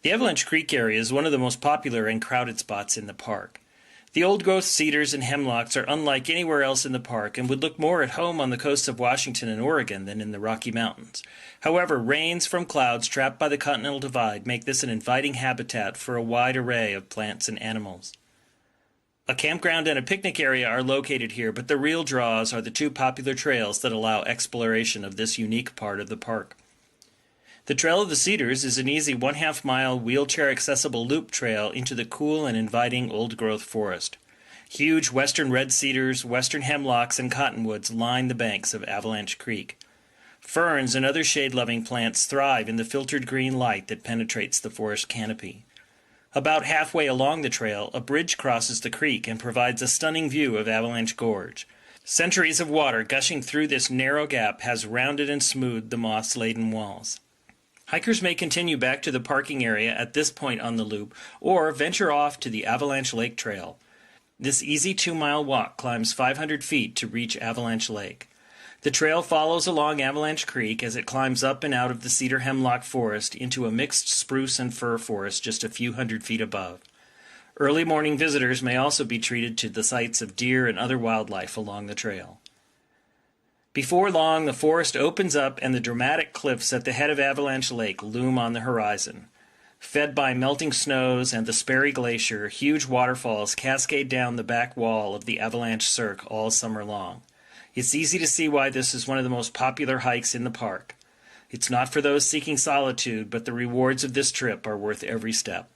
The Avalanche Creek area is one of the most popular and crowded spots in the park. The old-growth cedars and hemlocks are unlike anywhere else in the park and would look more at home on the coasts of Washington and Oregon than in the Rocky Mountains. However, rains from clouds trapped by the Continental Divide make this an inviting habitat for a wide array of plants and animals. A campground and a picnic area are located here, but the real draws are the two popular trails that allow exploration of this unique part of the park. The Trail of the Cedars is an easy 1/2 mile wheelchair-accessible loop trail into the cool and inviting old-growth forest. Huge western red cedars, western hemlocks, and cottonwoods line the banks of Avalanche Creek. Ferns and other shade-loving plants thrive in the filtered green light that penetrates the forest canopy. About halfway along the trail, a bridge crosses the creek and provides a stunning view of Avalanche Gorge. Centuries of water gushing through this narrow gap has rounded and smoothed the moss-laden walls. Hikers may continue back to the parking area at this point on the loop, or venture off to the Avalanche Lake Trail. This easy 2-mile walk climbs 500 feet to reach Avalanche Lake. The trail follows along Avalanche Creek as it climbs up and out of the cedar hemlock forest into a mixed spruce and fir forest just a few hundred feet above. Early morning visitors may also be treated to the sights of deer and other wildlife along the trail. Before long, the forest opens up and the dramatic cliffs at the head of Avalanche Lake loom on the horizon. Fed by melting snows and the Sperry Glacier, huge waterfalls cascade down the back wall of the Avalanche Cirque all summer long. It's easy to see why this is one of the most popular hikes in the park. It's not for those seeking solitude, but the rewards of this trip are worth every step.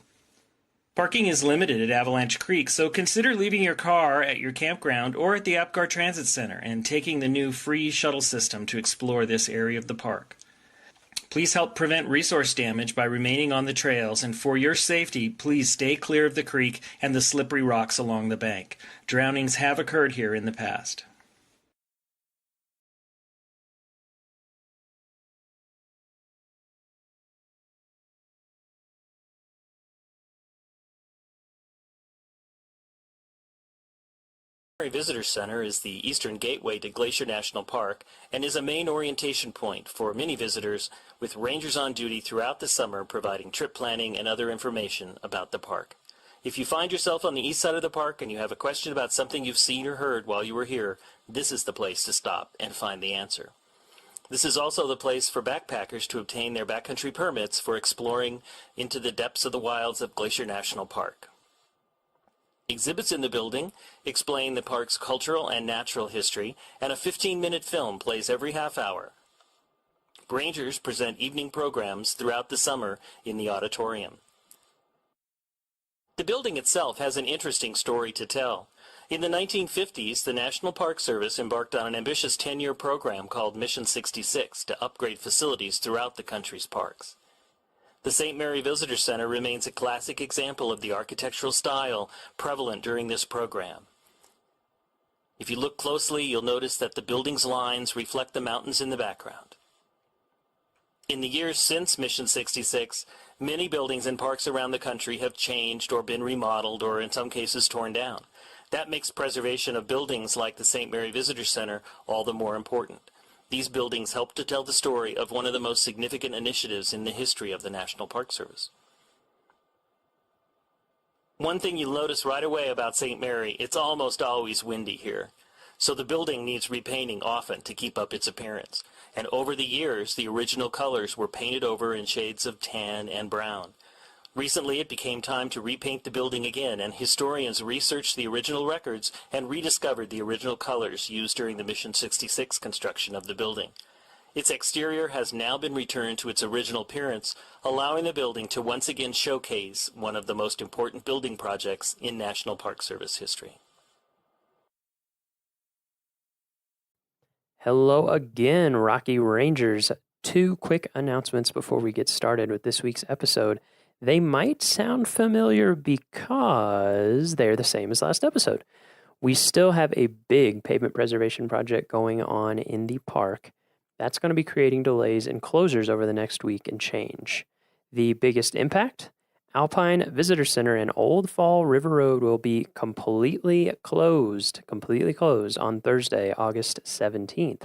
Parking is limited at Avalanche Creek, so consider leaving your car at your campground or at the Apgar Transit Center and taking the new free shuttle system to explore this area of the park. Please help prevent resource damage by remaining on the trails, and for your safety, please stay clear of the creek and the slippery rocks along the bank. Drownings have occurred here in the past. Visitor Center is the eastern gateway to Glacier National Park and is a main orientation point for many visitors, with rangers on duty throughout the summer providing trip planning and other information about the park. If you find yourself on the east side of the park and you have a question about something you've seen or heard while you were here, this is the place to stop and find the answer. This is also the place for backpackers to obtain their backcountry permits for exploring into the depths of the wilds of Glacier National Park. Exhibits in the building explain the park's cultural and natural history, and a 15-minute film plays every half hour. Rangers present evening programs throughout the summer in the auditorium. The building itself has an interesting story to tell. In the 1950s, the National Park Service embarked on an ambitious 10-year program called Mission 66 to upgrade facilities throughout the country's parks. The St. Mary Visitor Center remains a classic example of the architectural style prevalent during this program. If you look closely, you'll notice that the building's lines reflect the mountains in the background. In the years since Mission 66, many buildings and parks around the country have changed or been remodeled or in some cases torn down. That makes preservation of buildings like the St. Mary Visitor Center all the more important. These buildings help to tell the story of one of the most significant initiatives in the history of the National Park Service. One thing you'll notice right away about St. Mary, it's almost always windy here. So the building needs repainting often to keep up its appearance. And over the years, the original colors were painted over in shades of tan and brown. Recently, it became time to repaint the building again, and historians researched the original records and rediscovered the original colors used during the Mission 66 construction of the building. Its exterior has now been returned to its original appearance, allowing the building to once again showcase one of the most important building projects in National Park Service history. Hello again, Rocky Rangers. 2 quick announcements before we get started with this week's episode. They might sound familiar because they're the same as last episode. We still have a big pavement preservation project going on in the park. That's going to be creating delays and closures over the next week and change. The biggest impact? Alpine Visitor Center and Old Fall River Road will be completely closed on Thursday, August 17th.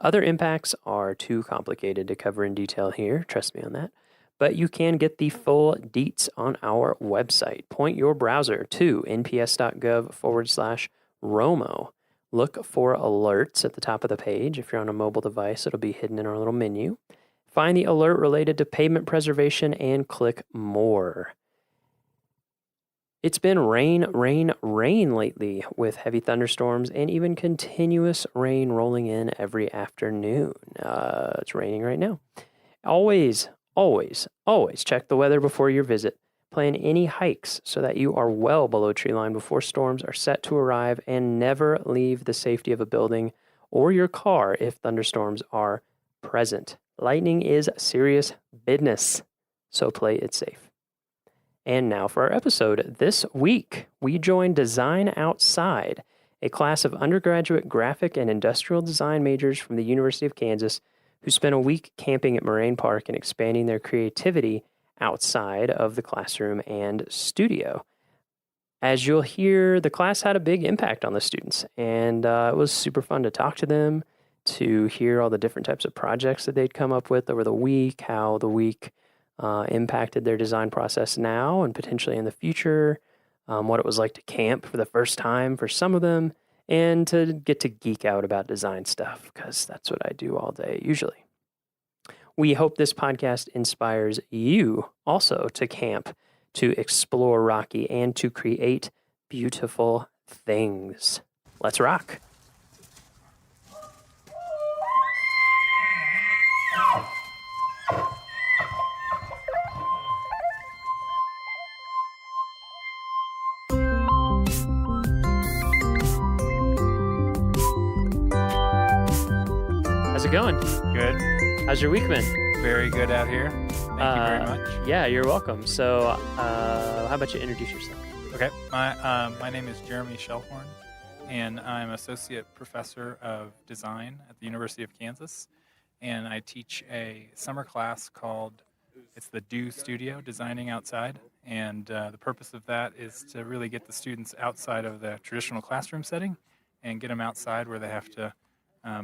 Other impacts are too complicated to cover in detail here, trust me on that. but you can get the full deets on our website. Point your browser to nps.gov/Romo. Look for alerts at the top of the page. If you're on a mobile device, it'll be hidden in our little menu. Find the alert related to pavement preservation and click more. It's been rain lately with heavy thunderstorms and even continuous rain rolling in every afternoon. It's raining right now. Always check the weather before your visit. Plan any hikes so that you are well below tree line before storms are set to arrive, and never leave the safety of a building or your car if thunderstorms are present. Lightning is serious business, so play it safe. And now for our episode. This week, we join Design Outside, a class of undergraduate graphic and industrial design majors from the University of Kansas who spent a week camping at Moraine Park and expanding their creativity outside of the classroom and studio. As you'll hear, the class had a big impact on the students, and it was super fun to talk to them, to hear all the different types of projects that they'd come up with over the week, how the week impacted their design process now and potentially in the future, what it was like to camp for the first time for some of them, and to get to geek out about design stuff, because that's what I do all day usually. We hope this podcast inspires you also to camp, to explore Rocky, and to create beautiful things. Let's rock. How's it going? Good. How's your week been? Very good out here. Thank you very much. Yeah, you're welcome. So, how about you introduce yourself? Okay. My name is Jeremy Shellhorn, and I'm Associate Professor of Design at the University of Kansas. And I teach a summer class called, it's the Do Studio, Designing Outside. And the purpose of that is to really get the students outside of the traditional classroom setting and get them outside where they have to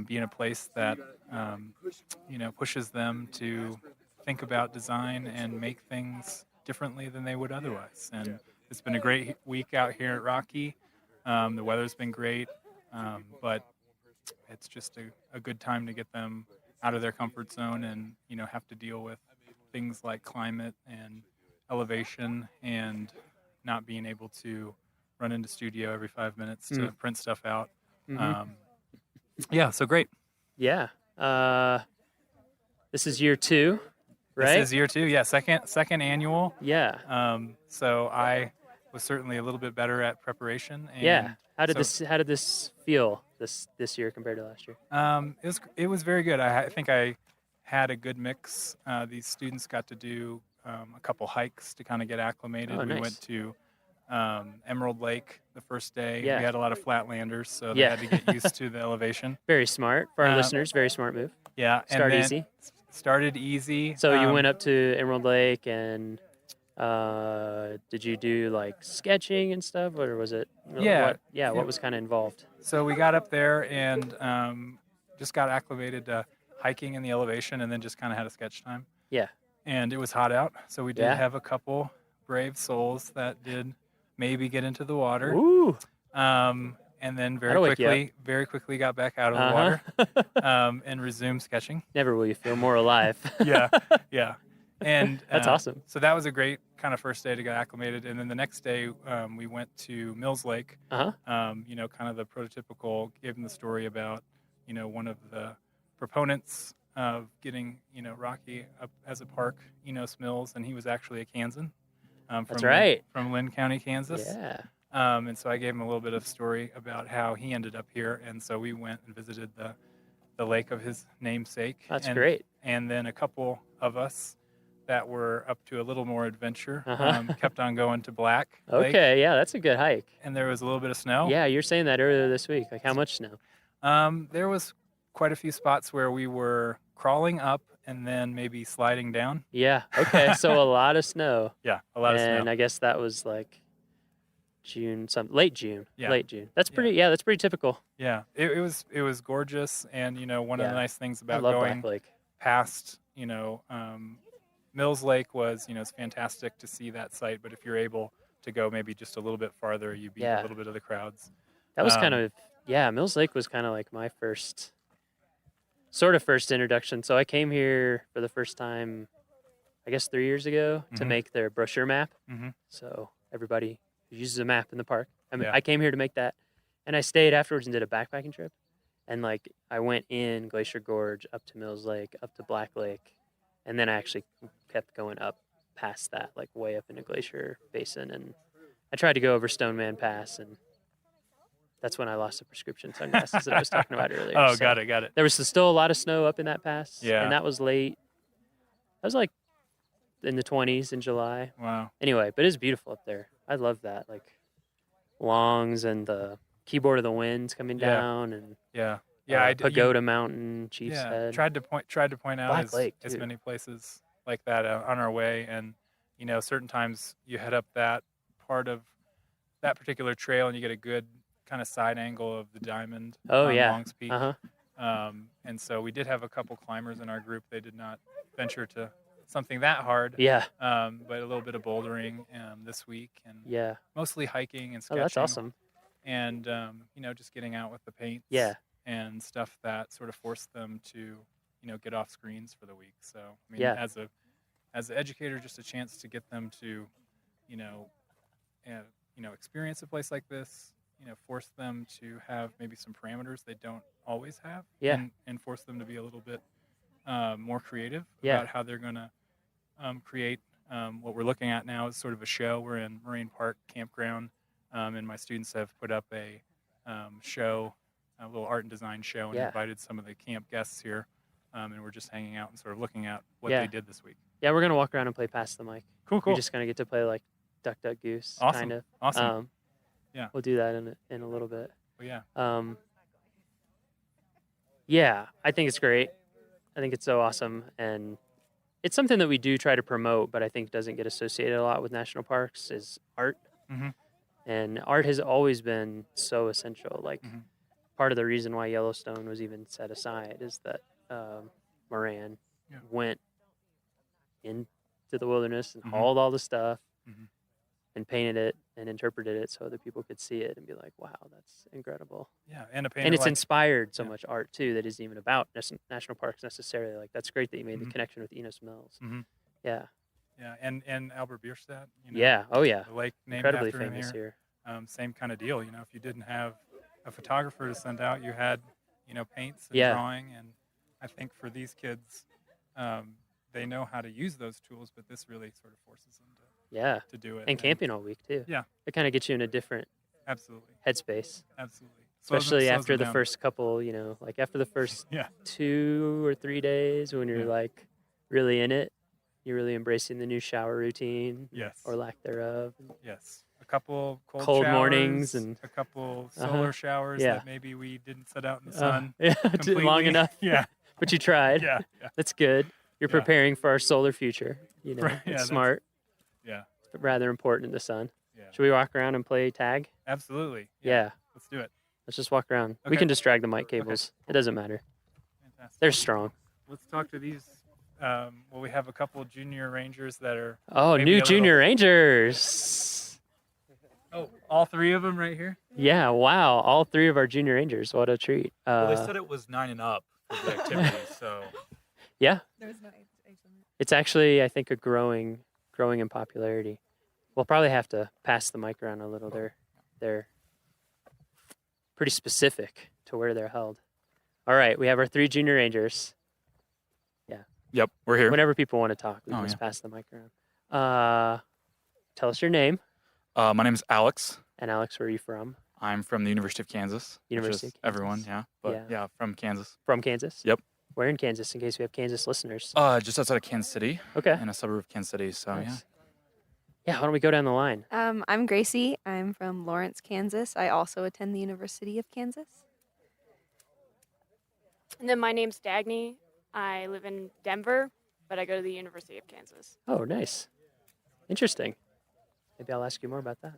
be in a place that pushes them to think about design and make things differently than they would otherwise. And it's been a great week out here at Rocky. The weather's been great, but it's just a good time to get them out of their comfort zone and have to deal with things like climate and elevation and not being able to run into studio every 5 minutes to print stuff out. Yeah, so great. Yeah. This is year 2, right? This is year 2, yeah, second annual. Yeah. So I was certainly a little bit better at preparation. And yeah. How did this feel this year compared to last year? It was very good. I think I had a good mix. These students got to do a couple hikes to kind of get acclimated. Oh, we nice. went to Emerald Lake the first day. Yeah. We had a lot of flatlanders, so they had to get used to the elevation. Very smart for our listeners. Very smart move. Yeah. Start easy. Started easy. So you went up to Emerald Lake, and did you do like sketching and stuff, or was it? What was kind of involved? So we got up there and just got acclimated to hiking in the elevation, and then just kind of had a sketch time. Yeah. And it was hot out, so we did have a couple brave souls that did maybe get into the water. Ooh. And then very quickly got back out of the water and resumed sketching. Never will you feel more alive. Yeah. And that's awesome. So that was a great kind of first day to get acclimated. And then the next day we went to Mills Lake. Kind of the prototypical, gave them the story about, one of the proponents of getting, Rocky up as a park, Enos Mills, and he was actually a Kansan. That's right. From Lynn County, Kansas. Yeah. And so I gave him a little bit of story about how he ended up here. And so we went and visited the lake of his namesake. That's great. And then a couple of us that were up to a little more adventure kept on going to Black Lake. Okay, yeah, that's a good hike. And there was a little bit of snow. Yeah, you were saying that earlier this week. Like, how much snow? There was quite a few spots where we were crawling up and then maybe sliding down. Yeah, okay, so a lot of snow. Yeah, a lot of snow. And I guess that was like late June. Yeah. Late June. That's pretty. Yeah, that's pretty typical. Yeah, it was gorgeous, and one of the nice things about I love going Black Lake. past Mills Lake was, it's fantastic to see that site, but if you're able to go maybe just a little bit farther, you beat a little bit of the crowds. That was kind of, Mills Lake was kind of like my first introduction. So I came here for the first time, I guess 3 years ago, to make their brochure map. So everybody who uses a map in the park. I came here to make that, and I stayed afterwards and did a backpacking trip. And like I went in Glacier Gorge, up to Mills Lake, up to Black Lake, and then I actually kept going up past that, like way up into Glacier Basin. And I tried to go over Stoneman Pass, and that's when I lost the prescription sunglasses that I was talking about earlier. Oh, so got it. there was still a lot of snow up in that pass. Yeah. And that was late. That was like in the 20s in July. Wow. Anyway, but it's beautiful up there. I love that. Like Longs and the Keyboard of the Winds coming down, and Pagoda Mountain, Chief's Head. Tried to point out Black Lake, as too. many places like that on our way, and certain times you head up that part of that particular trail and you get a good kind of side angle of the diamond on Longs Peak. And so we did have a couple climbers in our group. They did not venture to something that hard. Yeah. But a little bit of bouldering this week, and mostly hiking and sketching. Oh, that's awesome. And just getting out with the paints. Yeah. And stuff that sort of forced them to, get off screens for the week. So I mean, as an educator, just a chance to get them to, experience a place like this. Force them to have maybe some parameters they don't always have. Yeah. And force them to be a little bit more creative about how they're going to create. What we're looking at now is sort of a show. We're in Moraine Park Campground, and my students have put up a show, a little art and design show, and invited some of the camp guests here. And we're just hanging out and sort of looking at what they did this week. Yeah, we're going to walk around and play Pass the Mic. Cool. We're just going to get to play like Duck, Duck, Goose. Awesome. Kind of. Awesome. We'll do that in a little bit. Well, I think it's great. I think it's so awesome. And it's something that we do try to promote, but I think doesn't get associated a lot with national parks is art. And art has always been so essential. Like part of the reason why Yellowstone was even set aside is that Moran went into the wilderness and hauled all the stuff and painted it and interpreted it so other people could see it and be like, wow, that's incredible. Yeah, and a painter and it's inspired so much art too that isn't even about national parks necessarily. Like that's great that you made the connection with Enos Mills. Yeah. Yeah, and Albert Bierstadt. The lake named incredibly after him famous here. Same kind of deal. If you didn't have a photographer to send out, you had paints and drawing. And I think for these kids, they know how to use those tools, but this really sort of forces them to do it. And camping all week too. Yeah, it kind of gets you in a different headspace. Absolutely. Especially after the first couple, like after the first 2 or 3 days when you're like really in it, you're really embracing the new shower routine, or lack thereof. Yes, a couple cold showers, mornings and a couple solar showers that maybe we didn't set out in the sun long enough. But you tried. That's good. You're preparing for our solar future. It's smart. Rather important in the sun. Should we walk around and play tag? Absolutely. Yeah. Let's do it. Let's just walk around. Okay. We can just drag the mic cables. It doesn't matter. Fantastic. They're strong. Let's talk to these. We have a couple junior rangers that are. Oh, new junior rangers. Oh, all 3 of them right here? Yeah, wow. All 3 of our junior rangers. What a treat. Well, they said it was 9 and up for the activity, so. Yeah. There's no age limit. It's actually, I think, a growing in popularity. We'll probably have to pass the mic around a little. They're pretty specific to where they're held. All right, we have our 3 junior rangers. Yep, we're here. Whenever people want to talk, we can just pass the mic around. Tell us your name. My name is Alex. And Alex, where are you from? I'm from the University of Kansas. University of Kansas. Everyone, but from Kansas. From Kansas? Yep. Where in Kansas, in case we have Kansas listeners? Just outside of Kansas City. Okay. In a suburb of Kansas City, so nice. Yeah, why don't we go down the line? I'm Gracie. I'm from Lawrence, Kansas. I also attend the University of Kansas. And then my name's Dagny. I live in Denver, but I go to the University of Kansas. Oh, nice. Interesting. Maybe I'll ask you more about that.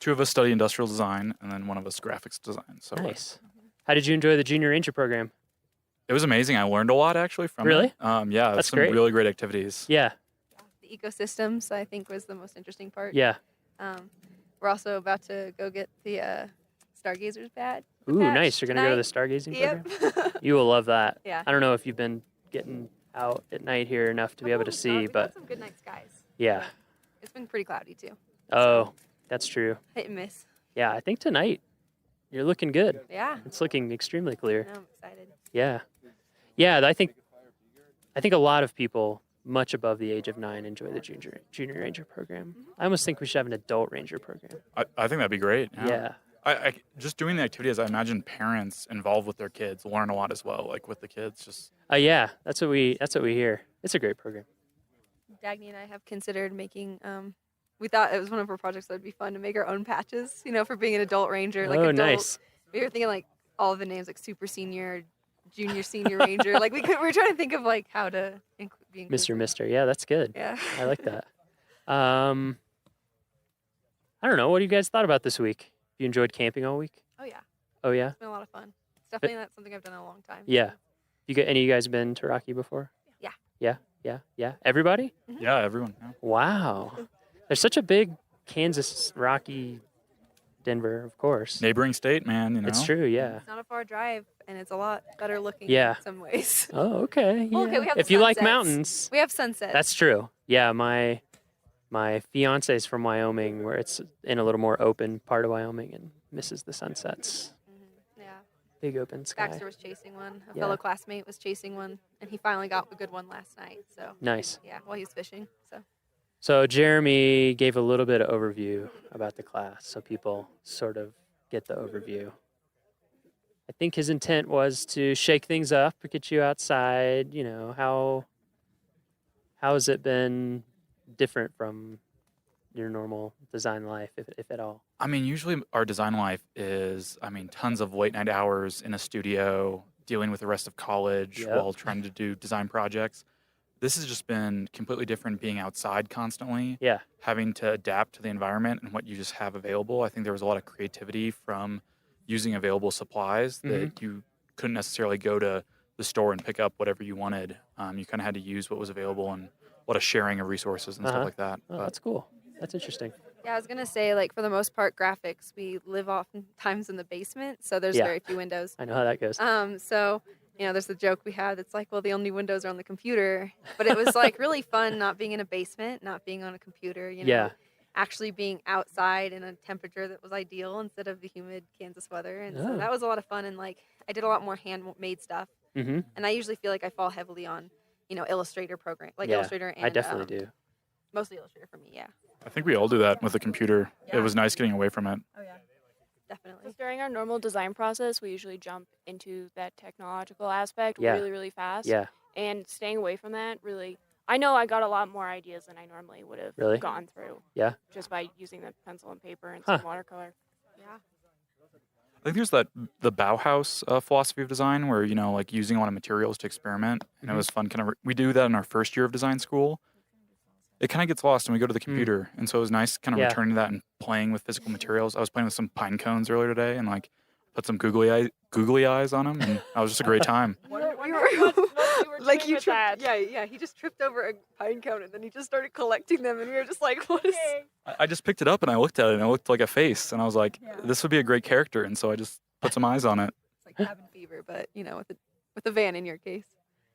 2 of us study industrial design, and then 1 of us graphics design. So nice. How did you enjoy the Junior Ranger program? It was amazing. I learned a lot, actually, from it. Really? Yeah, that's some great. really great activities. Yeah. ecosystems, I think, was the most interesting part. Yeah. We're also about to go get the stargazers badge. Ooh, nice. You're going to go to the stargazing program? Yep. You will love that. Yeah. I don't know if you've been getting out at night here enough to be able to see, We but got some good night skies. yeah. But it's been pretty cloudy, too. Oh, that's true. Hit and miss. Yeah, I think tonight you're looking good. Yeah. It's looking extremely clear. No, I'm excited. Yeah. Yeah, I think a lot of people much above the age of 9 enjoy the junior ranger program. I almost think we should have an adult ranger program. I think that'd be great. Yeah. I just doing the activities, I imagine parents involved with their kids learn a lot as well, like with the kids. Just Yeah, that's what we hear. It's a great program. Dagny and I have considered making. We thought it was one of our projects that would be fun to make our own patches. For being an adult ranger. Like Oh, adult, nice. We were thinking like all of the names, like super senior, junior, senior ranger. Like we were trying to think of like how to be inclusive. Mister. Yeah, that's good. Yeah. I like that. I don't know. What do you guys thought about this week? You enjoyed camping all week? Oh yeah, Oh yeah. it's been a lot of fun. It's definitely not something I've done in a long time. Yeah. Any of you guys been to Rocky before? Yeah. Yeah. Everybody? yeah, everyone. Yeah. Wow. There's such a big Kansas, Rocky, Denver, of course. Neighboring state, man. It's true. Yeah. It's not a far drive, and it's a lot better looking. Yeah. In some ways. Oh, okay. Well, okay, yeah. we have the If you like sunsets. mountains, We have sunsets. that's true. Yeah, my fiance's from Wyoming, where it's in a little more open part of Wyoming and misses the sunsets. Yeah. Big open sky. Baxter was chasing one. A Yeah. fellow classmate was chasing one, and he finally got a good one last night. So Nice. yeah, while he was fishing. So Jeremy gave a little bit of overview about the class, so people sort of get the overview. I think his intent was to shake things up, get you outside. How has it been different from your normal design life, if at all? I mean, usually our design life is, tons of late night hours in a studio, dealing with the rest of college Yep. while trying to do design projects. This has just been completely different, being outside constantly, Yeah. having to adapt to the environment and what you just have available. I think there was a lot of creativity from using available supplies that you couldn't necessarily go to the store and pick up whatever you wanted. You kind of had to use what was available, and a lot of sharing of resources and stuff like that. Oh, that's cool. That's interesting. Yeah, I was gonna say, like, for the most part, graphics, we live oftentimes in the basement, so there's Yeah. very few windows. I know how that goes. So there's the joke we had that's like, well, the only windows are on the computer. But it was like really fun not being in a basement, not being on a computer. Yeah. Actually being outside in a temperature that was ideal instead of the humid Kansas weather, and Oh. so that was a lot of fun. And like, I did a lot more handmade stuff, Mm-hmm. and I usually feel like I fall heavily on, Illustrator program, like Yeah, Illustrator, and I definitely do. mostly Illustrator for me. Yeah. I think we all do that with the computer. It was nice getting away from it. Oh yeah. Definitely. Just during our normal design process, we usually jump into that technological aspect Yeah. really, really fast. Yeah. And staying away from that, really, I know I got a lot more ideas than I normally would have Really? gone through. Yeah. Just by using the pencil and paper and Huh. some watercolor. Yeah. I think there's the Bauhaus philosophy of design where, like using a lot of materials to experiment. And it was fun. We do that in our first year of design school. It kind of gets lost when we go to the computer. And so it was nice kind of Yeah. returning to that and playing with physical materials. I was playing with some pine cones earlier today and like put some googly eyes on them. And that was just a great time. Like you with tripped, that. yeah. He just tripped over a pine cone and then he just started collecting them, and we were just like, "What is?" I just picked it up and I looked at it and it looked like a face. And I was like, Yeah. this would be a great character. And so I just put some eyes on it. It's like cabin fever, but with a van in your case.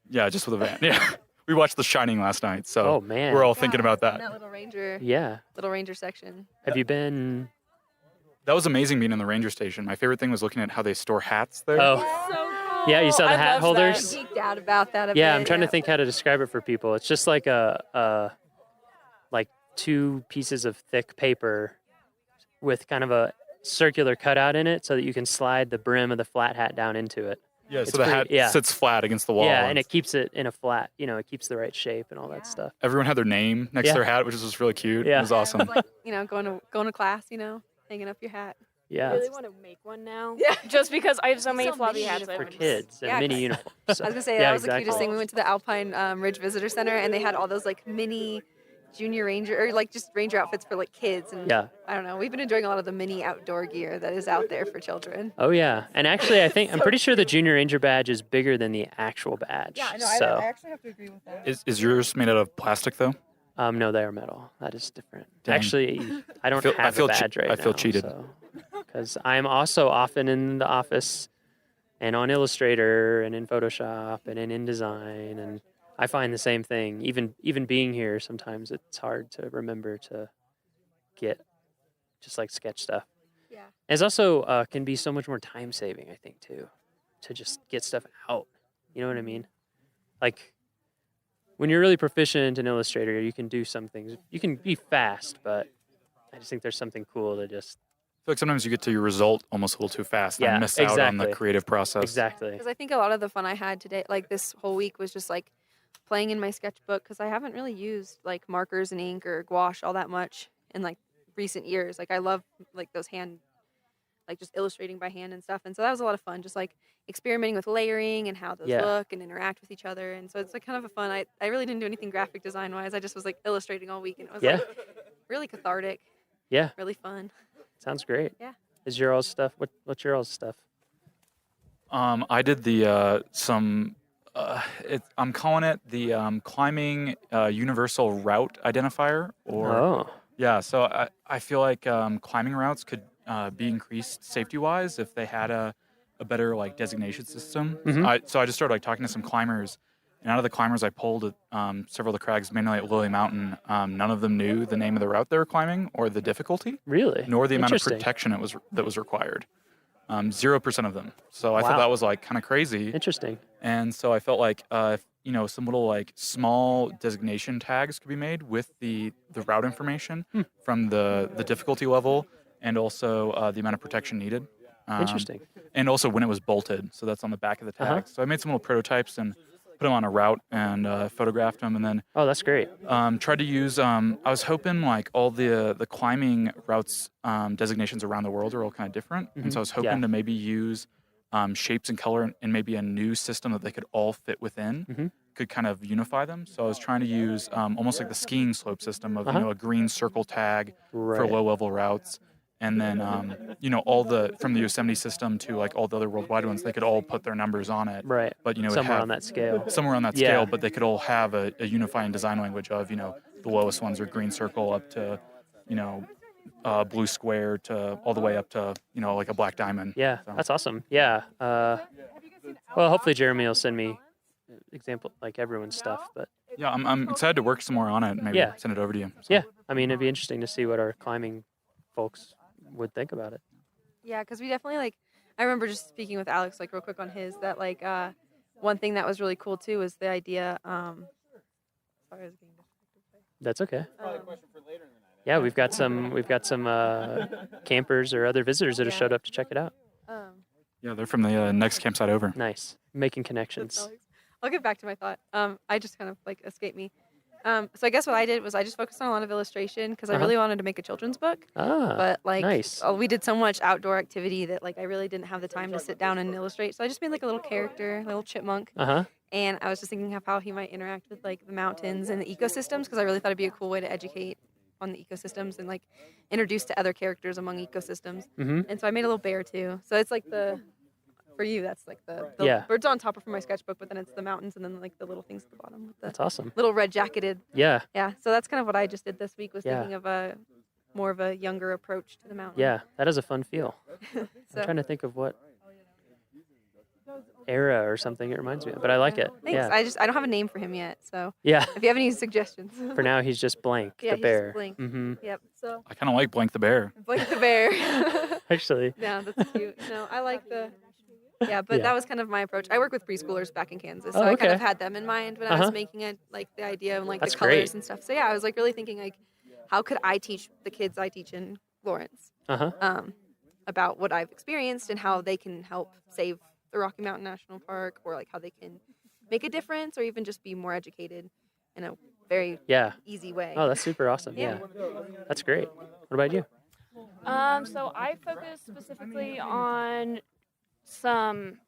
Yeah, just with a van. Yeah. We watched The Shining last night. So Oh man. we're all thinking about In that. that Yeah. little ranger section. Have you been? That was amazing being in the ranger station. My favorite thing was looking at how they store hats there. Oh. So cool. Yeah, you saw the I hat loved holders? that. Geeked out about that a bit. Yeah, I'm trying to think how to describe it for people. It's just like like 2 pieces of thick paper with kind of a circular cutout in it so that you can slide the brim of the flat hat down into it. Yeah, It's so the pretty- hat yeah. sits flat against the wall. Yeah, and it keeps it in a flat, it keeps the right shape and all that stuff. Everyone had their name next Yeah. to their hat, which was just really cute. Yeah. It was awesome. It's like, going to class, hanging up your hat. Yeah. I really want to make one now. Yeah. Just because I have so many So floppy many hats. For I would- kids and Yeah, mini 'cause- uniforms. I was gonna say Yeah, that was the exactly. cutest thing. We went to the Alpine Ridge Visitor Center, and they had all those like mini junior ranger, or like just ranger outfits for like kids. And Yeah. I don't know. We've been enjoying a lot of the mini outdoor gear that is out there for children. Oh yeah, and actually, I'm pretty sure the Junior Ranger badge is bigger than the actual badge. So actually have to agree with that. Is yours made out of plastic though? No, they are metal. That is different. Dang. Actually, I don't have feel a badge right now. I feel cheated. Because I'm also often in the office and on Illustrator and in Photoshop and in InDesign, and I find the same thing. Even being here, sometimes it's hard to remember to get just like sketch stuff. Yeah. It's also can be so much more time saving, I think, too, to just get stuff out. You know what I mean? Like when you're really proficient in Illustrator, you can do some things. You can be fast, but I just think there's something cool to just. I feel like sometimes you get to your result almost a little too fast Yeah, and miss out on the exactly. creative process. Exactly. Because I think a lot of the fun I had today, like this whole week, was just like playing in my sketchbook because I haven't really used like markers and ink or gouache all that much in like recent years. Like I love like those hand, like just illustrating by hand and stuff. And so that was a lot of fun, just like experimenting with layering and how those Yeah. look and interact with each other. And so it's like kind of a fun. I really didn't do anything graphic design wise. I just was like illustrating all week, and it was Yeah. like really cathartic, Yeah. really fun. Sounds great. Yeah. Is your all's stuff? What's your all's stuff? I did the I'm calling it the climbing universal route identifier, or Oh. yeah. So I feel like climbing routes could be increased safety wise if they had a better like designation system. Mhm. So I just started like talking to some climbers, and out of the climbers I pulled at several of the crags, mainly at Lily Mountain, none of them knew the name of the route they were climbing or the difficulty, Really? nor the amount of Interesting. protection that was required. 0% of them. So I thought Wow. that was like kind of crazy. Interesting. And so I felt like if, some little like small designation tags could be made with the route information from the difficulty level and also the amount of protection needed. Interesting. And also when it was bolted. So that's on the back of the tag. Uh-huh. So I made some little prototypes and put them on a route and photographed them, and then Oh, that's great. tried to use. I was hoping like all the climbing routes designations around the world are all kind of different, and so I was hoping Yeah. to maybe use shapes and color and maybe a new system that they could all fit within, could kind of unify them. So I was trying to use almost like the skiing slope system of a green circle tag for Right. low level routes. And then, all from the Yosemite system to like all the other worldwide ones, they could all put their numbers on it. Right. But, it'd Somewhere have- on that scale. Somewhere on that Yeah. scale, but they could all have a unifying design language of, the lowest ones are green circle up to, blue square to all the way up to, like a black diamond. Yeah, So- that's awesome. Yeah. Well, hopefully Jeremy will send me example like everyone's stuff. But Yeah, I'm excited to work some more on it and maybe Yeah. send it over to you. So. yeah, I mean, it'd be interesting to see what our climbing folks would think about it. Yeah, because we definitely like. I remember just speaking with Alex like real quick on his that like one thing that was really cool too was the idea. Sorry, I was getting distracted. That's okay. Um, Yeah, we've got some campers or other visitors that have Yeah. showed up to check it out. Yeah, they're from the next campsite over. Nice, making that's connections. Alex. I'll get back to my thought. I just kind of like escaped me. So I guess what I did was I just focused on a lot of illustration because I Uh-huh. really wanted to make a children's book. Ah, But like nice. we did so much outdoor activity that like I really didn't have the time to sit down and illustrate. So I just made like a little character, a little chipmunk, Uh-huh. and I was just thinking of how he might interact with like the mountains and the ecosystems because I really thought it'd be a cool way to educate on the ecosystems and like introduce to other characters among ecosystems. Mm-hmm. And so I made a little bear too. So it's like for you that's like the Yeah. birds on top are from my sketchbook, but then it's the mountains and then like the little things at the bottom with the That's awesome. little red jacketed. Yeah, Yeah. So that's kind of what I just did this week was Yeah. thinking of more of a younger approach to the mountain. yeah, that is a fun feel. So I'm trying to think of what era or something it reminds me of, but I like it. thanks. Yeah, I don't have a name for him yet. So yeah. if you have any suggestions. For now, he's just blank, Yeah, the he's just bear. blank. Mm-hmm. Yep. So I kind of like Blank the Bear. Blake the bear. Actually, Yeah, that's cute. No, I like the. Yeah, but Yeah. that was kind of my approach. I work with preschoolers back in Kansas, so Oh, I kind of okay. had them in mind when I Uh-huh. was making it, like the idea and like That's the colors great. and stuff. So yeah, I was like really thinking like, how could I teach the kids I teach in Lawrence uh-huh. about what I've experienced and how they can help save the Rocky Mountain National Park, or like how they can make a difference, or even just be more educated in a very Yeah. easy way. Oh, that's super awesome. Yeah. That's great. What about you? So I focus specifically on some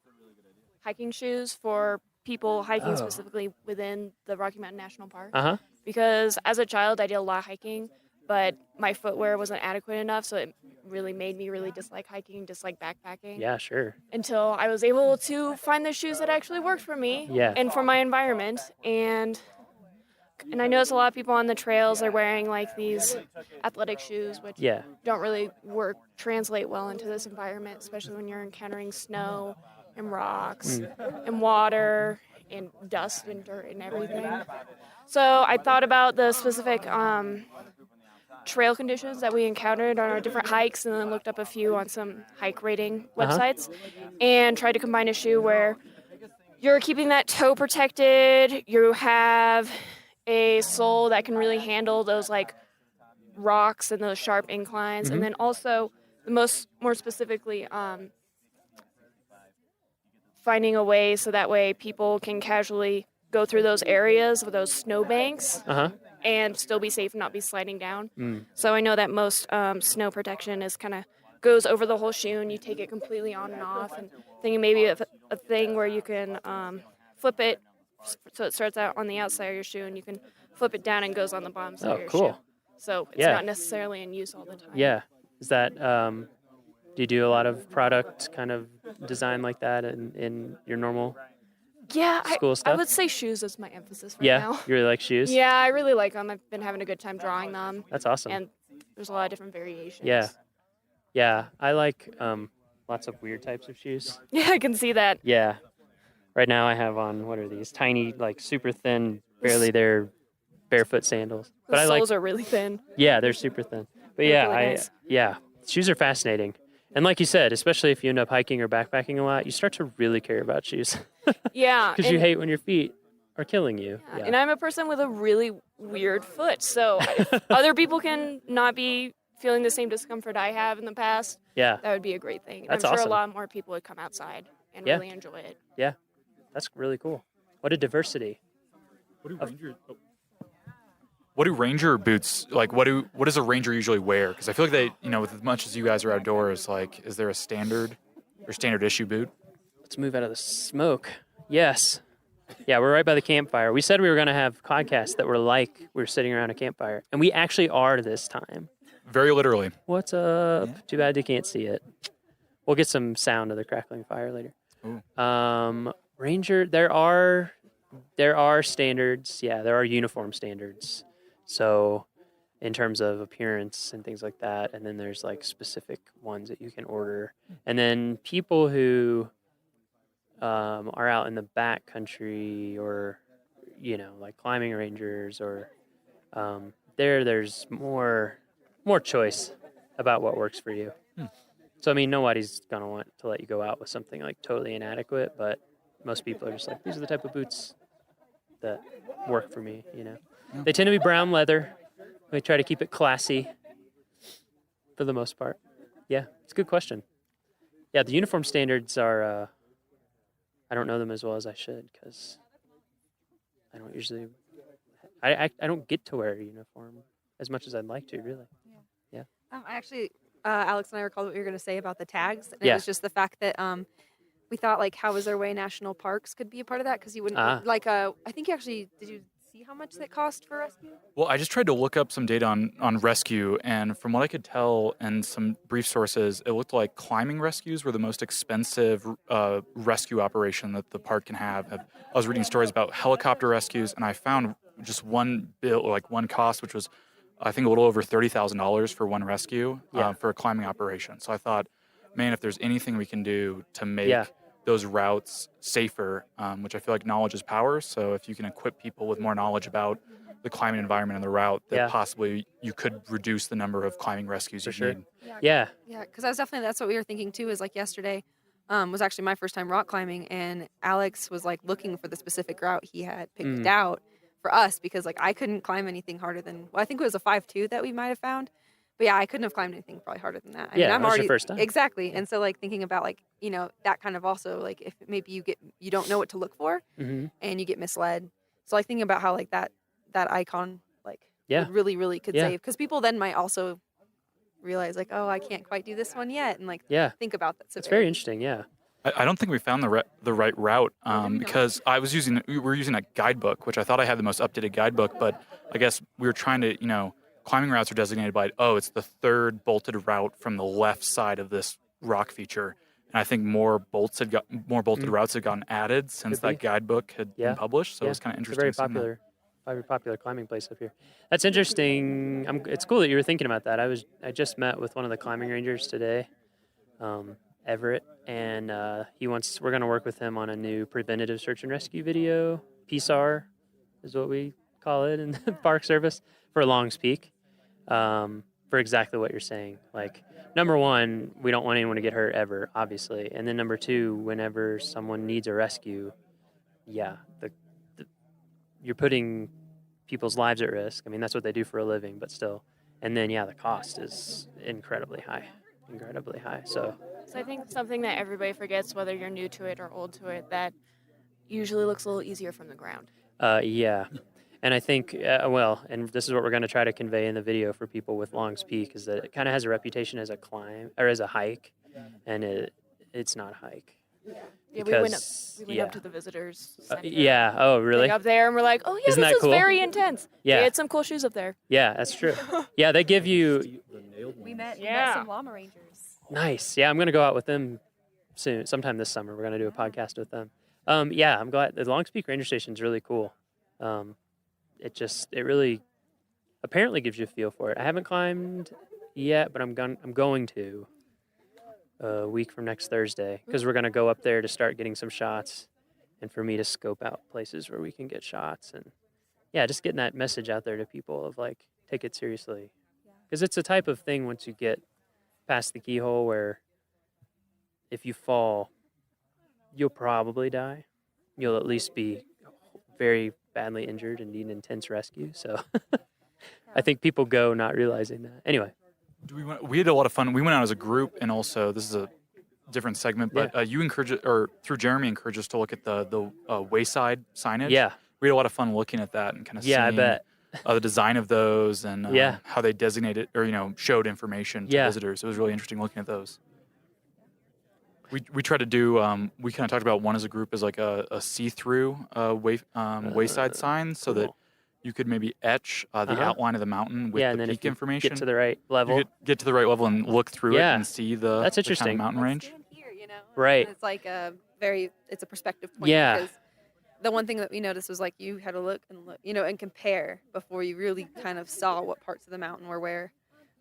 hiking shoes for people hiking Oh. specifically within the Rocky Mountain National Park. Uh-huh. Because as a child, I did a lot of hiking, but my footwear wasn't adequate enough, so it really made me really dislike hiking, dislike backpacking. Yeah, sure. Until I was able to find the shoes that actually worked for me Yeah. and for my environment. And walk, and I notice a lot of people on the trails are wearing like these athletic shoes, which Yeah. don't really translate well into this environment, especially when you're encountering snow and rocks and water and dust and dirt and everything. So I thought about the specific trail conditions that we encountered on our different hikes, and then looked up a few on some hike rating websites, and tried to combine a shoe where you're keeping that toe protected, you have a sole that can really handle those like rocks and those sharp inclines, and then also more specifically finding a way so that way people can casually go through those areas with those snowbanks and still be safe and not be sliding down. So I know that most snow protection is kind of goes over the whole shoe, and you take it completely on and off, and thinking maybe of a thing where you can flip it so it starts out on the outside of your shoe, and you can flip it down and goes on the bottom side of your cool. shoe. So it's not necessarily in use all the time. Yeah. Is that, do you do a lot of product kind of design like that in your normal school I stuff? would say shoes is my emphasis right Yeah, now. you really like shoes? Yeah, I really like them. I've been having a good time drawing them. That's awesome. And there's a lot of different variations. Yeah, I like lots of weird types of shoes. Yeah, I can see that. Yeah. Right now I have on, what are these? Tiny, like super thin, barely there, barefoot sandals. The But I like, soles are really thin. yeah, they're super thin. But They're yeah, really nice. shoes are fascinating. And like you said, especially if you end up hiking or backpacking a lot, you start to really care about shoes. Yeah. Because you hate when your feet are killing you. Yeah. And I'm a person with a really weird foot. So if other people can not be feeling the same discomfort I have in the past, that would be a great thing. And That's I'm sure awesome. a lot more people would come outside and Yeah. really enjoy it. Yeah, that's really cool. What a diversity. What do ranger boots like? What does a ranger usually wear? Because I feel like they, with as much as you guys are outdoors, like, is there a standard issue boot? Let's move out of the smoke. Yes. Yeah, we're right by the campfire. We said we were going to have podcasts that were like we were sitting around a campfire, and we actually are this time. Very literally. What's up? Yeah. Too bad you can't see it. We'll get some sound of the crackling fire later. Ooh. Ranger, there are standards. Yeah, there are uniform standards. So in terms of appearance and things like that, and then there's like specific ones that you can order. And then people who are out in the back country or, like climbing rangers or there's more choice about what works for you. So, I mean, nobody's going to want to let you go out with something like totally inadequate, but most people are just like, these are the type of boots that work for me, They tend to be brown leather. We try to keep it classy for the most part. Yeah, it's a good question. Yeah, the uniform standards are, I don't know them as well as I should because I don't usually, I don't get to wear a uniform as much as I'd like to, really. Yeah. Actually, Alex and I recalled what you were going to say about the tags. And Yeah. It was just the fact that we thought, like, How Is Their Way National Parks could be a part of that because you wouldn't, I think you actually, did you see how much that cost for rescue? Well, I just tried to look up some data on rescue, and from what I could tell and some brief sources, it looked like climbing rescues were the most expensive rescue operation that the park can have. I was reading stories about helicopter rescues, and I found just one bill, like one cost, which was, I think, a little over $30,000 for one rescue for a climbing operation. So I thought, man, if there's anything we can do to make those routes safer, which I feel like knowledge is power. So if you can equip people with more knowledge about the climbing environment and the route, that possibly you could reduce the number of climbing rescues you need. Yeah, because that's what we were thinking too, is like yesterday was actually my first time rock climbing, and Alex was like looking for the specific route he had picked out for us because like I couldn't climb anything harder than, I think it was a 5.2 that we might have found. But yeah, I couldn't have climbed anything probably harder than that. I mean, I'm already, your first time. Exactly. And so like thinking about like, that kind of also like if maybe you don't know what to look for and you get misled. So like thinking about how like that icon like would really, really could save, because people then might also realize like, oh, I can't quite do this one yet. And like think about that. So it's very interesting. Yeah. I don't think we found the right route because we were using a guidebook, which I thought I had the most updated guidebook, but I guess we were trying to, climbing routes are designated by, it's the third bolted route from the left side of this rock feature. And I think more bolted routes had gotten added since that guidebook had been published. So it was kind of interesting. It's a very popular climbing place up here. That's interesting. It's cool that you were thinking about that. I just met with one of the climbing rangers today, Everett, and we're going to work with him on a new preventative search and rescue video. PSAR is what we call it in the Park Service for Longs Peak. For exactly what you're saying. Like, number one, we don't want anyone to get hurt ever, obviously. And then number two, whenever someone needs a rescue, yeah, you're putting people's lives at risk. I mean, that's what they do for a living, but still. And then, yeah, the cost is incredibly high. So I think something that everybody forgets, whether you're new to it or old to it, that usually looks a little easier from the ground. Yeah. And I think, and this is what we're going to try to convey in the video for people with Longs Peak, is that it kind of has a reputation as a climb or as a hike, and it's not a hike. Yeah, we went up to the visitors center. Yeah. Oh, really? Up there, and we're like, oh yeah, Isn't this that is cool? very intense. Yeah. We had some cool shoes up there. Yeah, that's true. Yeah, they give you. We met some llama rangers. Nice. Yeah, I'm going to go out with them soon, sometime this summer. We're going to do a podcast with them. Yeah, I'm glad. The Longs Peak Ranger Station is really cool. It really apparently gives you a feel for it. I haven't climbed yet, but I'm going to a week from next Thursday, because we're going to go up there to start getting some shots, and for me to scope out places where we can get shots, and yeah, just getting that message out there to people of like, take it seriously, because it's a type of thing once you get past the keyhole where if you fall, you'll probably die. You'll at least be very badly injured and need an intense rescue. So I think people go not realizing that. Anyway. We had a lot of fun. We went out as a group, and also this is a different segment, but you through Jeremy encouraged us to look at the wayside signage. Yeah. We had a lot of fun looking at that and kind of seeing I bet. The design of those and how they designated or showed information to visitors. It was really interesting looking at those. We tried to do. We kind of talked about one as a group as like a see-through wayside sign, so that you could maybe etch the outline of the mountain with the peak information. Get to the right level. You get to the right level and look through it and see the That's interesting. kind of mountain range. Stand here, Right. And it's like it's a perspective point. Yeah. Because the one thing that we noticed was like you had to look, and compare before you really kind of saw what parts of the mountain were where.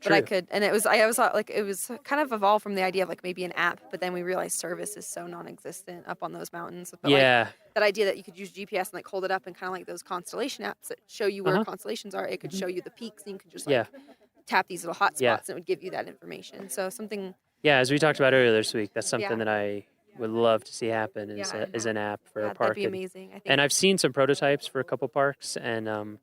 But I could, and I was like, it was kind of evolved from the idea of like maybe an app, but then we realized service is so non-existent up on those mountains. But like, that idea that you could use GPS and like hold it up and kind of like those constellation apps that show you where constellations are, it could show you the peaks, and you could just like tap these little hot spots and it would give you that information. So something. Yeah, as we talked about earlier this week, that's something that I would love to see happen is an app for a park. That'd be amazing. I think. And I've seen some prototypes for a couple parks, and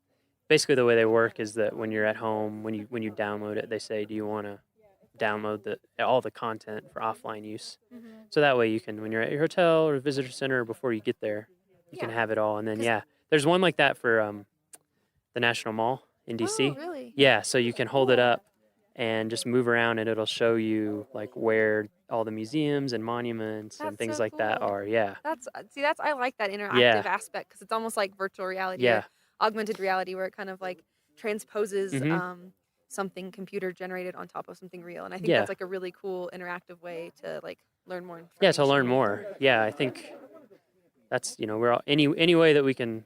basically the way they work is that when you're at home, when you download it, they say, do you want to download all the content for offline use? Mm-hmm. So that way you can, when you're at your hotel or visitor center, before you get there, you can have it all. And then, there's one like that for the National Mall in DC. Oh, really? Yeah, so you can hold it up and just move around, and it'll show you like where all the museums and monuments and things like that are. Yeah. I like that interactive aspect, because it's almost like virtual reality. Yeah. Augmented reality, where it kind of like transposes something computer generated on top of something real, and I think that's like a really cool interactive way to like learn more information. Yeah, to learn more. Yeah, I think that's we're all any way that we can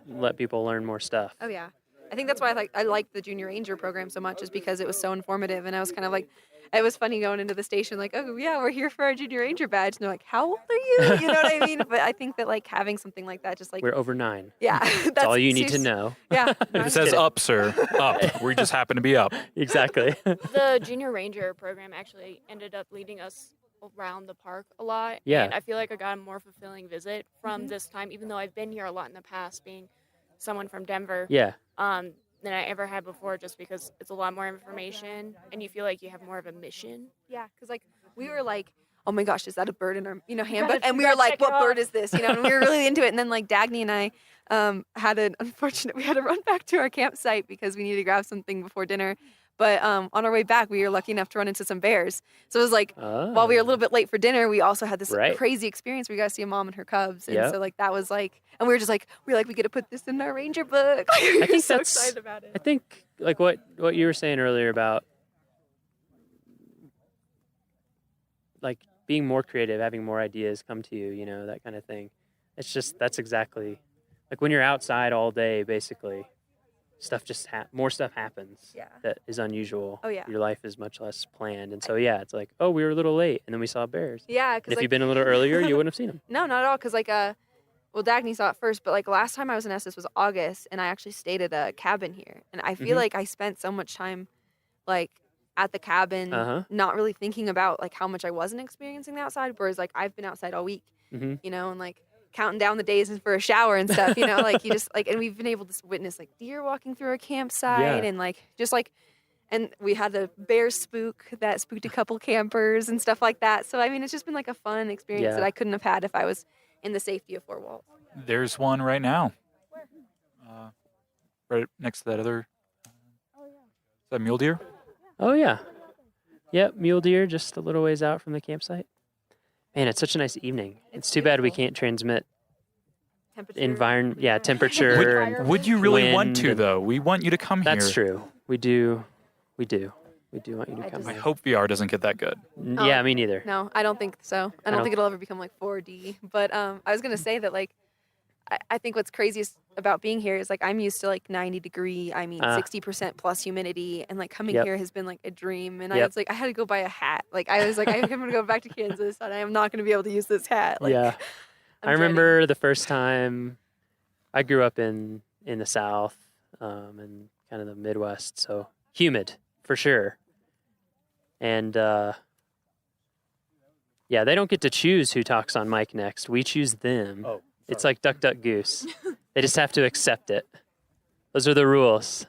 let people learn more stuff. Oh yeah, I think that's why I like the Junior Ranger program so much, is because it was so informative, and I was kind of like, it was funny going into the station like, oh yeah, we're here for our Junior Ranger badge, and they're like, how old are you? You know what I mean? But I think that like having something like that, just like we're over 9. Yeah, that's all you need to know. Yeah, if it says up, sir, up. We just happen to be up. Exactly. The Junior Ranger program actually ended up leading us around the park a lot. Yeah. And I feel like I got a more fulfilling visit from this time, even though I've been here a lot in the past, being someone from Denver. Yeah. Than I ever had before, just because it's a lot more information and you feel like you have more of a mission. Yeah, because like we were like, oh my gosh, is that a bird in our handbook? And we were like, what bird is this? And we were really into it. And then like Dagny and I we had to run back to our campsite because we needed to grab something before dinner. But on our way back, we were lucky enough to run into some bears. So it was like, while we were a little bit late for dinner, we also had this crazy experience where we got to see a mom and her cubs. And so like that was like, and we were just like, we get to put this in our ranger book. I think so excited about it. I think like what you were saying earlier about like being more creative, having more ideas come to you, that kind of thing. That's exactly Like when you're outside all day, basically, stuff just more stuff happens Yeah. that is unusual. Oh, yeah. Your life is much less planned, and so yeah, it's like, oh, we were a little late, and then we saw bears. Yeah, And because if you'd been a little earlier, you wouldn't have seen them. no, not at all. Because well, Dagny saw it first, but like last time I was in Estes was August, and I actually stayed at a cabin here, and I feel Mhm. like I spent so much time, like at the cabin, Uh-huh. not really thinking about like how much I wasn't experiencing the outside. Whereas like I've been outside all week, Mm-hmm. you know, and like counting down the days for a shower and stuff, you know, like you just like, and we've been able to witness like deer walking through a campsite, Yeah. and like just like. And we had the bear spook that spooked a couple campers and stuff like that. So I mean, it's just been like a fun experience Yeah. that I couldn't have had if I was in the safety of four walls. There's one right now. Right next to that other. Is that mule deer? Oh yeah, yep, mule deer just a little ways out from the campsite. Man, it's such a nice evening. It's too bad we beautiful. canot transmit Temperature. temperature. and Would you really want wind to and- though? We want you to come here. That's true. We do want you to I come. just- I here. hope VR doesn't get that good. Yeah, me neither. No, I don't think so. I don't think it'll ever become like 4D. But I was gonna say that like I think what's craziest about being here is like I'm used to like 90-degree, 60% plus humidity, and like coming Yep. here has been like a dream. And I Yep. was like, I had to go buy a hat. Like I was like, I'm gonna go back to Kansas, and I am not gonna be able to use this hat. Like, Yeah, I'm I remember the first time I grew up in the South and kind of the Midwest, so humid for sure. And yeah, they don't get to choose who talks on mic next. We choose them. Oh, It's like duck, duck, goose. They just have to accept it. Those are the rules.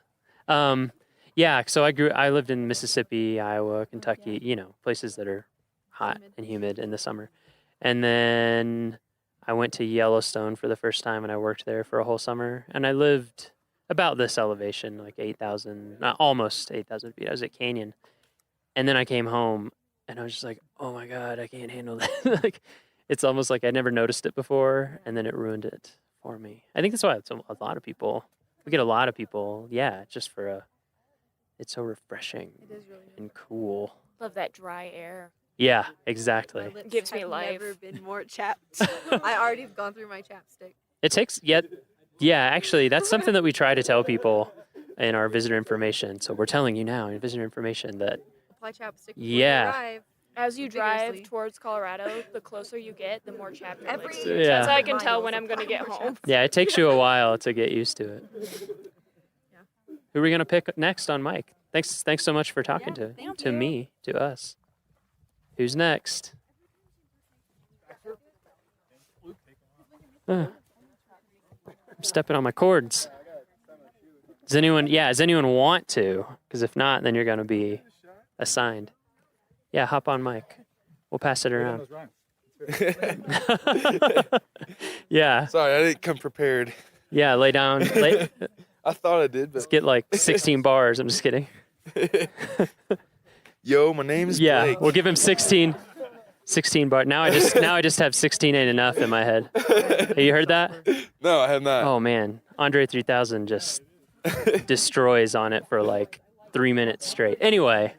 Yeah, so I lived in Mississippi, Iowa, Kentucky, you know, places that are hot Humid. and humid in the summer. And then I went to Yellowstone for the first time, and I worked there for a whole summer. And I lived about this elevation, like 8,000, almost 8,000 feet. I was at Canyon. And then I came home, and I was just like, oh my God, I can't handle that. Like, it's almost like I never noticed it before, and then it ruined it for me. I think that's why a lot of people, we get a lot of people, yeah, just for it's so refreshing It is really and cool. Love that dry air. Yeah, My exactly. lips Gives me have life. Never been more chapped. I already have gone through my chapstick. It takes, yeah, actually, that's something that we try to tell people in our visitor information. So we're telling you now in visitor information that, Apply chapstick. Before Yeah. You arrive. As you drive Vigorously. towards Colorado, the closer you get, the more chapped your Every lips. Yeah. That's how I can tell miles when I'm going to apply get more home. yeah, it takes you a while to get used to it. Yeah. Who are we going to pick next on mic? Thanks so much for talking Yeah, thank to you. me, to us. Who's next? I'm stepping on my cords. Does anyone want to? Because if not, then you're going to be assigned. Yeah, hop on mic. We'll pass it around. Yeah, Sorry, I didn't come prepared. yeah, lay down. I thought I did, Let's but get like 16 bars. I'm just kidding. yo, my name is Yeah, Blake. we'll give him 16 bars. Now I just have 16 ain't enough in my head. Have you heard that? No, I have not. Oh man, Andre 3000 just destroys on it for like 3 minutes straight. Anyway,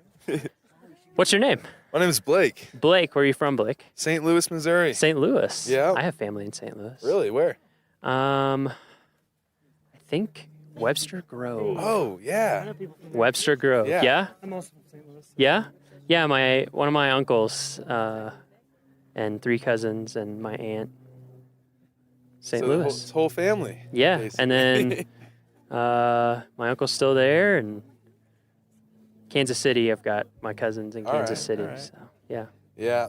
what's your name? My name is Blake. Blake. Where are you from, Blake? St. Louis, Missouri. St. Louis. Yeah. I have family in St. Louis. Really? Where? I think Webster Grove. Oh, yeah. Webster Grove. Yeah. Yeah. I'm also from St. Louis. Yeah. Yeah. One of my uncles and 3 cousins and my aunt. St. So Louis. the whole family. Yeah, basically. and then my uncle's still there, and Kansas City. I've got my cousins in All Kansas right, City. all right. So yeah, Yeah,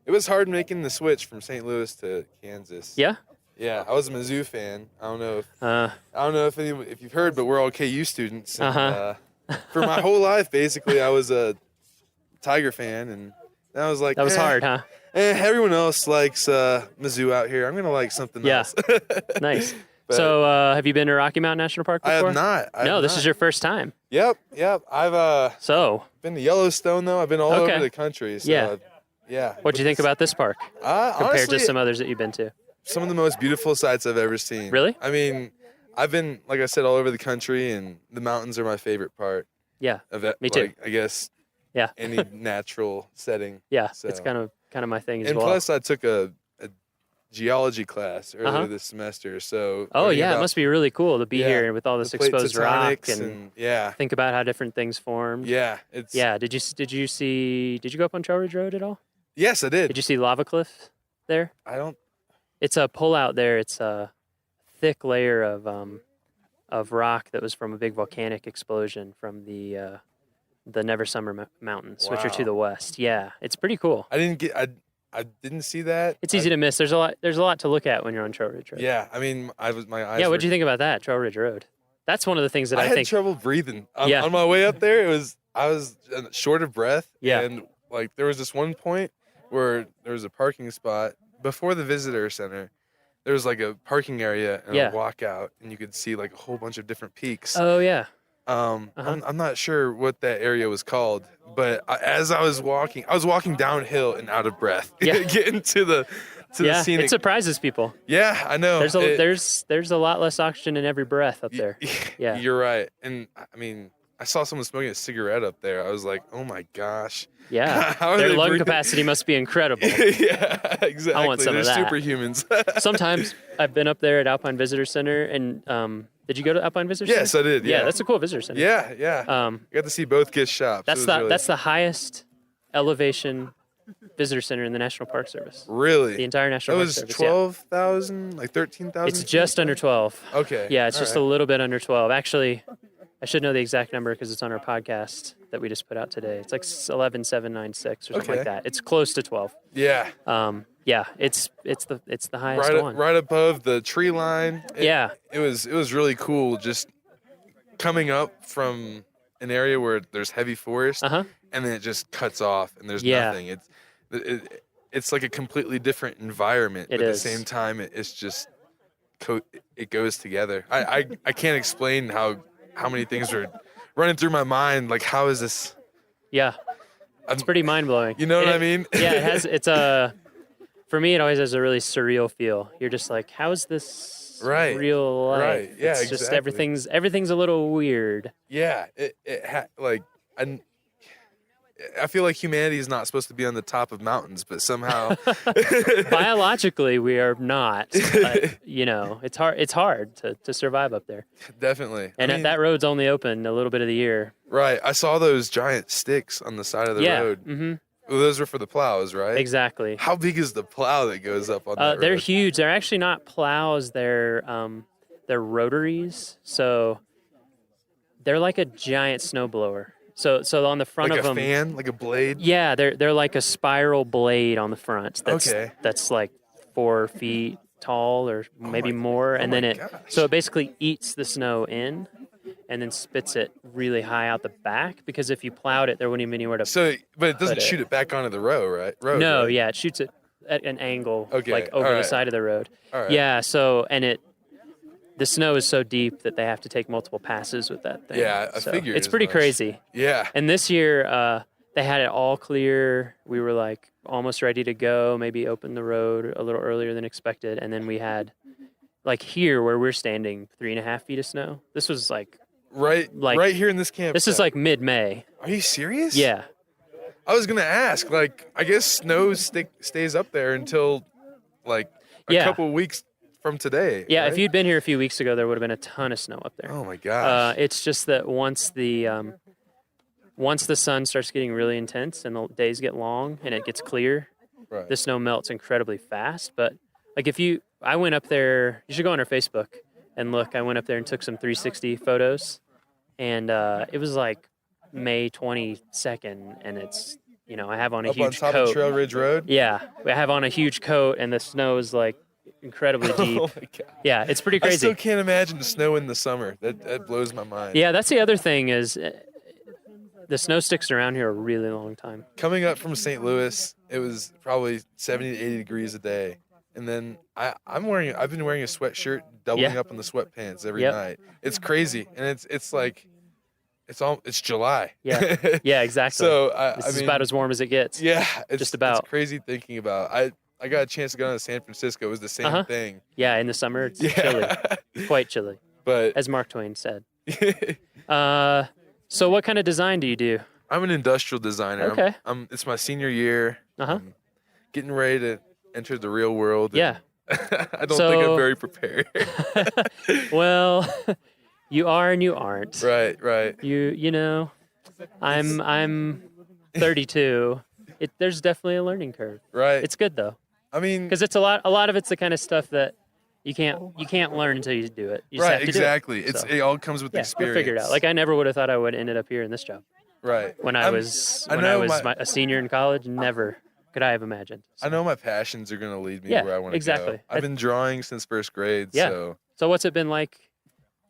it was hard making the switch from St. Louis to Kansas. yeah. Yeah, I was a Mizzou fan. I don't know Uh, if you've heard, but we're all KU students. And, Uh-huh. For my whole life, basically, I was a Tiger fan, and I was like, that was hard, huh? Everyone else likes Mizzou out here. I'm gonna like something Yeah. else. Nice. But So, have you been to Rocky Mountain National Park I before? have not. No, this is your first time. Yep. I've So, been to Yellowstone though. I've been all Okay. over the country. So, Yeah. Yeah. what'd you think about this park compared honestly, to some others that you've been to? some of the most beautiful sights I've ever seen. Really? I mean, I've been, like I said, all over the country, and the mountains are my favorite part Yeah, of it. Me too. Like, I guess. Yeah. Any natural setting. yeah. So- It's kind of my thing as And well. plus, I took a geology class earlier this semester. So Oh learning yeah, it about must be really cool to be Yeah, here with all this the plate exposed rock tectonics and yeah, think about how different things formed. yeah. It's Yeah. Did you go up on Trail Ridge Road at all? Yes, I did. Did you see Lava Cliff there? I don't. It's a pullout there. It's a thick layer of rock that was from a big volcanic explosion from the Never Summer Mountains, which are to Wow. the west. Yeah, it's pretty cool. I didn't get. I didn't see that. It's easy to miss. There's a lot to look at when you're on Trail Ridge Road. Yeah, I mean, my eyes. Yeah, were, what'd you think about that, Trail Ridge Road? That's one of the things that I I had think. trouble breathing Yeah. on my way up there. I was short of breath. Yeah. And like there was this one point where there was a parking spot before the visitor center. There was like a parking area and Yeah. a walkout, and you could see like a whole bunch of different peaks. Oh yeah. I'm not sure what that area was called, but as I was walking downhill and out of breath. Yeah. Getting to the Yeah, scenic. it surprises people. Yeah, I know. There's a lot less oxygen in every breath up there. Yeah. You're right. And I mean, I saw someone smoking a cigarette up there. I was like, oh my gosh. Yeah, How are their they lung breathing? capacity must be incredible. Yeah, exactly. I want some They're of that. superhumans. Sometimes I've been up there at Alpine Visitor Center, and did you go to Alpine Visitor Center? Yes, I did. Yeah, that's a cool visitor center. Yeah, yeah. I got to see both Gish shops. That's the highest elevation visitor center in the National Park Service. Really? The entire National That Park was Service. 12,000, like 13,000. It's just under 12. Okay. Yeah, it's all just right. a little bit under 12. Actually, I should know the exact number because it's on our podcast that we just put out today. It's like 11,796 or something like Okay. that. It's close to 12. Yeah. Yeah, it's the highest one. Right above the tree line. Yeah. It was really cool just coming up from an area where there's heavy forest Uh-huh. and then it just cuts off and there's Yeah. nothing. It's like a completely different environment, It but is. at the same time it's just it goes together. I can't explain how many things are running through my mind. Like, how is this? Yeah. It's pretty mind blowing. You know what I mean? Yeah, for me, it always has a really surreal feel. You're just like, how is this Right, real life? right. Yeah, it's just exactly. everything's a little weird. Yeah, I feel like humanity is not supposed to be on the top of mountains, but somehow Biologically, we are not. But, it's hard to survive up there. definitely. And I mean, that road's only open a little bit of the year. right. I saw those giant sticks on the side of the Yeah. road. Mm-hmm. Well, those were for the plows, right? Exactly. How big is the plow that goes up on that They're road? huge. They're actually not plows. They're rotaries. So they're like a giant snowblower. So on the front Like of a them, fan, like a blade. yeah, they're like a spiral blade on the front. Okay. That's like 4 feet tall or maybe more, and then gosh. so it basically eats the snow in, and then spits it really high out the back. Because if you plowed it, there wouldn't even be anywhere to. So, but it doesn't Put it- shoot it back onto the road, right? No, right? yeah, it shoots it at an angle, Okay, like over all the right. side of the road. All right. Yeah, so the snow is so deep that they have to take multiple passes with that thing. Yeah, I So figured it's as pretty much. crazy. Yeah. And this year, they had it all clear. We were like almost ready to go, maybe open the road a little earlier than expected. And then we had, like here where we're standing, 3.5 feet of snow. This was like Right here in this camp. this is like mid-May. Are you serious? Yeah. I was gonna ask. Like, I guess snow stays up there until like a Yeah. couple of weeks from today. Yeah, right? if you'd been here a few weeks ago, there would have been a ton of snow up there. Oh my gosh. It's just that once the sun starts getting really intense and the days get long and it gets clear, right. the snow melts incredibly fast. But like I went up there, you should go on our Facebook and look. I went up there and took some 360 photos, and it was like May 22nd, and it's I have on a Up on huge top coat. of Trail Ridge Road. Yeah, I have on a huge coat, and the snow is like incredibly deep. Oh my god. Yeah, it's pretty I crazy. still can't imagine the snow in the summer. That blows my mind. Yeah, that's the other thing is the snow sticks around here a really long time. Coming up from St. Louis, it was probably 70 to 80 degrees a day. And then I've been wearing a sweatshirt, doubling Yeah. up on the sweatpants every Yep. night. It's crazy. And it's like it's July. Yeah, yeah, exactly. So This I is mean, about as warm as it gets. yeah, it's just about. It's crazy thinking about. I got a chance to go to San Francisco. It was the same Uh-huh. thing. Yeah, in the summer it's Yeah. chilly, quite chilly, But as Mark Twain said. So what kind of design do you do? I'm an industrial designer. Okay. It's my senior year. Uh huh. I'm getting ready to enter the real world. Yeah. I don't think I'm very prepared. Well, you are and you aren't. Right. You know, I'm 32. There's definitely a learning curve. Right. It's good though, I mean, because it's a lot of it's the kind of stuff that you can't learn until you do it. You just right, have to exactly. do it. So, It all comes with yeah, experience. we'll figure it out. Like I never would have thought I would have ended up here in this job. Right. When I was a senior in college, never could I have imagined. So. I know my passions are going to lead me Yeah, where I want to exactly. go. I've been drawing since first grade. Yeah. So what's it been like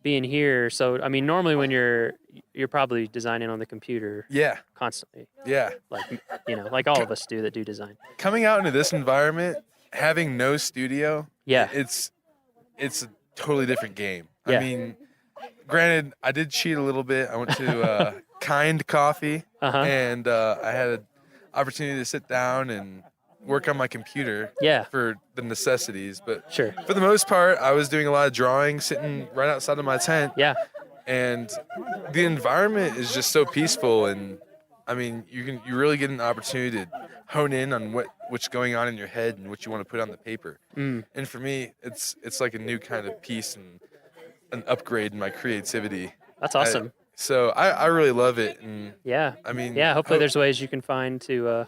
being here? So I mean, normally when you're probably designing on the computer. Yeah. Constantly. Yeah. Like all of us do that do design. Coming out into this environment, having no studio. Yeah. It's a totally different game. Yeah. I mean, granted, I did cheat a little bit. I went to Kind Coffee, and I had an opportunity to sit down and work on my computer for the necessities. But sure, for the most part, I was doing a lot of drawing, sitting right outside of my tent. Yeah. And the environment is just so peaceful, and I mean, you really get an opportunity to hone in on what's going on in your head and what you want to put on the paper. And for me, it's like a new kind of piece and an upgrade in my creativity. That's awesome. So I really love it. And yeah, I mean, hopefully there's ways you can find to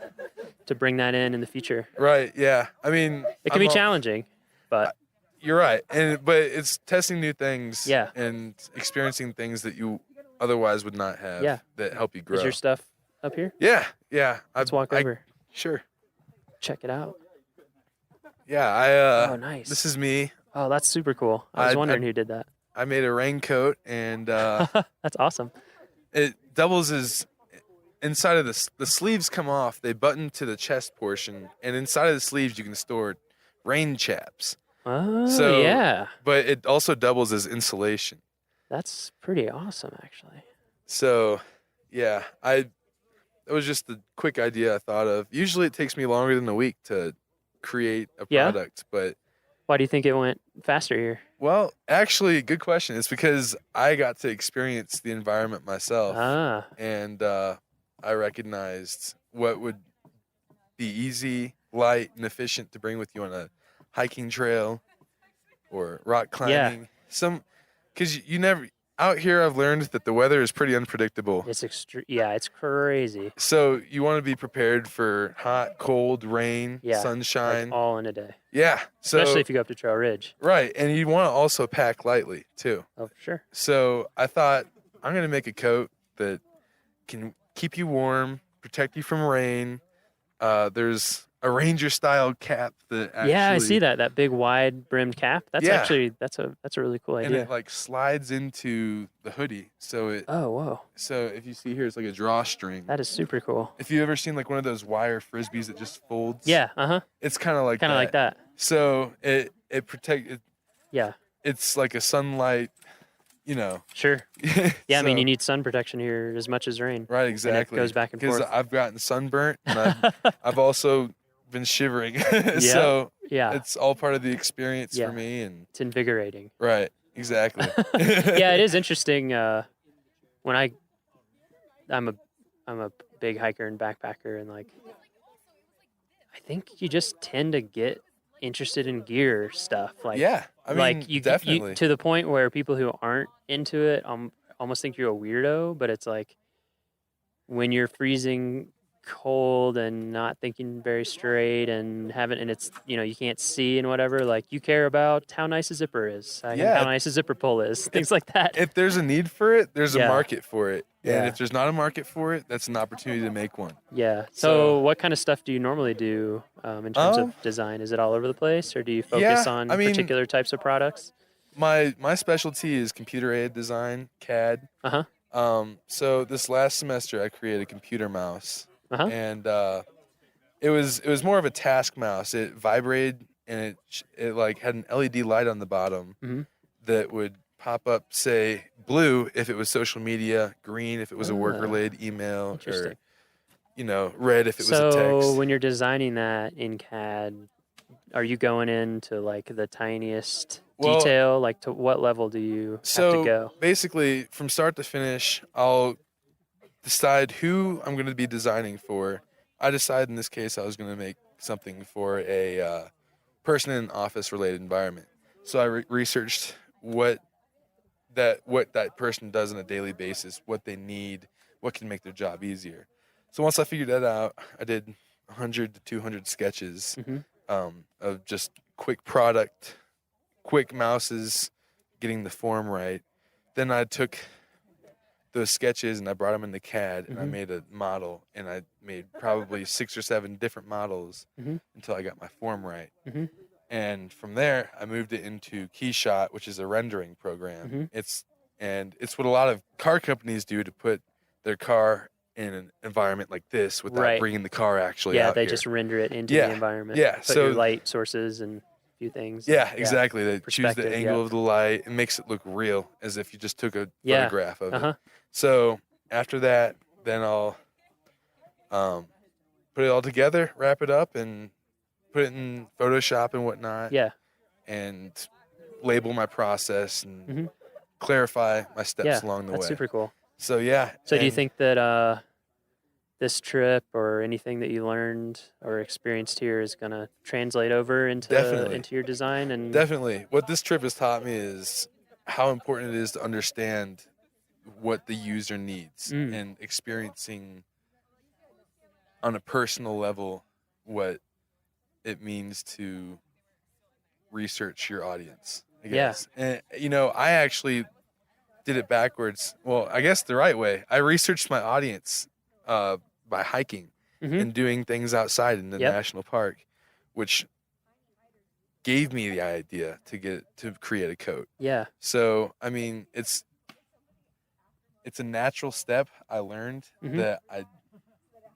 bring that in the future. Right. Yeah. I mean, it can be challenging, but you're right. But it's testing new things. Yeah. And experiencing things that you otherwise would not have. Yeah. That help you grow. Is your stuff up here? Yeah. Yeah. Let's walk over. Sure. Check it out. Yeah. Oh, nice. This is me. Oh, that's super cool. I was wondering who did that. I made a raincoat, and that's awesome. It doubles as inside of the sleeves come off. They button to the chest portion, and inside of the sleeves you can store rain chaps. Oh, yeah. But it also doubles as insulation. That's pretty awesome, actually. So, yeah, it was just a quick idea I thought of. Usually it takes me longer than a week to create a product, but why do you think it went faster here? Well, actually, good question. It's because I got to experience the environment myself. And I recognized what would be easy, light, and efficient to bring with you on a hiking trail or rock climbing. Because you never out here, I've learned that the weather is pretty unpredictable. It's it's crazy. So you want to be prepared for hot, cold, rain, sunshine, like all in a day. Yeah, especially if you go up to Trail Ridge. Right, and you want to also pack lightly too. Oh, sure. So I thought I'm gonna make a coat that can keep you warm, protect you from rain. There's a ranger style cap that actually, I see that big wide brimmed cap. That's actually that's a really cool idea. And it like slides into the hoodie. So it whoa. So if you see here, it's like a drawstring. That is super cool. If you've ever seen like one of those wire frisbees that just folds. Yeah, It's kind of like that. So it protects. Yeah. It's like a sunlight, Sure. Yeah, I mean, you need sun protection here as much as rain. Right, exactly. And it goes back and forth. Because I've gotten sunburnt, and I've also been shivering. So it's all part of the experience for me, and it's invigorating. Right, exactly. Yeah, it is interesting. When I'm a big hiker and backpacker, and I think you just tend to get interested in gear stuff. I mean, you definitely to the point where people who aren't into it almost think you're a weirdo. But it's like when you're freezing cold and not thinking very straight and it's you can't see and whatever, like you care about how nice a zipper is, how nice a zipper pull is, things like that. If there's a need for it, there's a market for it. Yeah. And if there's not a market for it, that's an opportunity to make one. Yeah. So what kind of stuff do you normally do in terms of design? Is it all over the place, or do you focus on particular types of products? My specialty is computer-aided design, CAD. So this last semester I created a computer mouse. And it was more of a task mouse. It vibrated, and it like had an LED light on the bottom that would pop up, say blue if it was social media, green if it was a work-related email, or red if it was a text. So when you're designing that in CAD, are you going into like the tiniest detail? Like to what level do you have to go? Basically, from start to finish, I'll decide who I'm going to be designing for. I decided in this case I was going to make something for a person in an office-related environment. So I researched what that person does on a daily basis, what they need, what can make their job easier. So once I figured that out, I did 100 to 200 sketches of just quick product, quick mouses, getting the form right. Then I took those sketches and I brought them into CAD and I made a model, and I made probably 6 or 7 different models until I got my form right. And from there, I moved it into KeyShot, which is a rendering program. It's what a lot of car companies do to put their car in an environment like this without bringing the car actually out they here. just render it into the environment. Yeah, Put so your light sources and a few things. Yeah, exactly. They choose the Perspective, angle of the light. It makes it look real, as if you just took a photograph of it. So after that, then I'll put it all together, wrap it up, and put it in Photoshop and whatnot. Yeah. And label my process and clarify my steps along the way. That's super cool. So yeah. So do you think that this trip or anything that you learned or experienced here is going to translate over into your design? And Definitely. What this trip has taught me is how important it is to understand what the user needs and experiencing on a personal level what it means to research your audience, I guess. And I actually did it backwards. Well, I guess the right way. I researched my audience by hiking and doing things outside in the national park, which gave me the idea to create a coat. Yeah. So, I mean, it's a natural step I learned that I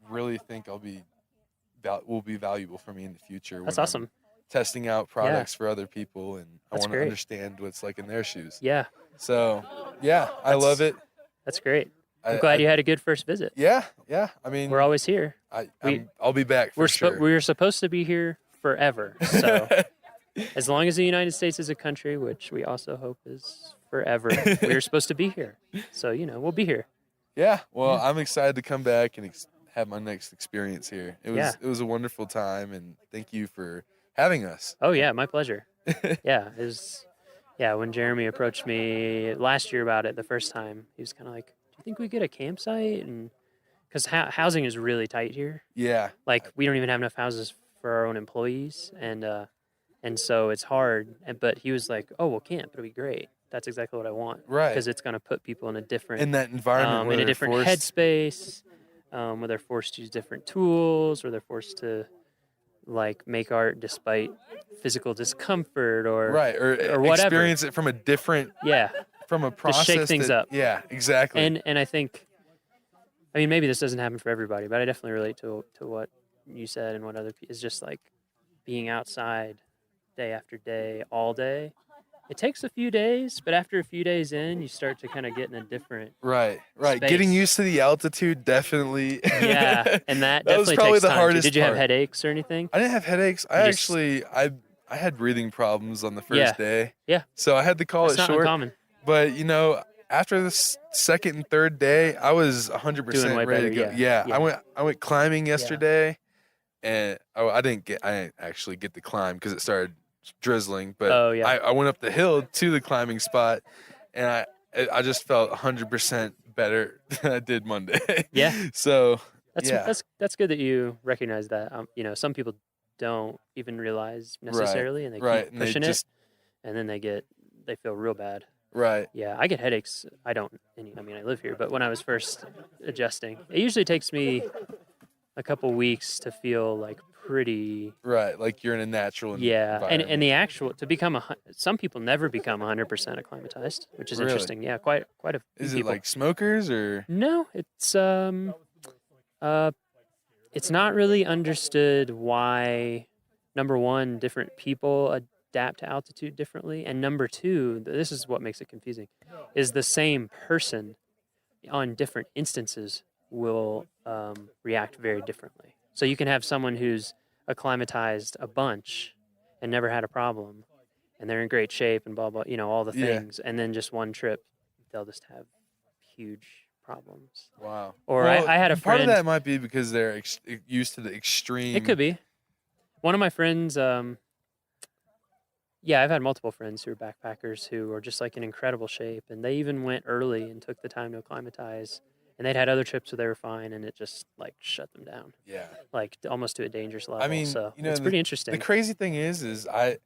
really think will be valuable for me in the future. That's awesome. I'm testing out products for other people, and I want to great. understand what it's like in their shoes. Yeah. So, yeah, I love it. That's great. I'm glad you had a good first visit. Yeah. I mean, we're always here. I'll be back for sure. We're supposed to be here forever. So as long as the United States is a country, which we also hope is forever, we're supposed to be here. So, we'll be here. Yeah. Well, I'm excited to come back and have my next experience here. It was a wonderful time, and thank you for having us. Oh yeah, my pleasure. When Jeremy approached me last year about it the first time, he was kind of like, "Do you think we get a campsite?" And because housing is really tight here. Yeah. Like we don't even have enough houses for our own employees, and so it's hard. But he was like, "Oh, well, camp. It'll be great. That's exactly what I want." Right. Because it's going to put people in a different that environment, in a different headspace, where they're forced to use different tools, or they're forced to like make art despite physical discomfort or whatever. Experience it from a different from a process to shake things up. Yeah, exactly. And I think, I mean, maybe this doesn't happen for everybody, but I definitely relate to what you said and what other people is just like being outside day after day, all day. It takes a few days, but after a few days in, you start to kind of get in a different right. space. Getting used to the altitude, definitely. Yeah, and that was definitely probably takes the time. hardest Did you have part. headaches or anything? I didn't have headaches. I had breathing problems on the first day. Yeah. So I had to call It's it not short. uncommon. But after the second and third day, I was 100% ready to go. Yeah. I went climbing yesterday, and I didn't actually get to climb because it started drizzling. But I went up the hill to the climbing spot, and I just felt 100% better than I did Monday. Yeah. So that's good that you recognize that. Some people don't even realize necessarily, and they keep pushing it, and then they feel real bad. Right. Yeah, I get headaches. I don't. I mean, I live here, but when I was first adjusting, it usually takes me a couple weeks to feel like pretty. Right, like you're in a natural environment. And the actual to become some people never become 100% acclimatized, which is interesting. Yeah, quite a few Is it people. like smokers or? No, it's not really understood why. Number one, different people adapt to altitude differently, and number two, this is what makes it confusing, is the same person on different instances will react very differently. So you can have someone who's acclimatized a bunch and never had a problem, and they're in great shape and blah blah, all the things, and then just one trip, they'll just have huge problems. Wow. Or I had a friend. Part of that might be because they're used to the extreme. It could be. One of my friends, yeah, I've had multiple friends who are backpackers who are just like in incredible shape, and they even went early and took the time to acclimatize. And they'd had other trips where they were fine, and it just like shut them down, Yeah. like almost to a dangerous level. I mean, so you know, it's pretty interesting. The crazy thing is I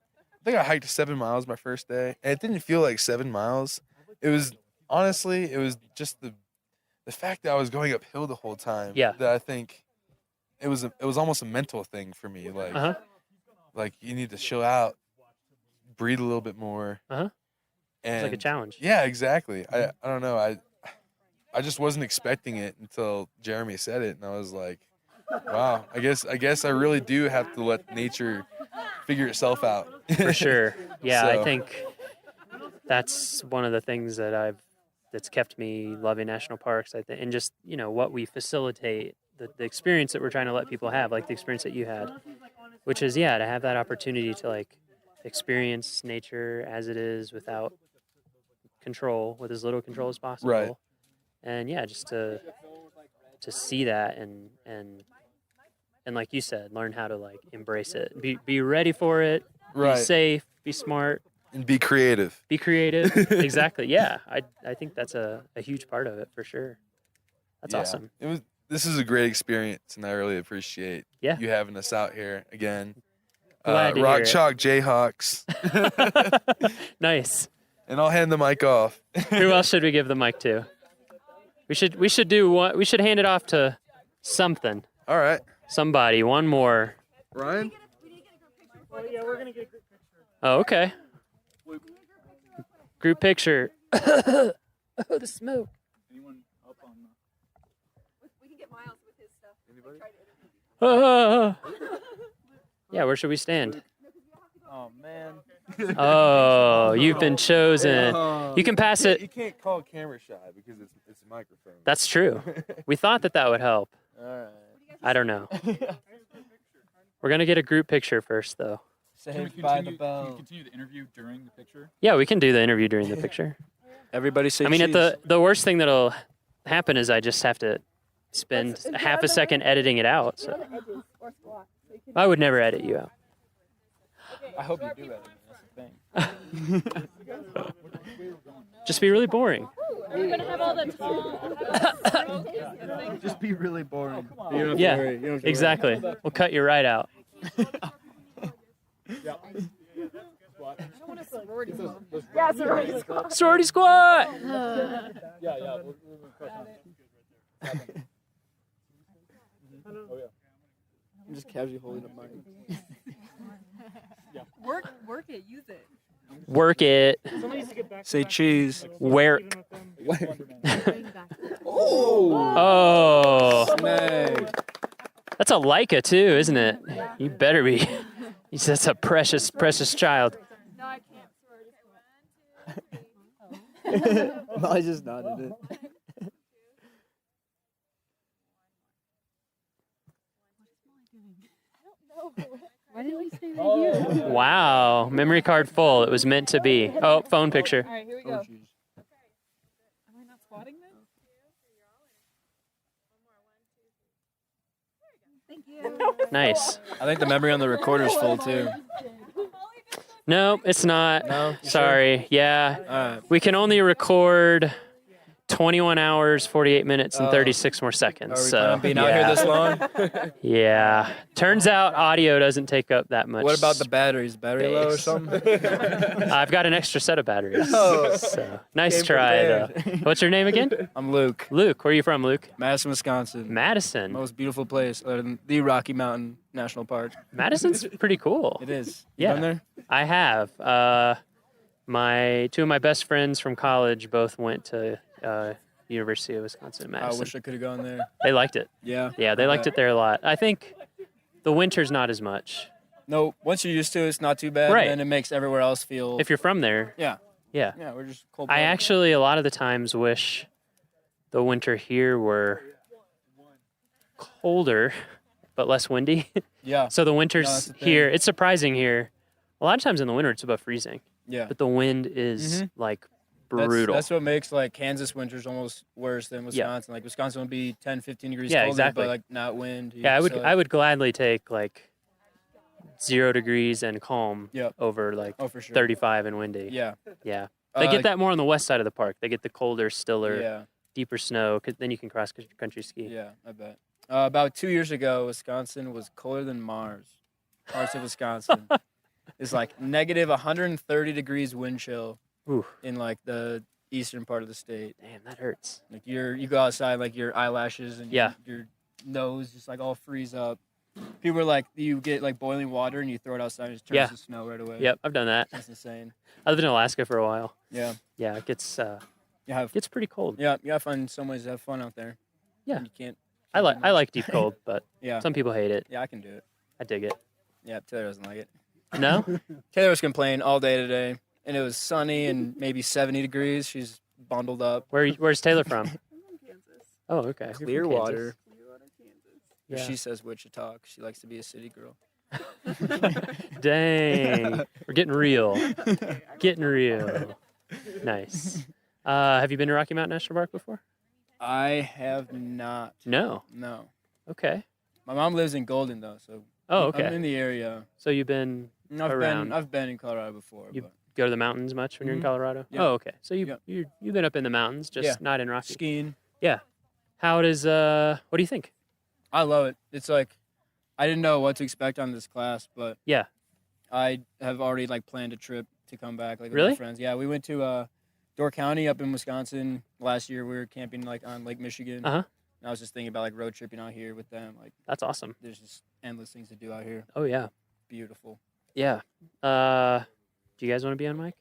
think I hiked 7 miles my first day, and it didn't feel like 7 miles. It was honestly, it was just the fact that I was going uphill the whole time. Yeah. That I think it was almost a mental thing for me. Like, like you need to chill out, breathe a little bit more. And it's like a challenge. Yeah, exactly. I don't know. I just wasn't expecting it until Jeremy said it, and I was like, wow. I guess I really do have to let nature figure itself out. For sure. Yeah, So- I think that's one of the things that's kept me loving national parks. I think, and just what we facilitate, the experience that we're trying to let people have, like the experience that you had, which is to have that opportunity to like experience nature as it is without control, with as little control as possible. Right. And just to see that and like you said, learn how to like embrace it, be ready for it, Right. be safe, be smart, And be creative. be creative. Exactly. Yeah, I think that's a huge part of it for sure. That's Yeah. awesome. This is a great experience, and I really appreciate you having us out here again. Glad to Rock hear it. Chalk Jayhawks. Nice. And I'll hand the mic off. Who else should we give the mic to? We should do one. We should hand it off to something. All right. Somebody. One more. Ryan? Oh, okay. Group picture. Oh, the smoke. Anyone up on We can get Miles with his stuff. Anybody? Oh. Yeah, where should we stand? Oh man. Oh, you've been chosen. You can pass You it. can't call camera shy because it's a microphone. That's true. We thought that would help. All right. I don't know. We're going to get a group picture first, though. Can we Saved by the continue, can we bell. continue the interview during the picture? Yeah, we can do the interview during the picture. Everybody say I mean, cheese. at the worst thing that'll happen is I just have to spend half a second editing it out. So I would never edit you out. I hope you do that. That's the thing. Just be really boring. We're gonna have all the tall. Just be really boring. Yeah, exactly. We'll cut you right out. Yeah, sorority squad. Sorority squat. I'm just casually holding up mine. Work it, use it. Work it. Say cheese. Work. Oh. Snag. That's a Leica too, isn't it? You better be. That's a precious, precious child. No, I can't. I just nodded it. Why didn't we stay right here? Wow. Memory card full. It was meant to be. Oh, phone picture. All right, here we go. Am I not squatting then? Thank you. Nice. I think the memory on the recorder's full too. No, it's not. No? You Sorry. Yeah. Sure? All right. We can only record 21 hours, 48 minutes, and Oh. 36 more seconds. Are we So, planning on being out here this long? Yeah. Turns out audio doesn't take up that much. What about the batteries? Battery low or space. something? I've got an extra set of batteries. Oh. So, nice Came try, though. prepared. What's your name again? I'm Luke. Luke. Where are you from, Luke? Madison, Wisconsin. Madison. Most beautiful place other than the Rocky Mountain National Park. Madison's pretty cool. It is. You Yeah. been there? I have. Two of my best friends from college both went to University of Wisconsin I Madison. wish I could have gone there. They liked it. Yeah. Yeah, they liked it there a lot. I think the winter's not as much. No, once you're used to it, it's not too bad. Right. And it makes everywhere else feel. If you're from there, Yeah. yeah. Yeah, we're just cold. I actually, a lot of the times, wish the winter here were colder, but less windy. Yeah. So the winters No, that's the thing. here, it's surprising here. A lot of times in the winter, it's above freezing, Yeah. but the wind is like brutal. That's what makes like Kansas winters almost worse than Wisconsin. Like Wisconsin would be 10, 15 degrees Yeah, colder, exactly. but like not wind. Yeah, I would gladly take like 0 degrees and calm Yep. over like Oh, for sure. 35 and windy. Yeah. Yeah. They get that more on the west side of the park. They get the colder, stiller, Yeah. deeper snow. Then you can cross country ski. Yeah, I bet. About 2 years ago, Wisconsin was colder than Mars. Parts of Wisconsin. It's like negative 130 degrees wind chill Ooh. in like the eastern part of the state. Damn, that hurts. Like you go outside, like your eyelashes and Yeah. your nose just like all freeze up. People are like, you get like boiling water and you throw it outside and it just turns Yeah. to snow right away. Yep, I've done that. That's insane. I lived in Alaska for a while. Yeah. Yeah, it gets You gets pretty cold. you gotta find some ways to have fun out there. Yeah. You can't. I like deep cold, but Yeah. some people hate it. Yeah, I can do it. I dig it. Yeah, Taylor doesn't like it. No? Taylor was complaining all day today, and it was sunny and maybe 70 degrees. She's bundled up. Where's Taylor from? Oh, okay. You're from Clearwater. Kansas. She says Wichita 'cause she likes to be a city girl. Yeah. Dang. We're getting real. Getting real. Nice. Have you been to Rocky Mountain National Park before? I have not. No. No. Okay. My mom lives in Golden though, so Oh, I'm okay. in the area. So you've been around. I've been in Colorado before. You But go to the mountains much when you're in Mhm. Colorado? Yeah. Oh, okay. So Yeah. you've been up in the mountains, just Yeah. not in Rocky. skiing. How does what do you think? I love it. It's like I didn't know what to expect on this class, but Yeah. I have already like planned a trip to come back like with Really? my friends. Yeah, we went to Door County up in Wisconsin last year. We were camping like on Lake Michigan. Uh-huh. And I was just thinking about like road tripping out here with them. Like That's awesome. there's just endless things to do out here. Oh yeah. Beautiful. Yeah. Do you guys want to be on mic?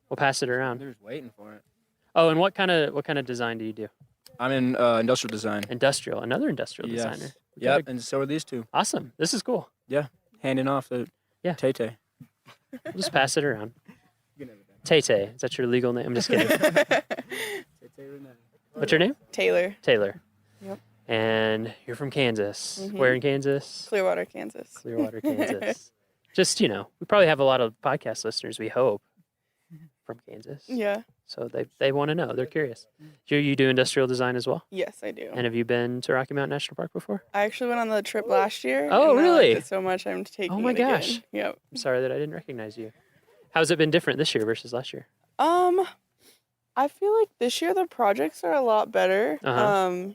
We'll pass it around. They're just waiting for it. Oh, and what kind of design do you do? I'm in industrial design. Industrial. Another industrial Yes. designer. We got Yep, and so are these two. Awesome. This is cool. Handing off the Yeah. Tay-Tay. We'll just pass it around. Tay-Tay. Is that your legal name? I'm just kidding. What's your name? Taylor, Taylor. Yep. And you're from Kansas. Mhm. Where in Kansas? Clearwater, Kansas. Clearwater, Kansas. Just, we probably have a lot of podcast listeners, we hope, from Kansas. Yeah. So they want to know. They're curious. You do industrial design as well? Yes, I do. And have you been to Rocky Mountain National Park before? I actually went on the trip last year. Oh, and I really? liked it so much, I'm taking Oh my it again. gosh. Yep. I'm sorry that I didn't recognize you. How's it been different this year versus last year? I feel like this year the projects are a lot better. Uh-huh.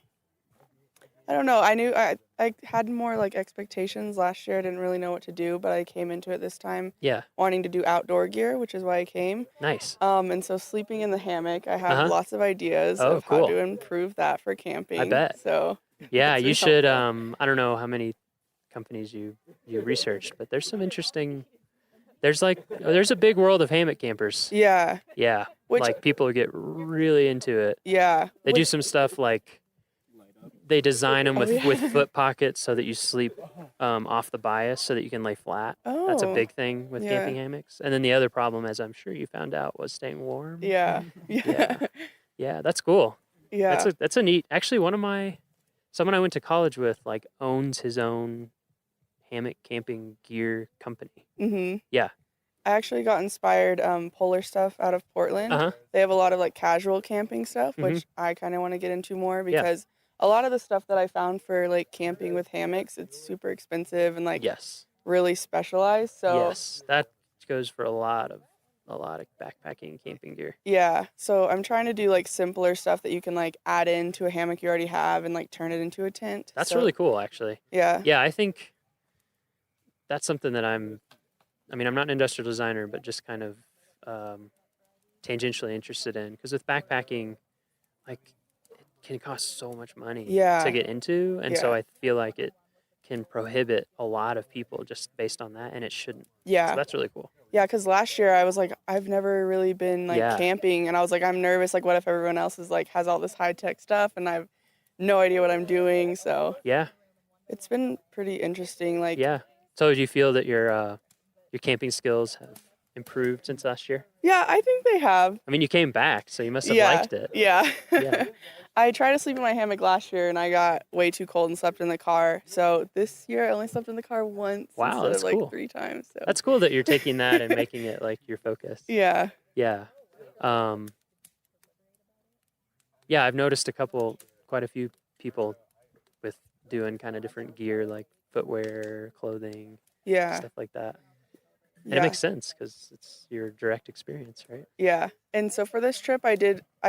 I don't know. I knew I had more like expectations last year. I didn't really know what to do, but I came into it this time Yeah. wanting to do outdoor gear, which is why I came. Nice. And so sleeping in the hammock, I have Uh-huh. lots of ideas Oh, of cool. how to improve that for camping. bet. So Yeah, That's you really should. helpful. I don't know how many companies you researched, but there's some interesting. There's a big world of hammock campers. yeah, Yeah, Which- like people get really into it. yeah. They do some stuff like they design them with, yeah. with foot pockets so that you sleep off the bias so that you can lay flat. Oh, That's a big thing with yeah. camping hammocks. And then the other problem, as I'm sure you found out, was staying warm. Yeah, yeah, Yeah, that's cool. yeah. That's a neat. Actually, someone I went to college with owns his own hammock camping gear company. Mhm. Yeah. I actually got inspired polar stuff out of Portland. Uh huh. They have a lot of like casual camping stuff, Mhm. which I kind of want to get into more Yeah. because a lot of the stuff that I found for like camping with hammocks, it's super expensive and like Yes. really specialized. So Yes, that goes for a lot of backpacking camping gear. yeah, so I'm trying to do like simpler stuff that you can like add into a hammock you already have and like turn it into a tent. That's So, really cool, actually. yeah. Yeah, I think that's something that I'm not an industrial designer, but just kind of tangentially interested in. Because with backpacking, it can cost so much money Yeah. to get into. And so Yeah. I feel like it can prohibit a lot of people just based on that, and it shouldn't. Yeah. So that's really cool. Yeah, because last year I was like, I've never really been like Yeah. camping, and I was like, I'm nervous. Like, what if everyone else is like has all this high tech stuff, and I have no idea what I'm doing? So Yeah, it's been pretty interesting. Like, yeah. So do you feel that your camping skills have improved since last year? yeah, I think they have. I mean, you came back, so you must have Yeah, liked it. yeah. Yeah. I tried to sleep in my hammock last year, and I got way too cold and slept in the car. So this year I only slept in the car once Wow, instead that's of like cool. 3 times. So That's cool that you're taking that and making it like your focus. yeah, Yeah. Yeah, I've noticed quite a few people with doing kind of different gear, like footwear, clothing, Yeah. stuff like that. And Yeah. it makes sense because it's your direct experience, right? Yeah. And so for this trip, I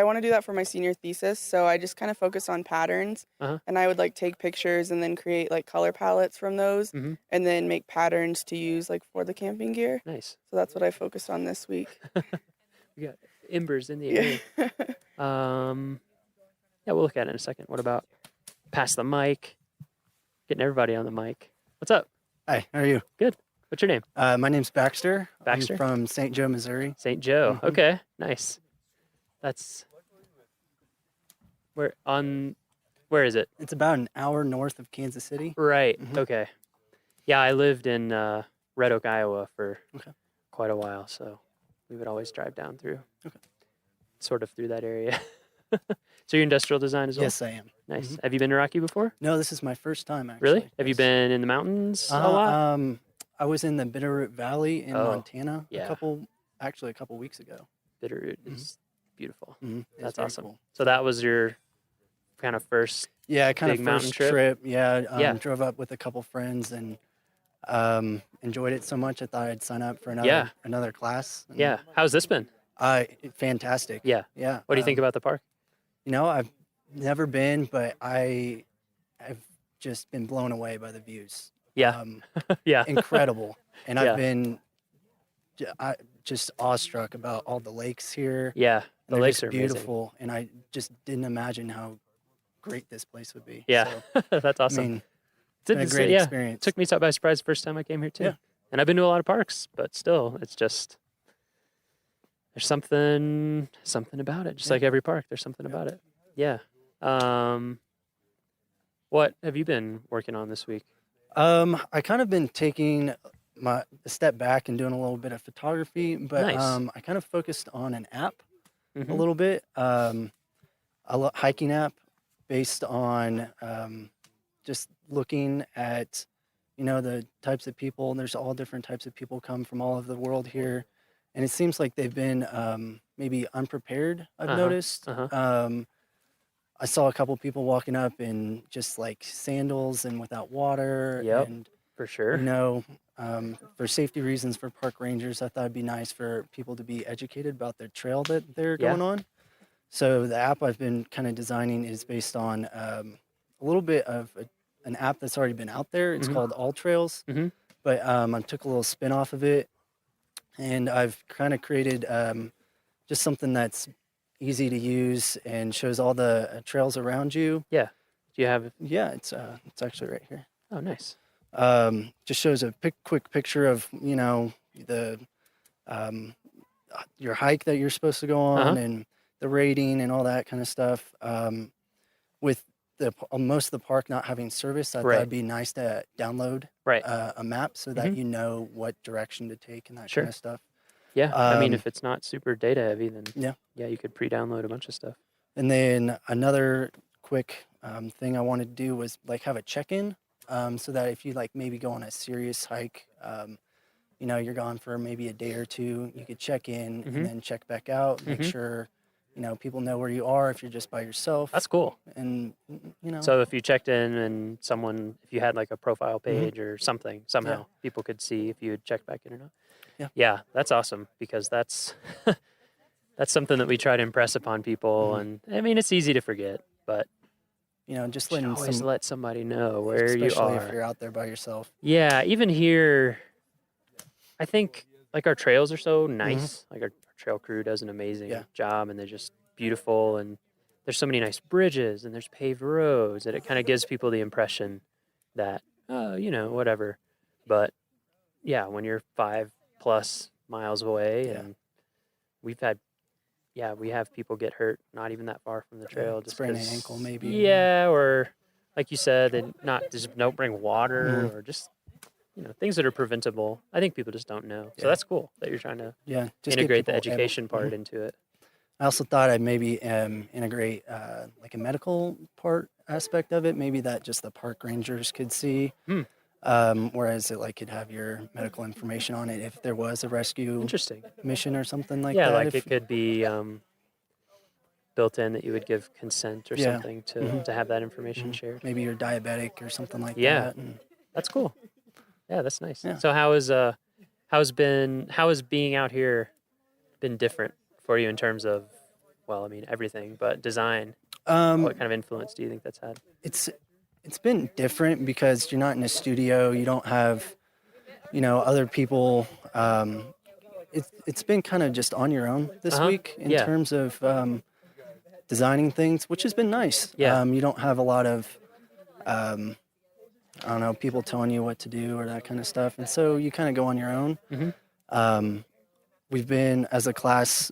want to do that for my senior thesis. So I just kind of focus on patterns, Uh-huh. and I would like take pictures and then create like color palettes from those, Mm-hmm. and then make patterns to use like for the camping gear. Nice. So that's what I focused on this week. We got embers in the Yeah. air. Yeah, we'll look at it in a second. What about pass the mic? Getting everybody on the mic. What's up? Hi, how are you? Good. What's your name? My name's Baxter. Baxter? I'm from St. Joe, Missouri. St. Joe. Mhm. Okay, nice. That's where is it? It's about an hour north of Kansas City. Right. Mhm. Okay. Yeah, I lived in Red Oak, Iowa for Okay. quite a while, so we would always drive down through. Okay. Sort of through that area. So you're industrial design as well? Yes, I am. Nice. Mhm. Have you been to Rocky before? No, this is my first time, actually. Really? Have you Yes. been in the mountains a lot? I was in the Bitterroot Valley in Oh, Montana yeah. a couple weeks ago. Bitterroot is beautiful. Mm-hmm. That's awesome. So that was your kind of first. Yeah, kind Big of mountain first trip. Yeah, Yeah. drove up with a couple friends and enjoyed it so much I thought I'd sign up for Yeah. another class. And, Yeah. How's this been? Fantastic. Yeah. Yeah. What do you think about the park? I've never been, but I've just been blown away by the views. Yeah. Yeah. Incredible. And Yeah. I've been just awestruck about all the lakes here. Yeah. The They're lakes just are amazing. beautiful, and I just didn't imagine how great this place would be. Yeah. So, That's awesome. I mean, It's been a great yeah. experience. Took me by surprise the first time I came here too. Yeah. And I've been to a lot of parks, but still, it's just there's something about it. Just Yeah. like every park, there's something about it. Yeah. What have you been working on this week? I kind of been taking a step back and doing a little bit of photography, but Nice. I kind of focused on an app a Mhm. little bit, a hiking app based on just looking at the types of people. There's all different types of people come from all over the world here, and it seems like they've been maybe unprepared. I've noticed. I saw a couple people walking up in just like sandals and without water. Yep. And For sure. for safety reasons for park rangers, I thought it'd be nice for people to be educated about their trail that they're Yeah. going on. So the app I've been kind of designing is based on a little bit of an app that's already been out there. It's Mhm. called All Trails, Mhm. but I took a little spin off of it, and I've kind of created just something that's easy to use and shows all the trails around you. Yeah. Do you have? Yeah, it's actually right here. Oh, nice. Just shows a quick picture of the your hike that you're supposed to go on and the rating and all that kind of stuff. With most of the park not having service, I thought it'd be nice to download Right. a map so that Mhm. you know what direction to take and that Sure. kind of stuff. Yeah. I mean, Um, if it's not super data heavy, then Yeah. you could pre-download a bunch of stuff. And then another quick thing I wanted to do was like have a check-in, so that if you like maybe go on a serious hike, you're gone for maybe a day or two, you could check in Mhm. and then check back out, make Mhm. sure people know where you are if you're just by yourself. That's cool. And So if you checked in and if you had like a profile Mm-hmm. page or something, somehow people could see if you had checked back in or not. Yeah. Yeah, that's awesome because that's that's something that we try to impress upon people. Mhm. And I mean, it's easy to forget, but just you should letting always let somebody know where you especially are. if you're out there by yourself. Yeah, even here, I think like our trails are so nice. Like our trail crew does an amazing Yeah. job, and they're just beautiful. And there's so many nice bridges, and there's paved roads that it kind of gives people the impression that whatever. But yeah, when you're 5+ miles away, Yeah. and we have people get hurt not even that far from the trail, just sprain an 'cause- ankle maybe. Yeah, or like you said, they just don't bring water Mhm. or just things that are preventable. I think people just don't know. So Yeah. that's cool that you're trying to Yeah, just get integrate the people education part Mhm. into it. I also thought I'd maybe integrate like a medical part aspect of it, maybe that just the park rangers could see. Hmm. Whereas it could have your medical information on it if there was a rescue Interesting. mission or something like Yeah, that. like it could be built in that you would give consent or Yeah. something to Mhm. to have that information Mhm. shared. Maybe you're diabetic or something like Yeah. that. And That's cool. Yeah, that's nice. Yeah. So how has being out here been different for you in terms of, well, I mean everything, but design? What kind of influence do you think that's had? It's been different because you're not in a studio. You don't have, other people. It's been kind of just on your own this week in terms of designing things, which has been nice. Yeah. You don't have a lot of, I don't know, people telling you what to do or that kind of stuff. And so you kind of go on your own. Mm-hmm. We've been, as a class,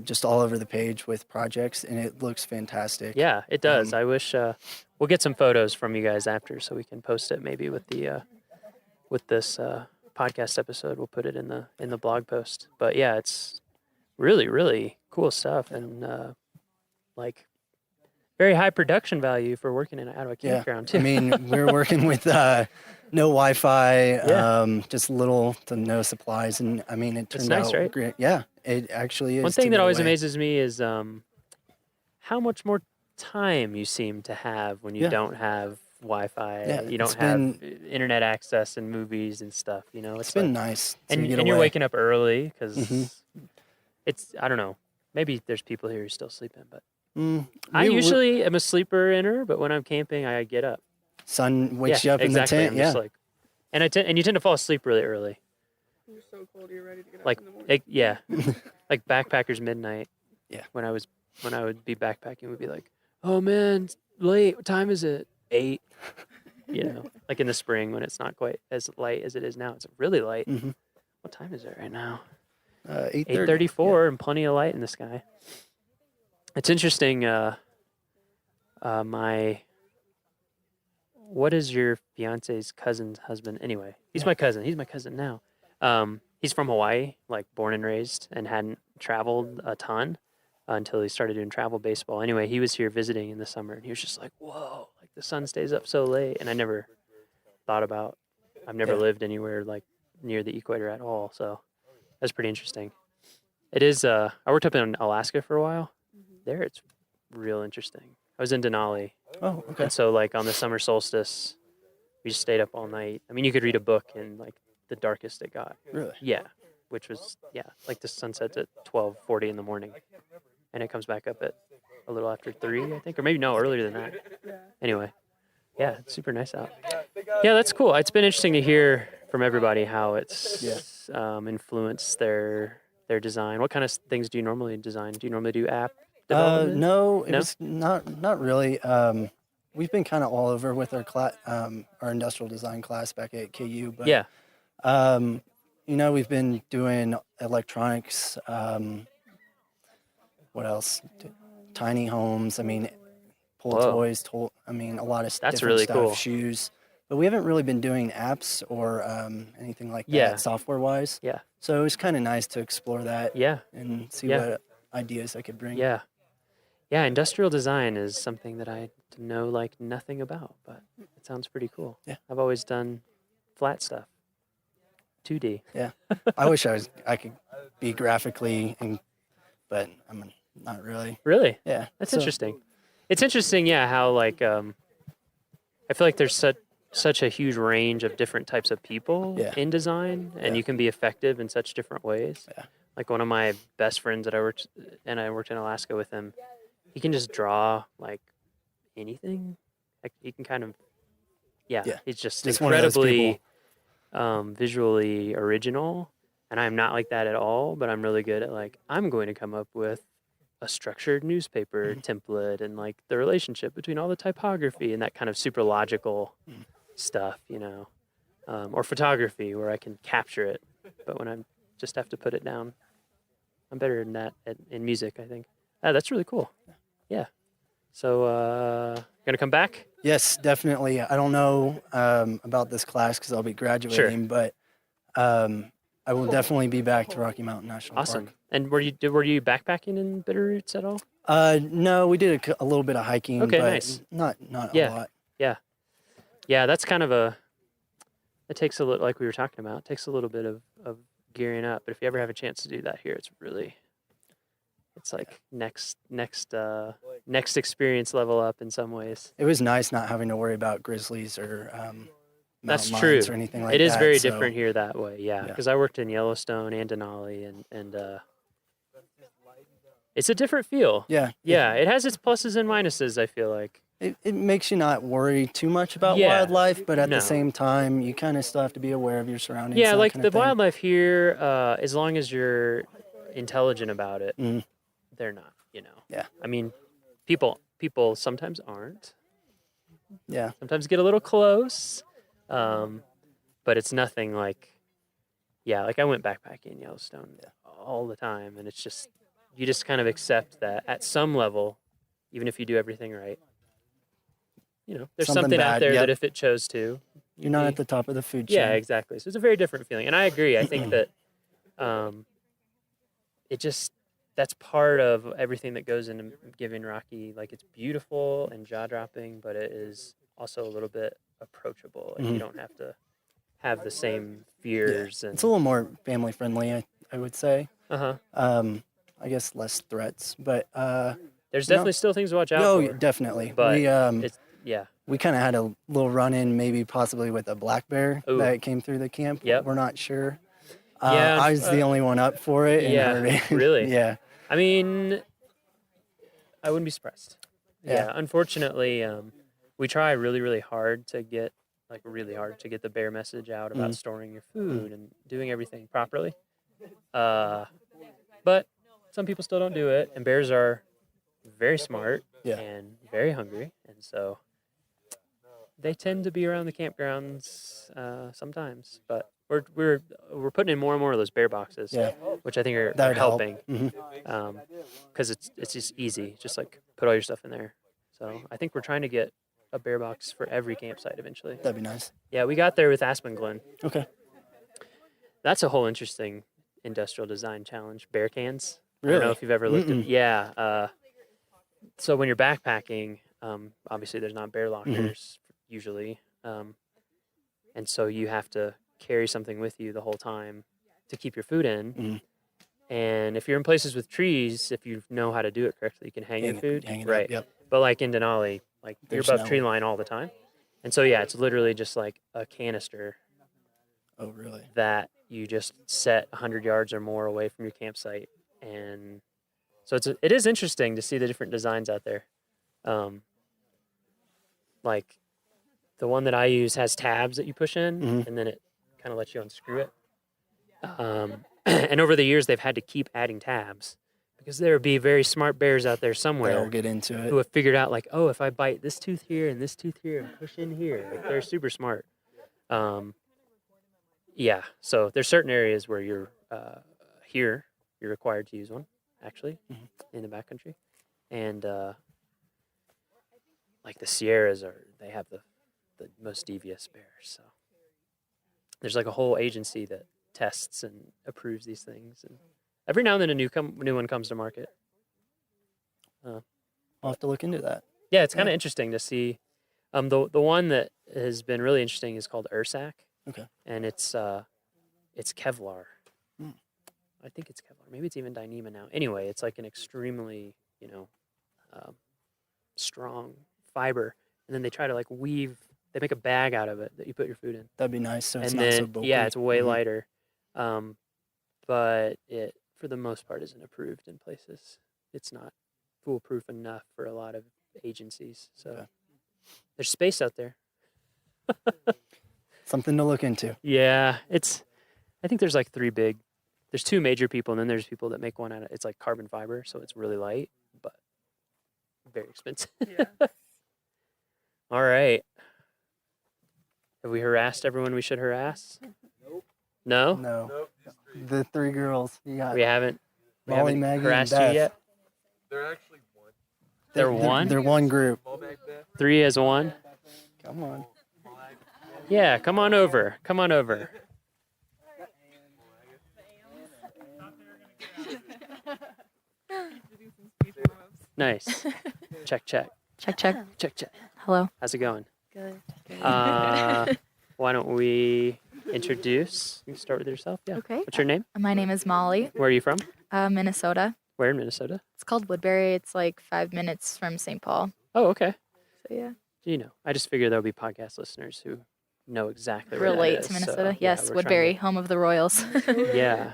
just all over the page with projects, and it looks fantastic. Yeah, it does. I wish we'll get some photos from you guys after so we can post it maybe with the with this podcast episode. We'll put it in the blog post. But yeah, it's really, really cool stuff and like very high production value for working out of a campground too. I mean, we're working with no Wi-Fi, just little to no supplies, and I mean, it turned nice, out right? great. Yeah, it actually is. One thing to that the always way. amazes me is how much more time you seem to have when you don't have Wi-Fi. Yeah, you don't have internet access and movies and stuff. It's been nice. And you're waking up early because it's, I don't know, maybe there's people here who are still sleeping, but I usually am a sleeper inner, but when I'm camping, I get up. Sun wakes you up in the tent. I'm just like, and you tend to fall asleep really early. You're so cold, you're ready to get Like, up in the morning. like backpackers midnight. Yeah. When I would be backpacking, would be like, oh man, it's late. What time is it? 8. Like in the spring when it's not quite as light as it is now. It's really light. Mm-hmm. What time is it right now? 8:34 and plenty of light in the sky. It's interesting. What is your fiance's cousin's husband? Anyway, he's my cousin. He's my cousin now. He's from Hawaii, like born and raised, and hadn't traveled a ton until he started doing travel baseball. Anyway, he was here visiting in the summer, and he was just like, "Whoa! Like the sun stays up so late." And I never thought about. I've never lived anywhere like near the equator at all, so that's pretty interesting. It is. I worked up in Alaska for a while. There, it's real interesting. I was in Denali. Oh, okay. And so, like, on the summer solstice, we just stayed up all night. I mean, you could read a book in, like, the darkest it got. Really? Yeah. Which was, like the sun sets at 12:40 in the morning. And it comes back up at a little after 3, I think. Or maybe, no, earlier than that. Anyway. Yeah, it's super nice out. Yeah, that's cool. It's been interesting to hear from everybody how it's influenced their design. What kind of things do you normally design? Do you normally do app development? No, it was not really. We've been kind of all over with our industrial design class back at KU, but we've been doing electronics. What else? Tiny homes. I mean, pull toys. I mean, a lot of That's different really stuff. cool. Shoes. But we haven't really been doing apps or anything like that software-wise. Yeah. So it was kind of nice to explore that. Yeah. And see what ideas I could bring. Yeah. Yeah, industrial design is something that I know like nothing about, but it sounds pretty cool. Yeah. I've always done flat stuff. 2D. Yeah. I wish I could be graphically, but I'm not really. Really? Yeah. That's interesting. It's interesting, how like I feel like there's such a huge range of different types of people in design, and you can be effective in such different ways. Yeah. Like one of my best friends that I worked in Alaska with him, he can just draw like anything. Like he can kind of, he's just incredibly visually original. And I'm not like that at all, but I'm really good at like, I'm going to come up with a structured newspaper template and like the relationship between all the typography and that kind of super logical stuff, or photography where I can capture it. But when I just have to put it down, I'm better than that in music, I think. That's really cool. Yeah. So, gonna come back? Yes, definitely. I don't know about this class because I'll be graduating, but I will definitely be back to Rocky Mountain National Awesome. Park. And were you backpacking in Bitterroots at all? No, we did a little bit of hiking, Okay, but nice. not a lot. Yeah, that's kind of it takes a little, like we were talking about, it takes a little bit of gearing up. But if you ever have a chance to do that here, it's like next experience level up in some ways. It was nice not having to worry about grizzlies or That's mountain true. lions or anything like that. It is very so- different here that way, yeah. Yeah. Because I worked in Yellowstone and Denali, and it's a different feel. Yeah. Yeah, it has its pluses and minuses, I feel like. It makes you not worry too much about Yeah. wildlife, but at No. the same time, you kind of still have to be aware of your surroundings. Yeah, that like kind the of thing. wildlife here, as long as you're intelligent about it, Mhm. they're not, you know. Yeah. I mean, people sometimes aren't. Yeah. Sometimes get a little close, but it's nothing like, like I went backpacking in Yellowstone all the time, and it's just, you just kind of accept that at some level, even if you do everything right, you know, there's something out bad, there yep. that if it chose to, You're not at the top of the food chain. yeah, exactly. So it's a very different feeling, and I agree. I think that it just, that's part of everything that goes into giving Rocky, like, it's beautiful and jaw-dropping, but it is also a little bit approachable. Like, you don't have to have the same fears. It's a little more family friendly, I would say. Uh-huh. I guess less threats, but There's definitely still things to watch out no, for. definitely. But we yeah. we kind of had a little run in, maybe possibly with a black bear Ooh. that came through the camp. Yep. We're not sure. Yeah, I was the only one up for it. And yeah, heard it. really? Yeah. I mean, I wouldn't be surprised. Yeah. Unfortunately, we try really, really hard to get the bear message out about storing your food and doing everything properly. But some people still don't do it, and bears are very smart and very hungry, and so they tend to be around the campgrounds sometimes. But we're putting in more and more of those bear boxes, which I think are That'd help. helping, because it's just easy, just like put all your stuff in there. So I think we're trying to get a bear box for every campsite eventually. That'd be nice. Yeah, we got there with Aspen Glen. Okay. That's a whole interesting industrial design challenge. Bear cans. Really? I don't know if you've ever looked at. Yeah. So when you're backpacking, obviously there's not bear lockers usually, and so you have to carry something with you the whole time to keep your food in. And if you're in places with trees, if you know how to do it correctly, you can hang your food. hang it up, Right. yep. But like in Denali, like There's you're above no- tree line all the time, and so yeah, it's literally just like a canister Oh, really? that you just set 100 yards or more away from your campsite. And so it is interesting to see the different designs out there. Like the one that I use has tabs that you push in, and then it kind of lets you unscrew it. And over the years, they've had to keep adding tabs because there would be very smart bears out there somewhere They'll get into who it. have figured out, like, oh, if I bite this tooth here and this tooth here and push in here, like, they're super smart. Yeah, so there's certain areas where you're here, you're required to use one, actually, in the backcountry. And like the Sierras they have the most devious bears. So there's like a whole agency that tests and approves these things. And every now and then a new one comes to market. I'll have to look into that. Yeah, it's kind of interesting to see. The one that has been really interesting is called Ursac. Okay. And it's Kevlar. I think it's Kevlar. Maybe it's even Dyneema now. Anyway, it's like an extremely, strong fiber, and then they try to like weave. They make a bag out of it that you put your food in. That'd be nice. So it's And not so then bulky. yeah, it's way lighter. But it for the most part isn't approved in places. It's not foolproof enough for a lot of agencies. So there's space out there. Something to look into. Yeah, I think there's like there's two major people, and then there's people that make one out of, it's like carbon fiber, so it's really light, but very expensive. Yeah. All right. Have we harassed everyone we should harass? No? No. The three girls. You got We haven't Molly, Maggie, and harassed you Beth. yet? They're actually one. They're one? They're one group. Three as one? Come on. Yeah, come on over. Come on over. Nice. Check. Check. Check. Hello. How's it going? Good. Why don't we introduce? You can start with yourself. Yeah. Okay. What's your name? My name is Molly. Where are you from? Minnesota. Where in Minnesota? It's called Woodbury. It's like 5 minutes from St. Paul. Oh, okay. So yeah. I just figured there would be podcast listeners who know exactly where that relate is, to so, Minnesota. yeah, Yes, we're Woodbury, trying home of the Royals. to- yeah.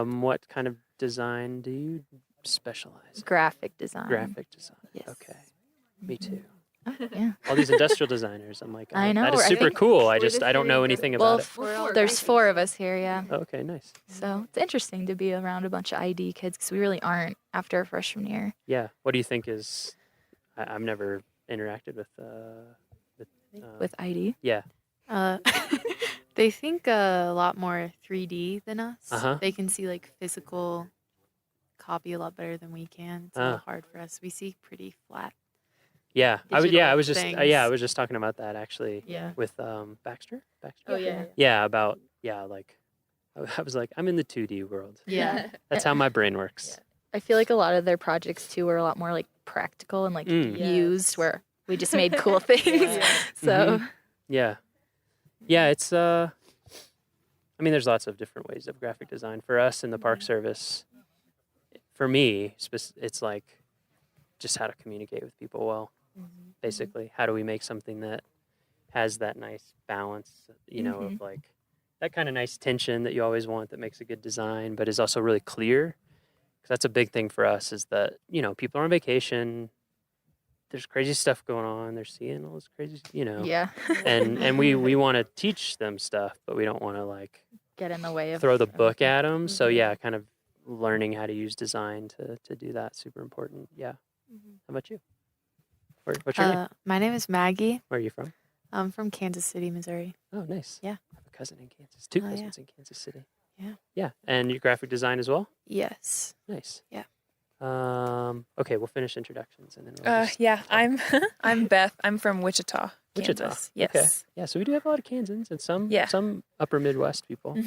What kind of design do you specialize in? Graphic design. Graphic design. Yes. Okay. Me too. Yeah. All these industrial designers, I'm like, I know, that is I super think cool. I we're the don't know very anything good- Well, about it. there's 4 of us here, yeah. Okay, nice. So it's interesting to be around a bunch of ID kids because we really aren't after freshman year. Yeah. What do you think is? I've never interacted with. With ID. Yeah. They think a lot more 3D than us. Uh-huh. They can see like physical copy a lot better than we can. It's a little hard for us. We see pretty flat. Yeah. I was just. things. Yeah, I was just talking about that actually. Yeah. With Baxter. Oh yeah. Yeah. About like. I was like, I'm in the 2D world. Yeah. That's how my brain works. I feel like a lot of their projects too were a lot more like practical and like used, where we just made cool things. So Yeah. Yeah, it's I mean there's lots of different ways of graphic design. For us in the Park Service, for me, it's like just how to communicate with people well. Basically, how do we make something that has that nice balance, of like that kind of nice tension that you always want, that makes a good design but is also really clear. Cuz that's a big thing for us, is that, people are on vacation. There's crazy stuff going on. They're seeing all this crazy, yeah, and we want to teach them stuff, but we don't want to like get in the way of throw the book at them. So yeah, kind of learning how to use design to do that, super important. Yeah. How about you? What's your name? My name is Maggie. Where are you from? I'm from Kansas City, Missouri. Oh, nice. Yeah. I have a cousin in Kansas. 2 Oh, yeah. cousins in Kansas City. Yeah. Yeah, and you graphic design as well. Yes. Nice. Yeah. Okay, we'll finish introductions and then we'll just Yeah, I'm Beth. I'm from Wichita, Wichita. Kansas. Okay. Yes. Yeah, so we do have a lot of Kansans and some upper Midwest people.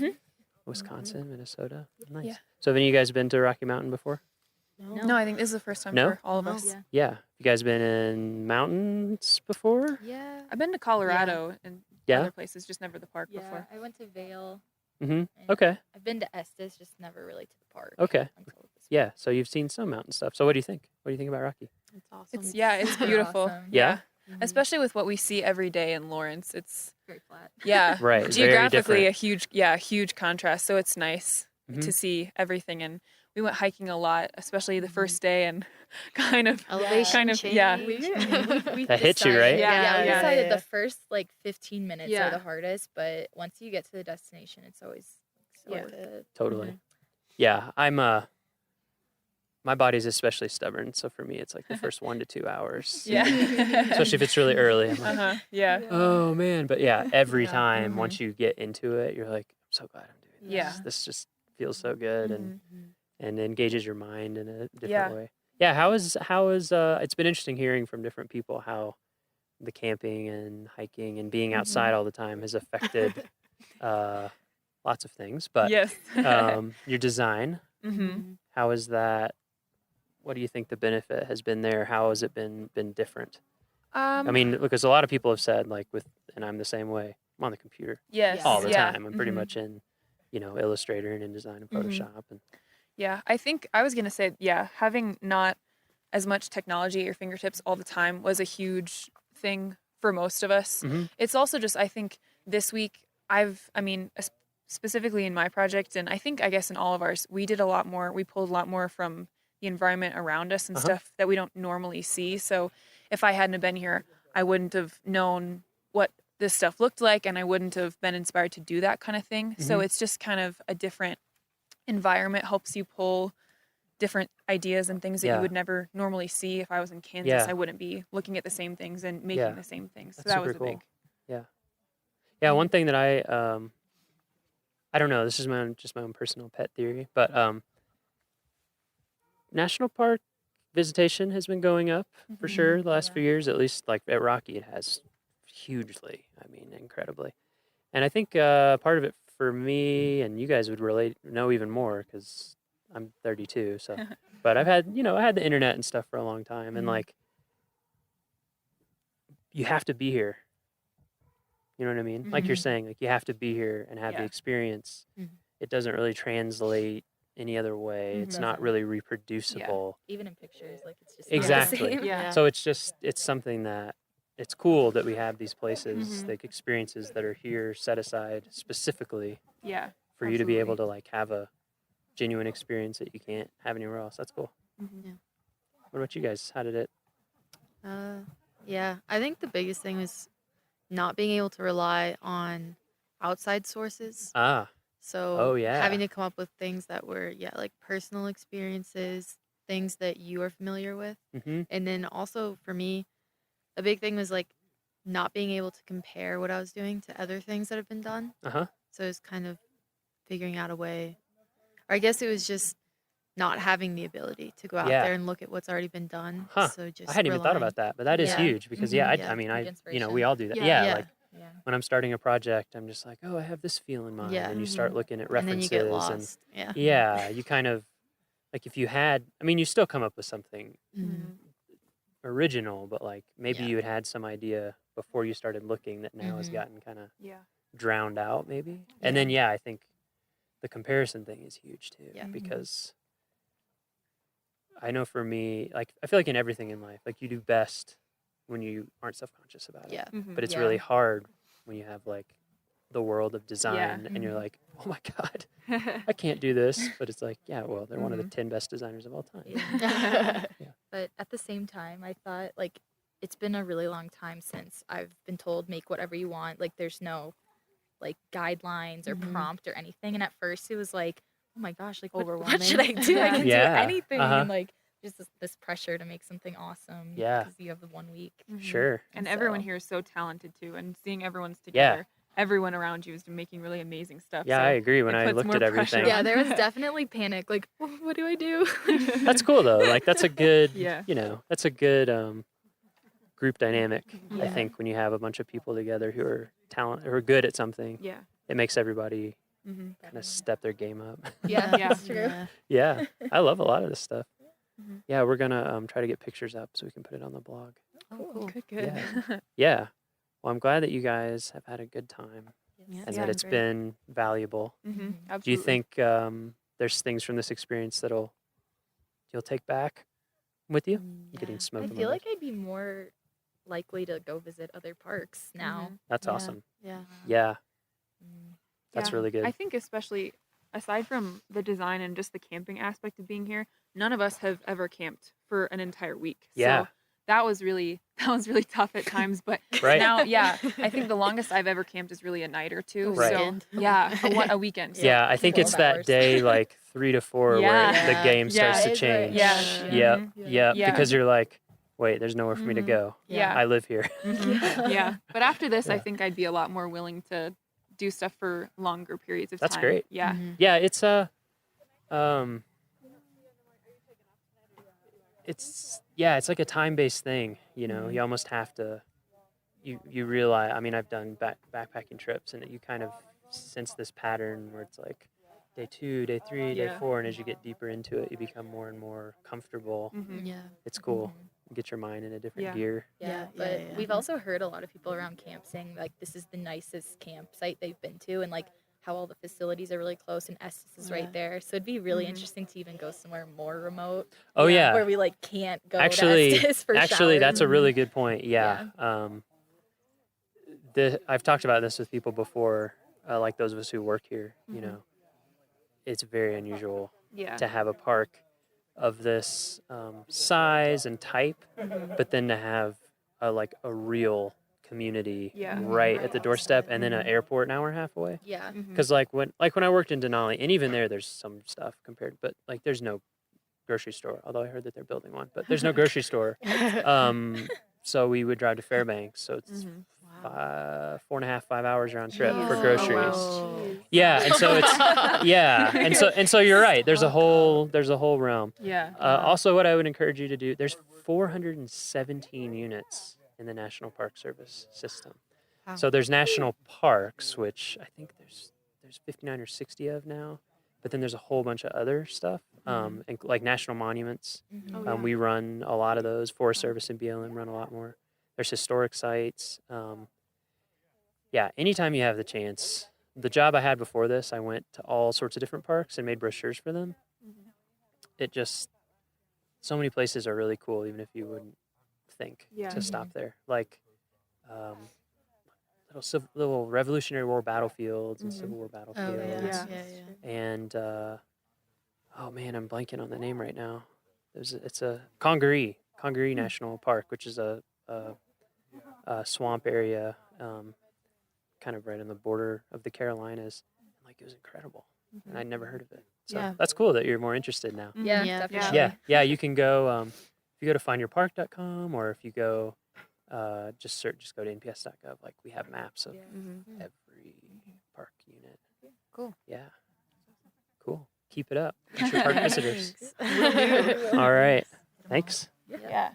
Wisconsin, Minnesota. Nice. Yeah. So have any of you guys been to Rocky Mountain before? No, I think this is the first time No? for all of us. Yeah. Yeah. You guys been in mountains before? Yeah. I've been to Colorado and Yeah. other places, just never the park Yeah, before. I went to Vail. Mm-hmm. and Okay. I've been to Estes, just never really to the park. Okay. until this Yeah. So you've seen some mountain stuff. So what do you think? What do you think about Rocky? It's awesome. It's beautiful. Awesome. Yeah. Especially with what we see every day in Lawrence. It's Very flat. yeah, Right. Very geographically different. a huge contrast. So it's nice Mhm. to see everything. And we went hiking a lot, especially the first day, and kind of Elevation kind of change. yeah. We That hits you, right? Yeah, we Yeah. decided Yeah. the first like 15 minutes Yeah. are the hardest, but once you get to the destination, it's always so Yeah. worth it. Totally. Yeah. I'm my body's especially stubborn, so for me it's like the first 1 to 2 hours. Yeah. Especially if it's really early. I'm like, Uh-huh. Yeah. oh man. But yeah, every time once you get into it, you're like, I'm so glad I'm doing this. Yeah. This just feels so good and engages your mind in a different Yeah. way. Yeah, how is it's been interesting hearing from different people how the camping and hiking and being outside all the time has affected lots of things. But Yes. your design, Mm-hmm. how is that? What do you think the benefit has been there? How has it been different? I mean, because a lot of people have said and I'm the same way. I'm on the computer yes. all the yeah. time. I'm pretty Mhm. much in, Illustrator and InDesign and Photoshop and Yeah, I think I was gonna say, having not as much technology at your fingertips all the time was a huge thing for most of us. Mhm. It's also just, I think this week specifically in my project, and I guess in all of ours, we pulled a lot more from the environment around us and stuff that we don't normally see. So if I hadn't have been here, I wouldn't have known what this stuff looked like, and I wouldn't have been inspired to do that kind of thing. So it's just kind of a different environment, helps you pull different ideas and things that Yeah. you would never normally see. If I was in Kansas, Yeah. I wouldn't be looking at the same things and making Yeah. the same things. So That's that was super a cool. big. Yeah, one thing that I don't know, this is my own personal pet theory, but national park visitation has been going up for sure the last few years, at least like at Rocky it has hugely, incredibly. And I think part of it for me, and you guys would know even more because I'm 32, so but I had the internet and stuff for a long time, and like you have to be here. You know what I mean? Like you're saying, like you have to be here and have the Yeah. experience. It doesn't really translate any other way. It's not really reproducible. Even in pictures, like it's just Exactly. Not the same. Yeah. So it's something that it's cool that we have these places, like experiences that are here set aside specifically Yeah. for you to be able to like have a genuine experience that you can't have anywhere else. That's cool. Yeah. What about you guys? How did it? Yeah, I think the biggest thing was not being able to rely on outside sources. So having to come up with things that were, like personal experiences, things that you are familiar with. And then also for me, a big thing was like not being able to compare what I was doing to other things that have been done. So it was kind of figuring out a way, or I guess it was just not having the ability to go out there and look at what's already been done. So just I hadn't even thought about that, but that is huge because I mean, we all do that. Like when I'm starting a project, I'm just like, oh, I have this feel in mind, and you start looking at references, and then you get lost. You kind of like if you had, I mean, you still come up with something original, but like maybe you had some idea before you started looking that now has gotten kind of drowned out, maybe. And then I think the comparison thing is huge too, because I know for me, like I feel like in everything in life, like you do best when you aren't self-conscious about it. But it's really hard when you have like the world of design and you're like, oh my God, I can't do this. But it's like, well, they're one of the 10 best designers of all time. But at the same time, I thought like it's been a really long time since I've been told make whatever you want. Like there's no like guidelines or prompt or anything. And at first it was like, oh my gosh, like what should I do? I can do anything. And like just this pressure to make something awesome. Because you have the 1 week. Sure. And everyone here is so talented too. And seeing everyone's together. Everyone around you is making really amazing stuff. Yeah, so I agree. When I looked at everything, there was definitely panic. Like, what do I do? That's cool though. Like that's a good, that's a good group dynamic. I think when you have a bunch of people together who are good at something, it makes everybody kind of step their game up. That's true. Yeah, I love a lot of this stuff. Yeah, we're gonna try to get pictures up so we can put it on the blog. Oh, cool. Good. Yeah. Well, I'm glad that you guys have had a good time and that it's been valuable. Absolutely. Do you think there's things from this experience you'll take back with you? Getting smoked. I feel like I'd be more likely to go visit other parks now. That's awesome. Yeah. That's really good. I think especially aside from the design and just the camping aspect of being here, none of us have ever camped for an entire week. So that was really tough at times, but now, I think the longest I've ever camped is really a night or two. So a weekend. So. Yeah, I think it's that day like 3 to 4 where the game starts to change. Because you're like, wait, there's nowhere for me to go. I live here. But after this, I think I'd be a lot more willing to do stuff for longer periods of time. That's great. Yeah. Yeah, it's it's like a time-based thing, you know. You almost have to you realize, I mean, I've done backpacking trips and you kind of sense this pattern where it's like day 2, day 3, day 4, and as you get deeper into it, you become more and more comfortable. It's cool. Get your mind in a different gear. But we've also heard a lot of people around camp saying like this is the nicest campsite they've been to, and like how all the facilities are really close and Estes is right there. So it'd be really interesting to even go somewhere more remote. Where we like can't go to Estes for showers. That's a really good point. I've talked about this with people before, like those of us who work here, you know. It's very unusual to have a park of this size and type, but then to have a real community right at the doorstep, and then an airport an hour and a half away. Because when I worked in Denali, and even there's some stuff compared, but like there's no grocery store. Although I heard that they're building one, but there's no grocery store. So we would drive to Fairbanks. So it's 4.5, 5 hours round trip for groceries. And so it's and so you're right. There's a whole realm. Also, what I would encourage you to do, there's 417 units in the National Park Service system. So there's national parks, which I think there's 59 or 60 of now. But then there's a whole bunch of other stuff, and like national monuments. We run a lot of those. Forest Service and BLM run a lot more. There's historic sites. Anytime you have the chance. The job I had before this, I went to all sorts of different parks and made brochures for them. So many places are really cool, even if you wouldn't think to stop there. Like little Revolutionary War battlefields and Civil War Oh battlefields. yeah. And oh man, I'm blanking on the name right now. It's a Congaree National Park, which is a swamp area, kind of right on the border of the Carolinas. Like, it was incredible, and I'd never heard of it. So that's cool that you're more interested now. Yeah, definitely. Yeah. You can go if you go to findyourpark.com, or if you go just go to nps.gov. Like, we have maps of every park unit. Cool. Yeah. Cool. Keep it up. Future park visitors. Thanks. All right. Thanks. Yeah.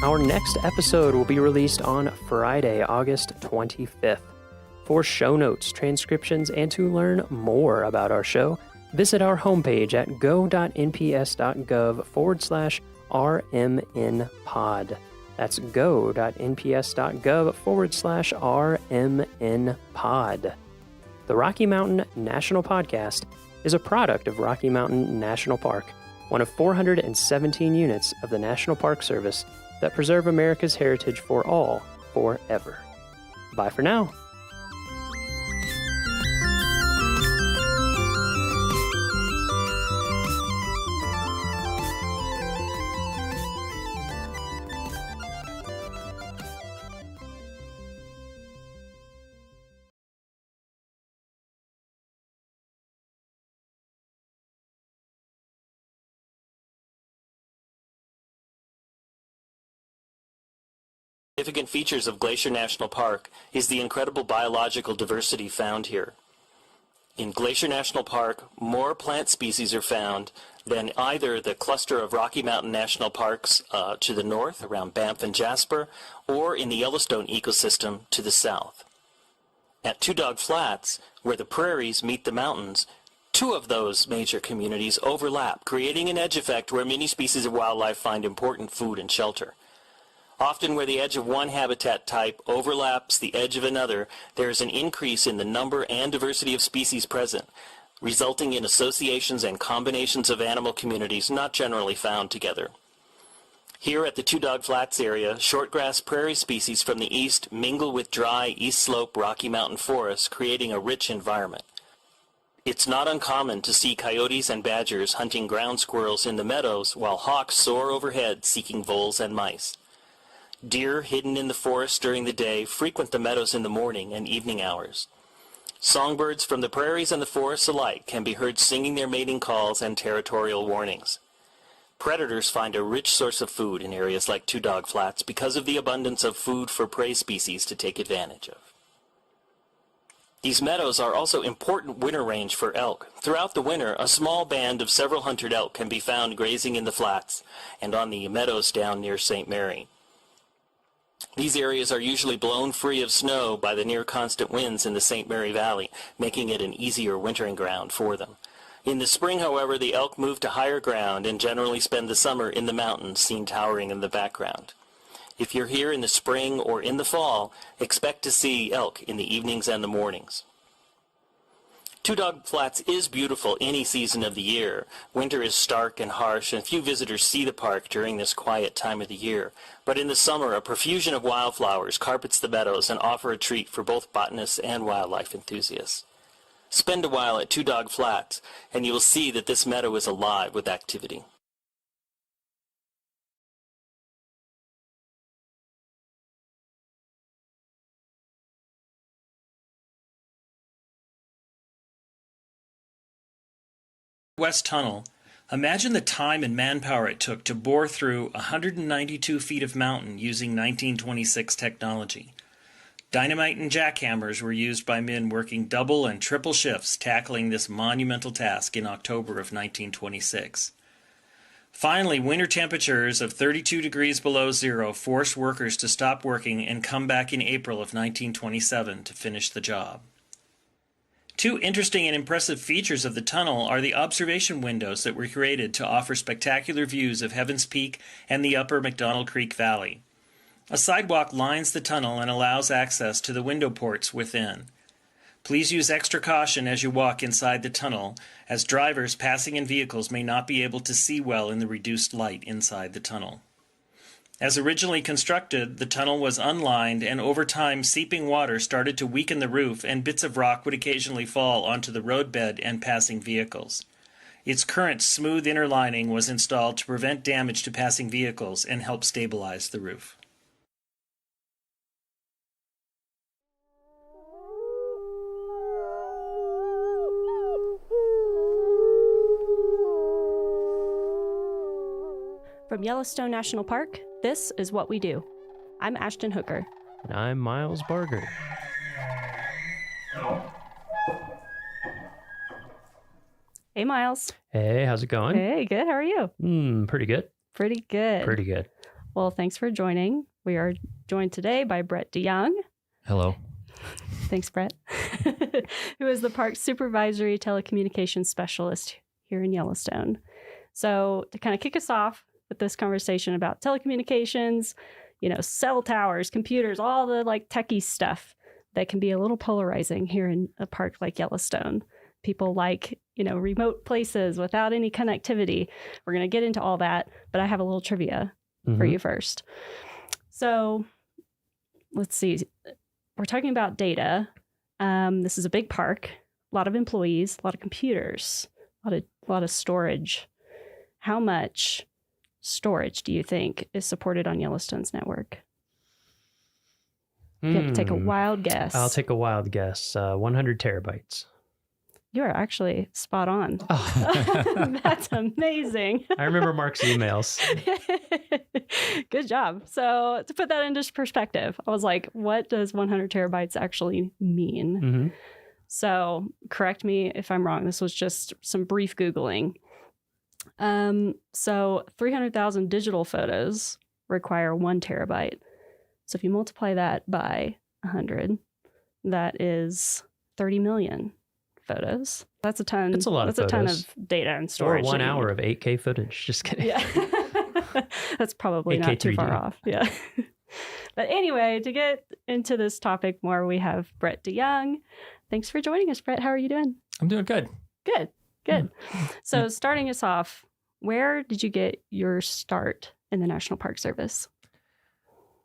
Our next episode will be released on Friday, August 25th. For show notes, transcriptions, and to learn more about our show, visit our homepage at go.nps.gov/RMNpod. That's go.nps.gov/RMNpod. The Rocky Mountain National Podcast is a product of Rocky Mountain National Park, one of 417 units of the National Park Service that preserve America's heritage for all, forever. Bye for now. Significant features of Glacier National Park is the incredible biological diversity found here. In Glacier National Park, more plant species are found than either the cluster of Rocky Mountain National Parks to the north, around Banff and Jasper, or in the Yellowstone ecosystem to the south. At Two Dog Flats, where the prairies meet the mountains, two of those major communities overlap, creating an edge effect where many species of wildlife find important food and shelter. Often where the edge of one habitat type overlaps the edge of another, there is an increase in the number and diversity of species present, resulting in associations and combinations of animal communities not generally found together. Here at the Two Dog Flats area, shortgrass prairie species from the east mingle with dry East Slope Rocky Mountain forests, creating a rich environment. It's not uncommon to see coyotes and badgers hunting ground squirrels in the meadows while hawks soar overhead seeking voles and mice. Deer hidden in the forest during the day frequent the meadows in the morning and evening hours. Songbirds from the prairies and the forests alike can be heard singing their mating calls and territorial warnings. Predators find a rich source of food in areas like Two Dog Flats because of the abundance of food for prey species to take advantage of. These meadows are also important winter range for elk. Throughout the winter, a small band of several hunted elk can be found grazing in the flats and on the meadows down near St. Mary. These areas are usually blown free of snow by the near-constant winds in the St. Mary Valley, making it an easier wintering ground for them. In the spring, however, the elk move to higher ground and generally spend the summer in the mountains, seen towering in the background. If you're here in the spring or in the fall, expect to see elk in the evenings and the mornings. Two Dog Flats is beautiful any season of the year. Winter is stark and harsh, and few visitors see the park during this quiet time of the year. But in the summer, a profusion of wildflowers carpets the meadows and offer a treat for both botanists and wildlife enthusiasts. Spend a while at Two Dog Flats, and you will see that this meadow is alive with activity. West Tunnel. Imagine the time and manpower it took to bore through 192 feet of mountain using 1926 technology. Dynamite and jackhammers were used by men working double and triple shifts tackling this monumental task in October of 1926. Finally, winter temperatures of 32 degrees below zero forced workers to stop working and come back in April of 1927 to finish the job. Two interesting and impressive features of the tunnel are the observation windows that were created to offer spectacular views of Heaven's Peak and the upper McDonald Creek Valley. A sidewalk lines the tunnel and allows access to the window ports within. Please use extra caution as you walk inside the tunnel, as drivers passing in vehicles may not be able to see well in the reduced light inside the tunnel. As originally constructed, the tunnel was unlined, and over time seeping water started to weaken the roof, and bits of rock would occasionally fall onto the roadbed and passing vehicles. Its current smooth inner lining was installed to prevent damage to passing vehicles and help stabilize the roof. From Yellowstone National Park, this is What We Do. I'm Ashton Hooker. And I'm Miles Barger. Hey, Miles. Hey, how's it going? Hey, good. How are you? Pretty good. Pretty good. Pretty good. Well, thanks for joining. We are joined today by Brett DeYoung. Hello. Thanks, Brett. Who is the park's supervisory telecommunications specialist here in Yellowstone. So to kind of kick us off with this conversation about telecommunications, cell towers, computers, all the techie stuff that can be a little polarizing here in a park like Yellowstone. People like, remote places without any connectivity. We're going to get into all that, but I have a little trivia for you first. So let's see. We're talking about data. This is a big park, a lot of employees, a lot of computers, a lot of storage. How much storage do you think is supported on Yellowstone's network? You have to take a wild guess. I'll take a wild guess. 100 terabytes. You are actually spot on. Oh. That's amazing. I remember Mark's emails. Good job. So to put that into perspective, I was like, what does 100 terabytes actually mean? Mm-hmm. So correct me if I'm wrong. This was just some brief Googling. So 300,000 digital photos require 1 terabyte. So if you multiply that by 100, that is 30 million photos. That's a ton. That's a lot of photos. That's a ton of data and storage. Or 1 hour of 8K footage. Just kidding. Yeah. That's probably not too far off. Yeah. But anyway, to get into this topic more, we have Brett DeYoung. Thanks for joining us, Brett. How are you doing? I'm doing good. Good. So starting us off, where did you get your start in the National Park Service?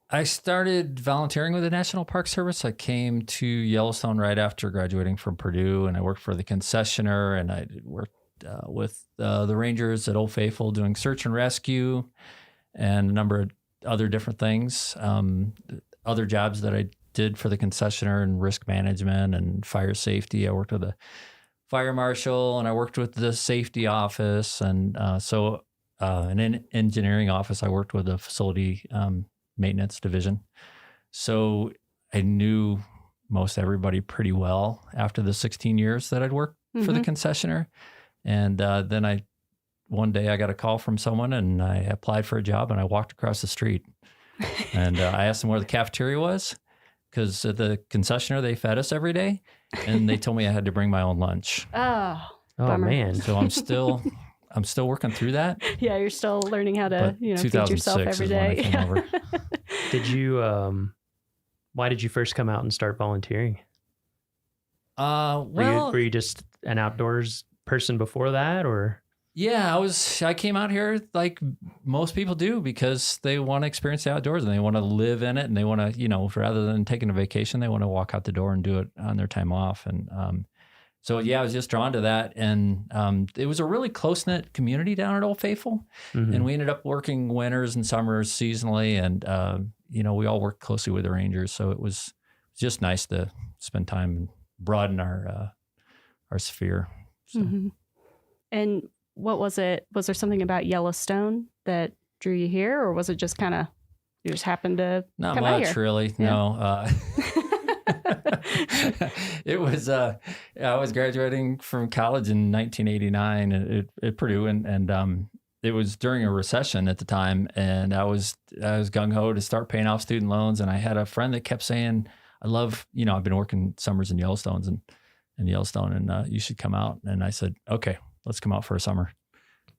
I started volunteering with the National Park Service. I came to Yellowstone right after graduating from Purdue, and I worked for the concessionaire, and I worked with the rangers at Old Faithful doing search and rescue and a number of other different things. Other jobs that I did for the concessionaire and risk management and fire safety. I worked with a fire marshal, and I worked with the safety office, and an engineering office. I worked with a facility maintenance division. So I knew most everybody pretty well after the 16 years that I'd worked for the concessionaire. And then one day I got a call from someone, and I applied for a job, and I walked across the street, and I asked them where the cafeteria was, because at the concessionaire, they fed us every day, and they told me I had to bring my own lunch. Oh, man. So I'm still working through that. Yeah, you're still learning how to, feed yourself every day. Is when I came over. Did you, why did you first come out and start volunteering? Were you just an outdoors person before that, or? Yeah, I came out here like most people do because they want to experience the outdoors and they want to live in it, and they want to, rather than taking a vacation, they want to walk out the door and do it on their time off. And so, I was just drawn to that. And it was a really close-knit community down at Old Faithful. Mm-hmm. And we ended up working winters and summers seasonally. And, we all worked closely with the rangers. So it was just nice to spend time and broaden our sphere. So. Mm-hmm. And what was it? Was there something about Yellowstone that drew you here, or was it just kind of, you just happened to Not come out much, here? really. Yeah. No. It was, I was graduating from college in 1989 at Purdue, and it was during a recession at the time, and I was gung-ho to start paying off student loans, and I had a friend that kept saying, I love, I've been working summers in Yellowstone, and you should come out. And I said, okay, let's come out for a summer.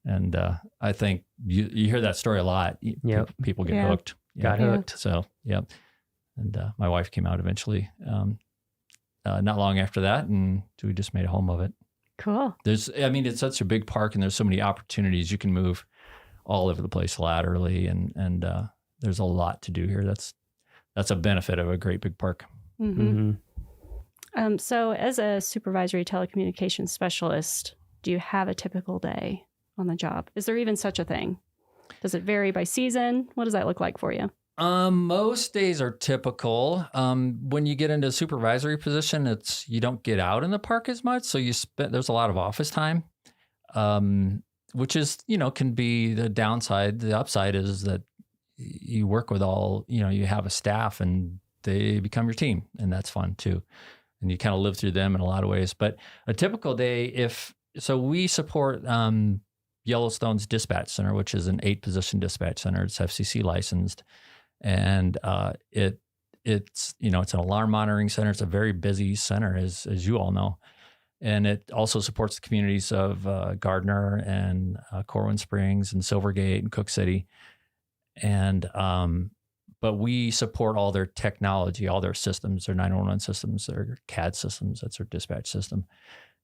And I think you hear that story a lot. Yep. People get hooked. Got hooked. So, yep. And my wife came out eventually, not long after that, and we just made a home of it. Cool. It's such a big park, and there's so many opportunities. You can move all over the place laterally, and there's a lot to do here. That's a benefit of a great big park. So as a supervisory telecommunications specialist, do you have a typical day on the job? Is there even such a thing? Does it vary by season? What does that look like for you? Most days are typical. When you get into a supervisory position, you don't get out in the park as much. So there's a lot of office time, which is, can be the downside. The upside is that you work with you have a staff and they become your team, and that's fun too. And you kind of live through them in a lot of ways. But a typical day, we support Yellowstone's dispatch center, which is an 8-position dispatch center. It's FCC licensed. And it's an alarm monitoring center. It's a very busy center, as you all know. And it also supports the communities of Gardner and Corwin Springs and Silvergate and Cook City. And but we support all their technology, all their systems, their 911 systems, their CAD systems. That's their dispatch system.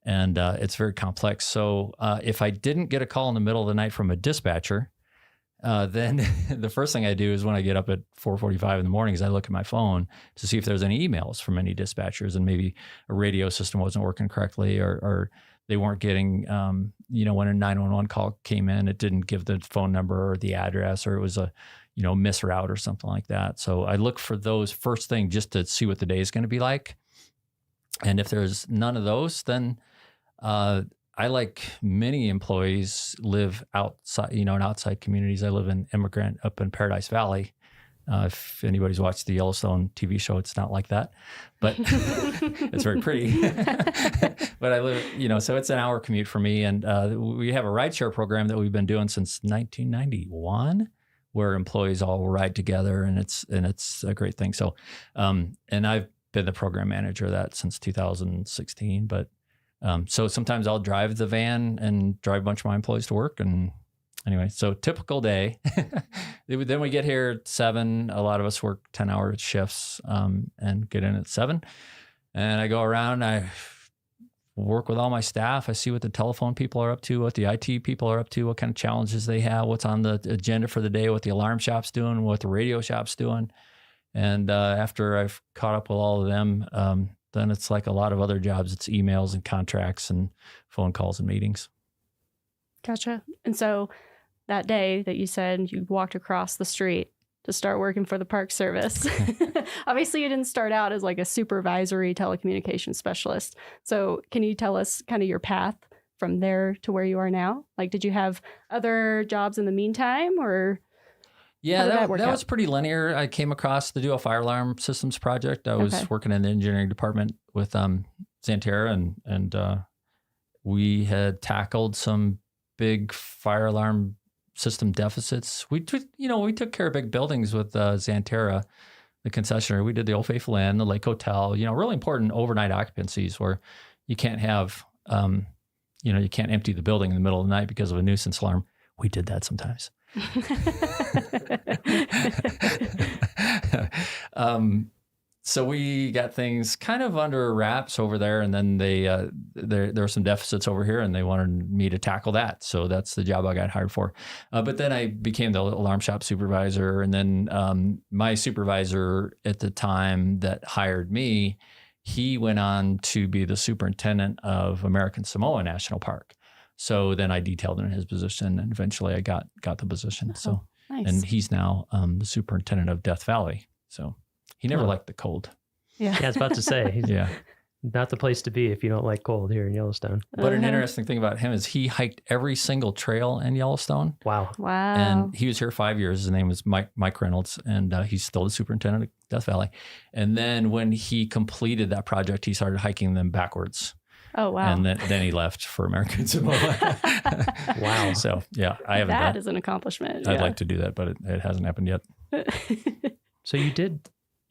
And it's very complex. So if I didn't get a call in the middle of the night from a dispatcher, then the first thing I do is when I get up at 4:45 in the morning is I look at my phone to see if there's any emails from any dispatchers, and maybe a radio system wasn't working correctly, or they weren't getting, when a 911 call came in, it didn't give the phone number or the address, or it was a, misroute or something like that. So I look for those first thing just to see what the day is going to be like. And if there's none of those, then I, like many employees, live outside, in outside communities. I live in Immigrant up in Paradise Valley. If anybody's watched the Yellowstone TV show, it's not like that, but it's very pretty. But I live, so it's an hour commute for me. And we have a rideshare program that we've been doing since 1991, where employees all ride together, and it's a great thing. So, and I've been the program manager of that since 2016, but so sometimes I'll drive the van and drive a bunch of my employees to work. And anyway, so typical day. Then we get here at 7. A lot of us work 10-hour shifts and get in at 7. And I go around, I work with all my staff. I see what the telephone people are up to, what the IT people are up to, what kind of challenges they have, what's on the agenda for the day, what the alarm shop's doing, what the radio shop's doing. And after I've caught up with all of them, then it's like a lot of other jobs. It's emails and contracts and phone calls and meetings. Gotcha. And so that day that you said you walked across the street to start working for the Park Service, obviously you didn't start out as like a supervisory telecommunications specialist. So can you tell us kind of your path from there to where you are now? Like, did you have other jobs in the meantime, or? Yeah, that was pretty linear. I came across the Dual Fire Alarm Systems project. I was working in the engineering department with Xanterra, and we had tackled some big fire alarm system deficits. We took care of big buildings with Xanterra, the concessionaire. We did the Old Faithful Inn, the Lake Hotel. Really important overnight occupancies where you can't have, you can't empty the building in the middle of the night because of a nuisance alarm. We did that sometimes. So we got things kind of under wraps over there, and then there were some deficits over here, and they wanted me to tackle that. So that's the job I got hired for. But then I became the alarm shop supervisor, and then my supervisor at the time that hired me, he went on to be the superintendent of American Samoa National Park. So then I detailed him in his position, and eventually I got the position. So, nice. And he's now the superintendent of Death Valley. So he never liked the cold. Yeah, I was about to say, he's not the place to be if you don't like cold here in Yellowstone. But an interesting thing about him is he hiked every single trail in Yellowstone. Wow. And he was here 5 years. His name was Mike Reynolds, and he's still the superintendent of Death Valley. And then when he completed that project, he started hiking them backwards. Oh, wow. And then he left for American Samoa. Wow. So, yeah, I haven't That is an accomplishment. I'd like to do that, but it hasn't happened yet. So you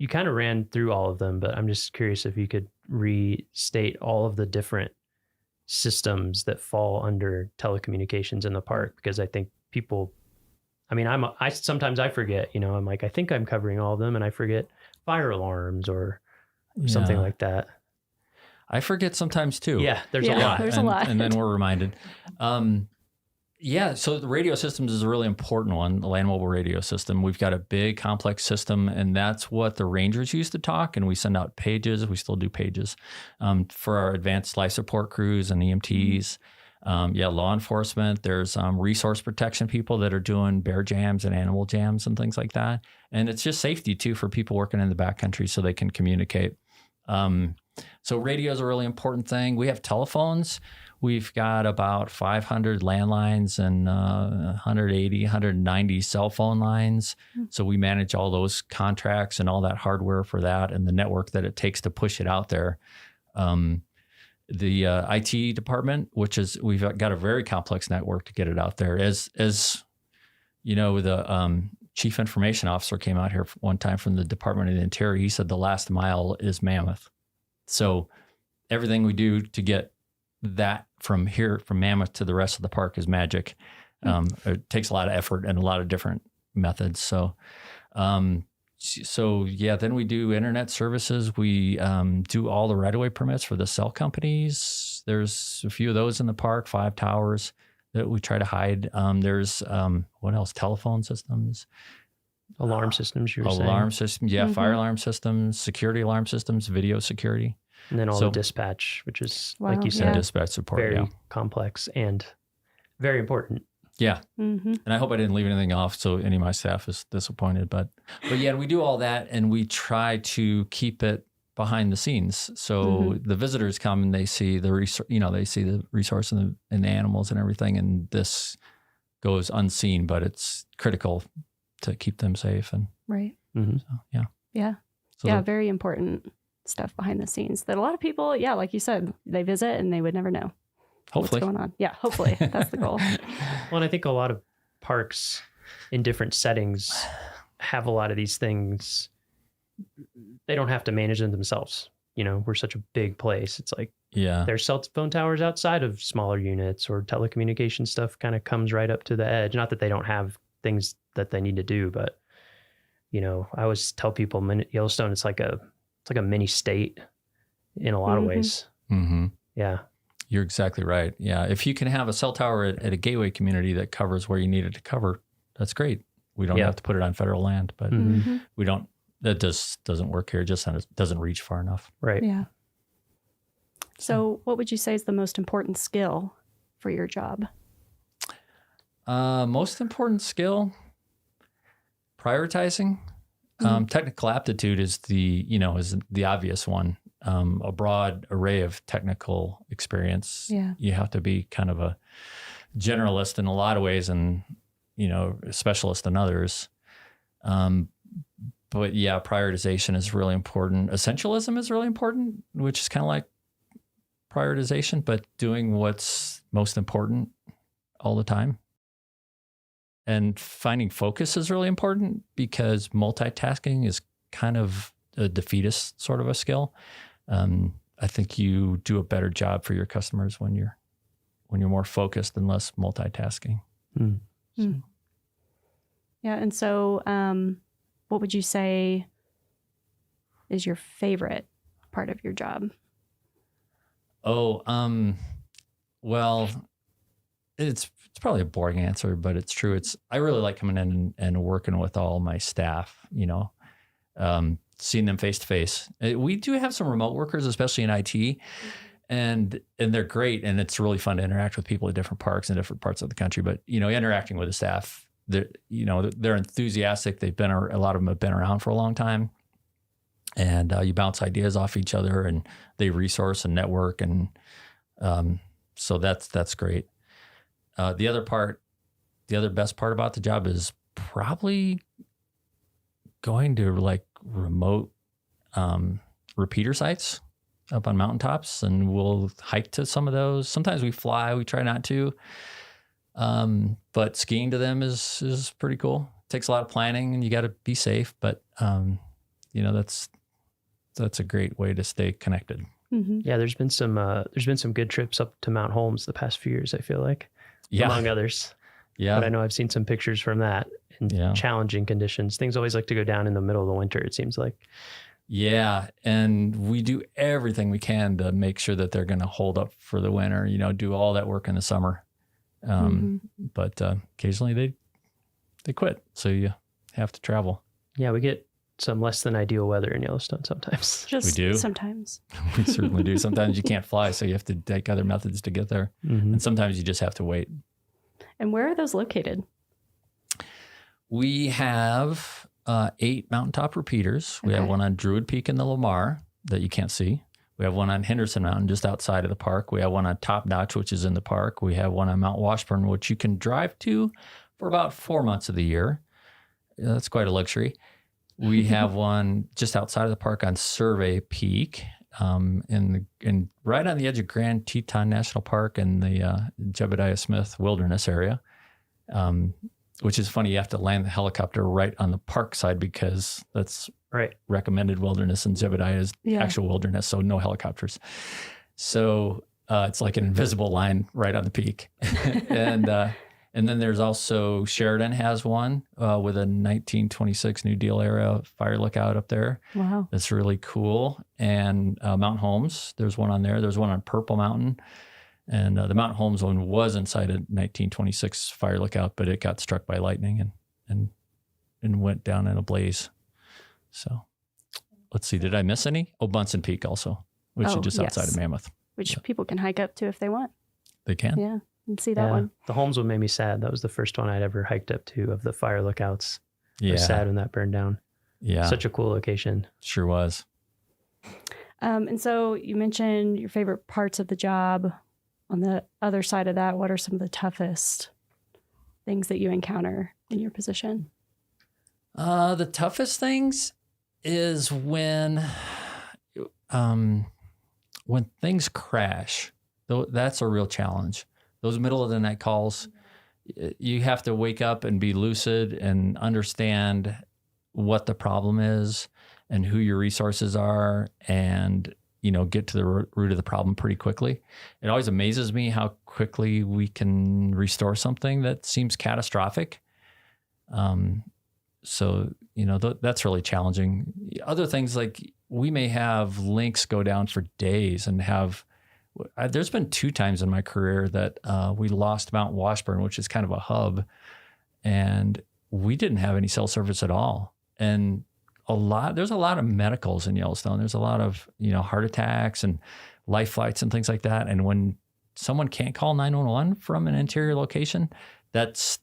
kind of ran through all of them, but I'm just curious if you could restate all of the different systems that fall under telecommunications in the park, because I think people I mean, sometimes I forget, I'm like, I think I'm covering all of them and I forget fire alarms or something like that. I forget sometimes too. Yeah, there's a lot. There's a lot. And then we're reminded. So the radio systems is a really important one, the land mobile radio system. We've got a big complex system, and that's what the rangers use to talk. And we send out pages. We still do pages for our advanced life support crews and EMTs. Law enforcement. There's resource protection people that are doing bear jams and animal jams and things like that. And it's just safety too for people working in the backcountry so they can communicate. So radio is a really important thing. We have telephones. We've got about 500 landlines and 180, 190 cell phone lines. So we manage all those contracts and all that hardware for that and the network that it takes to push it out there. The IT department, we've got a very complex network to get it out there. As you know, the chief information officer came out here one time from the Department of the Interior. He said the last mile is Mammoth. So everything we do to get that from Mammoth to the rest of the park is magic. It takes a lot of effort and a lot of different methods. So then we do internet services. We do all the right-of-way permits for the cell companies. There's a few of those in the park, 5 towers that we try to hide. There's what else? Telephone systems. Alarm systems, you were saying. Alarm systems, fire alarm systems, security alarm systems, video security. And then all the dispatch, which is, like you said, dispatch support, very complex and very important. Yeah. And I hope I didn't leave anything off so any of my staff is disappointed. But yeah, we do all that and we try to keep it behind the scenes. So the visitors come and they see the resource and the animals and everything. And this goes unseen, but it's critical to keep them safe. And right. So, yeah. So very important stuff behind the scenes that a lot of people, like you said, they visit and they would never know. Hopefully. What's going on. Yeah, hopefully. That's the goal. Well, and I think a lot of parks in different settings have a lot of these things. They don't have to manage them themselves. We're such a big place. It's like, there's cell phone towers outside of smaller units, or telecommunication stuff kind of comes right up to the edge. Not that they don't have things that they need to do, but, I always tell people Yellowstone, it's like a mini state in a lot of ways. Yeah. You're exactly right. Yeah. If you can have a cell tower at a gateway community that covers where you need it to cover, that's great. We don't have to put it on federal land, but that just doesn't work here. It just doesn't reach far enough. Right. Yeah. So what would you say is the most important skill for your job? Most important skill, prioritizing. Technical aptitude is the obvious one. A broad array of technical experience. Yeah. You have to be kind of a generalist in a lot of ways and, a specialist in others. But prioritization is really important. Essentialism is really important, which is kind of like prioritization, but doing what's most important all the time. And finding focus is really important because multitasking is kind of a defeatist sort of a skill. I think you do a better job for your customers when you're more focused and less multitasking. Yeah. And so, what would you say is your favorite part of your job? Well, it's probably a boring answer, but it's true. I really like coming in and working with all my staff, seeing them face to face. We do have some remote workers, especially in IT, and they're great. And it's really fun to interact with people at different parks in different parts of the country. But, interacting with the staff, they're enthusiastic. A lot of them have been around for a long time, and you bounce ideas off each other and they resource and network. And so that's great. The other best part about the job is probably going to like remote repeater sites up on mountaintops, and we'll hike to some of those. Sometimes we fly, we try not to. But skiing to them is pretty cool. It takes a lot of planning and you got to be safe, but that's a great way to stay connected. Yeah, there's been some good trips up to Mount Holmes the past few years, I feel like. Among others. Yeah. But I know I've seen some pictures from that. in challenging conditions. Things always like to go down in the middle of the winter, it seems like. Yeah, and we do everything we can to make sure that they're going to hold up for the winter, do all that work in the summer. But occasionally they quit, so you have to travel. Yeah, we get some less than ideal weather in Yellowstone sometimes. Just we do. sometimes. We certainly do. Sometimes you can't fly, so you have to take other methods to get there. And sometimes you just have to wait. And where are those located? We have 8 mountaintop repeaters. We have one on Druid Peak in the Lamar that you can't see. We have one on Henderson Mountain just outside of the park. We have one on Top Notch, which is in the park. We have one on Mount Washburn, which you can drive to for about 4 months of the year. That's quite a luxury. We have one just outside of the park on Survey Peak, in right on the edge of Grand Teton National Park and the Jebediah Smith Wilderness area, which is funny. You have to land the helicopter right on the park side because that's recommended wilderness, and Jebediah is actual wilderness, so no helicopters. So it's like an invisible line right on the peak. And then there's also Sheridan has one with a 1926 New Deal era fire lookout up there. Wow. That's really cool. And Mount Holmes, there's one on there. There's one on Purple Mountain. And the Mount Holmes one was inside a 1926 fire lookout, but it got struck by lightning and went down in a blaze. So let's see, did I miss any? Oh, Bunsen Peak also, which is just outside of Mammoth. Which people can hike up to if they want. They can. Yeah. And see that one. The Holmes one made me sad. That was the first one I'd ever hiked up to of the fire lookouts. I was Yeah. sad when that burned down. Yeah. Such a cool location. Sure was. And so you mentioned your favorite parts of the job. On the other side of that, what are some of the toughest things that you encounter in your position? The toughest things is when things crash. That's a real challenge. Those middle of the night calls, you have to wake up and be lucid and understand what the problem is and who your resources are, and get to the root of the problem pretty quickly. It always amazes me how quickly we can restore something that seems catastrophic. So that's really challenging. Other things, like we may have links go down for days and there's been 2 times in my career that we lost Mount Washburn, which is kind of a hub, and we didn't have any cell service at all. And there's a lot of medicals in Yellowstone. There's a lot of, heart attacks and life flights and things like that. And when someone can't call 911 from an interior location, that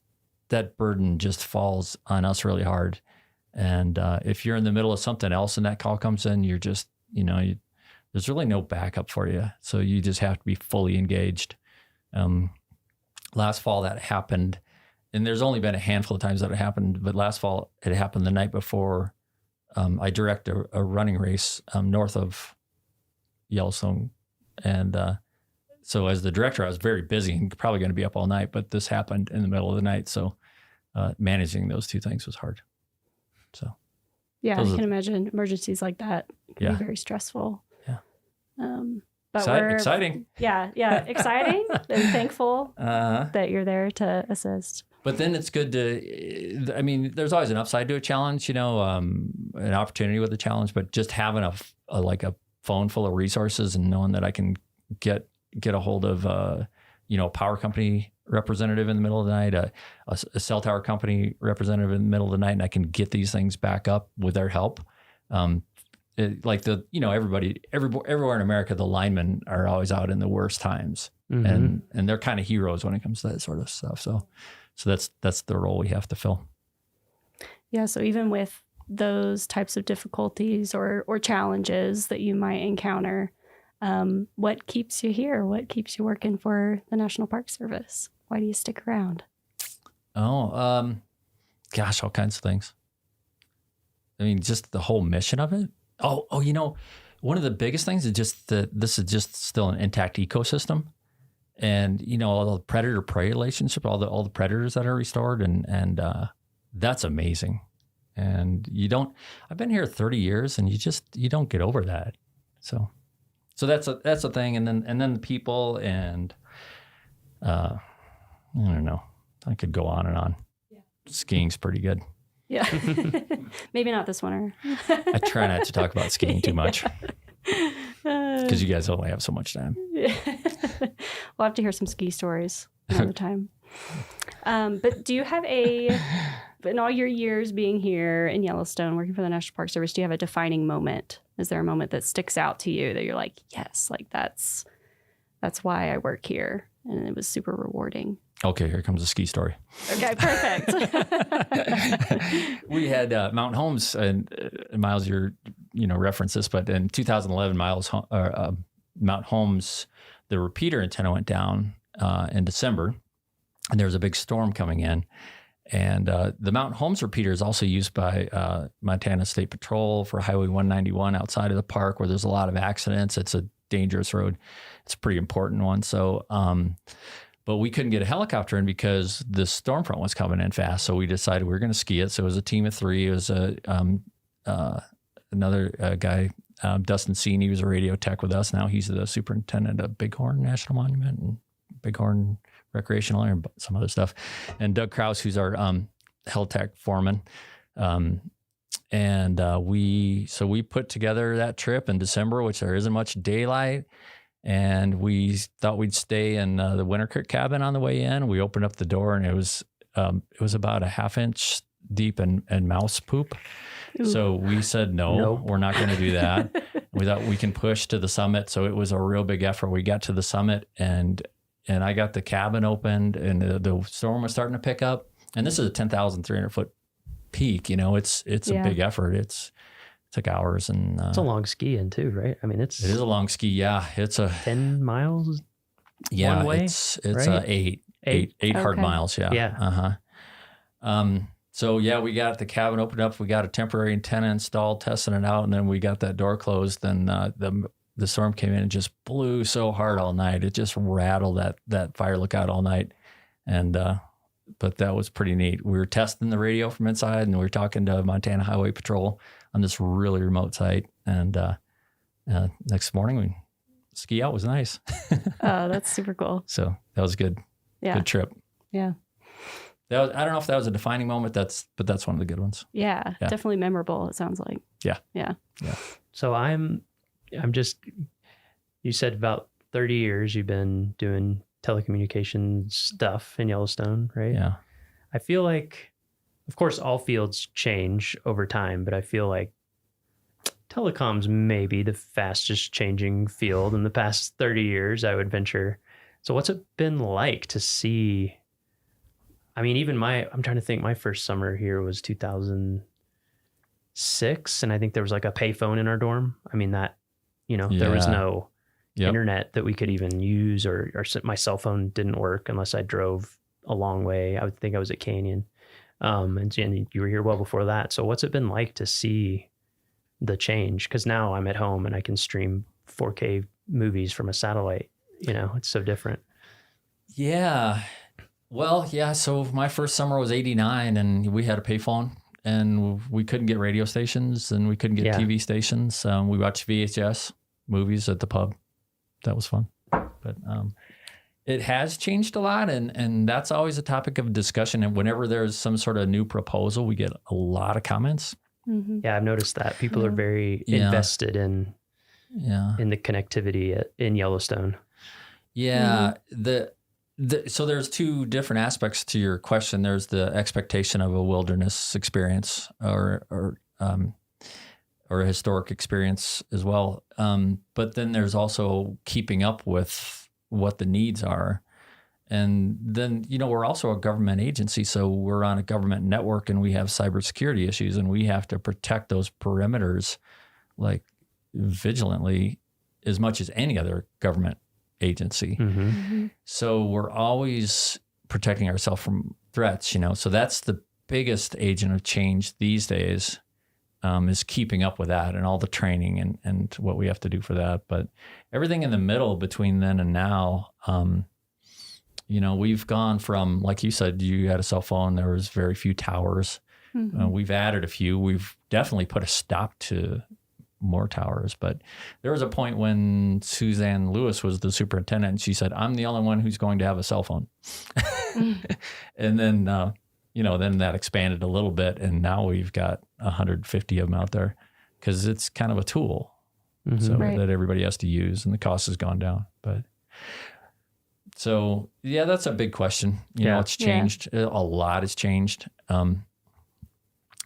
burden just falls on us really hard. And if you're in the middle of something else and that call comes in, you're just, there's really no backup for you. So you just have to be fully engaged. Last fall that happened, and there's only been a handful of times that it happened, but last fall it happened the night before I direct a running race north of Yellowstone. And so as the director, I was very busy and probably going to be up all night, but this happened in the middle of the night. So managing those 2 things was hard. So yeah, I can imagine emergencies like that can be very stressful. But exciting. Yeah, exciting and thankful that you're there to assist. But then it's good there's always an upside to a challenge, an opportunity with a challenge, but just having a phone full of resources and knowing that I can get a hold of, a power company representative in the middle of the night, a cell tower company representative in the middle of the night, and I can get these things back up with their help. Everywhere in America, the linemen are always out in the worst times, and they're kind of heroes when it comes to that sort of stuff. So that's the role we have to fill. Yeah. So even with those types of difficulties or challenges that you might encounter, what keeps you here? What keeps you working for the National Park Service? Why do you stick around? Oh, gosh, all kinds of things. I mean, just the whole mission of it. Oh, one of the biggest things is just that this is just still an intact ecosystem, and all the predator-prey relationship, all the predators that are restored, and that's amazing. And I've been here 30 years, and you don't get over that. So that's a thing, and then the people, and I don't know, I could go on and on. skiing's pretty good. Yeah. Maybe not this winter. I try not to talk about skiing too much because you guys only have so much time. We'll have to hear some ski stories another time. But do you have in all your years being here in Yellowstone, working for the National Park Service, do you have a defining moment? Is there a moment that sticks out to you that you're like, yes, like that's why I work here, and it was super rewarding? Okay, here comes a ski story. Okay, perfect. We had Mount Holmes, and Miles, referenced this, but in 2011, Mount Holmes, the repeater antenna went down in December, and there was a big storm coming in. And the Mount Holmes repeater is also used by Montana State Patrol for Highway 191 outside of the park, where there's a lot of accidents. It's a dangerous road. It's a pretty important one. So, but we couldn't get a helicopter in because the storm front was coming in fast. So we decided we were going to ski it. So it was a team of 3. It was another guy, Dustin Seen. He was a radio tech with us. Now he's the superintendent of Bighorn National Monument and Bighorn Recreational and some other stuff. And Doug Krause, who's our Hel-Tech foreman. We put together that trip in December, which there isn't much daylight. And we thought we'd stay in the Winter Creek cabin on the way in. We opened up the door, and it was about a 1/2 inch deep in mouse poop. Ooh. So we said, nope. We're not going to do that. We thought we can push to the summit. So it was a real big effort. We got to the summit, and I got the cabin opened, and the storm was starting to pick up. And this is a 10,300 foot peak. It's a big effort. It took hours, and it's a long ski in too, right? I mean, it is a long ski. Yeah, it's a 10 miles. Yeah, one way, it's right? eight hard miles. Yeah. Yeah. So yeah, we got the cabin opened up. We got a temporary antenna installed, testing it out, and then we got that door closed. Then the storm came in and just blew so hard all night. It just rattled that fire lookout all night, and but that was pretty neat. We were testing the radio from inside, and we were talking to Montana Highway Patrol on this really remote site. And next morning, ski out was nice. Oh, that's super cool. So that was good. Yeah. Good trip. Yeah. I don't know if that was a defining moment. But that's one of the good ones. Yeah, definitely memorable. It sounds like. Yeah. Yeah. Yeah. So I'm just. You said about 30 years you've been doing telecommunications stuff in Yellowstone, right? Yeah. I feel like, of course, all fields change over time, but I feel like telecoms may be the fastest changing field in the past 30 years, I would venture. So what's it been like to see? I mean, even I'm trying to think, my first summer here was 2006, and I think there was like a payphone in our dorm. I mean, there was no internet that we could even use, or my cell phone didn't work unless I drove a long way. I would think I was at Canyon. And you were here well before that. So what's it been like to see the change? Because now I'm at home and I can stream 4K movies from a satellite. It's so different. Yeah. Well, yeah. So my first summer was 89, and we had a payphone, and we couldn't get radio stations, and we couldn't get TV stations. We watched VHS movies at the pub. That was fun. But it has changed a lot, and that's always a topic of discussion. And whenever there's some sort of new proposal, we get a lot of comments. Mm-hmm. Yeah, I've noticed that people are very invested in the connectivity in Yellowstone. Yeah, so there's 2 different aspects to your question. There's the expectation of a wilderness experience or a historic experience as well. But then there's also keeping up with what the needs are. And then, we're also a government agency, so we're on a government network, and we have cybersecurity issues, and we have to protect those perimeters like vigilantly as much as any other government agency. Mm-hmm. Mm-hmm. So we're always protecting ourselves from threats, So that's the biggest agent of change these days. Is keeping up with that and all the training and what we have to do for that. But everything in the middle between then and now, we've gone from, like you said, you had a cell phone, there was very few towers. Mm-hmm. We've added a few. We've definitely put a stop to more towers. But there was a point when Suzanne Lewis was the superintendent, and she said, I'm the only one who's going to have a cell phone. And then, then that expanded a little bit, and now we've got 150 of them out there because it's kind of a tool that everybody has to use, and the cost has gone down. But so, yeah, that's a big question. You know, it's changed. A lot has changed. And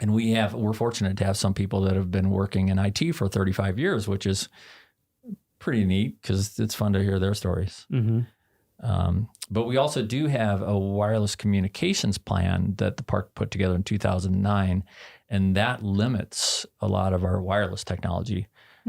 we're fortunate to have some people that have been working in IT for 35 years, which is pretty neat because it's fun to hear their stories. But we also do have a wireless communications plan that the park put together in 2009, and that limits a lot of our wireless technology.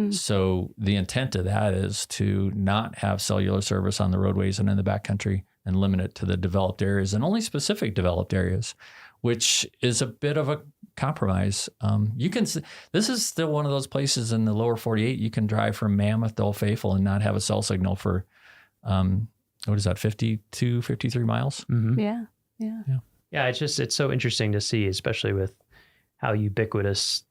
So the intent of that is to not have cellular service on the roadways and in the backcountry, and limit it to the developed areas and only specific developed areas, which is a bit of a compromise. This is still one of those places in the lower 48 you can drive from Mammoth to Old Faithful and not have a cell signal for, 52, 53 miles? Yeah. It's so interesting to see, especially with how ubiquitous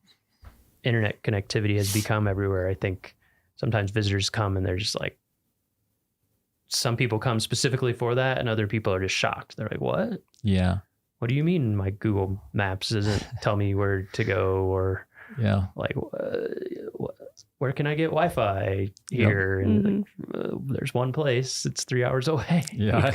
internet connectivity has become everywhere. I think sometimes visitors come and they're just like, some people come specifically for that, and other people are just shocked. They're like, what? Yeah. What do you mean my Google Maps doesn't tell me where to go? Or like, where can I get Wi-Fi here? And there's one place, it's 3 hours away. Yeah.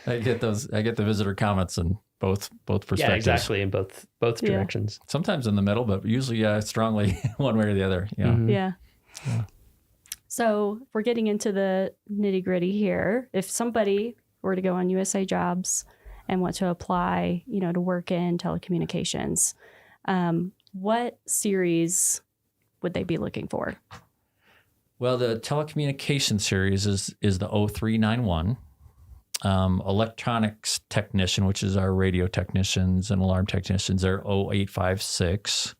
I get the visitor comments in both perspectives. Yeah, exactly, in both directions. Sometimes in the middle, but usually strongly one way or the other. Yeah. So if we're getting into the nitty gritty here, if somebody were to go on USA Jobs and want to apply, to work in telecommunications, what series would they be looking for? Well, the telecommunication series is the 0391. Electronics technician, which is our radio technicians and alarm technicians, are 0856.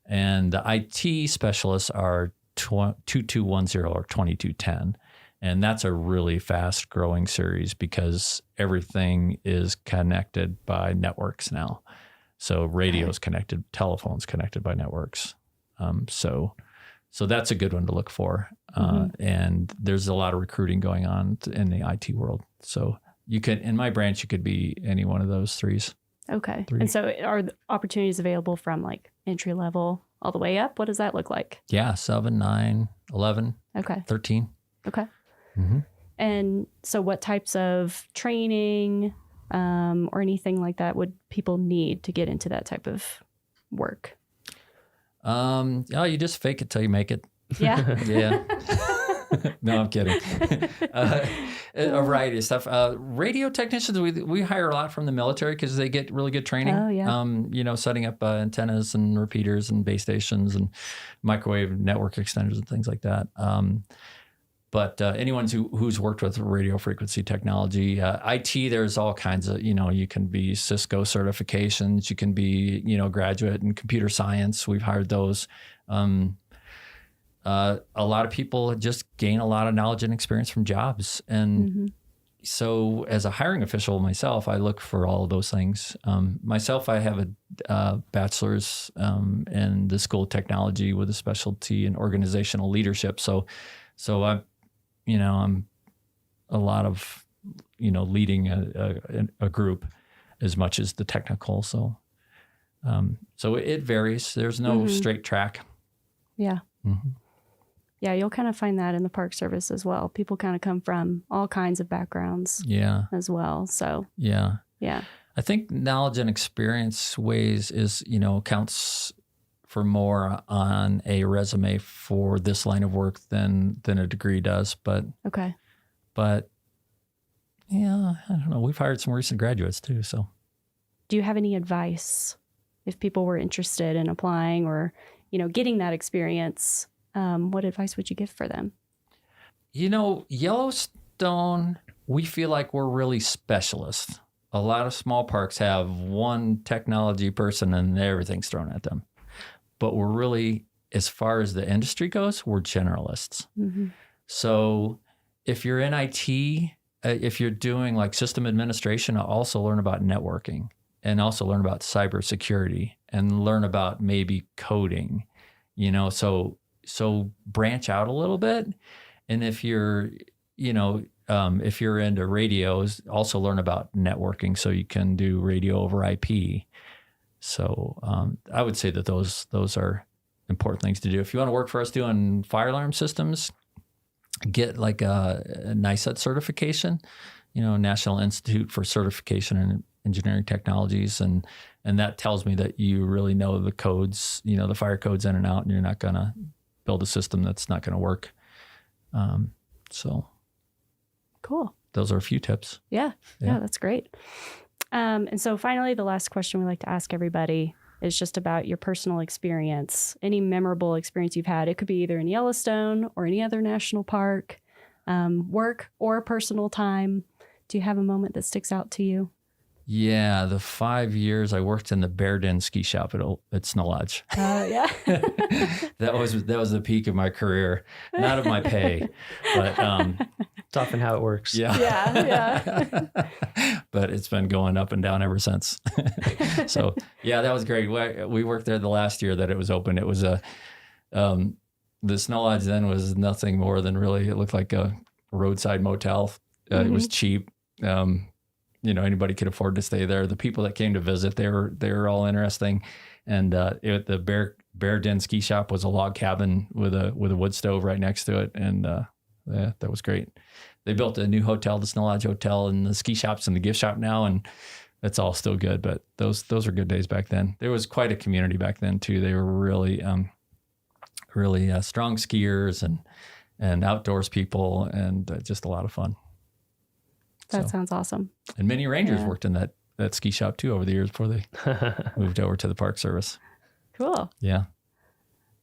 And the IT specialists are 2210 or 2210. And that's a really fast growing series because everything is connected by networks now. So radio's connected, telephone's connected by networks. So that's a good one to look for. And there's a lot of recruiting going on in the IT world. So in my branch, you could be any one of those threes. Okay. And so are the opportunities available from like entry level all the way up? What does that look like? Yeah. 7, 9, 11, 13. Okay. And so what types of training or anything like that would people need to get into that type of work? You just fake it till you make it. Yeah. Yeah. No, I'm kidding. A variety of stuff. Radio technicians, we hire a lot from the military because they get really good training. Oh, yeah. Setting up antennas and repeaters and base stations and microwave network extenders and things like that. But anyone who's worked with radio frequency technology, IT, there's all kinds of, you can be Cisco certifications, you can be, graduate in computer science. We've hired those. A lot of people just gain a lot of knowledge and experience from jobs. And so as a hiring official myself, I look for all of those things. Myself, I have a bachelor's in the School of Technology with a specialty in organizational leadership. So I'm a lot of, leading a group as much as the technical. So it varies. There's no straight track. Yeah. Yeah, you'll kind of find that in the Park Service as well. People kind of come from all kinds of backgrounds as well. So yeah. Yeah. I think knowledge and experience counts for more on a resume for this line of work than a degree does. But yeah, I don't know. We've hired some recent graduates too. So do you have any advice if people were interested in applying or, getting that experience? What advice would you give for them? Yellowstone, we feel like we're really specialists. A lot of small parks have one technology person and everything's thrown at them. But we're really, as far as the industry goes, we're generalists. So if you're in IT, if you're doing like system administration, also learn about networking and also learn about cybersecurity and learn about maybe coding, so branch out a little bit. And if you're, if you're into radios, also learn about networking so you can do radio over IP. So I would say that those are important things to do. If you want to work for us doing fire alarm systems, get like a NICET certification, National Institute for Certification in Engineering Technologies. And that tells me that you really know the codes, the fire codes in and out, and you're not going to build a system that's not going to work. So cool. Those are a few tips. Yeah, that's great. And so finally, the last question we like to ask everybody is just about your personal experience, any memorable experience you've had. It could be either in Yellowstone or any other national park, work or personal time. Do you have a moment that sticks out to you? Yeah, the 5 years I worked in the Bear Den ski shop at Snow Lodge. Yeah. That was the peak of my career, not of my pay, but it's often how it works. Yeah. But it's been going up and down ever since. So yeah, that was great. We worked there the last year that it was open. It was the Snow Lodge then was nothing more than really, it looked like a roadside motel. It was cheap. Anybody could afford to stay there. The people that came to visit, they were all interesting. And the Bear Den ski shop was a log cabin with a wood stove right next to it. And that was great. They built a new hotel, the Snow Lodge Hotel, and the ski shop's in the gift shop now, and it's all still good. But those were good days back then. There was quite a community back then too. They were really strong skiers and outdoors people, and just a lot of fun. That sounds awesome. And many rangers worked in that ski shop too over the years before they moved over to the Park Service. Cool. Yeah.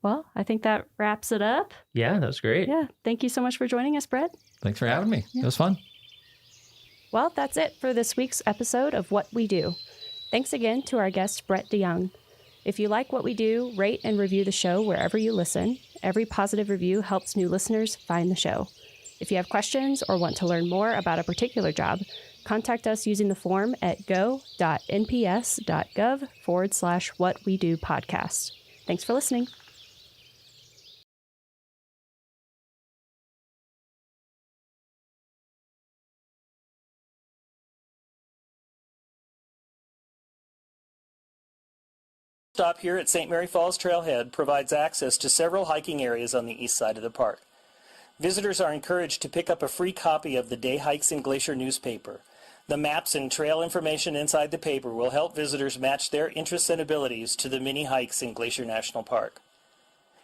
Well, I think that wraps it up. Yeah, that was great. Yeah. Thank you so much for joining us, Brett. Thanks for having me. It was fun. Well, that's it for this week's episode of What We Do. Thanks again to our guest, Brett DeYoung. If you like what we do, rate and review the show wherever you listen. Every positive review helps new listeners find the show. If you have questions or want to learn more about a particular job, contact us using the form at go.nps.gov/whatwedopodcast. Thanks for listening. Stop here at St. Mary Falls Trailhead provides access to several hiking areas on the east side of the park. Visitors are encouraged to pick up a free copy of the Day Hikes in Glacier newspaper. The maps and trail information inside the paper will help visitors match their interests and abilities to the mini hikes in Glacier National Park.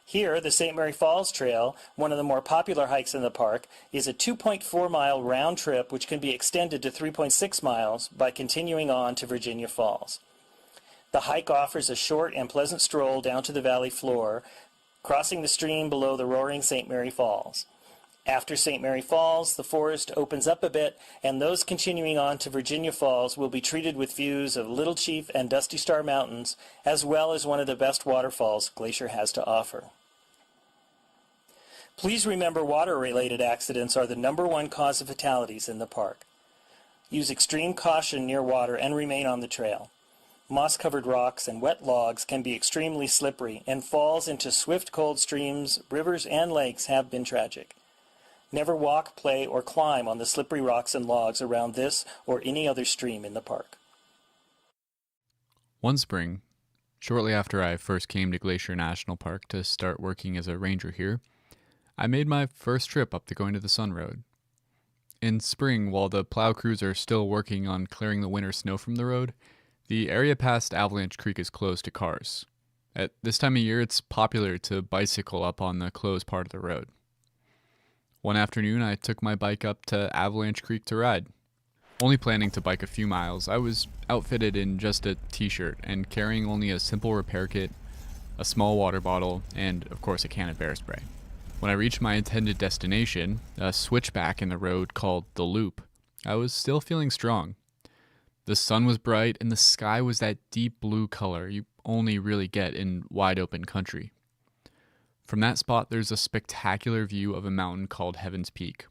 Here, the St. Mary Falls Trail, one of the more popular hikes in the park, is a 2.4-mile round trip which can be extended to 3.6 miles by continuing on to Virginia Falls. The hike offers a short and pleasant stroll down to the valley floor, crossing the stream below the roaring St. Mary Falls. After St. Mary Falls, the forest opens up a bit, and those continuing on to Virginia Falls will be treated with views of Little Chief and Dusty Star Mountains, as well as one of the best waterfalls Glacier has to offer. Please remember water-related accidents are the #1 cause of fatalities in the park. Use extreme caution near water and remain on the trail. Moss-covered rocks and wet logs can be extremely slippery, and falls into swift, cold streams, rivers, and lakes have been tragic. Never walk, play, or climb on the slippery rocks and logs around this or any other stream in the park. One spring, shortly after I first came to Glacier National Park to start working as a ranger here, I made my first trip up the Going to the Sun Road. In spring, while the plow crews are still working on clearing the winter snow from the road, the area past Avalanche Creek is closed to cars. At this time of year, it's popular to bicycle up on the closed part of the road. One afternoon, I took my bike up to Avalanche Creek to ride. Only planning to bike a few miles, I was outfitted in just a t-shirt and carrying only a simple repair kit, a small water bottle, and of course a can of bear spray. When I reached my intended destination, a switchback in the road called The Loop, I was still feeling strong. The sun was bright and the sky was that deep blue color you only really get in wide open country. From that spot, there's a spectacular view of a mountain called Heaven's Peak.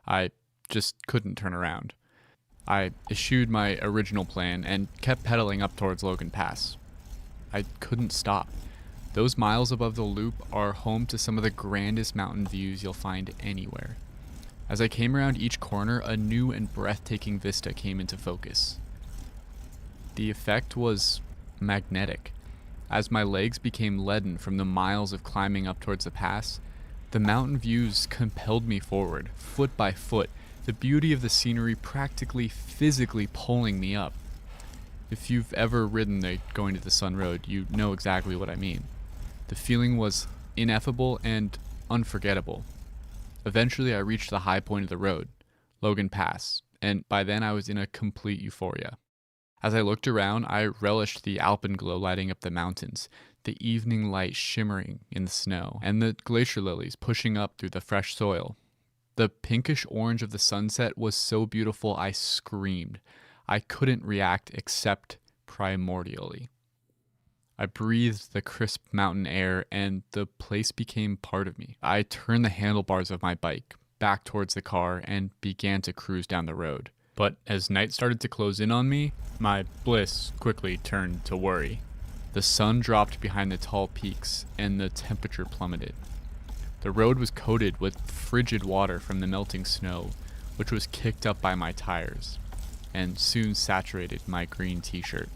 I just couldn't turn around. I eschewed my original plan and kept pedaling up towards Logan Pass. I couldn't stop. Those miles above the loop are home to some of the grandest mountain views you'll find anywhere. As I came around each corner, a new and breathtaking vista came into focus. The effect was magnetic. As my legs became leaden from the miles of climbing up towards the pass, the mountain views compelled me forward, foot by foot, the beauty of the scenery practically physically pulling me up. If you've ever ridden the Going to the Sun Road, you know exactly what I mean. The feeling was ineffable and unforgettable. Eventually, I reached the high point of the road, Logan Pass, and by then I was in a complete euphoria. As I looked around, I relished the alpenglow lighting up the mountains, the evening light shimmering in the snow, and the glacier lilies pushing up through the fresh soil. The pinkish orange of the sunset was so beautiful I screamed. I couldn't react except primordially. I breathed the crisp mountain air, and the place became part of me. I turned the handlebars of my bike back towards the car and began to cruise down the road. But as night started to close in on me, my bliss quickly turned to worry. The sun dropped behind the tall peaks, and the temperature plummeted. The road was coated with frigid water from the melting snow, which was kicked up by my tires, and soon saturated my green t-shirt.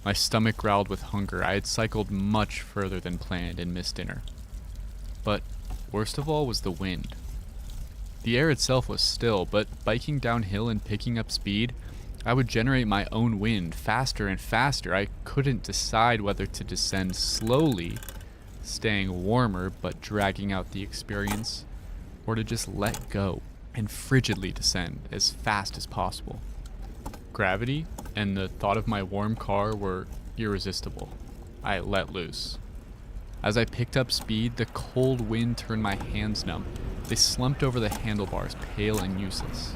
My stomach growled with hunger. I had cycled much further than planned and missed dinner. But worst of all was the wind. The air itself was still, but biking downhill and picking up speed, I would generate my own wind faster and faster. I couldn't decide whether to descend slowly, staying warmer but dragging out the experience, or to just let go and frigidly descend as fast as possible. Gravity and the thought of my warm car were irresistible. I let loose. As I picked up speed, the cold wind turned my hands numb. They slumped over the handlebars, pale and useless.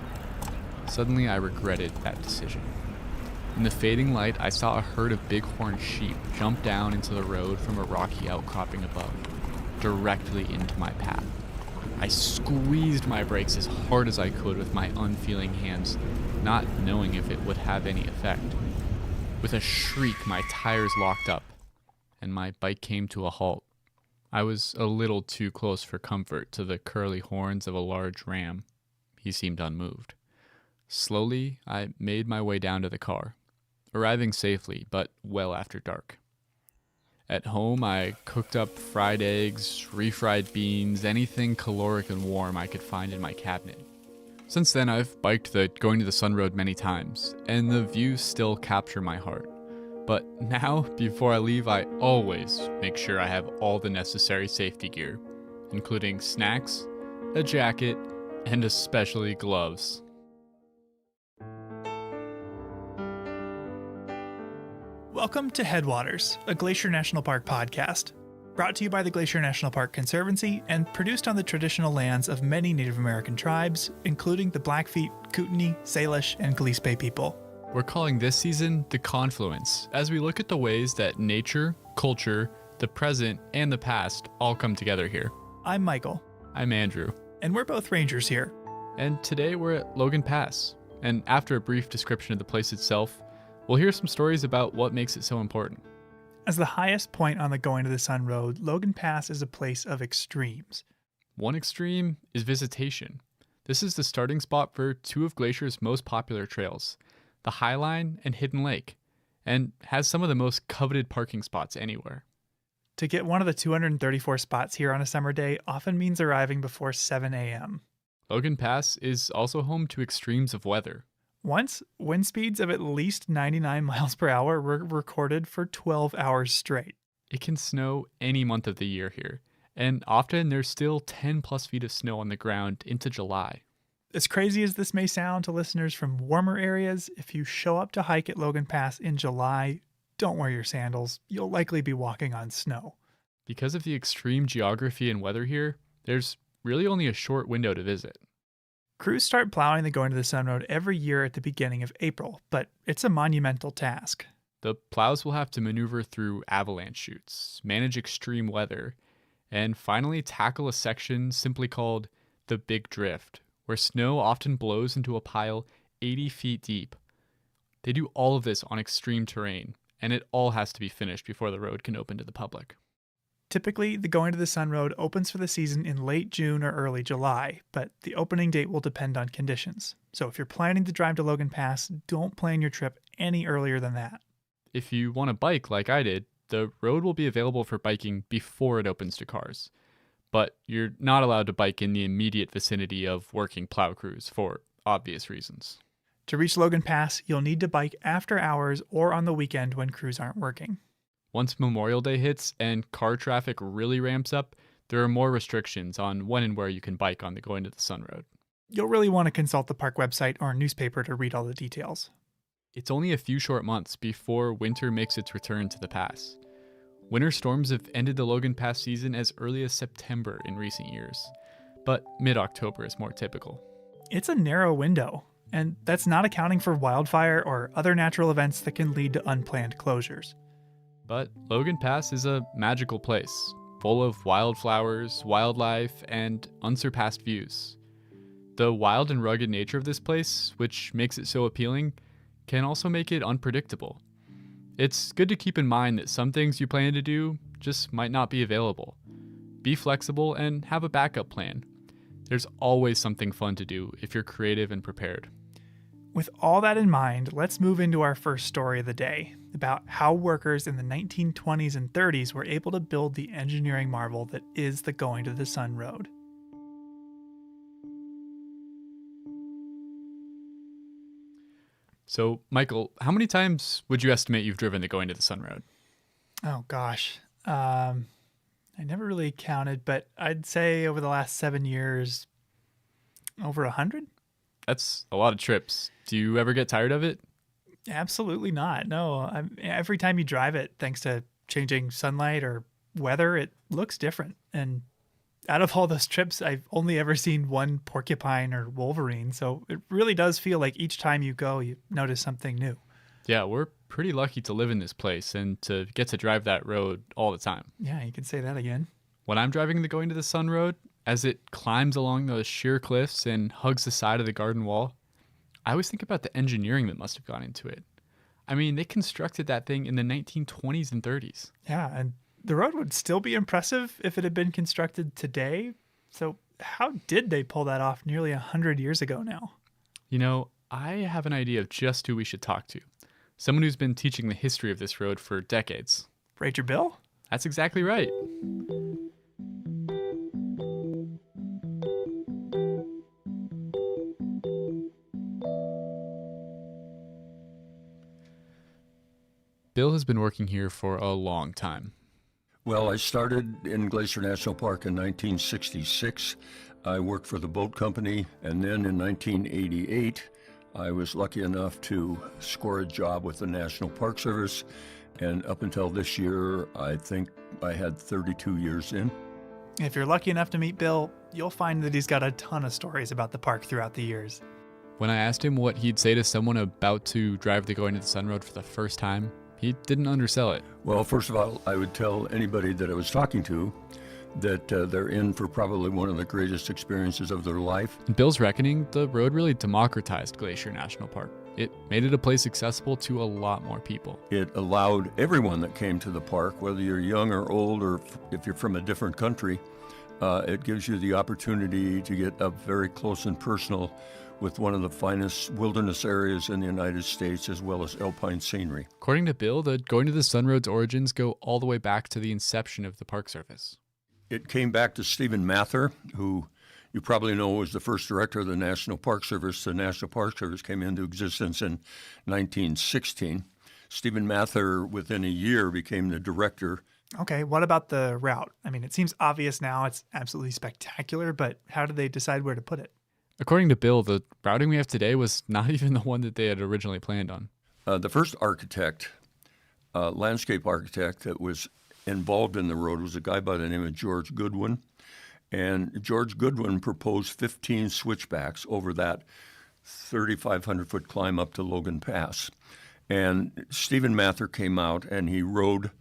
Suddenly, I regretted that decision. In the fading light, I saw a herd of bighorn sheep jump down into the road from a rocky outcropping above, directly into my path. I squeezed my brakes as hard as I could with my unfeeling hands, not knowing if it would have any effect. With a shriek, my tires locked up, and my bike came to a halt. I was a little too close for comfort to the curly horns of a large ram. He seemed unmoved. Slowly, I made my way down to the car, arriving safely, but well after dark. At home, I cooked up fried eggs, refried beans, anything caloric and warm I could find in my cabinet. Since then, I've biked the Going to the Sun Road many times, and the views still capture my heart. But now, before I leave, I always make sure I have all the necessary safety gear, including snacks, a jacket, and especially gloves. Welcome to Headwaters, a Glacier National Park podcast, brought to you by the Glacier National Park Conservancy and produced on the traditional lands of many Native American tribes, including the Blackfeet, Kootenai, Salish, and Gillespie people. We're calling this season The Confluence, as we look at the ways that nature, culture, the present, and the past all come together here. I'm Michael. I'm Andrew. And we're both rangers here. And today we're at Logan Pass. And after a brief description of the place itself, we'll hear some stories about what makes it so important. As the highest point on the Going to the Sun Road, Logan Pass is a place of extremes. One extreme is visitation. This is the starting spot for two of Glacier's most popular trails, the Highline and Hidden Lake, and has some of the most coveted parking spots anywhere. To get one of the 234 spots here on a summer day often means arriving before 7 a.m. Logan Pass is also home to extremes of weather. Once, wind speeds of at least 99 miles per hour were recorded for 12 hours straight. It can snow any month of the year here, and often there's still 10 plus feet of snow on the ground into July. As crazy as this may sound to listeners from warmer areas, if you show up to hike at Logan Pass in July, don't wear your sandals. You'll likely be walking on snow. Because of the extreme geography and weather here, there's really only a short window to visit. Crews start plowing the Going to the Sun Road every year at the beginning of April, but it's a monumental task. The plows will have to maneuver through avalanche chutes, manage extreme weather, and finally tackle a section simply called the Big Drift, where snow often blows into a pile 80 feet deep. They do all of this on extreme terrain, and it all has to be finished before the road can open to the public. Typically, the Going to the Sun Road opens for the season in late June or early July, but the opening date will depend on conditions. So if you're planning to drive to Logan Pass, don't plan your trip any earlier than that. If you want to bike like I did, the road will be available for biking before it opens to cars. But you're not allowed to bike in the immediate vicinity of working plow crews for obvious reasons. To reach Logan Pass, you'll need to bike after hours or on the weekend when crews aren't working. Once Memorial Day hits and car traffic really ramps up, there are more restrictions on when and where you can bike on the Going to the Sun Road. You'll really want to consult the park website or newspaper to read all the details. It's only a few short months before winter makes its return to the pass. Winter storms have ended the Logan Pass season as early as September in recent years, but mid-October is more typical. It's a narrow window, and that's not accounting for wildfire or other natural events that can lead to unplanned closures. But Logan Pass is a magical place, full of wildflowers, wildlife, and unsurpassed views. The wild and rugged nature of this place, which makes it so appealing, can also make it unpredictable. It's good to keep in mind that some things you plan to do just might not be available. Be flexible and have a backup plan. There's always something fun to do if you're creative and prepared. With all that in mind, let's move into our first story of the day, about how workers in the 1920s and 30s were able to build the engineering marvel that is the Going to the Sun Road. So, Michael, how many times would you estimate you've driven the Going to the Sun Road? Oh, gosh. I never really counted, but I'd say over the last 7 years, over 100? That's a lot of trips. Do you ever get tired of it? Absolutely not. No. Every time you drive it, thanks to changing sunlight or weather, it looks different. And out of all those trips, I've only ever seen one porcupine or wolverine. So it really does feel like each time you go, you notice something new. Yeah, we're pretty lucky to live in this place and to get to drive that road all the time. Yeah, you can say that again. When I'm driving the Going to the Sun Road, as it climbs along those sheer cliffs and hugs the side of the garden wall, I always think about the engineering that must have gone into it. I mean, they constructed that thing in the 1920s and 30s. Yeah, and the road would still be impressive if it had been constructed today. So how did they pull that off nearly 100 years ago now? You know, I have an idea of just who we should talk to. Someone who's been teaching the history of this road for decades. Ranger Bill? That's exactly right. Bill has been working here for a long time. Well, I started in Glacier National Park in 1966. I worked for the boat company, and then in 1988, I was lucky enough to score a job with the National Park Service, and up until this year, I think I had 32 years in. If you're lucky enough to meet Bill, you'll find that he's got a ton of stories about the park throughout the years. When I asked him what he'd say to someone about to drive the Going to the Sun Road for the first time, he didn't undersell it. Well, first of all, I would tell anybody that I was talking to that they're in for probably one of the greatest experiences of their life. In Bill's reckoning, the road really democratized Glacier National Park. It made it a place accessible to a lot more people. It allowed everyone that came to the park, whether you're young or old, or if you're from a different country, it gives you the opportunity to get up very close and personal with one of the finest wilderness areas in the United States, as well as alpine scenery. According to Bill, the Going to the Sun Road's origins go all the way back to the inception of the Park Service. It came back to Stephen Mather, who you probably know was the first director of the National Park Service. The National Park Service came into existence in 1916. Stephen Mather, within a year, became the director. Okay, what about the route? I mean, it seems obvious now. It's absolutely spectacular, but how did they decide where to put it? According to Bill, the routing we have today was not even the one that they had originally planned on. The first architect, landscape architect that was involved in the road was a guy by the name of George Goodwin. And George Goodwin proposed 15 switchbacks over that 3,500-foot climb up to Logan Pass. And Stephen Mather came out and he rode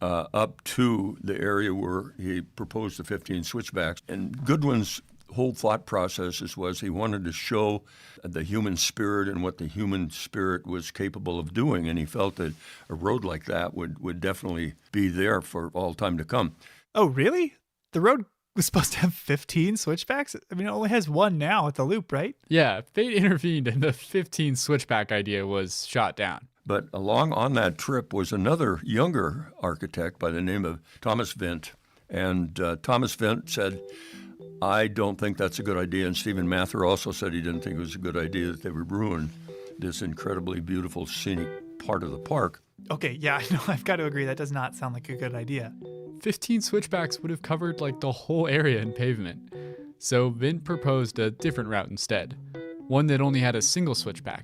up to the area where he proposed the 15 switchbacks. And Goodwin's whole thought process was he wanted to show the human spirit and what the human spirit was capable of doing, and he felt that a road like that would definitely be there for all time to come. Oh, really? The road was supposed to have 15 switchbacks? I mean, it only has one now at the loop, right? Yeah, fate intervened and the 15 switchback idea was shot down. But along on that trip was another younger architect by the name of Thomas Vint. And Thomas Vint said, I don't think that's a good idea. And Stephen Mather also said he didn't think it was a good idea, that they would ruin this incredibly beautiful scenic part of the park. Okay, yeah, I know. I've got to agree. That does not sound like a good idea. 15 switchbacks would have covered like the whole area in pavement. So Vint proposed a different route instead, one that only had a single switchback,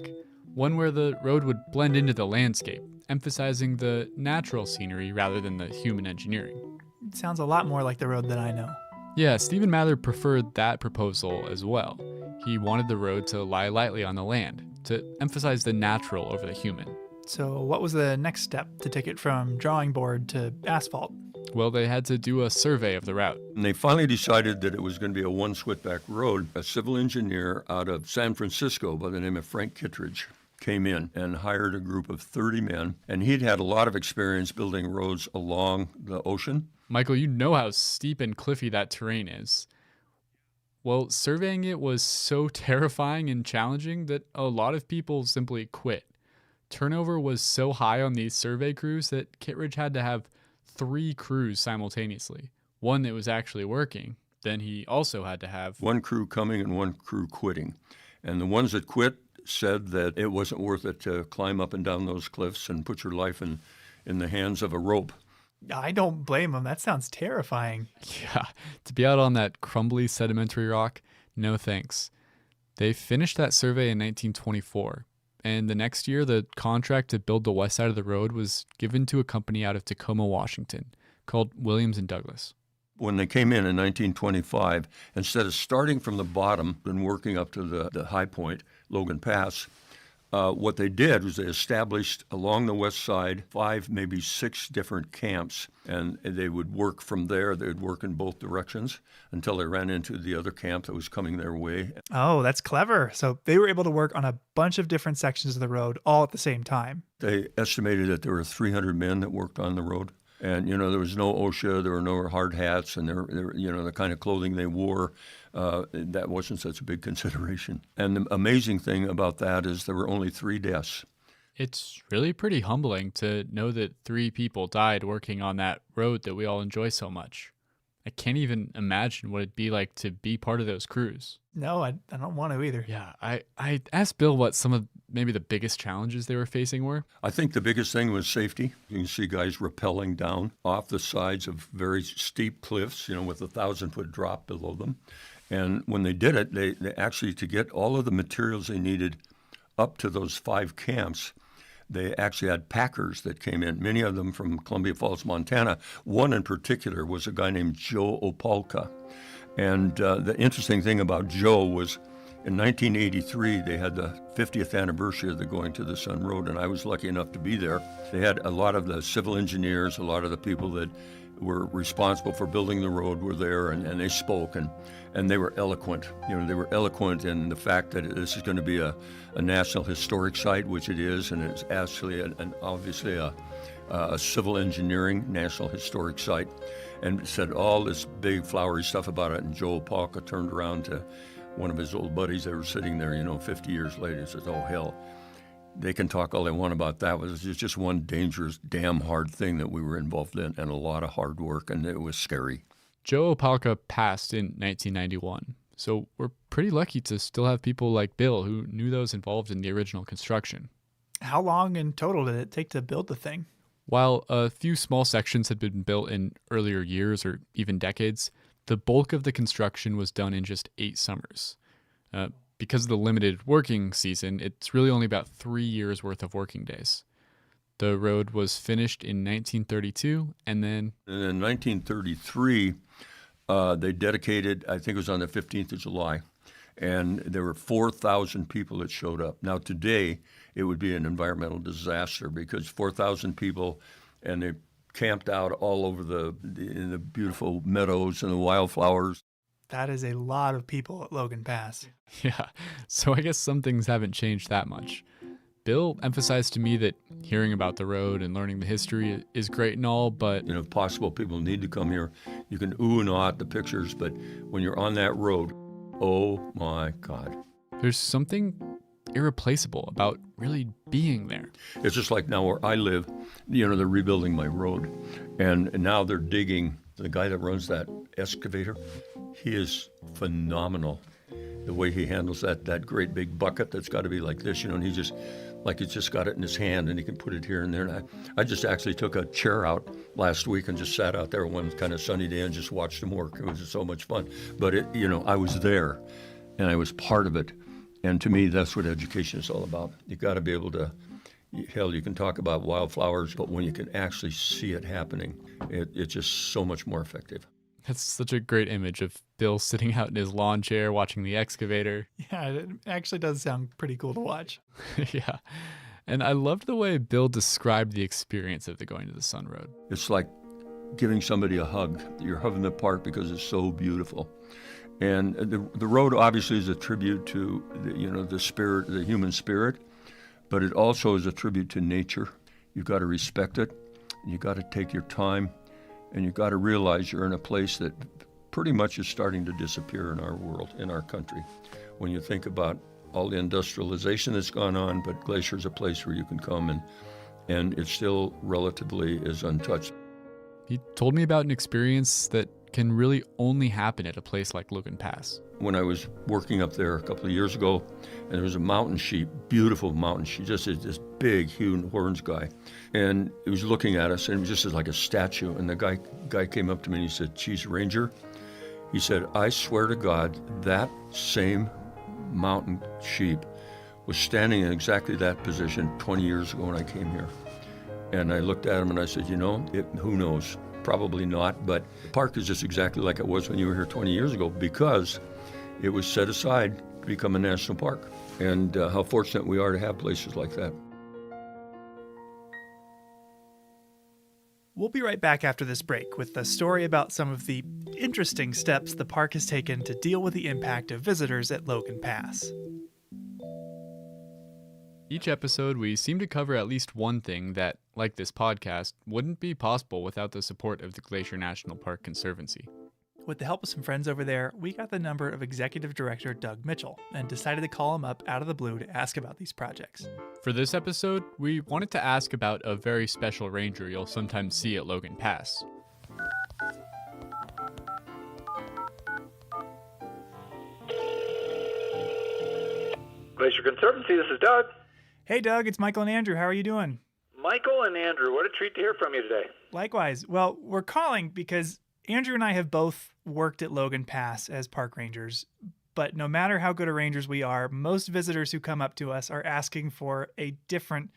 one where the road would blend into the landscape, emphasizing the natural scenery rather than the human engineering. It sounds a lot more like the road that I know. Yeah, Stephen Mather preferred that proposal as well. He wanted the road to lie lightly on the land, to emphasize the natural over the human. So what was the next step to take it from drawing board to asphalt? Well, they had to do a survey of the route. And they finally decided that it was going to be a one switchback road. A civil engineer out of San Francisco by the name of Frank Kittredge came in and hired a group of 30 men. And he'd had a lot of experience building roads along the ocean. Michael, you know how steep and cliffy that terrain is. Well, surveying it was so terrifying and challenging that a lot of people simply quit. Turnover was so high on these survey crews that Kittredge had to have 3 crews simultaneously. One that was actually working. Then he also had to have one crew coming and one crew quitting. And the ones that quit said that it wasn't worth it to climb up and down those cliffs and put your life in the hands of a rope. I don't blame them. That sounds terrifying. Yeah, to be out on that crumbly sedimentary rock, no thanks. They finished that survey in 1924. And the next year, the contract to build the west side of the road was given to a company out of Tacoma, Washington, called Williams & Douglas. When they came in 1925, instead of starting from the bottom and working up to the high point, Logan Pass, what they did was they established along the west side 5, maybe 6 different camps, and they would work from there. They would work in both directions until they ran into the other camp that was coming their way. Oh, that's clever. So they were able to work on a bunch of different sections of the road all at the same time. They estimated that there were 300 men that worked on the road. And, there was no OSHA, there were no hard hats, and there the kind of clothing they wore, that wasn't such a big consideration. And the amazing thing about that is there were only 3 deaths. It's really pretty humbling to know that 3 people died working on that road that we all enjoy so much. I can't even imagine what it'd be like to be part of those crews. No, I don't want to either. Yeah, I asked Bill what some of maybe the biggest challenges they were facing were. I think the biggest thing was safety. You can see guys rappelling down off the sides of very steep cliffs, with a 1,000-foot drop below them. And when they did it, they actually, to get all of the materials they needed up to those 5 camps, they actually had packers that came in, many of them from Columbia Falls, Montana. One in particular was a guy named Joe Opalka. And the interesting thing about Joe was in 1983, they had the 50th anniversary of the Going to the Sun Road, and I was lucky enough to be there. They had a lot of the civil engineers, a lot of the people that were responsible for building the road were there, and they spoke, and they were eloquent. They were eloquent in the fact that this is going to be a National Historic Site, which it is, and it's actually obviously a civil engineering National Historic Site, and said all this big flowery stuff about it. And Joe Opalka turned around to one of his old buddies that were sitting there, 50 years later, and says, "Oh, hell, they can talk all they want about that. It was just one dangerous, damn hard thing that we were involved in, and a lot of hard work, and it was scary." Joe Opalka passed in 1991, so we're pretty lucky to still have people like Bill who knew those involved in the original construction. How long in total did it take to build the thing? While a few small sections had been built in earlier years or even decades, the bulk of the construction was done in just 8 summers. Because of the limited working season, it's really only about 3 years worth of working days. The road was finished in 1932, and then in 1933, they dedicated, I think it was on the 15th of July, and there were 4,000 people that showed up. Now today, it would be an environmental disaster because 4,000 people, and they camped out all over in the beautiful meadows and the wildflowers. That is a lot of people at Logan Pass. Yeah, so I guess some things haven't changed that much. Bill emphasized to me that hearing about the road and learning the history is great and all, but... If possible, people need to come here. You can ooh and ah at the pictures, but when you're on that road, oh my God. There's something irreplaceable about really being there. It's just like now where I live, they're rebuilding my road. And now they're digging. The guy that runs that excavator, he is phenomenal. The way he handles that great big bucket that's got to be like this, and he just, like he's just got it in his hand and he can put it here and there. And I just actually took a chair out last week and just sat out there one kind of sunny day and just watched him work. It was just so much fun. But I was there and I was part of it. And to me, that's what education is all about. You got to be able to, hell, you can talk about wildflowers, but when you can actually see it happening, it's just so much more effective. That's such a great image of Bill sitting out in his lawn chair watching the excavator. Yeah, it actually does sound pretty cool to watch. Yeah. And I loved the way Bill described the experience of the Going to the Sun Road. It's like giving somebody a hug. You're hugging the park because it's so beautiful. And the road obviously is a tribute to the spirit, the human spirit, but it also is a tribute to nature. You've got to respect it. You've got to take your time, and you've got to realize you're in a place that pretty much is starting to disappear in our world, in our country. When you think about all the industrialization that's gone on, but Glacier is a place where you can come and it still relatively is untouched. He told me about an experience that can really only happen at a place like Logan Pass. When I was working up there a couple of years ago, and there was a mountain sheep, beautiful mountain sheep, just this big, huge horns guy. And he was looking at us, and it was just like a statue. And the guy came up to me and he said, "Geez, Ranger," he said, "I swear to God, that same mountain sheep was standing in exactly that position 20 years ago when I came here." And I looked at him and I said, who knows? Probably not, but the park is just exactly like it was when you were here 20 years ago because it was set aside to become a national park. And how fortunate we are to have places like that. We'll be right back after this break with a story about some of the interesting steps the park has taken to deal with the impact of visitors at Logan Pass. Each episode, we seem to cover at least one thing that, like this podcast, wouldn't be possible without the support of the Glacier National Park Conservancy. With the help of some friends over there, we got the number of Executive Director Doug Mitchell and decided to call him up out of the blue to ask about these projects. For this episode, we wanted to ask about a very special ranger you'll sometimes see at Logan Pass. Glacier Conservancy, this is Doug. Hey Doug, it's Michael and Andrew. How are you doing? Michael and Andrew, what a treat to hear from you today. Likewise. Well, we're calling because Andrew and I have both worked at Logan Pass as park rangers, but no matter how good a rangers we are, most visitors who come up to us are asking for a different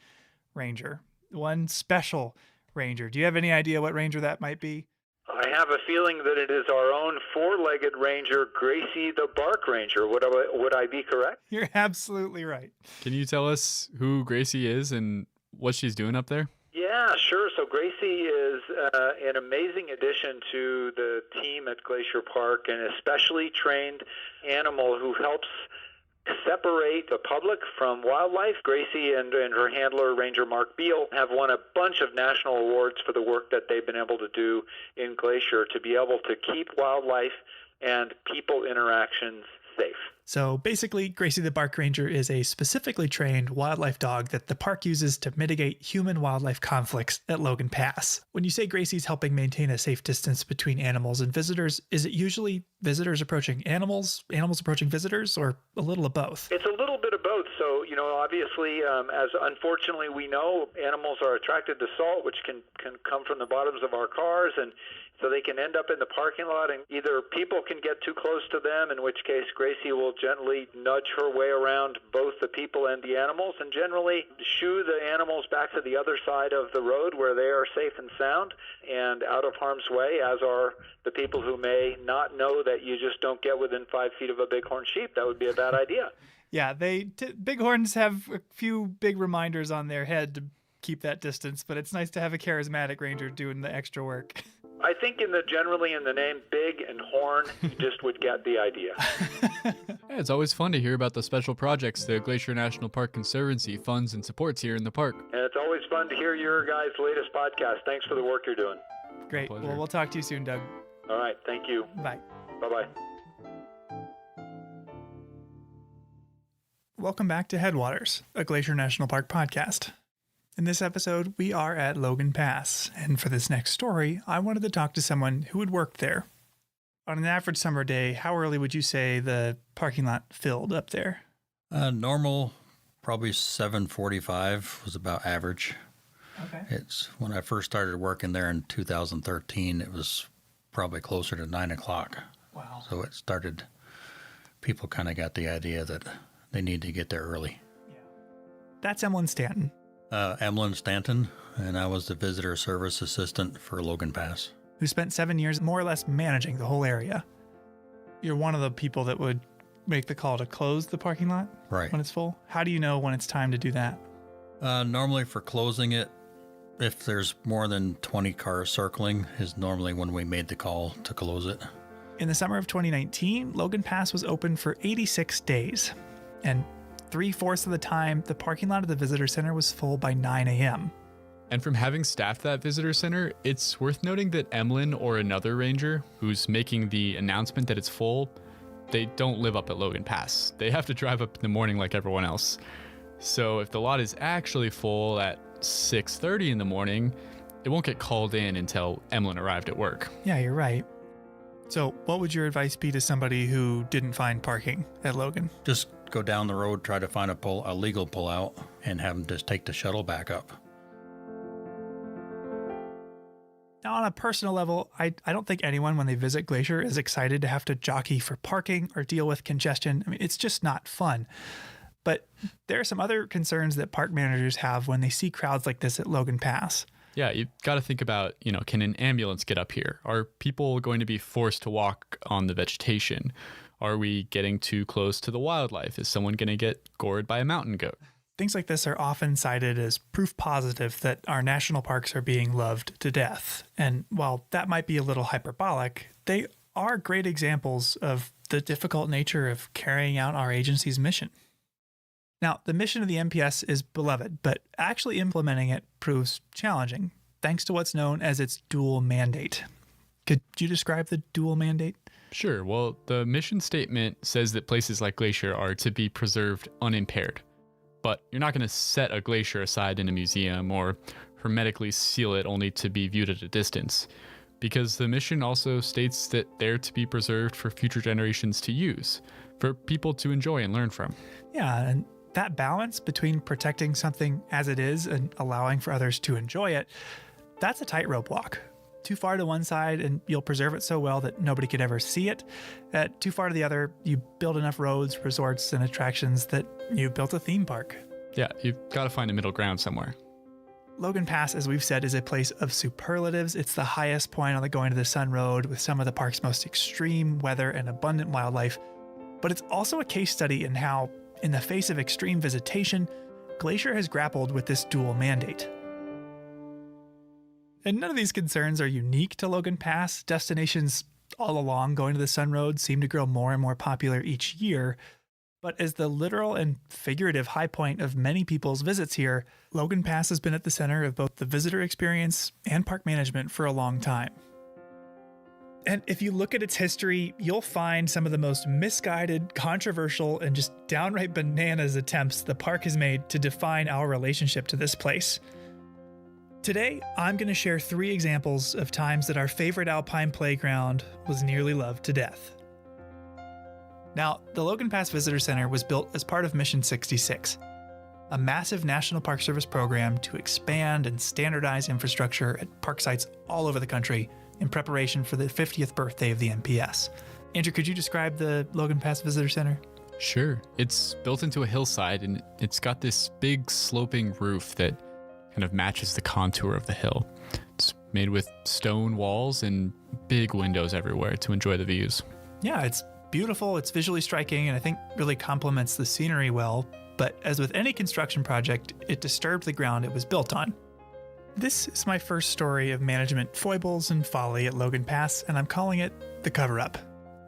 ranger, one special ranger. Do you have any idea what ranger that might be? I have a feeling that it is our own four-legged ranger, Gracie the Bark Ranger. Would I be correct? You're absolutely right. Can you tell us who Gracie is and what she's doing up there? Yeah, sure. So Gracie is an amazing addition to the team at Glacier Park, an especially trained animal who helps separate the public from wildlife. Gracie and her handler, Ranger Mark Beal, have won a bunch of national awards for the work that they've been able to do in Glacier to be able to keep wildlife and people interactions safe. So basically, Gracie the Bark Ranger is a specifically trained wildlife dog that the park uses to mitigate human-wildlife conflicts at Logan Pass. When you say Gracie's helping maintain a safe distance between animals and visitors, is it usually visitors approaching animals, animals approaching visitors, or a little of both? It's a little bit of both. So, obviously, as unfortunately we know, animals are attracted to salt, which can come from the bottoms of our cars, and so they can end up in the parking lot, and either people can get too close to them, in which case Gracie will gently nudge her way around both the people and the animals, and generally shoo the animals back to the other side of the road where they are safe and sound and out of harm's way, as are the people who may not know that you just don't get within 5 feet of a bighorn sheep. That would be a bad idea. Yeah, bighorns have a few big reminders on their head to keep that distance, but it's nice to have a charismatic ranger doing the extra work. I think generally in the name big and horn, you just would get the idea. Yeah, it's always fun to hear about the special projects the Glacier National Park Conservancy funds and supports here in the park. And it's always fun to hear your guys' latest podcast. Thanks for the work you're doing. Great. Well, we'll talk to you soon, Doug. All right. Thank you. Bye. Bye-bye. Welcome back to Headwaters, a Glacier National Park podcast. In this episode, we are at Logan Pass, and for this next story, I wanted to talk to someone who had worked there. On an average summer day, how early would you say the parking lot filled up there? Normal, probably 7:45 was about average. Okay. It's when I first started working there in 2013, it was probably closer to 9 o'clock. Wow. So it started, people kind of got the idea that they need to get there early. That's Emlyn Stanton. Emlyn Stanton, and I was the visitor service assistant for Logan Pass. Who spent 7 years more or less managing the whole area. You're one of the people that would make the call to close the parking lot Right. when it's full. How do you know when it's time to do that? Normally for closing it, if there's more than 20 cars circling, is normally when we made the call to close it. In the summer of 2019, Logan Pass was open for 86 days. And 3/4 of the time, the parking lot of the visitor center was full by 9 a.m. And from having staffed that visitor center, it's worth noting that Emlyn or another ranger who's making the announcement that it's full, they don't live up at Logan Pass. They have to drive up in the morning like everyone else. So if the lot is actually full at 6:30 in the morning, it won't get called in until Emlyn arrived at work. Yeah, you're right. So what would your advice be to somebody who didn't find parking at Logan? Just go down the road, try to find a legal pullout, and have them just take the shuttle back up. Now, on a personal level, I don't think anyone, when they visit Glacier, is excited to have to jockey for parking or deal with congestion. I mean, it's just not fun. But there are some other concerns that park managers have when they see crowds like this at Logan Pass. Yeah, you've got to think about, can an ambulance get up here? Are people going to be forced to walk on the vegetation? Are we getting too close to the wildlife? Is someone going to get gored by a mountain goat? Things like this are often cited as proof positive that our national parks are being loved to death. And while that might be a little hyperbolic, they are great examples of the difficult nature of carrying out our agency's mission. Now, the mission of the NPS is beloved, but actually implementing it proves challenging, thanks to what's known as its dual mandate. Could you describe the dual mandate? Sure. Well, the mission statement says that places like Glacier are to be preserved unimpaired. But you're not going to set a glacier aside in a museum or hermetically seal it only to be viewed at a distance, because the mission also states that they're to be preserved for future generations to use, for people to enjoy and learn from. Yeah, and that balance between protecting something as it is and allowing for others to enjoy it, that's a tightrope walk. Too far to one side and you'll preserve it so well that nobody could ever see it. Too far to the other, you build enough roads, resorts, and attractions that you built a theme park. Yeah, you've got to find a middle ground somewhere. Logan Pass, as we've said, is a place of superlatives. It's the highest point on the Going to the Sun Road with some of the park's most extreme weather and abundant wildlife. But it's also a case study in how, in the face of extreme visitation, Glacier has grappled with this dual mandate. And none of these concerns are unique to Logan Pass. Destinations all along Going to the Sun Road seem to grow more and more popular each year. But as the literal and figurative high point of many people's visits here, Logan Pass has been at the center of both the visitor experience and park management for a long time. And if you look at its history, you'll find some of the most misguided, controversial, and just downright bananas attempts the park has made to define our relationship to this place. Today, I'm going to share 3 examples of times that our favorite alpine playground was nearly loved to death. Now, the Logan Pass Visitor Center was built as part of Mission 66, a massive National Park Service program to expand and standardize infrastructure at park sites all over the country in preparation for the 50th birthday of the NPS. Andrew, could you describe the Logan Pass Visitor Center? Sure. It's built into a hillside, and it's got this big sloping roof that kind of matches the contour of the hill. It's made with stone walls and big windows everywhere to enjoy the views. Yeah, it's beautiful, it's visually striking, and I think really complements the scenery well. But as with any construction project, it disturbed the ground it was built on. This is my first story of management foibles and folly at Logan Pass, and I'm calling it The Cover-Up.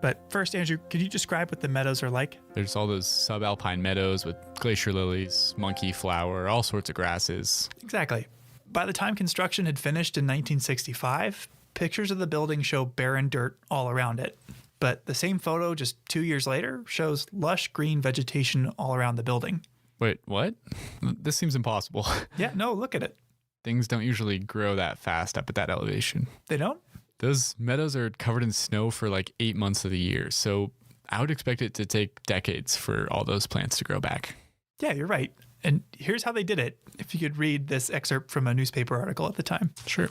But first, Andrew, could you describe what the meadows are like? There's all those subalpine meadows with glacier lilies, monkey flower, all sorts of grasses. Exactly. By the time construction had finished in 1965, pictures of the building show barren dirt all around it. But the same photo just 2 years later shows lush green vegetation all around the building. Wait, what? This seems impossible. Yeah, no, look at it. Things don't usually grow that fast up at that elevation. They don't? Those meadows are covered in snow for like 8 months of the year, so I would expect it to take decades for all those plants to grow back. Yeah, you're right. And here's how they did it, if you could read this excerpt from a newspaper article at the time. Sure.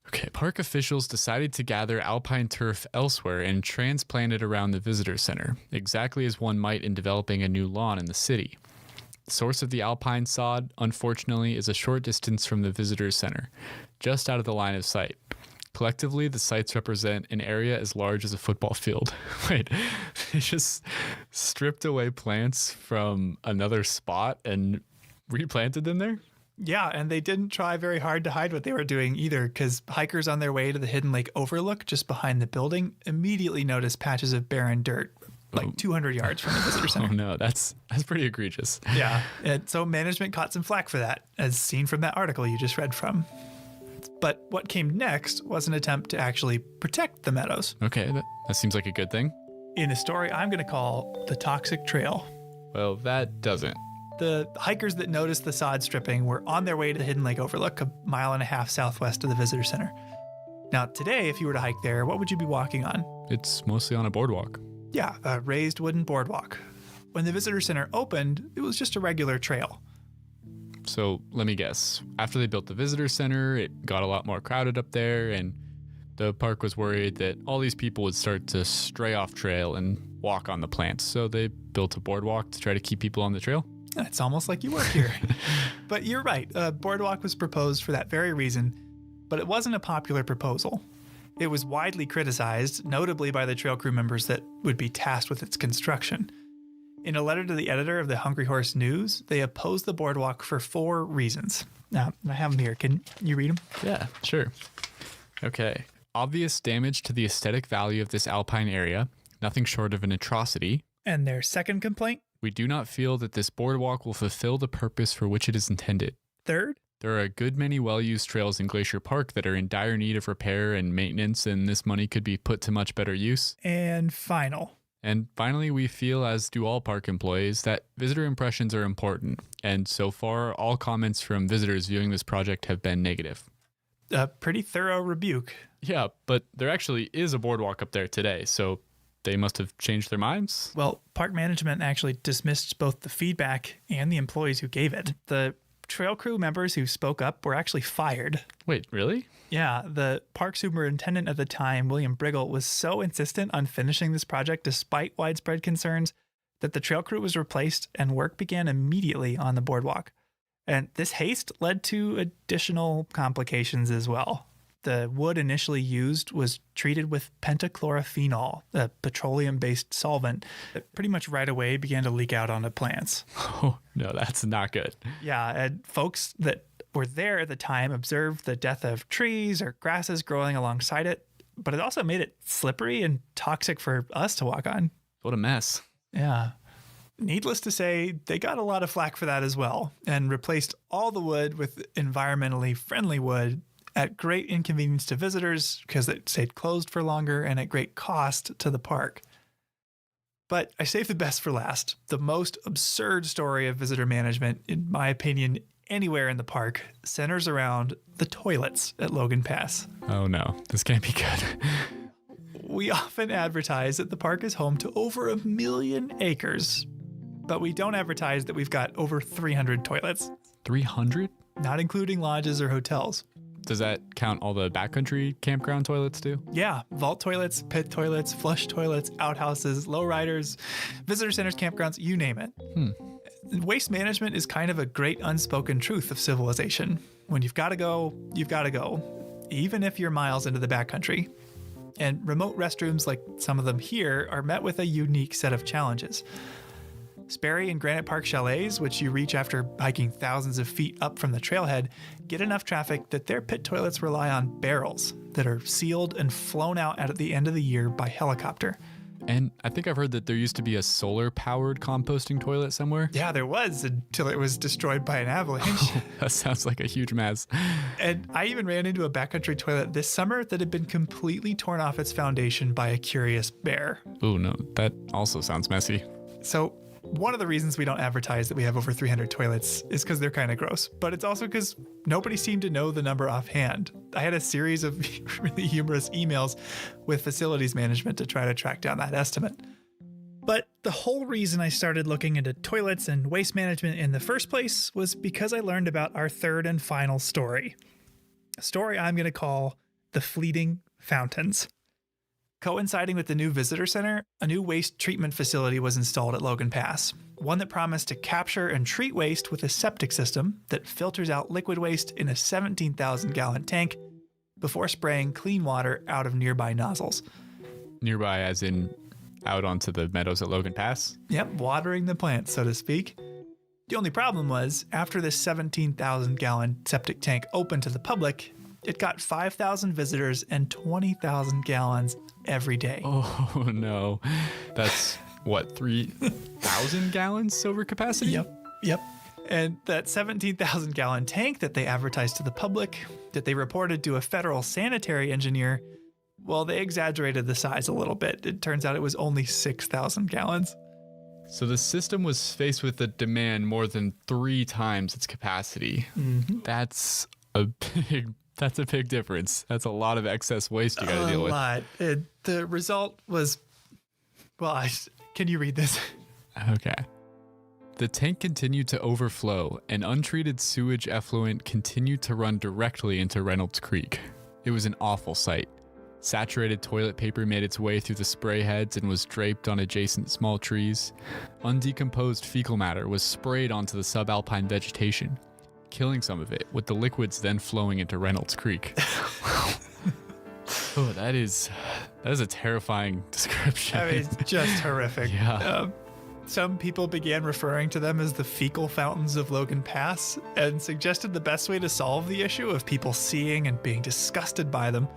Okay, park officials decided to gather alpine turf elsewhere and transplant it around the visitor center, exactly as one might in developing a new lawn in the city. The source of the alpine sod, unfortunately, is a short distance from the visitor center, just out of the line of sight. Collectively, the sites represent an area as large as a football field. Wait, they just stripped away plants from another spot and replanted them there? Yeah, and they didn't try very hard to hide what they were doing either, because hikers on their way to the Hidden Lake Overlook just behind the building immediately noticed patches of barren dirt, like 200 yards from the visitor center. Oh no, that's pretty egregious. Yeah, and so management caught some flack for that, as seen from that article you just read from. But what came next was an attempt to actually protect the meadows. Okay, that seems like a good thing. In a story I'm going to call The Toxic Trail. Well, that doesn't. The hikers that noticed the sod stripping were on their way to the Hidden Lake Overlook, 1.5 miles southwest of the visitor center. Now, today, if you were to hike there, what would you be walking on? It's mostly on a boardwalk. Yeah, a raised wooden boardwalk. When the visitor center opened, it was just a regular trail. So let me guess. After they built the visitor center, it got a lot more crowded up there, and the park was worried that all these people would start to stray off trail and walk on the plants. So they built a boardwalk to try to keep people on the trail. It's almost like you work here. But you're right. A boardwalk was proposed for that very reason, but it wasn't a popular proposal. It was widely criticized, notably by the trail crew members that would be tasked with its construction. In a letter to the editor of the Hungry Horse News, they opposed the boardwalk for 4 reasons. Now, I have them here. Can you read them? Yeah, sure. Okay. Obvious damage to the aesthetic value of this alpine area, nothing short of an atrocity. And their second complaint? We do not feel that this boardwalk will fulfill the purpose for which it is intended. Third? There are a good many well-used trails in Glacier Park that are in dire need of repair and maintenance, and this money could be put to much better use. And finally, we feel, as do all park employees, that visitor impressions are important, and so far, all comments from visitors viewing this project have been negative. A pretty thorough rebuke. Yeah, but there actually is a boardwalk up there today, so they must have changed their minds? Well, park management actually dismissed both the feedback and the employees who gave it. The trail crew members who spoke up were actually fired. Wait, really? Yeah, the park superintendent at the time, William Briggle, was so insistent on finishing this project despite widespread concerns that the trail crew was replaced and work began immediately on the boardwalk. And this haste led to additional complications as well. The wood initially used was treated with pentachlorophenol, a petroleum-based solvent that pretty much right away began to leak out onto plants. Oh, no, that's not good. Yeah, and folks that were there at the time observed the death of trees or grasses growing alongside it, but it also made it slippery and toxic for us to walk on. What a mess. Yeah. Needless to say, they got a lot of flack for that as well and replaced all the wood with environmentally friendly wood at great inconvenience to visitors because it stayed closed for longer and at great cost to the park. But I saved the best for last. The most absurd story of visitor management, in my opinion, anywhere in the park, centers around the toilets at Logan Pass. Oh no, this can't be good. We often advertise that the park is home to over 1 million acres, but we don't advertise that we've got over 300 toilets. 300? Not including lodges or hotels. Does that count all the backcountry campground toilets too? Yeah, vault toilets, pit toilets, flush toilets, outhouses, lowriders, visitor centers, campgrounds, you name it. Waste management is kind of a great unspoken truth of civilization. When you've got to go, you've got to go, even if you're miles into the backcountry. And remote restrooms like some of them here are met with a unique set of challenges. Sperry and Granite Park chalets, which you reach after hiking thousands of feet up from the trailhead, get enough traffic that their pit toilets rely on barrels that are sealed and flown out at the end of the year by helicopter. And I think I've heard that there used to be a solar-powered composting toilet somewhere. Yeah, there was, until it was destroyed by an avalanche. That sounds like a huge mess. And I even ran into a backcountry toilet this summer that had been completely torn off its foundation by a curious bear. Oh no, that also sounds messy. So one of the reasons we don't advertise that we have over 300 toilets is because they're kind of gross, but it's also because nobody seemed to know the number offhand. I had a series of really humorous emails with facilities management to try to track down that estimate. But the whole reason I started looking into toilets and waste management in the first place was because I learned about our third and final story. A story I'm going to call The Fleeting Fountains. Coinciding with the new visitor center, a new waste treatment facility was installed at Logan Pass, one that promised to capture and treat waste with a septic system that filters out liquid waste in a 17,000-gallon tank before spraying clean water out of nearby nozzles. Nearby as in out onto the meadows at Logan Pass? Yep, watering the plants, so to speak. The only problem was, after this 17,000-gallon septic tank opened to the public, it got 5,000 visitors and 20,000 gallons every day. Oh no. That's what, 3,000 gallons over capacity? Yep. And that 17,000 gallon tank that they advertised to the public, that they reported to a federal sanitary engineer, well, they exaggerated the size a little bit. It turns out it was only 6,000 gallons. So the system was faced with a demand more than 3 times its capacity. Mm-hmm. That's a big difference. That's a lot of excess waste you got to deal with. A lot. The result was, well, can you read this? Okay. The tank continued to overflow, and untreated sewage effluent continued to run directly into Reynolds Creek. It was an awful sight. Saturated toilet paper made its way through the spray heads and was draped on adjacent small trees. Undecomposed fecal matter was sprayed onto the subalpine vegetation, killing some of it, with the liquids then flowing into Reynolds Creek. Oh, that is a terrifying description. I mean, it's just horrific. Yeah. Some people began referring to them as the fecal fountains of Logan Pass and suggested the best way to solve the issue of people seeing and being disgusted by them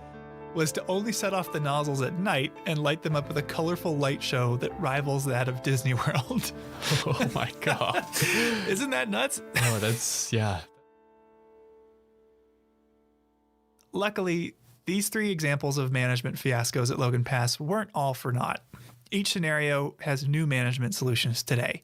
was to only set off the nozzles at night and light them up with a colorful light show that rivals that of Disney World. Oh my God. Isn't that nuts? Oh, that's, yeah. Luckily, these 3 examples of management fiascos at Logan Pass weren't all for naught. Each scenario has new management solutions today.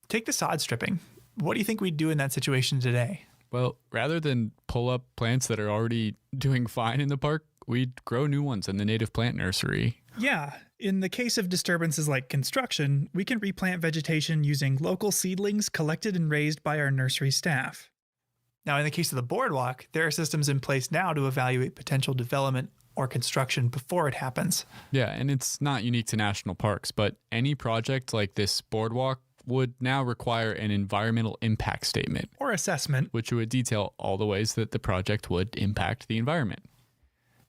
Take the sod stripping. What do you think we'd do in that situation today? Well, rather than pull up plants that are already doing fine in the park, we'd grow new ones in the native plant nursery. Yeah. In the case of disturbances like construction, we can replant vegetation using local seedlings collected and raised by our nursery staff. Now, in the case of the boardwalk, there are systems in place now to evaluate potential development or construction before it happens. Yeah, and it's not unique to national parks, but any project like this boardwalk would now require an environmental impact statement. Or assessment. Which would detail all the ways that the project would impact the environment.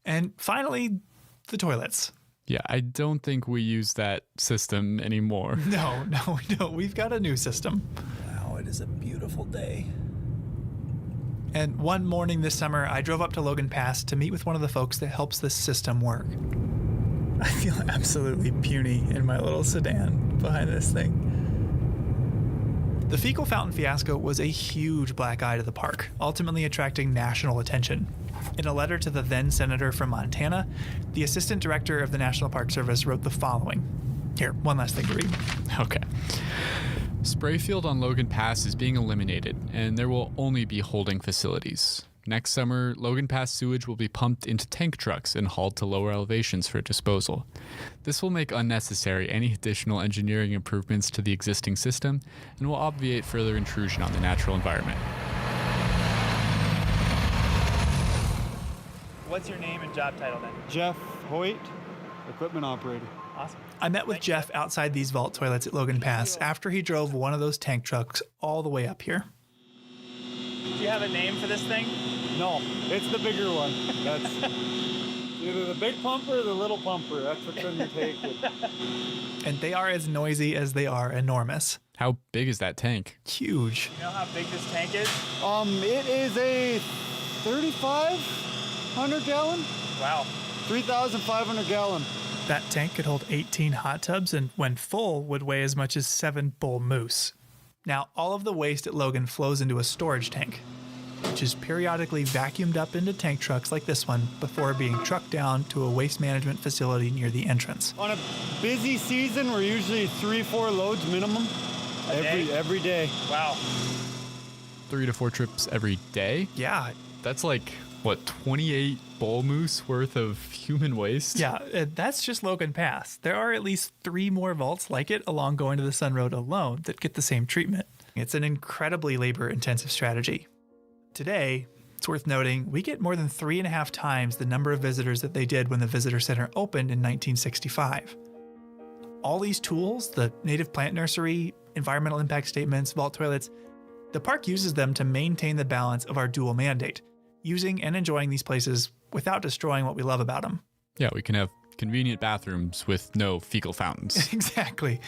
And finally, the toilets. Yeah, I don't think we use that system anymore. No, we don't. We've got a new system. Wow, it is a beautiful day. And one morning this summer, I drove up to Logan Pass to meet with one of the folks that helps this system work. I feel absolutely puny in my little sedan behind this thing. The fecal fountain fiasco was a huge black eye to the park, ultimately attracting national attention. In a letter to the then senator from Montana, the assistant director of the National Park Service wrote the following. Here, one last thing to read. Okay. Sprayfield on Logan Pass is being eliminated, and there will only be holding facilities. Next summer, Logan Pass sewage will be pumped into tank trucks and hauled to lower elevations for disposal. This will make unnecessary any additional engineering improvements to the existing system and will obviate further intrusion on the natural environment. What's your name and job title then? Jeff Hoyt, equipment operator. Awesome. I met with Jeff outside these vault toilets at Logan Pass after he drove one of those tank trucks all the way up here. Do you have a name for this thing? No, it's the bigger one. Either the big pumper or the little pumper. That's which one you take. And they are as noisy as they are enormous. How big is that tank? Huge. You know how big this tank is? It is a 3,500 gallon. Wow. 3,500 gallon. That tank could hold 18 hot tubs and when full would weigh as much as 7 bull moose. Now, all of the waste at Logan flows into a storage tank, which is periodically vacuumed up into tank trucks like this one before being trucked down to a waste management facility near the entrance. On a busy season, we're usually 3-4 loads minimum every day. Wow. 3 to 4 trips every day? Yeah. That's like, what, 28 bull moose worth of human waste? Yeah, that's just Logan Pass. There are at least 3 more vaults like it along Going to the Sun Road alone that get the same treatment. It's an incredibly labor-intensive strategy. Today, it's worth noting, we get more than 3.5 times the number of visitors that they did when the visitor center opened in 1965. All these tools, the native plant nursery, environmental impact statements, vault toilets, the park uses them to maintain the balance of our dual mandate, using and enjoying these places without destroying what we love about them. Yeah, we can have convenient bathrooms with no fecal fountains. Exactly.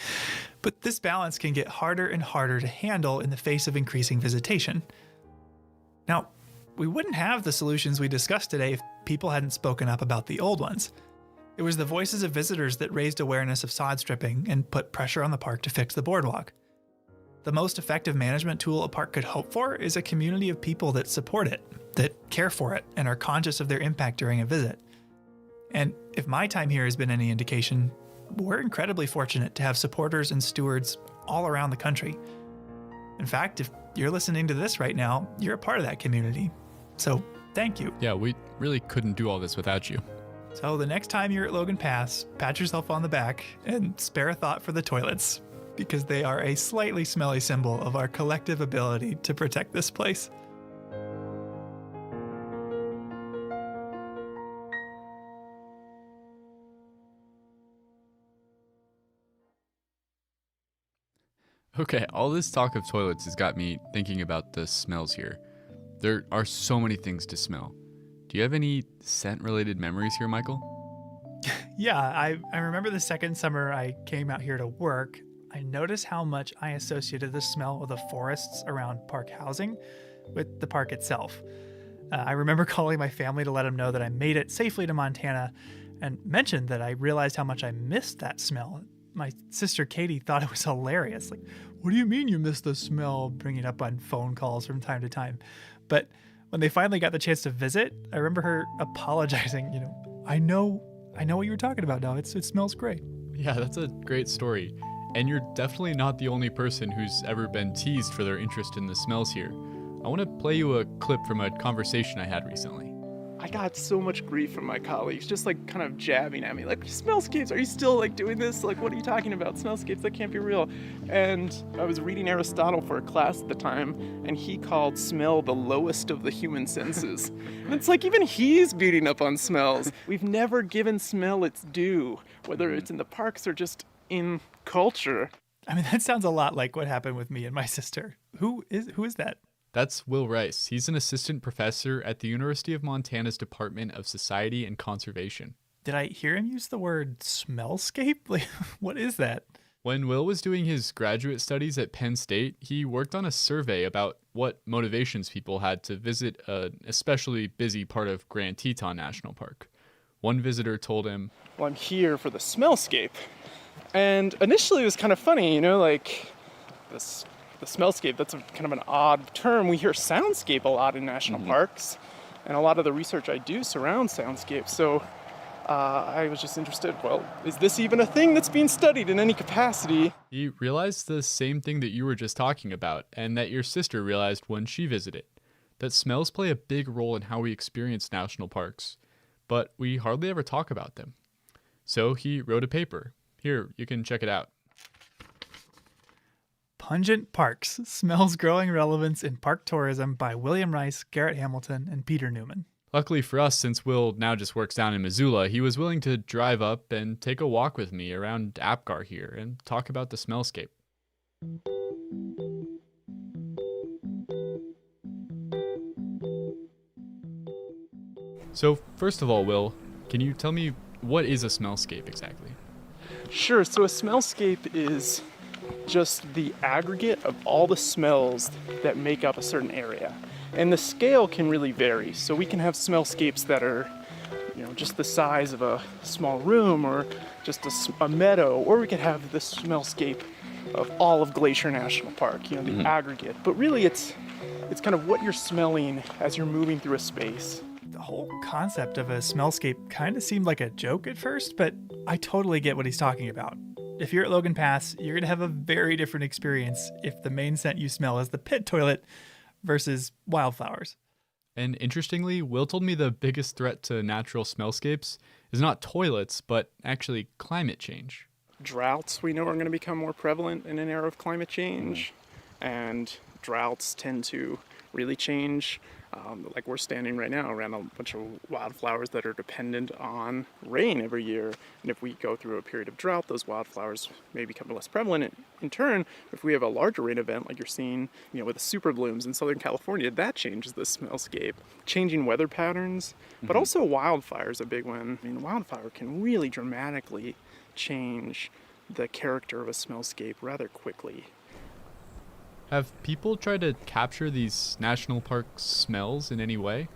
But this balance can get harder and harder to handle in the face of increasing visitation. Now, we wouldn't have the solutions we discussed today if people hadn't spoken up about the old ones. It was the voices of visitors that raised awareness of sod stripping and put pressure on the park to fix the boardwalk. The most effective management tool a park could hope for is a community of people that support it, that care for it, and are conscious of their impact during a visit. And if my time here has been any indication, we're incredibly fortunate to have supporters and stewards all around the country. In fact, if you're listening to this right now, you're a part of that community. So thank you. Yeah, we really couldn't do all this without you. So the next time you're at Logan Pass, pat yourself on the back and spare a thought for the toilets, because they are a slightly smelly symbol of our collective ability to protect this place. Okay, all this talk of toilets has got me thinking about the smells here. There are so many things to smell. Do you have any scent-related memories here, Michael? Yeah, I remember the second summer I came out here to work, I noticed how much I associated the smell of the forests around park housing with the park itself. I remember calling my family to let them know that I made it safely to Montana and mentioned that I realized how much I missed that smell. My sister Katie thought it was hilarious. Like, what do you mean you missed the smell? Bringing it up on phone calls from time to time. But when they finally got the chance to visit, I remember her apologizing. I know what you were talking about now. It smells great. Yeah, that's a great story. And you're definitely not the only person who's ever been teased for their interest in the smells here. I want to play you a clip from a conversation I had recently. I got so much grief from my colleagues, just kind of jabbing at me, like, smellscapes, are you still doing this? Like, what are you talking about? Smellscapes, that can't be real. And I was reading Aristotle for a class at the time, and he called smell the lowest of the human senses. And it's like, even he's beating up on smells. We've never given smell its due, whether it's in the parks or just in culture. I mean, that sounds a lot like what happened with me and my sister. Who is that? That's Will Rice. He's an assistant professor at the University of Montana's Department of Society and Conservation. Did I hear him use the word smellscape? Like, what is that? When Will was doing his graduate studies at Penn State, he worked on a survey about what motivations people had to visit an especially busy part of Grand Teton National Park. One visitor told him, "Well, I'm here for the smellscape." And initially it was kind of funny, the smellscape, that's kind of an odd term. We hear soundscape a lot in national parks, and a lot of the research I do surrounds soundscapes. So I was just interested, well, is this even a thing that's being studied in any capacity? He realized the same thing that you were just talking about, and that your sister realized when she visited, that smells play a big role in how we experience national parks, but we hardly ever talk about them. So he wrote a paper. Here, you can check it out. Pungent Parks, Smells Growing Relevance in Park Tourism by William Rice, Garrett Hamilton, and Peter Newman. Luckily for us, since Will now just works down in Missoula, he was willing to drive up and take a walk with me around Apgar here and talk about the smellscape. So first of all, Will, Can you tell me what is a smellscape exactly? Sure, so a smellscape is just the aggregate of all the smells that make up a certain area. And the scale can really vary. So we can have smellscapes that are, just the size of a small room or just a meadow, or we could have the smellscape of all of Glacier National Park, the aggregate. But really it's kind of what you're smelling as you're moving through a space. The whole concept of a smellscape kind of seemed like a joke at first, but I totally get what he's talking about. If you're at Logan Pass, you're going to have a very different experience if the main scent you smell is the pit toilet versus wildflowers. And interestingly, Will told me the biggest threat to natural smellscapes is not toilets, but actually climate change. Droughts we know are going to become more prevalent in an era of climate change, and droughts tend to really change. Like we're standing right now around a bunch of wildflowers that are dependent on rain every year. And if we go through a period of drought, those wildflowers may become less prevalent. In turn, if we have a larger rain event like you're seeing, with the super blooms in Southern California, that changes the smellscape. Changing weather patterns, but also wildfires, a big one. Wildfire can really dramatically change the character of a smellscape rather quickly. Have people tried to capture these national park smells in any way?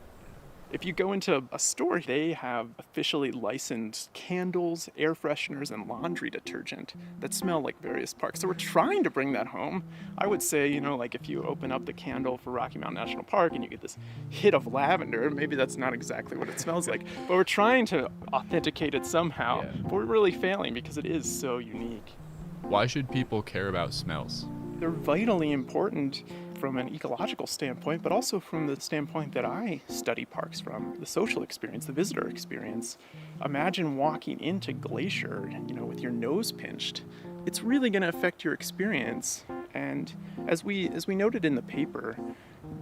If you go into a store, they have officially licensed candles, air fresheners, and laundry detergent that smell like various parks. So we're trying to bring that home. I would say, like if you open up the candle for Rocky Mountain National Park and you get this hit of lavender, maybe that's not exactly what it smells like. But we're trying to authenticate it somehow. But we're really failing because it is so unique. Why should people care about smells? They're vitally important from an ecological standpoint, but also from the standpoint that I study parks from, the social experience, the visitor experience. Imagine walking into Glacier, with your nose pinched. It's really going to affect your experience. And as we noted in the paper,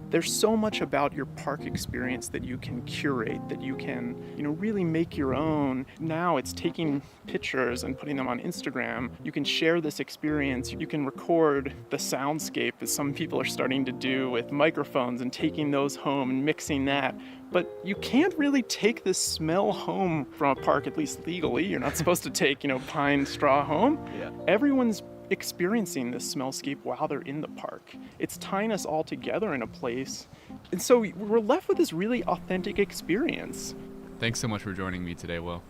there's so much about your park experience that you can curate, that you can, really make your own. Now it's taking pictures and putting them on Instagram. You can share this experience. You can record the soundscape, as some people are starting to do with microphones and taking those home and mixing that. But you can't really take this smell home from a park, at least legally. You're not supposed to take, pine straw home. Yeah. Everyone's experiencing this smellscape while they're in the park. It's tying us all together in a place. And so we're left with this really authentic experience. Thanks so much for joining me today, Will.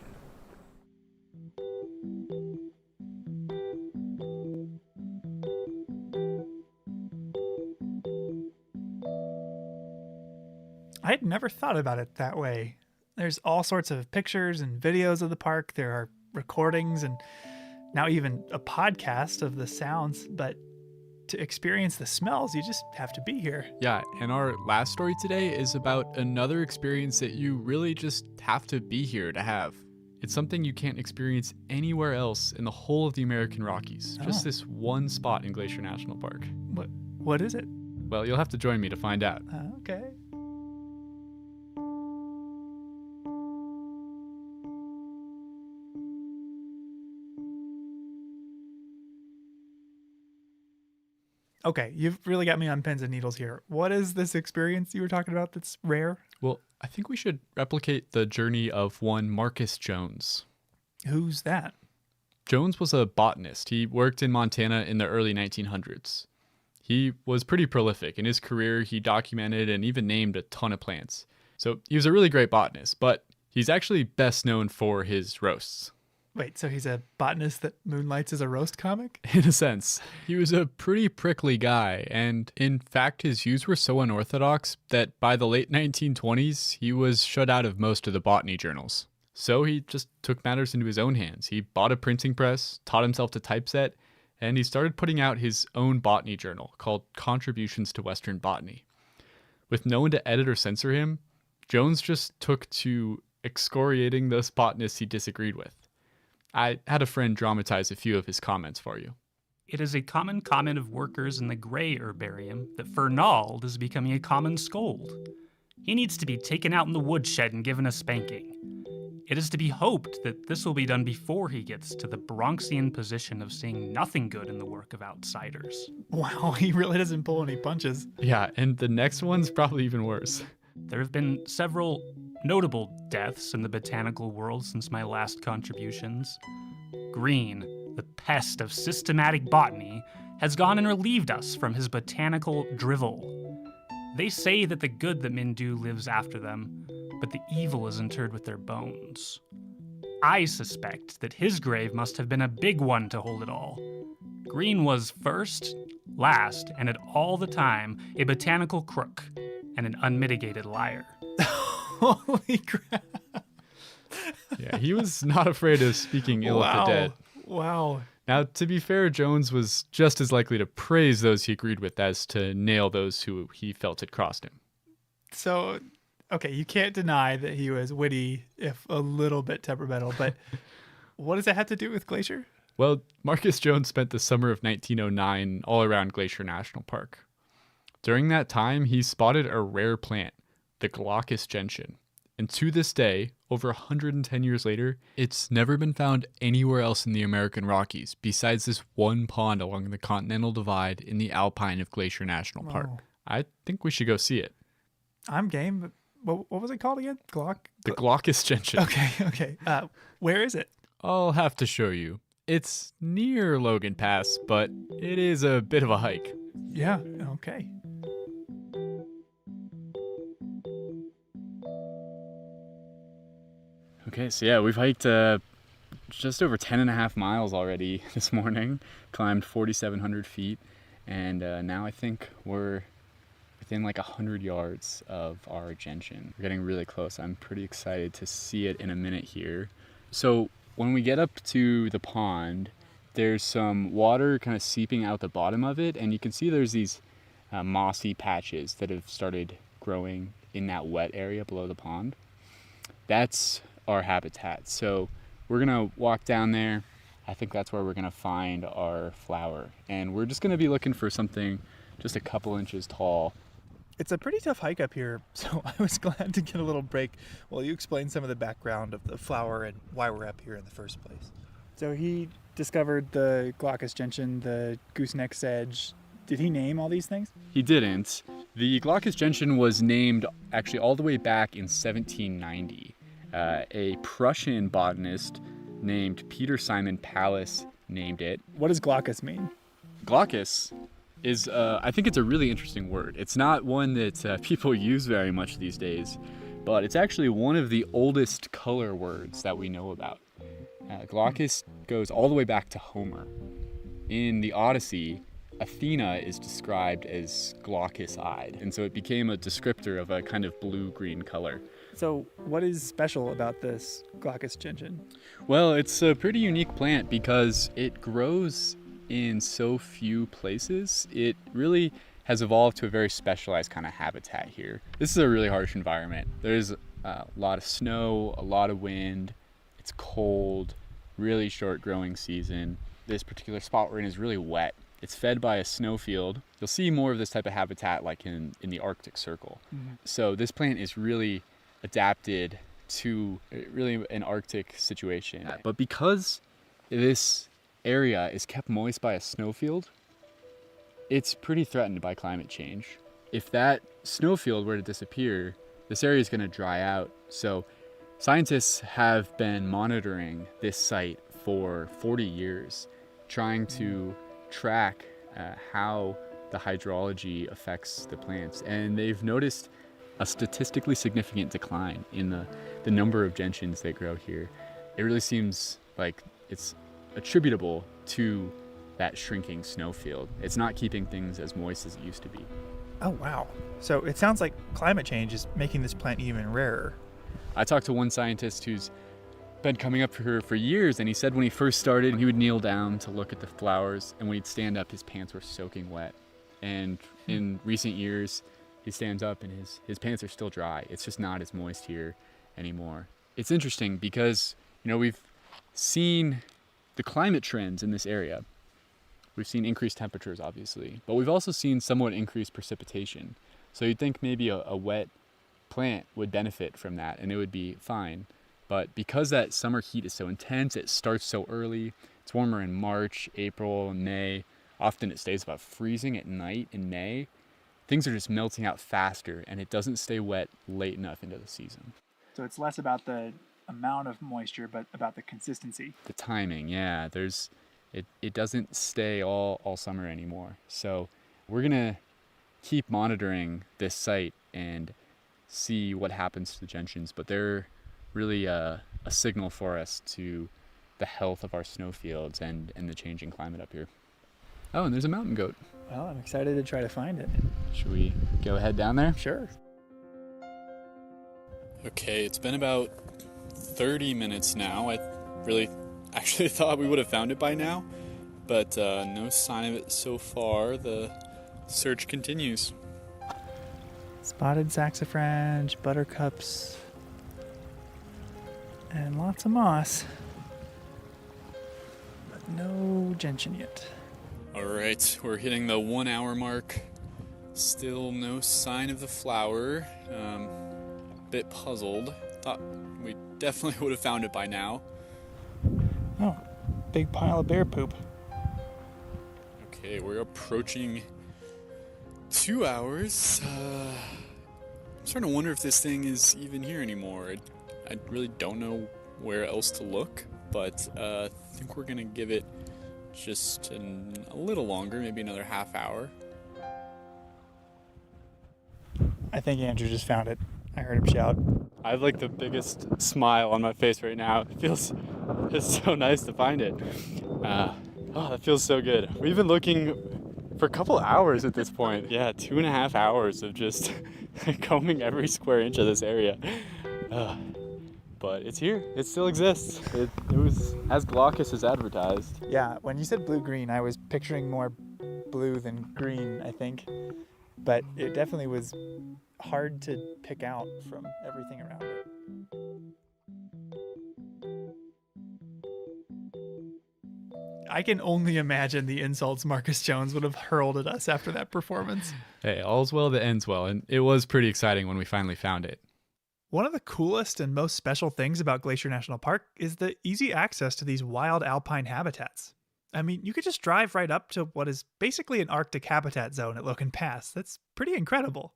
I had never thought about it that way. There's all sorts of pictures and videos of the park. There are recordings and now even a podcast of the sounds, but to experience the smells, you just have to be here. Yeah, and our last story today is about another experience that you really just have to be here to have. It's something you can't experience anywhere else in the whole of the American Rockies. Just this one spot in Glacier National Park. What is it? Well, you'll have to join me to find out. Okay. Okay, you've really got me on pins and needles here. What is this experience you were talking about that's rare? Well, I think we should replicate the journey of one Marcus Jones. Who's that? Jones was a botanist. He worked in Montana in the early 1900s. He was pretty prolific. In his career, he documented and even named a ton of plants. So he was a really great botanist, but he's actually best known for his roasts. Wait, so he's a botanist that moonlights as a roast comic? In a sense. He was a pretty prickly guy, and in fact his views were so unorthodox that by the late 1920s, he was shut out of most of the botany journals. So he just took matters into his own hands. He bought a printing press, taught himself to typeset, and he started putting out his own botany journal called Contributions to Western Botany. With no one to edit or censor him, Jones just took to excoriating those botanists he disagreed with. I had a friend dramatize a few of his comments for you. It is a common comment of workers in the gray herbarium that Fernald is becoming a common scold. He needs to be taken out in the woodshed and given a spanking. It is to be hoped that this will be done before he gets to the Bronxian position of seeing nothing good in the work of outsiders. Wow, he really doesn't pull any punches. Yeah, and the next one's probably even worse. There have been several notable deaths in the botanical world since my last contributions. Green, the pest of systematic botany, has gone and relieved us from his botanical drivel. They say that the good that men do lives after them, but the evil is interred with their bones. I suspect that his grave must have been a big one to hold it all. Green was first, last, and at all the time, a botanical crook and an unmitigated liar. Holy crap. Yeah, he was not afraid of speaking ill of the dead. Wow. Now, to be fair, Jones was just as likely to praise those he agreed with as to nail those who he felt had crossed him. So, okay, you can't deny that he was witty, if a little bit temperamental, but what does that have to do with Glacier? Well, Marcus Jones spent the summer of 1909 all around Glacier National Park. During that time, he spotted a rare plant, the Glaucus gentian. And to this day, over 110 years later, it's never been found anywhere else in the American Rockies besides this one pond along the Continental Divide in the Alpine of Glacier National Park. Oh. I think we should go see it. I'm game, but what was it called again? The Glaucus gentian. Okay. Where is it? I'll have to show you. It's near Logan Pass, but it is a bit of a hike. Yeah, okay. Okay, so yeah, we've hiked just over 10 and a half miles already this morning, climbed 4,700 feet, and now I think we're within like 100 yards of our gentian. We're getting really close. I'm pretty excited to see it in a minute here. So when we get up to the pond, there's some water kind of seeping out the bottom of it, and you can see there's these mossy patches that have started growing in that wet area below the pond. That's our habitat. So we're gonna walk down there. I think that's where we're gonna find our flower, and we're just gonna be looking for something just a couple inches tall. It's a pretty tough hike up here, so I was glad to get a little break while you explain some of the background of the flower and why we're up here in the first place. So he discovered the Glaucus gentian, the gooseneck sedge. Did he name all these things? He didn't. The Glaucus gentian was named actually all the way back in 1790. A Prussian botanist named Peter Simon Pallas named it. What does Glaucus mean? Glaucus is, I think it's a really interesting word. It's not one that people use very much these days, but it's actually one of the oldest color words that we know about. Glaucus goes all the way back to Homer. In the Odyssey, Athena is described as glaucous-eyed, and so it became a descriptor of a kind of blue-green color. So what is special about this Glaucus gentian? Well, it's a pretty unique plant because it grows in so few places. It really has evolved to a very specialized kind of habitat here. This is a really harsh environment. There's a lot of snow, a lot of wind. It's cold, really short growing season. This particular spot we're in is really wet. It's fed by a snowfield. You'll see more of this type of habitat like in the Arctic Circle. Mm-hmm. So this plant is really adapted to really an Arctic situation. But because this area is kept moist by a snowfield, it's pretty threatened by climate change. If that snowfield were to disappear, this area is going to dry out. So scientists have been monitoring this site for 40 years, trying to track how the hydrology affects the plants. And they've noticed a statistically significant decline in the number of gentians that grow here. It really seems like it's attributable to that shrinking snowfield. It's not keeping things as moist as it used to be. Oh, wow. So it sounds like climate change is making this plant even rarer. I talked to one scientist who's been coming up here for years, and he said when he first started, he would kneel down to look at the flowers, and when he'd stand up, his pants were soaking wet. And in recent years, he stands up and his pants are still dry. It's just not as moist here anymore. It's interesting because, we've seen the climate trends in this area. We've seen increased temperatures, obviously, but we've also seen somewhat increased precipitation. So you'd think maybe a wet plant would benefit from that and it would be fine. But because that summer heat is so intense, it starts so early. It's warmer in March, April, and May. Often it stays about freezing at night in May. Things are just melting out faster and it doesn't stay wet late enough into the season. So it's less about the amount of moisture, but about the consistency. The timing, yeah. It doesn't stay all summer anymore. So we're gonna keep monitoring this site and see what happens to the gentians, but they're really a signal for us to the health of our snowfields and the changing climate up here. Oh, and there's a mountain goat. Well, I'm excited to try to find it. Should we go ahead down there? Sure. Okay, it's been about 30 minutes now. I really actually thought we would have found it by now, but no sign of it so far. The search continues. Spotted saxifrage, buttercups, and lots of moss. But no gentian yet. All right, we're hitting the 1 hour mark. Still no sign of the flower. Bit puzzled. Thought we definitely would have found it by now. Oh, big pile of bear poop. Okay, we're approaching 2 hours. I'm starting to wonder if this thing is even here anymore. I really don't know where else to look, but I think we're gonna give it just a little longer, maybe another half hour. I think Andrew just found it. I heard him shout. I have like the biggest smile on my face right now. It's so nice to find it. Oh, that feels so good. We've been looking for a couple hours at this point. Yeah, 2.5 hours of just combing every square inch of this area. But it's here. It still exists. It was as glaucous as advertised. Yeah, when you said blue-green, I was picturing more blue than green, I think. But it definitely was hard to pick out from everything around it. I can only imagine the insults Marcus Jones would have hurled at us after that performance. Hey, all's well that ends well, and it was pretty exciting when we finally found it. One of the coolest and most special things about Glacier National Park is the easy access to these wild alpine habitats. I mean, you could just drive right up to what is basically an Arctic habitat zone at Logan Pass. That's pretty incredible.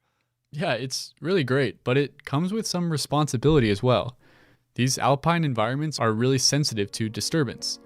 Yeah, it's really great, but it comes with some responsibility as well. These alpine environments are really sensitive to disturbance,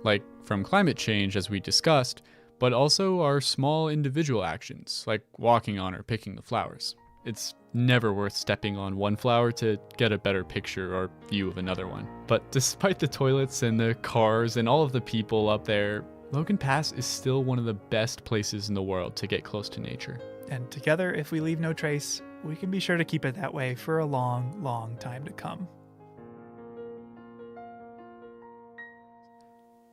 like from climate change, as we discussed, but also our small individual actions, like walking on or picking the flowers. It's never worth stepping on one flower to get a better picture or view of another one. But despite the toilets and the cars and all of the people up there, Logan Pass is still one of the best places in the world to get close to nature. And together, if we leave no trace, we can be sure to keep it that way for a long, long time to come.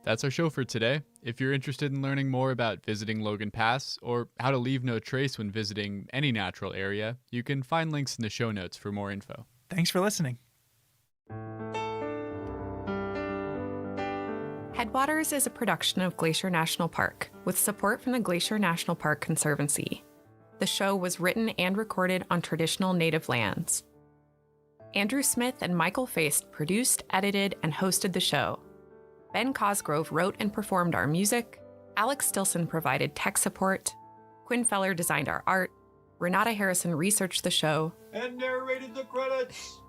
That's our show for today. If you're interested in learning more about visiting Logan Pass or how to leave no trace when visiting any natural area, you can find links in the show notes for more info. Thanks for listening. Headwaters is a production of Glacier National Park with support from the Glacier National Park Conservancy. The show was written and recorded on traditional native lands. Andrew Smith and Michael Feist produced, edited, and hosted the show. Ben Cosgrove wrote and performed our music. Alex Stilson provided tech support. Quinn Feller designed our art. Renata Harrison researched the show. And narrated the credits.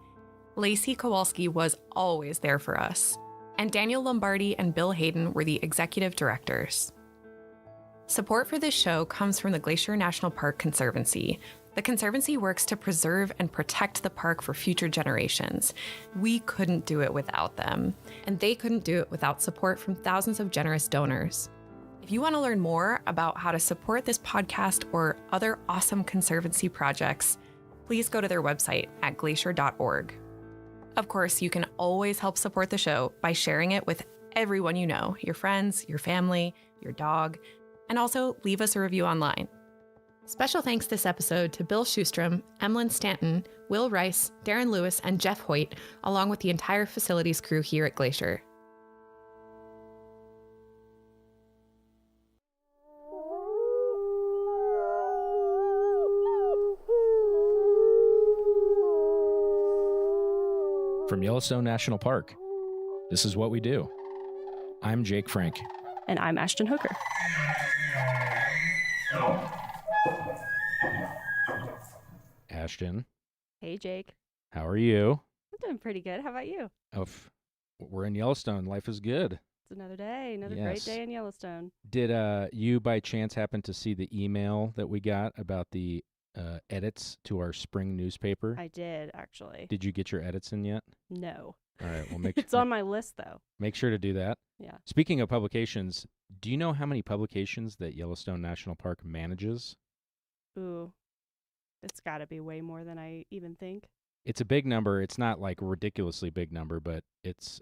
Lacey Kowalski was always there for us. And Daniel Lombardi and Bill Hayden were the executive directors. Support for this show comes from the Glacier National Park Conservancy. The Conservancy works to preserve and protect the park for future generations. We couldn't do it without them, and they couldn't do it without support from thousands of generous donors. If you want to learn more about how to support this podcast or other awesome Conservancy projects, please go to their website at glacier.org. Of course, you can always help support the show by sharing it with everyone you know, your friends, your family, your dog, and also leave us a review online. Special thanks this episode to Bill Schustrom, Emlyn Stanton, Will Rice, Darren Lewis, and Jeff Hoyt, along with the entire facilities crew here at Glacier. From Yellowstone National Park, this is what we do. I'm Jake Frank. And I'm Ashton Hooker. Ashton. Hey, Jake. How are you? I'm doing pretty good. How about you? Oh, we're in Yellowstone. Life is good. It's another day, another great day in Yellowstone. Did you by chance happen to see the email that we got about the edits to our spring newspaper? I did, actually. Did you get your edits in yet? No. All right, well, it's on my list, though. Make sure to do that. Yeah. Speaking of publications, do you know how many publications that Yellowstone National Park manages? Ooh, it's got to be way more than I even think. It's a big number. It's not like a ridiculously big number, but it's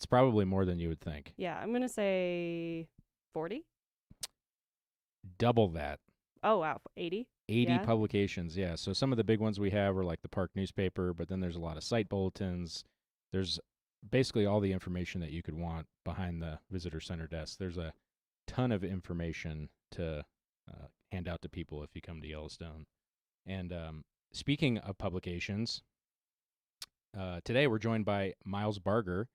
probably more than you would think. Yeah, I'm going to say 40. Double that. Oh, wow. 80? 80 publications, yeah. So some of the big ones we have are like the park newspaper, but then there's a lot of site bulletins. There's basically all the information that you could want behind the visitor center desk. There's a ton of information to hand out to people if you come to Yellowstone. And speaking of publications, today we're joined by Miles Barger.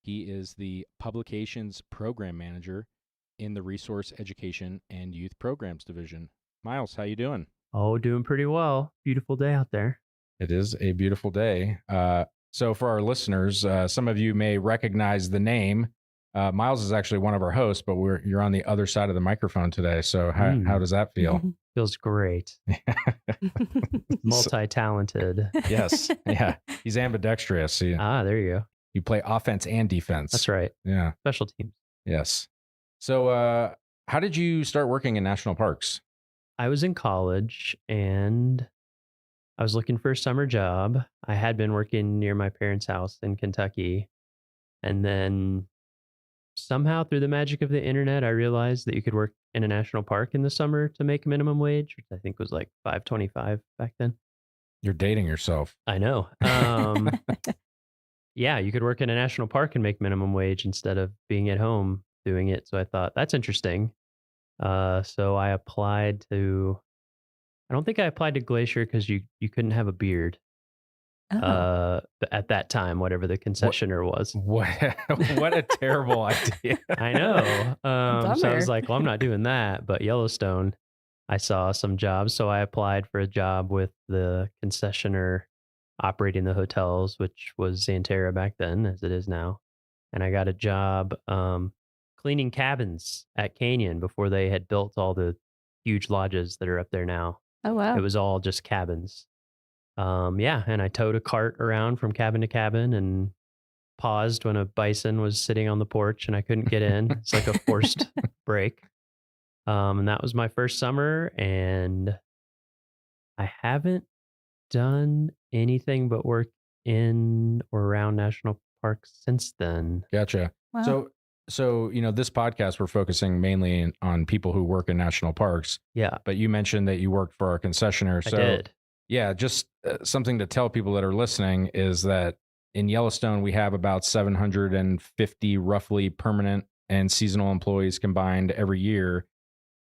He is the Publications Program Manager in the Resource Education and Youth Programs Division. Miles, how you doing? Oh, doing pretty well. Beautiful day out there. It is a beautiful day. So for our listeners, some of you may recognize the name. Miles is actually one of our hosts, but you're on the other side of the microphone today. So how does that feel? Feels great. Multi-talented. Yes. Yeah. He's ambidextrous. There you go. You play offense and defense. That's right. Yeah. Special teams. Yes. So how did you start working in national parks? I was in college and I was looking for a summer job. I had been working near my parents' house in Kentucky. And then somehow through the magic of the internet, I realized that you could work in a national park in the summer to make minimum wage, which I think was like $5.25 back then. You're dating yourself. I know. Yeah, you could work in a national park and make minimum wage instead of being at home doing it. So I thought that's interesting. So I applied to, I don't think I applied to Glacier because you couldn't have a beard. At that time, whatever the concessioner was. What a terrible idea. I know. So I was like, well, I'm not doing that. But Yellowstone, I saw some jobs. So I applied for a job with the concessioner operating the hotels, which was Xanterra back then, as it is now. And I got a job cleaning cabins at Canyon before they had built all the huge lodges that are up there now. Oh, wow. It was all just cabins. And I towed a cart around from cabin to cabin and paused when a bison was sitting on the porch and I couldn't get in. It's like a forced break. And that was my first summer, and I haven't done anything but work in or around national parks since then. Gotcha. Wow. So, this podcast, we're focusing mainly on people who work in national parks. Yeah. But you mentioned that you worked for our concessioner. I did. Yeah, just something to tell people that are listening is that in Yellowstone, we have about 750 roughly permanent and seasonal employees combined every year.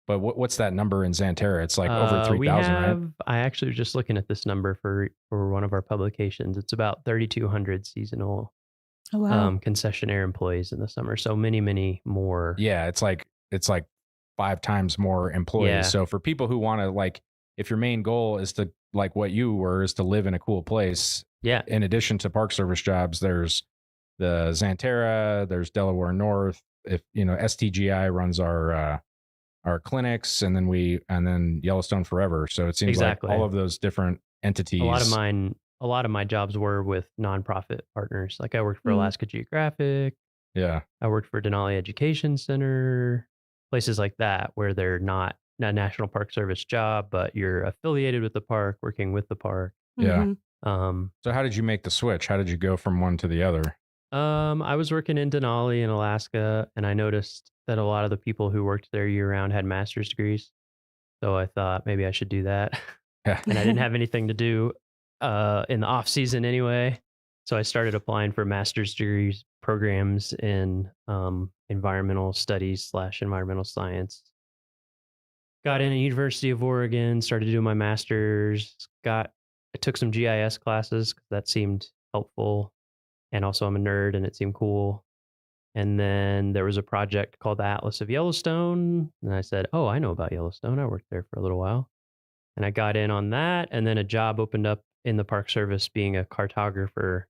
But what's that number in Xanterra? It's like over 3,000, right? I actually was just looking at this number for one of our publications. It's about 3,200 seasonal concessionaire employees in the summer. So many, many more. Yeah, it's like 5 times more employees. Yeah. So for people who want to, if your main goal is to, like what you were, is to live in a cool place. Yeah. In addition to Park Service jobs, there's the Xanterra, there's Delaware North. If STGI runs our clinics, and then Yellowstone Forever. So it seems like all of those different entities. A lot of my jobs were with nonprofit partners. Like I worked for Alaska Geographic. Yeah. I worked for Denali Education Center, places like that where they're not a National Park Service job, but you're affiliated with the park, working with the park. Yeah. So how did you make the switch? How did you go from one to the other? I was working in Denali in Alaska, and I noticed that a lot of the people who worked there year round had master's degrees. So I thought maybe I should do that. Yeah. And I didn't have anything to do in the off season anyway. So I started applying for master's degrees programs in environmental studies / environmental science. Got in at University of Oregon, started doing my master's, I took some GIS classes because that seemed helpful. And also I'm a nerd and it seemed cool. And then there was a project called the Atlas of Yellowstone. And I said, oh, I know about Yellowstone. I worked there for a little while. And I got in on that. And then a job opened up in the Park Service being a cartographer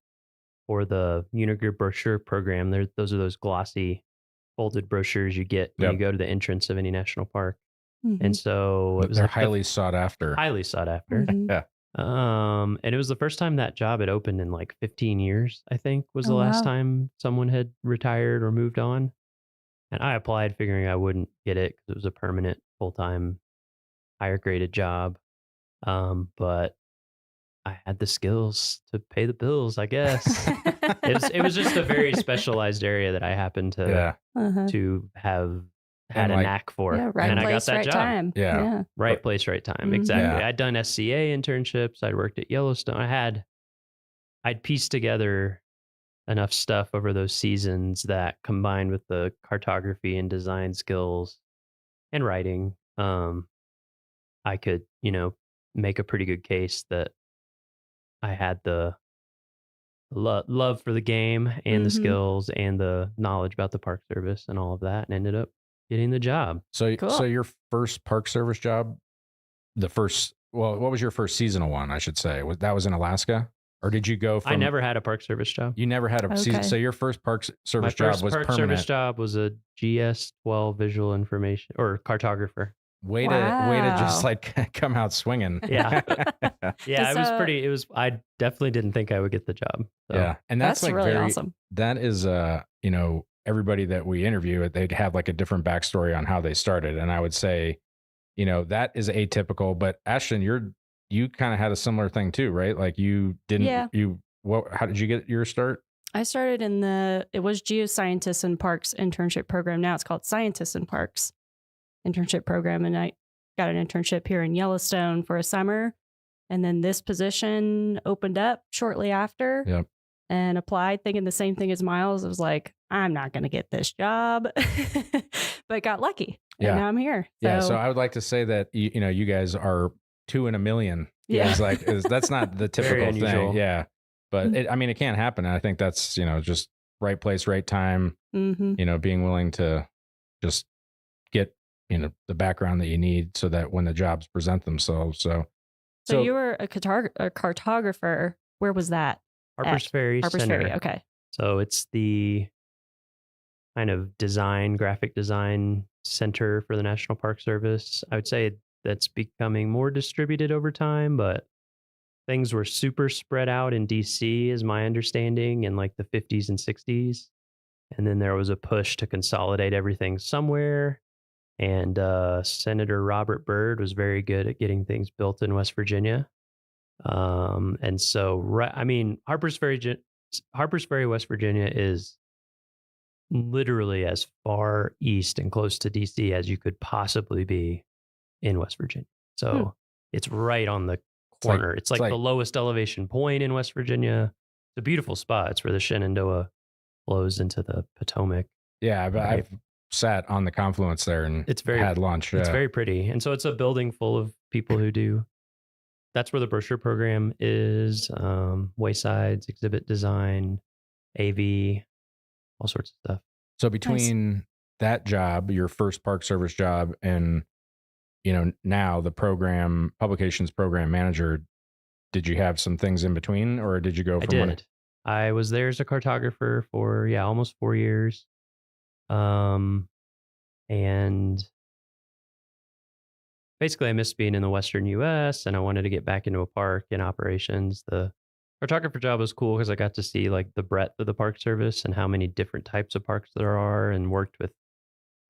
for the Unigrid brochure program. Those are those glossy folded brochures you get when you go to the entrance of any national park. And so it was they're like highly sought after. Highly sought after. Yeah. And it was the first time that job had opened in like 15 years, I think, was the Oh, last wow. time someone had retired or moved on. And I applied figuring I wouldn't get it because it was a permanent, full-time, higher graded job. But I had the skills to pay the bills, I guess. it was just a very specialized area that I happened to have had a knack for. Yeah, right and I got place, that right job. time. Yeah. Right place, right time. Mhm. Exactly. Yeah. I'd done SCA internships. I'd worked at Yellowstone. I'd pieced together enough stuff over those seasons that combined with the cartography and design skills and writing, I could, make a pretty good case that I had the love for the game and the skills and the knowledge about the Park Service and all of that, and ended up getting the job. So your first Park Service job, what was your first seasonal one, I should say? That was in Alaska? Or did you go from... I never had a Park Service job. You never had a season. So your first Park Service job was Park permanent. Service job was a GS-12 visual information or cartographer. Way to just like come out swinging. Yeah. I definitely didn't think I would get the job. So. Yeah. And that's like really awesome. That is, everybody that we interview, they'd have like a different backstory on how they started. And I would say, that is atypical, but Ashton, you kind of had a similar thing too, right? Like you didn't, how did you get your start? I started it was Geoscientists in Parks internship program. Now it's called Scientists in Parks internship program. And I got an internship here in Yellowstone for a summer. And then this position opened up shortly after and applied thinking the same thing as Miles. I was like, I'm not going to get this job, but got lucky. Yeah. And now I'm here. So I would like to say that, you guys are 2 in a million. Yeah. That's not the typical thing. Yeah. But it can't happen. And I think that's, just right place, right time, being willing to just get, the background that you need so that when the jobs present themselves. So you were a cartographer. Where was that? Harpers Ferry Center. Ferry. Okay. So it's the kind of graphic design center for the National Park Service. I would say that's becoming more distributed over time, but things were super spread out in DC, is my understanding, in like the 50s and 60s. And then there was a push to consolidate everything somewhere. And Senator Robert Byrd was very good at getting things built in West Virginia. And so, Harpers Ferry, West Virginia is literally as far east and close to DC as you could possibly be in West Virginia. So it's right on the corner. It's like the lowest elevation point in West Virginia. It's a beautiful spot. It's where the Shenandoah flows into the Potomac. Yeah, but I've sat on the confluence there and had lunch. It's very pretty. And so it's a building full of people who do. That's where the brochure program is. Waysides, exhibit design, AV, all sorts of stuff. So between that job, your first Park Service job, and now the publications program manager, did you have some things in between, or did you go from I did. I was there as a cartographer for almost 4 years. And basically I missed being in the Western US and I wanted to get back into a park in operations. The cartographer job was cool because I got to see like the breadth of the Park Service and how many different types of parks there are, and worked with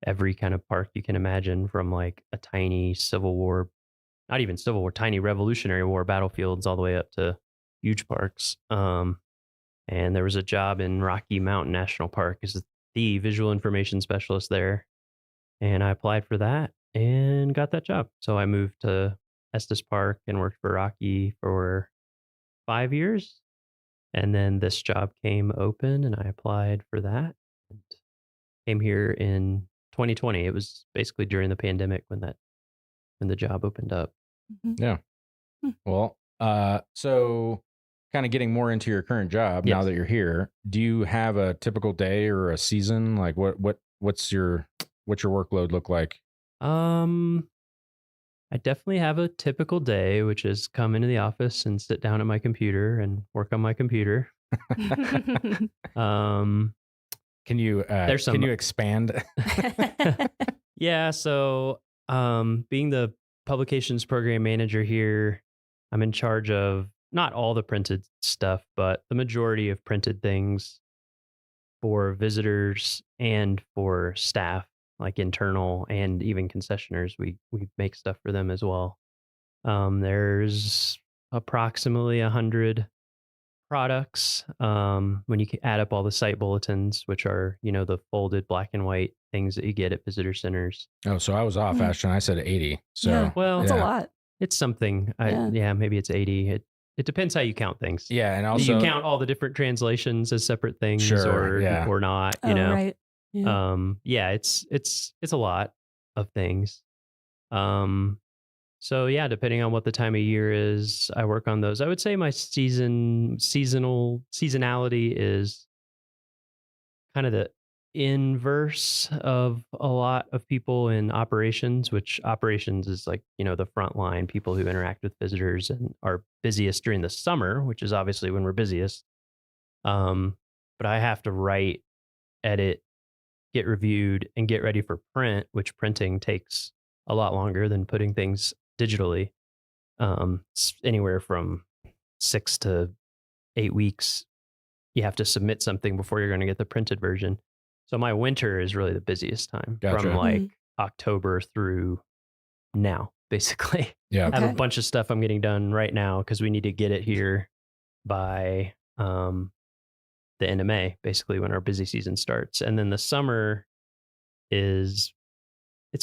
every kind of park you can imagine, from like a tiny tiny Revolutionary War battlefields all the way up to huge parks. And there was a job in Rocky Mountain National Park as the visual information specialist there. And I applied for that and got that job. So I moved to Estes Park and worked for Rocky for 5 years. And then this job came open and I applied for that and came here in 2020. It was basically during the pandemic when the job opened up. Yeah. Well, so kind of getting more into your current job now that you're here, do you have a typical day or a season? Like what's your workload look like? I definitely have a typical day, which is come into the office and sit down at my computer and work on my computer. Can you expand? Yeah, so being the publications program manager here, I'm in charge of not all the printed stuff, but the majority of printed things for visitors and for staff, like internal and even concessioners. We make stuff for them as well. There's approximately 100 products when you add up all the site bulletins, which are, the folded black and white things that you get at visitor centers. Oh, so I was off, Ashton. I said 80. So yeah, well, that's a lot. It's something. Maybe it's 80. It depends how you count things. Yeah, and do also you count all the different translations as separate things, Sure, or not? Right. Yeah. It's a lot of things. So yeah, depending on what the time of year is, I work on those. I would say my seasonality is kind of the inverse of a lot of people in operations, which operations is like, the front line, people who interact with visitors and are busiest during the summer, which is obviously when we're busiest. But I have to write, edit, get reviewed, and get ready for print, which printing takes a lot longer than putting things digitally. Anywhere from 6 to 8 weeks, you have to submit something before you're going to get the printed version. So my winter is really the busiest time, Gotcha. from October through now, basically. Yeah. I have a bunch of stuff I'm getting done right now because we need to get it here by the end of May, basically when our busy season starts. And then the summer it's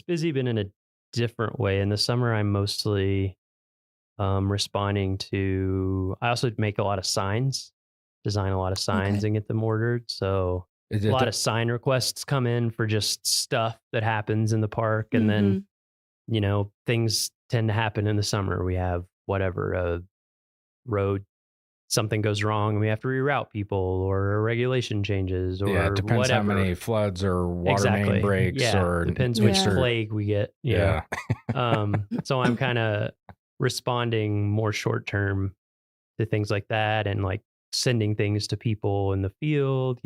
busy, but in a different way. In the summer, I'm mostly responding to, I also make a lot of signs, design a lot of signs and get them ordered. So a lot of sign requests come in for just stuff that happens in the park. And then, things tend to happen in the summer. We have a road, something goes wrong and we have to reroute people, or a regulation changes, or it depends whatever. how many floods or water main breaks, or depends which plague we get. So I'm kind of responding more short term to things like that, and like sending things to people in the field,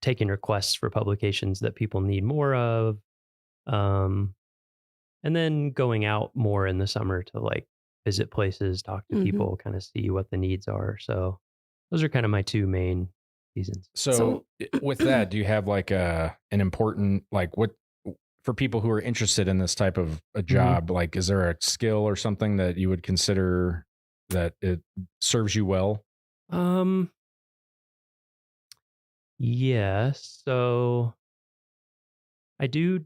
taking requests for publications that people need more of, and then going out more in the summer to visit places, talk to people, kind of see what the needs are. So those are kind of my two main seasons. So with that, do you have an important, what for people who are interested in this type of a job, is there a skill or something that you would consider that it serves you well? Yes. So I do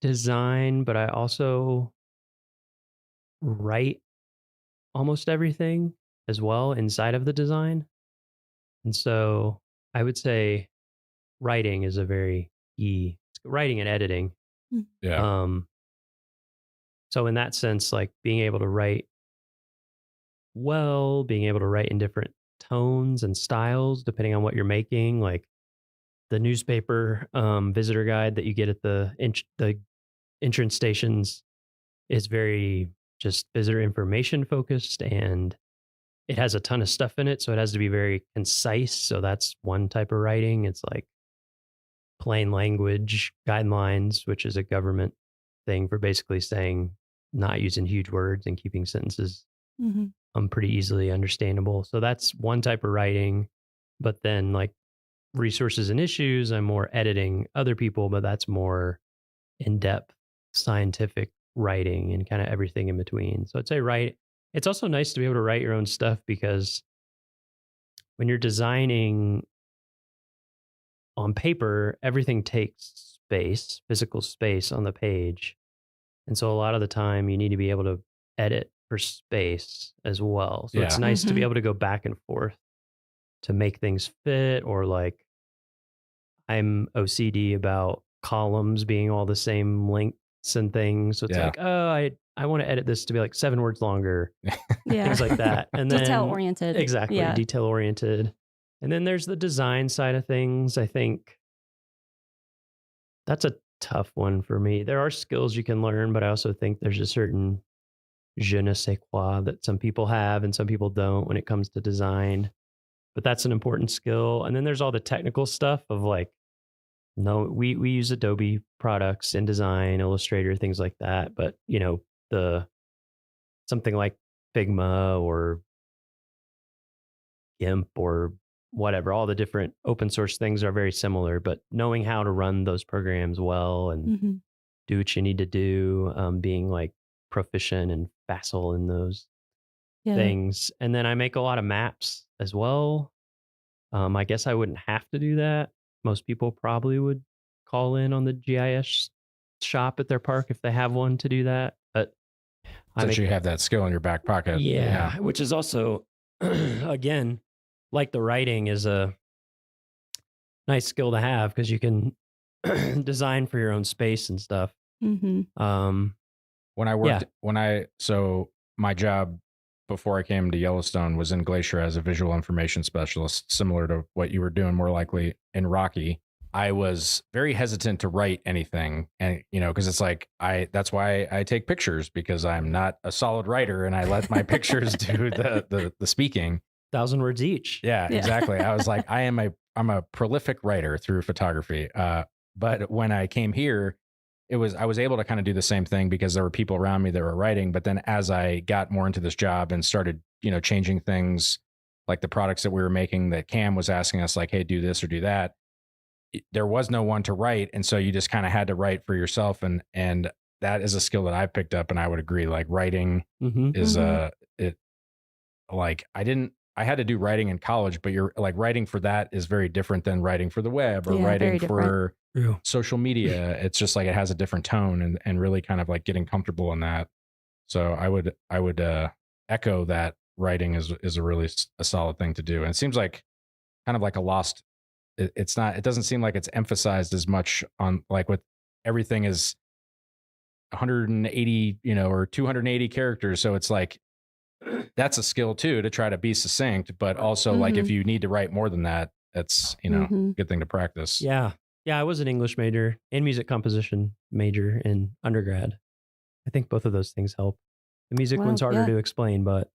design, but I also write almost everything as well inside of the design. And so I would say writing is a very key, writing and editing. Yeah. So in that sense, being able to write well, being able to write in different tones and styles, depending on what you're making, the newspaper visitor guide that you get at the entrance stations is very just visitor information focused, and it has a ton of stuff in it. So it has to be very concise. So that's one type of writing. It's plain language guidelines, which is a government thing for basically saying not using huge words and keeping sentences pretty easily understandable. So that's one type of writing. But then resources and issues, I'm more editing other people, but that's more in-depth scientific writing and kind of everything in between. So I'd say it's also nice to be able to write your own stuff, because when you're designing on paper, everything takes space, physical space on the page. And so a lot of the time you need to be able to edit for space as well. So it's nice to be able to go back and forth to make things fit, or I'm OCD about columns being all the same lengths and things. So it's I want to edit this to be 7 words longer. Things like that. And then detail oriented. Exactly. Detail oriented. And then there's the design side of things. I think that's a tough one for me. There are skills you can learn, but I also think there's a certain je ne sais quoi that some people have and some people don't when it comes to design. But that's an important skill. And then there's all the technical stuff of like, no, we use Adobe products, InDesign, Illustrator, things like that. But something like Figma or GIMP or whatever, all the different open source things are very similar, but knowing how to run those programs well and do what you need to do, being like proficient and facile in those things. And then I make a lot of maps as well. I guess I wouldn't have to do that. Most people probably would call in on the GIS shop at their park if they have one to do that. But Since you have that skill in your back pocket. Yeah, which is also, again, like the writing is a nice skill to have because you can design for your own space and stuff. When I worked, so my job before I came to Yellowstone was in Glacier as a visual information specialist, similar to what you were doing more likely in Rocky. I was very hesitant to write anything, and because it's like that's why I take pictures, because I'm not a solid writer and I let my pictures do the speaking. 1,000 words each. Yeah, exactly. I was like, I'm a prolific writer through photography. But when I came here, I was able to kind of do the same thing because there were people around me that were writing. But then as I got more into this job and started, changing things like the products that we were making, that Cam was asking us like, hey, do this or do that. There was no one to write. And so you just kind of had to write for yourself. And that is a skill that I've picked up. And I would agree, like writing is I had to do writing in college, but you're like writing for that is very different than writing for the web or writing for social media. It's just like it has a different tone and really kind of like getting comfortable in that. So I would echo that writing is a really a solid thing to do. And it seems like kind of like a lost. It doesn't seem like it's emphasized as much on like with everything is 180 or 280 characters. So it's like that's a skill too, to try to be succinct, but also like if you need to write more than that, that's good thing to practice. Yeah I was an English major and music composition major in undergrad. I think both of those things help. The music one's harder to explain, but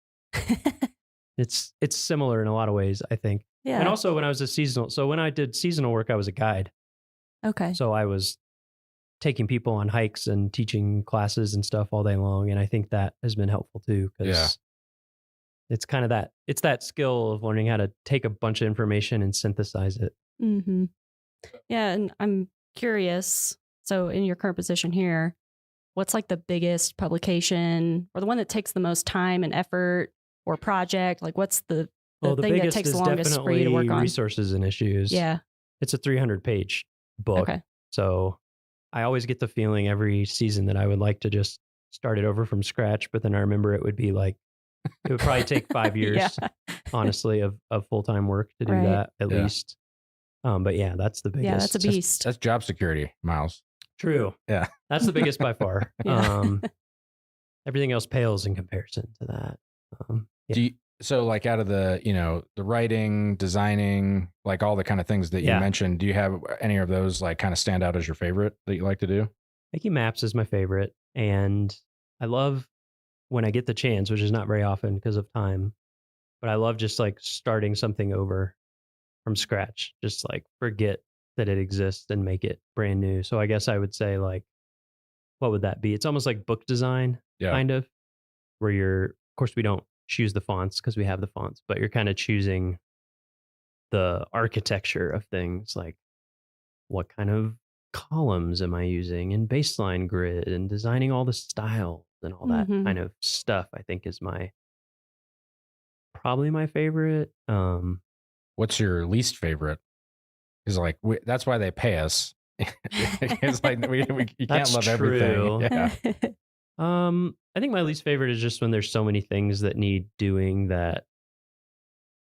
it's similar in a lot of ways, I think. And also when I did seasonal work, I was a guide. Okay. So I was taking people on hikes and teaching classes and stuff all day long. And I think that has been helpful too, because it's kind of it's that skill of learning how to take a bunch of information and synthesize it. Mm-hmm. Yeah. And I'm curious. So in your current position here, what's like the biggest publication or the one that takes the most time and effort or project? Like what's the thing that takes the longest for you to work on? Resources and issues. Yeah. It's a 300-page book. Okay. So I always get the feeling every season that I would like to just start it over from scratch, but then I remember it would probably take 5 years, honestly, of full-time work to do that at least. But yeah, that's the biggest. Yeah, that's a beast. That's job security, Miles. True. Yeah. That's the biggest by far. Everything else pales in comparison to that. So like out of the, the writing, designing, like all the kind of things that you mentioned, do you have any of those like kind of stand out as your favorite that you like to do? Making maps is my favorite. And I love when I get the chance, which is not very often because of time, but I love just like starting something over from scratch, just like forget that it exists and make it brand new. So I guess I would say like, what would that be? It's almost like book design, kind of, where of course we don't choose the fonts because we have the fonts, but you're kind of choosing the architecture of things, like what kind of columns am I using in baseline grid and designing all the styles and all that kind of stuff. I think is probably my favorite. What's your least favorite? Because like that's why they pay us. It's like you can't love everything. Yeah. I think my least favorite is just when there's so many things that need doing that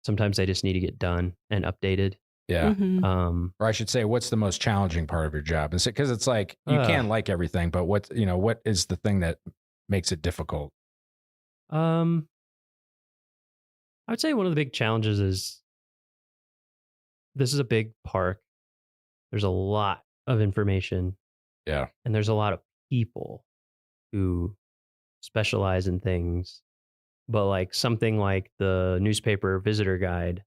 sometimes they just need to get done and updated. Yeah. Or I should say, what's the most challenging part of your job? Because it's like you can like everything, but what is the thing that makes it difficult? I would say one of the big challenges is this is a big park. There's a lot of information. Yeah. And there's a lot of people who specialize in things. But like something like the newspaper visitor guide,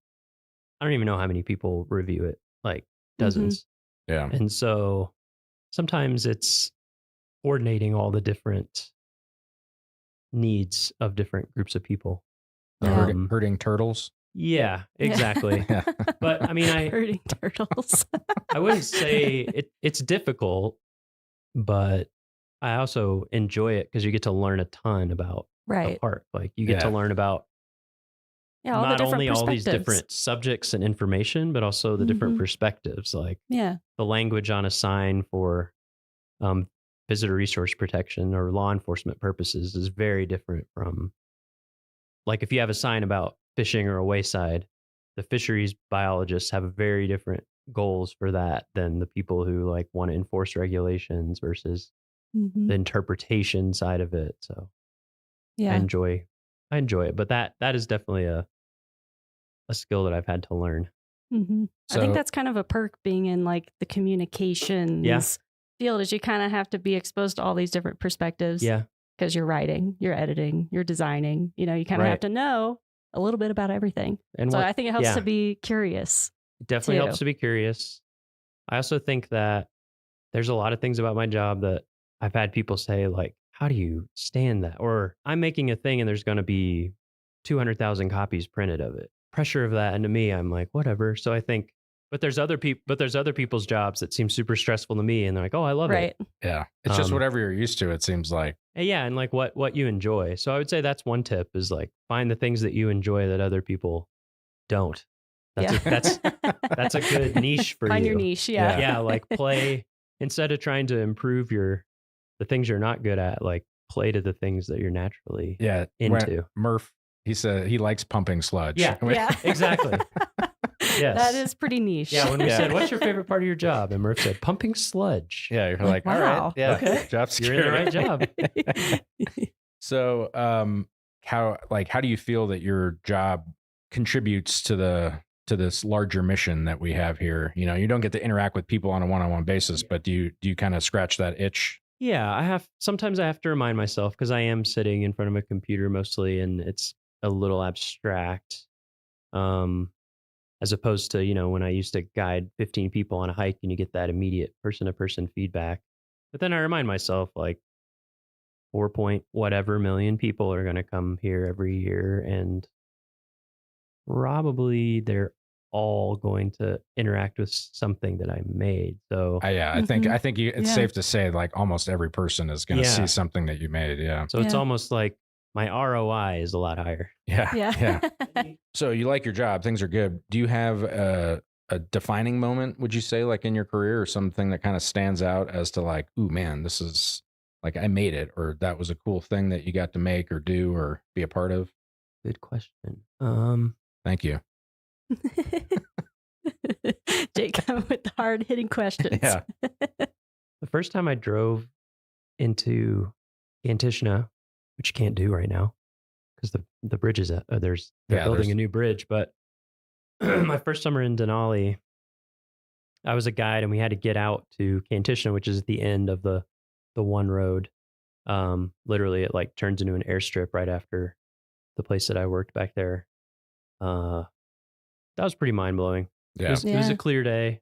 I don't even know how many people review it, like dozens. Yeah. And so sometimes it's coordinating all the different needs of different groups of people. Herding turtles. Yeah, exactly. Yeah. But I mean, herding turtles. I wouldn't say it's difficult, but I also enjoy it because you get to learn a ton about a park. Like you get to learn about all the not different only all these perspectives. different subjects and information, but also the different perspectives. Like Yeah. the language on a sign for visitor resource protection or law enforcement purposes is very different from, like, if you have a sign about fishing or a wayside, the fisheries biologists have very different goals for that than the people who like want to enforce regulations versus the interpretation side of it. So Yeah. I enjoy it, but that is definitely a skill that I've had to learn. I think that's kind of a perk being in like the communications field, is you kind of have to be exposed to all these different perspectives. Yeah. Because you're writing, you're editing, you're designing, you kind of have to know a little bit about everything. And so I think it helps to be curious. It definitely helps to be curious. I also think that there's a lot of things about my job that I've had people say, like, how do you stand that? Or I'm making a thing and there's going to be 200,000 copies printed of it. Pressure of that. And to me, I'm like, whatever. So I think, but there's other people's jobs that seem super stressful to me. And they're like, oh, I love it. Yeah. It's just whatever you're used to, it seems like. Yeah. And like what you enjoy. So I would say that's one tip, is like find the things that you enjoy that other people don't. That's a good niche for you. Find your niche. Yeah. Yeah. Like play, instead of trying to improve the things you're not good at, like play to the things that you're naturally into. Murph, he said he likes pumping sludge. Yeah. Exactly. Yes. That is pretty niche. Yeah, when we said, what's your favorite part of your job? And Murph said, pumping sludge. Yeah, you're like, all wow. right. Yeah, okay. Job You're in the right job. So, how do you feel that your job contributes to this larger mission that we have here? You don't get to interact with people on a one-on-one basis, but do you kind of scratch that itch? Yeah, sometimes I have to remind myself, because I am sitting in front of a computer mostly, and it's a little abstract. As opposed to, when I used to guide 15 people on a hike and you get that immediate person-to-person feedback. But then I remind myself, like, 4.whatever million people are going to come here every year, and probably they're all going to interact with something that I made. So I think it's safe to say, like, almost every person is going to see something that you made. Yeah. So it's almost like my ROI is a lot higher. Yeah. So you like your job, things are good. Do you have a defining moment, would you say, like in your career, or something that kind of stands out as to like, ooh, man, this is like, I made it, or that was a cool thing that you got to make or do or be a part of? Good question. Thank you. Jake coming with the hard hitting questions. Yeah. The first time I drove into Kantishna, which you can't do right now because the bridge is they're building a new bridge. But my first summer in Denali, I was a guide and we had to get out to Kantishna, which is at the end of the one road. Literally, it like turns into an airstrip right after the place that I worked back there. That was pretty mind blowing. Yeah. It was a clear day.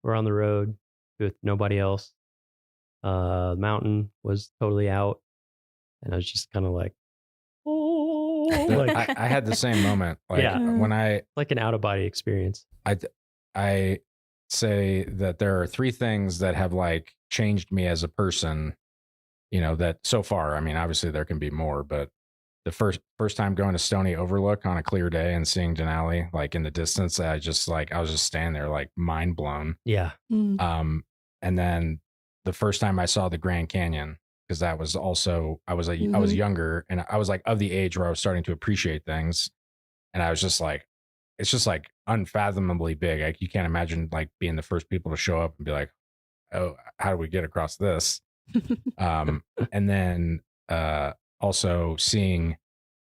We're on the road with nobody else. The mountain was totally out. And I was just kind of like, oh, like, I had the same moment. Like when I, like an out of body experience. I say that there are three things that have like changed me as a person, that so far, I mean, obviously there can be more, but the first time going to Stony Overlook on a clear day and seeing Denali, like in the distance, I was just standing there like mind blown. Yeah. And then the first time I saw the Grand Canyon, because that was also, I was younger and I was like of the age where I was starting to appreciate things. And I was just like, it's just like unfathomably big. Like you can't imagine like being the first people to show up and be like, oh, how do we get across this? And then also seeing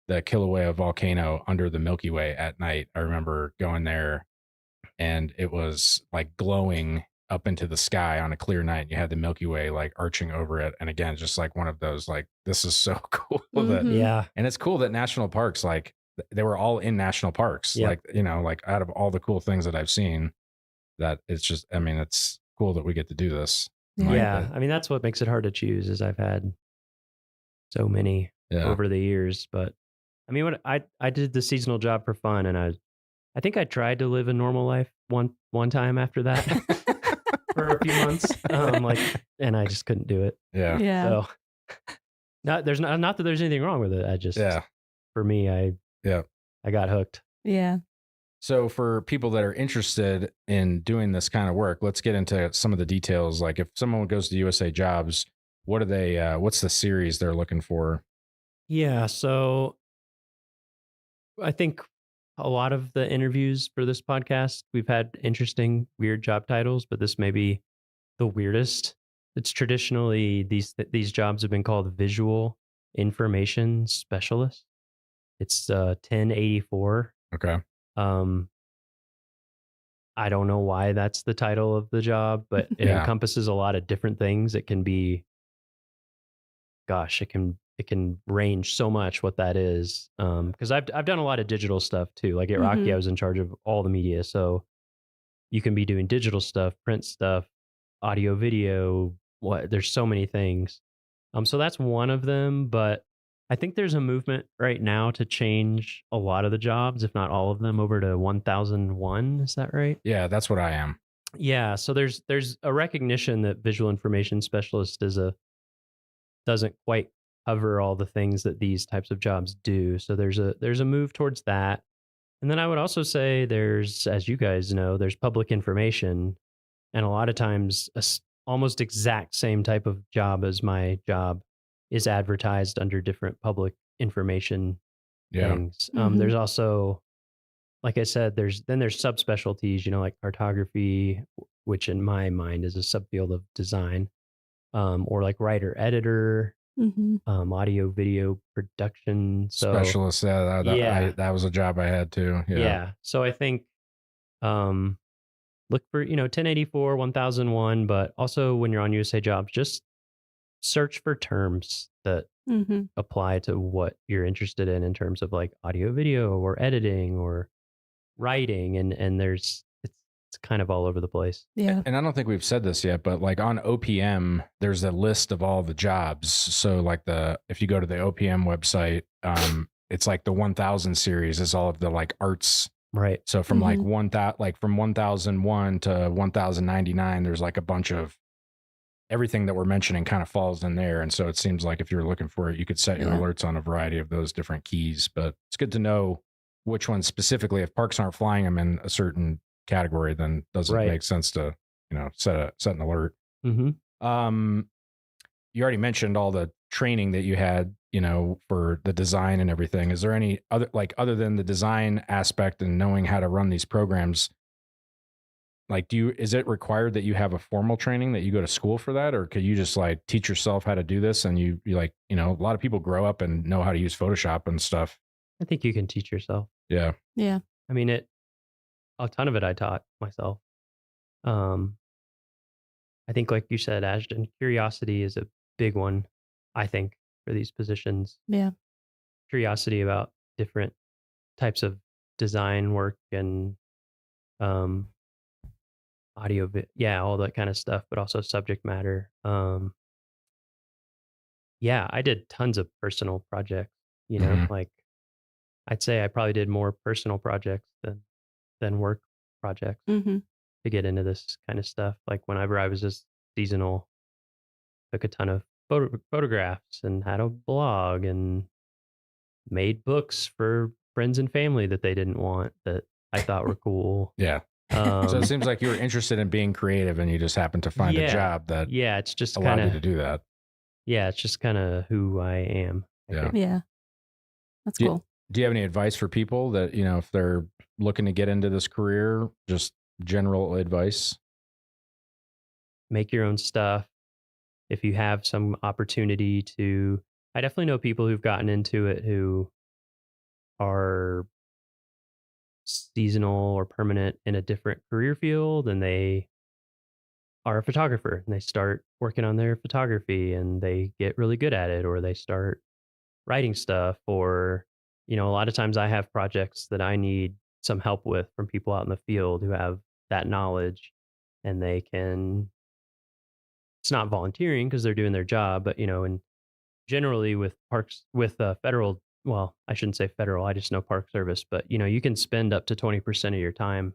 the Kilauea volcano under the Milky Way at night. I remember going there and it was like glowing up into the sky on a clear night. You had the Milky Way like arching over it. And again, just like one of those, like, this is so cool. That, Yeah. and it's cool that national parks, like they were all in national parks. Yep. Like, you know, like out of all the cool things that I've seen, that it's just, I mean, it's cool that we get to do this. Yeah. I mean, that's what makes it hard to choose, is I've had so many over the years. But I mean, what I did the seasonal job for fun, and I think I tried to live a normal life one time after that for a few months. And I just couldn't do it. Yeah. Yeah. So not that there's anything wrong with it. I just, for me, I got hooked. Yeah. So for people that are interested in doing this kind of work, let's get into some of the details. Like if someone goes to USA Jobs, what are they, what's the series they're looking for? Yeah. So I think a lot of the interviews for this podcast, we've had interesting, weird job titles, but this may be the weirdest. It's traditionally, these jobs have been called visual information specialist. It's 1084. Okay. I don't know why that's the title of the job, but it encompasses a lot of different things. It can be, gosh, it can range so much what that is. Because I've done a lot of digital stuff too. Like at Rocky, I was in charge of all the media, so you can be doing digital stuff, print stuff, audio, video. There's so many things. So that's one of them, but I think there's a movement right now to change a lot of the jobs, if not all of them, over to 1001. Is that right? Yeah, that's what I am. Yeah. So there's a recognition that visual information specialist doesn't quite cover all the things that these types of jobs do. So there's a move towards that. And then I would also say there's, as you guys know, there's public information, and a lot of times almost exact same type of job as my job is advertised under different public information things. There's also, like I said, there's subspecialties, like cartography, which in my mind is a subfield of design, or like writer editor, audio video production Specialist. That was a job I had too. Yeah. So I think look for 1084, 1001, but also when you're on USA Jobs, just search for terms that apply to what you're interested in terms of like audio video or editing or writing, and it's kind of all over the place. Yeah. And I don't think we've said this yet, but like on OPM, there's a list of all the jobs. So like if you go to the OPM website, it's like the 1000 series is all of the like arts. Right. So from from 1001 to 1099, there's like a bunch of everything that we're mentioning kind of falls in there. And so it seems like if you're looking for it, you could set your alerts on a variety of those different keys, but it's good to know which ones specifically. If parks aren't flying them in a certain category, then doesn't make sense to, set an alert. You already mentioned all the training that you had, for the design and everything. Is there any other than the design aspect and knowing how to run these programs, like, is it required that you have a formal training, that you go to school for that? Or could you just like teach yourself how to do this? And you like, a lot of people grow up and know how to use Photoshop and stuff. I think you can teach yourself. Yeah. Yeah. I mean, a ton of it I taught myself. I think like you said, Ashton, curiosity is a big one, I think, for these positions. Yeah. Curiosity about different types of design work and audio, all that kind of stuff, but also subject matter. I did tons of personal projects, like I'd say I probably did more personal projects than work projects to get into this kind of stuff. Like whenever I was just seasonal, took a ton of photographs and had a blog and made books for friends and family that they didn't want that I thought were cool. Yeah. So it seems like you were interested in being creative and you just happened to find a job that it's just allowed kinda, you to do that. Yeah, it's just kind of who I am. Yeah. That's cool. Do you have any advice for people that, if they're looking to get into this career, just general advice? Make your own stuff. If you have some opportunity to, I definitely know people who've gotten into it who are seasonal or permanent in a different career field, and they are a photographer and they start working on their photography and they get really good at it, or they start writing stuff, or, a lot of times I have projects that I need some help with from people out in the field who have that knowledge, and it's not volunteering because they're doing their job, but, and generally with parks, with federal, well, I shouldn't say federal, I just know Park Service, but, you can spend up to 20% of your time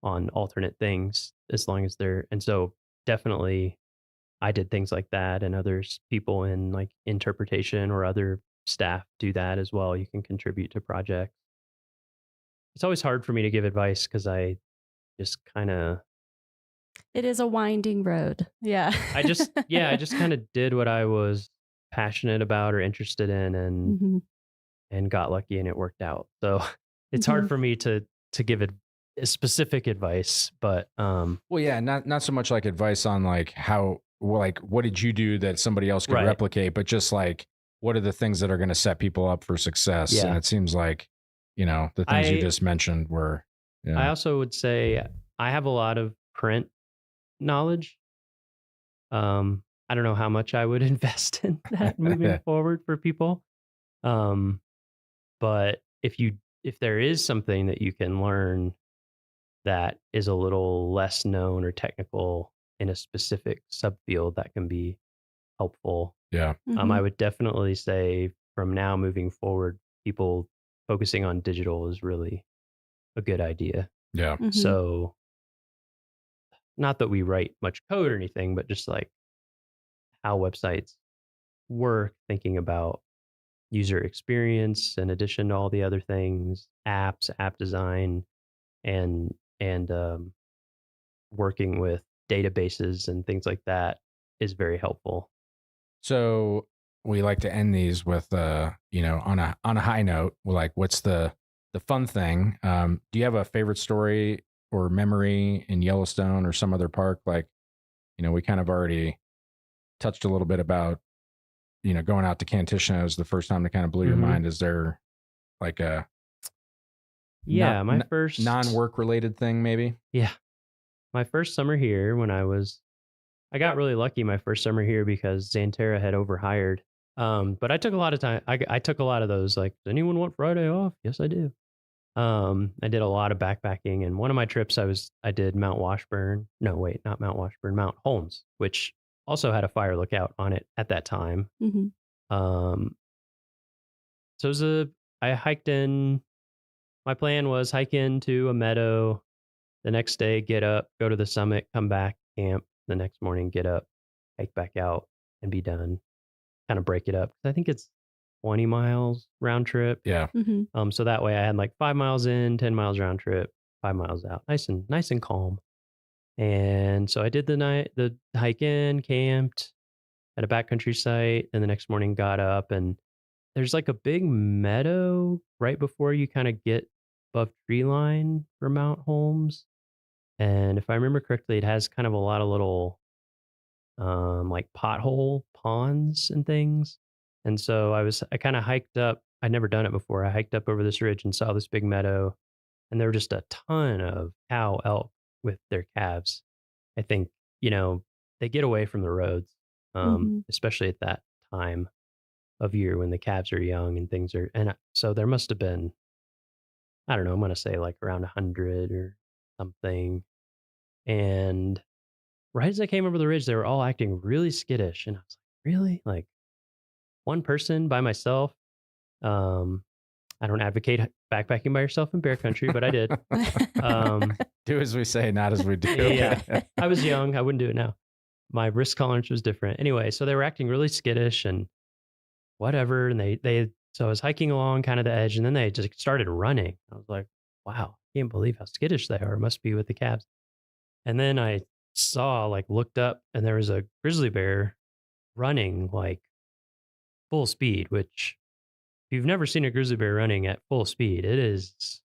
on alternate things as long as and so definitely I did things like that, and others, people in like interpretation or other staff do that as well. You can contribute to projects. It's always hard for me to give advice because I just kind of. It is a winding road. Yeah. I just kind of did what I was passionate about or interested in, and got lucky, and it worked out. So it's hard for me to give it specific advice, but well, yeah, not so much like advice on like how, like, what did you do that somebody else could replicate, but just like, what are the things that are going to set people up for success? Yeah. And it seems like, the things you just mentioned were. I also would say I have a lot of print knowledge. I don't know how much I would invest in that moving forward for people. But if there is something that you can learn that is a little less known or technical in a specific subfield, that can be helpful. Yeah. I would definitely say from now moving forward, people focusing on digital is really a good idea. Yeah. So not that we write much code or anything, but just like how websites work, thinking about user experience in addition to all the other things, apps, app design, and working with databases and things like that is very helpful. So we like to end these with, on a high note. We're like, what's the fun thing? Do you have a favorite story or memory in Yellowstone or some other park? Like, we kind of already touched a little bit about, going out to Kantishna was the first time that kind of blew your mind. Is there like a my first non-work related thing, maybe? Yeah. My first summer here, I got really lucky my first summer here because Xanterra had overhired. But I took a lot of time. I took a lot of those, like, does anyone want Friday off? Yes, I do. I did a lot of backpacking, and one of my trips I did Mount Washburn. No, wait, not Mount Washburn, Mount Holmes, which also had a fire lookout on it at that time. So I hiked in. My plan was hike into a meadow, the next day get up, go to the summit, come back, camp, the next morning get up, hike back out, and be done. Kind of break it up. I think it's 20 miles round trip. Yeah. So that way I had like 5 miles in, 10 miles round trip, 5 miles out. Nice and calm. And so I did the hike in, camped at a backcountry site, and the next morning got up, and there's like a big meadow right before you kind of get above tree line for Mount Holmes. And if I remember correctly, it has kind of a lot of little like pothole ponds and things. And so I kind of hiked up. I'd never done it before. I hiked up over this ridge and saw this big meadow, and there were just a ton of cow elk with their calves. I think, they get away from the roads, especially at that time of year when the calves are young and things are, and so there must have been, I don't know, I'm going to say like around 100 or something. And right as I came over the ridge, they were all acting really skittish. And I was like, really? Like one person by myself? I don't advocate backpacking by yourself in bear country, but I did. Do as we say, not as we do. Yeah. I was young. I wouldn't do it now. My risk tolerance was different. Anyway, so they were acting really skittish and whatever. And so I was hiking along kind of the edge, and then they just started running. I was like, wow, I can't believe how skittish they are. It must be with the calves. And then I looked up, and there was a grizzly bear running like full speed, which if you've never seen a grizzly bear running at full speed, it is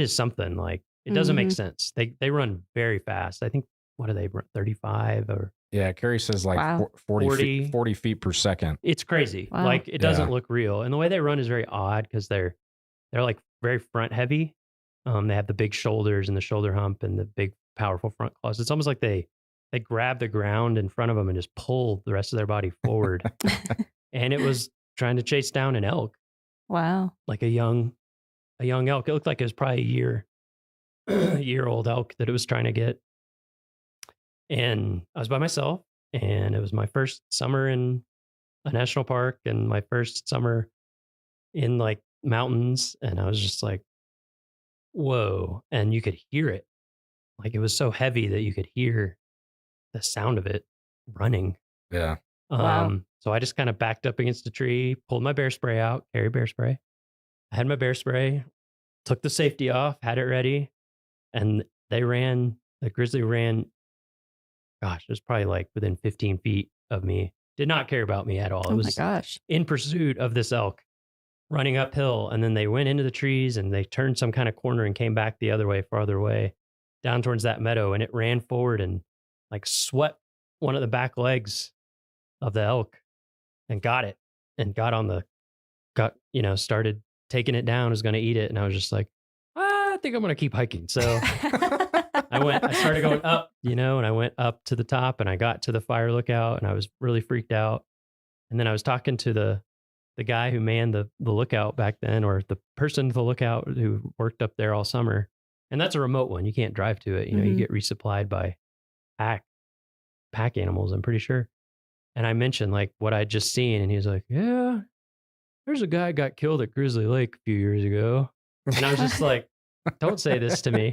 something. Like, it doesn't make sense. They run very fast. I think, what do they run, 35 or? Yeah, Carrie says like 40 feet per second. It's crazy. Wow. Like, it doesn't look real. And the way they run is very odd because they're like very front heavy. They have the big shoulders and the shoulder hump and the big powerful front claws. It's almost like they grab the ground in front of them and just pull the rest of their body forward. And it was trying to chase down an elk, Wow. like a young elk. It looked like it was probably a year-old elk that it was trying to get. And I was by myself, and it was my first summer in a national park and my first summer in like mountains. And I was just like, whoa. And you could hear it. Like it was so heavy that you could hear the sound of it running. Yeah. Wow. So I just kind of backed up against a tree, pulled my bear spray out, carry bear spray. I had my bear spray, took the safety off, had it ready. And the grizzly ran, gosh, it was probably like within 15 feet of me. Did not care about me at all. Oh It my was gosh. in pursuit of this elk running uphill. And then they went into the trees and they turned some kind of corner and came back the other way, farther away, down towards that meadow. And it ran forward and like swept one of the back legs of the elk and got it and started taking it down, was going to eat it. And I was just like, I think I'm going to keep hiking. So I started going up, and I went up to the top and I got to the fire lookout and I was really freaked out. And then I was talking to the guy who manned the lookout back then, or the person at the lookout who worked up there all summer. And that's a remote one. You can't drive to it. You get resupplied by pack animals, I'm pretty sure. And I mentioned like what I'd just seen. And he was like, yeah, there's a guy got killed at Grizzly Lake a few years ago. And I was just like, don't say this to me.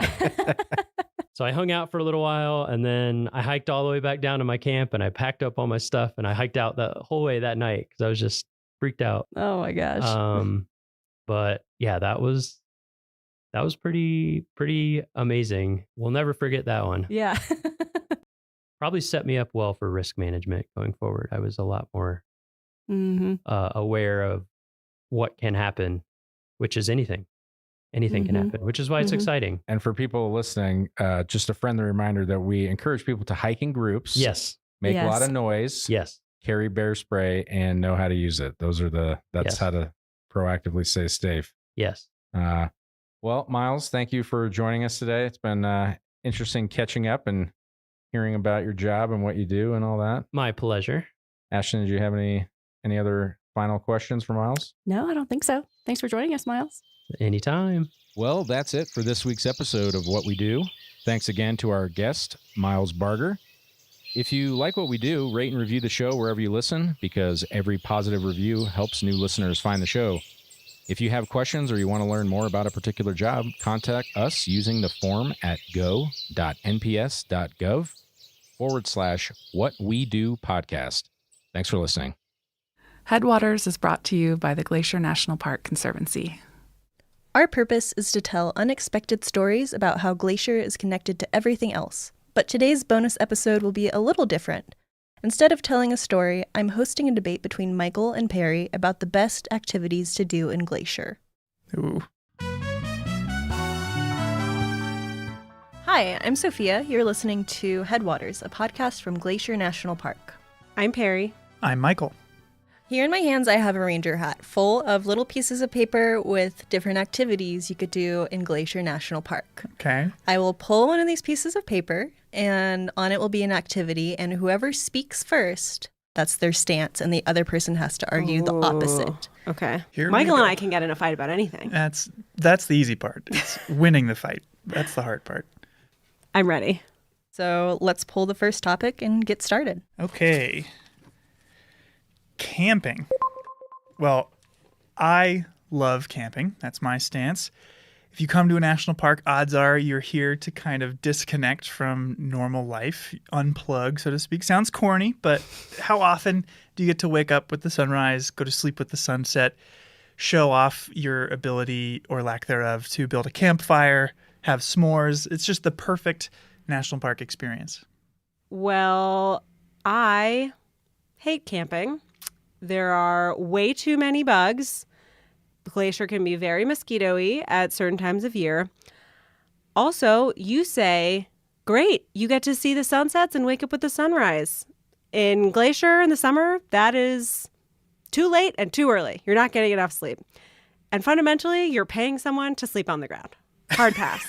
So I hung out for a little while and then I hiked all the way back down to my camp and I packed up all my stuff and I hiked out the whole way that night because I was just freaked out. Oh my gosh. But yeah, that was pretty amazing. We'll never forget that one. Yeah. Probably set me up well for risk management going forward. I was a lot more aware of what can happen, which is anything. Anything can happen, which is why it's exciting. And for people listening, just a friendly reminder that we encourage people to hike in groups. Yes. Make a lot of noise. Yes. Carry bear spray and know how to use it. That's how to proactively stay safe. Yes. Well, Miles, thank you for joining us today. It's been interesting catching up and hearing about your job and what you do and all that. My pleasure. Ashton, did you have any other final questions for Miles? No, I don't think so. Thanks for joining us, Miles. Anytime. Well, that's it for this week's episode of What We Do. Thanks again to our guest, Miles Barger. If you like what we do, rate and review the show wherever you listen, because every positive review helps new listeners find the show. If you have questions or you want to learn more about a particular job, contact us using the form at go.nps.gov/whatwedopodcast. Thanks for listening. Headwaters is brought to you by the Glacier National Park Conservancy. Our purpose is to tell unexpected stories about how Glacier is connected to everything else. But today's bonus episode will be a little different. Instead of telling a story, I'm hosting a debate between Michael and Perry about the best activities to do in Glacier. Ooh. Hi, I'm Sophia. You're listening to Headwaters, a podcast from Glacier National Park. I'm Perry. I'm Michael. Here in my hands, I have a ranger hat full of little pieces of paper with different activities you could do in Glacier National Park. Okay. I will pull one of these pieces of paper, and on it will be an activity, and whoever speaks first, that's their stance, and the other person has to argue the opposite. Okay. Here Michael and I can get in a fight about anything. That's the easy part. It's winning the fight. That's the hard part. I'm ready. So let's pull the first topic and get started. Okay. Camping. Well, I love camping. That's my stance. If you come to a national park, odds are you're here to kind of disconnect from normal life, unplug, so to speak. Sounds corny, but how often do you get to wake up with the sunrise, go to sleep with the sunset, show off your ability or lack thereof to build a campfire, have s'mores? It's just the perfect national park experience. Well, I hate camping. There are way too many bugs. The glacier can be very mosquito-y at certain times of year. Also, you say, great, you get to see the sunsets and wake up with the sunrise. In Glacier in the summer, that is too late and too early. You're not getting enough sleep. And fundamentally, you're paying someone to sleep on the ground. Hard pass.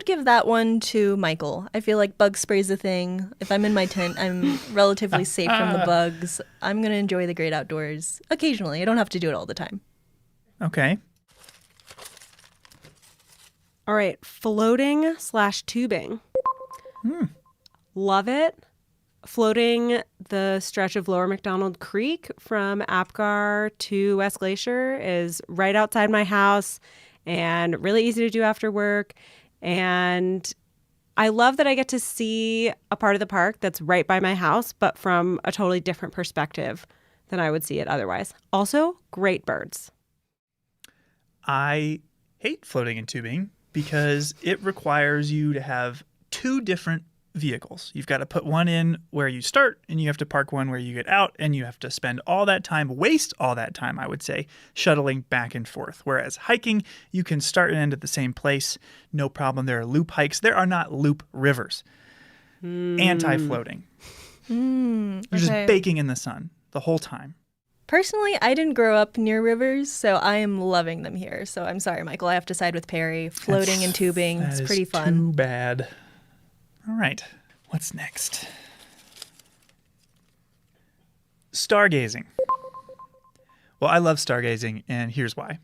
would give that one to Michael. I feel like bug spray's a thing. If I'm in my tent, I'm relatively safe from the bugs. I'm going to enjoy the great outdoors occasionally. I don't have to do it all the time. Okay. All right. Floating/tubing. Love it. Floating the stretch of Lower McDonald Creek from Apgar to West Glacier is right outside my house and really easy to do after work. And I love that I get to see a part of the park that's right by my house, but from a totally different perspective than I would see it otherwise. Also, great birds. I hate floating and tubing because it requires you to have two different vehicles. You've got to put one in where you start, and you have to park one where you get out, and you have to spend all that time, waste all that time, I would say, shuttling back and forth. Whereas hiking, you can start and end at the same place, no problem. There are loop hikes. There are not loop rivers. Anti-floating. You're just baking in the sun the whole time. Personally, I didn't grow up near rivers, so I am loving them here. So I'm sorry, Michael, I have to side with Perry. Floating and tubing, it's pretty fun. Too bad. All right, what's next? Stargazing. Well, I love stargazing, and here's why.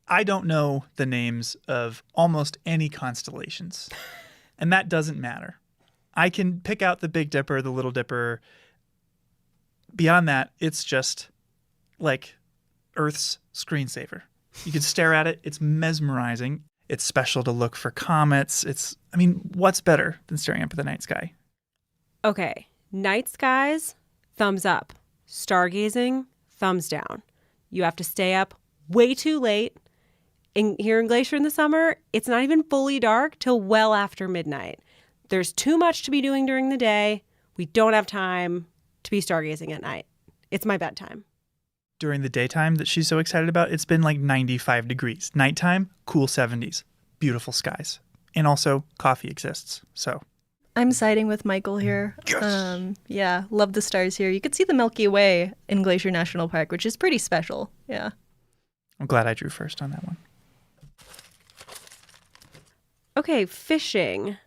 I don't know the names of almost any constellations, and that doesn't matter. I can pick out the Big Dipper, the Little Dipper. Beyond that, it's just like Earth's screensaver. You can stare at it. It's mesmerizing. It's special to look for comets. What's better than staring up at the night sky? Okay, night skies, thumbs up. Stargazing, thumbs down. You have to stay up way too late. Here in Glacier in the summer, it's not even fully dark till well after midnight. There's too much to be doing during the day. We don't have time to be stargazing at night. It's my bedtime. During the daytime that she's so excited about, it's been like 95 degrees. Nighttime, cool 70s. Beautiful skies. And also, coffee exists, so. I'm siding with Michael here. Yes. Yeah, love the stars here. You could see the Milky Way in Glacier National Park, which is pretty special. Yeah. I'm glad I drew first on that one. Okay, fishing.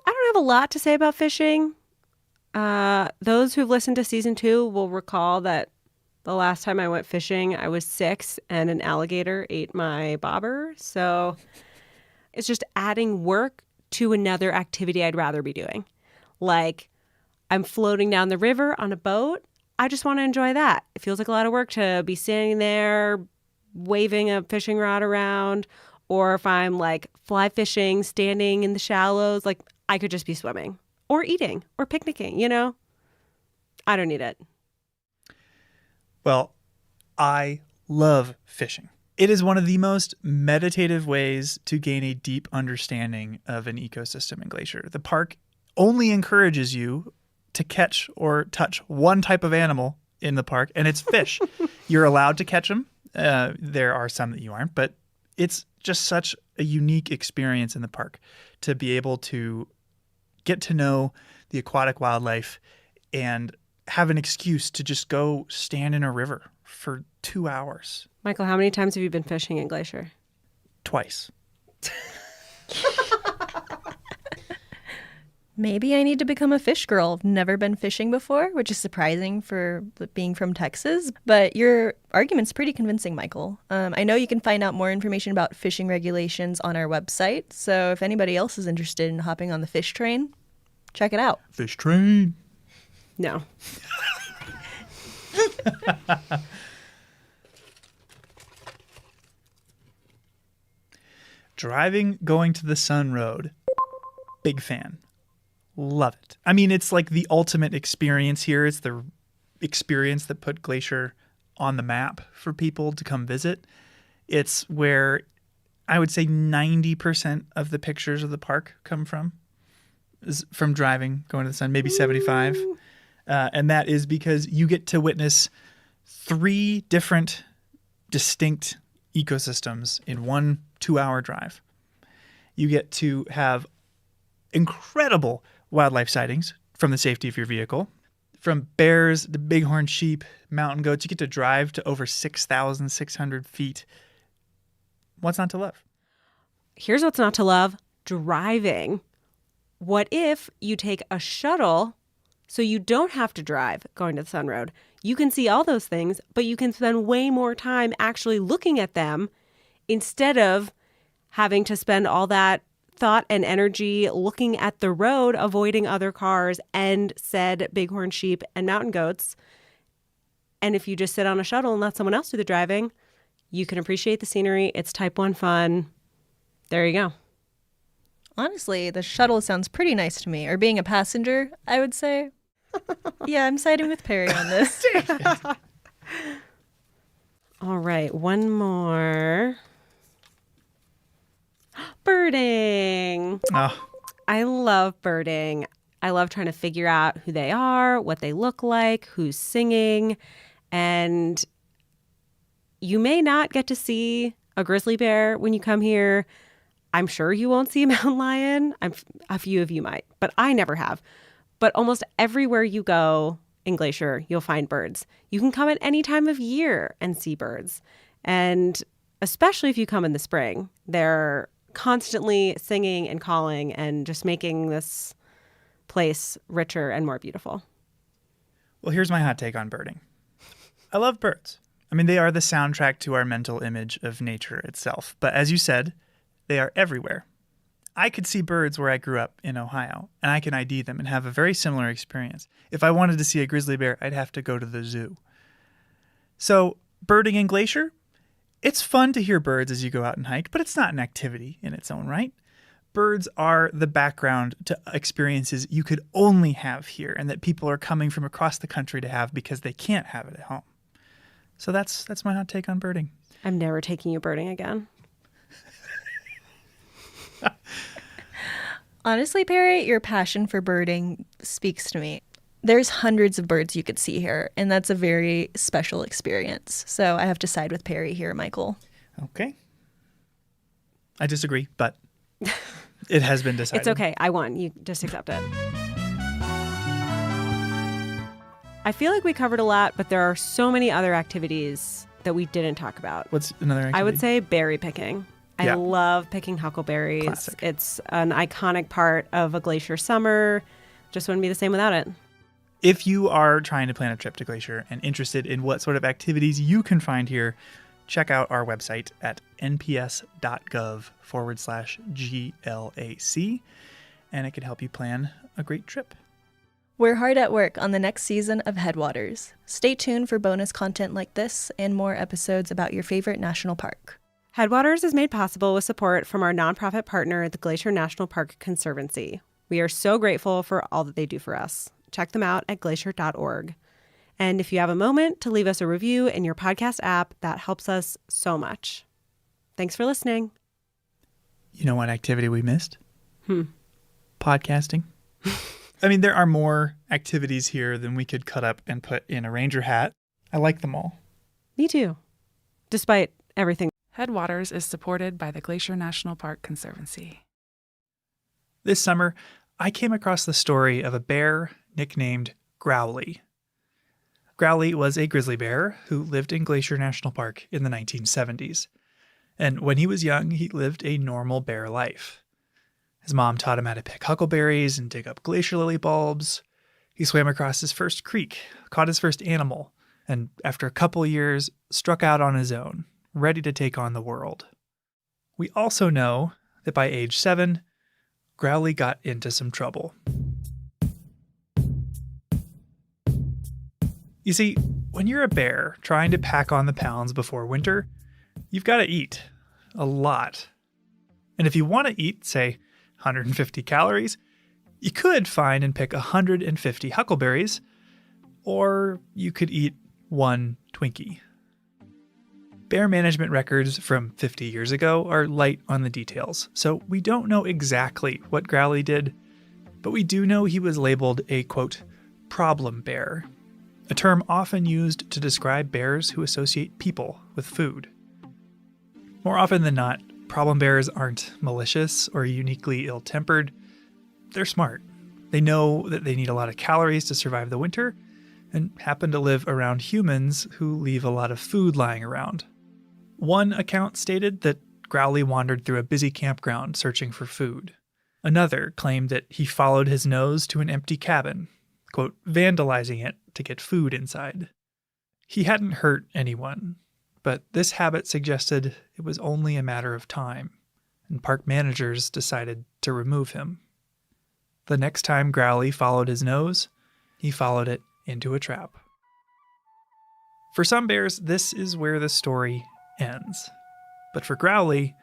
I don't have a lot to say about fishing. Those who've listened to season 2 will recall that the last time I went fishing, I was 6 and an alligator ate my bobber. So it's just adding work to another activity I'd rather be doing. Like, I'm floating down the river on a boat. I just want to enjoy that. It feels like a lot of work to be standing there waving a fishing rod around. Or if I'm like fly fishing, standing in the shallows, like I could just be swimming or eating or picnicking, you know? I don't need it. Well, I love fishing. It is one of the most meditative ways to gain a deep understanding of an ecosystem in Glacier. The park only encourages you to catch or touch one type of animal in the park, and it's fish. You're allowed to catch them. There are some that you aren't, but it's just such a unique experience in the park to be able to get to know the aquatic wildlife and have an excuse to just go stand in a river for 2 hours. Michael, how many times have you been fishing in Glacier? Twice. Maybe I need to become a fish girl. I've never been fishing before, which is surprising for being from Texas. But your argument's pretty convincing, Michael. I know you can find out more information about fishing regulations on our website. So if anybody else is interested in hopping on the fish train, check it out. Fish train. No. Driving, going to the Sun Road. Big fan. Love it. I mean, it's like the ultimate experience here. It's the experience that put Glacier on the map for people to come visit. It's where I would say 90% of the pictures of the park come from. Is from driving, going to the Sun, maybe 75. And that is because you get to witness 3 different distinct ecosystems in one 2-hour drive. You get to have incredible wildlife sightings from the safety of your vehicle. From bears to bighorn sheep, mountain goats, you get to drive to over 6,600 feet. What's not to love? here's what's not to love: driving. What if you take a shuttle so you don't have to drive going to the Sun Road? You can see all those things, but you can spend way more time actually looking at them instead of having to spend all that thought and energy looking at the road, avoiding other cars and said bighorn sheep and mountain goats. And if you just sit on a shuttle and let someone else do the driving, you can appreciate the scenery. It's type 1 fun. There you go. Honestly, the shuttle sounds pretty nice to me. Or being a passenger, I would say. Yeah, I'm siding with Perry on this. All right, one more. Birding. Oh. I love birding. I love trying to figure out who they are, what they look like, who's singing. And you may not get to see a grizzly bear when you come here. I'm sure you won't see a mountain lion. A few of you might, but I never have. But almost everywhere you go in Glacier, you'll find birds. You can come at any time of year and see birds. And especially if you come in the spring, they're constantly singing and calling and just making this place richer and more beautiful. Well, here's my hot take on birding. I love birds. I mean, they are the soundtrack to our mental image of nature itself. But as you said, they are everywhere. I could see birds where I grew up in Ohio, and I can ID them and have a very similar experience. If I wanted to see a grizzly bear, I'd have to go to the zoo. So, birding in Glacier, it's fun to hear birds as you go out and hike, but it's not an activity in its own right. Birds are the background to experiences you could only have here and that people are coming from across the country to have because they can't have it at home. So that's my hot take on birding. I'm never taking you birding again. Honestly, Perry, your passion for birding speaks to me. There's hundreds of birds you could see here, and that's a very special experience. So I have to side with Perry here, Michael. Okay. I disagree, but it has been decided. It's okay. I won. You just accept it. I feel like we covered a lot, but there are so many other activities that we didn't talk about. What's another activity? I would say berry picking. I love picking huckleberries. Classic. It's an iconic part of a glacier summer. Just wouldn't be the same without it. If you are trying to plan a trip to Glacier and interested in what sort of activities you can find here, check out our website at nps.gov/GLAC, and it can help you plan a great trip. We're hard at work on the next season of Headwaters. Stay tuned for bonus content like this and more episodes about your favorite national park. Headwaters is made possible with support from our nonprofit partner, the Glacier National Park Conservancy. We are so grateful for all that they do for us. Check them out at glacier.org. And if you have a moment to leave us a review in your podcast app, that helps us so much. Thanks for listening. You know what activity we missed? Podcasting. I mean, there are more activities here than we could cut up and put in a ranger hat. I like them all. Me too. Despite everything. Headwaters is supported by the Glacier National Park Conservancy. This summer, I came across the story of a bear nicknamed Growly. Growly was a grizzly bear who lived in Glacier National Park in the 1970s. And when he was young, he lived a normal bear life. His mom taught him how to pick huckleberries and dig up glacier lily bulbs. He swam across his first creek, caught his first animal, and after a couple years, struck out on his own, ready to take on the world. We also know that by age 7, Growly got into some trouble. You see, when you're a bear trying to pack on the pounds before winter, you've got to eat a lot. And if you want to eat, say, 150 calories, you could find and pick 150 huckleberries, or you could eat one Twinkie. Bear management records from 50 years ago are light on the details, so we don't know exactly what Growly did, but we do know he was labeled a, quote, problem bear, a term often used to describe bears who associate people with food. More often than not, problem bears aren't malicious or uniquely ill-tempered. They're smart. They know that they need a lot of calories to survive the winter and happen to live around humans who leave a lot of food lying around. One account stated that Growly wandered through a busy campground searching for food. Another claimed that he followed his nose to an empty cabin, quote, vandalizing it to get food inside. He hadn't hurt anyone, but this habit suggested it was only a matter of time, and park managers decided to remove him. The next time Growly followed his nose, he followed it into a trap. For some bears, this is where the story ends. But for Growly,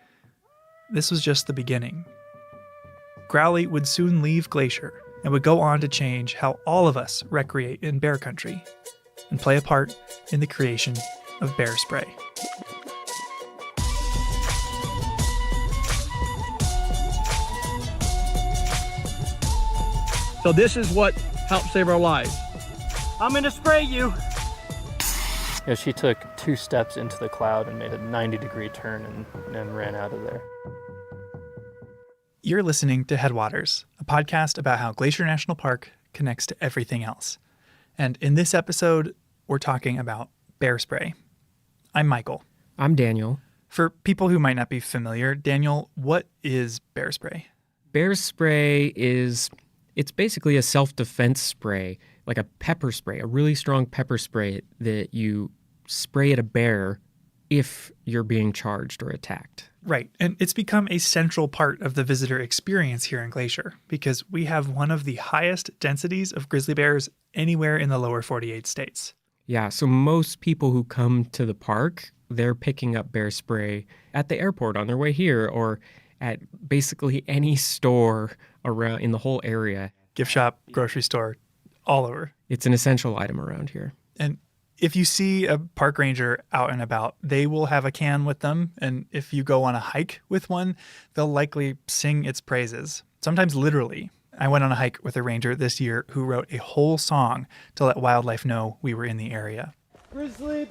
this was just the beginning. Growly would soon leave Glacier and would go on to change how all of us recreate in bear country and play a part in the creation of bear spray. So this is what helped save our lives. I'm gonna spray you. Yeah, she took 2 steps into the cloud and made a 90-degree turn and ran out of there. You're listening to Headwaters, a podcast about how Glacier National Park connects to everything else. And in this episode, we're talking about bear spray. I'm Michael. I'm Daniel. For people who might not be familiar, Daniel, what is bear spray? Bear spray it's basically a self-defense spray, like a pepper spray, a really strong pepper spray that you spray at a bear if you're being charged or attacked. Right, and it's become a central part of the visitor experience here in Glacier because we have one of the highest densities of grizzly bears anywhere in the lower 48 states. Yeah, so most people who come to the park, they're picking up bear spray at the airport on their way here or at basically any store around in the whole area. Gift shop, grocery store, all over. It's an essential item around here. And if you see a park ranger out and about, they will have a can with them. And if you go on a hike with one, they'll likely sing its praises, sometimes literally. I went on a hike with a ranger this year who wrote a whole song to let wildlife know we were in the area. Grizzlies,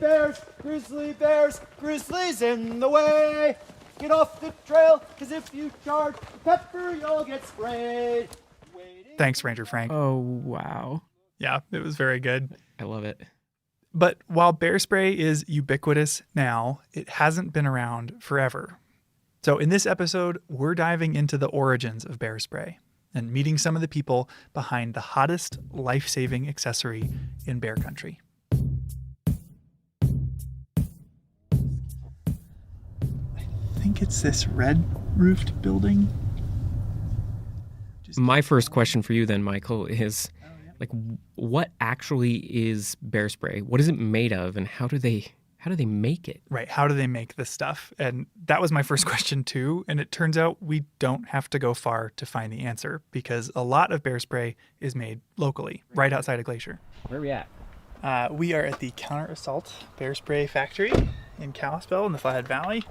grizzlies in the way. Get off the trail, because if you charge pepper, you'll get sprayed. Thanks, Ranger Frank. Oh, wow. Yeah, it was very good. I love it. But while bear spray is ubiquitous now, it hasn't been around forever. So in this episode, we're diving into the origins of bear spray and meeting some of the people behind the hottest life-saving accessory in bear country. I think it's this red-roofed building. My first question for you then, Michael, is what actually is bear spray? What is it made of, and how do they make it? Right, how do they make this stuff? And that was my first question too, and it turns out we don't have to go far to find the answer because a lot of bear spray is made locally, right outside of Glacier. Where are we at? We are at the Counter Assault Bear Spray Factory in Kalispell in the Flathead Valley.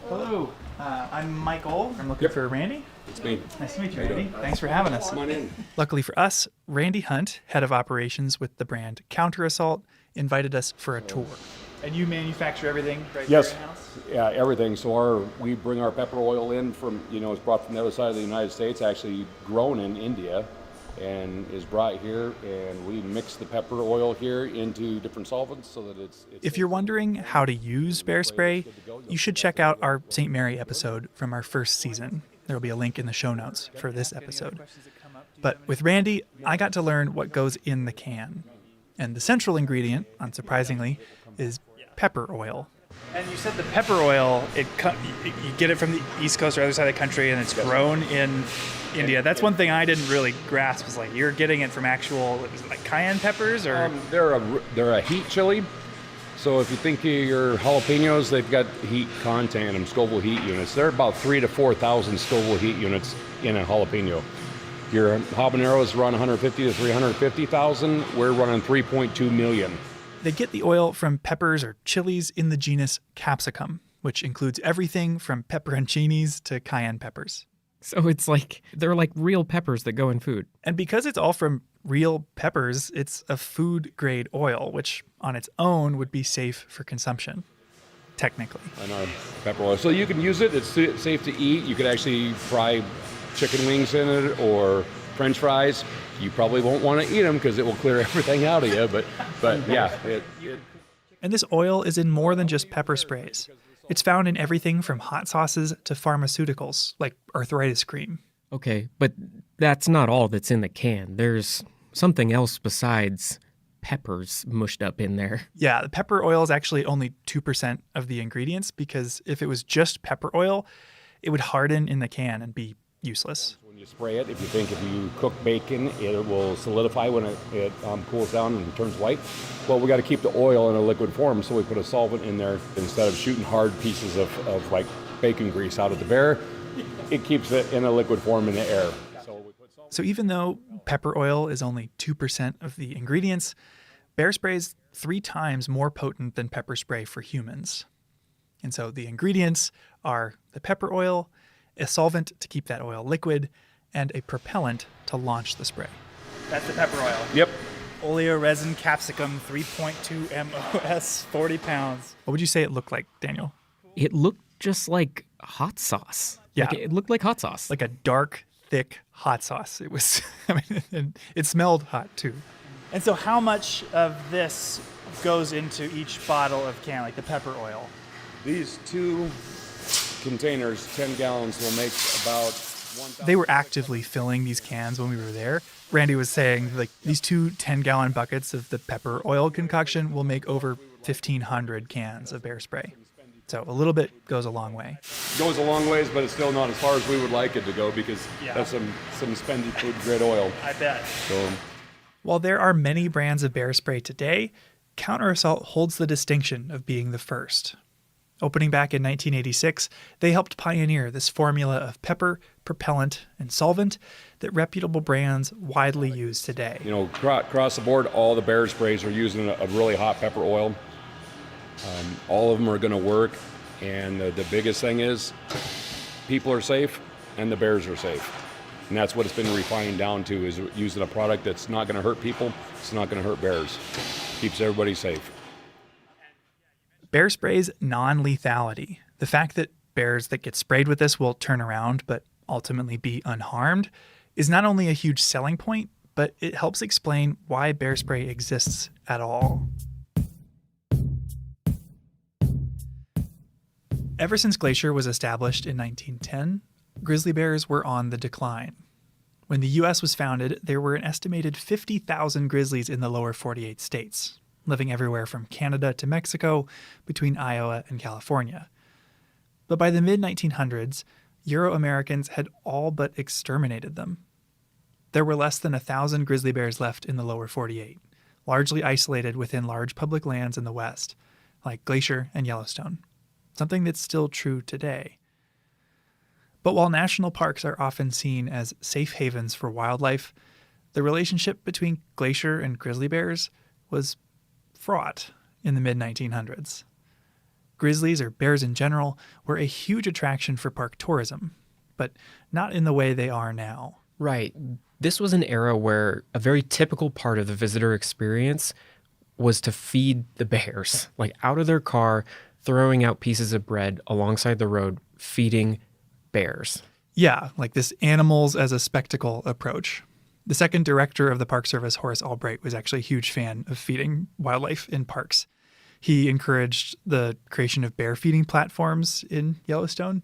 Hello, I'm Michael. I'm looking for Randy. It's me. Nice to meet you, Randy. Thanks for having us. Come on in. Luckily for us, Randy Hunt, head of operations with the brand Counter Assault, invited us for a tour. And you manufacture everything right here in-house? Yeah, everything. So we bring our pepper oil in from, it's brought from the other side of the United States, actually grown in India, and is brought here, and we mix the pepper oil here into different solvents so that it's if you're wondering how to use bear spray, you should check out our St. Mary episode from our first season. There will be a link in the show notes for this episode. But with Randy, I got to learn what goes in the can. And the central ingredient, unsurprisingly, is pepper oil. And you said the pepper oil, you get it from the East Coast or other side of the country, and it's grown in India. That's one thing I didn't really grasp, was like you're getting it from actual, is it like cayenne peppers? Or They're a heat chili. So if you think of your jalapenos, they've got heat content in them, Scoville heat units. They're about 3,000 to 4,000 Scoville heat units in a jalapeno. Your habaneros run 150 to 350,000. We're running 3.2 million. They get the oil from peppers or chilies in the genus capsicum, which includes everything from pepperoncinis to cayenne peppers. So they're like real peppers that go in food. And because it's all from real peppers, it's a food-grade oil, which on its own would be safe for consumption, technically. And our pepper oil. So you can use it. It's safe to eat. You could actually fry chicken wings in it or French fries. You probably won't want to eat them because it will clear everything out of you. But yeah. And this oil is in more than just pepper sprays. It's found in everything from hot sauces to pharmaceuticals, like arthritis cream. Okay, but that's not all that's in the can. There's something else besides peppers mushed up in there. Yeah, the pepper oil is actually only 2% of the ingredients because if it was just pepper oil, it would harden in the can and be useless. When you spray it, if you cook bacon, it will solidify when it cools down and turns white. Well, we got to keep the oil in a liquid form, so we put a solvent in there instead of shooting hard pieces of like bacon grease out at the bear. It keeps it in a liquid form in the air. So even though pepper oil is only 2% of the ingredients, bear spray is 3 times more potent than pepper spray for humans. And so the ingredients are the pepper oil, a solvent to keep that oil liquid, and a propellant to launch the spray. That's the pepper oil. Yep. Oleoresin capsicum, 3.2 MOS, 40 pounds. What would you say it looked like, Daniel? It looked just like hot sauce. Yeah. Like, it looked like hot sauce. Like a dark, thick hot sauce. It was, and it smelled hot too. And so how much of this goes into each bottle of can, like the pepper oil? These 2 containers, 10 gallons, will make about 1,000. They were actively filling these cans when we were there. Randy was saying like these 2 10-gallon buckets of the pepper oil concoction will make over 1,500 cans of bear spray. So a little bit goes a long way. Goes a long ways, but it's still not as far as we would like it to go because that's some spendy food grade oil. I bet. So, while there are many brands of bear spray today, Counter Assault holds the distinction of being the first. Opening back in 1986, they helped pioneer this formula of pepper, propellant, and solvent that reputable brands widely use today. you know, across the board, all the bear sprays are using a really hot pepper oil. All of them are going to work, and the biggest thing is people are safe and the bears are safe. And that's what it's been refined down to, is using a product that's not going to hurt people, it's not going to hurt bears. Keeps everybody safe. Bear spray's non-lethality, the fact that bears that get sprayed with this will turn around but ultimately be unharmed, is not only a huge selling point, but it helps explain why bear spray exists at all. Ever since Glacier was established in 1910, grizzly bears were on the decline. When the U.S. was founded, there were an estimated 50,000 grizzlies in the lower 48 states, living everywhere from Canada to Mexico, between Iowa and California. But by the mid-1900s, Euro-Americans had all but exterminated them. There were less than 1,000 grizzly bears left in the lower 48, largely isolated within large public lands in the West, like Glacier and Yellowstone. Something that's still true today. But while national parks are often seen as safe havens for wildlife, the relationship between Glacier and grizzly bears was fraught in the mid-1900s. Grizzlies, or bears in general, were a huge attraction for park tourism, but not in the way they are now. Right. This was an era where a very typical part of the visitor experience was to feed the bears, like out of their car, throwing out pieces of bread alongside the road, feeding bears. Yeah, like this animals as a spectacle approach. The second director of the Park Service, Horace Albright, was actually a huge fan of feeding wildlife in parks. He encouraged the creation of bear feeding platforms in Yellowstone,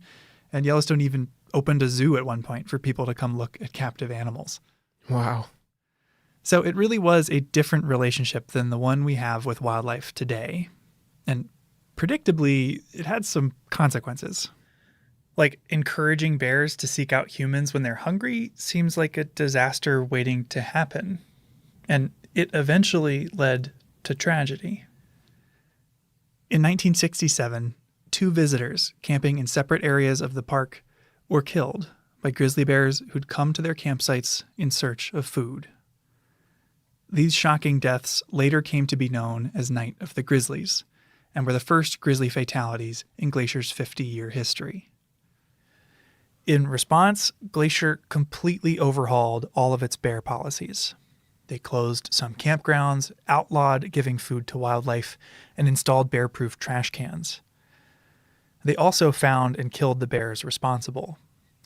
and Yellowstone even opened a zoo at one point for people to come look at captive animals. Wow. So it really was a different relationship than the one we have with wildlife today. And predictably, it had some consequences. Like encouraging bears to seek out humans when they're hungry seems like a disaster waiting to happen. And it eventually led to tragedy. In 1967, 2 visitors camping in separate areas of the park were killed by grizzly bears who'd come to their campsites in search of food. These shocking deaths later came to be known as Night of the Grizzlies, and were the first grizzly fatalities in Glacier's 50-year history. In response, Glacier completely overhauled all of its bear policies. They closed some campgrounds, outlawed giving food to wildlife, and installed bear-proof trash cans. They also found and killed the bears responsible,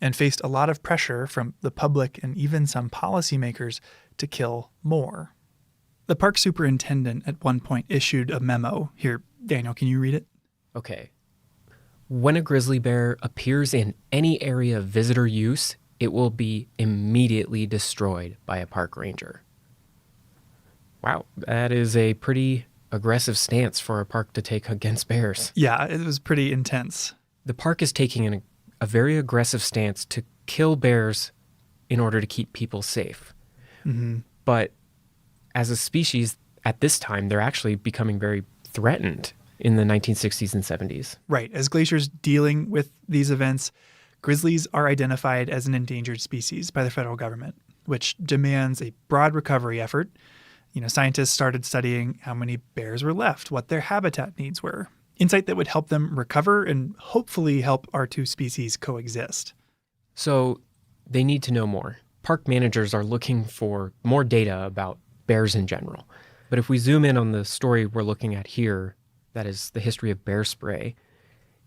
and faced a lot of pressure from the public and even some policymakers to kill more. The park superintendent at one point issued a memo. Here, Daniel, can you read it? Okay. When a grizzly bear appears in any area of visitor use, it will be immediately destroyed by a park ranger. Wow, that is a pretty aggressive stance for a park to take against bears. Yeah, it was pretty intense. The park is taking a very aggressive stance to kill bears in order to keep people safe. Mm-hmm. But as a species, at this time, they're actually becoming very threatened in the 1960s and 70s. Right. As glaciers dealing with these events, grizzlies are identified as an endangered species by the federal government, which demands a broad recovery effort. Scientists started studying how many bears were left, what their habitat needs were, insight that would help them recover and hopefully help our two species coexist. So they need to know more. Park managers are looking for more data about bears in general. But if we zoom in on the story we're looking at here, that is the history of bear spray,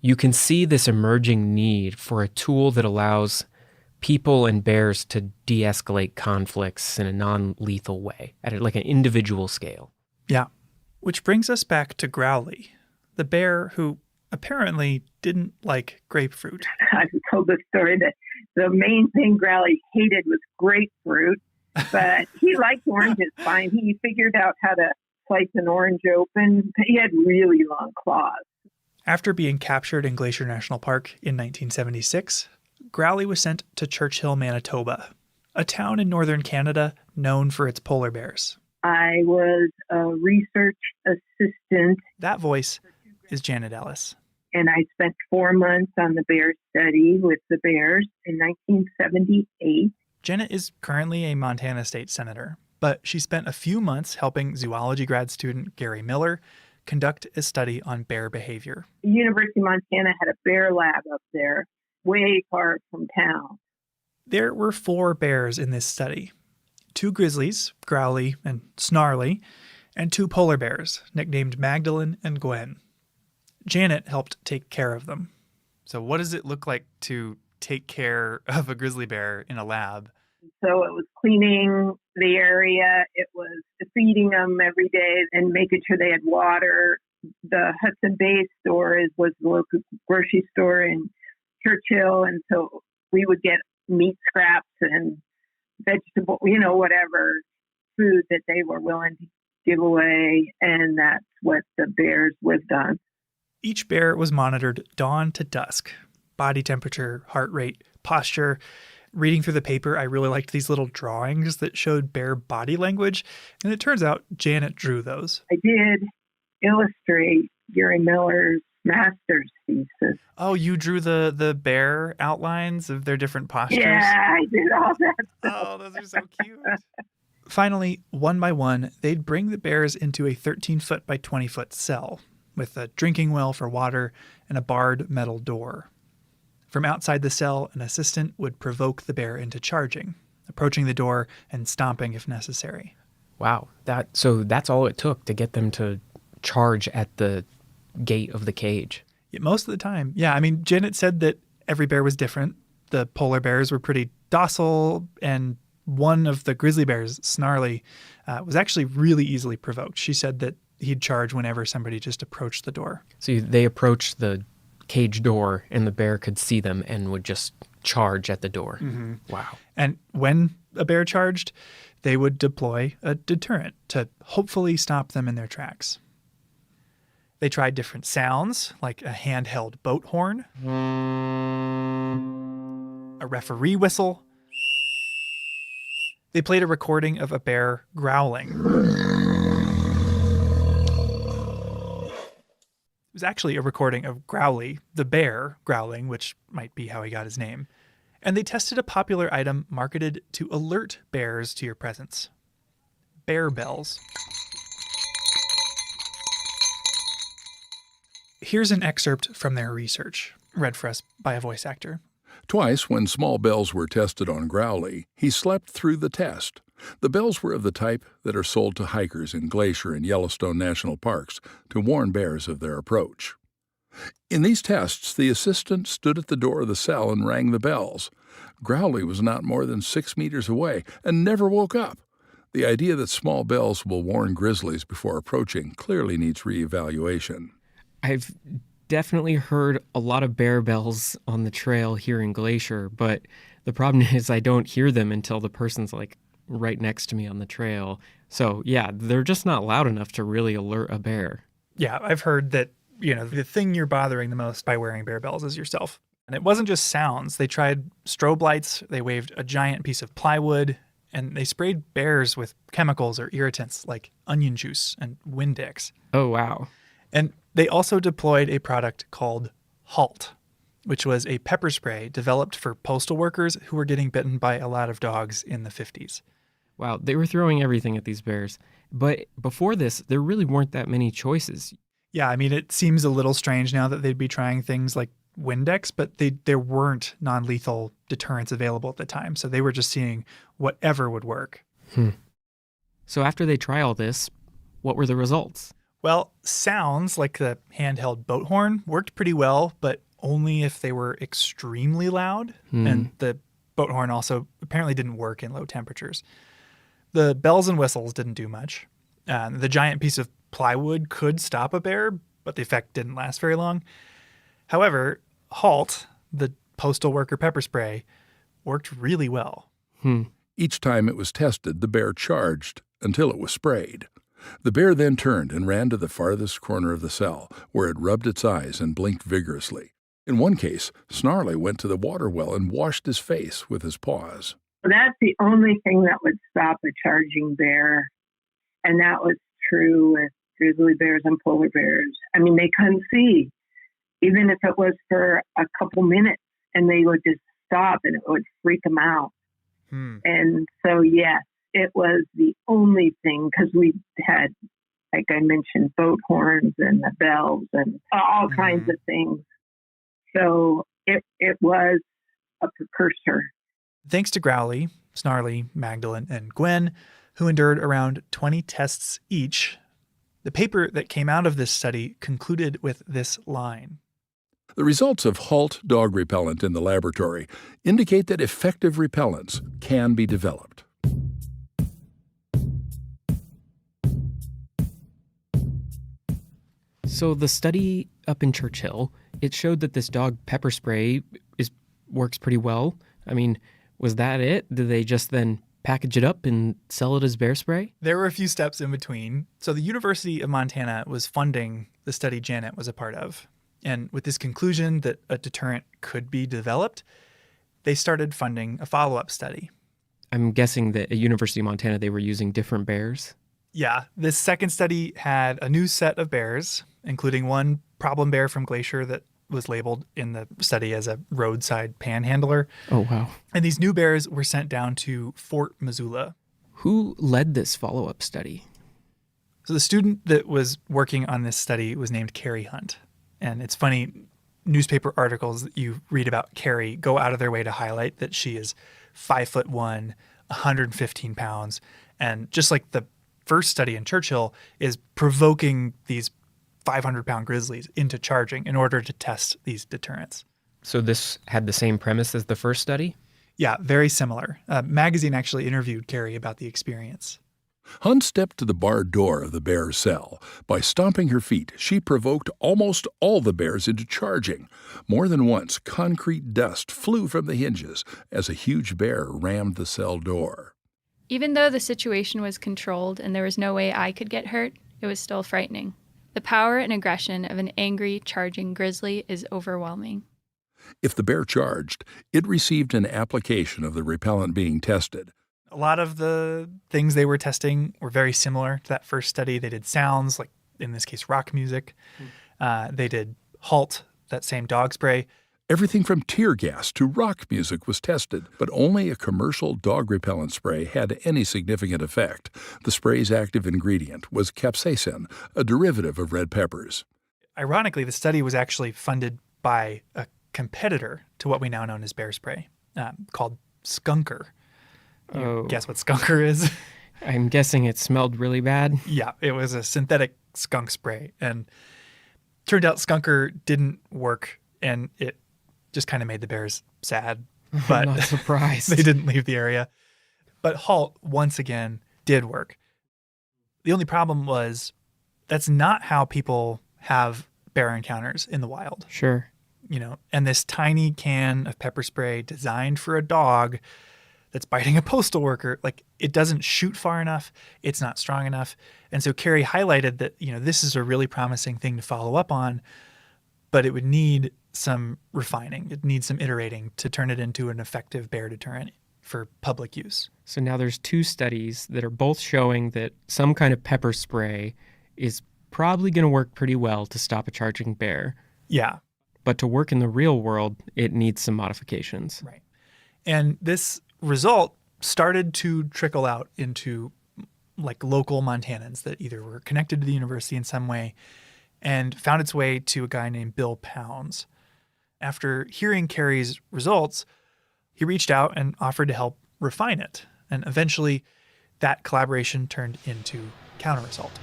you can see this emerging need for a tool that allows people and bears to de-escalate conflicts in a non-lethal way at like an individual scale. Yeah, which brings us back to Growly, the bear who apparently didn't like grapefruit. I've told the story that the main thing Growly hated was grapefruit, but he liked oranges fine. He figured out how to slice an orange open. He had really long claws. After being captured in Glacier National Park in 1976, Growly was sent to Churchill, Manitoba, a town in northern Canada known for its polar bears. I was a research assistant. That voice is Janet Ellis. And I spent 4 months on the bear study with the bears in 1978. Janet is currently a Montana state senator, but she spent a few months helping zoology grad student Gary Miller conduct a study on bear behavior. The University of Montana had a bear lab up there, way far from town. There were 4 bears in this study. 2 grizzlies, Growly and Snarly, and 2 polar bears, nicknamed Magdalene and Gwen. Janet helped take care of them. So what does it look like to take care of a grizzly bear in a lab? So it was cleaning the area. It was feeding them every day and making sure they had water. The Hudson Bay store was the local grocery store in Churchill. And so we would get meat scraps and vegetable, whatever food that they were willing to give away. And that's what the bears lived on. Each bear was monitored dawn to dusk. Body temperature, heart rate, posture. Reading through the paper, I really liked these little drawings that showed bear body language. And it turns out Janet drew those. I did illustrate Gary Miller's master's thesis. Oh, you drew the bear outlines of their different postures? Yeah, I did all that stuff. Oh, those are so cute. Finally, one by one, they'd bring the bears into a 13-foot by 20-foot cell with a drinking well for water and a barred metal door. From outside the cell, an assistant would provoke the bear into charging, approaching the door and stomping if necessary. Wow. So that's all it took to get them to charge at the gate of the cage. Yeah, most of the time. Yeah, Janet said that every bear was different. The polar bears were pretty docile, and one of the grizzly bears, Snarly, was actually really easily provoked. She said that he'd charge whenever somebody just approached the door. So they approached the cage door and the bear could see them and would just charge at the door. Mm-hmm. Wow. And when a bear charged, they would deploy a deterrent to hopefully stop them in their tracks. They tried different sounds, like a handheld boat horn, a referee whistle. They played a recording of a bear growling. It was actually a recording of Growly, the bear, growling, which might be how he got his name. And they tested a popular item marketed to alert bears to your presence. Bear bells. Here's an excerpt from their research, read for us by a voice actor. Twice, when small bells were tested on Growly, he slept through the test. The bells were of the type that are sold to hikers in Glacier and Yellowstone national parks to warn bears of their approach. In these tests, the assistant stood at the door of the cell and rang the bells. Growly was not more than 6 meters away and never woke up. The idea that small bells will warn grizzlies before approaching clearly needs reevaluation. I've definitely heard a lot of bear bells on the trail here in Glacier, but the problem is I don't hear them until the person's like right next to me on the trail. So yeah, they're just not loud enough to really alert a bear. Yeah, I've heard that, the thing you're bothering the most by wearing bear bells is yourself. And it wasn't just sounds. They tried strobe lights, they waved a giant piece of plywood, and they sprayed bears with chemicals or irritants like onion juice and Windex. Oh, wow. And they also deployed a product called Halt, which was a pepper spray developed for postal workers who were getting bitten by a lot of dogs in the 50s. Wow, they were throwing everything at these bears. But before this, there really weren't that many choices. Yeah, I mean, it seems a little strange now that they'd be trying things like Windex, but there weren't non-lethal deterrents available at the time. So they were just seeing whatever would work. So after they try all this, what were the results? Well, sounds like the handheld boat horn worked pretty well, but only if they were extremely loud. And the boat horn also apparently didn't work in low temperatures. The bells and whistles didn't do much. The giant piece of plywood could stop a bear, but the effect didn't last very long. However, Halt, the postal worker pepper spray, worked really well. Each time it was tested, the bear charged until it was sprayed. The bear then turned and ran to the farthest corner of the cell, where it rubbed its eyes and blinked vigorously. In one case, Snarly went to the water well and washed his face with his paws. That's the only thing that would stop a charging bear. And that was true with grizzly bears and polar bears. I mean, they couldn't see, even if it was for a couple minutes, and they would just stop and it would freak them out. And so, yes, it was the only thing, because we had, like I mentioned, boat horns and the bells and all kinds of things. So it was a precursor. Thanks to Growly, Snarly, Magdalene, and Gwen, who endured around 20 tests each, the paper that came out of this study concluded with this line. The results of Halt dog repellent in the laboratory indicate that effective repellents can be developed. So the study up in Churchill, it showed that this dog pepper spray works pretty well. I mean, was that it? Did they just then package it up and sell it as bear spray? There were a few steps in between. So the University of Montana was funding the study Janet was a part of. And with this conclusion that a deterrent could be developed, they started funding a follow-up study. I'm guessing that at University of Montana they were using different bears? Yeah, this second study had a new set of bears, including one problem bear from Glacier that was labeled in the study as a roadside panhandler. Oh, wow. And these new bears were sent down to Fort Missoula. Who led this follow-up study? So the student that was working on this study was named Carrie Hunt. And it's funny, newspaper articles that you read about Carrie go out of their way to highlight that she is 5'1", 115 pounds. And just like the first study in Churchill, is provoking these 500-pound grizzlies into charging in order to test these deterrents. So this had the same premise as the first study? Yeah, very similar. Magazine actually interviewed Carrie about the experience. Hunt stepped to the barred door of the bear's cell. By stomping her feet, she provoked almost all the bears into charging. More than once, concrete dust flew from the hinges as a huge bear rammed the cell door. Even though the situation was controlled and there was no way I could get hurt, it was still frightening. The power and aggression of an angry, charging grizzly is overwhelming. If the bear charged, it received an application of the repellent being tested. A lot of the things they were testing were very similar to that first study. They did sounds, like in this case, rock music. They did Halt, that same dog spray. Everything from tear gas to rock music was tested, but only a commercial dog repellent spray had any significant effect. The spray's active ingredient was capsaicin, a derivative of red peppers. Ironically, the study was actually funded by a competitor to what we now know as bear spray, called Skunker. Guess what Skunker is? I'm guessing it smelled really bad. Yeah, it was a synthetic skunk spray. And turned out Skunker didn't work, and it just kind of made the bears sad. But I'm not surprised. They didn't leave the area. But Halt, once again, did work. The only problem was that's not how people have bear encounters in the wild. Sure. And this tiny can of pepper spray designed for a dog that's biting a postal worker, it doesn't shoot far enough. It's not strong enough. And so Carrie highlighted that, this is a really promising thing to follow up on, but it would need some refining. It needs some iterating to turn it into an effective bear deterrent for public use. So now there's 2 studies that are both showing that some kind of pepper spray is probably going to work pretty well to stop a charging bear. Yeah. But to work in the real world, it needs some modifications. Right. And this result started to trickle out into local Montanans that either were connected to the university in some way and found its way to a guy named Bill Pounds. After hearing Carrie's results, he reached out and offered to help refine it. And eventually that collaboration turned into Counter-Assault.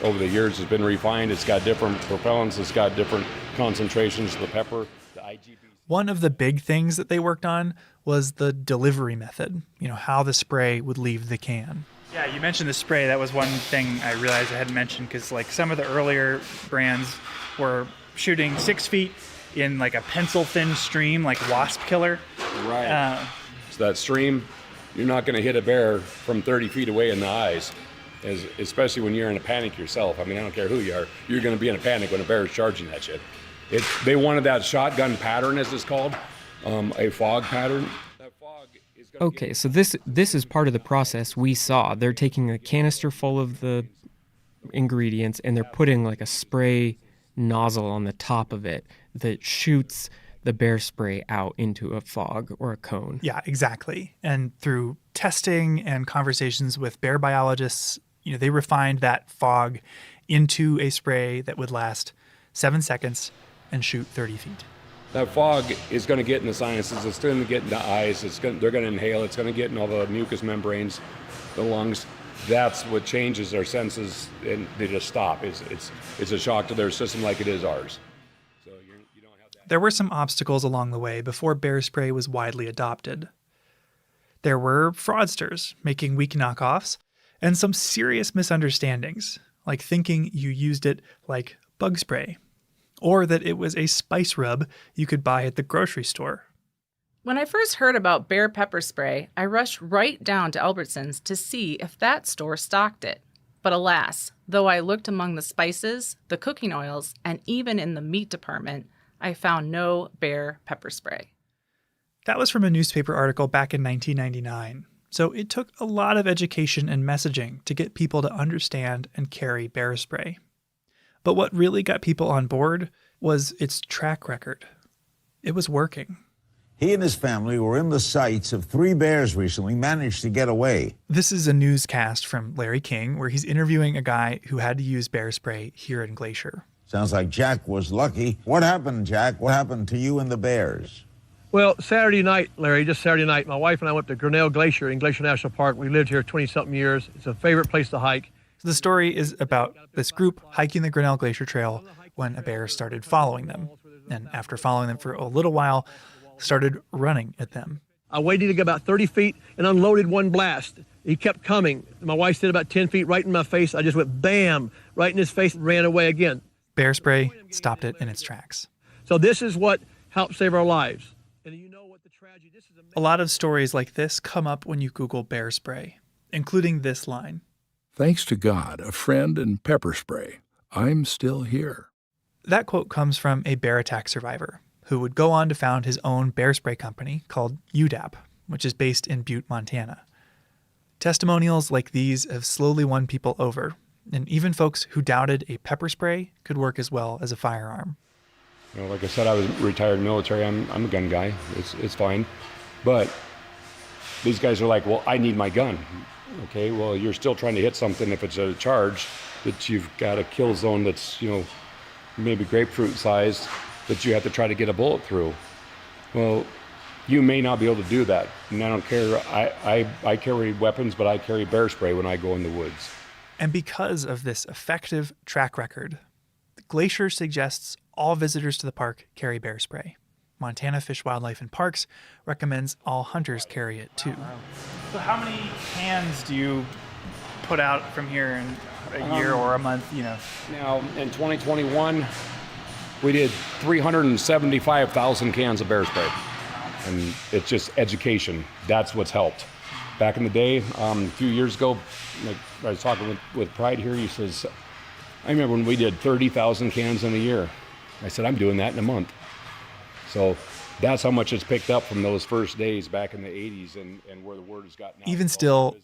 Over the years, it's been refined. It's got different propellants. It's got different concentrations of the pepper. The IGB. One of the big things that they worked on was the delivery method, how the spray would leave the can. Yeah, you mentioned the spray. That was one thing I realized I hadn't mentioned because some of the earlier brands were shooting 6 feet in a pencil-thin stream, like Wasp Killer. Right. So that stream, you're not going to hit a bear from 30 feet away in the eyes. Especially when you're in a panic yourself. I don't care who you are. You're going to be in a panic when a bear is charging that shit. They wanted that shotgun pattern, as it's called, a fog pattern. That fog is Okay, so this is part of the process we saw. They're taking a canister full of the ingredients and they're putting a spray nozzle on the top of it that shoots the bear spray out into a fog or a cone. Yeah, exactly. And through testing and conversations with bear biologists, they refined that fog into a spray that would last 7 seconds and shoot 30 feet. That fog is going to get in the sinuses. It's going to get in the eyes. They're going to inhale. It's going to get in all the mucous membranes, the lungs. That's what changes their senses, and they just stop. It's a shock to their system like it is ours. So you don't have that. There were some obstacles along the way before bear spray was widely adopted. There were fraudsters making weak knockoffs, and some serious misunderstandings, like thinking you used it like bug spray, or that it was a spice rub you could buy at the grocery store. When I first heard about bear pepper spray, I rushed right down to Albertsons to see if that store stocked it. But alas, though I looked among the spices, the cooking oils, and even in the meat department, I found no bear pepper spray. That was from a newspaper article back in 1999. So it took a lot of education and messaging to get people to understand and carry bear spray. But what really got people on board was its track record. It was working. He and his family were in the sights of 3 bears recently, managed to get away. This is a newscast from Larry King where he's interviewing a guy who had to use bear spray here in Glacier. Sounds like Jack was lucky. What happened, Jack? What happened to you and the bears? Well, Saturday night, Larry, just Saturday night, my wife and I went to Grinnell Glacier in Glacier National Park. We lived here 20-something years. It's a favorite place to hike. So the story is about this group hiking the Grinnell Glacier Trail when a bear started following them. And after following them for a little while, started running at them. I waited to get about 30 feet and unloaded one blast. He kept coming. My wife stood about 10 feet right in my face. I just went bam, right in his face and ran away again. Bear spray stopped it in its tracks. So this is what helped save our lives. And you know what the tragedy, this is a lot of stories like this come up when you Google bear spray, including this line. Thanks to God, a friend, and pepper spray, I'm still here. That quote comes from a bear attack survivor who would go on to found his own bear spray company called UDAP, which is based in Butte, Montana. Testimonials like these have slowly won people over, and even folks who doubted a pepper spray could work as well as a firearm. Like I said, I was retired military. I'm a gun guy. It's fine. But these guys are like, well, I need my gun. Okay, well, you're still trying to hit something if it's a charge that you've got a kill zone that's, maybe grapefruit sized that you have to try to get a bullet through. Well, you may not be able to do that. And I don't care. I carry weapons, but I carry bear spray when I go in the woods. And because of this effective track record, Glacier suggests all visitors to the park carry bear spray. Montana Fish, Wildlife, and Parks recommends all hunters carry it too. So how many cans do you put out from here, and a year or a month, Now, in 2021, we did 375,000 cans of bear spray. And it's just education. That's what's helped. Back in the day, a few years ago, like I was talking with Pride here, he says, I remember when we did 30,000 cans in a year. I said, I'm doing that in a month. So that's how much it's picked up from those first days back in the 80s and where the word has gotten out. Even still,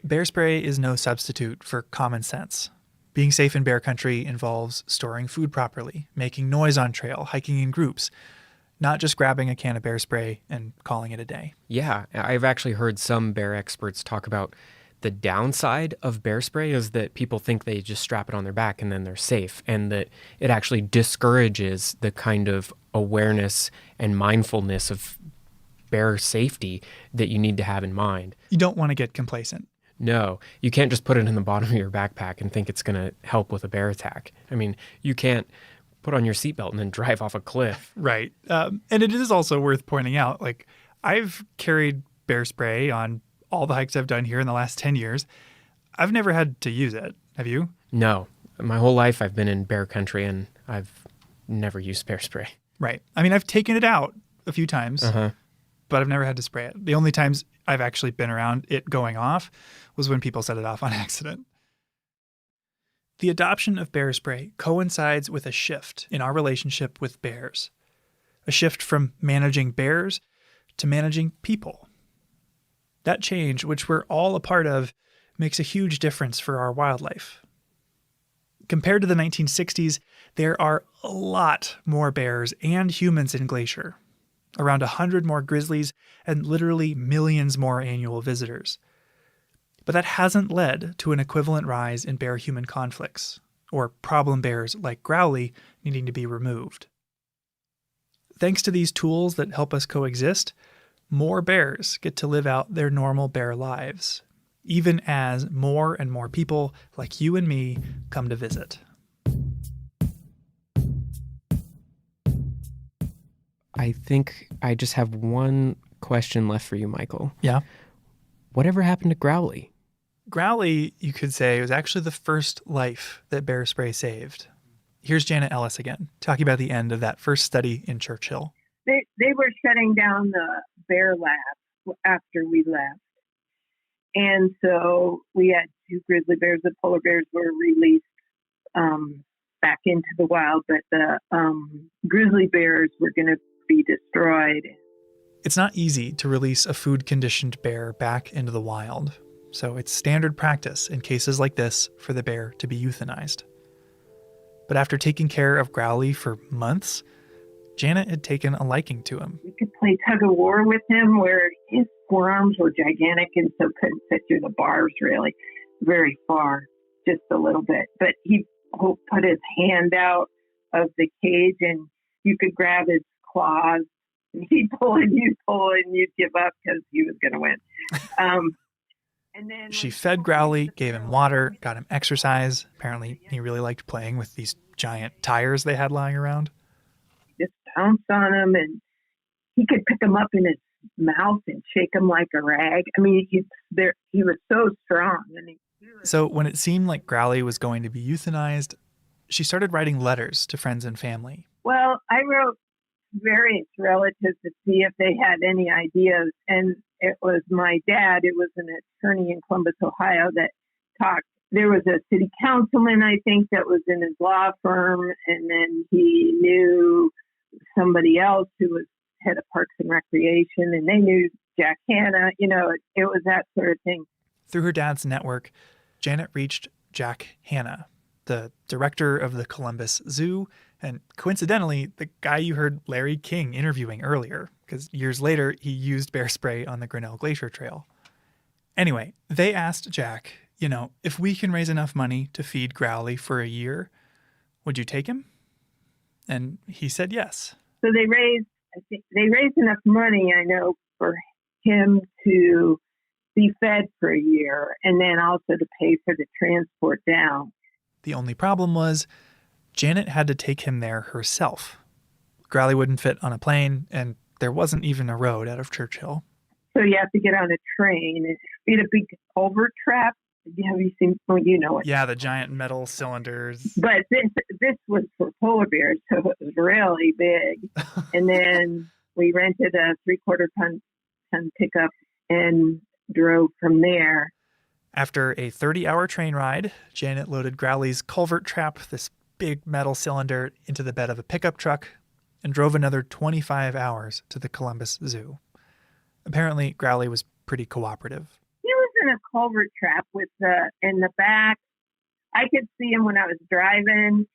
bear spray is no substitute for common sense. Being safe in bear country involves storing food properly, making noise on trail, hiking in groups, not just grabbing a can of bear spray and calling it a day. Yeah, I've actually heard some bear experts talk about the downside of bear spray is that people think they just strap it on their back and then they're safe, and that it actually discourages the kind of awareness and mindfulness of bear safety that you need to have in mind. You don't want to get complacent. No, you can't just put it in the bottom of your backpack and think it's going to help with a bear attack. I mean, you can't put on your seatbelt and then drive off a cliff. Right. And it is also worth pointing out, like, I've carried bear spray on all the hikes I've done here in the last 10 years. I've never had to use it. Have you? No. My whole life I've been in bear country and I've never used bear spray. Right. I mean, I've taken it out a few times, but I've never had to spray it. The only times I've actually been around it going off was when people set it off on accident. The adoption of bear spray coincides with a shift in our relationship with bears. A shift from managing bears to managing people. That change, which we're all a part of, makes a huge difference for our wildlife. Compared to the 1960s, there are a lot more bears and humans in Glacier. Around 100 more grizzlies and literally millions more annual visitors. But that hasn't led to an equivalent rise in bear-human conflicts, or problem bears like Growly needing to be removed. Thanks to these tools that help us coexist, more bears get to live out their normal bear lives, even as more and more people like you and me come to visit. I think I just have one question left for you, Michael. Yeah? Whatever happened to Growly? Growly, you could say, was actually the first life that bear spray saved. Here's Janet Ellis again, talking about the end of that first study in Churchill. They were shutting down the bear lab after we left. And so we had 2 grizzly bears. The polar bears were released back into the wild, but the grizzly bears were going to be destroyed. It's not easy to release a food-conditioned bear back into the wild. So it's standard practice in cases like this for the bear to be euthanized. But after taking care of Growly for months, Janet had taken a liking to him. We could play tug-of-war with him where his forearms were gigantic and so couldn't fit through the bars really very far, just a little bit. But he would put his hand out of the cage and you could grab his claws. And he'd pull and you'd give up because he was going to win. And then she fed Growly, gave him water, got him exercise. Apparently, he really liked playing with these giant tires they had lying around. Just pounced on him, and he could pick him up in his mouth and shake him like a rag. I mean, he was so strong. So when it seemed like Growly was going to be euthanized, she started writing letters to friends and family. Well, I wrote various relatives to see if they had any ideas, and it was my dad. It was an attorney in Columbus, Ohio, that talked. There was a city councilman, I think, that was in his law firm, and then he knew somebody else who was head of Parks and Recreation, and they knew Jack Hanna. You know, it was that sort of thing. Through her dad's network, Janet reached Jack Hanna, the director of the Columbus Zoo, and coincidentally, the guy you heard Larry King interviewing earlier, because years later, he used bear spray on the Grinnell Glacier Trail. Anyway, they asked Jack, if we can raise enough money to feed Growly for a year, would you take him? And he said yes. So they raised enough money, I know, for him to be fed for a year and then also to pay for the transport down. The only problem was Janet had to take him there herself. Growly wouldn't fit on a plane, and there wasn't even a road out of Churchill. So you have to get on a train. We had a big culvert trap Have you seen? Oh, you know it. Yeah, the giant metal cylinders. But this was for polar bears, so it was really big. And then we rented a 3/4 ton pickup and drove from there. After a 30-hour train ride, Janet loaded Growly's culvert trap, this big metal cylinder, into the bed of a pickup truck and drove another 25 hours to the Columbus Zoo. Apparently, Growly was pretty cooperative. He was in a culvert trap in the back. I could see him when I was driving.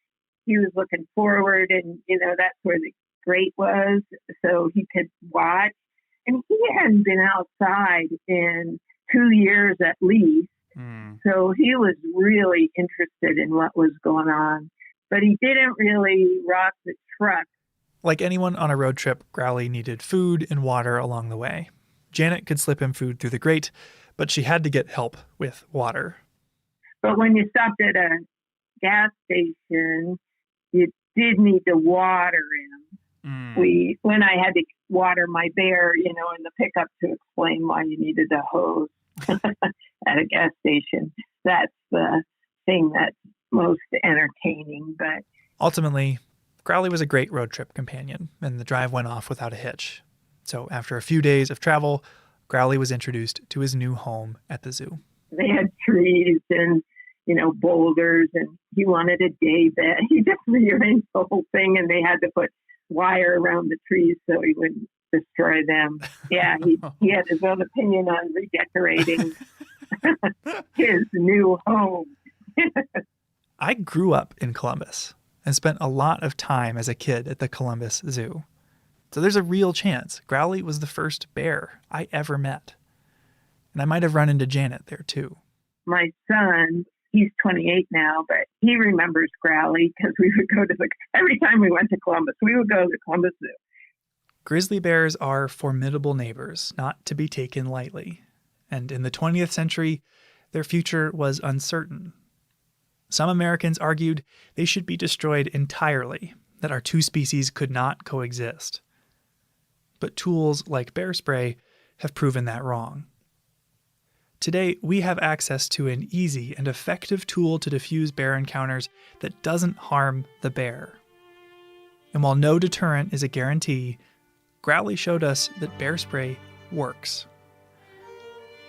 He was looking forward, and, that's where the grate was, so he could watch. And he hadn't been outside in 2 years at least. So he was really interested in what was going on. But he didn't really rock the truck. Like anyone on a road trip, Growly needed food and water along the way. Janet could slip him food through the grate, but she had to get help with water. But when you stopped at a gas station, you did need to water him. When I had to water my bear, in the pickup to explain why you needed a hose at a gas station. That's the thing that's most entertaining. But ultimately, Growly was a great road trip companion, and the drive went off without a hitch. So after a few days of travel, Growly was introduced to his new home at the zoo. They had trees and, boulders, and he wanted a day bed. He just rearranged the whole thing, and they had to put wire around the trees so he wouldn't destroy them. Yeah, he had his own opinion on redecorating his new home. I grew up in Columbus and spent a lot of time as a kid at the Columbus Zoo. So there's a real chance Growly was the first bear I ever met. And I might have run into Janet there too. My son, he's 28 now, but he remembers Growly because we would go to every time we went to Columbus, we would go to the Columbus Zoo. Grizzly bears are formidable neighbors, not to be taken lightly. And in the 20th century, their future was uncertain. Some Americans argued they should be destroyed entirely, that our two species could not coexist. But tools like bear spray have proven that wrong. Today, we have access to an easy and effective tool to diffuse bear encounters that doesn't harm the bear. And while no deterrent is a guarantee, Growly showed us that bear spray works.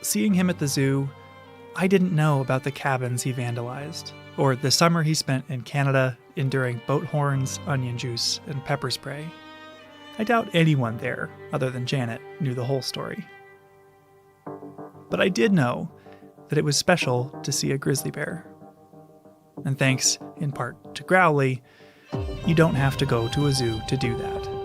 Seeing him at the zoo, I didn't know about the cabins he vandalized, or the summer he spent in Canada enduring boat horns, onion juice, and pepper spray. I doubt anyone there, other than Janet, knew the whole story. But I did know that it was special to see a grizzly bear. And thanks, in part, to Growly, you don't have to go to a zoo to do that.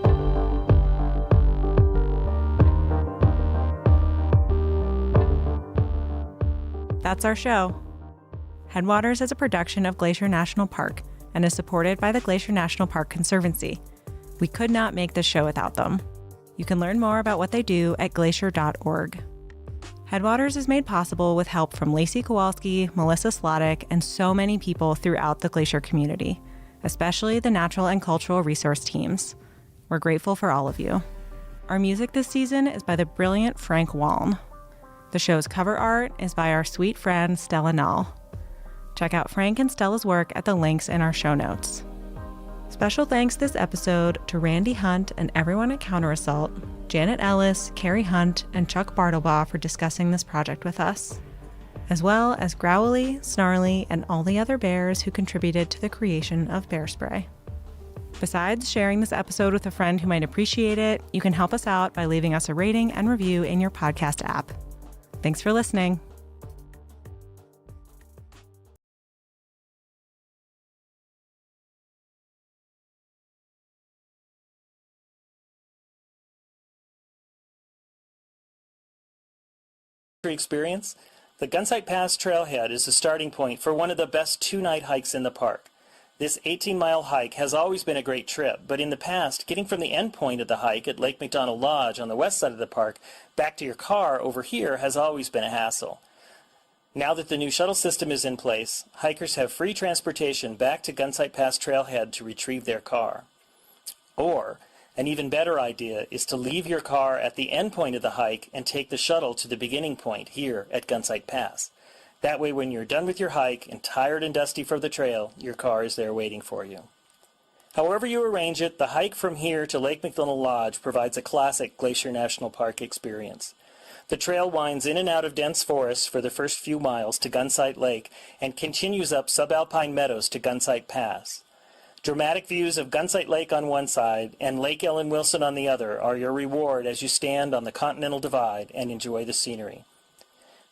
That's our show. Headwaters is a production of Glacier National Park and is supported by the Glacier National Park Conservancy. We could not make this show without them. You can learn more about what they do at glacier.org. Headwaters is made possible with help from Lacey Kowalski, Melissa Slottick, and so many people throughout the Glacier community, especially the natural and cultural resource teams. We're grateful for all of you. Our music this season is by the brilliant Frank Waln. The show's cover art is by our sweet friend Stella Nall. Check out Frank and Stella's work at the links in our show notes. Special thanks this episode to Randy Hunt and everyone at Counter Assault, Janet Ellis, Carrie Hunt, and Chuck Bartlebaugh for discussing this project with us, as well as Growly, Snarly, and all the other bears who contributed to the creation of bear spray. Besides sharing this episode with a friend who might appreciate it, you can help us out by leaving us a rating and review in your podcast app. Thanks for listening. Experience, the Gunsight Pass Trailhead is the starting point for one of the best two-night hikes in the park. This 18-mile hike has always been a great trip, but in the past, getting from the end point of the hike at Lake McDonald Lodge on the west side of the park back to your car over here has always been a hassle. Now that the new shuttle system is in place, hikers have free transportation back to Gunsight Pass Trailhead to retrieve their car. Or, an even better idea is to leave your car at the end point of the hike and take the shuttle to the beginning point here at Gunsight Pass. That way, when you're done with your hike and tired and dusty from the trail, your car is there waiting for you. However you arrange it, the hike from here to Lake McDonald Lodge provides a classic Glacier National Park experience. The trail winds in and out of dense forests for the first few miles to Gunsight Lake and continues up subalpine meadows to Gunsight Pass. Dramatic views of Gunsight Lake on one side and Lake Ellen Wilson on the other are your reward as you stand on the Continental Divide and enjoy the scenery.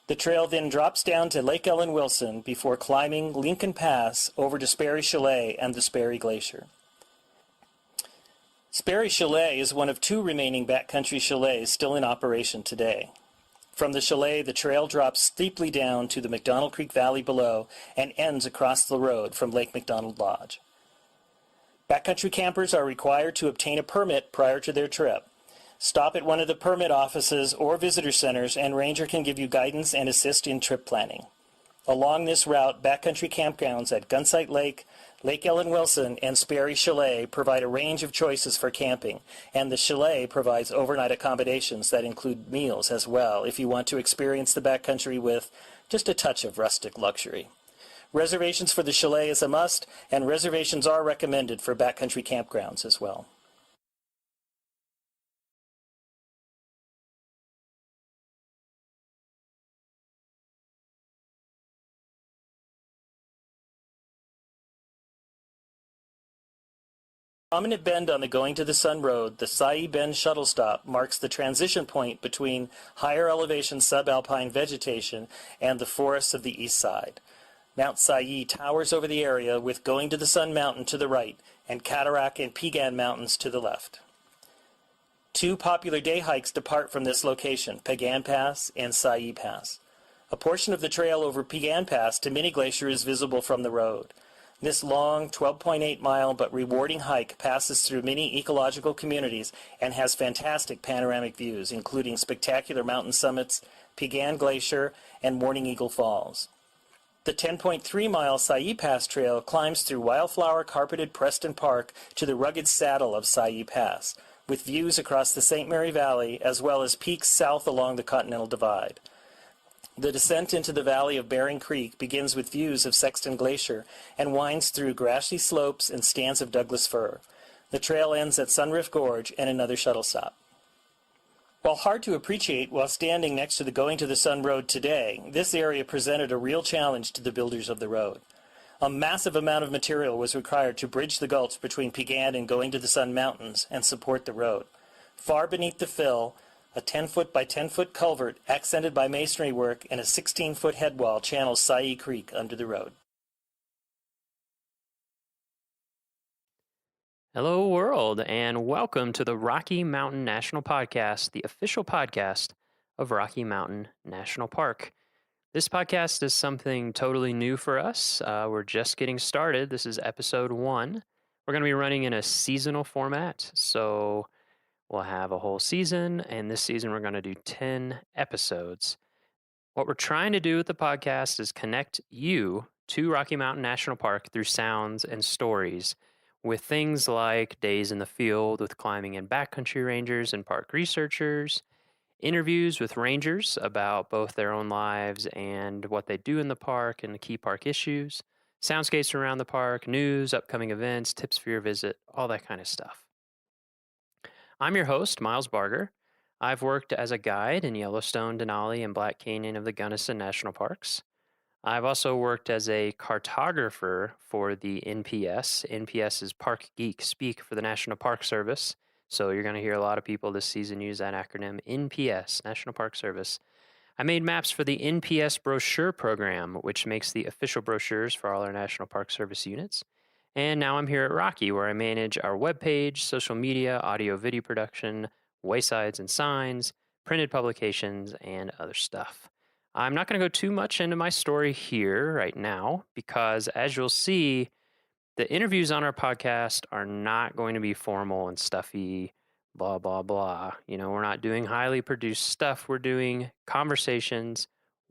The trail then drops down to Lake Ellen Wilson before climbing Lincoln Pass over to Sperry Chalet and the Sperry Glacier. Sperry Chalet is one of 2 remaining backcountry chalets still in operation today. From the chalet, the trail drops steeply down to the McDonald Creek Valley below and ends across the road from Lake McDonald Lodge. Backcountry campers are required to obtain a permit prior to their trip. Stop at one of the permit offices or visitor centers and ranger can give you guidance and assist in trip planning. Along this route, backcountry campgrounds at Gunsight Lake, Lake Ellen Wilson, and Sperry Chalet provide a range of choices for camping, and the chalet provides overnight accommodations that include meals as well if you want to experience the backcountry with just a touch of rustic luxury. Reservations for the chalet is a must, and reservations are recommended for backcountry campgrounds as well. Prominent bend on the Going to the Sun Road, the Sayi Bend shuttle stop marks the transition point between higher elevation subalpine vegetation and the forests of the east side. Mount Sayi towers over the area with Going to the Sun Mountain to the right and Cataract and Piegan Mountains to the left. 2 popular day hikes depart from this location, Piegan Pass and Sayi Pass. A portion of the trail over Piegan Pass to Mini Glacier is visible from the road. This long, 12.8-mile but rewarding hike passes through many ecological communities and has fantastic panoramic views, including spectacular mountain summits, Piegan Glacier, and Morning Eagle Falls. The 10.3-mile Sayi Pass Trail climbs through wildflower-carpeted Preston Park to the rugged saddle of Sayi Pass, with views across the St. Mary Valley as well as peaks south along the Continental Divide. The descent into the valley of Bering Creek begins with views of Sexton Glacier and winds through grassy slopes and stands of Douglas fir. The trail ends at Sunriff Gorge and another shuttle stop. While hard to appreciate while standing next to the Going to the Sun Road today, this area presented a real challenge to the builders of the road. A massive amount of material was required to bridge the gulch between Piegan and Going to the Sun Mountains and support the road. Far beneath the fill, a 10-foot by 10-foot culvert accented by masonry work and a 16-foot headwall channels Sayi Creek under the road. Hello, world, and welcome to the Rocky Mountain National Podcast, the official podcast of Rocky Mountain National Park. This podcast is something totally new for us. We're just getting started. This is episode 1. We're going to be running in a seasonal format, so we'll have a whole season, and this season we're going to do 10 episodes. What we're trying to do with the podcast is connect you to Rocky Mountain National Park through sounds and stories with things like days in the field with climbing and backcountry rangers and park researchers, interviews with rangers about both their own lives and what they do in the park and the key park issues, soundscapes around the park, news, upcoming events, tips for your visit, all that kind of stuff. I'm your host, Miles Barger. I've worked as a guide in Yellowstone, Denali, and Black Canyon of the Gunnison National Parks. I've also worked as a cartographer for the NPS. NPS is Park Geek speak for the National Park Service. So you're going to hear a lot of people this season use that acronym, NPS, National Park Service. I made maps for the NPS brochure program, which makes the official brochures for all our National Park Service units. And now I'm here at Rocky, where I manage our webpage, social media, audio, video production, waysides and signs, printed publications, and other stuff. I'm not going to go too much into my story here right now because, as you'll see, the interviews on our podcast are not going to be formal and stuffy, blah, blah, blah. You know, we're not doing highly produced stuff. We're doing conversations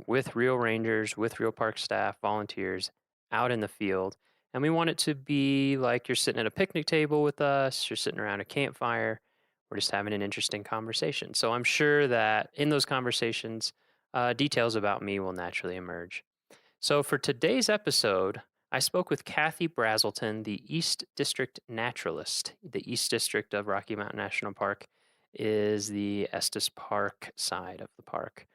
with real rangers, with real park staff, volunteers out in the field. And we want it to be like you're sitting at a picnic table with us, you're sitting around a campfire, we're just having an interesting conversation. So I'm sure that in those conversations, details about me will naturally emerge. So for today's episode, I spoke with Kathy Brazelton, the East District Naturalist. The East District of Rocky Mountain National Park is the Estes Park side of the park.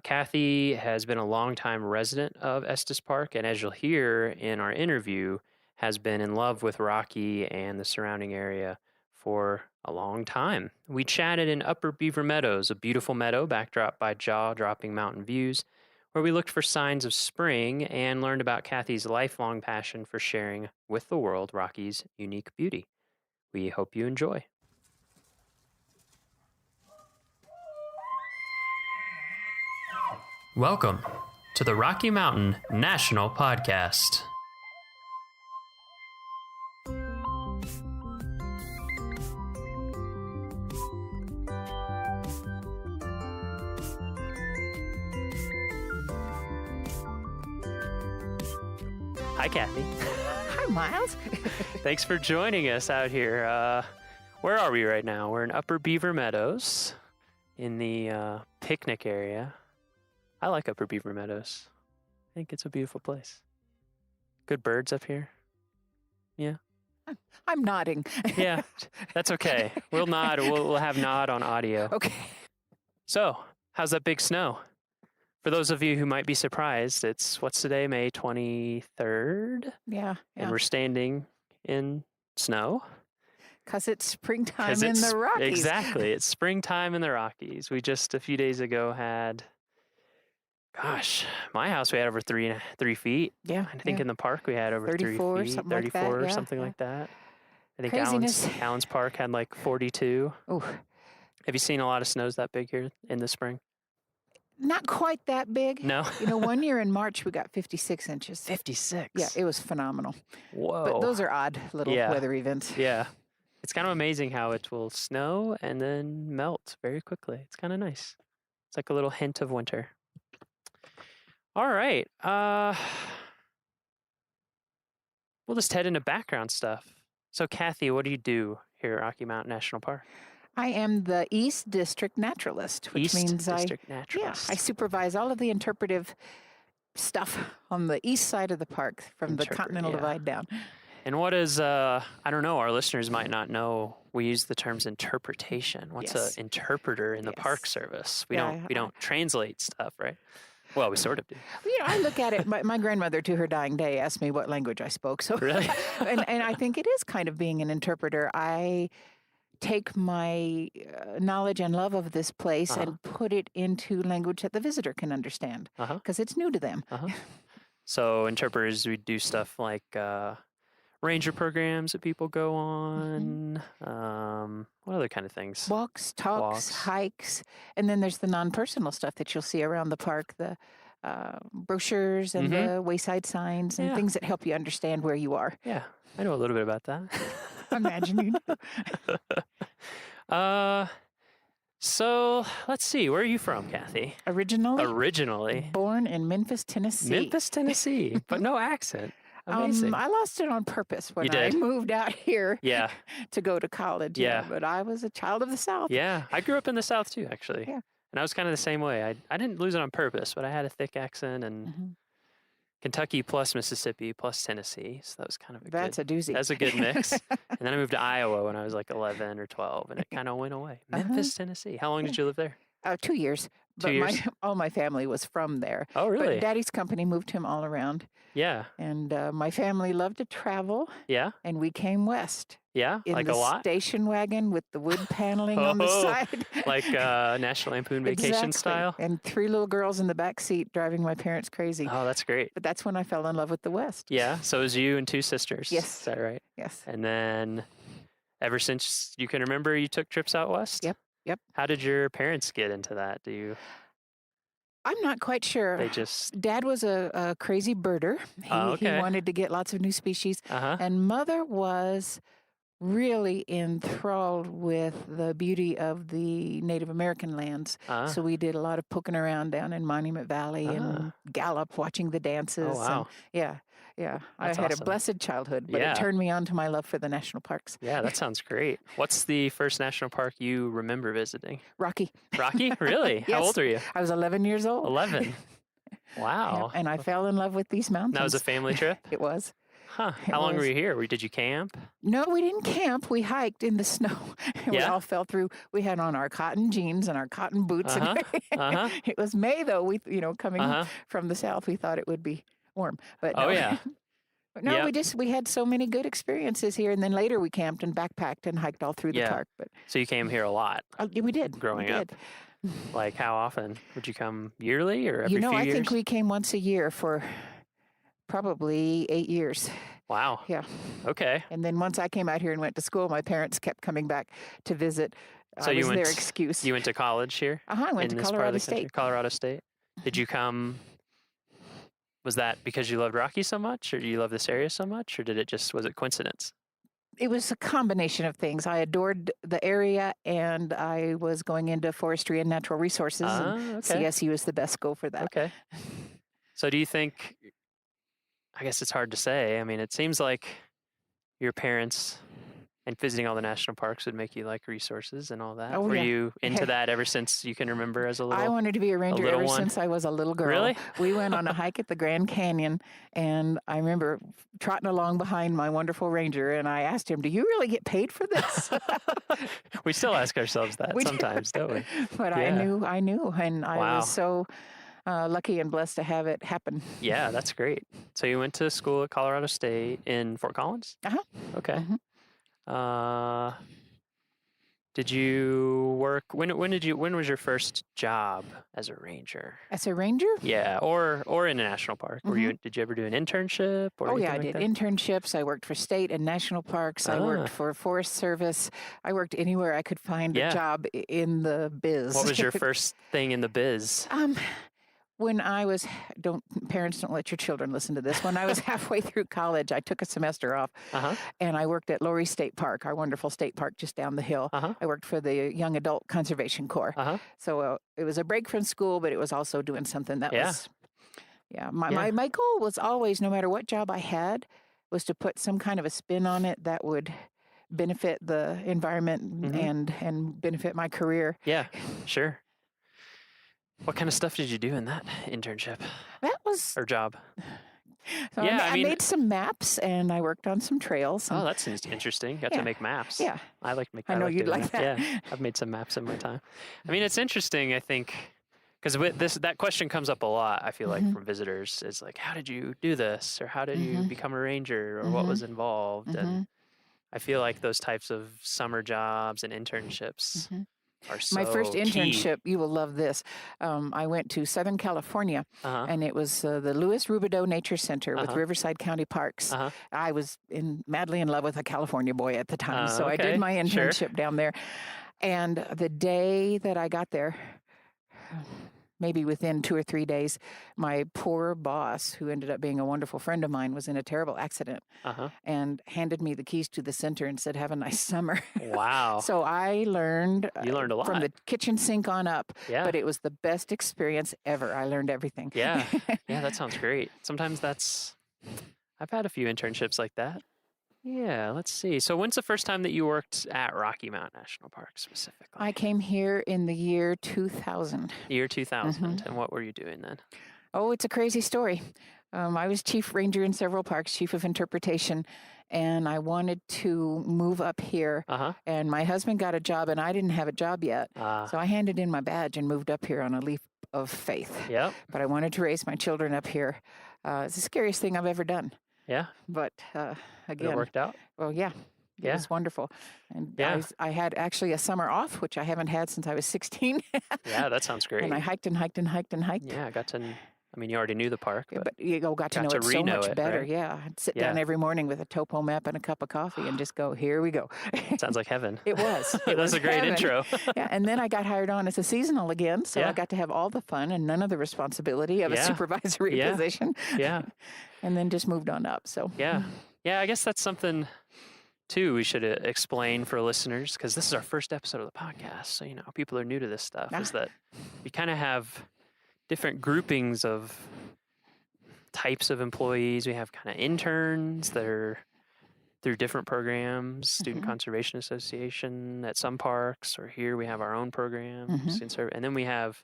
Kathy has been a longtime resident of Estes Park, and as you'll hear in our interview, has been in love with Rocky and the surrounding area for a long time. We chatted in Upper Beaver Meadows, a beautiful meadow backdropped by jaw-dropping mountain views, where we looked for signs of spring and learned about Kathy's lifelong passion for sharing with the world Rocky's unique beauty. We hope you enjoy. Welcome to the Rocky Mountain National Podcast. Hi, Kathy. Hi, Miles. Thanks for joining us out here. Where are we right now? We're in Upper Beaver Meadows in the picnic area. I like Upper Beaver Meadows. I think it's a beautiful place. Good birds up here. Yeah. I'm nodding. Yeah, that's okay. We'll nod. We'll have nod on audio. Okay. So, how's that big snow? For those of you who might be surprised, it's, what's today, May 23rd? Yeah. And we're standing in snow. Because it's springtime in the Rockies. Exactly. It's springtime in the Rockies. We just a few days ago had, gosh, my house we had over 3 feet. Yeah. I think in the park we had over 34, 3 feet. something 34 like that, or yeah, something yeah. like that. I think Craziness. Allen's Park had like 42. Oh. Have you seen a lot of snows that big here in the spring? Not quite that big. No. One year in March we got 56 inches. 56? Yeah, it was phenomenal. Whoa. But those are odd little weather events. Yeah. It's kind of amazing how it will snow and then melt very quickly. It's kind of nice. It's like a little hint of winter. All right. We'll just head into background stuff. So, Kathy, what do you do here at Rocky Mountain National Park? I am the East District Naturalist, which means I supervise all of the interpretive stuff on the east side of the park from the Continental Divide down. And what is, I don't know, our listeners might not know, we use the terms interpretation. What's an interpreter in the Park Service? We don't translate stuff, right? Well, we sort of do. I look at it. My grandmother, to her dying day, asked me what language I spoke. So, really? and I think it is kind of being an interpreter. I take my knowledge and love of this place and put it into language that the visitor can understand because it's new to them. So interpreters, we do stuff like ranger programs that people go on. What other kind of things? Walks, talks, hikes. And then there's the non-personal stuff that you'll see around the park, the brochures and the wayside signs and things that help you understand where you are. Yeah, I know a little bit about that. Imagine you do. So let's see. Where are you from, Kathy? Originally. Born in Memphis, Tennessee. Memphis, Tennessee, but no accent. Amazing. I lost it on purpose when You did? I moved out here Yeah. to go to college. Yeah. But I was a child of the South. Yeah, I grew up in the South too, actually. Yeah. And I was kind of the same way. I didn't lose it on purpose, but I had a thick accent and Kentucky plus Mississippi plus Tennessee. So that was kind of That's a doozy. That's a good mix. And then I moved to Iowa when I was like 11 or 12, and it kind of went away. Memphis, Tennessee. How long did you live there? 2 years. 2 But years? all my family was from there. Oh, really? But Daddy's company moved him all around. Yeah. And my family loved to travel. Yeah. And we came west. Yeah, In like the a lot. station wagon with the wood paneling on the side. Like National Lampoon Vacation Exactly. style. And 3 little girls in the back seat driving my parents crazy. Oh, that's great. But that's when I fell in love with the West. Yeah. So it was you and 2 sisters. Yes. Is that right? Yes. And then ever since you can remember, you took trips out west? Yep. How did your parents get into that? I'm not quite sure. They just... Dad was a crazy birder. He wanted to get lots of new species. And Mother was really enthralled with the beauty of the Native American lands. So we did a lot of poking around down in Monument Valley and Gallup watching the dances. Oh, wow. And yeah. That's I had awesome. a blessed childhood, but it turned me on to my love for the national parks. Yeah, that sounds great. What's the first national park you remember visiting? Rocky. Rocky? Really? How Yes. old are you? I was 11 years old. 11. Wow. And I fell in love with these mountains. That was a family trip? It was. Huh. How long were you here? Did you camp? No, we didn't camp. We hiked in the snow. We all fell through. We had on our cotton jeans and our cotton boots. It was May, though. Coming from the south, we thought it would be warm. But no. Oh, yeah. No, we had so many good experiences here, and then later we camped and backpacked and hiked all through the park. But so you came here a lot. We did. Growing up. Like how often would you come? Yearly or every few years? I think we came once a year for probably 8 years. Wow. Yeah. Okay. And then once I came out here and went to school, my parents kept coming back to visit. So I was their excuse. You went to college here? I went to Colorado State. Colorado State. Did you come? Was that because you loved Rocky so much, or do you love this area so much, or was it coincidence? It was a combination of things. I adored the area, and I was going into forestry and natural resources, and CSU is the best school for that. Okay. So do you think, I guess it's hard to say. I mean, it seems like your parents and visiting all the national parks would make you like resources and all that. Oh, Were you into that ever since you can remember as a little? I wanted to be a ranger ever since I was a little girl. Really? We went on a hike at the Grand Canyon, and I remember trotting along behind my wonderful ranger, and I asked him, "Do you really get paid for this?" We still ask ourselves that sometimes, don't we? But I knew, and I was so lucky and blessed to have it happen. Yeah, that's great. So you went to school at Colorado State in Fort Collins? Okay. Mm-hmm. Did you work? When was your first job as a ranger? As a ranger? Yeah, or in a national park. Did you ever do an internship? Or I did internships. I worked for state and national parks. I worked for Forest Service. I worked anywhere I could find a job in the biz. What was your first thing in the biz? When I was, parents don't let your children listen to this. When I was halfway through college, I took a semester off, and I worked at Lowry State Park, our wonderful state park just down the hill. I worked for the Young Adult Conservation Corps. So it was a break from school, but it was also doing something that was, My goal was always, no matter what job I had, was to put some kind of a spin on it that would benefit the environment and benefit my career. Yeah, sure. What kind of stuff did you do in that internship? Or job? So I made some maps, and I worked on some trails. Oh, that's interesting. Got to make maps. Yeah. I like to make. I know you'd like that. Yeah, I've made some maps in my time. I mean, it's interesting, I think, because that question comes up a lot, I feel like, from visitors. It's like, how did you do this? Or how did you become a ranger? Or what was involved? And I feel like those types of summer jobs and internships are so My first key. internship, you will love this. I went to Southern California, and it was the Louis Rubidoux Nature Center with Riverside County Parks. I was madly in love with a California boy at the time, so I did my internship down there. And the day that I got there, maybe within 2 or 3 days, my poor boss, who ended up being a wonderful friend of mine, was in a terrible accident and handed me the keys to the center and said, "Have a nice summer." Wow. So I learned, You learned a lot. from the kitchen sink on up, Yeah. but it was the best experience ever. I learned everything. Yeah. Yeah, that sounds great. Sometimes I've had a few internships like that. Yeah, let's see. So when's the first time that you worked at Rocky Mountain National Park specifically? I came here in the year 2000. Year 2000. And what were you doing then? Oh, it's a crazy story. I was chief ranger in several parks, chief of interpretation, and I wanted to move up here. And my husband got a job, and I didn't have a job yet. So I handed in my badge and moved up here on a leap of faith. Yep. But I wanted to raise my children up here. It's the scariest thing I've ever done. Yeah. But again, it worked out? Well, yeah. It was wonderful. And I had actually a summer off, which I haven't had since I was 16. Yeah, that sounds great. And I hiked and hiked and hiked and hiked. Yeah, you already knew the park. But you got to know it so much better. Right? Yeah. I'd sit down every morning with a topo map and a cup of coffee and just go, here we go. Sounds like heaven. It was. It was a great heaven. intro. Yeah. And then I got hired on as a seasonal again. So I got to have all the fun and none of the responsibility of a supervisory position. Yeah. And then just moved on up. So yeah. I guess that's something too we should explain for listeners, because this is our first episode of the podcast. So, people are new to this stuff, is that we kind of have different groupings of types of employees. We have kind of interns that are through different programs, Student Conservation Association at some parks, or here we have our own programs. And then we have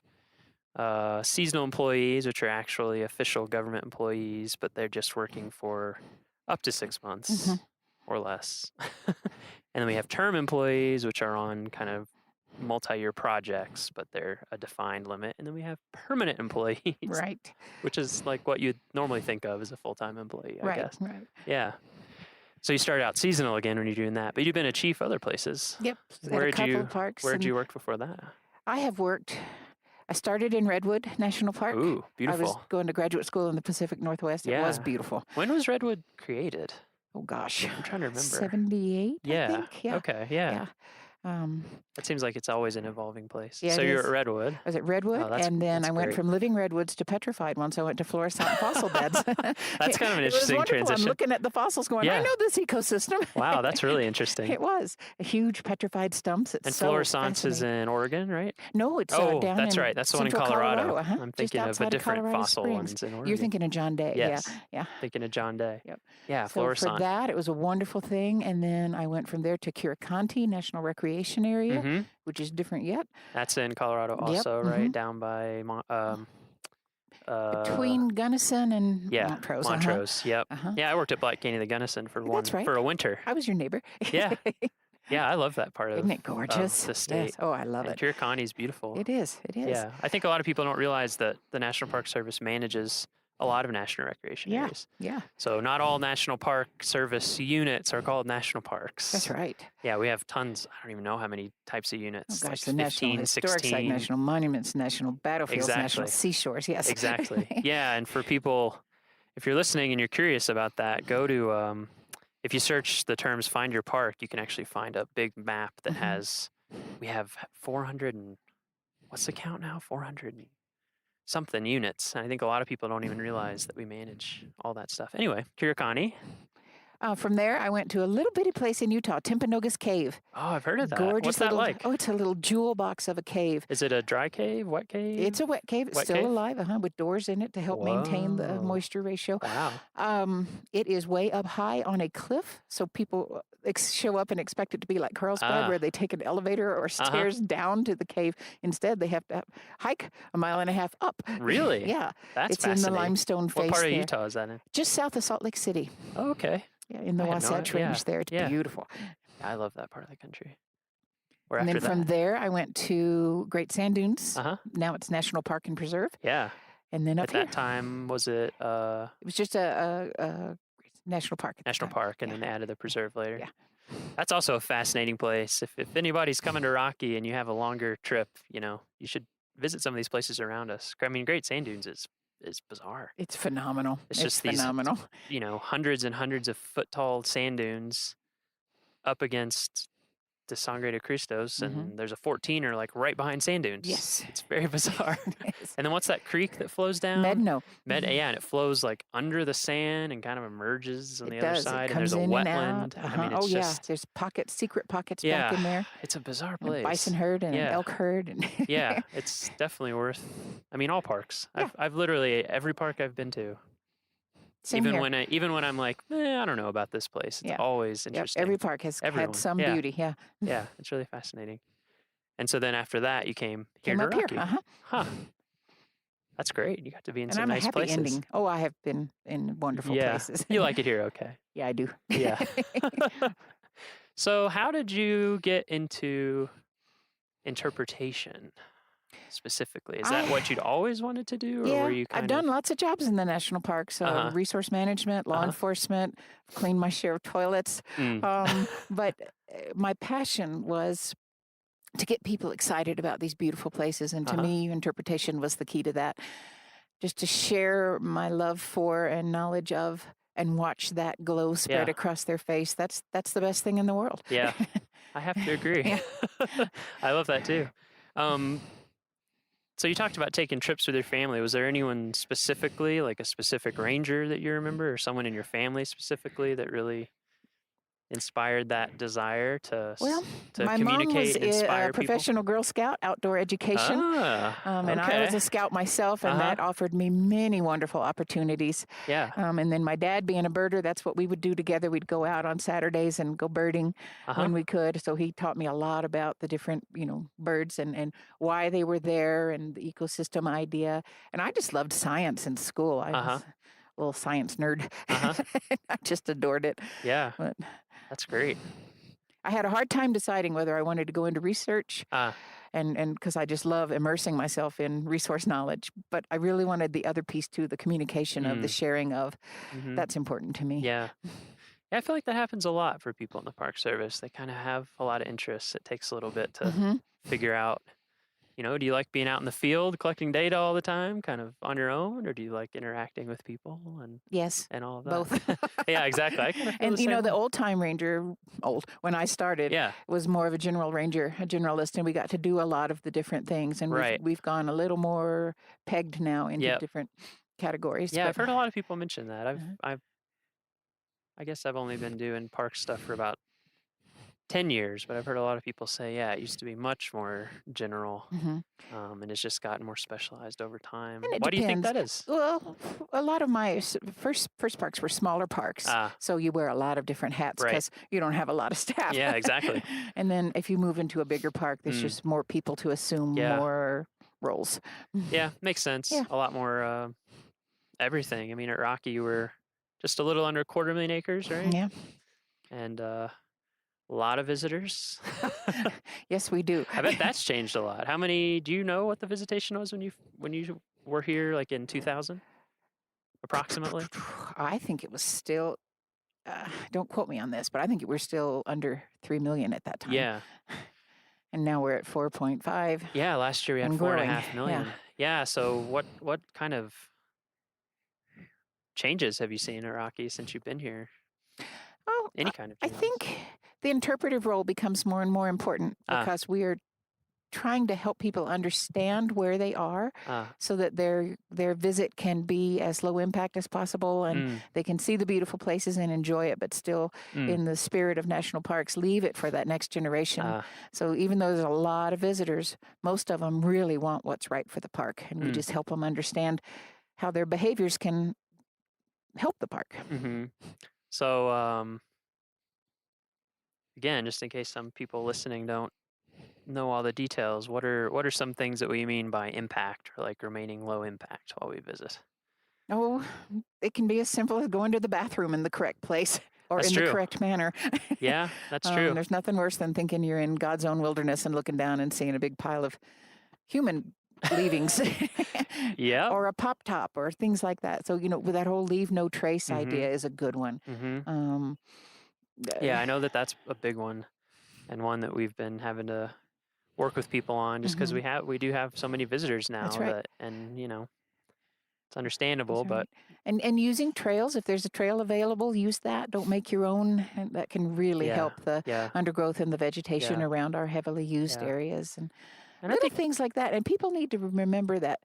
seasonal employees, which are actually official government employees, but they're just working for up to 6 months or less. And then we have term employees, which are on kind of multi-year projects, but they're a defined limit. And then we have permanent employees, Right. which is like what you'd normally think of as a full-time employee, I guess. Right. Yeah. So you started out seasonal again when you're doing that, but you've been a chief other places. Yep. Where'd you work before that? I started in Redwood National Park. Ooh, beautiful. I was going to graduate school in the Pacific Northwest. It was beautiful. When was Redwood created? Oh, gosh. I'm trying to remember. 78, I think. Yeah. Okay, yeah. It seems like it's always an evolving place. Yeah, so you're at Redwood. I was at Redwood, and then I went from living redwoods to petrified ones. I went to fluorescent fossil beds. That's kind of an interesting transition. I'm looking at the fossils going, I know this ecosystem. Wow, that's really interesting. It was. Huge petrified stumps. And fluorescence is in Oregon, right? No, it's down that's in right. That's the one in Colorado. I'm thinking of a different fossil ones in Oregon. You're thinking of John Day. Yes. Yeah. Thinking of John Day. Yep. Yeah, so fluorescent. For that, it was a wonderful thing. And then I went from there to Curated National Recreation Area, which is different yet. That's in Colorado also, right? Down by between Gunnison and Montrose. Montrose. Yep. Yeah, I worked at Black Canyon, the Gunnison for a winter. I was your neighbor. Yeah. Yeah, I love that part of Isn't it gorgeous? The state. Yes. Oh, I love it. Curated is beautiful. It is. Yeah. I think a lot of people don't realize that the National Park Service manages a lot of national recreation areas. Yeah. So not all National Park Service units are called national parks. That's right. Yeah, we have tons. I don't even know how many types of units. Oh, gosh, like the 15, National Historic 16. Site, National Monuments, National Battlefields, Exactly. National Seashores. Yes. Exactly. Yeah, and for people, if you're listening and you're curious about that, go to, if you search the terms Find Your Park, you can actually find a big map that has, we have 400 and, what's the count now? 400 and something units. And I think a lot of people don't even realize that we manage all that stuff. Anyway, Curated. From there, I went to a little bitty place in Utah, Timpanogos Cave. Oh, I've heard of that. Gorgeous. What's that little, like? Oh, it's a little jewel box of a cave. Is it a dry cave, wet cave? It's a wet cave. It's Wet still cave? alive, with doors in it to help maintain the moisture ratio. Wow. It is way up high on a cliff, so people show up and expect it to be like Carlsbad, where they take an elevator or stairs down to the cave. Instead, they have to hike a mile and a half up. Really? Yeah. That's it's in the limestone face. What part there. of Utah is that in? Just south of Salt Lake City. Oh, okay. Yeah, in the Wasatch Range there. It's beautiful. I love that part of the country. And then from there, I went to Great Sand Dunes. Now it's National Park and Preserve. Yeah. And then up At that time, was it? It was just a national park. National park, and then they added the preserve later. Yeah. That's also a fascinating place. If anybody's coming to Rocky and you have a longer trip, you should visit some of these places around us. I mean, Great Sand Dunes is bizarre. It's phenomenal. It's just phenomenal. Hundreds and hundreds of foot tall sand dunes up against the Sangre de Cristos, and there's a 14er like right behind sand dunes. Yes. It's very bizarre. And then what's that creek that flows down? Medno. Yeah, and it flows like under the sand and kind of emerges on the other side. It And there's a comes in and wetland. out. I mean, it's just, there's secret pockets back in there. It's a bizarre And place. a bison herd and an elk herd. And Yeah, it's definitely worth. I mean, all parks. I've literally every park I've been to. Same even here. when I'm like, I don't know about this place. It's always interesting. Every park has had some beauty. Yeah. Yeah, it's really fascinating. And so then after that, you came here to Rocky. Huh. That's great. You got to be in some nice places. And I'm a happy ending. Oh, I have been in wonderful places. You like it here, okay? Yeah, I do. Yeah. So how did you get into interpretation? Specifically, is that what you'd always wanted to do, or were you I've done lots of jobs in the national parks, resource management, law enforcement, cleaned my share of toilets. But my passion was to get people excited about these beautiful places, and to me, interpretation was the key to that. Just to share my love for and knowledge of, and watch that glow spread across their face. That's the best thing in the world. Yeah, I have to agree. I love that too. So you talked about taking trips with your family. Was there anyone specifically, like a specific ranger that you remember, or someone in your family specifically that really inspired that desire to my communicate mom was and inspire a professional Girl Scout, outdoor education. And I was a scout myself, and that offered me many wonderful opportunities. Yeah. And then my dad being a birder, that's what we would do together. We'd go out on Saturdays and go birding when we could. So he taught me a lot about the different, birds and why they were there and the ecosystem idea. And I just loved science in school. I was a little science nerd. I just adored it. Yeah. But that's great. I had a hard time deciding whether I wanted to go into research and because I just love immersing myself in resource knowledge. But I really wanted the other piece too, the communication of the sharing of. That's important to me. Yeah. Yeah, I feel like that happens a lot for people in the Park Service. They kind of have a lot of interests. It takes a little bit to figure out, do you like being out in the field collecting data all the time, kind of on your own, or do you like interacting with people and and all of that? Both. Yeah, exactly. I kind of feel And the old time ranger, when I started, was more of a general ranger, a generalist, and we got to do a lot of the different things. And we've gone a little more pegged now into different categories. Yeah, I've heard a lot of people mention that. I guess I've only been doing park stuff for about 10 years, but I've heard a lot of people say, it used to be much more general, and it's just gotten more specialized over time. Why do you think that is? Well, a lot of my first parks were smaller parks, so you wear a lot of different hats because you don't have a lot of staff. Yeah, exactly. And then if you move into a bigger park, there's just more people to assume more roles. Yeah, makes sense. Yeah. A lot more everything. I mean, at Rocky, you were just a little under 250,000 acres, right? Yeah. And a lot of visitors. Yes, we do. I bet that's changed a lot. Do you know what the visitation was when you were here, like in 2000, approximately? I think it was still, don't quote me on this, but I think we're still under 3 million at that time. Yeah. And now we're at 4.5. Yeah, last year we had and 4.5 growing. million. Yeah, so what kind of changes have you seen at Rocky since you've been here? Oh, any kind of changes? I think the interpretive role becomes more and more important because we are trying to help people understand where they are so that their visit can be as low impact as possible and they can see the beautiful places and enjoy it, but still in the spirit of national parks, leave it for that next generation. So even though there's a lot of visitors, most of them really want what's right for the park, and we just help them understand how their behaviors can help the park. So, again, just in case some people listening don't know all the details, what are some things that we mean by impact, or like remaining low impact while we visit? Oh, it can be as simple as going to the bathroom in the correct place or the correct manner. Yeah, that's true. There's nothing worse than thinking you're in God's own wilderness and looking down and seeing a big pile of human leavings. Or a pop top or things like that. So, with that whole leave no trace idea is a good one. Yeah, I know that's a big one, and one that we've been having to work with people on just because we do have so many visitors now. That's right. It's understandable, That's right. but and using trails, if there's a trail available, use that. Don't make your own. And that can really help the undergrowth and the vegetation around our heavily used areas and little things like that. And people need to remember that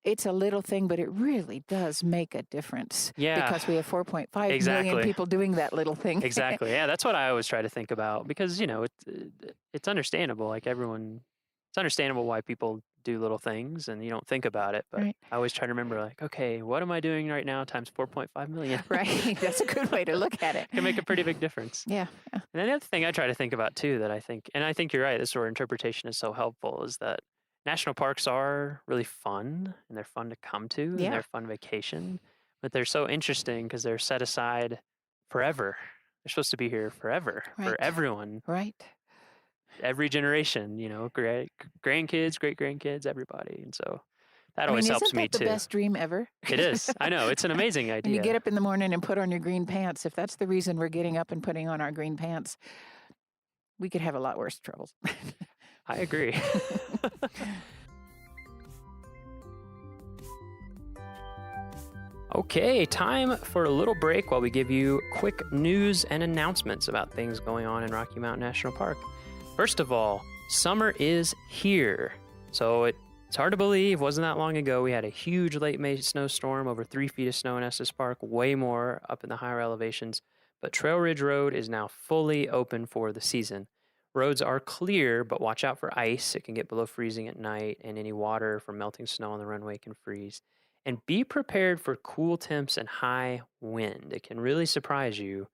it's a little thing, but it really does make a difference. Yeah. Because we have 4.5 million people doing that little thing. Exactly. Yeah, that's what I always try to think about because, it's understandable. Like it's understandable why people do little things and you don't think about it. But I always try to remember, like, okay, what am I doing right now times 4.5 million? Right. That's a good way to look at it. It can make a pretty big difference. Yeah. And then the other thing I try to think about too that I think you're right, this is where interpretation is so helpful, is that national parks are really fun and they're fun to come to and they're fun vacation, but they're so interesting because they're set aside forever. They're supposed to be here forever for everyone. Right. Every generation, grandkids, great grandkids, everybody. And so that always helps me too. Isn't that the best dream ever? It is. I know. It's an amazing idea. And you get up in the morning and put on your green pants. If that's the reason we're getting up and putting on our green pants, we could have a lot worse troubles. I agree. Okay, time for a little break while we give you quick news and announcements about things going on in Rocky Mountain National Park. First of all, summer is here. So it's hard to believe, wasn't that long ago, we had a huge late May snowstorm, over 3 feet of snow in Estes Park, way more up in the higher elevations. But Trail Ridge Road is now fully open for the season. Roads are clear, but watch out for ice. It can get below freezing at night, and any water from melting snow on the runway can freeze. And be prepared for cool temps and high wind. It can really surprise you.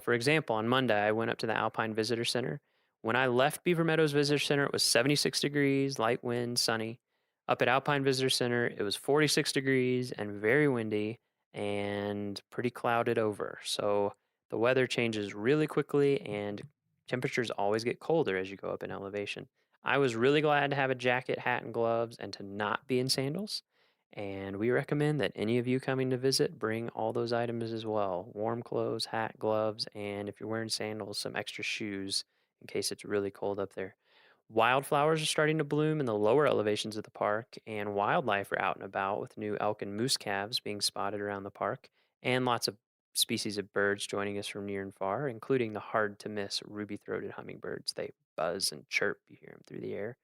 For example, on Monday, I went up to the Alpine Visitor Center. When I left Beaver Meadows Visitor Center, it was 76 degrees, light wind, sunny. Up at Alpine Visitor Center, it was 46 degrees and very windy and pretty clouded over. So the weather changes really quickly, and temperatures always get colder as you go up in elevation. I was really glad to have a jacket, hat, and gloves and to not be in sandals. And we recommend that any of you coming to visit bring all those items as well. Warm clothes, hat, gloves, and if you're wearing sandals, some extra shoes in case it's really cold up there. Wildflowers are starting to bloom in the lower elevations of the park, and wildlife are out and about with new elk and moose calves being spotted around the park, and lots of species of birds joining us from near and far, including the hard-to-miss ruby-throated hummingbirds. They buzz and chirp. You hear them through the air.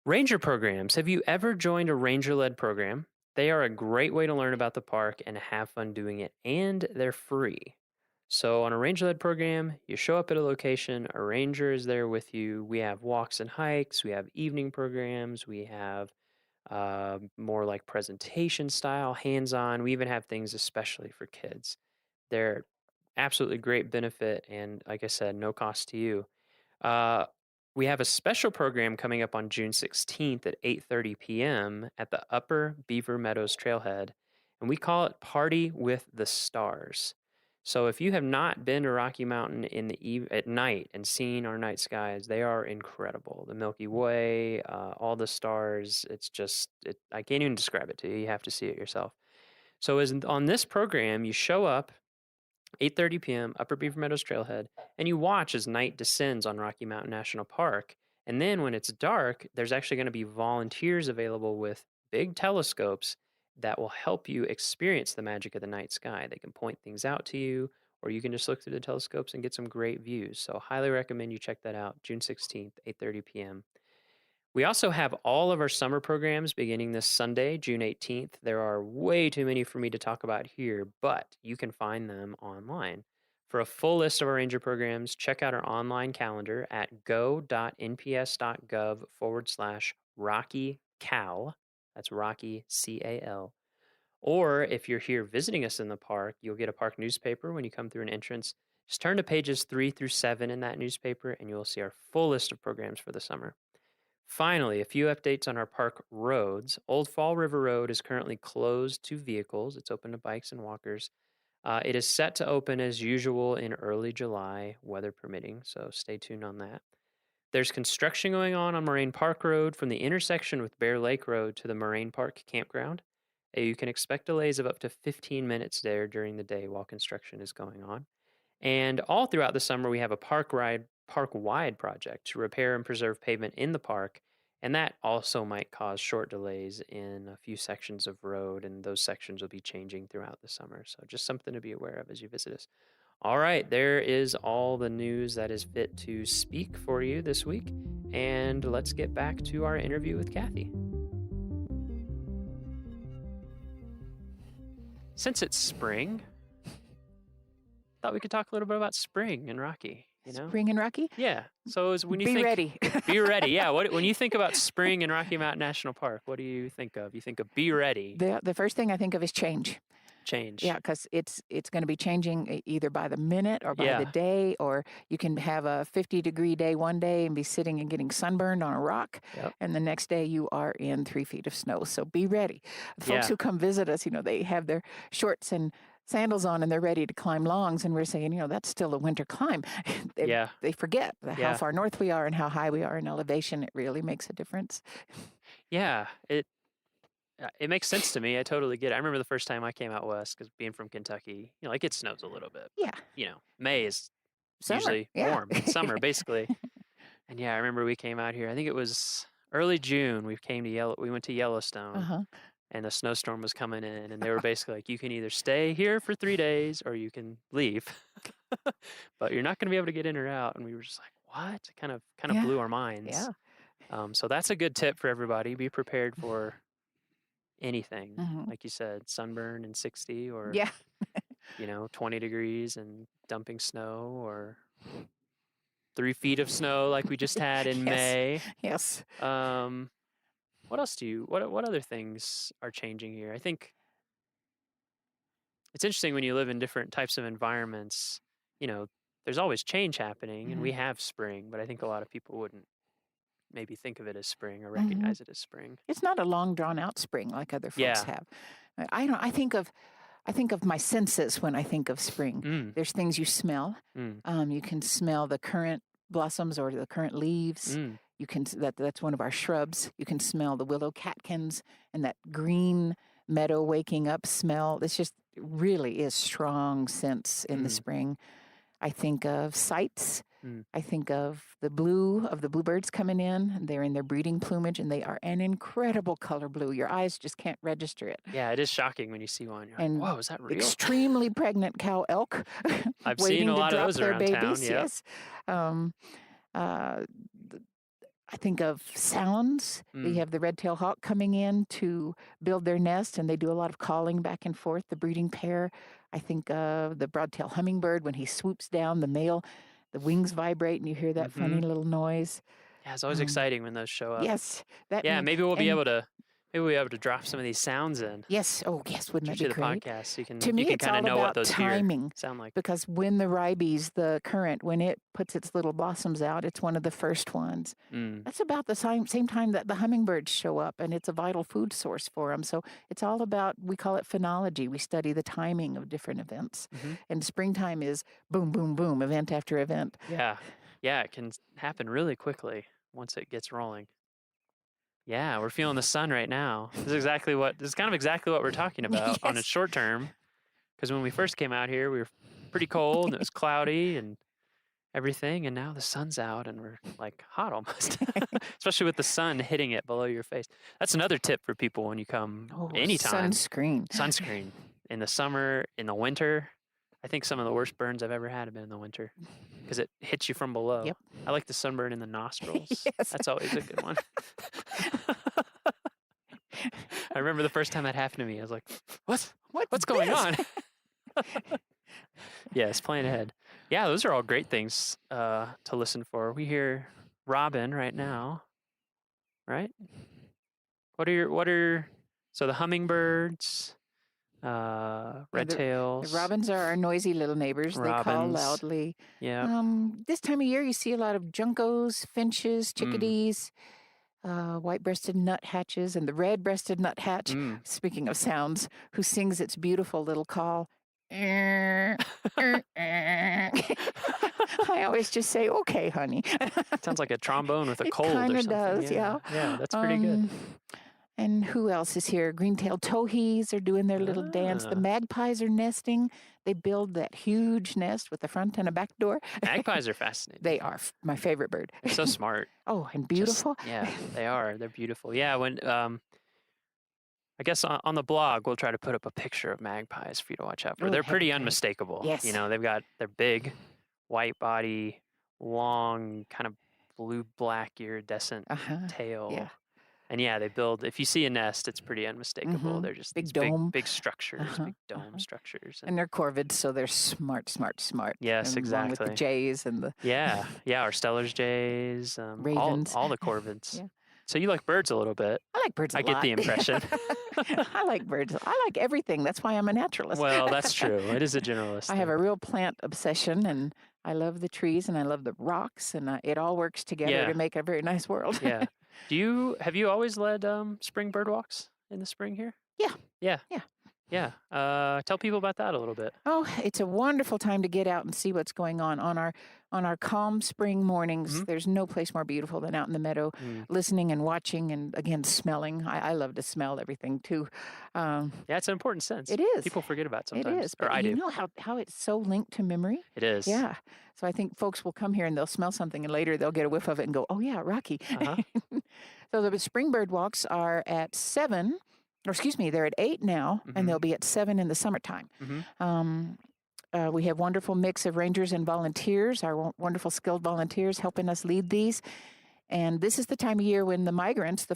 Ranger programs. Have you ever joined a ranger-led program? They are a great way to learn about the park and have fun doing it, and they're free. So on a ranger-led program, you show up at a location, a ranger is there with you. We have walks and hikes, we have evening programs, we have more like presentation style, hands-on. We even have things especially for kids. They're absolutely great benefit, and like I said, no cost to you. We have a special program coming up on June 16th at 8:30 p.m. at the Upper Beaver Meadows Trailhead, and we call it Party with the Stars. So if you have not been to Rocky Mountain at night and seen our night skies, they are incredible. The Milky Way, all the stars, I can't even describe it to you. You have to see it yourself. So on this program, you show up 8:30 p.m., Upper Beaver Meadows Trailhead, and you watch as night descends on Rocky Mountain National Park. And then when it's dark, there's actually going to be volunteers available with big telescopes that will help you experience the magic of the night sky. They can point things out to you, or you can just look through the telescopes and get some great views. So highly recommend you check that out, June 16th, 8:30 p.m. We also have all of our summer programs beginning this Sunday, June 18th. There are way too many for me to talk about here, but you can find them online. For a full list of our ranger programs, check out our online calendar at go.nps.gov/RockyCal. That's Rocky, C-A-L. Or if you're here visiting us in the park, you'll get a park newspaper when you come through an entrance. Just turn to pages 3 through 7 in that newspaper, and you'll see our full list of programs for the summer. Finally, a few updates on our park roads. Old Fall River Road is currently closed to vehicles. It's open to bikes and walkers. It is set to open as usual in early July, weather permitting, so stay tuned on that. There's construction going on Moraine Park Road from the intersection with Bear Lake Road to the Moraine Park campground. You can expect delays of up to 15 minutes there during the day while construction is going on. And all throughout the summer, we have a park-wide project to repair and preserve pavement in the park, and that also might cause short delays in a few sections of road, and those sections will be changing throughout the summer. So just something to be aware of as you visit us. All right, there is all the news that is fit to speak for you this week, and let's get back to our interview with Kathy. Since it's spring, thought we could talk a little bit about spring in Rocky. Spring in Rocky? Yeah. So when you be ready. Be ready. Yeah. When you think about spring in Rocky Mountain National Park, what do you think of? You think of be ready. The first thing I think of is change. Change. Yeah, because it's going to be changing either by the minute or by the day, or you can have a 50-degree day one day and be sitting and getting sunburned on a rock, and the next day you are in 3 feet of snow. So be ready. Folks who come visit us, they have their shorts and sandals on and they're ready to climb longs, and we're saying, that's still a winter climb. They forget how far north we are and how high we are in elevation. It really makes a difference. Yeah, it makes sense to me. I totally get it. I remember the first time I came out west, because being from Kentucky, it snows a little bit. Yeah. May is summer, usually warm. It's summer, basically. And I remember we came out here. I think it was early June. We went to Yellowstone. And a snowstorm was coming in, and they were basically like, you can either stay here for 3 days or you can leave, but you're not going to be able to get in or out. And we were just like, what? It kind of blew our minds. Yeah. So that's a good tip for everybody. Be prepared for anything. Like you said, sunburn and 60 or 20 degrees and dumping snow, or 3 feet of snow like we just had in May. Yes. What else what other things are changing here? I think it's interesting when you live in different types of environments, there's always change happening, and we have spring, but I think a lot of people wouldn't maybe think of it as spring or recognize it as spring. It's not a long drawn out spring like other folks have. I think of my senses when I think of spring. There's things you smell. You can smell the current blossoms or the current leaves. You can that's one of our shrubs. You can smell the willow catkins and that green meadow waking up smell. This just really is strong sense in the spring. I think of sights. I think of the blue of the bluebirds coming in. They're in their breeding plumage, and they are an incredible color blue. Your eyes just can't register it. Yeah, it is shocking when you see one. You're like, whoa, is that real? Extremely pregnant cow elk. I've seen a lot of those around town. Yes. I think of sounds. You have the red-tailed hawk coming in to build their nest, and they do a lot of calling back and forth, the breeding pair. I think of the broad-tailed hummingbird when he swoops down, the male, the wings vibrate, and you hear that funny little noise. Yeah, it's always exciting when those show up. Yes. Maybe we'll be able to drop some of these sounds in. Yes. Oh, yes. Wouldn't that be great? The podcast, so you can kind of know what those timing sound like. Because when the ribes, the current, when it puts its little blossoms out, it's one of the first ones. That's about the same time that the hummingbirds show up, and it's a vital food source for them. So it's all about, we call it phenology. We study the timing of different events. And springtime is boom, boom, boom, event after event. Yeah. Yeah, it can happen really quickly once it gets rolling. Yeah, we're feeling the sun right now. This is kind of exactly what we're talking about on a short term. Because when we first came out here, we were pretty cold and it was cloudy and everything. And now the sun's out and we're like hot almost, especially with the sun hitting it below your face. That's another tip for people when you come anytime. Sunscreen in the summer, in the winter. I think some of the worst burns I've ever had have been in the winter because it hits you from below. Yep. I like the sunburn in the nostrils. Yes. That's always a good one. I remember the first time that happened to me. I was like, what's going on? Yes, plan ahead. Yeah, those are all great things to listen for. We hear robin right now, right? So the hummingbirds, red tails. The robins are our noisy little neighbors. They call loudly. Yeah. This time of year, you see a lot of juncos, finches, chickadees, white-breasted nuthatches, and the red-breasted nuthatch, speaking of sounds, who sings its beautiful little call. I always just say, okay, honey. Sounds like a trombone with a cold or something. It kind of does, yeah. Yeah, that's pretty good. And who else is here? Green-tailed towhees are doing their little dance. The magpies are nesting. They build that huge nest with a front and a back door. Magpies are fascinating. They are my favorite bird. They're so smart. Oh, and beautiful. Yeah, they are. They're beautiful. Yeah, when I guess on the blog we'll try to put up a picture of magpies for you to watch out for. They're pretty unmistakable. Yes. They're big, white body, long, kind of blue-black iridescent tail. Yeah. And they build, if you see a nest, it's pretty unmistakable. They're just big dome. Big structures, big dome structures. And they're corvids, so they're smart. Yes, and exactly. Along with the jays and the... Yeah, our Stellar's jays. Ravens. All the corvids. Yeah. So you like birds a little bit. I like birds a lot. I get the impression. I like birds. I like everything. That's why I'm a naturalist. Well, that's true. It is a generalist. I have a real plant obsession, and I love the trees, and I love the rocks, and it all works together to make a very nice world. Yeah. Have you always led spring bird walks in the spring here? Yeah. Tell people about that a little bit. Oh, it's a wonderful time to get out and see what's going on our calm spring mornings. There's no place more beautiful than out in the meadow, listening and watching, and again smelling. I love to smell everything too. It's an important sense. It is. People forget about sometimes. It is. But you know how it's so linked to memory? It is. Yeah. So I think folks will come here and they'll smell something, and later they'll get a whiff of it and go, "Oh yeah, Rocky." So the spring bird walks are at 7. They're at 8 now, and they'll be at 7 in the summertime. We have a wonderful mix of rangers and volunteers, our wonderful skilled volunteers helping us lead these. And this is the time of year when the migrants, the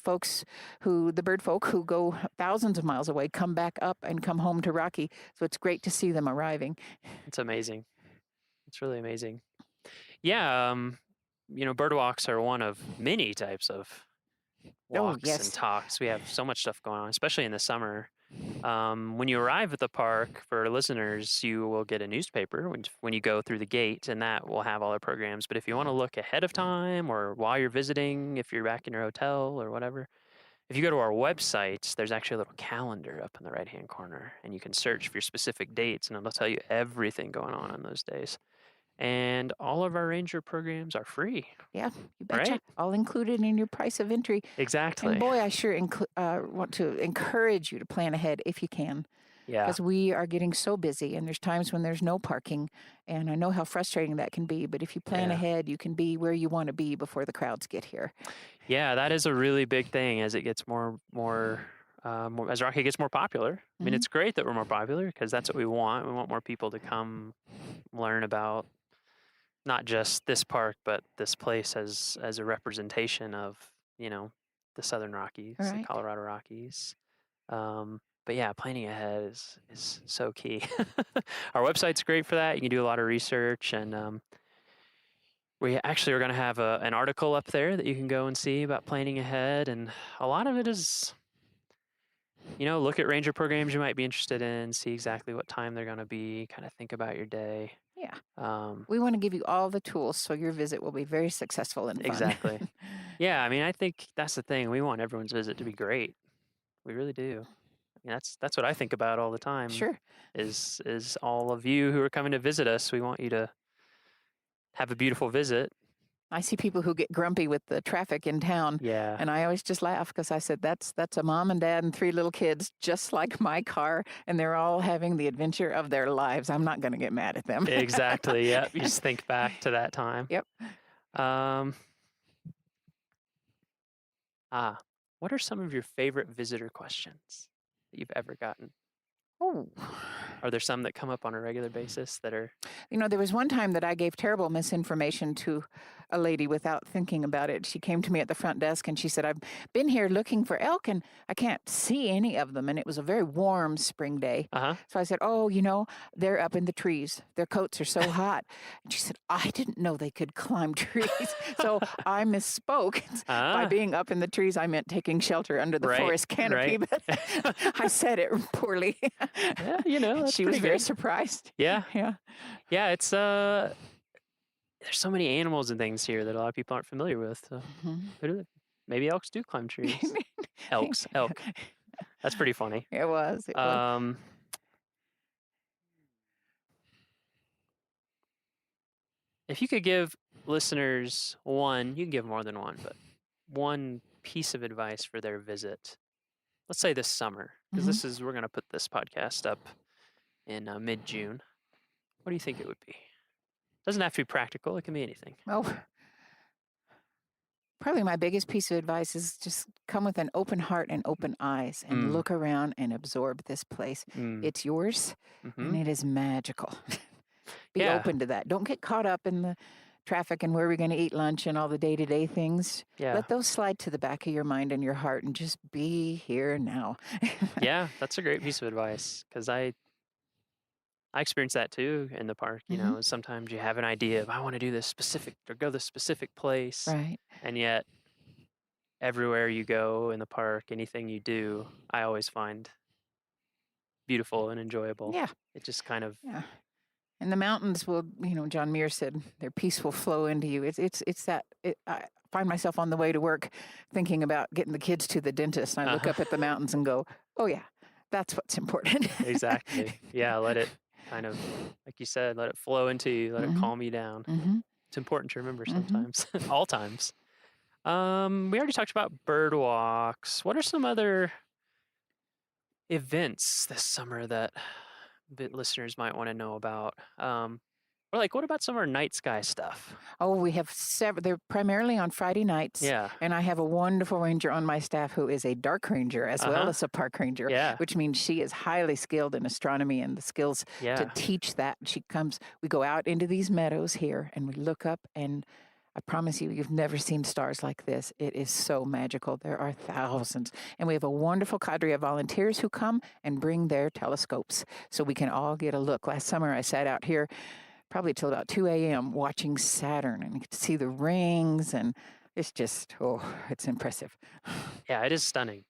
bird folk who go thousands of miles away, come back up and come home to Rocky. So it's great to see them arriving. It's amazing. It's really amazing. Yeah, bird walks are one of many types of walks and talks. We have so much stuff going on, especially in the summer. When you arrive at the park, for listeners, you will get a newspaper when you go through the gate, and that will have all our programs. But if you want to look ahead of time or while you're visiting, if you're back in your hotel or whatever, if you go to our website, there's actually a little calendar up in the right-hand corner, and you can search for your specific dates, and it'll tell you everything going on those days. And all of our ranger programs are free. Yeah, you betcha. Right? All included in your price of entry. Exactly. And boy, I sure want to encourage you to plan ahead if you can. Yeah. Because we are getting so busy, and there's times when there's no parking, and I know how frustrating that can be. But if you plan ahead, you can be where you want to be before the crowds get here. Yeah, that is a really big thing as it gets more as Rocky gets more popular. I mean, it's great that we're more popular because that's what we want. We want more people to come learn about not just this park, but this place as a representation of, the Southern Rockies, the Colorado Rockies. But yeah, planning ahead is so key. Our website's great for that. You can do a lot of research, and we actually are going to have an article up there that you can go and see about planning ahead. And a lot of it is, look at ranger programs you might be interested in, see exactly what time they're going to be, kind of think about your day. Yeah. We want to give you all the tools so your visit will be very successful and fun. Exactly. Yeah, I mean, I think that's the thing. We want everyone's visit to be great. We really do. I mean, that's what I think about all the time. Sure. Is all of you who are coming to visit us, we want you to have a beautiful visit. I see people who get grumpy with the traffic in town. Yeah. And I always just laugh because I said, that's a mom and dad and 3 little kids, just like my car. And they're all having the adventure of their lives. I'm not going to get mad at them. Exactly. Yep. You just think back to that time. Yep. What are some of your favorite visitor questions that you've ever gotten? Oh. Are there some that come up on a regular basis that are... There was one time that I gave terrible misinformation to a lady without thinking about it. She came to me at the front desk and she said, I've been here looking for elk and I can't see any of them. And it was a very warm spring day. So I said, they're up in the trees. Their coats are so hot. And she said, I didn't know they could climb trees. So I misspoke. By being up in the trees, I meant taking shelter under the forest canopy. But I said it poorly. Yeah, she was very surprised. Yeah. It's there's so many animals and things here that a lot of people aren't familiar with. So maybe elks do climb trees. Elk. That's pretty funny. It was. If you could give listeners you can give more than one, but one piece of advice for their visit, let's say this summer, because we're going to put this podcast up in mid-June. What do you think it would be? Doesn't have to be practical. It can be anything. Oh, probably my biggest piece of advice is just come with an open heart and open eyes and look around and absorb this place. It's yours and it is magical. Be open to that. Don't get caught up in the traffic and where we're going to eat lunch and all the day-to-day things. Let those slide to the back of your mind and your heart and just be here now. Yeah, that's a great piece of advice because I experienced that too in the park. Sometimes you have an idea of I want to do this specific or go this specific place. Right. And yet everywhere you go in the park, anything you do, I always find beautiful and enjoyable. Yeah. It just kind of... Yeah. And the mountains will, John Muir said, their peace will flow into you. I find myself on the way to work thinking about getting the kids to the dentist. And I look up at the mountains and go, oh yeah, that's what's important. Exactly. Yeah. Let it kind of, like you said, let it flow into you. Let it calm you down. It's important to remember sometimes, all times. We already talked about bird walks. What are some other events this summer that listeners might want to know about? Or what about some of our night sky stuff? Oh, we have several. They're primarily on Friday nights. Yeah. And I have a wonderful ranger on my staff who is a dark ranger as well as a park ranger. Yeah. Which means she is highly skilled in astronomy and the skills to teach that. We go out into these meadows here and we look up and I promise you, you've never seen stars like this. It is so magical. There are thousands. And we have a wonderful cadre of volunteers who come and bring their telescopes so we can all get a look. Last summer, I sat out here probably till about 2 a.m. watching Saturn, and you could see the rings, and it's just, it's impressive. Yeah, it is stunning.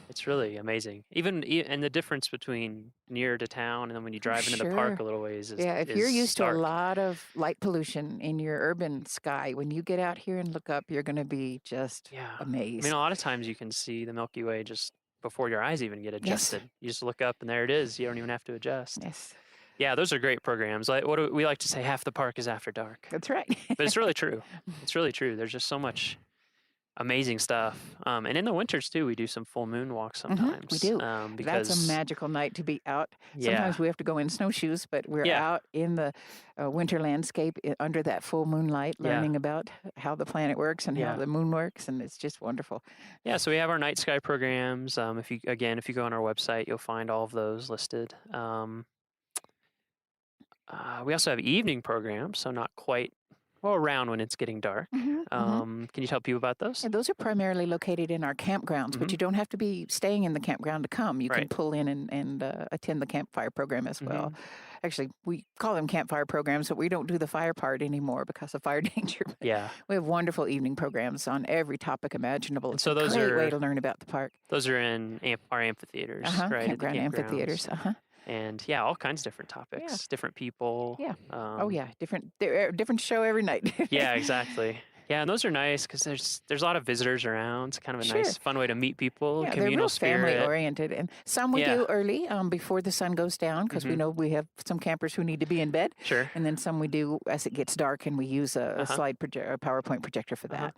It's really amazing. And the difference between near to town and then when you drive into the park a little ways is if you're used stark. to a lot of light pollution in your urban sky, when you get out here and look up, you're going to be just amazed. I mean, a lot of times you can see the Milky Way just before your eyes even get adjusted. Yes. You just look up and there it is. You don't even have to adjust. Yes. Yeah, those are great programs. Like what do we like to say, half the park is after dark. That's right. But it's really true. It's really true. There's just so much amazing stuff. And in the winters too, we do some full moon walks sometimes. We do. Because that's a magical night to be out. Sometimes we have to go in snowshoes, but we're out in the winter landscape under that full moonlight, learning about how the planet works and how the moon works, and it's just wonderful. Yeah, so we have our night sky programs. If you go on our website, you'll find all of those listed. We also have evening programs, so not quite around when it's getting dark. Can you tell people about those? Yeah, those are primarily located in our campgrounds, but you don't have to be staying in the campground to come. You can pull in and attend the campfire program as well. Actually, we call them campfire programs, but we don't do the fire part anymore because of fire danger. Yeah. We have wonderful evening programs on every topic imaginable. It's so those a great way to learn about the park. Those are in our amphitheaters, right? Campground amphitheaters. And all kinds of different topics, different people. Yeah. Different show every night. Yeah, exactly. Yeah, and those are nice because there's a lot of visitors around. It's kind of a nice, fun way to meet people. Yeah, communal they're real spirit. family oriented, and some we do early before the sun goes down because we know we have some campers who need to be in bed. Sure. And then some we do as it gets dark, and we use a slide a PowerPoint projector for that.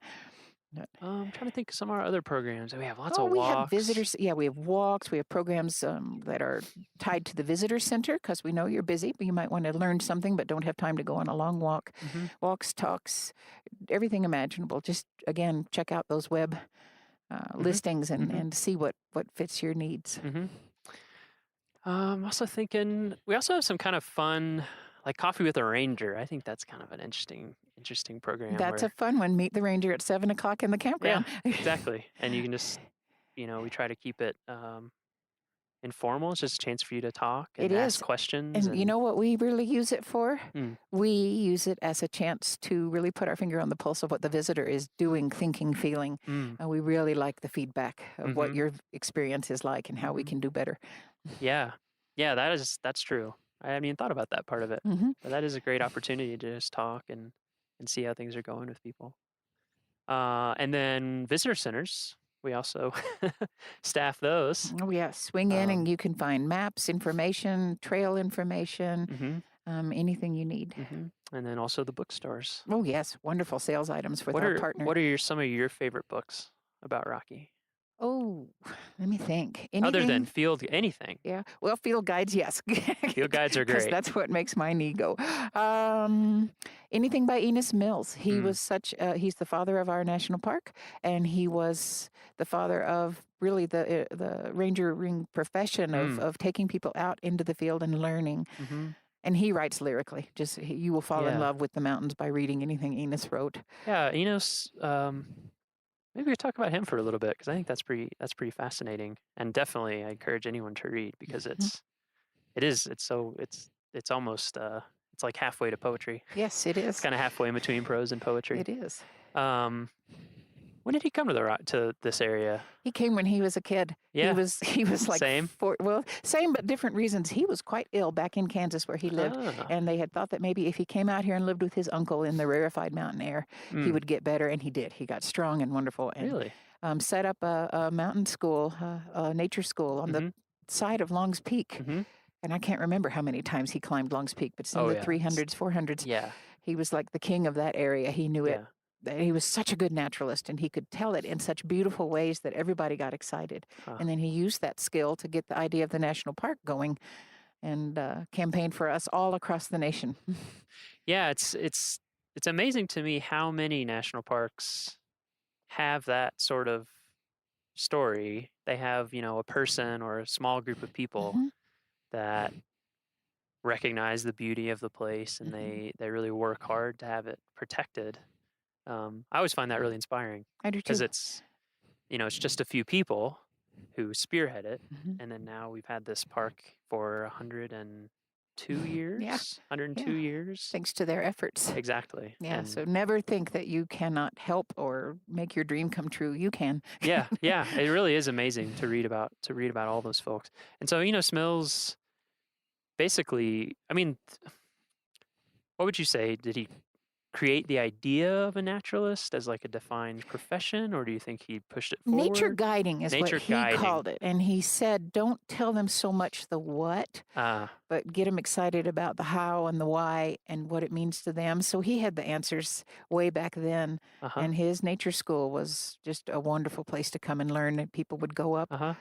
I'm trying to think of some of our other programs. We have lots of walks. We have visitors. Yeah, we have walks. We have programs that are tied to the visitor center because we know you're busy, but you might want to learn something but don't have time to go on a long walk. Walks, talks, everything imaginable. Just, again, check out those web listings and see what fits your needs. I'm also thinking we also have some kind of fun, like Coffee with a Ranger. I think that's kind of an interesting program. That's a fun one. Meet the ranger at 7:00 in the campground. Yeah, exactly. And you can just, we try to keep it informal. It's just a chance for you to talk and ask questions. And you know what we really use it for? We use it as a chance to really put our finger on the pulse of what the visitor is doing, thinking, feeling. And we really like the feedback of what your experience is like and how we can do better. Yeah, that's true. I haven't even thought about that part of it. But that is a great opportunity to just talk and see how things are going with people. And then visitor centers, we also staff those. Oh, yeah. Swing in and you can find maps, information, trail information, anything you need. And then also the bookstores. Oh, yes. Wonderful sales items with our partner. What are some of your favorite books about Rocky? Oh, let me think. Other than anything. Yeah. Well, field guides, yes. Field guides are great. That's what makes my knee go. Anything by Enos Mills. He was he's the father of our national park, and he was the father of really the rangering profession of taking people out into the field and learning. And he writes lyrically. You will fall in love with the mountains by reading anything Enos wrote. Yeah, Enos. Maybe we could talk about him for a little bit because I think that's pretty fascinating, and definitely I encourage anyone to read because it's almost it's like halfway to poetry. Yes, it is. It's kind of halfway in between prose and poetry. It is. When did he come to this area? He came when he was a kid. Yeah. He was like same. Same but different reasons. He was quite ill back in Kansas where he lived, and they had thought that maybe if he came out here and lived with his uncle in the rarefied mountain air, he would get better, and he did. He got strong and wonderful. And, really? Set up a mountain school, a nature school on the side of Long's Peak. And I can't remember how many times he climbed Long's Peak, but it's in the 300s, 400s. Yeah. He was like the king of that area. He knew it. He was such a good naturalist, and he could tell it in such beautiful ways that everybody got excited. And then he used that skill to get the idea of the national park going and campaigned for us all across the nation. Yeah, it's amazing to me how many national parks have that sort of story. They have, a person or a small group of people that recognize the beauty of the place, and they really work hard to have it protected. I always find that really inspiring. I do too. Because it's just a few people who spearhead it, and then now we've had this park for 102 years. Yeah. 102 years. Thanks to their efforts. Exactly. Yeah. And So never think that you cannot help or make your dream come true. You can. yeah, it really is amazing to read about all those folks. And so Smills, basically, I mean, what would you say? Did he create the idea of a naturalist as like a defined profession, or do you think he pushed it forward? Nature guiding is Nature what he guiding. called it. And he said, don't tell them so much the what, but get them excited about the how and the why and what it means to them. So he had the answers way back then. And his nature school was just a wonderful place to come and learn, and people would go up.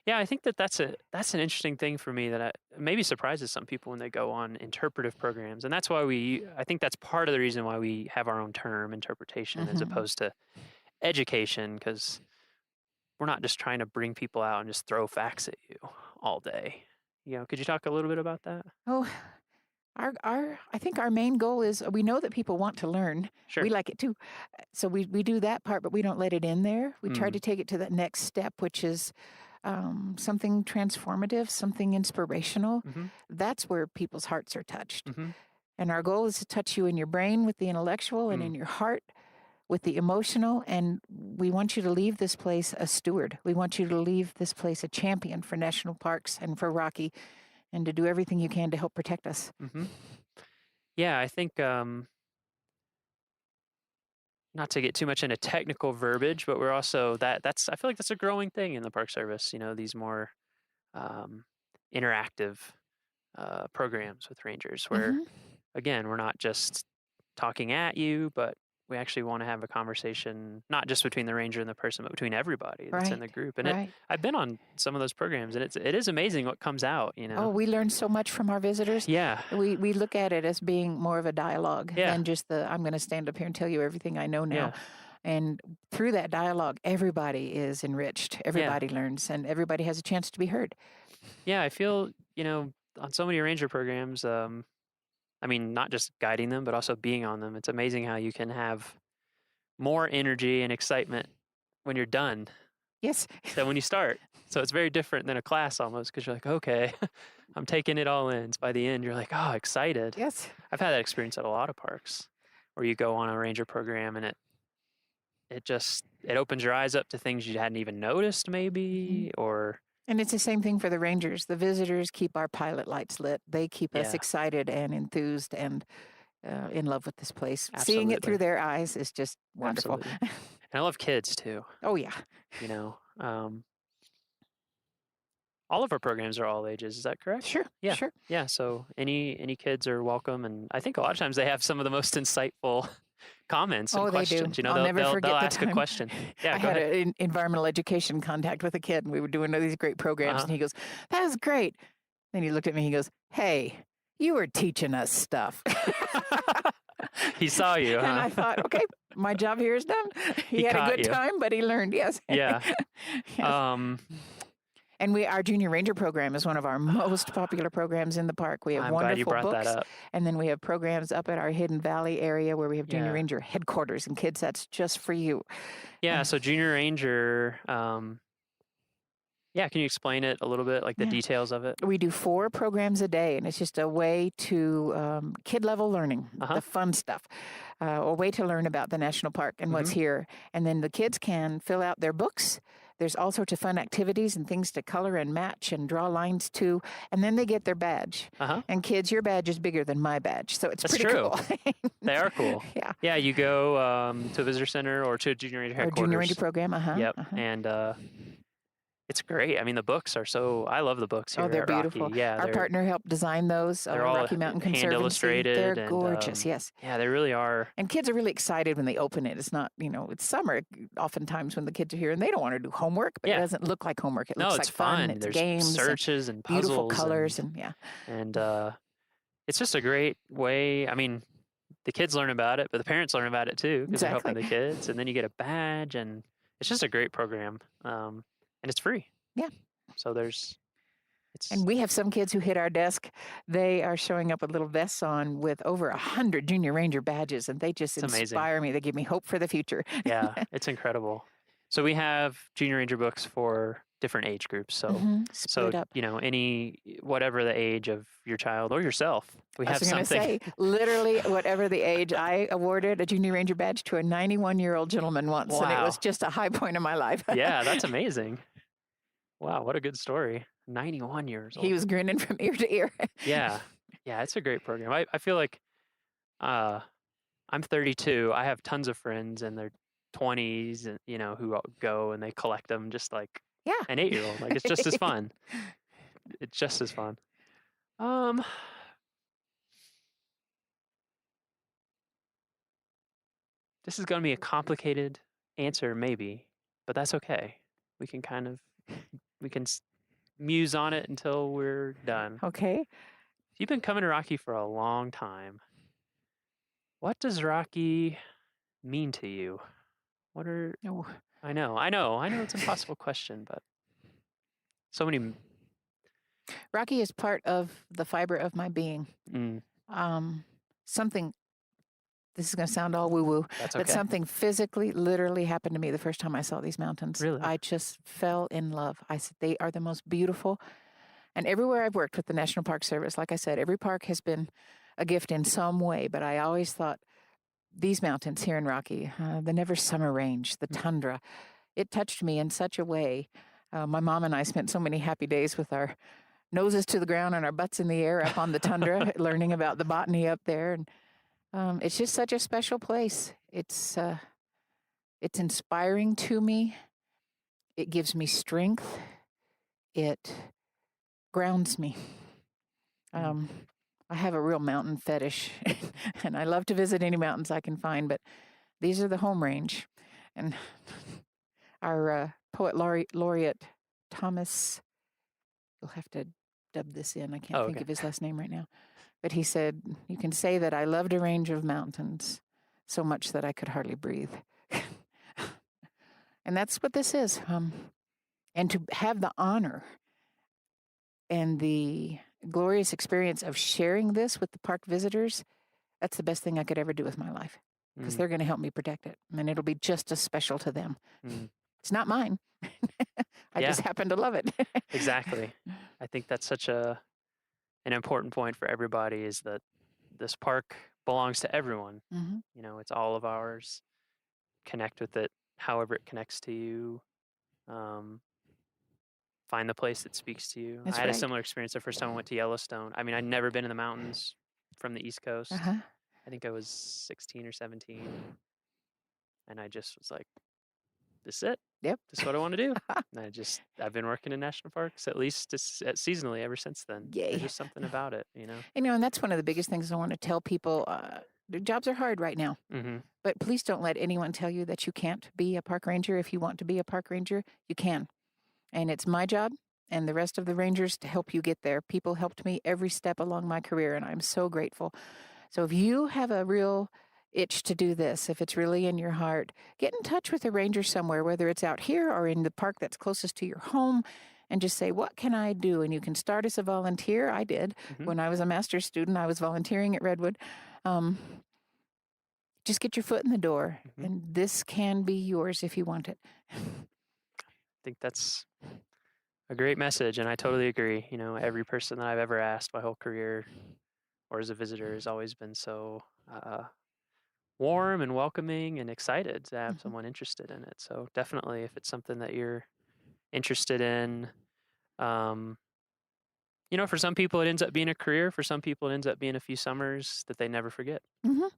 Yeah, I think that's an interesting thing for me that maybe surprises some people when they go on interpretive programs, and that's why I think that's part of the reason why we have our own term, interpretation, as opposed to education, because we're not just trying to bring people out and just throw facts at you all day. Could you talk a little bit about that? Oh, I think our main goal is, we know that people want to learn. Sure. We like it too. So we do that part, but we don't let it in there. We try to take it to that next step, which is something transformative, something inspirational. That's where people's hearts are touched. And our goal is to touch you in your brain with the intellectual and in your heart with the emotional. And we want you to leave this place a steward. We want you to leave this place a champion for national parks and for Rocky, and to do everything you can to help protect us. Yeah, I think, not to get too much into technical verbiage, but we're also I feel like that's a growing thing in the Park Service, these more interactive programs with rangers where, again, we're not just talking at you, but we actually want to have a conversation, not just between the ranger and the person, but between everybody that's in the group. And I've been on some of those programs, and it is amazing what comes out, Oh, we learn so much from our visitors. Yeah. We look at it as being more of a dialogue than just I'm going to stand up here and tell you everything I know now. Yeah. And through that dialogue, everybody is enriched. Everybody learns, and everybody has a chance to be heard. Yeah, I feel, on so many ranger programs, I mean, not just guiding them, but also being on them. It's amazing how you can have more energy and excitement when you're done. Yes. Than when you start. So it's very different than a class almost, because you're like, okay, I'm taking it all in. So by the end, you're like, oh, excited. Yes. I've had that experience at a lot of parks where you go on a ranger program and it opens your eyes up to things you hadn't even noticed maybe, or... And it's the same thing for the rangers. The visitors keep our pilot lights lit. They keep us excited and enthused and in love with this place. Absolutely. Seeing it through their eyes is just wonderful. Absolutely. And I love kids too. Oh, yeah. All of our programs are all ages. Is that correct? Sure. Yeah. Sure. Yeah. So any kids are welcome. And I think a lot of times they have some of the most insightful comments and questions. They do. I'll never forget they'll the ask time a question. Yeah, I had an environmental education contact with a kid, and we were doing these great programs, and he goes, "That was great." Then he looked at me, he goes, "Hey, you were teaching us stuff." He saw you, huh? And I thought, okay, my job here is done. He had a good time, but he learned, yes. Yeah. Yes. And our Junior Ranger program is one of our most popular programs in the park. We have I'm wonderful glad you brought books. that up. And then we have programs up at our Hidden Valley area where we have Junior Ranger headquarters. And kids, that's just for you. Yeah, so Junior Ranger, can you explain it a little bit, like the details of it? We do 4 programs a day, and it's just a way to kid-level learning, the fun stuff, a way to learn about the national park and what's here. And then the kids can fill out their books. There's all sorts of fun activities and things to color and match and draw lines to, and then they get their badge. And kids, your badge is bigger than my badge, so it's pretty cool. They are cool. Yeah. Yeah, you go to a visitor center or to a Junior Ranger headquarters. Or Junior Ranger program, Yep, and it's great. I mean, the books are I love the books here. Oh, they're at beautiful. Rocky. Yeah, our partner helped design those. They're all Rocky Mountain Conservancy. hand illustrated. They're gorgeous. Yes. Yeah, they really are. And kids are really excited when they open it. It's not, it's summer oftentimes when the kids are here and they don't want to do homework, but it doesn't look like homework. It looks like fun. It's There's games, searches and puzzles, beautiful colors, and it's just a great way. I mean, the kids learn about it, but the parents learn about it too because they're helping the kids, and then you get a badge, and it's just a great program, and it's free. Yeah. So there's And we have some kids who hit our desk. They are showing up with little vests on with over 100 junior ranger badges, and they just inspire me. They give me hope for the future. Yeah, it's incredible. So we have junior ranger books for different age groups. So, Split up. whatever the age of your child or yourself, we have something. I was going to say, literally, whatever the age. I awarded a junior ranger badge to a 91-year-old gentleman once, and it was just a high point in my life. Yeah, that's amazing. Wow, what a good story. 91 years old. He was grinning from ear to ear. Yeah, it's a great program. I feel like I'm 32. I have tons of friends in their 20s, and who go and they collect them just like an 8-year-old. Like, it's just as fun. It's just as fun. This is going to be a complicated answer, maybe, but that's okay. We can muse on it until we're done. Okay. You've been coming to Rocky for a long time. What does Rocky mean to you? I know it's an impossible question, but so many. Rocky is part of the fiber of my being. Something, this is going to sound all woo-woo, but something physically, literally happened to me the first time I saw these mountains. Really? I just fell in love. I said, they are the most beautiful. And everywhere I've worked with the National Park Service, like I said, every park has been a gift in some way, but I always thought these mountains here in Rocky, the Never Summer Range, the tundra, it touched me in such a way. My mom and I spent so many happy days with our noses to the ground and our butts in the air up on the tundra, learning about the botany up there. And it's just such a special place. It's inspiring to me. It gives me strength. It grounds me. I have a real mountain fetish, and I love to visit any mountains I can find, but these are the home range. And our poet laureate, Thomas, you'll have to dub this in. I can't think of his last name right now. But he said, you can say that I loved a range of mountains so much that I could hardly breathe. And that's what this is. And to have the honor and the glorious experience of sharing this with the park visitors, that's the best thing I could ever do with my life, because they're going to help me protect it, and it'll be just as special to them. It's not mine. I just happen to love it. Exactly. I think that's such an important point for everybody, is that this park belongs to everyone. It's all of ours. Connect with it however it connects to you. Find the place that speaks to you. I had a similar experience the first time I went to Yellowstone. I mean, I'd never been in the mountains from the East Coast. I think I was 16 or 17. And I just was like, this is it. Yep. This is what I want to do. And I've been working in national parks at least seasonally ever since then. Yay. There's just something about it, And that's one of the biggest things I want to tell people. Their jobs are hard right now. But please don't let anyone tell you that you can't be a park ranger. If you want to be a park ranger, you can. And it's my job and the rest of the rangers to help you get there. People helped me every step along my career, and I'm so grateful. So if you have a real itch to do this, if it's really in your heart, get in touch with a ranger somewhere, whether it's out here or in the park that's closest to your home, and just say, what can I do? And you can start as a volunteer. I did. When I was a master's student, I was volunteering at Redwood. Just get your foot in the door, and this can be yours if you want it. I think that's a great message, and I totally agree. Every person that I've ever asked my whole career or as a visitor has always been so warm and welcoming and excited to have someone interested in it. So definitely, if it's something that you're interested in, for some people it ends up being a career. For some people it ends up being a few summers that they never forget,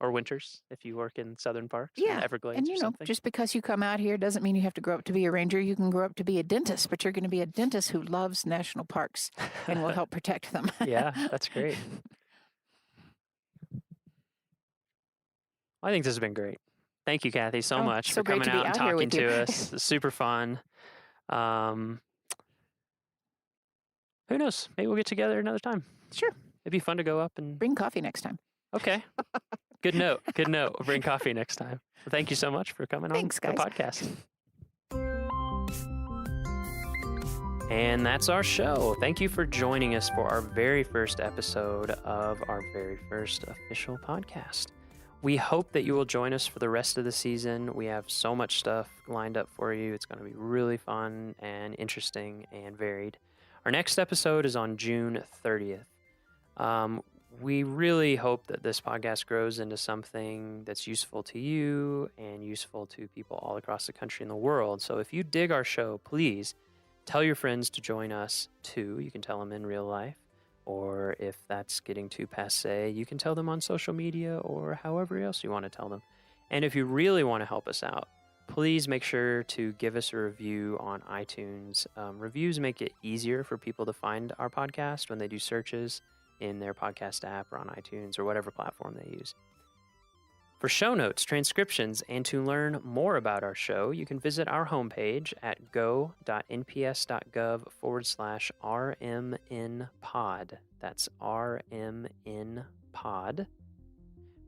or winters if you work in southern parks, Everglades, and or something. just because you come out here doesn't mean you have to grow up to be a ranger. You can grow up to be a dentist, but you're going to be a dentist who loves national parks and will help protect them. Yeah, that's great. I think this has been great. Thank you, Kathy, so much for coming out and talking to us. It's super fun. Who knows? Maybe we'll get together another time. Sure. It'd be fun to go up and bring coffee next time. Okay. Good note. We'll bring coffee next time. Well, thank you so much for coming on the podcast. And that's our show. Thank you for joining us for our very first episode of our very first official podcast. We hope that you will join us for the rest of the season. We have so much stuff lined up for you. It's going to be really fun and interesting and varied. Our next episode is on June 30th. We really hope that this podcast grows into something that's useful to you and useful to people all across the country and the world. So if you dig our show, please tell your friends to join us too. You can tell them in real life, or if that's getting too passé, you can tell them on social media or however else you want to tell them. And if you really want to help us out, please make sure to give us a review on iTunes. Reviews make it easier for people to find our podcast when they do searches in their podcast app or on iTunes or whatever platform they use. For show notes, transcriptions, and to learn more about our show, you can visit our homepage at go.nps.gov/RMNpod. That's RMNpod.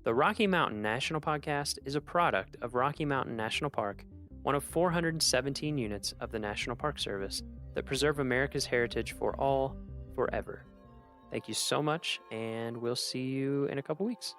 The Rocky Mountain National Podcast is a product of Rocky Mountain National Park, one of 417 units of the National Park Service that preserve America's heritage for all, forever. Thank you so much, and we'll see you in a couple weeks.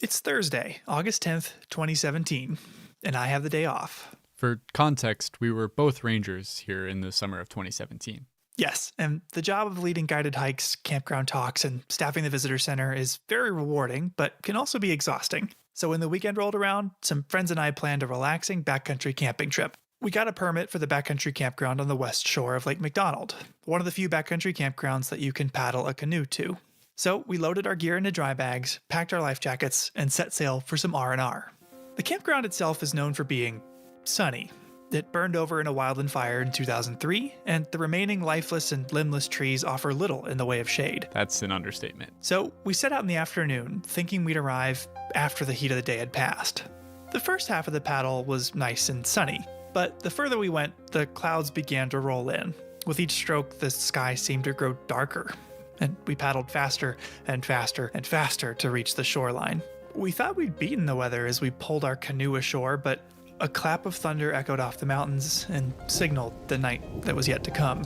It's Thursday, August 10th, 2017, and I have the day off. For context, we were both rangers here in the summer of 2017. Yes, and the job of leading guided hikes, campground talks, and staffing the visitor center is very rewarding, but can also be exhausting. So when the weekend rolled around, some friends and I planned a relaxing backcountry camping trip. We got a permit for the backcountry campground on the west shore of Lake McDonald, one of the few backcountry campgrounds that you can paddle a canoe to. So we loaded our gear into dry bags, packed our life jackets, and set sail for some R&R. The campground itself is known for being sunny. It burned over in a wildland fire in 2003, and the remaining lifeless and limbless trees offer little in the way of shade. That's an understatement. So we set out in the afternoon, thinking we'd arrive after the heat of the day had passed. The first half of the paddle was nice and sunny, but the further we went, the clouds began to roll in. With each stroke, the sky seemed to grow darker, and we paddled faster and faster and faster to reach the shoreline. We thought we'd beaten the weather as we pulled our canoe ashore, but a clap of thunder echoed off the mountains and signaled the night that was yet to come.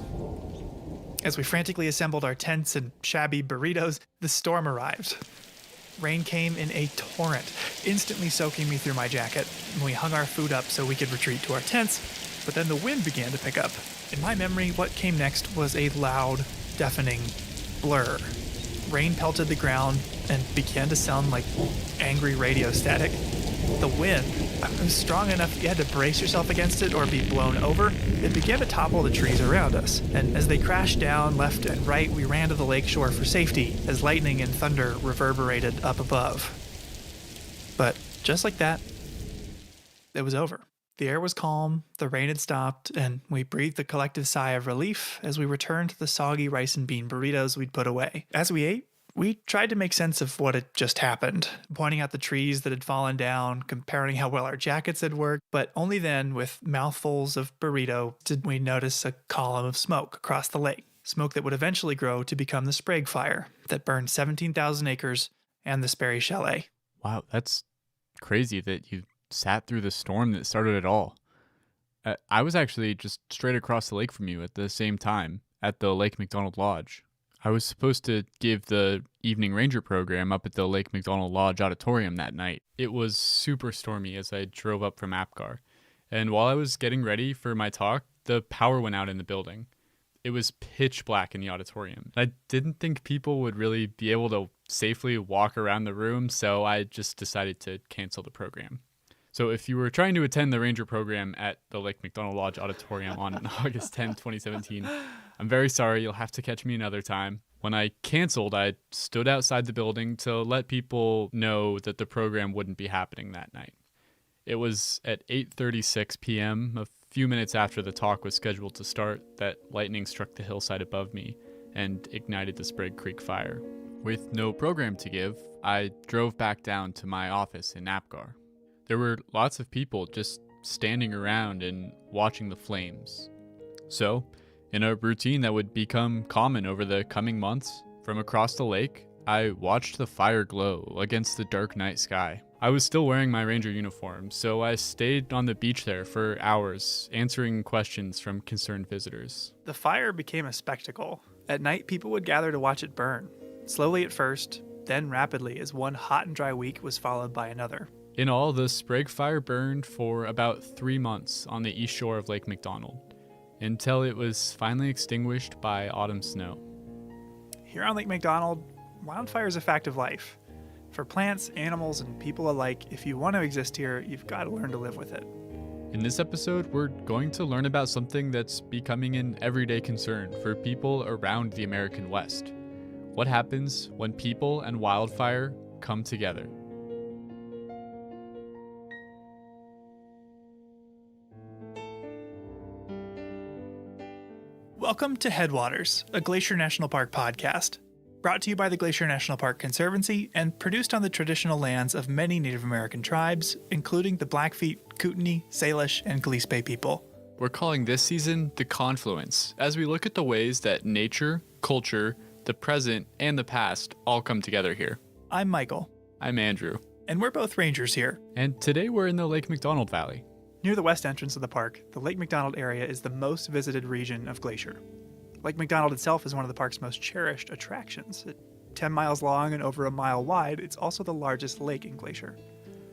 As we frantically assembled our tents and shabby burritos, the storm arrived. Rain came in a torrent, instantly soaking me through my jacket, and we hung our food up so we could retreat to our tents, but then the wind began to pick up. In my memory, what came next was a loud, deafening blur. Rain pelted the ground and began to sound like angry radio static. The wind was strong enough you had to brace yourself against it or be blown over. It began to topple the trees around us, and as they crashed down left and right, we ran to the lakeshore for safety as lightning and thunder reverberated up above. But just like that, it was over. The air was calm, the rain had stopped, and we breathed a collective sigh of relief as we returned to the soggy rice and bean burritos we'd put away. As we ate, we tried to make sense of what had just happened, pointing out the trees that had fallen down, comparing how well our jackets had worked, but only then, with mouthfuls of burrito, did we notice a column of smoke across the lake. Smoke that would eventually grow to become the Sprague Fire that burned 17,000 acres and the Sperry Chalet. Wow, that's crazy that you sat through the storm that started it all. I was actually just straight across the lake from you at the same time at the Lake McDonald Lodge. I was supposed to give the evening ranger program up at the Lake McDonald Lodge auditorium that night. It was super stormy as I drove up from Apgar. And while I was getting ready for my talk, the power went out in the building. It was pitch black in the auditorium. I didn't think people would really be able to safely walk around the room, so I just decided to cancel the program. So if you were trying to attend the ranger program at the Lake McDonald Lodge auditorium on August 10, 2017, I'm very sorry, you'll have to catch me another time. When I canceled, I stood outside the building to let people know that the program wouldn't be happening that night. It was at 8:36 p.m., a few minutes after the talk was scheduled to start, that lightning struck the hillside above me and ignited the Sprague Creek fire. With no program to give, I drove back down to my office in Apgar. There were lots of people just standing around and watching the flames. So, in a routine that would become common over the coming months, from across the lake, I watched the fire glow against the dark night sky. I was still wearing my ranger uniform, so I stayed on the beach there for hours, answering questions from concerned visitors. The fire became a spectacle. At night, people would gather to watch it burn. Slowly at first, then rapidly as one hot and dry week was followed by another. In all, the Sprague Fire burned for about 3 months on the east shore of Lake McDonald, until it was finally extinguished by autumn snow. Here on Lake McDonald, wildfire is a fact of life. For plants, animals, and people alike, if you want to exist here, you've got to learn to live with it. In this episode, we're going to learn about something that's becoming an everyday concern for people around the American West. What happens when people and wildfire come together? Welcome to Headwaters, a Glacier National Park podcast. Brought to you by the Glacier National Park Conservancy and produced on the traditional lands of many Native American tribes, including the Blackfeet, Kootenai, Salish, and Gillespie people. We're calling this season The Confluence, as we look at the ways that nature, culture, the present, and the past all come together here. I'm Michael. I'm Andrew. And we're both rangers here. And today we're in the Lake McDonald Valley. Near the west entrance of the park, the Lake McDonald area is the most visited region of Glacier. Lake McDonald itself is one of the park's most cherished attractions. At 10 miles long and over a mile wide, it's also the largest lake in Glacier.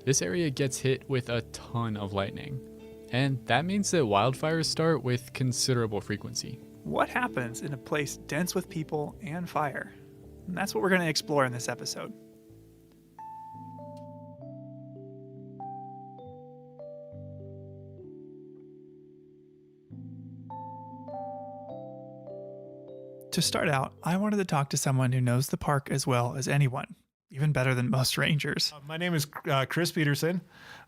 This area gets hit with a ton of lightning, and that means that wildfires start with considerable frequency. What happens in a place dense with people and fire? And that's what we're going to explore in this episode. To start out, I wanted to talk to someone who knows the park as well as anyone, even better than most rangers. My name is Chris Peterson,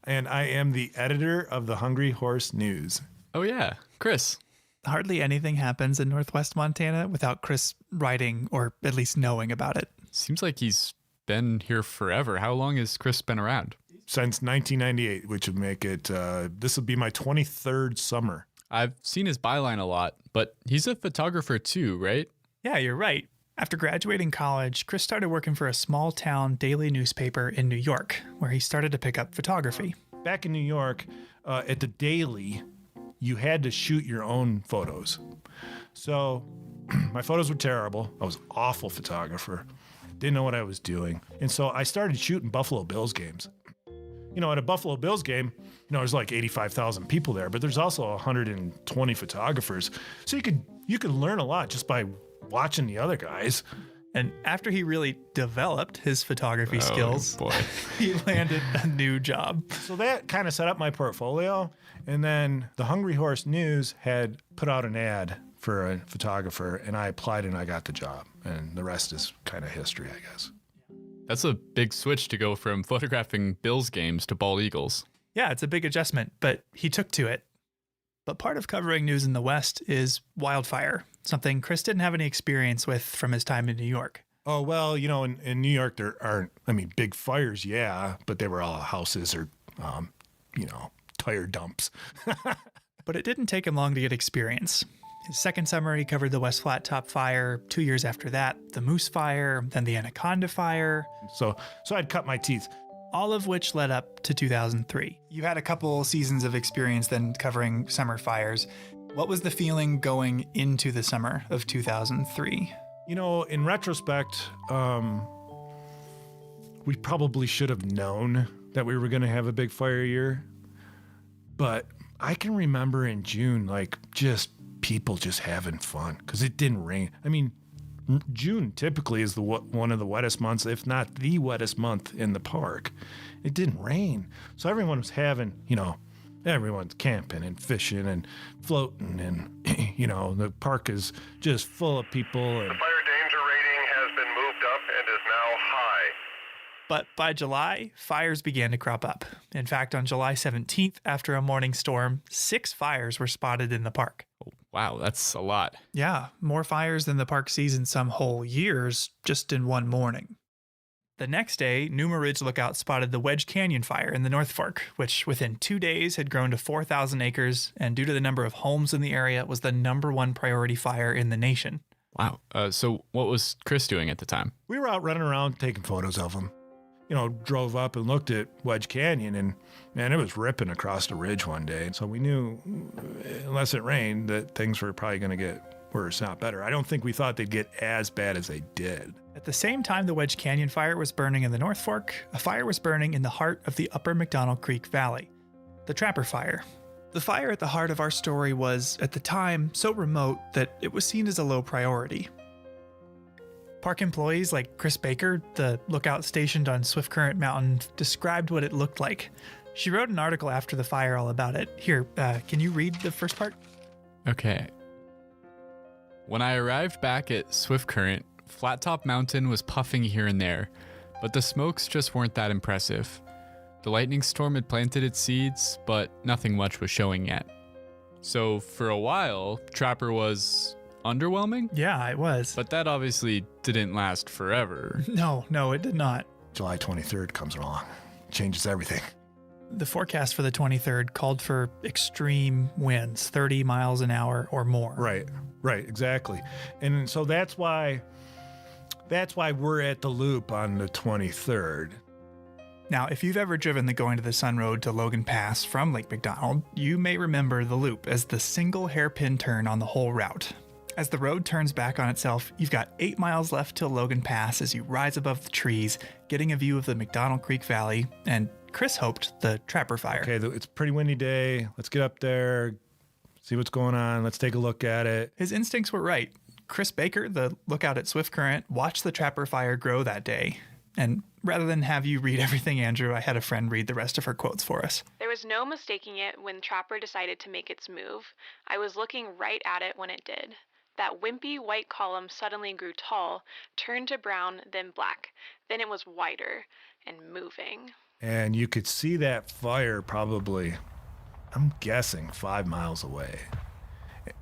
and I am the editor of the Hungry Horse News. Oh yeah, Chris. Hardly anything happens in Northwest Montana without Chris writing or at least knowing about it. Seems like he's been here forever. How long has Chris been around? Since 1998, which would make it, this will be my 23rd summer. I've seen his byline a lot, but he's a photographer too, right? Yeah, you're right. After graduating college, Chris started working for a small town daily newspaper in New York, where he started to pick up photography. Back in New York, at the Daily, you had to shoot your own photos. So my photos were terrible. I was an awful photographer. Didn't know what I was doing. And so I started shooting Buffalo Bills games. You know, at a Buffalo Bills game, there's like 85,000 people there, but there's also 120 photographers. So you could learn a lot just by watching the other guys. And after he really developed his photography skills, he landed a new job. So that kind of set up my portfolio. And then the Hungry Horse News had put out an ad for a photographer, and I applied and I got the job. And the rest is kind of history, I guess. That's a big switch to go from photographing Bills games to bald eagles. Yeah, it's a big adjustment, but he took to it. But part of covering news in the West is wildfire, something Chris didn't have any experience with from his time in New York. Oh, well, in New York, there aren't, big fires, yeah, but they were all houses or, tire dumps. But it didn't take him long to get experience. His second summer, he covered the West Flat Top Fire. 2 years after that, the Moose Fire, then the Anaconda Fire. So I'd cut my teeth. All of which led up to 2003. You had a couple seasons of experience then covering summer fires. What was the feeling going into the summer of 2003? In retrospect, we probably should have known that we were going to have a big fire year. But I can remember in June, people just having fun because it didn't rain. June typically is one of the wettest months, if not the wettest month in the park. It didn't rain. So everyone was having, everyone's camping and fishing and floating and, the park is just full of people. The fire danger rating has been moved up and is now high. But by July, fires began to crop up. In fact, on July 17th, after a morning storm, 6 fires were spotted in the park. Wow, that's a lot. Yeah, more fires than the park sees in some whole years, just in one morning. The next day, Numa Ridge Lookout spotted the Wedge Canyon Fire in the North Fork, which within 2 days had grown to 4,000 acres, and due to the number of homes in the area, was the #1 priority fire in the nation. Wow. So what was Chris doing at the time? We were out running around taking photos of them. Drove up and looked at Wedge Canyon, and man, it was ripping across the ridge one day. So we knew, unless it rained, that things were probably going to get worse, not better. I don't think we thought they'd get as bad as they did. At the same time the Wedge Canyon fire was burning in the North Fork, a fire was burning in the heart of the Upper McDonald Creek Valley, the Trapper Fire. The fire at the heart of our story was, at the time, so remote that it was seen as a low priority. Park employees like Chris Baker, the lookout stationed on Swift Current Mountain, described what it looked like. She wrote an article after the fire all about it. Here, can you read the first part? Okay. When I arrived back at Swift Current, Flat Top Mountain was puffing here and there, but the smokes just weren't that impressive. The lightning storm had planted its seeds, but nothing much was showing yet. So for a while, Trapper was underwhelming? Yeah, it was. But that obviously didn't last forever. No, it did not. July 23rd comes along. Changes everything. The forecast for the 23rd called for extreme winds, 30 miles an hour or more. Right, exactly. And so that's why we're at the loop on the 23rd. Now, if you've ever driven the Going to the Sun Road to Logan Pass from Lake McDonald, you may remember the loop as the single hairpin turn on the whole route. As the road turns back on itself, you've got 8 miles left till Logan Pass as you rise above the trees, getting a view of the McDonald Creek Valley, and Chris hoped the Trapper Fire. Okay, it's a pretty windy day. Let's get up there, see what's going on. Let's take a look at it. His instincts were right. Chris Baker, the lookout at Swift Current, watched the Trapper Fire grow that day. And rather than have you read everything, Andrew, I had a friend read the rest of her quotes for us. There was no mistaking it when Trapper decided to make its move. I was looking right at it when it did. That wimpy white column suddenly grew tall, turned to brown, then black. Then it was wider and moving. And you could see that fire probably, I'm guessing, 5 miles away.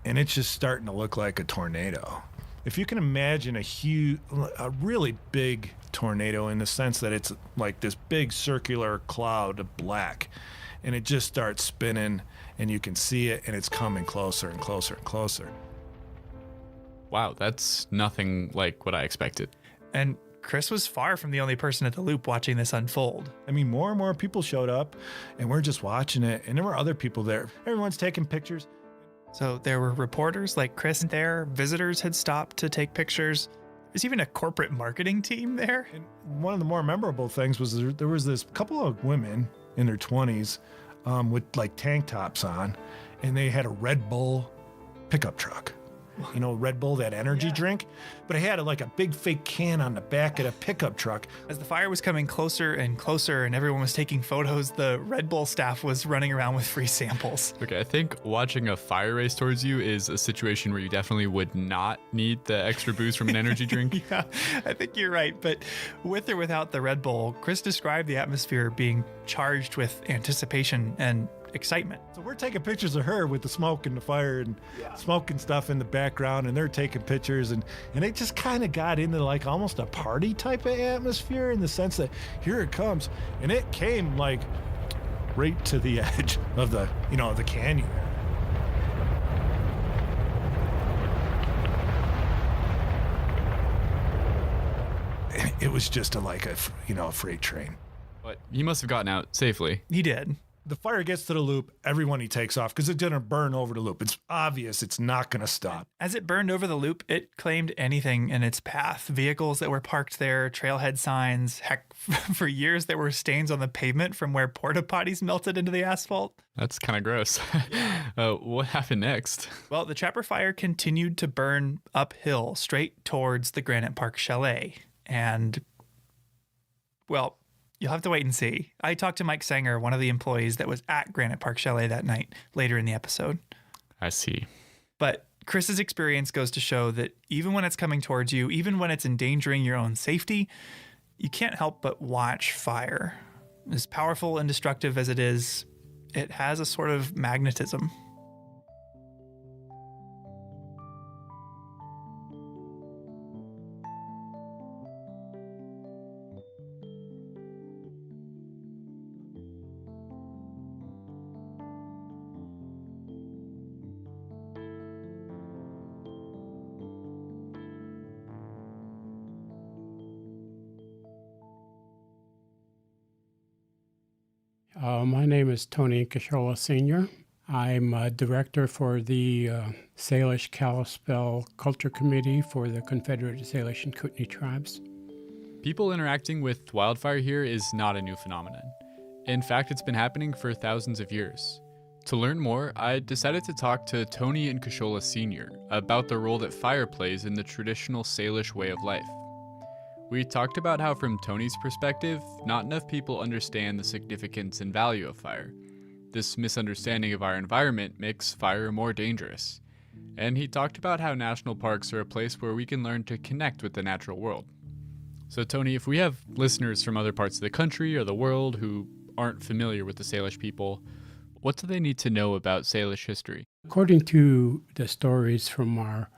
And it's just starting to look like a tornado. If you can imagine a really big tornado in the sense that it's like this big circular cloud of black, and it just starts spinning, and you can see it, and it's coming closer and closer and closer. Wow, that's nothing like what I expected. And Chris was far from the only person at the loop watching this unfold. I mean, more and more people showed up, and we're just watching it, and there were other people there. Everyone's taking pictures. So there were reporters like Chris there, visitors had stopped to take pictures. There's even a corporate marketing team there. And one of the more memorable things was there was this couple of women in their 20s with like tank tops on, and they had a Red Bull pickup truck. You know, Red Bull, that energy drink, but it had like a big fake can on the back of the pickup truck. As the fire was coming closer and closer and everyone was taking photos, the Red Bull staff was running around with free samples. Okay, I think watching a fire race towards you is a situation where you definitely would not need the extra boost from an energy drink. Yeah, I think you're right. But with or without the Red Bull, Chris described the atmosphere being charged with anticipation and excitement. So we're taking pictures of her with the smoke and the fire and smoke and stuff in the background, and they're taking pictures, and it just kind of got into like almost a party type of atmosphere in the sense that here it comes, and it came like right to the edge of the, you know, the canyon. It was just a freight train. But he must have gotten out safely. He did. The fire gets to the loop, everyone he takes off because it's going to burn over the loop. It's obvious it's not going to stop. As it burned over the loop, it claimed anything in its path. Vehicles that were parked there, trailhead signs. Heck, for years there were stains on the pavement from where porta potties melted into the asphalt. That's kind of gross. What happened next? Well, the Trapper Fire continued to burn uphill straight towards the Granite Park Chalet. And, well, you'll have to wait and see. I talked to Mike Sanger, one of the employees that was at Granite Park Chalet that night, later in the episode. I see. But Chris's experience goes to show that even when it's coming towards you, even when it's endangering your own safety, you can't help but watch fire. As powerful and destructive as it is, it has a sort of magnetism. My name is Tony Cashola Sr. I'm a director for the Salish Kalispel Culture Committee for the Confederate Salish and Kootenai tribes. People interacting with wildfire here is not a new phenomenon. In fact, it's been happening for thousands of years. To learn more, I decided to talk to Tony and Cashola Sr. about the role that fire plays in the traditional Salish way of life. We talked about how, from Tony's perspective, not enough people understand the significance and value of fire. This misunderstanding of our environment makes fire more dangerous. And he talked about how national parks are a place where we can learn to connect with the natural world. So Tony, if we have listeners from other parts of the country or the world who aren't familiar with the Salish people, what do they need to know about Salish history? According to the stories from our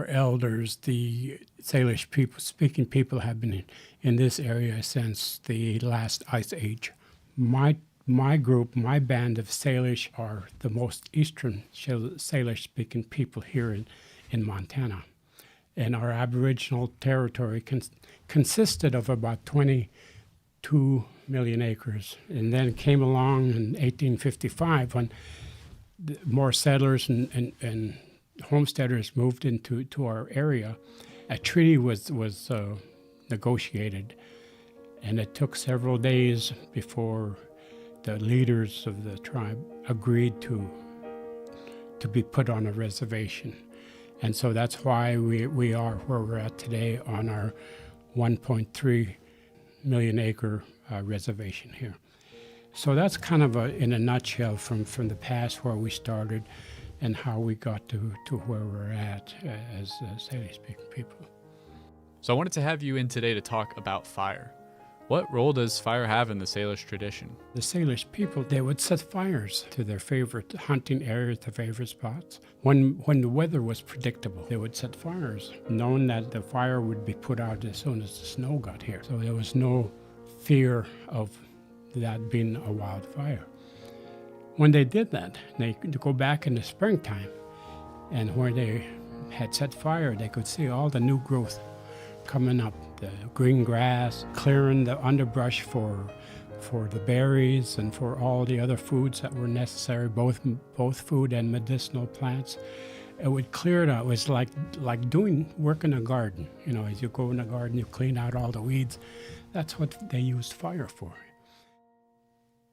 elders, the Salish speaking people have been in this area since the last ice age. My group, my band of Salish are the most eastern Salish speaking people here in Montana. And our Aboriginal territory consisted of about 22 million acres. And then came along in 1855 when more settlers and homesteaders moved into our area. A treaty was negotiated, and it took several days before the leaders of the tribe agreed to be put on a reservation. And so that's why we are where we're at today on our 1.3 million acre reservation here. So that's kind of in a nutshell from the past where we started and how we got to where we're at as Salish-speaking people. So I wanted to have you in today to talk about fire. What role does fire have in the Salish tradition? The Salish people, they would set fires to their favorite hunting areas, their favorite spots. When the weather was predictable, they would set fires, knowing that the fire would be put out as soon as the snow got here. So there was no fear of that being a wildfire. When they did that, they could go back in the springtime, and where they had set fire, they could see all the new growth coming up, the green grass, clearing the underbrush for the berries and for all the other foods that were necessary, both food and medicinal plants. It would clear it out. It was like doing work in a garden. You know, as you go in a garden, you clean out all the weeds. That's what they used fire for.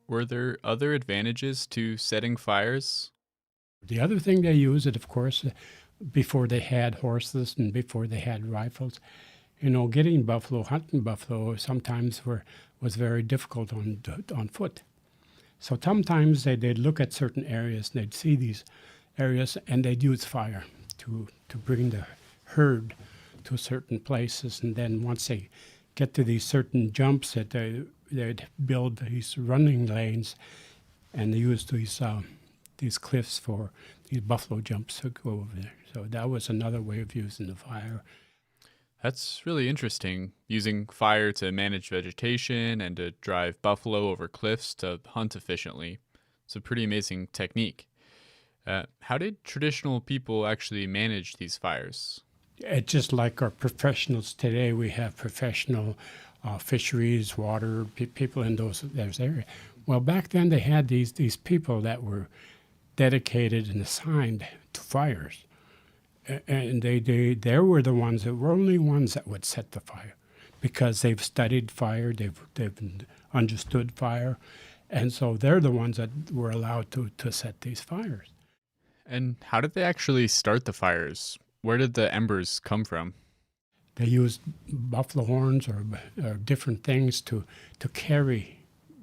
Were there other advantages to setting fires? The other thing they used, of course, before they had horses and before they had rifles, you know, getting buffalo, hunting buffalo sometimes was very difficult on foot. So sometimes they'd look at certain areas and they'd see these areas and they'd use fire to bring the herd to certain places. And then once they get to these certain jumps, that they'd build these running lanes, and they used these cliffs for these buffalo jumps to go over there. So that was another way of using the fire. That's really interesting, using fire to manage vegetation and to drive buffalo over cliffs to hunt efficiently. It's a pretty amazing technique. How did traditional people actually manage these fires? It's just like our professionals today. We have professional fisheries, water people in those areas. Well, back then they had these people that were dedicated and assigned to fires. And they were the ones that were only ones that would set the fire, because they've studied fire, they've understood fire, and so they're the ones that were allowed to set these fires. And how did they actually start the fires? Where did the embers come from? They used buffalo horns or different things to carry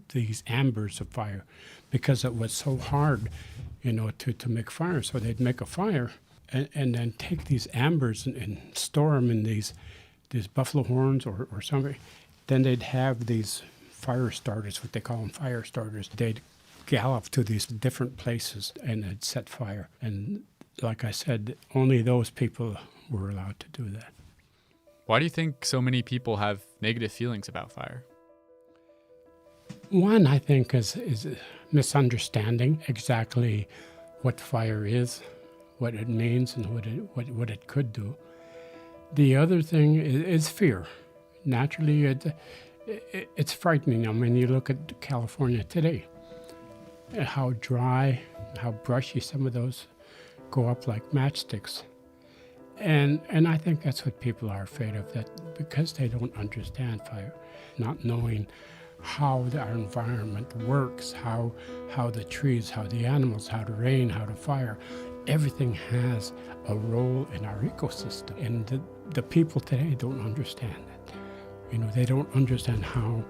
these embers of fire, because it was so hard, you know, to make fire. So they'd make a fire and then take these ambers and store them in these buffalo horns or something. Then they'd have these fire starters, what they call them, fire starters. They'd gallop to these different places and they'd set fire. And like I said, only those people were allowed to do that. Why do you think so many people have negative feelings about fire? One, I think, is misunderstanding exactly what fire is, what it means, and what it could do. The other thing is fear. Naturally, it's frightening. I mean, you look at California today, how dry, how brushy some of those go up like matchsticks. And I think that's what people are afraid of, that because they don't understand fire, not knowing how our environment works, how the trees, how the animals, how the rain, how the fire, everything has a role in our ecosystem. And the people today don't understand that. They don't understand how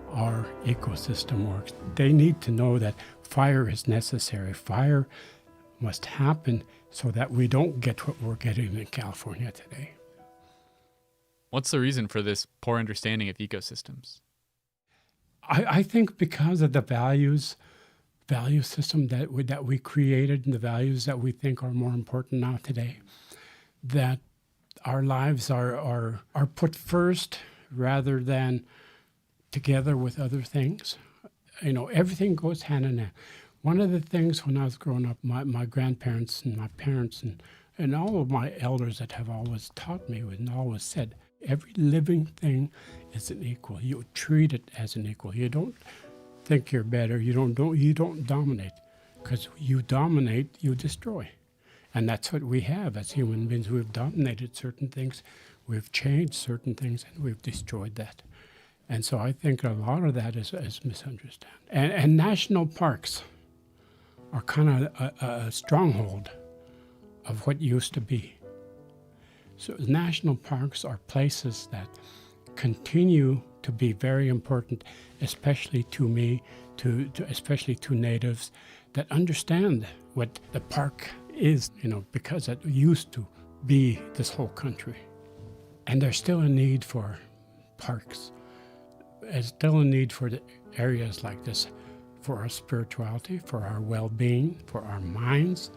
our ecosystem works. They need to know that fire is necessary. Fire must happen so that we don't get what we're getting in California today. What's the reason for this poor understanding of ecosystems? I think because of the value system that we created, and the values that we think are more important now today, that our lives are put first rather than together with other things. Everything goes hand in hand. One of the things when I was growing up, my grandparents and my parents and all of my elders that have always taught me and always said, every living thing is an equal. You treat it as an equal. You don't think you're better. You don't dominate, because you dominate, you destroy. And that's what we have as human beings. We've dominated certain things, we've changed certain things, and we've destroyed that. And so I think a lot of that is misunderstood. And national parks are kind of a stronghold of what used to be. So national parks are places that continue to be very important, especially to me, especially to natives that understand what the park is, because it used to be this whole country. And there's still a need for parks. There's still a need for the areas like this, for our spirituality, for our well-being, for our minds.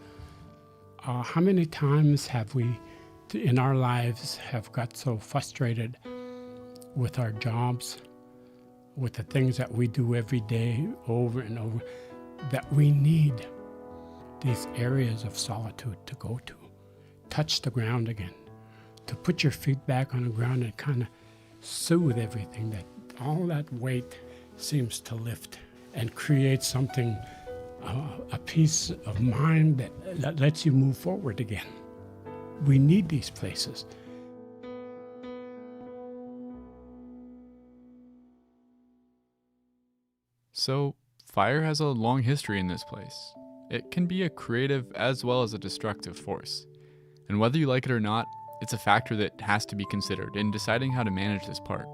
How many times have we, in our lives, have got so frustrated with our jobs, with the things that we do every day over and over, that we need these areas of solitude to go to, touch the ground again, to put your feet back on the ground and kind of soothe everything, that all that weight seems to lift and create something, a peace of mind that lets you move forward again. We need these places. So, fire has a long history in this place. It can be a creative as well as a destructive force. And whether you like it or not, it's a factor that has to be considered in deciding how to manage this park.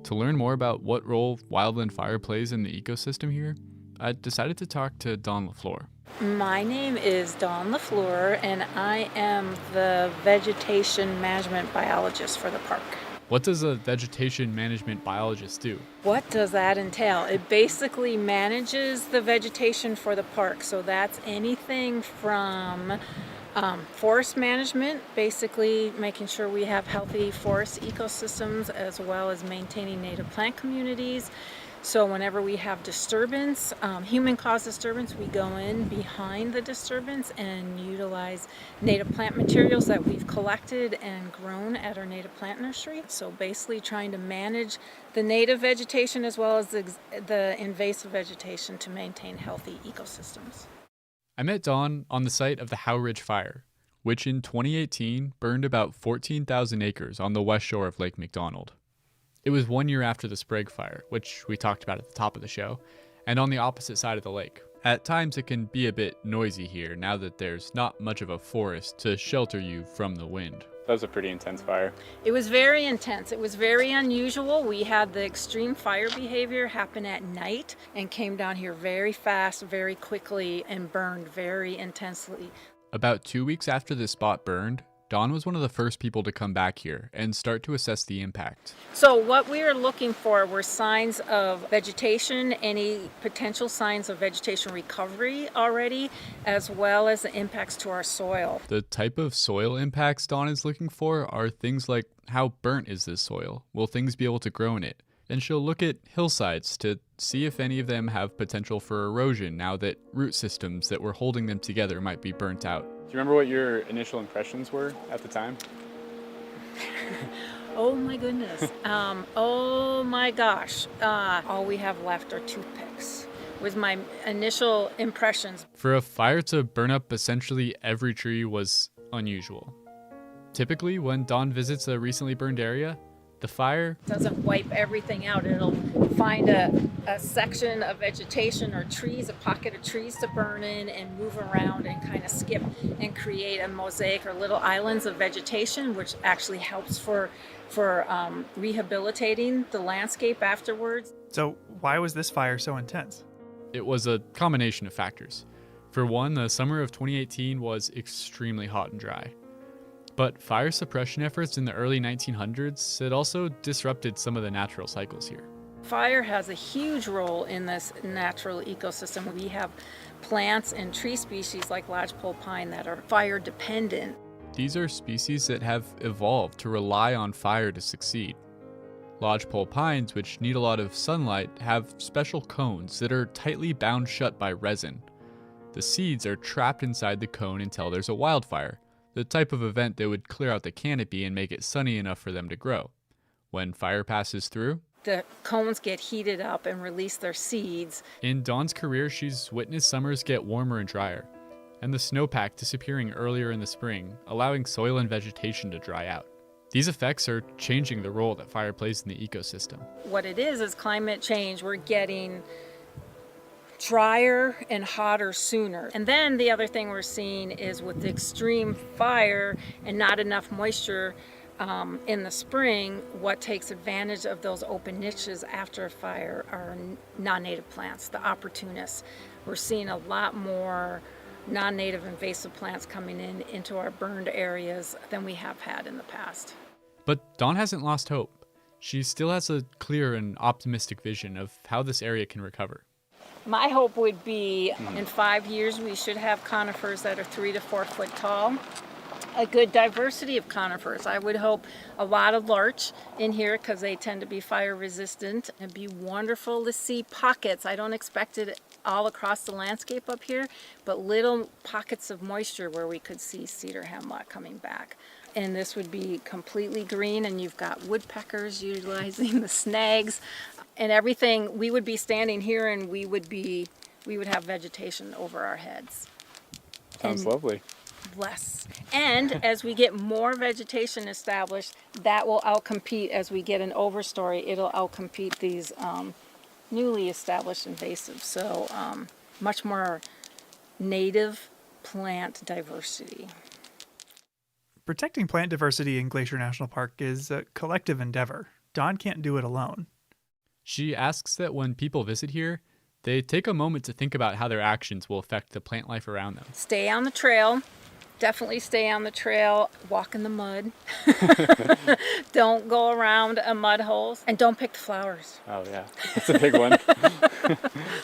To learn more about what role wildland fire plays in the ecosystem here, I decided to talk to Dawn LaFleur. My name is Dawn LaFleur, and I am the vegetation management biologist for the park. What does a vegetation management biologist do? What does that entail? It basically manages the vegetation for the park. So that's anything from forest management, basically making sure we have healthy forest ecosystems, as well as maintaining native plant communities. So whenever we have disturbance, human-caused disturbance, we go in behind the disturbance and utilize native plant materials that we've collected and grown at our native plant nursery. So basically trying to manage the native vegetation as well as the invasive vegetation to maintain healthy ecosystems. I met Dawn on the site of the Howe Ridge Fire, which in 2018 burned about 14,000 acres on the west shore of Lake McDonald. It was 1 year after the Sprague Fire, which we talked about at the top of the show, and on the opposite side of the lake. At times it can be a bit noisy here now that there's not much of a forest to shelter you from the wind. That was a pretty intense fire. It was very intense. It was very unusual. We had the extreme fire behavior happen at night and came down here very fast, very quickly, and burned very intensely. About 2 weeks after this spot burned, Dawn was one of the first people to come back here and start to assess the impact. So what we were looking for were signs of vegetation, any potential signs of vegetation recovery already, as well as the impacts to our soil. The type of soil impacts Dawn is looking for are things like how burnt is this soil? Will things be able to grow in it? And she'll look at hillsides to see if any of them have potential for erosion now that root systems that were holding them together might be burnt out. Do you remember what your initial impressions were at the time? Oh my goodness. Oh my gosh. All we have left are toothpicks, was my initial impressions. For a fire to burn up essentially every tree was unusual. Typically, when Dawn visits a recently burned area, the fire Doesn't wipe everything out. It'll find a section of vegetation or trees, a pocket of trees to burn in and move around and kind of skip and create a mosaic or little islands of vegetation, which actually helps for rehabilitating the landscape afterwards. So why was this fire so intense? It was a combination of factors. For one, the summer of 2018 was extremely hot and dry. But fire suppression efforts in the early 1900s had also disrupted some of the natural cycles here. Fire has a huge role in this natural ecosystem. We have plants and tree species like lodgepole pine that are fire dependent. These are species that have evolved to rely on fire to succeed. Lodgepole pines, which need a lot of sunlight, have special cones that are tightly bound shut by resin. The seeds are trapped inside the cone until there's a wildfire, the type of event that would clear out the canopy and make it sunny enough for them to grow. When fire passes through, The cones get heated up and release their seeds. In Dawn's career, she's witnessed summers get warmer and drier, and the snowpack disappearing earlier in the spring, allowing soil and vegetation to dry out. These effects are changing the role that fire plays in the ecosystem. What it is climate change. We're getting drier and hotter sooner. And then the other thing we're seeing is with the extreme fire and not enough moisture in the spring, what takes advantage of those open niches after a fire are non-native plants, the opportunists. We're seeing a lot more non-native invasive plants coming into our burned areas than we have had in the past. But Dawn hasn't lost hope. She still has a clear and optimistic vision of how this area can recover. My hope would be in 5 years we should have conifers that are 3 to 4 foot tall. A good diversity of conifers. I would hope a lot of larch in here because they tend to be fire resistant. It'd be wonderful to see pockets. I don't expect it all across the landscape up here, but little pockets of moisture where we could see cedar hemlock coming back. And this would be completely green, and you've got woodpeckers utilizing the snags and everything. We would be standing here and we would have vegetation over our heads. Sounds lovely. Bless. And as we get more vegetation established, that will outcompete, as we get an overstory, it'll outcompete these newly established invasives. So much more native plant diversity. Protecting plant diversity in Glacier National Park is a collective endeavor. Dawn can't do it alone. She asks that when people visit here, they take a moment to think about how their actions will affect the plant life around them. Stay on the trail. Definitely stay on the trail. Walk in the mud. Don't go around mud holes. And don't pick the flowers. Oh, yeah. That's a big one.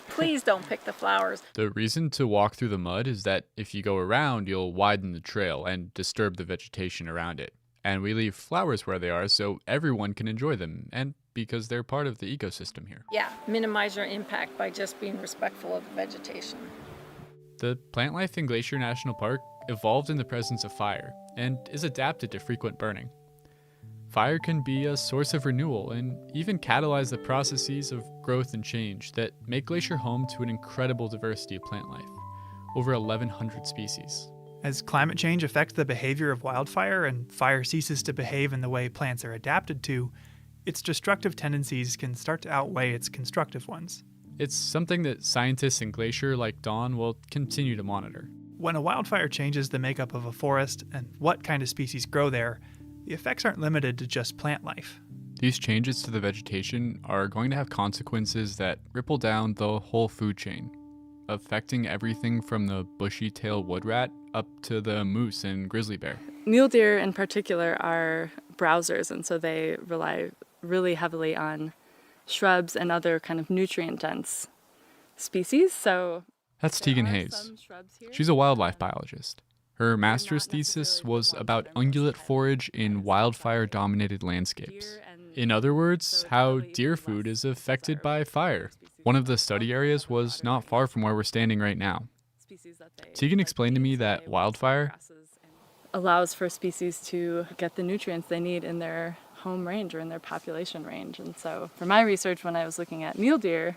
Please don't pick the flowers. The reason to walk through the mud is that if you go around, you'll widen the trail and disturb the vegetation around it. And we leave flowers where they are so everyone can enjoy them, and because they're part of the ecosystem here. Yeah, minimize your impact by just being respectful of the vegetation. The plant life in Glacier National Park evolved in the presence of fire and is adapted to frequent burning. Fire can be a source of renewal and even catalyze the processes of growth and change that make Glacier home to an incredible diversity of plant life, over 1,100 species. As climate change affects the behavior of wildfire and fire ceases to behave in the way plants are adapted to, its destructive tendencies can start to outweigh its constructive ones. It's something that scientists in Glacier like Dawn will continue to monitor. When a wildfire changes the makeup of a forest and what kind of species grow there, the effects aren't limited to just plant life. These changes to the vegetation are going to have consequences that ripple down the whole food chain, affecting everything from the bushy-tailed wood rat up to the moose and grizzly bear. Mule deer in particular are browsers, and so they rely really heavily on shrubs and other kind of nutrient-dense species. So that's Tegan Hayes. She's a wildlife biologist. Her master's thesis was about ungulate forage in wildfire-dominated landscapes. In other words, how deer food is affected by fire. One of the study areas was not far from where we're standing right now. Tegan explained to me that wildfire allows for species to get the nutrients they need in their home range or in their population range. And so for my research, when I was looking at mule deer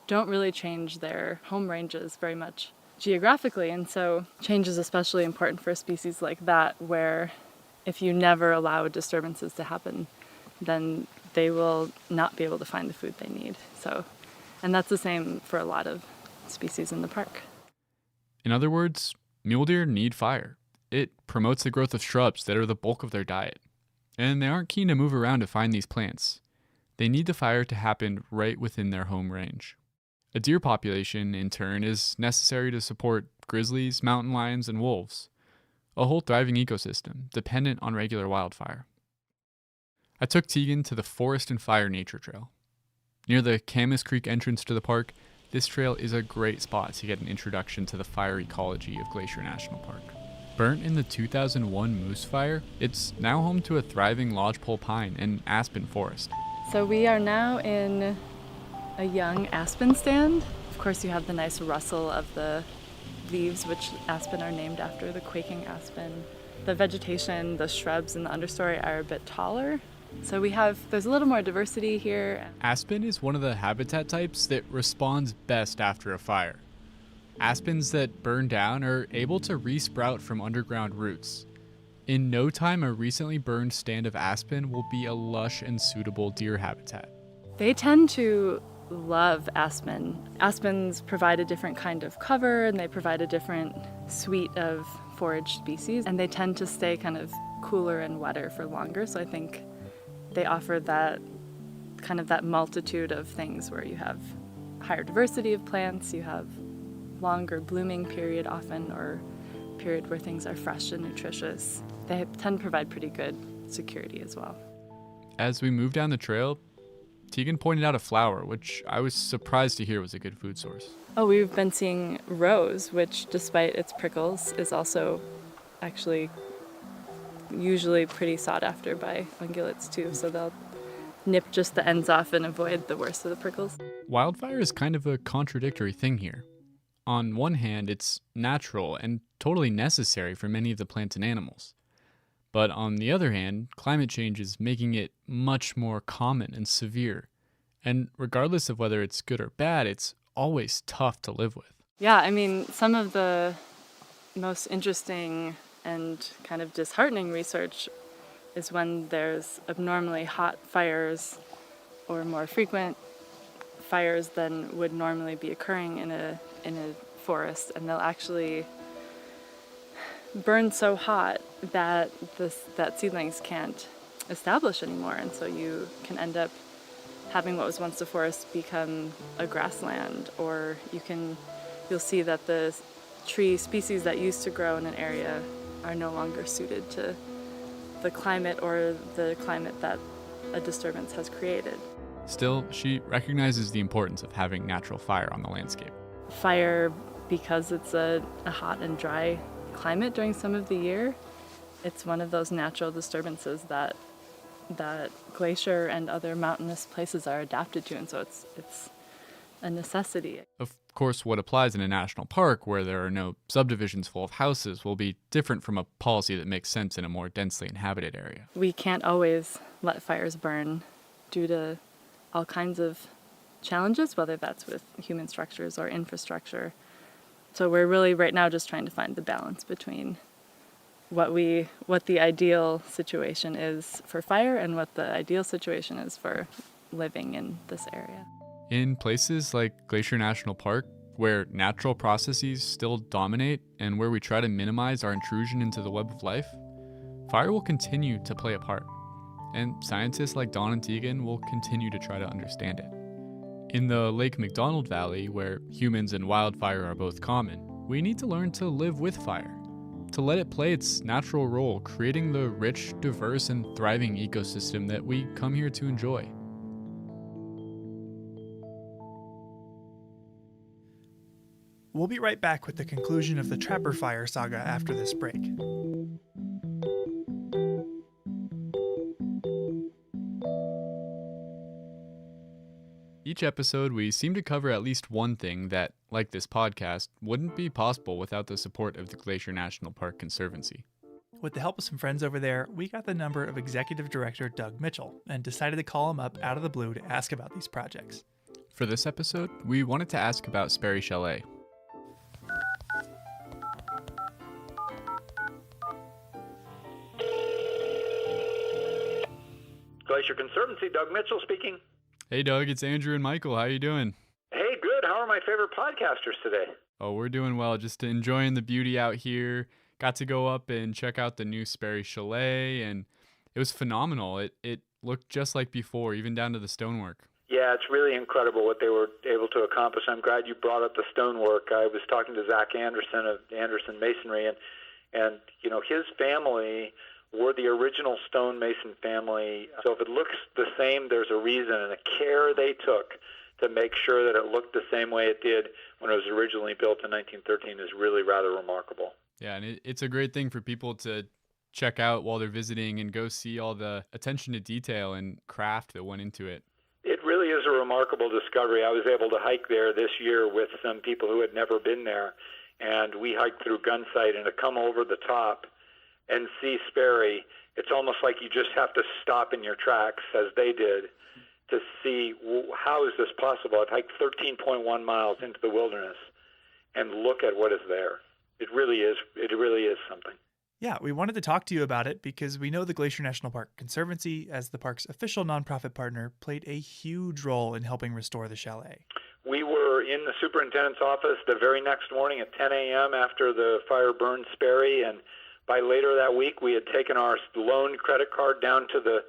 don't really change their home ranges very much geographically. And so change is especially important for a species like that, where if you never allow disturbances to happen, then they will not be able to find the food they need. So, and that's the same for a lot of species in the park. In other words, mule deer need fire. It promotes the growth of shrubs that are the bulk of their diet. And they aren't keen to move around to find these plants. They need the fire to happen right within their home range. A deer population, in turn, is necessary to support grizzlies, mountain lions, and wolves. A whole thriving ecosystem dependent on regular wildfire. I took Tegan to the Forest and Fire Nature Trail. Near the Camas Creek entrance to the park, this trail is a great spot to get an introduction to the fire ecology of Glacier National Park. Burnt in the 2001 Moose Fire, it's now home to a thriving lodgepole pine and aspen forest. So we are now in a young aspen stand. Of course, you have the nice rustle of the leaves, which aspen are named after, the quaking aspen. The vegetation, the shrubs in the understory are a bit taller. So there's a little more diversity here. Aspen is one of the habitat types that responds best after a fire. Aspens that burn down are able to resprout from underground roots. In no time, a recently burned stand of aspen will be a lush and suitable deer habitat. They tend to love aspen. Aspens provide a different kind of cover, and they provide a different suite of forage species, and they tend to stay kind of cooler and wetter for longer. So I think they offer that multitude of things where you have higher diversity of plants, you have longer blooming period often, or period where things are fresh and nutritious. They tend to provide pretty good security as well. As we moved down the trail, Tegan pointed out a flower, which I was surprised to hear was a good food source. Oh, we've been seeing rose, which despite its prickles is also actually usually pretty sought after by ungulates too, so they'll nip just the ends off and avoid the worst of the prickles. Wildfire is kind of a contradictory thing here. On one hand, it's natural and totally necessary for many of the plants and animals. But on the other hand, climate change is making it much more common and severe. And regardless of whether it's good or bad, it's always tough to live with. Yeah, I mean, some of the most interesting and kind of disheartening research is when there's abnormally hot fires or more frequent fires than would normally be occurring in a forest, and they'll actually burn so hot that seedlings can't establish anymore, and so you can end up having what was once a forest become a grassland, or you'll see that the tree species that used to grow in an area are no longer suited to the climate or the climate that a disturbance has created. Still, she recognizes the importance of having natural fire on the landscape. Fire, because it's a hot and dry climate during some of the year, it's one of those natural disturbances that glacier and other mountainous places are adapted to, and so it's a necessity. Of course, what applies in a national park where there are no subdivisions full of houses will be different from a policy that makes sense in a more densely inhabited area. We can't always let fires burn due to all kinds of challenges, whether that's with human structures or infrastructure. So we're really right now just trying to find the balance between what the ideal situation is for fire and what the ideal situation is for living in this area. In places like Glacier National Park, where natural processes still dominate and where we try to minimize our intrusion into the web of life, fire will continue to play a part, and scientists like Dawn and Tegan will continue to try to understand it. In the Lake McDonald Valley, where humans and wildfire are both common, we need to learn to live with fire, to let it play its natural role, creating the rich, diverse, and thriving ecosystem that we come here to enjoy. We'll be right back with the conclusion of the Trapper Fire saga after this break. Each episode, we seem to cover at least one thing that, like this podcast, wouldn't be possible without the support of the Glacier National Park Conservancy. With the help of some friends over there, we got the number of Executive Director Doug Mitchell and decided to call him up out of the blue to ask about these projects. For this episode, we wanted to ask about Sperry Chalet. Glacier Conservancy, Doug Mitchell speaking. Hey Doug, it's Andrew and Michael. How you doing? Hey, good. How are my favorite podcasters today? Oh, we're doing well. Just enjoying the beauty out here. Got to go up and check out the new Sperry Chalet, and it was phenomenal. It looked just like before, even down to the stonework. Yeah, it's really incredible what they were able to accomplish. I'm glad you brought up the stonework. I was talking to Zach Anderson of Anderson Masonry, and you know, his family were the original stonemason family. So if it looks the same, there's a reason, and the care they took to make sure that it looked the same way it did when it was originally built in 1913 is really rather remarkable. Yeah, and it's a great thing for people to check out while they're visiting and go see all the attention to detail and craft that went into it. It really is a remarkable discovery. I was able to hike there this year with some people who had never been there, and we hiked through Gunsight, and to come over the top and see Sperry, it's almost like you just have to stop in your tracks, as they did, to see how is this possible. I've hiked 13.1 miles into the wilderness, and look at what is there. It really is something. Yeah, we wanted to talk to you about it because we know the Glacier National Park Conservancy, as the park's official nonprofit partner, played a huge role in helping restore the chalet. We were in the superintendent's office the very next morning at 10 a.m. after the fire burned Sperry, and by later that week we had taken our loaned credit card down to the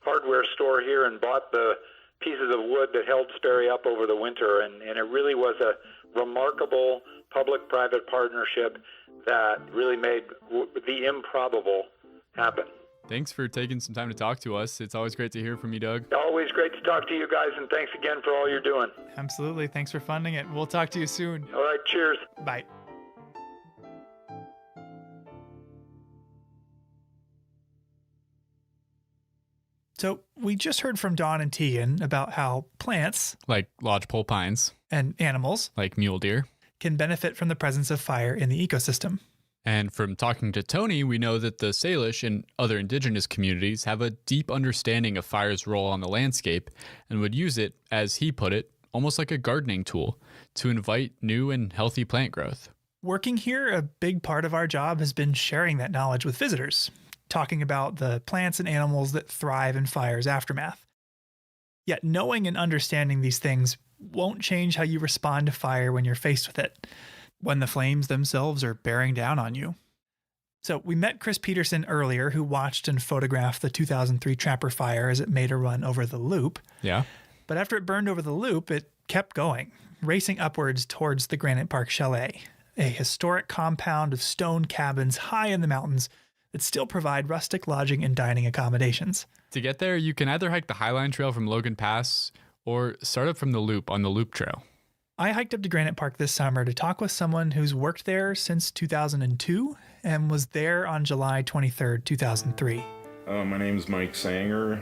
hardware store here and bought the pieces of wood that held Sperry up over the winter, and it really was a remarkable public-private partnership that really made the improbable happen. Thanks for taking some time to talk to us. It's always great to hear from you, Doug. Always great to talk to you guys, and thanks again for all you're doing. Absolutely. Thanks for funding it. We'll talk to you soon. All right, cheers. Bye. So we just heard from Dawn and Tegan about how plants, like lodgepole pines, and animals, like mule deer, can benefit from the presence of fire in the ecosystem. And from talking to Tony, we know that the Salish and other indigenous communities have a deep understanding of fire's role on the landscape and would use it, as he put it, almost like a gardening tool to invite new and healthy plant growth. Working here, a big part of our job has been sharing that knowledge with visitors, talking about the plants and animals that thrive in fire's aftermath. Yet knowing and understanding these things won't change how you respond to fire when you're faced with it, when the flames themselves are bearing down on you. So we met Chris Peterson earlier, who watched and photographed the 2003 Trapper Fire as it made a run over the loop. Yeah. But after it burned over the loop, it kept going, racing upwards towards the Granite Park Chalet, a historic compound of stone cabins high in the mountains that still provide rustic lodging and dining accommodations. To get there, you can either hike the Highline Trail from Logan Pass or start up from the loop on the Loop Trail. I hiked up to Granite Park this summer to talk with someone who's worked there since 2002 and was there on July 23rd, 2003. My name is Mike Sanger.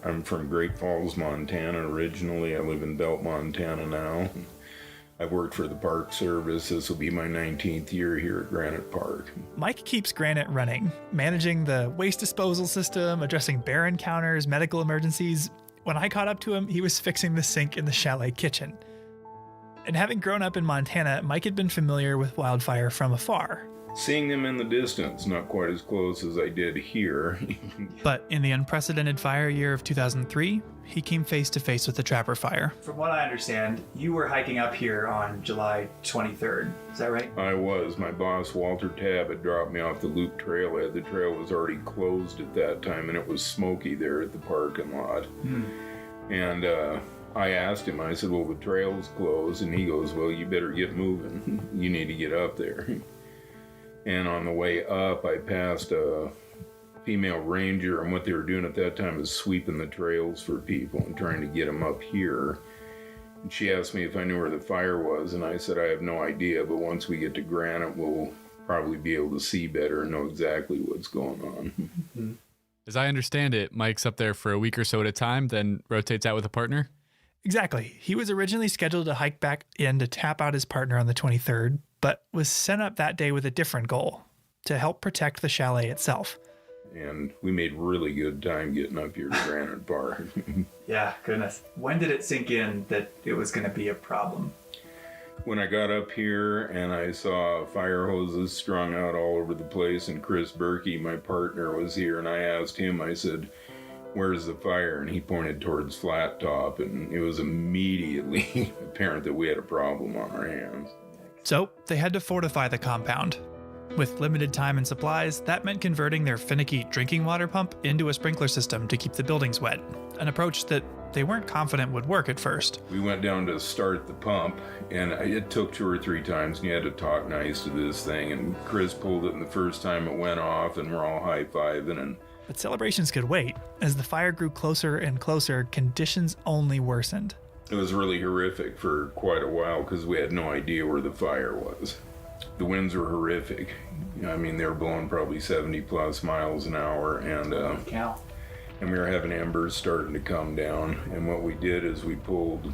I'm from Great Falls, Montana originally. I live in Belt, Montana now. I've worked for the Park Service. This will be my 19th year here at Granite Park. Mike keeps Granite running, managing the waste disposal system, addressing bear encounters, medical emergencies. When I caught up to him, he was fixing the sink in the chalet kitchen. And having grown up in Montana, Mike had been familiar with wildfire from afar. Seeing them in the distance, not quite as close as I did here. But in the unprecedented fire year of 2003, he came face to face with the Trapper Fire. From what I understand, you were hiking up here on July 23rd. Is that right? I was. My boss, Walter Tabb, had dropped me off the Loop Trailhead. The trail was already closed at that time, and it was smoky there at the parking lot. And I asked him, I said, well, the trail's closed. And he goes, well, you better get moving. You need to get up there. And on the way up, I passed a female ranger, and what they were doing at that time is sweeping the trails for people and trying to get them up here. And she asked me if I knew where the fire was, and I said I have no idea, but once we get to Granite, we'll probably be able to see better and know exactly what's going on. As I understand it, Mike's up there for a week or so at a time, then rotates out with a partner? Exactly. He was originally scheduled to hike back in to tap out his partner on the 23rd, but was sent up that day with a different goal, to help protect the chalet itself. And we made really good time getting up here to Granite Park. Yeah, goodness. When did it sink in that it was going to be a problem? When I got up here and I saw fire hoses strung out all over the place, and Chris Berkey, my partner, was here, and I asked him, I said, "Where's the fire?" And he pointed towards Flat Top, and it was immediately apparent that we had a problem on our hands. So they had to fortify the compound. With limited time and supplies, that meant converting their finicky drinking water pump into a sprinkler system to keep the buildings wet, an approach that they weren't confident would work at first. We went down to start the pump, and it took 2 or 3 times, and you had to talk nice to this thing, and Chris pulled it, and the first time it went off, and we're all high-fiving. And But celebrations could wait. As the fire grew closer and closer, conditions only worsened. it was really horrific for quite a while because we had no idea where the fire was. The winds were horrific. I mean, they were blowing probably 70-plus miles an hour, and we were having embers starting to come down. And what we did is we pulled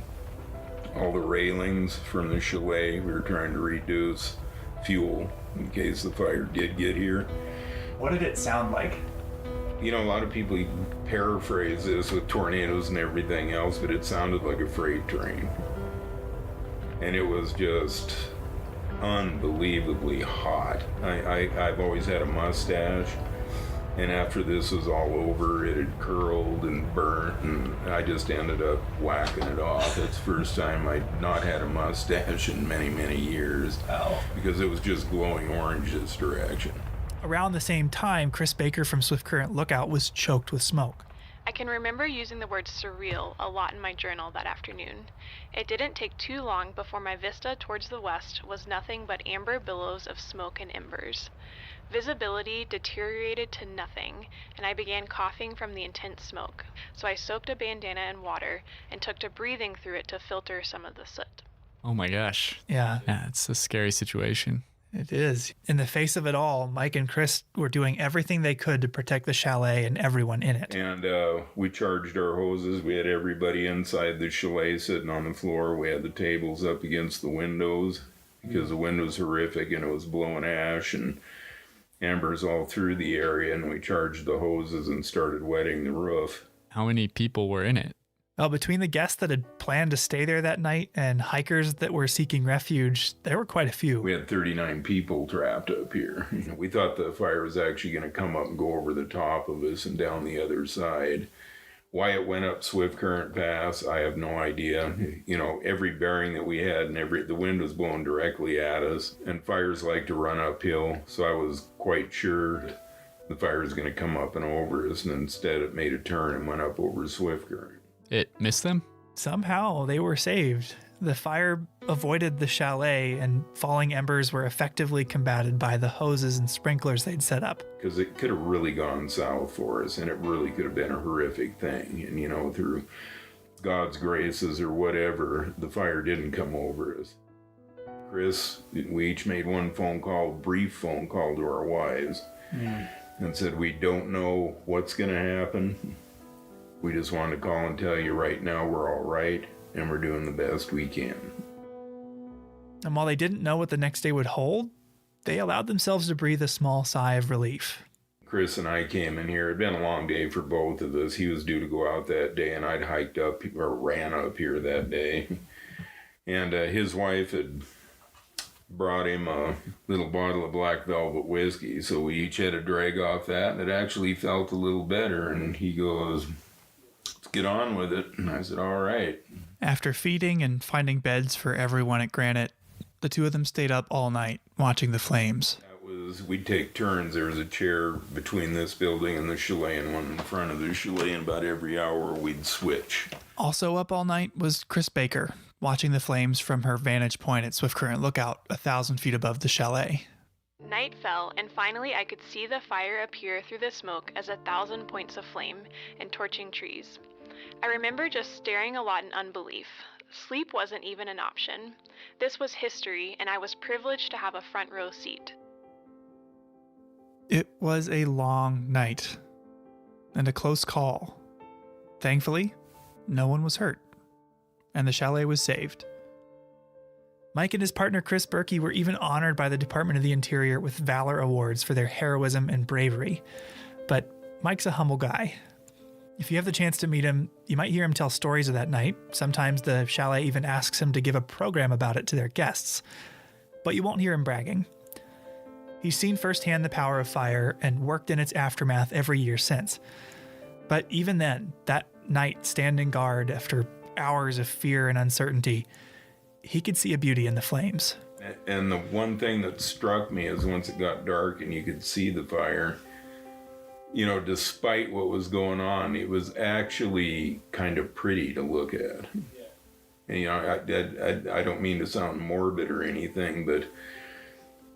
all the railings from the chalet. We were trying to reduce fuel in case the fire did get here. What did it sound like? You know, a lot of people paraphrase this with tornadoes and everything else, but it sounded like a freight train. And it was just unbelievably hot. I've always had a mustache, and after this was all over, it had curled and burnt, and I just ended up whacking it off. It's the first time I'd not had a mustache in many, many years, because it was just glowing orange this direction. Around the same time, Chris Baker from Swift Current Lookout was choked with smoke. I can remember using the word surreal a lot in my journal that afternoon. It didn't take too long before my vista towards the west was nothing but amber billows of smoke and embers. Visibility deteriorated to nothing, and I began coughing from the intense smoke, so I soaked a bandana in water and took to breathing through it to filter some of the soot. Oh my gosh. Yeah, it's a scary situation. It is. In the face of it all, Mike and Chris were doing everything they could to protect the chalet and everyone in it. And we charged our hoses. We had everybody inside the chalet sitting on the floor. We had the tables up against the windows because the wind was horrific and it was blowing ash and embers all through the area. And we charged the hoses and started wetting the roof. How many people were in it? Well, between the guests that had planned to stay there that night and hikers that were seeking refuge, there were quite a few. We had 39 people trapped up here. We thought the fire was actually going to come up and go over the top of us and down the other side. Why it went up Swift Current Pass, I have no idea. You know, every bearing that we had and the wind was blowing directly at us, and fires like to run uphill, so I was quite sure the fire was going to come up and over us, and instead it made a turn and went up over Swift Current. It missed them? Somehow they were saved. The fire avoided the chalet, and falling embers were effectively combated by the hoses and sprinklers they'd set up. Because it could have really gone south for us, and it really could have been a horrific thing. And, you know, through God's graces or whatever, the fire didn't come over us. Chris, we each made one phone call, brief phone call to our wives, and said, we don't know what's going to happen. We just wanted to call and tell you right now we're all right, and we're doing the best we can. And while they didn't know what the next day would hold, they allowed themselves to breathe a small sigh of relief. Chris and I came in here. It'd been a long day for both of us. He was due to go out that day, and I'd hiked up or ran up here that day. And his wife had brought him a little bottle of black velvet whiskey, so we each had a drag off that, and it actually felt a little better. And he goes, let's get on with it. And I said, all right. After feeding and finding beds for everyone at Granite, the two of them stayed up all night watching the flames. We'd take turns. There was a chair between this building and the chalet and one in front of the chalet, and about every hour we'd switch. Also up all night was Chris Baker, watching the flames from her vantage point at Swift Current Lookout, 1,000 feet above the chalet. Night fell, and finally I could see the fire appear through the smoke as 1,000 points of flame and torching trees. I remember just staring a lot in unbelief. Sleep wasn't even an option. This was history, and I was privileged to have a front row seat. It was a long night and a close call. Thankfully, no one was hurt, and the chalet was saved. Mike and his partner Chris Berkey were even honored by the Department of the Interior with Valor Awards for their heroism and bravery. But Mike's a humble guy. If you have the chance to meet him, you might hear him tell stories of that night. Sometimes the chalet even asks him to give a program about it to their guests. But you won't hear him bragging. He's seen firsthand the power of fire and worked in its aftermath every year since. But even then, that night standing guard after hours of fear and uncertainty, he could see a beauty in the flames. And the one thing that struck me is once it got dark and you could see the fire, you know, despite what was going on, it was actually kind of pretty to look at. Yeah. And, you know, I don't mean to sound morbid or anything, but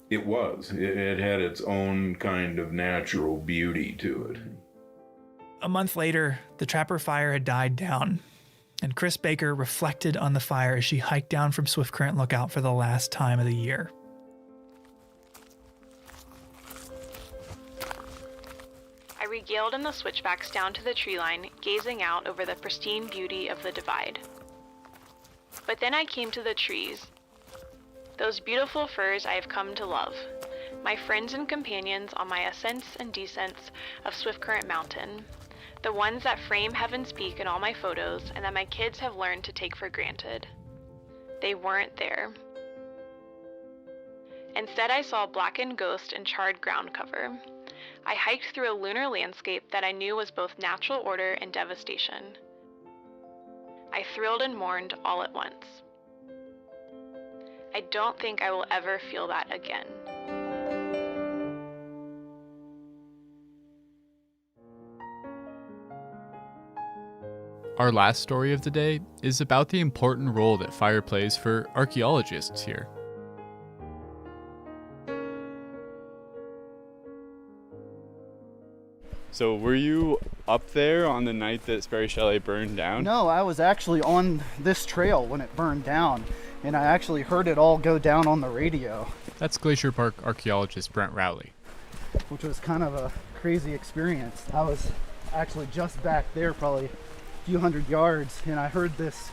it was. It had its own kind of natural beauty to it. A month later, the Trapper fire had died down, and Chris Baker reflected on the fire as she hiked down from Swift Current Lookout for the last time of the year. I regaled in the switchbacks down to the tree line, gazing out over the pristine beauty of the divide. But then I came to the trees. Those beautiful firs I have come to love. My friends and companions on my ascents and descents of Swift Current Mountain. The ones that frame heaven's peak in all my photos and that my kids have learned to take for granted. They weren't there. Instead, I saw blackened ghost and charred ground cover. I hiked through a lunar landscape that I knew was both natural order and devastation. I thrilled and mourned all at once. I don't think I will ever feel that again. Our last story of the day is about the important role that fire plays for archaeologists here. So were you up there on the night that Sperry Chalet burned down? No, I was actually on this trail when it burned down, and I actually heard it all go down on the radio. That's Glacier Park archaeologist Brent Rowley. Which was kind of a crazy experience. I was actually just back there, probably few hundred yards, and I heard this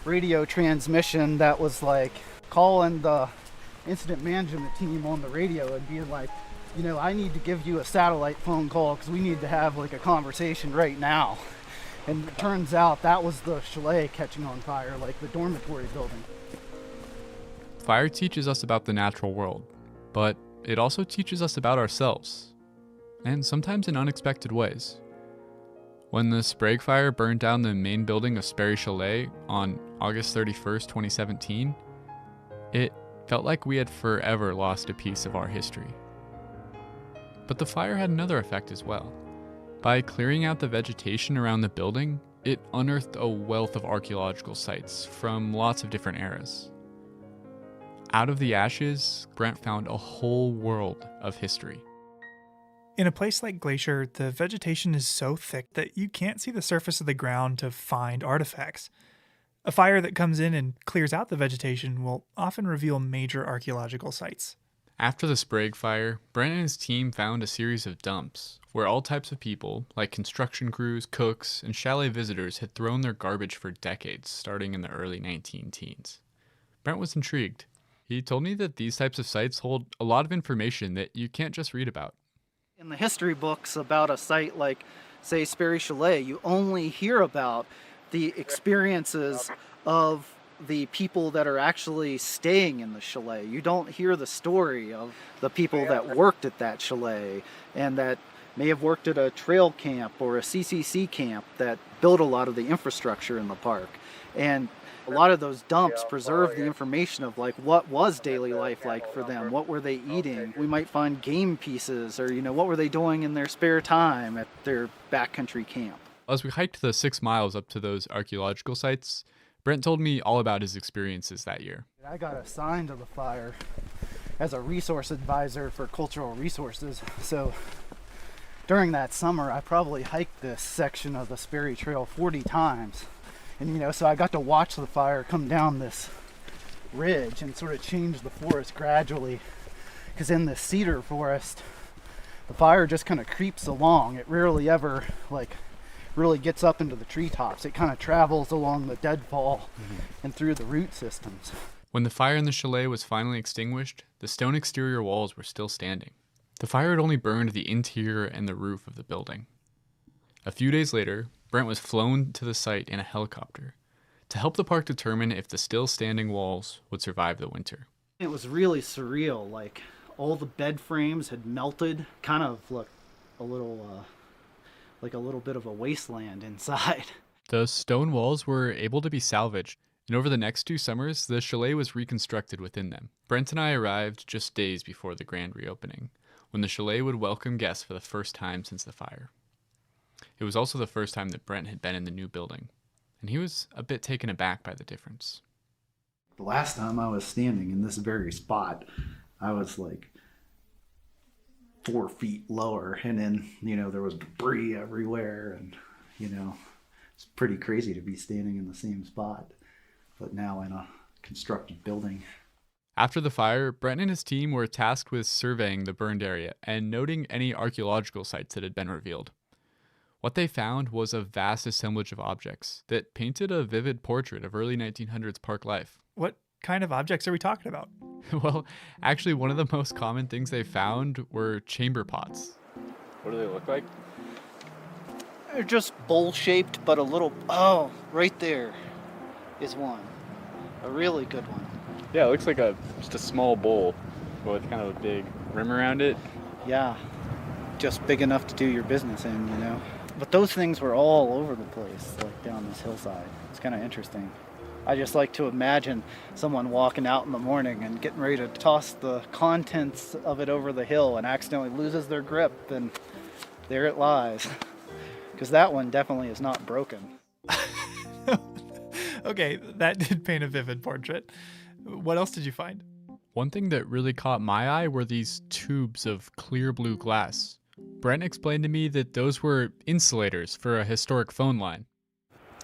radio transmission that was like calling the incident management team on the radio and being like, you know, I need to give you a satellite phone call because we need to have like a conversation right now. And it turns out that was the chalet catching on fire, like the dormitory building. Fire teaches us about the natural world, but it also teaches us about ourselves, and sometimes in unexpected ways. When the Sprague Fire burned down the main building of Sperry Chalet on August 31st, 2017, it felt like we had forever lost a piece of our history. But the fire had another effect as well. By clearing out the vegetation around the building, it unearthed a wealth of archaeological sites from lots of different eras. Out of the ashes, Brent found a whole world of history. In a place like Glacier, the vegetation is so thick that you can't see the surface of the ground to find artifacts. A fire that comes in and clears out the vegetation will often reveal major archaeological sites. After the Sprague Fire, Brent and his team found a series of dumps where all types of people, like construction crews, cooks, and chalet visitors, had thrown their garbage for decades, starting in the early 19-teens. Brent was intrigued. He told me that these types of sites hold a lot of information that you can't just read about. In the history books about a site like, say, Sperry Chalet, you only hear about the experiences of the people that are actually staying in the chalet. You don't hear the story of the people that worked at that chalet and that may have worked at a trail camp or a CCC camp that built a lot of the infrastructure in the park. And a lot of those dumps preserve the information of like what was daily life like for them, what were they eating. We might find game pieces or, you know, what were they doing in their spare time at their backcountry camp. As we hiked the 6 miles up to those archaeological sites, Brent told me all about his experiences that year. I got assigned to the fire as a resource advisor for cultural resources. So during that summer, I probably hiked this section of the Sperry Trail 40 times. And, you know, so I got to watch the fire come down this ridge and sort of change the forest gradually. Because in the cedar forest, the fire just kind of creeps along. It rarely ever, really gets up into the treetops. It kind of travels along the deadfall and through the root systems. When the fire in the chalet was finally extinguished, the stone exterior walls were still standing. The fire had only burned the interior and the roof of the building. A few days later, Brent was flown to the site in a helicopter to help the park determine if the still standing walls would survive the winter. It was really surreal, like all the bed frames had melted, kind of looked a little like a little bit of a wasteland inside. The stone walls were able to be salvaged, and over the next 2 summers, the chalet was reconstructed within them. Brent and I arrived just days before the grand reopening, when the chalet would welcome guests for the first time since the fire. It was also the first time that Brent had been in the new building, and he was a bit taken aback by the difference. The last time I was standing in this very spot, I was like 4 feet lower, and then, there was debris everywhere, and, it's pretty crazy to be standing in the same spot, but now in a constructed building. After the fire, Brent and his team were tasked with surveying the burned area and noting any archaeological sites that had been revealed. What they found was a vast assemblage of objects that painted a vivid portrait of early 1900s park life. What kind of objects are we talking about? Well, actually, one of the most common things they found were chamber pots. What do they look like? They're just bowl-shaped, but a little... Oh, right there is one. A really good one. Yeah, it looks like just a small bowl with kind of a big rim around it. Yeah, just big enough to do your business in, But those things were all over the place, like down this hillside. It's kind of interesting. I just like to imagine someone walking out in the morning and getting ready to toss the contents of it over the hill and accidentally loses their grip, and there it lies. Because that one definitely is not broken. Okay, that did paint a vivid portrait. What else did you find? One thing that really caught my eye were these tubes of clear blue glass. Brent explained to me that those were insulators for a historic phone line.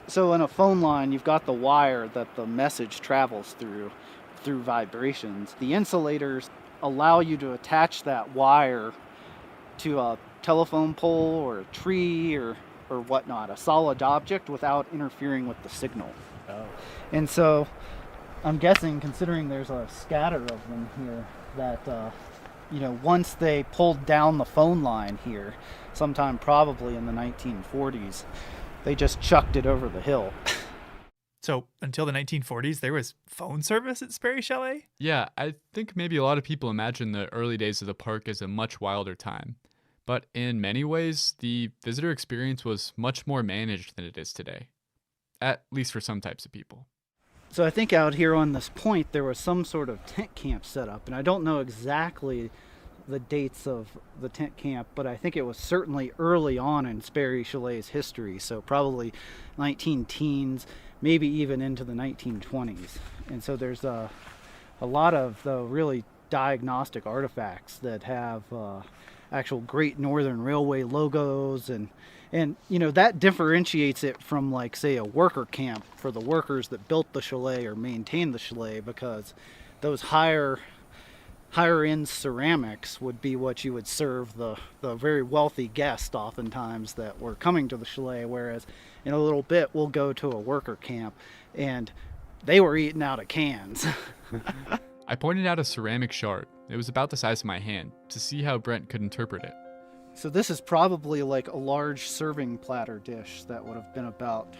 So in a phone line, you've got the wire that the message travels through vibrations. The insulators allow you to attach that wire to a telephone pole or a tree or whatnot, a solid object, without interfering with the signal. Oh. And so I'm guessing, considering there's a scatter of them here, that once they pulled down the phone line here, sometime probably in the 1940s, they just chucked it over the hill. So until the 1940s, there was phone service at Sperry Chalet? Yeah, I think maybe a lot of people imagine the early days of the park as a much wilder time. But in many ways, the visitor experience was much more managed than it is today. At least for some types of people. So I think out here on this point, there was some sort of tent camp set up, and I don't know exactly the dates of the tent camp, but I think it was certainly early on in Sperry Chalet's history, so probably 19-teens, maybe even into the 1920s. And so there's a lot of really diagnostic artifacts that have actual Great Northern Railway logos, and that differentiates it from, like, say, a worker camp for the workers that built the chalet or maintained the chalet, because those higher end ceramics would be what you would serve the very wealthy guests oftentimes that were coming to the chalet, whereas in a little bit we'll go to a worker camp and they were eating out of cans. I pointed out a ceramic shard. It was about the size of my hand, to see how Brent could interpret it. So this is probably like a large serving platter dish that would have been about,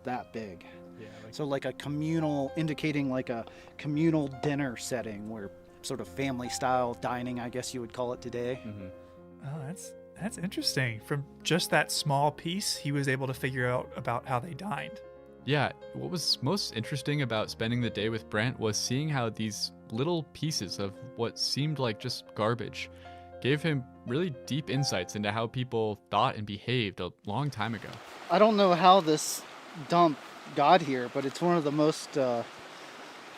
that big. Yeah. So like a communal, indicating like a communal dinner setting, where sort of family style dining, I guess you would call it today. Mm-hmm. Oh, that's interesting. From just that small piece, he was able to figure out about how they dined. Yeah, what was most interesting about spending the day with Brent was seeing how these little pieces of what seemed like just garbage gave him really deep insights into how people thought and behaved a long time ago. I don't know how this dump got here, but it's one of the most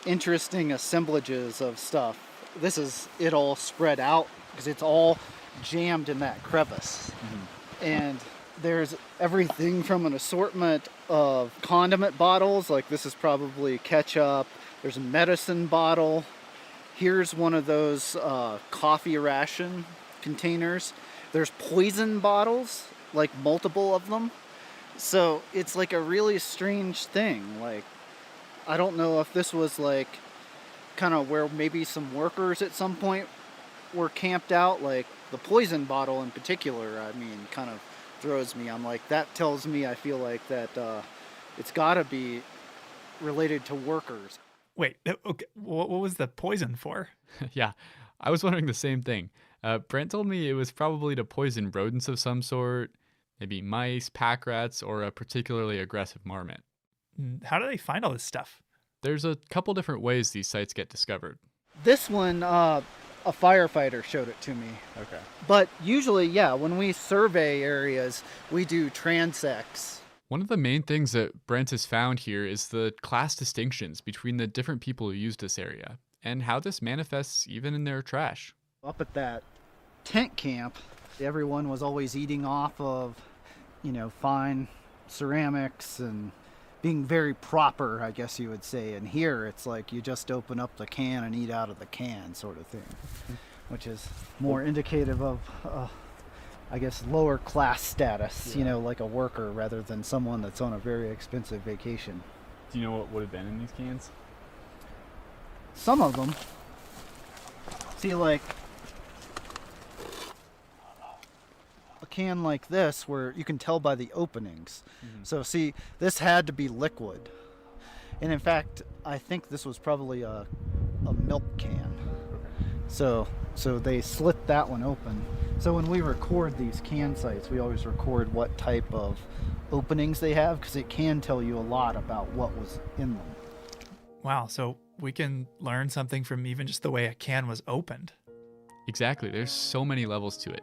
interesting assemblages of stuff. This is it all spread out because it's all jammed in that crevice. Mm-hmm. And there's everything from an assortment of condiment bottles, like this is probably ketchup. There's a medicine bottle. Here's one of those coffee ration containers. There's poison bottles, like multiple of them. So it's like a really strange thing. Like I don't know if this was like kind of where maybe some workers at some point were camped out, like the poison bottle in particular, I mean, kind of throws me. I'm like, that tells me, I feel like that it's got to be related to workers. Wait, okay, what was the poison for? Yeah, I was wondering the same thing. Brent told me it was probably to poison rodents of some sort, maybe mice, pack rats, or a particularly aggressive marmot. How do they find all this stuff? There's a couple different ways these sites get discovered. This one, a firefighter showed it to me. Okay. But usually, yeah, when we survey areas, we do transects. One of the main things that Brent has found here is the class distinctions between the different people who use this area, and how this manifests even in their trash. Up at that tent camp, everyone was always eating off of, fine ceramics and being very proper, I guess you would say. And here it's like you just open up the can and eat out of the can sort of thing, which is more indicative of, I guess, lower class status, like a worker rather than someone that's on a very expensive vacation. Do you know what would have been in these cans? Some of them. See, like a can like this where you can tell by the openings. Mm-hmm. So see, this had to be liquid. And in fact, I think this was probably a milk can. So they slit that one open. So when we record these can sites, we always record what type of openings they have, because it can tell you a lot about what was in them. Wow, so we can learn something from even just the way a can was opened. Exactly, there's so many levels to it.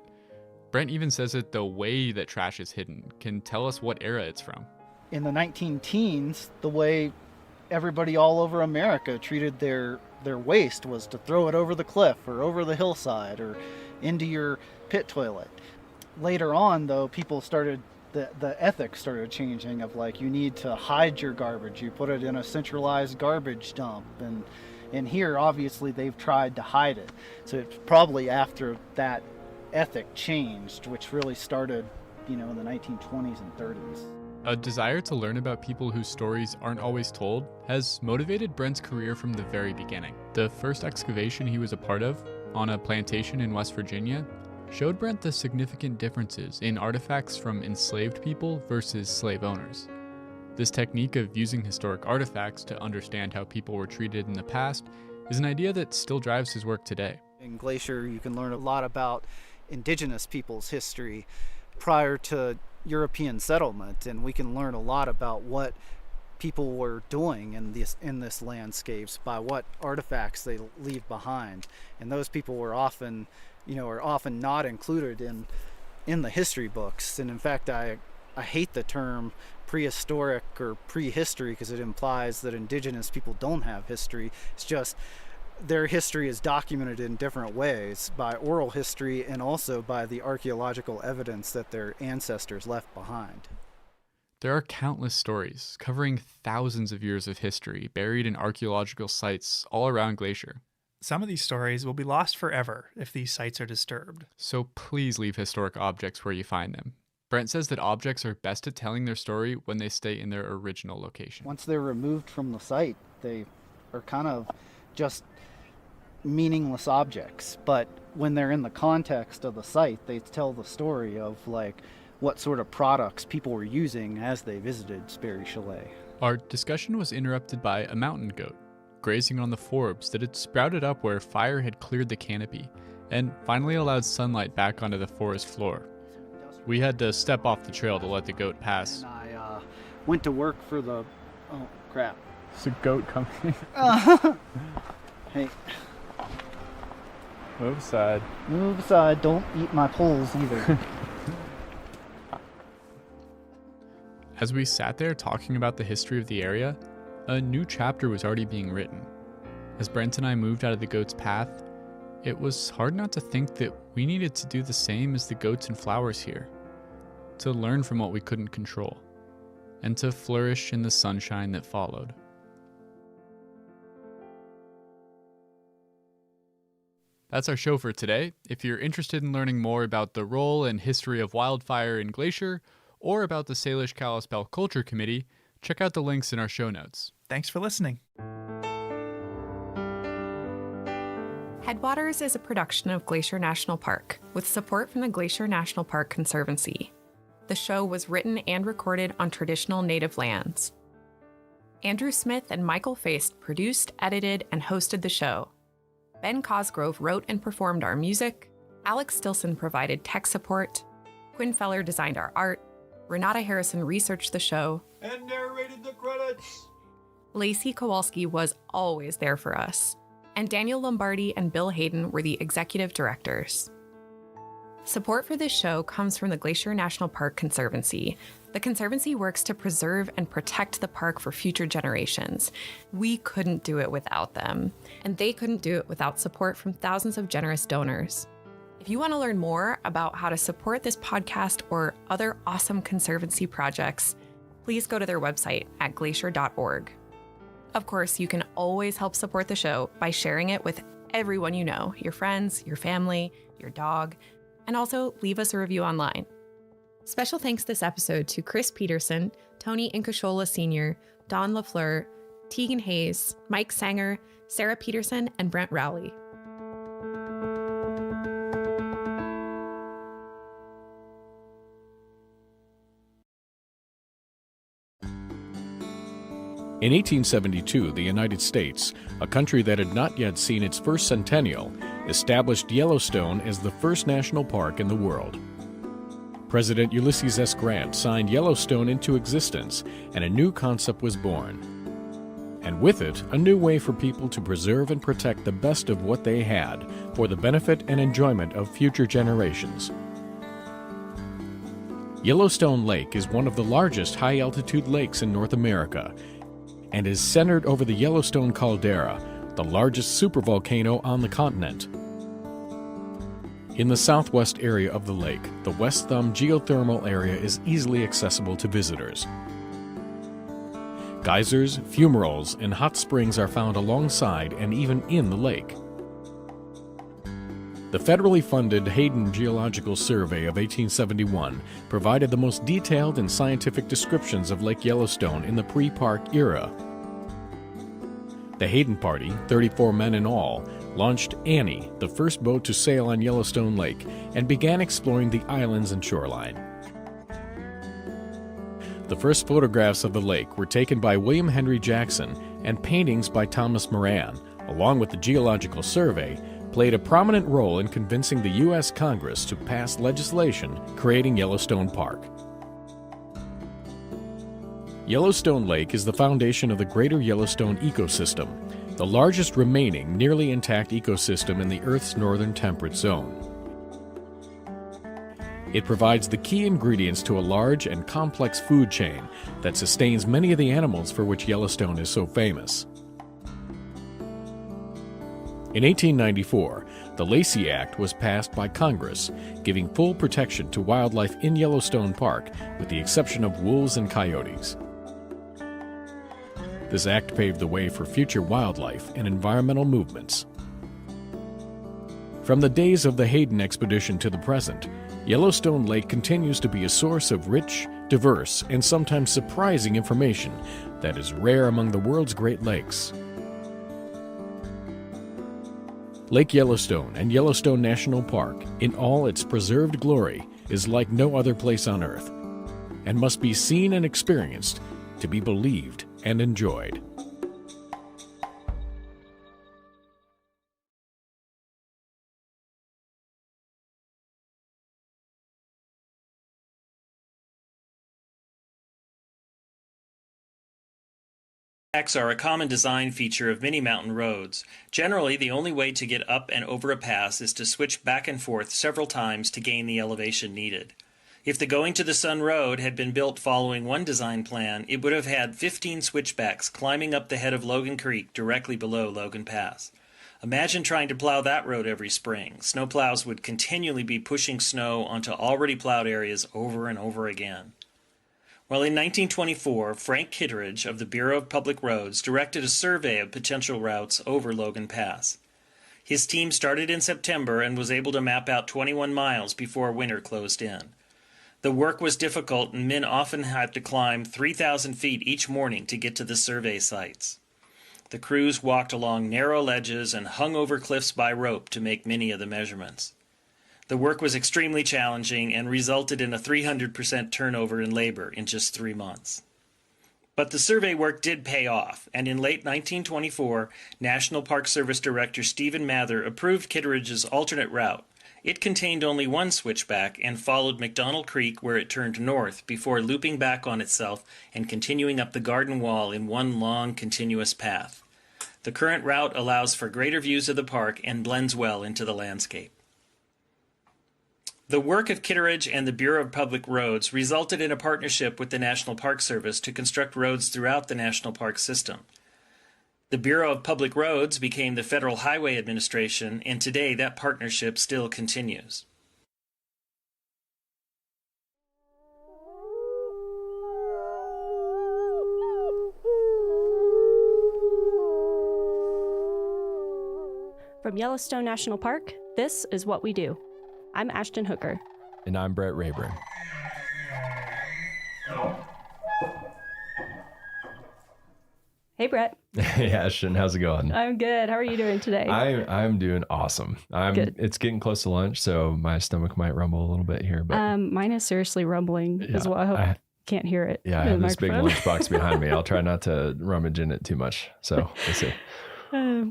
Brent even says that the way that trash is hidden can tell us what era it's from. In the 19-teens, the way everybody all over America treated their waste was to throw it over the cliff or over the hillside or into your pit toilet. Later on, though, people started, the ethics started changing of like, you need to hide your garbage. You put it in a centralized garbage dump. And here, obviously, they've tried to hide it. So it's probably after that ethic changed, which really started, in the 1920s and 30s. A desire to learn about people whose stories aren't always told has motivated Brent's career from the very beginning. The first excavation he was a part of, on a plantation in West Virginia, showed Brent the significant differences in artifacts from enslaved people versus slave owners. This technique of using historic artifacts to understand how people were treated in the past is an idea that still drives his work today. In Glacier, you can learn a lot about indigenous people's history prior to European settlement, and we can learn a lot about what people were doing in this landscapes by what artifacts they leave behind. And those people were often, are often not included in the history books. And in fact, I hate the term prehistoric or prehistory because it implies that indigenous people don't have history. It's just their history is documented in different ways by oral history and also by the archaeological evidence that their ancestors left behind. There are countless stories covering thousands of years of history buried in archaeological sites all around Glacier. Some of these stories will be lost forever if these sites are disturbed. So please leave historic objects where you find them. Brent says that objects are best at telling their story when they stay in their original location. Once they're removed from the site, they are kind of just meaningless objects. But when they're in the context of the site, they tell the story of like what sort of products people were using as they visited Sperry Chalet. Our discussion was interrupted by a mountain goat grazing on the forbs that had sprouted up where fire had cleared the canopy and finally allowed sunlight back onto the forest floor. We had to step off the trail to let the goat pass. And I went to work for the... Oh, crap. It's a goat coming. Hey. Move aside. Move aside. Don't eat my poles either. As we sat there talking about the history of the area, a new chapter was already being written. As Brent and I moved out of the goat's path, it was hard not to think that we needed to do the same as the goats and flowers here, to learn from what we couldn't control, and to flourish in the sunshine that followed. That's our show for today. If you're interested in learning more about the role and historay of wildfire in Glacier, or about the Salish Kalispel Culture Committee, Check out the links in our show notes. Thanks for listening. Headwaters is a production of Glacier National Park, with support from the Glacier National Park Conservancy. The show was written and recorded on traditional native lands. Andrew Smith and Michael Feist produced, edited, and hosted the show. Ben Cosgrove wrote and performed our music. Alex Stilson provided tech support. Quinn Feller designed our art. Renata Harrison researched the show. And narrated the credits. Lacey Kowalski was always there for us. And Daniel Lombardi and Bill Hayden were the executive directors. Support for this show comes from the Glacier National Park Conservancy. The Conservancy works to preserve and protect the park for future generations. We couldn't do it without them, and they couldn't do it without support from thousands of generous donors. If you want to learn more about how to support this podcast or other awesome Conservancy projects, please go to their website at glacier.org. Of course, you can always help support the show by sharing it with everyone you know, your friends, your family, your dog, and also leave us a review online. Special thanks this episode to Chris Peterson, Tony Incashola Sr., Don LaFleur, Tegan Hayes, Mike Sanger, Sarah Peterson, and Brent Rowley. In 1872, the United States, a country that had not yet seen its first centennial, established Yellowstone as the first national park in the world. President Ulysses S. Grant signed Yellowstone into existence, and a new concept was born. And with it, a new way for people to preserve and protect the best of what they had for the benefit and enjoyment of future generations. Yellowstone Lake is one of the largest high-altitude lakes in North America, and is centered over the Yellowstone caldera, the largest supervolcano on the continent. In the southwest area of the lake, the West Thumb geothermal area is easily accessible to visitors. Geysers, fumaroles, and hot springs are found alongside and even in the lake. The federally funded Hayden Geological Survey of 1871 provided the most detailed and scientific descriptions of Lake Yellowstone in the pre-park era. The Hayden Party, 34 men in all, launched Annie, the first boat to sail on Yellowstone Lake, and began exploring the islands and shoreline. The first photographs of the lake were taken by William Henry Jackson, and paintings by Thomas Moran, along with the Geological Survey, played a prominent role in convincing the U.S. Congress to pass legislation creating Yellowstone Park. Yellowstone Lake is the foundation of the Greater Yellowstone ecosystem, the largest remaining nearly intact ecosystem in the Earth's northern temperate zone. It provides the key ingredients to a large and complex food chain that sustains many of the animals for which Yellowstone is so famous. In 1894, the Lacey Act was passed by Congress, giving full protection to wildlife in Yellowstone Park, with the exception of wolves and coyotes. This act paved the way for future wildlife and environmental movements. From the days of the Hayden expedition to the present, Yellowstone Lake continues to be a source of rich, diverse, and sometimes surprising information that is rare among the world's Great Lakes. Lake Yellowstone and Yellowstone National Park, in all its preserved glory, is like no other place on Earth, and must be seen and experienced to be believed and enjoyed. Tracks are a common design feature of many mountain roads. Generally, the only way to get up and over a pass is to switch back and forth several times to gain the elevation needed. If the Going to the Sun Road had been built following one design plan, it would have had 15 switchbacks climbing up the head of Logan Creek directly below Logan Pass. Imagine trying to plow that road every spring. Snowplows would continually be pushing snow onto already plowed areas over and over again. Well, in 1924, Frank Kitteridge of the Bureau of Public Roads directed a survey of potential routes over Logan Pass. His team started in September and was able to map out 21 miles before winter closed in. The work was difficult, and men often had to climb 3,000 feet each morning to get to the survey sites. The crews walked along narrow ledges and hung over cliffs by rope to make many of the measurements. The work was extremely challenging and resulted in a 300% turnover in labor in just 3 months. But the survey work did pay off, and in late 1924, National Park Service Director Stephen Mather approved Kitteridge's alternate route. It contained only one switchback and followed McDonald Creek where it turned north before looping back on itself and continuing up the garden wall in one long, continuous path. The current route allows for greater views of the park and blends well into the landscape. The work of Kitteridge and the Bureau of Public Roads resulted in a partnership with the National Park Service to construct roads throughout the national park system. The Bureau of Public Roads became the Federal Highway Administration, and today that partnership still continues. From Yellowstone National Park, this is What We Do. I'm Ashton Hooker. And I'm Brett Rayburn. Hey, Brett. Hey, Ashton. How's it going? I'm good. How are you doing today? I'm doing awesome. Good. It's getting close to lunch, so my stomach might rumble a little bit here. But mine is seriously rumbling as well. I hope you can't hear it. Yeah, I have this big lunchbox behind me. I'll try not to rummage in it too much. So we'll see.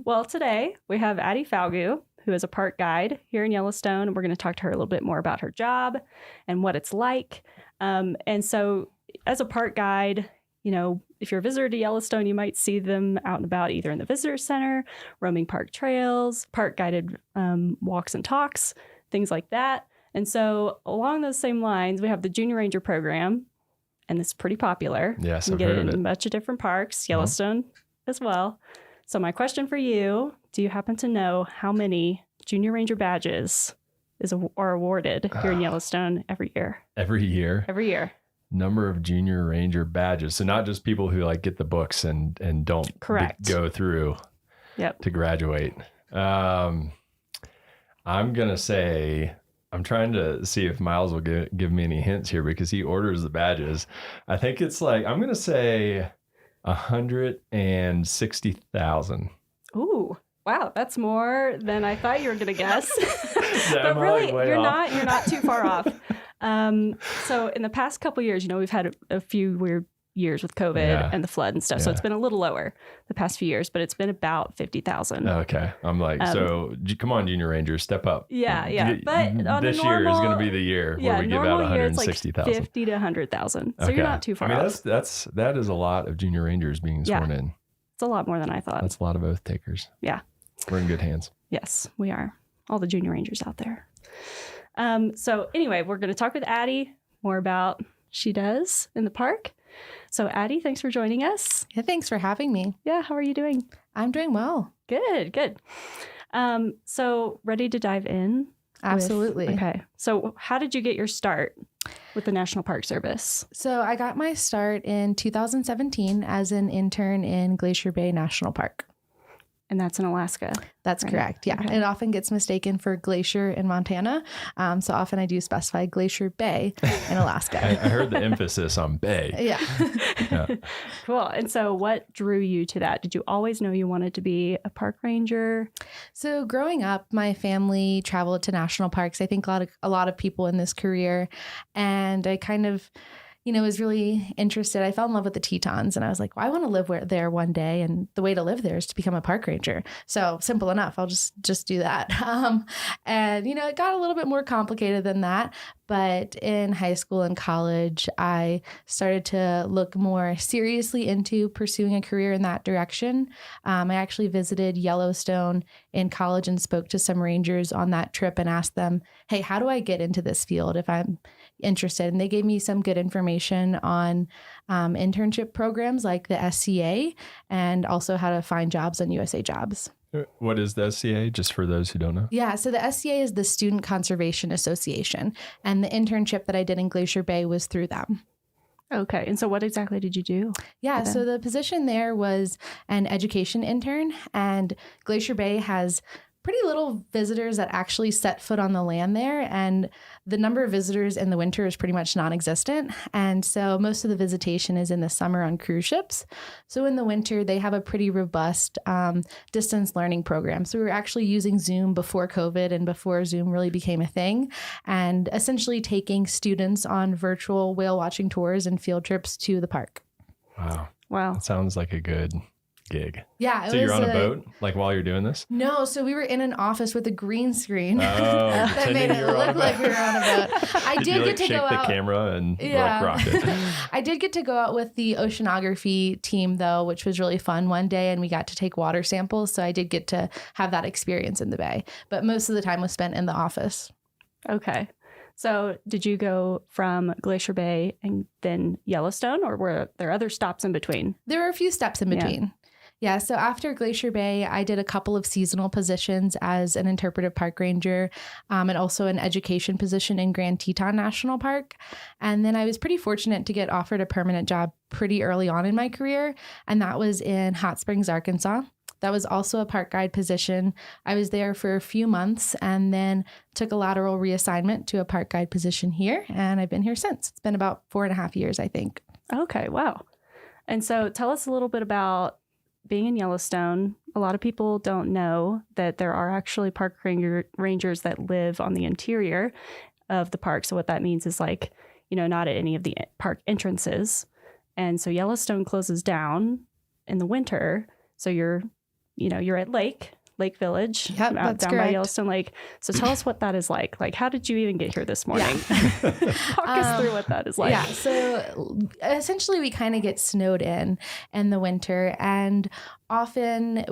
Well, today we have Addie Falgu, who is a park guide here in Yellowstone. And we're going to talk to her a little bit more about her job and what it's like. And so as a park guide, you know, if you're a visitor to Yellowstone, you might see them out and about either in the visitor center, roaming park trails, park guided walks and talks, things like that. And so along those same lines, we have the Junior Ranger program, and it's pretty popular. Yes, you I've can get heard it of in it. a bunch of different parks, Yellowstone as well. So my question for you, do you happen to know how many Junior Ranger badges are awarded here in Yellowstone every year? Every year? Every year. Number of Junior Ranger badges. So not just people who like get the books and don't go through to graduate. I'm going to say, I'm trying to see if Miles will give me any hints here because he orders the badges. I think it's like, I'm going to say 160,000. Ooh, wow. That's more than I thought you were going to guess. But really, you're not too far off. So in the past couple years, you know, we've had a few weird years with COVID and the flood and stuff. So it's been a little lower the past few years, but it's been about 50,000. Okay. I'm like, so come on, Junior Rangers, step up. Yeah. But on this year is going to be the year where we give out 160,000. Like 50 to 100,000. So you're not too far off. That is a lot of Junior Rangers being sworn in. It's a lot more than I thought. That's a lot of oath takers. Yeah. We're in good hands. Yes, we are. All the Junior Rangers out there. So anyway, we're going to talk with Addie more about what she does in the park. So Addie, thanks for joining us. Yeah, thanks for having me. Yeah, how are you doing? I'm doing well. Good. So ready to dive in? Absolutely. Okay. So how did you get your start with the National Park Service? So I got my start in 2017 as an intern in Glacier Bay National Park. And that's in Alaska. That's correct. Yeah. Okay. It often gets mistaken for Glacier in Montana. So often I do specify Glacier Bay in Alaska. I heard the emphasis on bay. Yeah. Cool. And so what drew you to that? Did you always know you wanted to be a park ranger? So growing up, my family traveled to national parks. I think a lot of people in this career. And I kind of, was really interested. I fell in love with the Tetons and I was like, well, I want to live there one day. And the way to live there is to become a park ranger. So simple enough. I'll just do that. And it got a little bit more complicated than that. But in high school and college, I started to look more seriously into pursuing a career in that direction. I actually visited Yellowstone in college and spoke to some rangers on that trip and asked them, hey, how do I get into this field if I'm interested? And they gave me some good information on internship programs like the SCA and also how to find jobs on USA Jobs. What is the SCA, just for those who don't know? Yeah, so the SCA is the Student Conservation Association, and the internship that I did in Glacier Bay was through them. Okay, and so what exactly did you do? Yeah, so the position there was an education intern, and Glacier Bay has pretty little visitors that actually set foot on the land there. And the number of visitors in the winter is pretty much non-existent. And so most of the visitation is in the summer on cruise ships. So in the winter, they have a pretty robust distance learning program. So we were actually using Zoom before COVID and before Zoom really became a thing, and essentially taking students on virtual whale watching tours and field trips to the park. Wow. That sounds like a good gig. Yeah. So you're on a boat like while you're doing this? No. So we were in an office with a green screen that made it look like we were on a boat. I did get to go out. Shake the camera and rock it. I did get to go out with the oceanography team though, which was really fun one day, and we got to take water samples. So I did get to have that experience in the bay, but most of the time was spent in the office. Okay. So did you go from Glacier Bay and then Yellowstone, or were there other stops in between? There were a few steps in between. Yeah, so after Glacier Bay, I did a couple of seasonal positions as an interpretive park ranger and also an education position in Grand Teton National Park. And then I was pretty fortunate to get offered a permanent job pretty early on in my career, and that was in Hot Springs, Arkansas. That was also a park guide position. I was there for a few months and then took a lateral reassignment to a park guide position here, and I've been here since. It's been about 4.5 years, I think. Okay, wow. And so tell us a little bit about being in Yellowstone. A lot of people don't know that there are actually park rangers that live on the interior of the park. So what that means is not at any of the park entrances. And so Yellowstone closes down in the winter. So you're at Lake Village, down by Yellowstone Lake. So tell us what that is like. Like, how did you even get here this morning? Talk us through what that is like. Yeah, so essentially we kind of get snowed in the winter, and often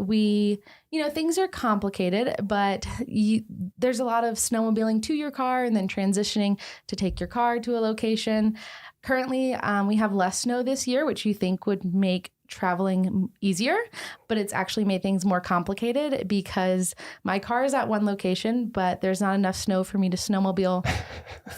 things are complicated, but there's a lot of snowmobiling to your car and then transitioning to take your car to a location. Currently, we have less snow this year, which you think would make traveling easier, but it's actually made things more complicated because my car is at one location, but there's not enough snow for me to snowmobile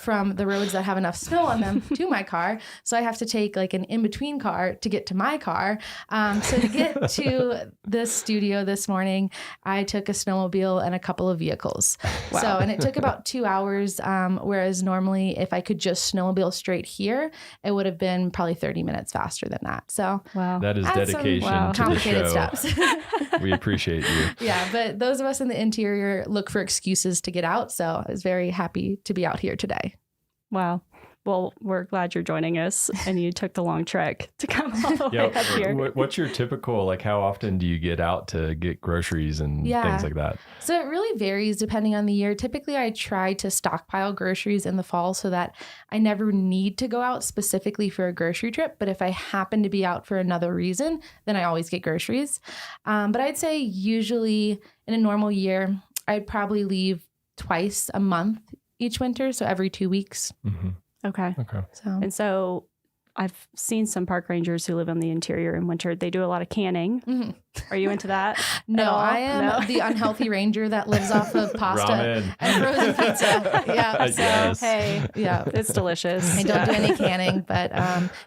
from the roads that have enough snow on them to my car. So I have to take an in-between car to get to my car. So to get to this studio this morning, I took a snowmobile and a couple of vehicles. Wow. And it took about 2 hours, whereas normally if I could just snowmobile straight here, it would have been probably 30 minutes faster than that. So that is dedication to complicated the show. Steps. We appreciate you. Yeah, but those of us in the interior look for excuses to get out. So I was very happy to be out here today. Wow. Well, we're glad you're joining us, and you took the long trek to come all the way up here. What's your typical, how often do you get out to get groceries and things like that? So it really varies depending on the year. Typically, I try to stockpile groceries in the fall so that I never need to go out specifically for a grocery trip. But if I happen to be out for another reason, then I always get groceries. But I'd say usually in a normal year, I'd probably leave twice a month each winter. So every 2 weeks. Mm-hmm. Okay. So I've seen some park rangers who live on the interior in winter. They do a lot of canning. Mm-hmm. Are you into that? No, I am the unhealthy ranger that lives off of pasta Ramen. and frozen pizza. Yeah. Yes. Hey, yeah, it's delicious. I don't do any canning, but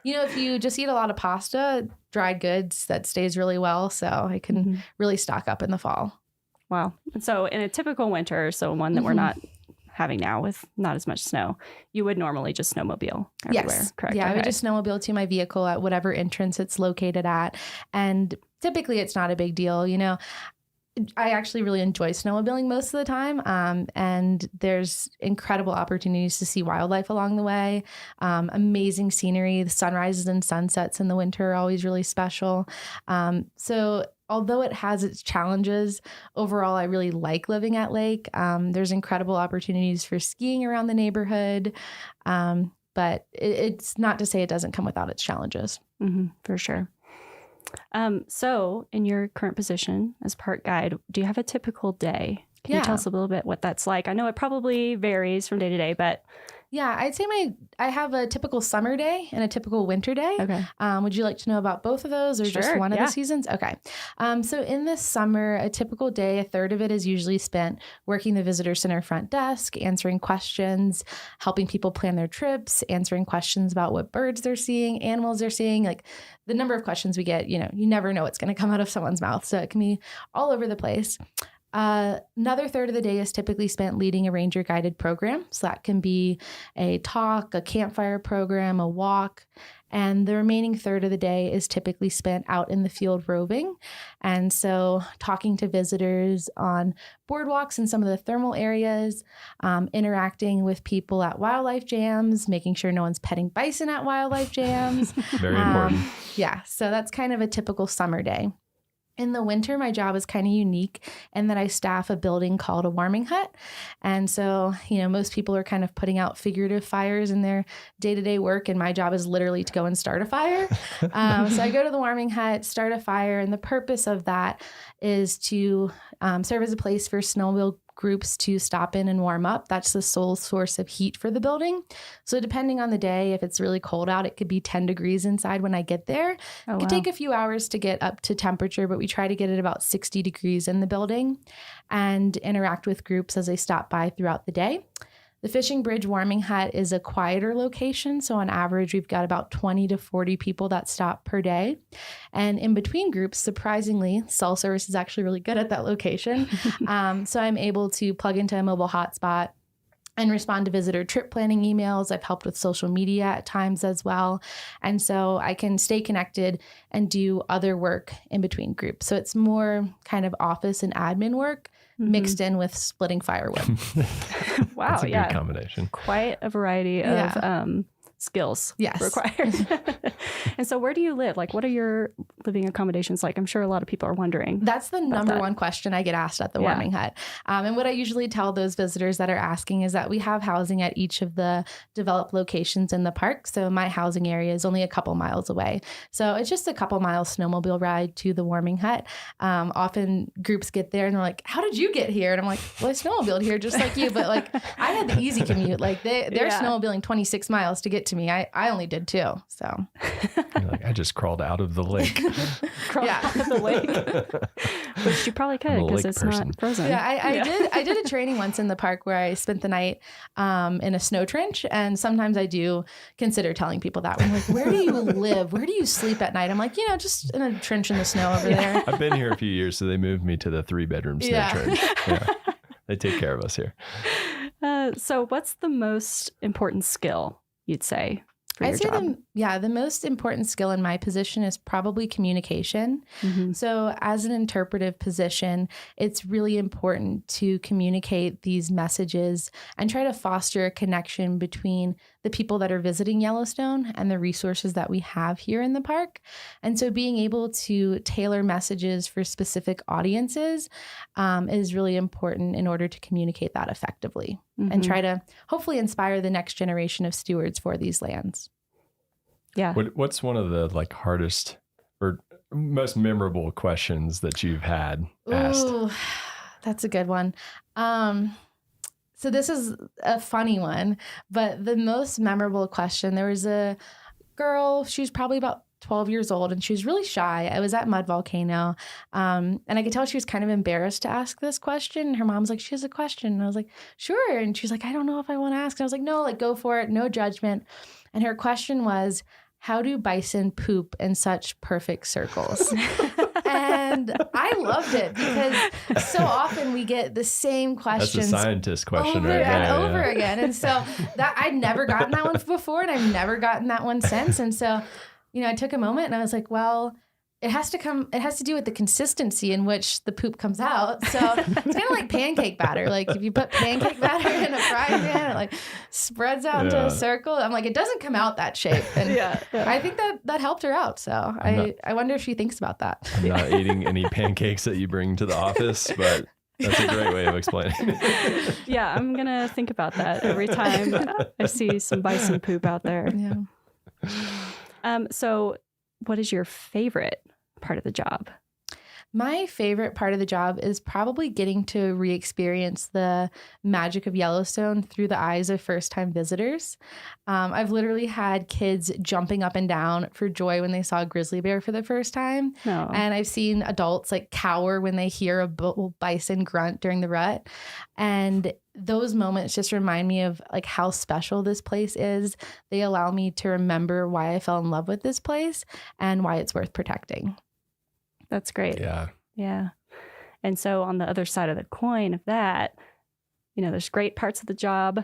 if you just eat a lot of pasta, dried goods, that stays really well. So I can really stock up in the fall. Wow. And so in a typical winter, so one that we're not having now with not as much snow, you would normally just snowmobile everywhere, yes. correct? Yeah, okay. I would just snowmobile to my vehicle at whatever entrance it's located at. And typically it's not a big deal. I actually really enjoy snowmobiling most of the time. And there's incredible opportunities to see wildlife along the way. Amazing scenery. The sunrises and sunsets in the winter are always really special. So although it has its challenges, overall, I really like living at Lake. There's incredible opportunities for skiing around the neighborhood. But it's not to say it doesn't come without its challenges. Mm-hmm, for sure. So in your current position as park guide, do you have a typical day? Can you tell us a little bit what that's like? I know it probably varies from day to day, but... Yeah, I'd say I have a typical summer day and a typical winter day. Okay. Would you like to know about both of those or just one of the seasons? Okay. So in the summer, a typical day, a third of it is usually spent working the visitor center front desk, answering questions, helping people plan their trips, answering questions about what birds they're seeing, animals they're seeing. Like the number of questions we get, you never know what's going to come out of someone's mouth. So it can be all over the place. Another third of the day is typically spent leading a ranger guided program. So that can be a talk, a campfire program, a walk. And the remaining third of the day is typically spent out in the field roving. And so talking to visitors on boardwalks in some of the thermal areas, interacting with people at wildlife jams, making sure no one's petting bison at wildlife jams. Very important. Yeah. So that's kind of a typical summer day. In the winter, my job is kind of unique in that I staff a building called a warming hut. And so, most people are kind of putting out figurative fires in their day-to-day work, and my job is literally to go and start a fire. So I go to the warming hut, start a fire, and the purpose of that is to serve as a place for snowmobile groups to stop in and warm up. That's the sole source of heat for the building. So depending on the day, if it's really cold out, it could be 10 degrees inside when I get there. It could take a few hours to get up to temperature, but we try to get it about 60 degrees in the building and interact with groups as they stop by throughout the day. The Fishing Bridge Warming Hut is a quieter location. So on average, we've got about 20 to 40 people that stop per day. And in between groups, surprisingly, cell service is actually really good at that location. So I'm able to plug into a mobile hotspot and respond to visitor trip planning emails. I've helped with social media at times as well. And so I can stay connected and do other work in between groups. So it's more kind of office and admin work mixed in with splitting firewood. Wow. That's a good combination. Quite a variety of skills required. And so where do you live? Like, what are your living accommodations like? I'm sure a lot of people are wondering. That's the number one question I get asked at the warming hut. And what I usually tell those visitors that are asking is that we have housing at each of the developed locations in the park. So my housing area is only a couple miles away. So it's just a couple miles snowmobile ride to the warming hut. Often groups get there and they're like, how did you get here? And I'm like, well, I snowmobiled here just like you. But like, I had the easy commute. Like they're snowmobiling 26 miles to get to me. I only did 2. So you're like, I just crawled out of the lake. Out of the lake. Which you probably could because it's not frozen. Yeah, I did a training once in the park where I spent the night in a snow trench. And sometimes I do consider telling people that. I'm like, where do you live? Where do you sleep at night? I'm like, just in a trench in the snow over there. I've been here a few years, so they moved me to the 3-bedroom snow trench. Yeah. They take care of us here. So what's the most important skill you'd say for your job? The most important skill in my position is probably communication. So as an interpretive position, it's really important to communicate these messages and try to foster a connection between the people that are visiting Yellowstone and the resources that we have here in the park. And so being able to tailor messages for specific audiences is really important in order to communicate that effectively and try to hopefully inspire the next generation of stewards for these lands. Yeah. What's one of the hardest or most memorable questions that you've had asked? Ooh, that's a good one. So this is a funny one, but the most memorable question, there was a girl, she was probably about 12 years old and she was really shy. I was at Mud Volcano and I could tell she was kind of embarrassed to ask this question. Her mom's like, she has a question. And I was like, sure. And she's like, I don't know if I want to ask. And I was like, no, go for it. No judgment. And her question was, how do bison poop in such perfect circles? And I loved it because so often we get the same questions. That's a scientist question, over and over again. And so that I'd never gotten that one before and I've never gotten that one since. And so, I took a moment and I was like, well, it has to do with the consistency in which the poop comes out. So it's kind of like pancake batter. Like if you put pancake batter in a frying pan, it spreads out into a circle. I'm like, it doesn't come out that shape. And I think that helped her out. So I wonder if she thinks about that. I'm not eating any pancakes that you bring to the office, but that's a great way of explaining. Yeah, I'm going to think about that every time I see some bison poop out there. Yeah. So what is your favorite part of the job? My favorite part of the job is probably getting to re-experience the magic of Yellowstone through the eyes of first-time visitors. I've literally had kids jumping up and down for joy when they saw a grizzly bear for the first time. Oh. And I've seen adults cower when they hear a bison grunt during the rut. And those moments just remind me of how special this place is. They allow me to remember why I fell in love with this place and why it's worth protecting. That's great. Yeah. Yeah. And so on the other side of the coin of that, there's great parts of the job,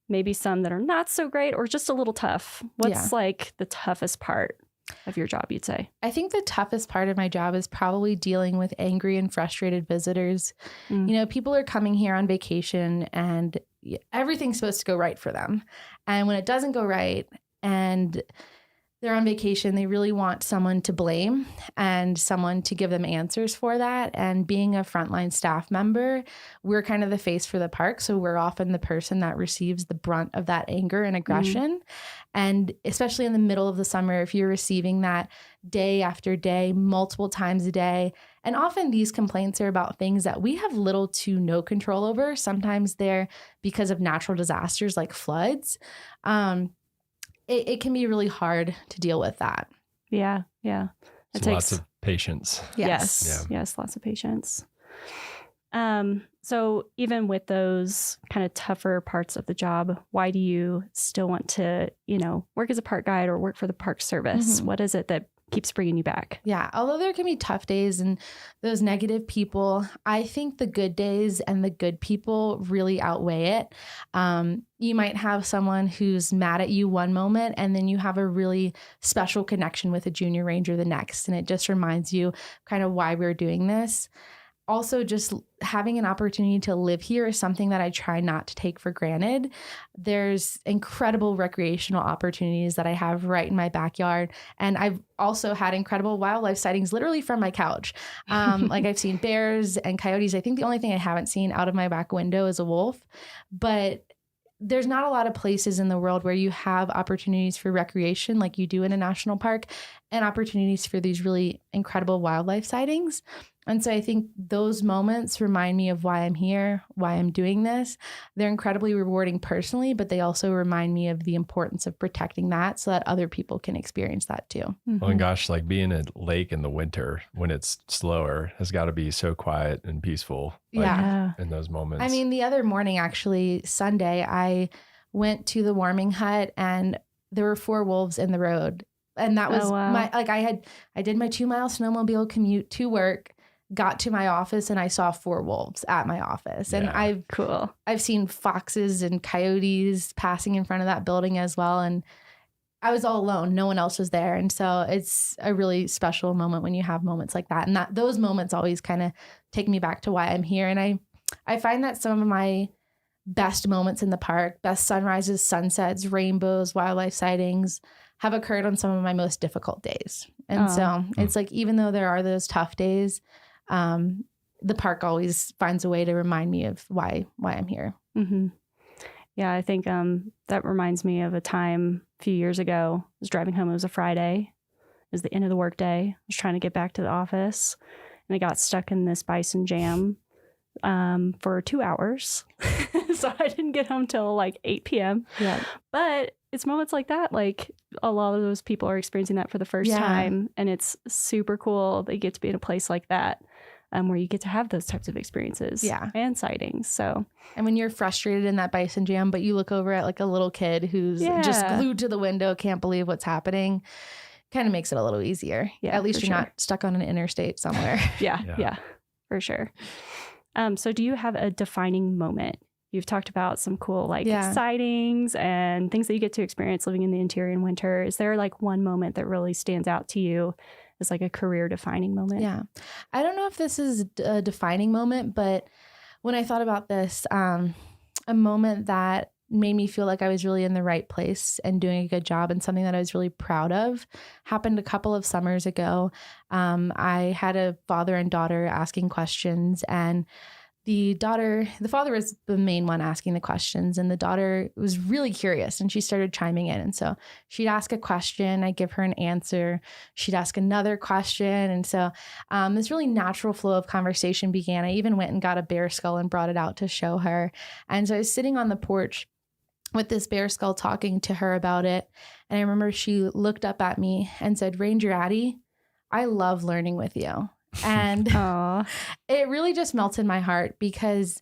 maybe some that are not so great or just a little tough. What's like the toughest part of your job, you'd say? I think the toughest part of my job is probably dealing with angry and frustrated visitors. People are coming here on vacation and everything's supposed to go right for them. And when it doesn't go right and they're on vacation, they really want someone to blame and someone to give them answers for that. And being a frontline staff member, we're kind of the face for the park. So we're often the person that receives the brunt of that anger and aggression. And especially in the middle of the summer, if you're receiving that day after day, multiple times a day, and often these complaints are about things that we have little to no control over. Sometimes they're because of natural disasters like floods. It can be really hard to deal with that. Yeah. It takes lots of patience. Yes, lots of patience. So even with those kind of tougher parts of the job, why do you still want to, work as a park guide or work for the Park Service? What is it that keeps bringing you back? Yeah, although there can be tough days and those negative people, I think the good days and the good people really outweigh it. You might have someone who's mad at you one moment, and then you have a really special connection with a junior ranger the next. And it just reminds you kind of why we're doing this. Also, just having an opportunity to live here is something that I try not to take for granted. There's incredible recreational opportunities that I have right in my backyard. And I've also had incredible wildlife sightings literally from my couch. Like I've seen bears and coyotes. I think the only thing I haven't seen out of my back window is a wolf. But there's not a lot of places in the world where you have opportunities for recreation like you do in a national park, and opportunities for these really incredible wildlife sightings. And so I think those moments remind me of why I'm here, why I'm doing this. They're incredibly rewarding personally, but they also remind me of the importance of protecting that so that other people can experience that too. Oh and gosh, like being at a lake in the winter when it's slower has got to be so quiet and peaceful. In those moments. I mean, the other morning, actually, Sunday, I went to the warming hut and there were 4 wolves in the road. And that was I did my 2-mile snowmobile commute to work, got to my office, and I saw 4 wolves at my office. And I've seen foxes and coyotes passing in front of that building as well. And I was all alone. No one else was there. And so it's a really special moment when you have moments like that. And those moments always kind of take me back to why I'm here. And I find that some of my best moments in the park, best sunrises, sunsets, rainbows, wildlife sightings, have occurred on some of my most difficult days. And so it's like, even though there are those tough days, the park always finds a way to remind me of why I'm here. Mm-hmm. Yeah, I think that reminds me of a time a few years ago. I was driving home. It was a Friday. It was the end of the workday. I was trying to get back to the office, and I got stuck in this bison jam for 2 hours. So I didn't get home till like 8 p.m. Yeah. But it's moments like that, like a lot of those people are experiencing that for the first time, and it's super cool. They get to be in a place like that where you get to have those types of experiences and sightings. So, and when you're frustrated in that bison jam, but you look over at like a little kid who's just glued to the window, can't believe what's happening, kind of makes it a little easier. Yeah, at least you're not stuck on an interstate somewhere. Yeah, for sure. So do you have a defining moment? You've talked about some cool sightings and things that you get to experience living in the interior in winter. Is there like one moment that really stands out to you as like a career defining moment? Yeah. I don't know if this is a defining moment, but when I thought about this, a moment that made me feel like I was really in the right place and doing a good job and something that I was really proud of happened a couple of summers ago. I had a father and daughter asking questions, and the father was the main one asking the questions, and the daughter was really curious and she started chiming in. And so she'd ask a question, I'd give her an answer. She'd ask another question. And so this really natural flow of conversation began. I even went and got a bear skull and brought it out to show her. And so I was sitting on the porch with this bear skull talking to her about it. And I remember she looked up at me and said, "Ranger Addie, I love learning with you." And it really just melted my heart because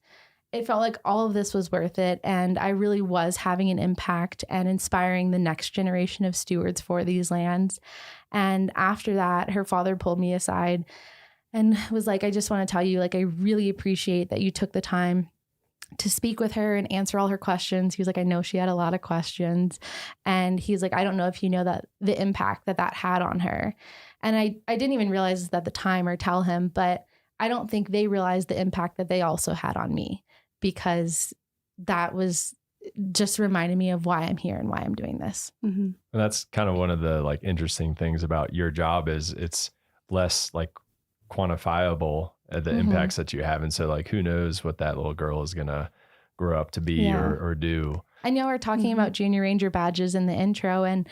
it felt like all of this was worth it. And I really was having an impact and inspiring the next generation of stewards for these lands. And after that, her father pulled me aside and was like, I just want to tell you, like, I really appreciate that you took the time to speak with her and answer all her questions. He was like, I know she had a lot of questions. And he's like, I don't know if you know that the impact that had on her. And I didn't even realize this at the time or tell him, but I don't think they realized the impact that they also had on me, because that was just reminded me of why I'm here and why I'm doing this. Mm-hmm. And that's kind of one of the like interesting things about your job is it's less like quantifiable the impacts that you have. And so like, who knows what that little girl is going to grow up to be or do. I know we're talking about junior ranger badges in the intro. And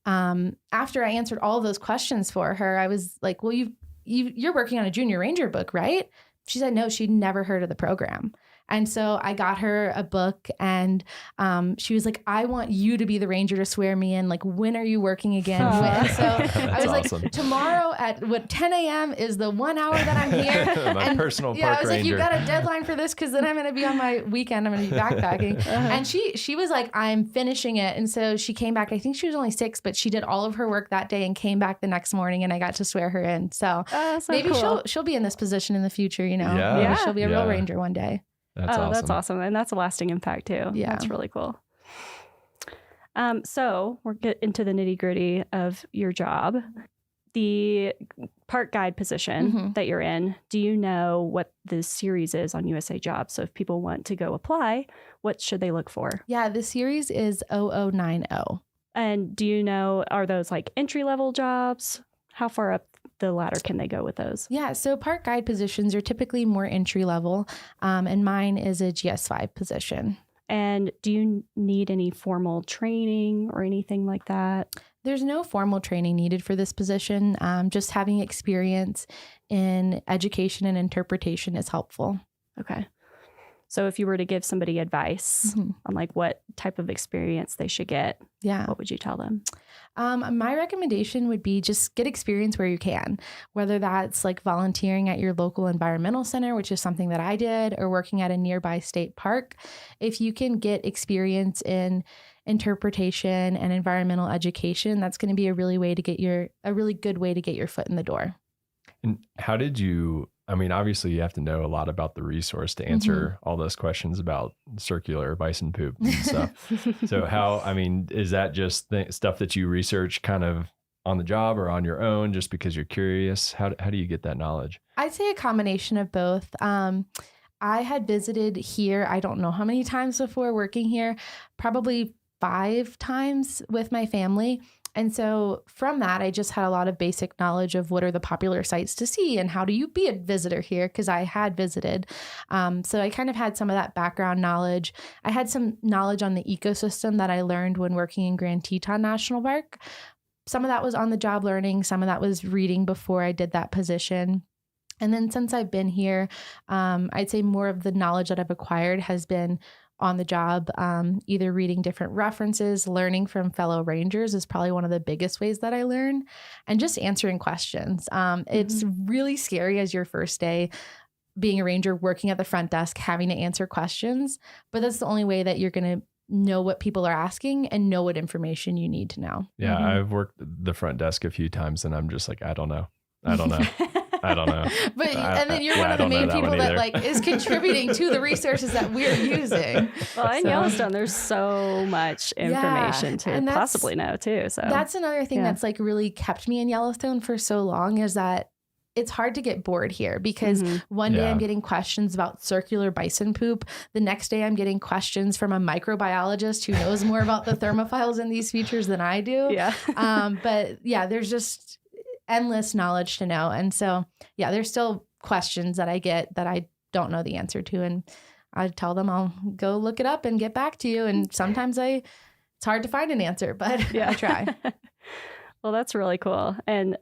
after I answered all of those questions for her, I was like, well, you're working on a junior ranger book, right? She said, no, she'd never heard of the program. And so I got her a book, and she was like, I want you to be the ranger to swear me in. Like, when are you working again? And so I was awesome. like, tomorrow at 10 a.m. is the 1 hour that I'm here. My personal park I was ranger. like, you got a deadline for this, because then I'm going to be on my weekend. I'm going to be backpacking. And she was like, I'm finishing it. And so she came back. I think she was only 6, but she did all of her work that day and came back the next morning, and I got to swear her in. So, maybe cool. she'll be in this position in the future, you know? Yeah. Maybe she'll be a real ranger one day. That's awesome. That's awesome. And that's a lasting impact too. Yeah. That's really cool. So we'll get into the nitty gritty of your job. The park guide position that you're in, do you know what the series is on USA Jobs? So if people want to go apply, what should they look for? Yeah, the series is 0090. And do you know, are those like entry-level jobs? How far up the ladder can they go with those? Yeah, so park guide positions are typically more entry level, and mine is a GS5 position. And do you need any formal training or anything like that? There's no formal training needed for this position. Just having experience in education and interpretation is helpful. Okay. So if you were to give somebody advice on like what type of experience they should get, what would you tell them? My recommendation would be just get experience where you can, whether that's like volunteering at your local environmental center, which is something that I did, or working at a nearby state park. If you can get experience in interpretation and environmental education, that's going to be a really good way to get your foot in the door. And how did you, I mean, obviously you have to know a lot about the resource to answer all those questions about circular bison poop and stuff. So how, I mean, is that just stuff that you research kind of on the job or on your own just because you're curious? How do you get that knowledge? I'd say a combination of both. I had visited here, I don't know how many times before working here, probably 5 times with my family. And so from that, I just had a lot of basic knowledge of what are the popular sites to see and how do you be a visitor here, because I had visited. So I kind of had some of that background knowledge. I had some knowledge on the ecosystem that I learned when working in Grand Teton National Park. Some of that was on the job learning. Some of that was reading before I did that position. And then since I've been here, I'd say more of the knowledge that I've acquired has been on the job, either reading different references, learning from fellow rangers is probably one of the biggest ways that I learn, and just answering questions. It's really scary as your first day being a ranger, working at the front desk, having to answer questions, but that's the only way that you're going to know what people are asking and know what information you need to know. Yeah, I've worked the front desk a few times and I'm just like, I don't know. I don't know. But and then you're one of the main people that like is contributing to the resources that we're using. Well, in Yellowstone, there's so much information to possibly know too. So that's another thing that's like really kept me in Yellowstone for so long, is that it's hard to get bored here, because one day I'm getting questions about circular bison poop. The next day I'm getting questions from a microbiologist who knows more about the thermophiles in these features than I do. Yeah. But yeah, there's just endless knowledge to know. And so, yeah, there's still questions that I get that I don't know the answer to. And I tell them I'll go look it up and get back to you. And sometimes it's hard to find an answer, but I try. Well, that's really cool. And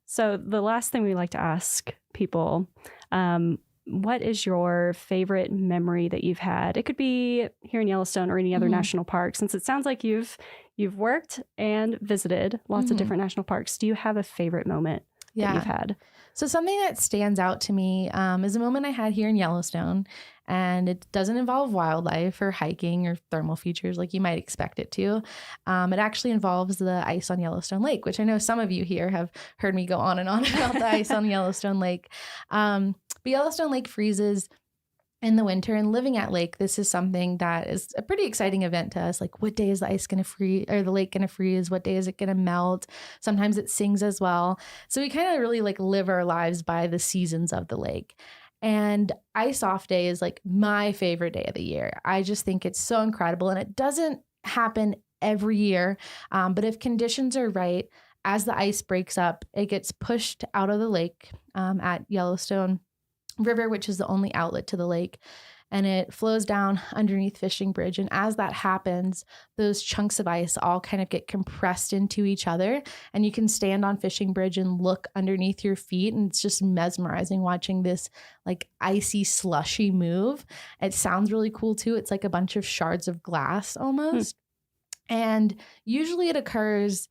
so the last thing we like to ask people, what is your favorite memory that you've had? It could be here in Yellowstone or any other national park, since it sounds like you've worked and visited lots of different national parks. Do you have a favorite moment? that you've had? So something that stands out to me is a moment I had here in Yellowstone, and it doesn't involve wildlife or hiking or thermal features like you might expect it to. It actually involves the ice on Yellowstone Lake, which I know some of you here have heard me go on and on about the ice on Yellowstone Lake. But Yellowstone Lake freezes in the winter, and living at lake, this is something that is a pretty exciting event to us. Like, what day is the ice going to freeze, or the lake going to freeze? What day is it going to melt? Sometimes it sings as well. So we kind of really like live our lives by the seasons of the lake. And Ice Off Day is like my favorite day of the year. I just think it's so incredible, and it doesn't happen every year. But if conditions are right, as the ice breaks up, it gets pushed out of the lake at Yellowstone River, which is the only outlet to the lake, and it flows down underneath Fishing Bridge. And as that happens, those chunks of ice all kind of get compressed into each other, and you can stand on Fishing Bridge and look underneath your feet, and it's just mesmerizing watching this like icy slushy move. It sounds really cool too. It's like a bunch of shards of glass almost. And usually it occurs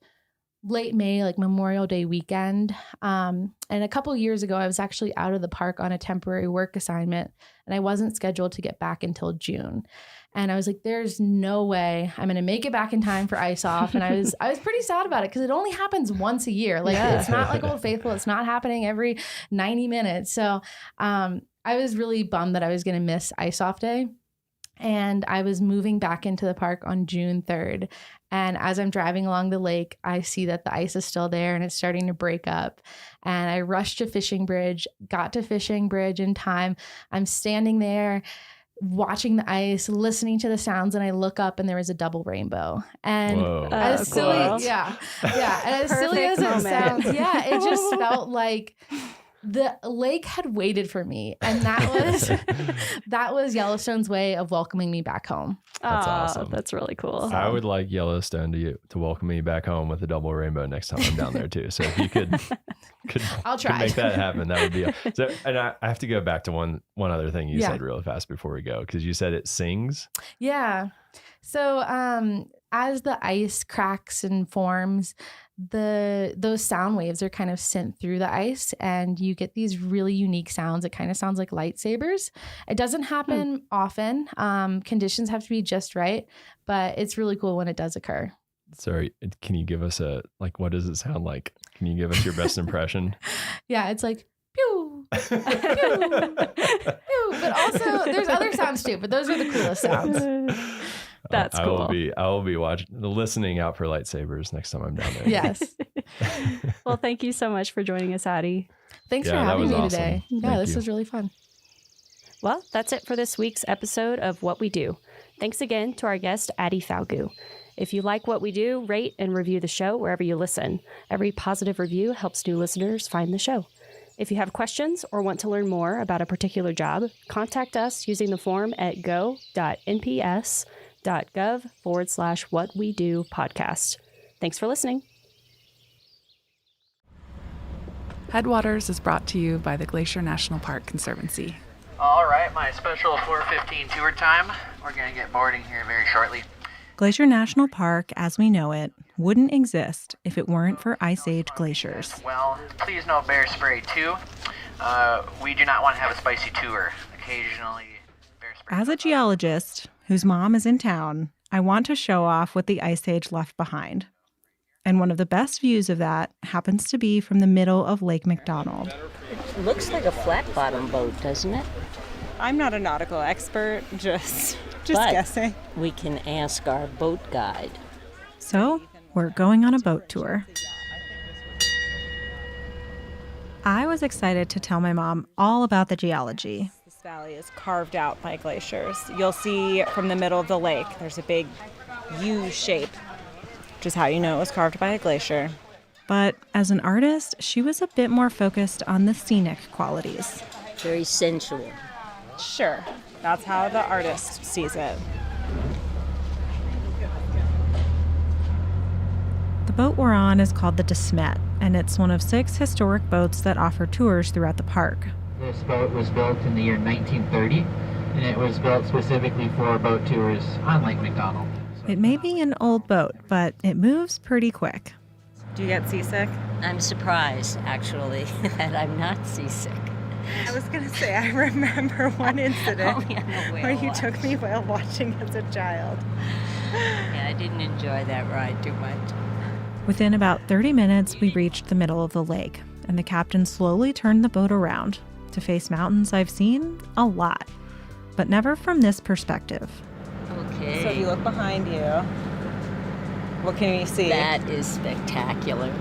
late May, like Memorial Day weekend. And a couple years ago, I was actually out of the park on a temporary work assignment, and I wasn't scheduled to get back until June. And I was like, there's no way I'm going to make it back in time for Ice Off. And I was pretty sad about it because it only happens once a year. Like it's not like Old Faithful. It's not happening every 90 minutes. So I was really bummed that I was going to miss Ice Off Day. And I was moving back into the park on June 3rd. And as I'm driving along the lake, I see that the ice is still there and it's starting to break up. And I rushed to Fishing Bridge, got to Fishing Bridge in time. I'm standing there watching the ice, listening to the sounds, and I look up and there was a double rainbow. And as silly, and as silly as it sounds, it just felt like the lake had waited for me, and that was Yellowstone's way of welcoming me back home. That's awesome. That's really cool. I would like Yellowstone to welcome me back home with a double rainbow next time I'm down there too. So if you could I'll try. Could make that happen, that would be so. And I have to go back to one other thing you said really fast before we go, because you said it sings. Yeah. So as the ice cracks and forms, those sound waves are kind of sent through the ice, and you get these really unique sounds. It kind of sounds like lightsabers. It doesn't happen often. Conditions have to be just right, but it's really cool when it does occur. Sorry, can you give us what does it sound like? Can you give us your best impression? Yeah, it's like pew, pew, pew. But also there's other sounds too, but those are the coolest sounds. That's cool. I will be listening out for lightsabers next time I'm down there. Yes. Well, thank you so much for joining us, Addie. Thanks for having me today. Yeah, this was really fun. Well, that's it for this week's episode of What We Do. Thanks again to our guest, Addie Falgout. If you like what we do, rate and review the show wherever you listen. Every positive review helps new listeners find the show. If you have questions or want to learn more about a particular job, contact us using the form at go.nps.gov/whatwedopodcast. Thanks for listening. Headwaters is brought to you by the Glacier National Park Conservancy. All right, my special 4:15 tour time. We're going to get boarding here very shortly. Glacier National Park, as we know it, wouldn't exist if it weren't for Ice Age glaciers. Well, please no bear spray too. We do not want to have a spicy tour. Occasionally, bear spray. As a geologist whose mom is in town, I want to show off what the Ice Age left behind. And one of the best views of that happens to be from the middle of Lake McDonald. It looks like a flat-bottom boat, doesn't it? I'm not a nautical expert, just guessing. We can ask our boat guide. So, we're going on a boat tour. I was excited to tell my mom all about the geology. This valley is carved out by glaciers. You'll see from the middle of the lake, there's a big U shape, which is how you know it was carved by a glacier. But as an artist, she was a bit more focused on the scenic qualities. Very sensual. Sure, that's how the artist sees it. The boat we're on is called the De Smet, and it's one of 6 historic boats that offer tours throughout the park. This boat was built in the year 1930, and it was built specifically for boat tours on Lake McDonald. It may be an old boat, but it moves pretty quick. Do you get seasick? I'm surprised, actually, that I'm not seasick. I was going to say, I remember one incident where you took me whale watching as a child. Yeah, I didn't enjoy that ride too much. Within about 30 minutes, we reached the middle of the lake, and the captain slowly turned the boat around to face mountains I've seen a lot, but never from this perspective. Okay. So if you look behind you, what can you see? That is spectacular.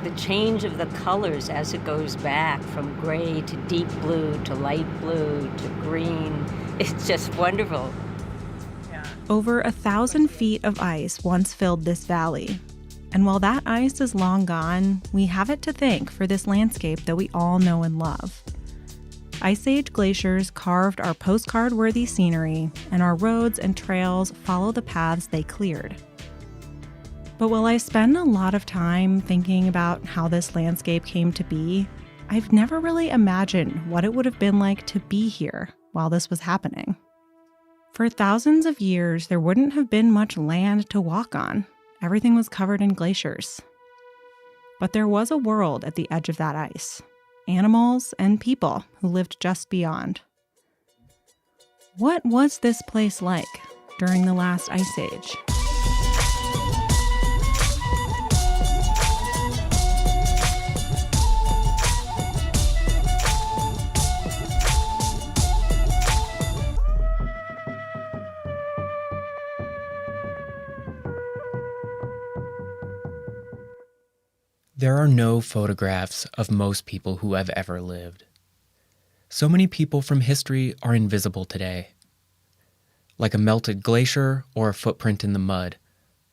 The change of the colors as it goes back from gray to deep blue to light blue to green, it's just wonderful. Over 1,000 feet of ice once filled this valley. And while that ice is long gone, we have it to thank for this landscape that we all know and love. Ice Age glaciers carved our postcard-worthy scenery, and our roads and trails follow the paths they cleared. But while I spend a lot of time thinking about how this landscape came to be, I've never really imagined what it would have been like to be here while this was happening. For thousands of years, there wouldn't have been much land to walk on. Everything was covered in glaciers. But there was a world at the edge of that ice. Animals and people who lived just beyond. What was this place like during the last ice age? There are no photographs of most people who have ever lived. So many people from history are invisible today. Like a melted glacier or a footprint in the mud,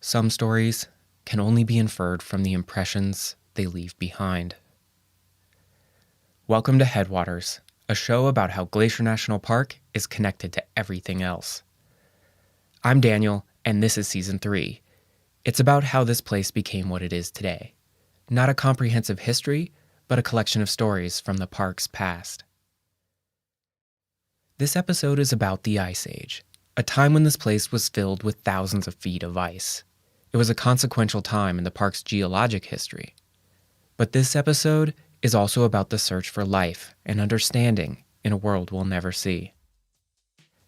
some stories can only be inferred from the impressions they leave behind. Welcome to Headwaters, a show about how Glacier National Park is connected to everything else. I'm Daniel, and this is Season 3. It's about how this place became what it is today. Not a comprehensive history, but a collection of stories from the park's past. This episode is about the Ice Age, a time when this place was filled with thousands of feet of ice. It was a consequential time in the park's geologic history. But this episode is also about the search for life and understanding in a world we'll never see.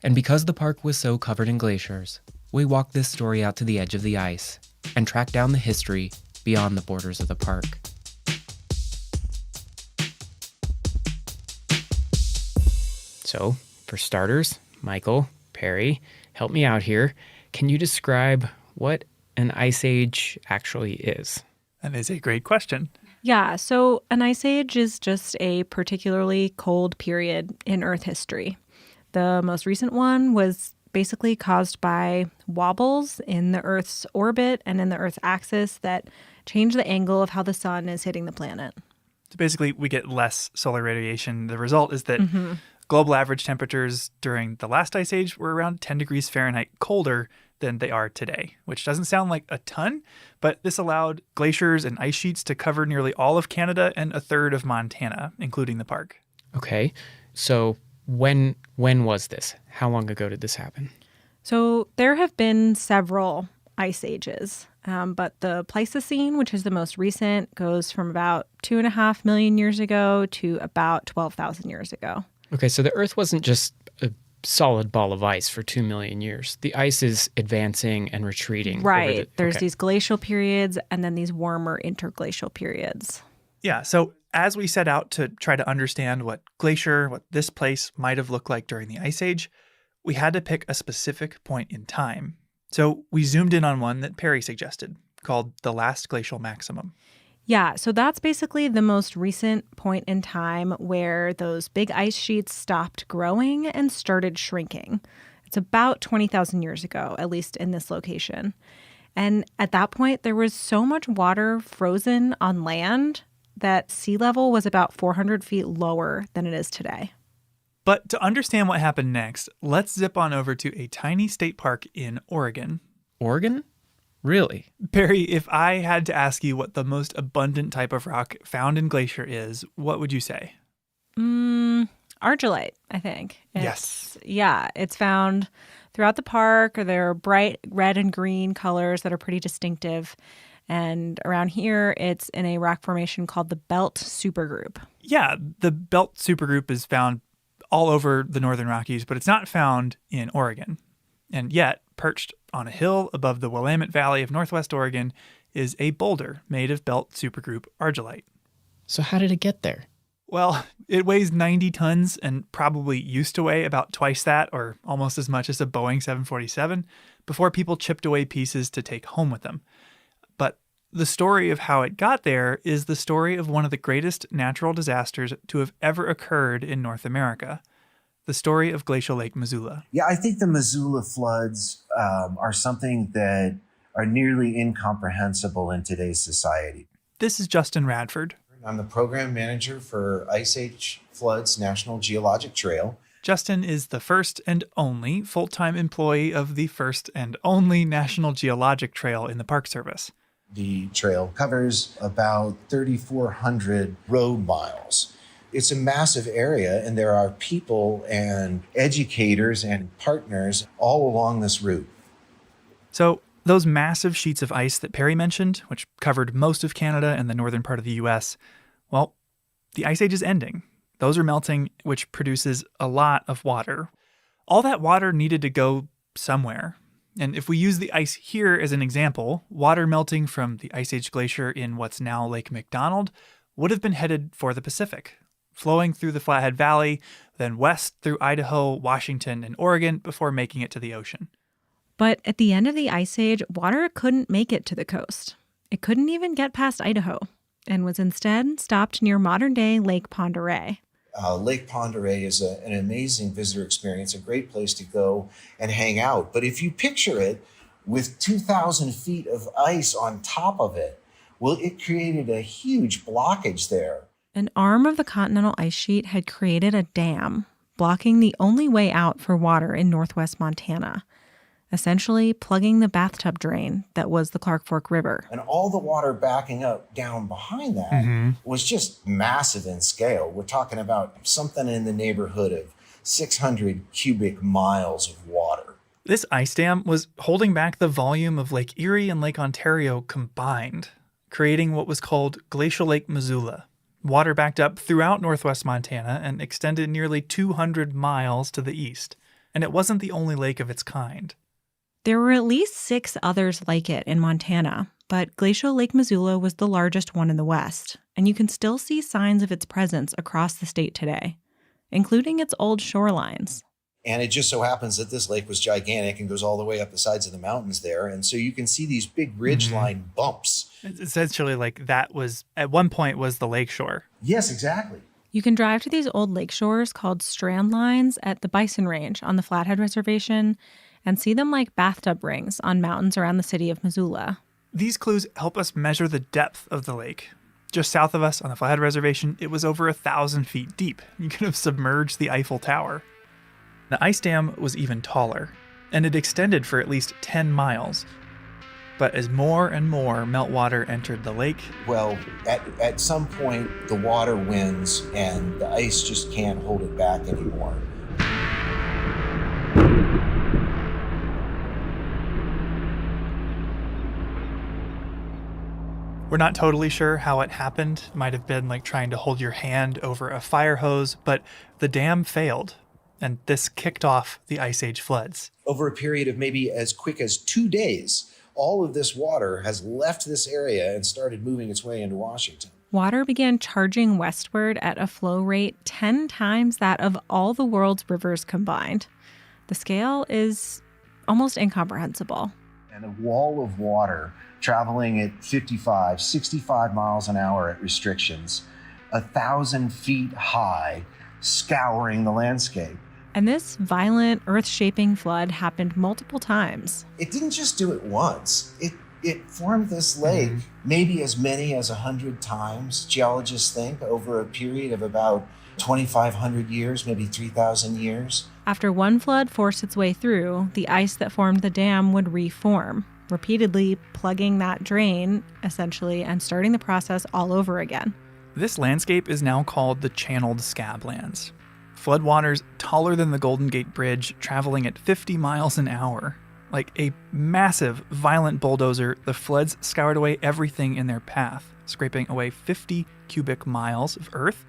And because the park was so covered in glaciers, we walked this story out to the edge of the ice and tracked down the history beyond the borders of the park. So, for starters, Michael, Perry, help me out here. Can you describe what an ice age actually is? That is a great question. Yeah, so an ice age is just a particularly cold period in Earth history. The most recent one was basically caused by wobbles in the Earth's orbit and in the Earth's axis that change the angle of how the sun is hitting the planet. So basically, we get less solar radiation. The result is that global average temperatures during the last ice age were around 10 degrees Fahrenheit colder than they are today, which doesn't sound like a ton, but this allowed glaciers and ice sheets to cover nearly all of Canada and a third of Montana, including the park. Okay, so when was this? How long ago did this happen? So there have been several ice ages, but the Pleistocene, which is the most recent, goes from about 2.5 million years ago to about 12,000 years ago. Okay, so the Earth wasn't just a solid ball of ice for 2 million years. The ice is advancing and retreating. Right. There's these glacial periods and then these warmer interglacial periods. Yeah, so as we set out to try to understand what this place might have looked like during the Ice Age, we had to pick a specific point in time. So we zoomed in on one that Perry suggested, called the last glacial maximum. Yeah, so that's basically the most recent point in time where those big ice sheets stopped growing and started shrinking. It's about 20,000 years ago, at least in this location. And at that point, there was so much water frozen on land that sea level was about 400 feet lower than it is today. But to understand what happened next, let's zip on over to a tiny state park in Oregon. Oregon? Really? Perry, if I had to ask you what the most abundant type of rock found in glacier is, what would you say? Argillite, I think. Yes. Yeah, it's found throughout the park. There are bright red and green colors that are pretty distinctive. And around here, it's in a rock formation called the Belt Supergroup. Yeah, the Belt Supergroup is found all over the Northern Rockies, but it's not found in Oregon. And yet, perched on a hill above the Willamette Valley of Northwest Oregon is a boulder made of Belt Supergroup argillite. So how did it get there? Well, it weighs 90 tons and probably used to weigh about twice that, or almost as much as a Boeing 747, before people chipped away pieces to take home with them. But the story of how it got there is the story of one of the greatest natural disasters to have ever occurred in North America. The story of Glacial Lake Missoula. Yeah, I think the Missoula floods are something that are nearly incomprehensible in today's society. This is Justin Radford. I'm the program manager for Ice Age Floods National Geologic Trail. Justin is the first and only full-time employee of the first and only National Geologic Trail in the Park Service. The trail covers about 3,400 road miles. It's a massive area, and there are people and educators and partners all along this route. So those massive sheets of ice that Perry mentioned, which covered most of Canada and the northern part of the U.S., well, the Ice Age is ending. Those are melting, which produces a lot of water. All that water needed to go somewhere. And if we use the ice here as an example, water melting from the Ice Age glacier in what's now Lake McDonald would have been headed for the Pacific, flowing through the Flathead Valley, then west through Idaho, Washington, and Oregon before making it to the ocean. But at the end of the Ice Age, water couldn't make it to the coast. It couldn't even get past Idaho and was instead stopped near modern-day Lake Pend Oreille. Lake Pend Oreille is an amazing visitor experience, a great place to go and hang out. But if you picture it with 2,000 feet of ice on top of it, well, it created a huge blockage there. An arm of the continental ice sheet had created a dam, blocking the only way out for water in northwest Montana, essentially plugging the bathtub drain that was the Clark Fork River. And all the water backing up down behind that was just massive in scale. We're talking about something in the neighborhood of 600 cubic miles of water. This ice dam was holding back the volume of Lake Erie and Lake Ontario combined, creating what was called Glacial Lake Missoula. Water backed up throughout northwest Montana and extended nearly 200 miles to the east. And it wasn't the only lake of its kind. There were at least 6 others like it in Montana, but Glacial Lake Missoula was the largest one in the West, and you can still see signs of its presence across the state today, including its old shorelines. And it just so happens that this lake was gigantic and goes all the way up the sides of the mountains there. And so you can see these big ridgeline bumps. It's essentially like that was, at one point, was the lakeshore. Yes, exactly. You can drive to these old lakeshores called strand lines at the Bison Range on the Flathead Reservation and see them like bathtub rings on mountains around the city of Missoula. These clues help us measure the depth of the lake. Just south of us on the Flathead Reservation, it was over 1,000 feet deep. You could have submerged the Eiffel Tower. The ice dam was even taller, and it extended for at least 10 miles. But as more and more meltwater entered the lake... Well, at some point, the water wins, and the ice just can't hold it back anymore. We're not totally sure how it happened. Might have been like trying to hold your hand over a fire hose, but the dam failed, and this kicked off the Ice Age floods. Over a period of maybe as quick as 2 days, all of this water has left this area and started moving its way into Washington. Water began charging westward at a flow rate 10 times that of all the world's rivers combined. The scale is almost incomprehensible. And a wall of water traveling at 55, 65 miles an hour at restrictions, 1,000 feet high, scouring the landscape. And this violent, earth-shaping flood happened multiple times. It didn't just do it once. It formed this lake maybe as many as 100 times, geologists think, over a period of about 2,500 years, maybe 3,000 years. After one flood forced its way through, the ice that formed the dam would reform, repeatedly plugging that drain, essentially, and starting the process all over again. This landscape is now called the Channeled Scablands. Floodwaters taller than the Golden Gate Bridge, traveling at 50 miles an hour. Like a massive, violent bulldozer, the floods scoured away everything in their path, scraping away 50 cubic miles of earth,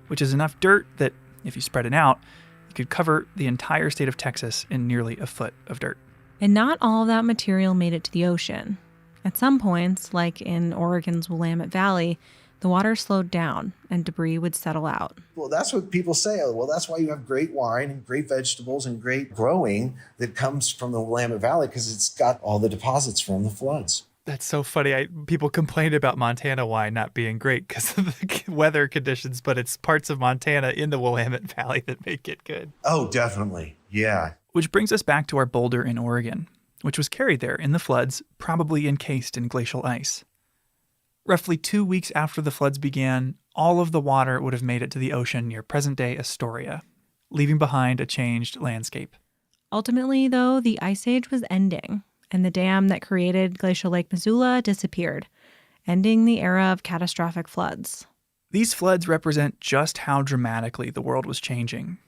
which is enough dirt that, if you spread it out, you could cover the entire state of Texas in nearly a foot of dirt. And not all of that material made it to the ocean. At some points, like in Oregon's Willamette Valley, the water slowed down and debris would settle out. Well, that's what people say. Well, that's why you have great wine and great vegetables and great growing that comes from the Willamette Valley, because it's got all the deposits from the floods. That's so funny. People complained about Montana wine not being great because of the weather conditions, but it's parts of Montana in the Willamette Valley that make it good. Oh, definitely. Yeah. Which brings us back to our boulder in Oregon, which was carried there in the floods, probably encased in glacial ice. Roughly 2 weeks after the floods began, all of the water would have made it to the ocean near present-day Astoria, leaving behind a changed landscape. Ultimately, though, the Ice Age was ending, and the dam that created Glacial Lake Missoula disappeared, ending the era of catastrophic floods. These floods represent just how dramatically the world was changing.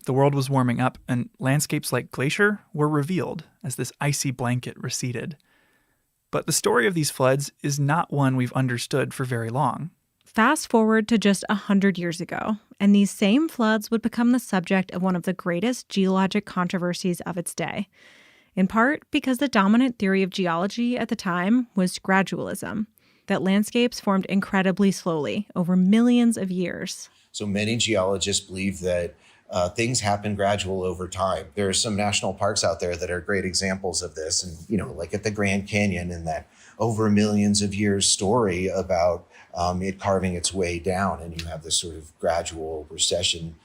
The world was warming up, and landscapes like Glacier were revealed as this icy blanket receded. But the story of these floods is not one we've understood for very long. Fast forward to just 100 years ago, and these same floods would become the subject of one of the greatest geologic controversies of its day, in part because the dominant theory of geology at the time was gradualism, that landscapes formed incredibly slowly over millions of years. So many geologists believe that things happen gradual over time. There are some national parks out there that are great examples of this. And, like at the Grand Canyon, and that over millions of years story about it carving its way down. And you have this sort of gradual recession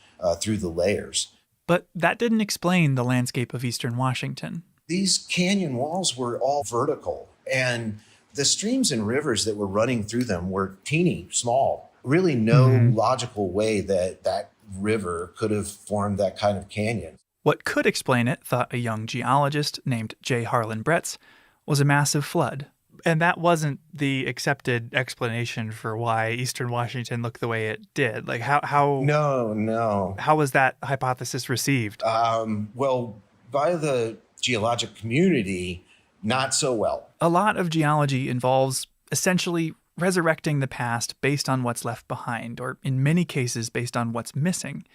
through the layers. But that didn't explain the landscape of eastern Washington. These canyon walls were all vertical, and the streams and rivers that were running through them were teeny, small. Really no logical way that river could have formed that kind of canyon. What could explain it, thought a young geologist named J. Harlan Bretz, was a massive flood. And that wasn't the accepted explanation for why eastern Washington looked the way it did. Like how No. How was that hypothesis received? Well, by the geologic community, not so well. A lot of geology involves essentially resurrecting the past based on what's left behind, or in many cases based on what's missing.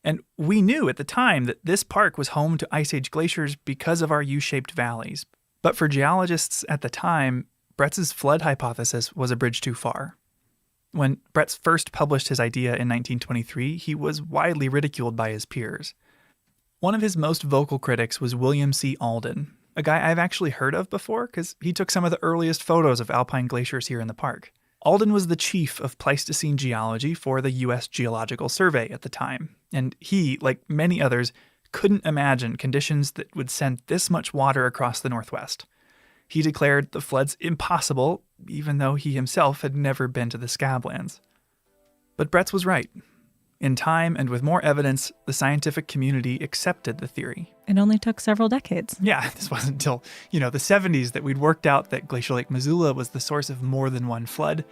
And we knew at the time that this park was home to Ice Age glaciers because of our U-shaped valleys. But for geologists at the time, Bretz's flood hypothesis was a bridge too far. When Bretz first published his idea in 1923, he was widely ridiculed by his peers. One of his most vocal critics was William C. Alden, a guy I've actually heard of before because he took some of the earliest photos of alpine glaciers here in the park. Alden was the chief of Pleistocene geology for the U.S. Geological Survey at the time, and he, like many others, couldn't imagine conditions that would send this much water across the Northwest. He declared the floods impossible, even though he himself had never been to the Scablands. But Bretz was right. In time and with more evidence, the scientific community accepted the theory. It only took several decades. Yeah, this wasn't until, the 70s that we'd worked out that Glacial Lake Missoula was the source of more than one flood,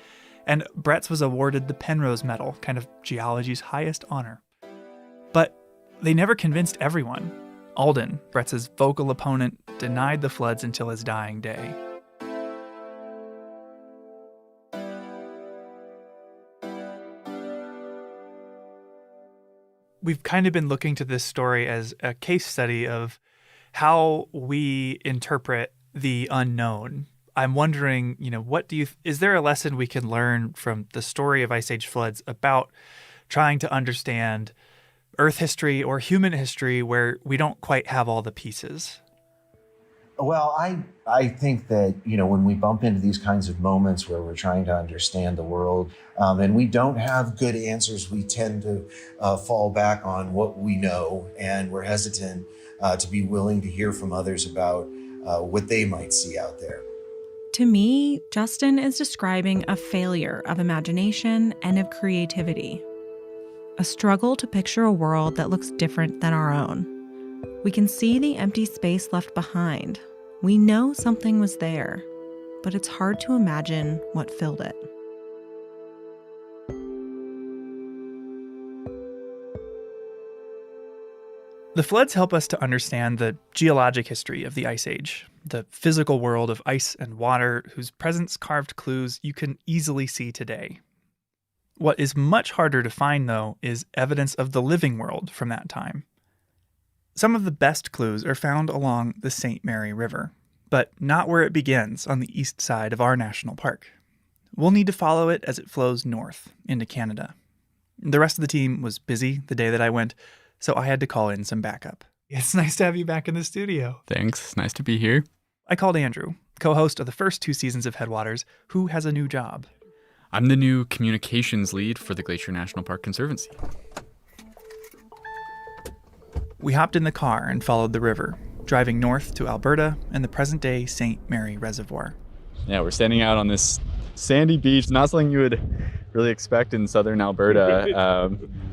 and Bretz was awarded the Penrose Medal, kind of geology's highest honor. But they never convinced everyone. Alden, Bretz's vocal opponent, denied the floods until his dying day. We've kind of been looking to this story as a case study of how we interpret the unknown. I'm wondering, is there a lesson we can learn from the story of Ice Age floods about trying to understand Earth history or human history where we don't quite have all the pieces? Well, I think that, when we bump into these kinds of moments where we're trying to understand the world and we don't have good answers, we tend to fall back on what we know, and we're hesitant to be willing to hear from others about what they might see out there. To me, Justin is describing a failure of imagination and of creativity. A struggle to picture a world that looks different than our own. We can see the empty space left behind. We know something was there, but it's hard to imagine what filled it. The floods help us to understand the geologic history of the Ice Age, the physical world of ice and water whose presence carved clues you can easily see today. What is much harder to find, though, is evidence of the living world from that time. Some of the best clues are found along the St. Mary River, but not where it begins on the east side of our national park. We'll need to follow it as it flows north into Canada. The rest of the team was busy the day that I went, so I had to call in some backup. It's nice to have you back in the studio. Thanks. It's nice to be here. I called Andrew, co-host of the first 2 seasons of Headwaters, who has a new job. I'm the new communications lead for the Glacier National Park Conservancy. We hopped in the car and followed the river, driving north to Alberta and the present-day St. Mary Reservoir. Yeah, we're standing out on this sandy beach, not something you would really expect in southern Alberta.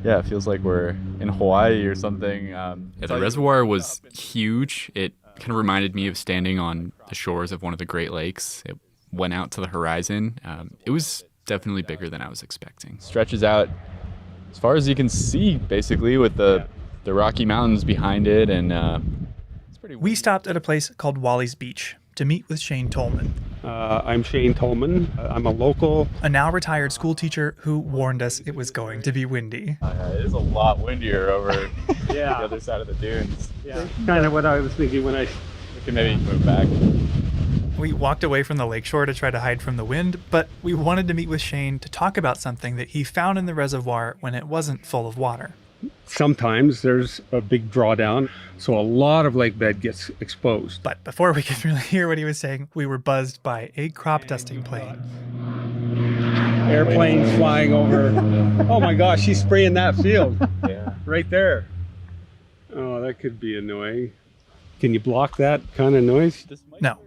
Yeah, it feels like we're in Hawaii or something. The reservoir was huge. It kind of reminded me of standing on the shores of one of the Great Lakes. It went out to the horizon. It was definitely bigger than I was expecting. Stretches out as far as you can see, basically, with the Rocky Mountains behind it. And it's pretty. We stopped at a place called Wally's Beach to meet with Shane Tolman. I'm Shane Tolman. I'm a local. A now retired school teacher who warned us it was going to be windy. It is a lot windier over the other side of the dunes. Yeah, kind of what I was thinking when We can maybe move back. We walked away from the lakeshore to try to hide from the wind, but we wanted to meet with Shane to talk about something that he found in the reservoir when it wasn't full of water. Sometimes there's a big drawdown, so a lot of lake bed gets exposed. But before we could really hear what he was saying, we were buzzed by a crop dusting plane. Airplanes flying over. Oh my gosh, she's spraying that field. Right there. Oh, that could be annoying. Can you block that kind of noise? No,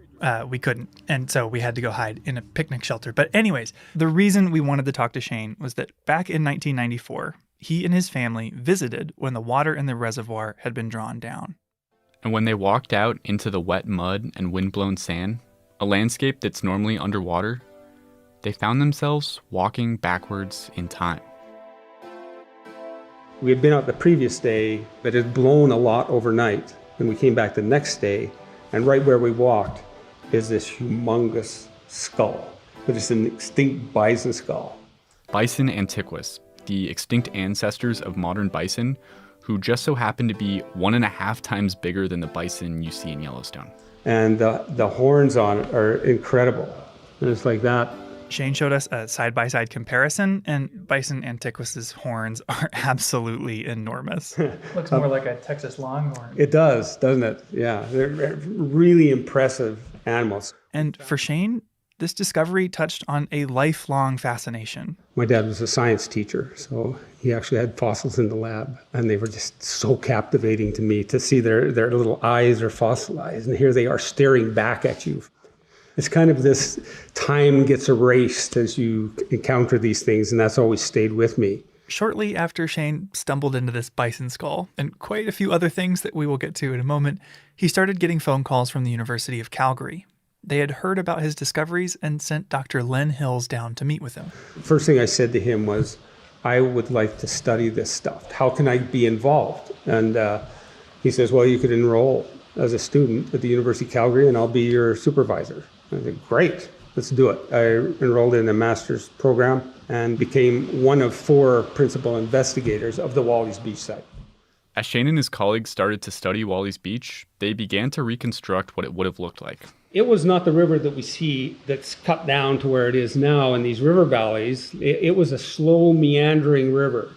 we couldn't. And so we had to go hide in a picnic shelter. But anyways, the reason we wanted to talk to Shane was that back in 1994, he and his family visited when the water in the reservoir had been drawn down. And when they walked out into the wet mud and windblown sand, a landscape that's normally underwater, they found themselves walking backwards in time. We had been out the previous day, but it had blown a lot overnight. And we came back the next day, and right where we walked is this humongous skull. But it's an extinct bison skull. Bison antiquus, the extinct ancestors of modern bison, who just so happen to be 1.5 times bigger than the bison you see in Yellowstone. And the horns on it are incredible. And it's like that. Shane showed us a side-by-side comparison, and Bison antiquus's horns are absolutely enormous. Looks more like a Texas longhorn. It does, doesn't it? Yeah, they're really impressive animals. And for Shane, this discovery touched on a lifelong fascination. My dad was a science teacher, so he actually had fossils in the lab, and they were just so captivating to me to see their little eyes are fossilized, and here they are staring back at you. It's kind of this time gets erased as you encounter these things, and that's always stayed with me. Shortly after Shane stumbled into this bison skull, and quite a few other things that we will get to in a moment, he started getting phone calls from the University of Calgary. They had heard about his discoveries and sent Dr. Len Hills down to meet with him. First thing I said to him was, I would like to study this stuff. How can I be involved? And he says, well, you could enroll as a student at the University of Calgary, and I'll be your supervisor. I said, great, let's do it. I enrolled in a master's program and became one of 4 principal investigators of the Wally's Beach site. As Shane and his colleagues started to study Wally's Beach, they began to reconstruct what it would have looked like. It was not the river that we see that's cut down to where it is now in these river valleys. It was a slow, meandering river.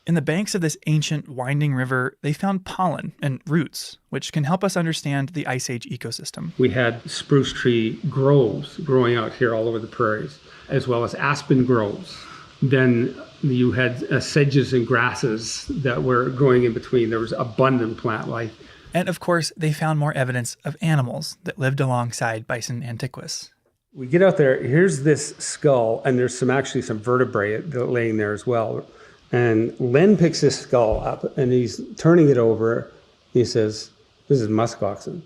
In the banks of this ancient, winding river, they found pollen and roots, which can help us understand the Ice Age ecosystem. We had spruce tree groves growing out here all over the prairies, as well as aspen groves. Then you had sedges and grasses that were growing in between. There was abundant plant life. And of course, they found more evidence of animals that lived alongside Bison antiquus. We get out there, here's this skull, and there's actually some vertebrae laying there as well. And Len picks this skull up, and he's turning it over. He says, this is muskoxen.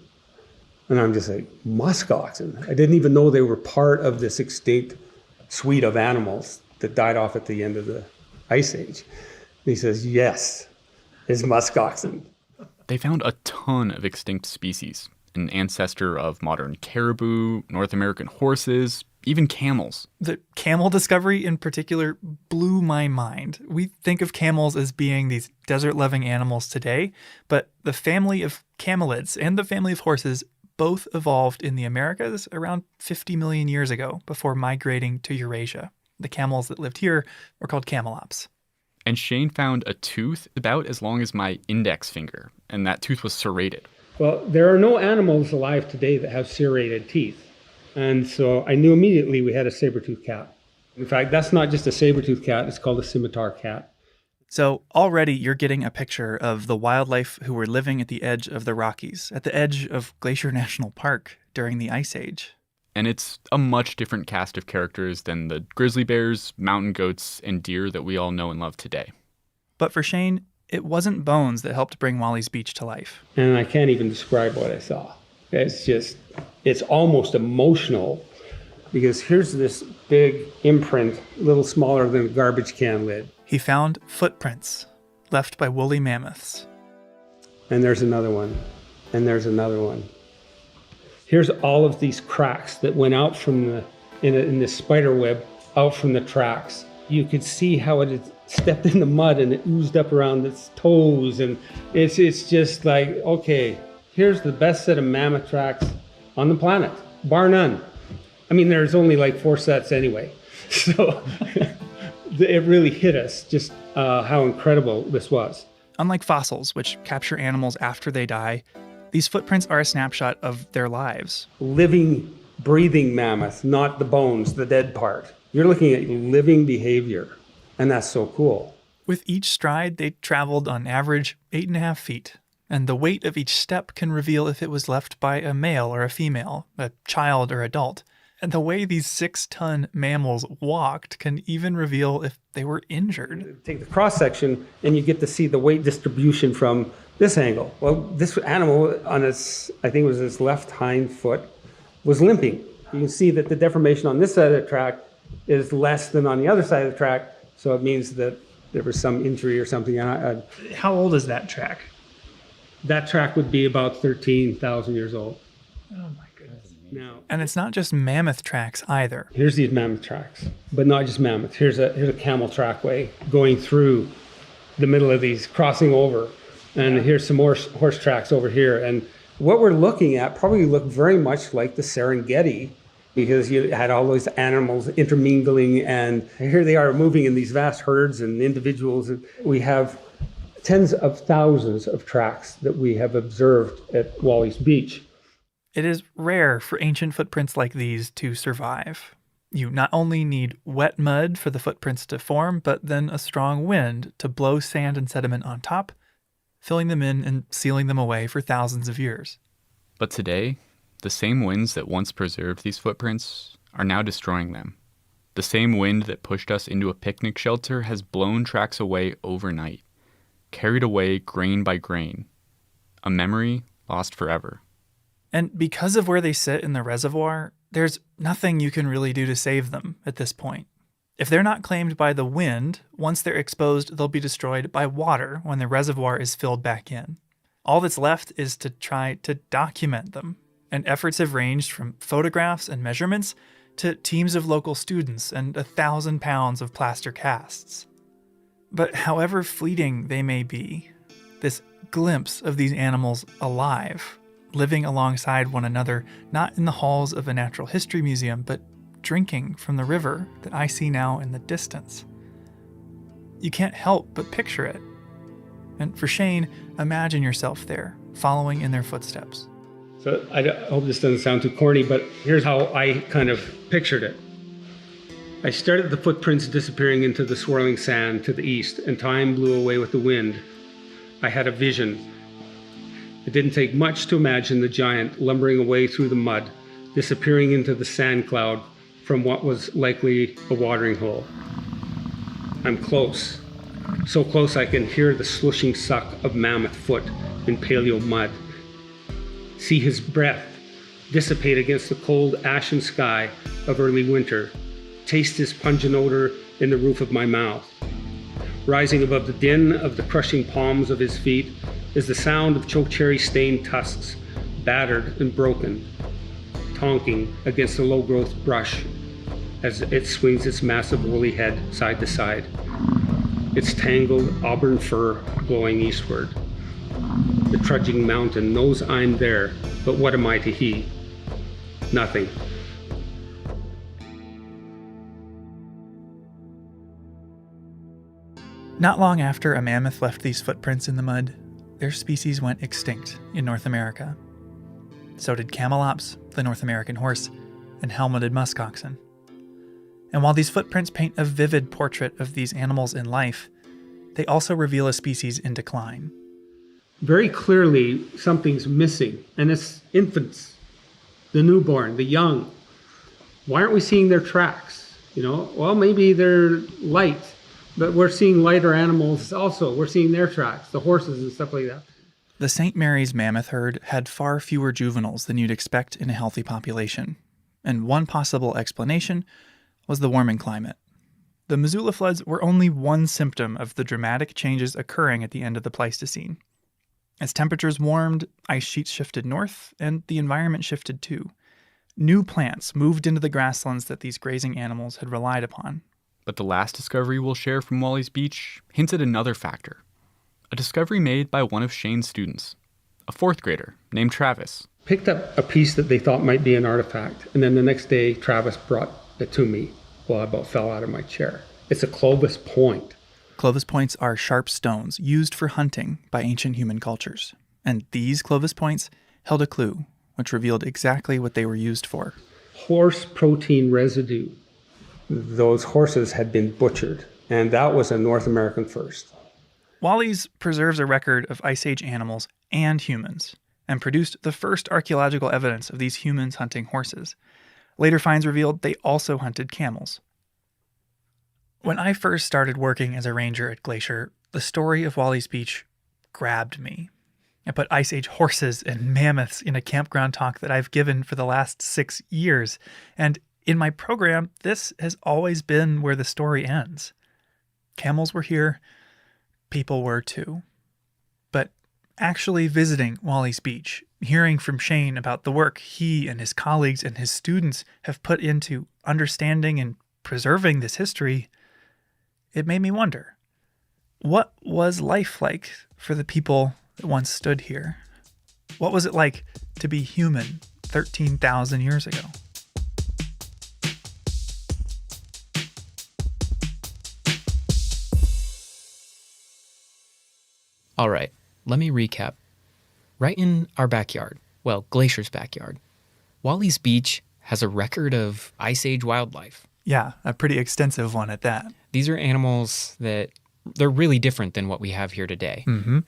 And I'm just like, muskoxen? I didn't even know they were part of this extinct suite of animals that died off at the end of the Ice Age. And he says, yes, it's muskoxen. They found a ton of extinct species, an ancestor of modern caribou, North American horses, even camels. The camel discovery in particular blew my mind. We think of camels as being these desert-loving animals today, but the family of camelids and the family of horses both evolved in the Americas around 50 million years ago before migrating to Eurasia. The camels that lived here were called camelops. And Shane found a tooth about as long as my index finger, and that tooth was serrated. Well, there are no animals alive today that have serrated teeth. And so I knew immediately we had a saber-toothed cat. In fact, that's not just a saber-toothed cat, it's called a scimitar cat. So already you're getting a picture of the wildlife who were living at the edge of the Rockies, at the edge of Glacier National Park during the Ice Age. And it's a much different cast of characters than the grizzly bears, mountain goats, and deer that we all know and love today. But for Shane, it wasn't bones that helped bring Wally's Beach to life. And I can't even describe what I saw. It's almost emotional, because here's this big imprint, a little smaller than a garbage can lid. He found footprints left by woolly mammoths. And there's another one, and there's another one. Here's all of these cracks that went out from in this spider web, out from the tracks. You could see how it had stepped in the mud and it oozed up around its toes. And it's just like, okay, here's the best set of mammoth tracks on the planet, bar none. I mean, there's only like 4 sets anyway. So it really hit us just how incredible this was. Unlike fossils, which capture animals after they die, these footprints are a snapshot of their lives. Living, breathing mammoth, not the bones, the dead part. You're looking at living behavior, and that's so cool. With each stride, they traveled on average 8.5 feet, and the weight of each step can reveal if it was left by a male or a female, a child or adult. And the way these 6-ton mammals walked can even reveal if they were injured. Take the cross-section, and you get to see the weight distribution from this angle. Well, this animal on its, I think it was its left hind foot, was limping. You can see that the deformation on this side of the track is less than on the other side of the track, so it means that there was some injury or something. How old is that track? That track would be about 13,000 years old. Oh my goodness. Now, and it's not just mammoth tracks either. Here's these mammoth tracks, but not just mammoth. Here's a camel trackway going through the middle of these, crossing over. And here's some more horse tracks over here. And what we're looking at probably looked very much like the Serengeti, because you had all those animals intermingling, and here they are moving in these vast herds and individuals. We have tens of thousands of tracks that we have observed at Wally's Beach. It is rare for ancient footprints like these to survive. You not only need wet mud for the footprints to form, but then a strong wind to blow sand and sediment on top, filling them in and sealing them away for thousands of years. But today, the same winds that once preserved these footprints are now destroying them. The same wind that pushed us into a picnic shelter has blown tracks away overnight, carried away grain by grain, a memory lost forever. And because of where they sit in the reservoir, there's nothing you can really do to save them at this point. If they're not claimed by the wind, once they're exposed, they'll be destroyed by water when the reservoir is filled back in. All that's left is to try to document them, and efforts have ranged from photographs and measurements to teams of local students and 1,000 pounds of plaster casts. But however fleeting they may be, this glimpse of these animals alive, living alongside one another, not in the halls of a natural history museum, but drinking from the river that I see now in the distance. You can't help but picture it. And for Shane, imagine yourself there, following in their footsteps. So I hope this doesn't sound too corny, but here's how I kind of pictured it. I stared at the footprints disappearing into the swirling sand to the east, and time blew away with the wind. I had a vision. It didn't take much to imagine the giant lumbering away through the mud, disappearing into the sand cloud from what was likely a watering hole. I'm close. So close I can hear the slushing suck of mammoth foot in paleo mud. See his breath dissipate against the cold ashen sky of early winter. Taste his pungent odor in the roof of my mouth. Rising above the din of the crushing palms of his feet is the sound of chokecherry stained tusks, battered and broken, tonking against the low-growth brush as it swings its massive woolly head side to side, its tangled auburn fur blowing eastward. The trudging mountain knows I'm there, but what am I to he? Nothing. Not long after a mammoth left these footprints in the mud, their species went extinct in North America. So did camelops, the North American horse, and helmeted muskoxen. And while these footprints paint a vivid portrait of these animals in life, they also reveal a species in decline. Very clearly, something's missing, and it's infants, the newborn, the young. Why aren't we seeing their tracks? Well, maybe they're light, but we're seeing lighter animals also. We're seeing their tracks, the horses and stuff like that. The St. Mary's mammoth herd had far fewer juveniles than you'd expect in a healthy population. And one possible explanation was the warming climate. The Missoula floods were only one symptom of the dramatic changes occurring at the end of the Pleistocene. As temperatures warmed, ice sheets shifted north, and the environment shifted too. New plants moved into the grasslands that these grazing animals had relied upon. But the last discovery we'll share from Wally's Beach hints at another factor. A discovery made by one of Shane's students, a fourth grader named Travis. Picked up a piece that they thought might be an artifact, and then the next day Travis brought it to me. Well, I about fell out of my chair. It's a Clovis point. Clovis points are sharp stones used for hunting by ancient human cultures. And these Clovis points held a clue, which revealed exactly what they were used for. Horse protein residue. Those horses had been butchered, and that was a North American first. Wally's preserves a record of Ice Age animals and humans, and produced the first archaeological evidence of these humans hunting horses. Later finds revealed they also hunted camels. When I first started working as a ranger at Glacier, the story of Wally's Beach grabbed me. I put Ice Age horses and mammoths in a campground talk that I've given for the last 6 years, and in my program, this has always been where the story ends. Camels were here, people were too. But actually visiting Wally's Beach, hearing from Shane about the work he and his colleagues and his students have put into understanding and preserving this history, it made me wonder, what was life like for the people that once stood here? What was it like to be human 13,000 years ago? All right, let me recap. Right in our backyard, well, Glacier's backyard, Wally's Beach has a record of Ice Age wildlife. Yeah, a pretty extensive one at that. These are animals that they're really different than what we have here today. Mm-hmm.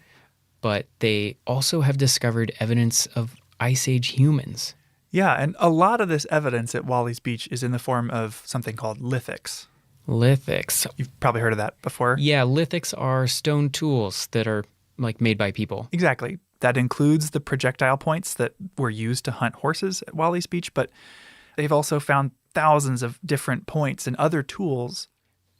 But they also have discovered evidence of Ice Age humans. Yeah, and a lot of this evidence at Wally's Beach is in the form of something called lithics. Lithics. You've probably heard of that before. Yeah, lithics are stone tools that are made by people. Exactly. That includes the projectile points that were used to hunt horses at Wally's Beach, but they've also found thousands of different points and other tools.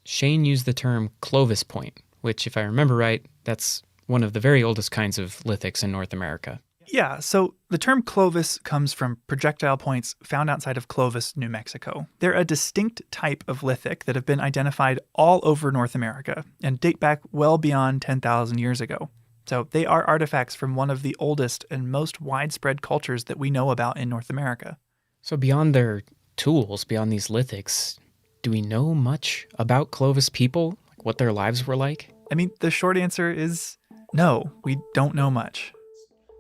Shane used the term Clovis point, which, if I remember right, that's one of the very oldest kinds of lithics in North America. Yeah, so the term Clovis comes from projectile points found outside of Clovis, New Mexico. They're a distinct type of lithic that have been identified all over North America and date back well beyond 10,000 years ago. So they are artifacts from one of the oldest and most widespread cultures that we know about in North America. So beyond their tools, beyond these lithics, do we know much about Clovis people? Like what their lives were like? I mean, the short answer is no, we don't know much.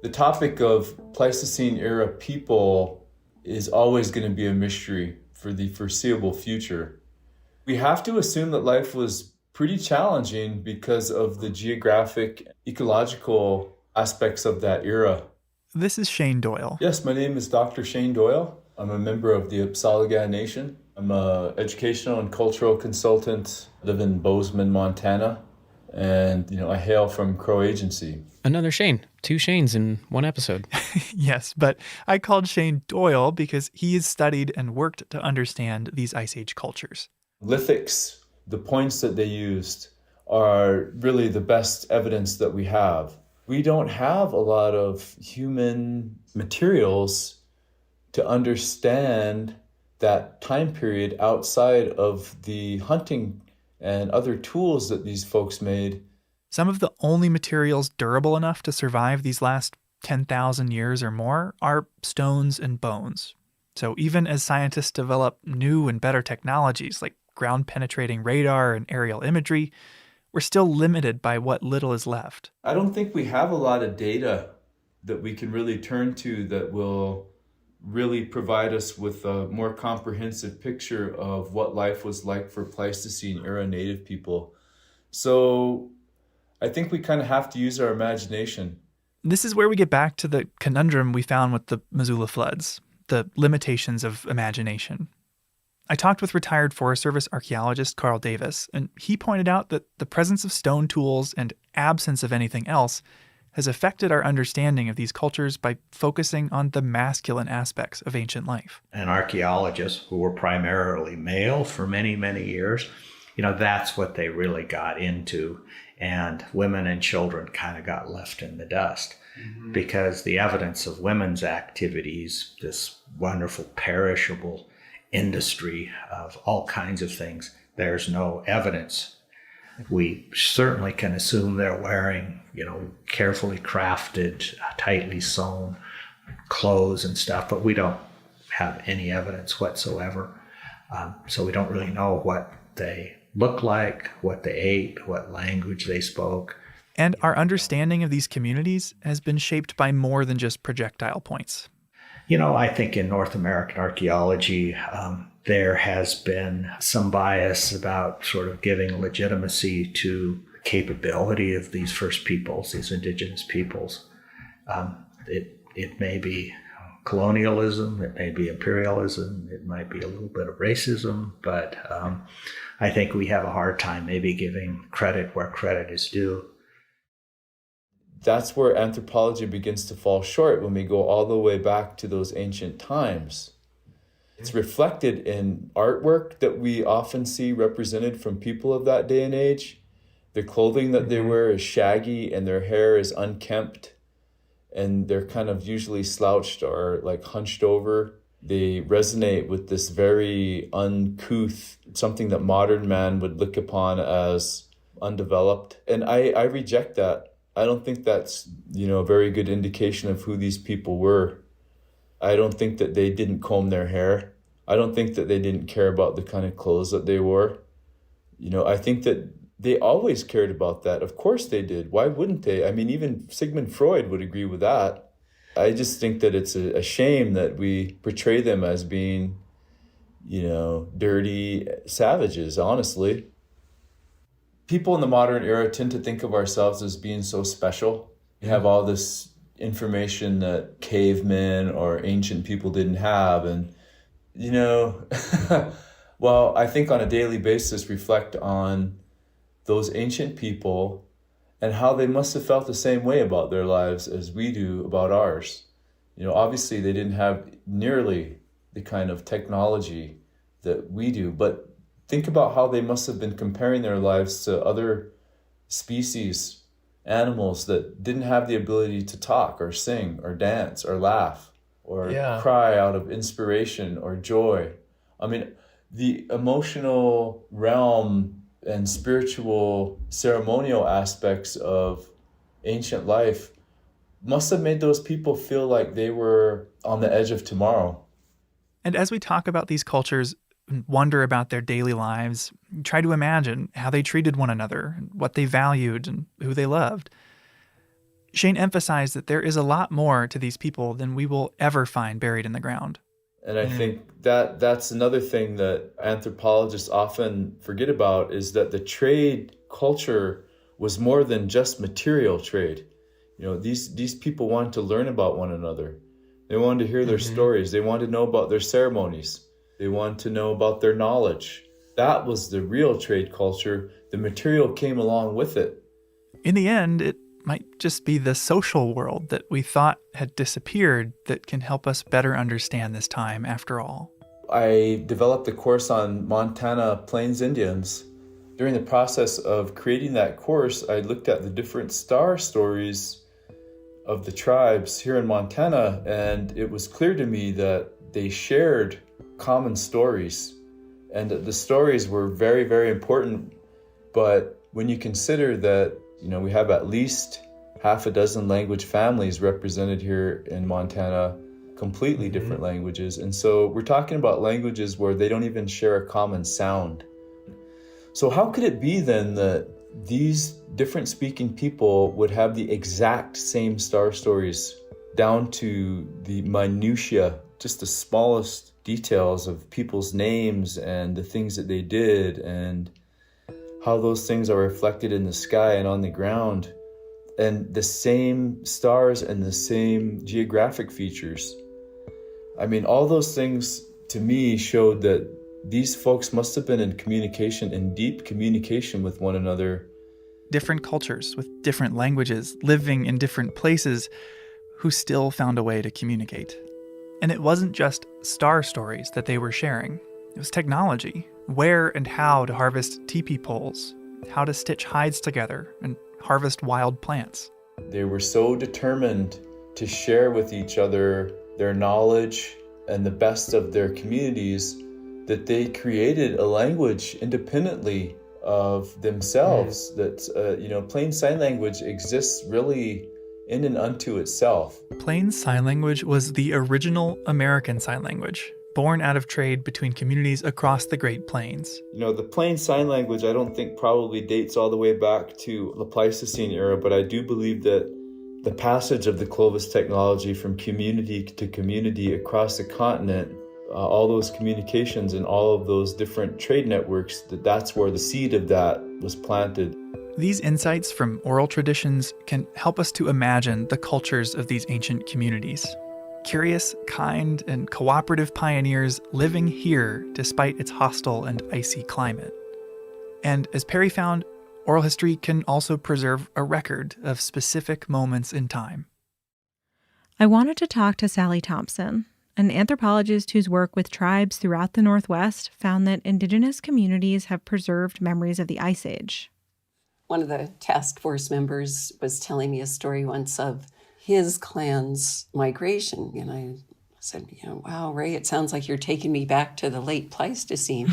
The topic of Pleistocene era people is always going to be a mystery for the foreseeable future. We have to assume that life was pretty challenging because of the geographic, ecological aspects of that era. This is Shane Doyle. Yes, my name is Dr. Shane Doyle. I'm a member of the Upsalaga Nation. I'm an educational and cultural consultant. I live in Bozeman, Montana. And, I hail from Crow Agency. Another Shane. 2 Shanes in one episode. Yes, but I called Shane Doyle because he has studied and worked to understand these Ice Age cultures. Lithics, the points that they used, are really the best evidence that we have. We don't have a lot of human materials to understand that time period outside of the hunting and other tools that these folks made. Some of the only materials durable enough to survive these last 10,000 years or more are stones and bones. So even as scientists develop new and better technologies like ground-penetrating radar and aerial imagery, we're still limited by what little is left. I don't think we have a lot of data that we can really turn to that will really provide us with a more comprehensive picture of what life was like for Pleistocene era native people. So I think we kind of have to use our imagination. This is where we get back to the conundrum we found with the Missoula floods, the limitations of imagination. I talked with retired Forest Service archaeologist Carl Davis, and he pointed out that the presence of stone tools and absence of anything else has affected our understanding of these cultures by focusing on the masculine aspects of ancient life. And archaeologists, who were primarily male for many, many years, that's what they really got into. And women and children kind of got left in the dust because the evidence of women's activities, this wonderful perishable industry of all kinds of things, there's no evidence. We certainly can assume they're wearing, carefully crafted, tightly sewn clothes and stuff, but we don't have any evidence whatsoever. So we don't really know what they looked like, what they ate, what language they spoke. And our understanding of these communities has been shaped by more than just projectile points. I think in North American archaeology, there has been some bias about sort of giving legitimacy to the capability of these first peoples, these indigenous peoples. It may be colonialism, it may be imperialism, it might be a little bit of racism, but I think we have a hard time maybe giving credit where credit is due. That's where anthropology begins to fall short when we go all the way back to those ancient times. It's reflected in artwork that we often see represented from people of that day and age. The clothing that they wear is shaggy and their hair is unkempt and they're kind of usually slouched or like hunched over. They resonate with this very uncouth, something that modern man would look upon as undeveloped. And I reject that. I don't think that's, a very good indication of who these people were. I don't think that they didn't comb their hair. I don't think that they didn't care about the kind of clothes that they wore. I think that they always cared about that. Of course they did. Why wouldn't they? I mean, even Sigmund Freud would agree with that. I just think that it's a shame that we portray them as being, dirty savages, honestly. People in the modern era tend to think of ourselves as being so special. We have all this information that cavemen or ancient people didn't have. And, well, I think on a daily basis reflect on those ancient people and how they must have felt the same way about their lives as we do about ours. Obviously they didn't have nearly the kind of technology that we do, but think about how they must have been comparing their lives to other species, animals that didn't have the ability to talk or sing or dance or laugh or cry out of inspiration or joy. I mean, the emotional realm and spiritual ceremonial aspects of ancient life must have made those people feel like they were on the edge of tomorrow. And as we talk about these cultures, wonder about their daily lives, try to imagine how they treated one another, what they valued, and who they loved. Shane emphasized that there is a lot more to these people than we will ever find buried in the ground. And I think that's another thing that anthropologists often forget about is that the trade culture was more than just material trade. These people wanted to learn about one another. They wanted to hear their stories. They wanted to know about their ceremonies. They wanted to know about their knowledge. That was the real trade culture. The material came along with it. In the end, it might just be the social world that we thought had disappeared that can help us better understand this time after all. I developed a course on Montana Plains Indians. During the process of creating that course, I looked at the different star stories of the tribes here in Montana, and it was clear to me that they shared common stories, and the stories were very, very important. But when you consider that, we have at least half a dozen language families represented here in Montana, completely different languages. And so we're talking about languages where they don't even share a common sound. So how could it be then that these different speaking people would have the exact same star stories down to the minutiae, just the smallest details of people's names and the things that they did and how those things are reflected in the sky and on the ground, and the same stars and the same geographic features? I mean, all those things to me showed that these folks must have been in communication, in deep communication with one another. Different cultures with different languages, living in different places, who still found a way to communicate. And it wasn't just star stories that they were sharing. It was technology, where and how to harvest teepee poles, how to stitch hides together, and harvest wild plants. They were so determined to share with each other their knowledge and the best of their communities that they created a language independently of themselves. That, plain sign language exists really in and unto itself. Plain Sign Language was the original American Sign Language, born out of trade between communities across the Great Plains. The Plain Sign Language, I don't think probably dates all the way back to the Pleistocene era, but I do believe that the passage of the Clovis technology from community to community across the continent, all those communications and all of those different trade networks, that's where the seed of that was planted. These insights from oral traditions can help us to imagine the cultures of these ancient communities. Curious, kind, and cooperative pioneers living here despite its hostile and icy climate. And as Perry found, oral history can also preserve a record of specific moments in time. I wanted to talk to Sally Thompson, an anthropologist whose work with tribes throughout the Northwest found that indigenous communities have preserved memories of the Ice Age. One of the task force members was telling me a story once of his clan's migration. And I said, wow, Ray, it sounds like you're taking me back to the late Pleistocene.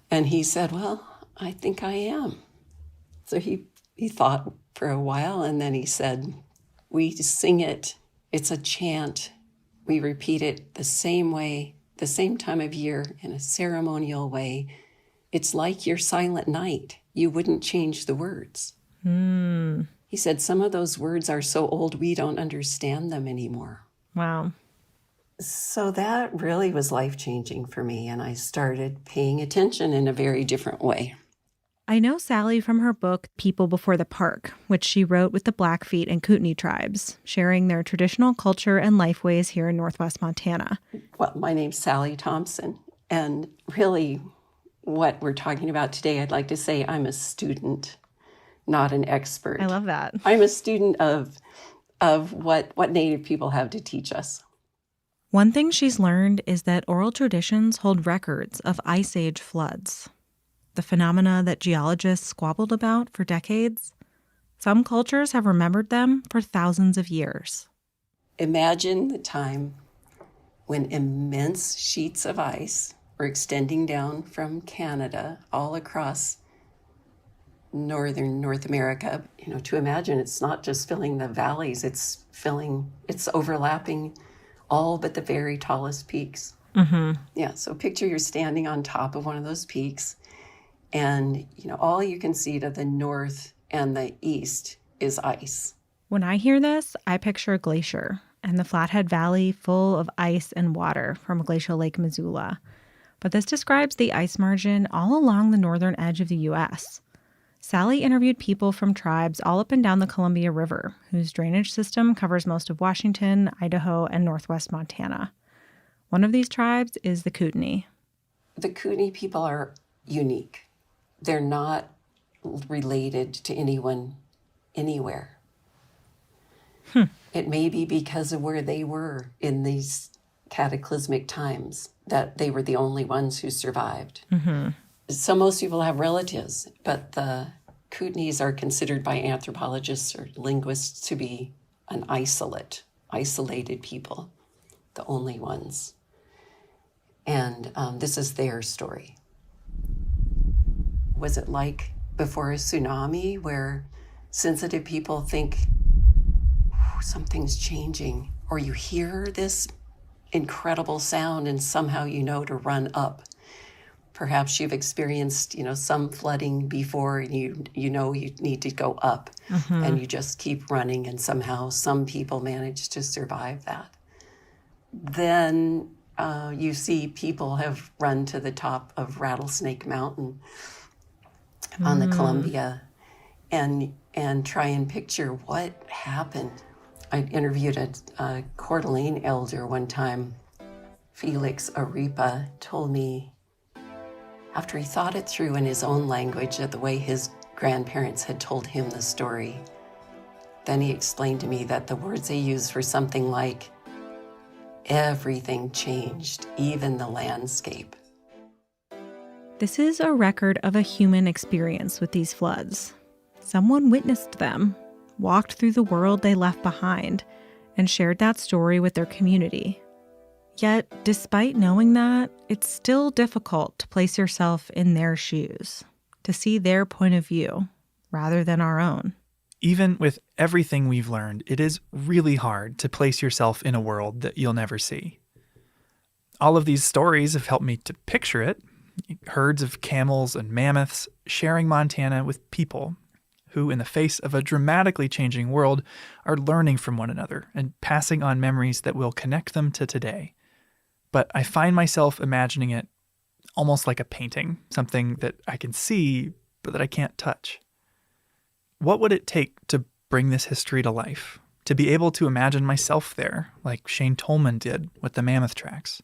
And he said, well, I think I am. So he thought for a while, and then he said, we sing it. It's a chant. We repeat it the same way, the same time of year, in a ceremonial way. It's like your silent night. You wouldn't change the words. He said some of those words are so old we don't understand them anymore. Wow. So that really was life-changing for me, and I started paying attention in a very different way. I know Sally from her book, People Before the Park, which she wrote with the Blackfeet and Kootenai tribes, sharing their traditional culture and lifeways here in Northwest Montana. Well, my name's Sally Thompson, and really what we're talking about today, I'd like to say I'm a student, not an expert. I love that. I'm a student of what Native people have to teach us. One thing she's learned is that oral traditions hold records of Ice Age floods, the phenomena that geologists squabbled about for decades. Some cultures have remembered them for thousands of years. Imagine the time when immense sheets of ice were extending down from Canada all across northern North America. To imagine it's not just filling the valleys, it's overlapping all but the very tallest peaks. Yeah, so picture you're standing on top of one of those peaks, and all you can see to the north and the east is ice. When I hear this, I picture a glacier and the Flathead Valley full of ice and water from glacial Lake Missoula. But this describes the ice margin all along the northern edge of the U.S. Sally interviewed people from tribes all up and down the Columbia River, whose drainage system covers most of Washington, Idaho, and northwest Montana. One of these tribes is the Kootenai. The Kootenai people are unique. They're not related to anyone anywhere. It may be because of where they were in these cataclysmic times that they were the only ones who survived. So most people have relatives, but the Kootenays are considered by anthropologists or linguists to be an isolated people, the only ones. And this is their story. Was it like before a tsunami where sensitive people think something's changing, or you hear this incredible sound and somehow you know to run up? Perhaps you've experienced, some flooding before, and you know you need to go up, and you just keep running, and somehow some people manage to survive that. Then you see people have run to the top of Rattlesnake Mountain on the Columbia and try and picture what happened. I interviewed a Coeur d'Alene elder one time. Felix Arepa told me, after he thought it through in his own language, the way his grandparents had told him the story, then he explained to me that the words they used were something like, everything changed, even the landscape. This is a record of a human experience with these floods. Someone witnessed them, walked through the world they left behind, and shared that story with their community. Yet, despite knowing that, it's still difficult to place yourself in their shoes, to see their point of view rather than our own. Even with everything we've learned, it is really hard to place yourself in a world that you'll never see. All of these stories have helped me to picture it. Herds of camels and mammoths sharing Montana with people who, in the face of a dramatically changing world, are learning from one another and passing on memories that will connect them to today. But I find myself imagining it almost like a painting, something that I can see, but that I can't touch. What would it take to bring this history to life? To be able to imagine myself there, like Shane Tolman did with the mammoth tracks?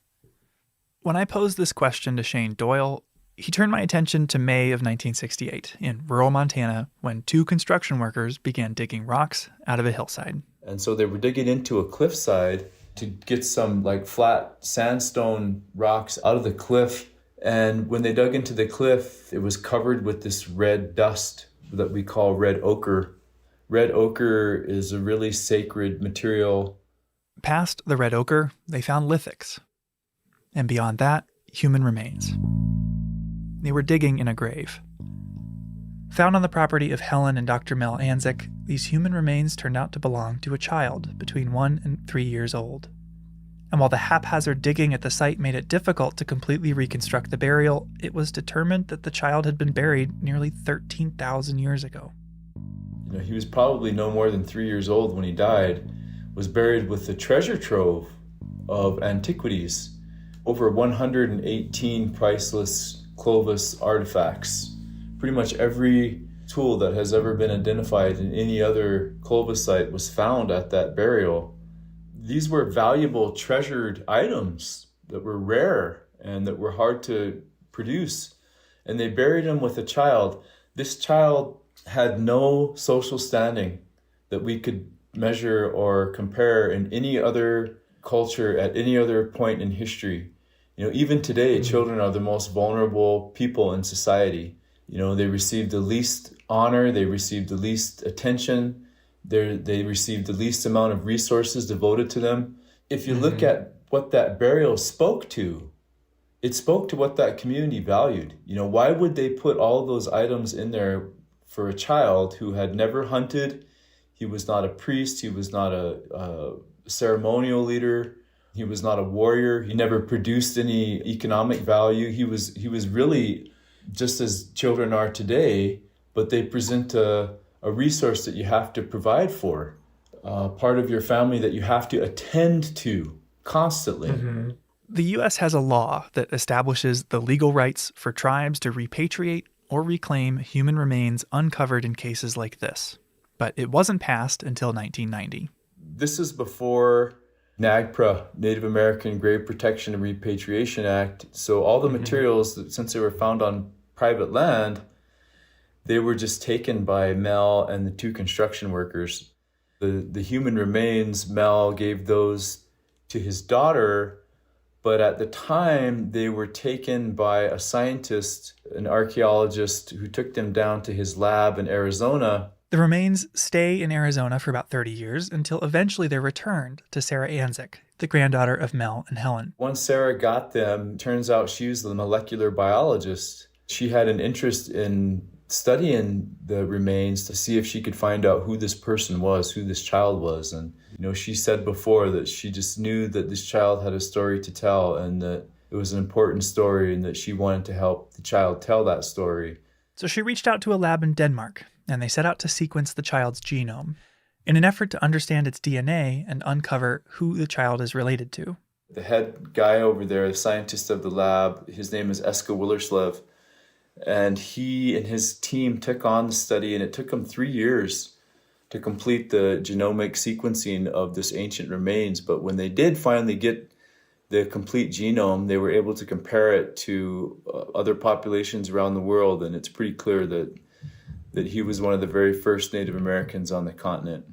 When I posed this question to Shane Doyle, he turned my attention to May of 1968 in rural Montana when 2 construction workers began digging rocks out of a hillside. And so they were digging into a cliffside to get some flat sandstone rocks out of the cliff. And when they dug into the cliff, it was covered with this red dust that we call red ochre. Red ochre is a really sacred material. Past the red ochre, they found lithics. And beyond that, human remains. They were digging in a grave. Found on the property of Helen and Dr. Mel Anzik, these human remains turned out to belong to a child between 1 and 3 years old. And while the haphazard digging at the site made it difficult to completely reconstruct the burial, it was determined that the child had been buried nearly 13,000 years ago. He was probably no more than 3 years old when he died, was buried with a treasure trove of antiquities, over 118 priceless Clovis artifacts. Pretty much every tool that has ever been identified in any other Clovis site was found at that burial. These were valuable, treasured items that were rare and that were hard to produce. And they buried him with a child. This child had no social standing that we could measure or compare in any other culture at any other point in history. Even today, children are the most vulnerable people in society. They receive the least honor, they receive the least attention, they receive the least amount of resources devoted to them. If you look at what that burial spoke to, it spoke to what that community valued. Why would they put all of those items in there for a child who had never hunted? He was not a priest, he was not a ceremonial leader. He was not a warrior. He never produced any economic value. He was really just as children are today, but they present a resource that you have to provide for, part of your family that you have to attend to constantly. Mm-hmm. The U.S. has a law that establishes the legal rights for tribes to repatriate or reclaim human remains uncovered in cases like this, but it wasn't passed until 1990. This is before NAGPRA, Native American Grave Protection and Repatriation Act. So all the materials, since they were found on private land, they were just taken by Mel and the 2 construction workers. The human remains, Mel gave those to his daughter, but at the time they were taken by a scientist, an archaeologist who took them down to his lab in Arizona. The remains stay in Arizona for about 30 years until eventually they're returned to Sarah Anzik, the granddaughter of Mel and Helen. Once Sarah got them, turns out she was the molecular biologist. She had an interest in studying the remains to see if she could find out who this person was, who this child was. And, she said before that she just knew that this child had a story to tell and that it was an important story and that she wanted to help the child tell that story. So she reached out to a lab in Denmark, and they set out to sequence the child's genome in an effort to understand its DNA and uncover who the child is related to. The head guy over there, the scientist of the lab, his name is Eske Willerslev, and he and his team took on the study, and it took them 3 years to complete the genomic sequencing of this ancient remains. But when they did finally get the complete genome, they were able to compare it to other populations around the world, and it's pretty clear that he was one of the very first Native Americans on the continent.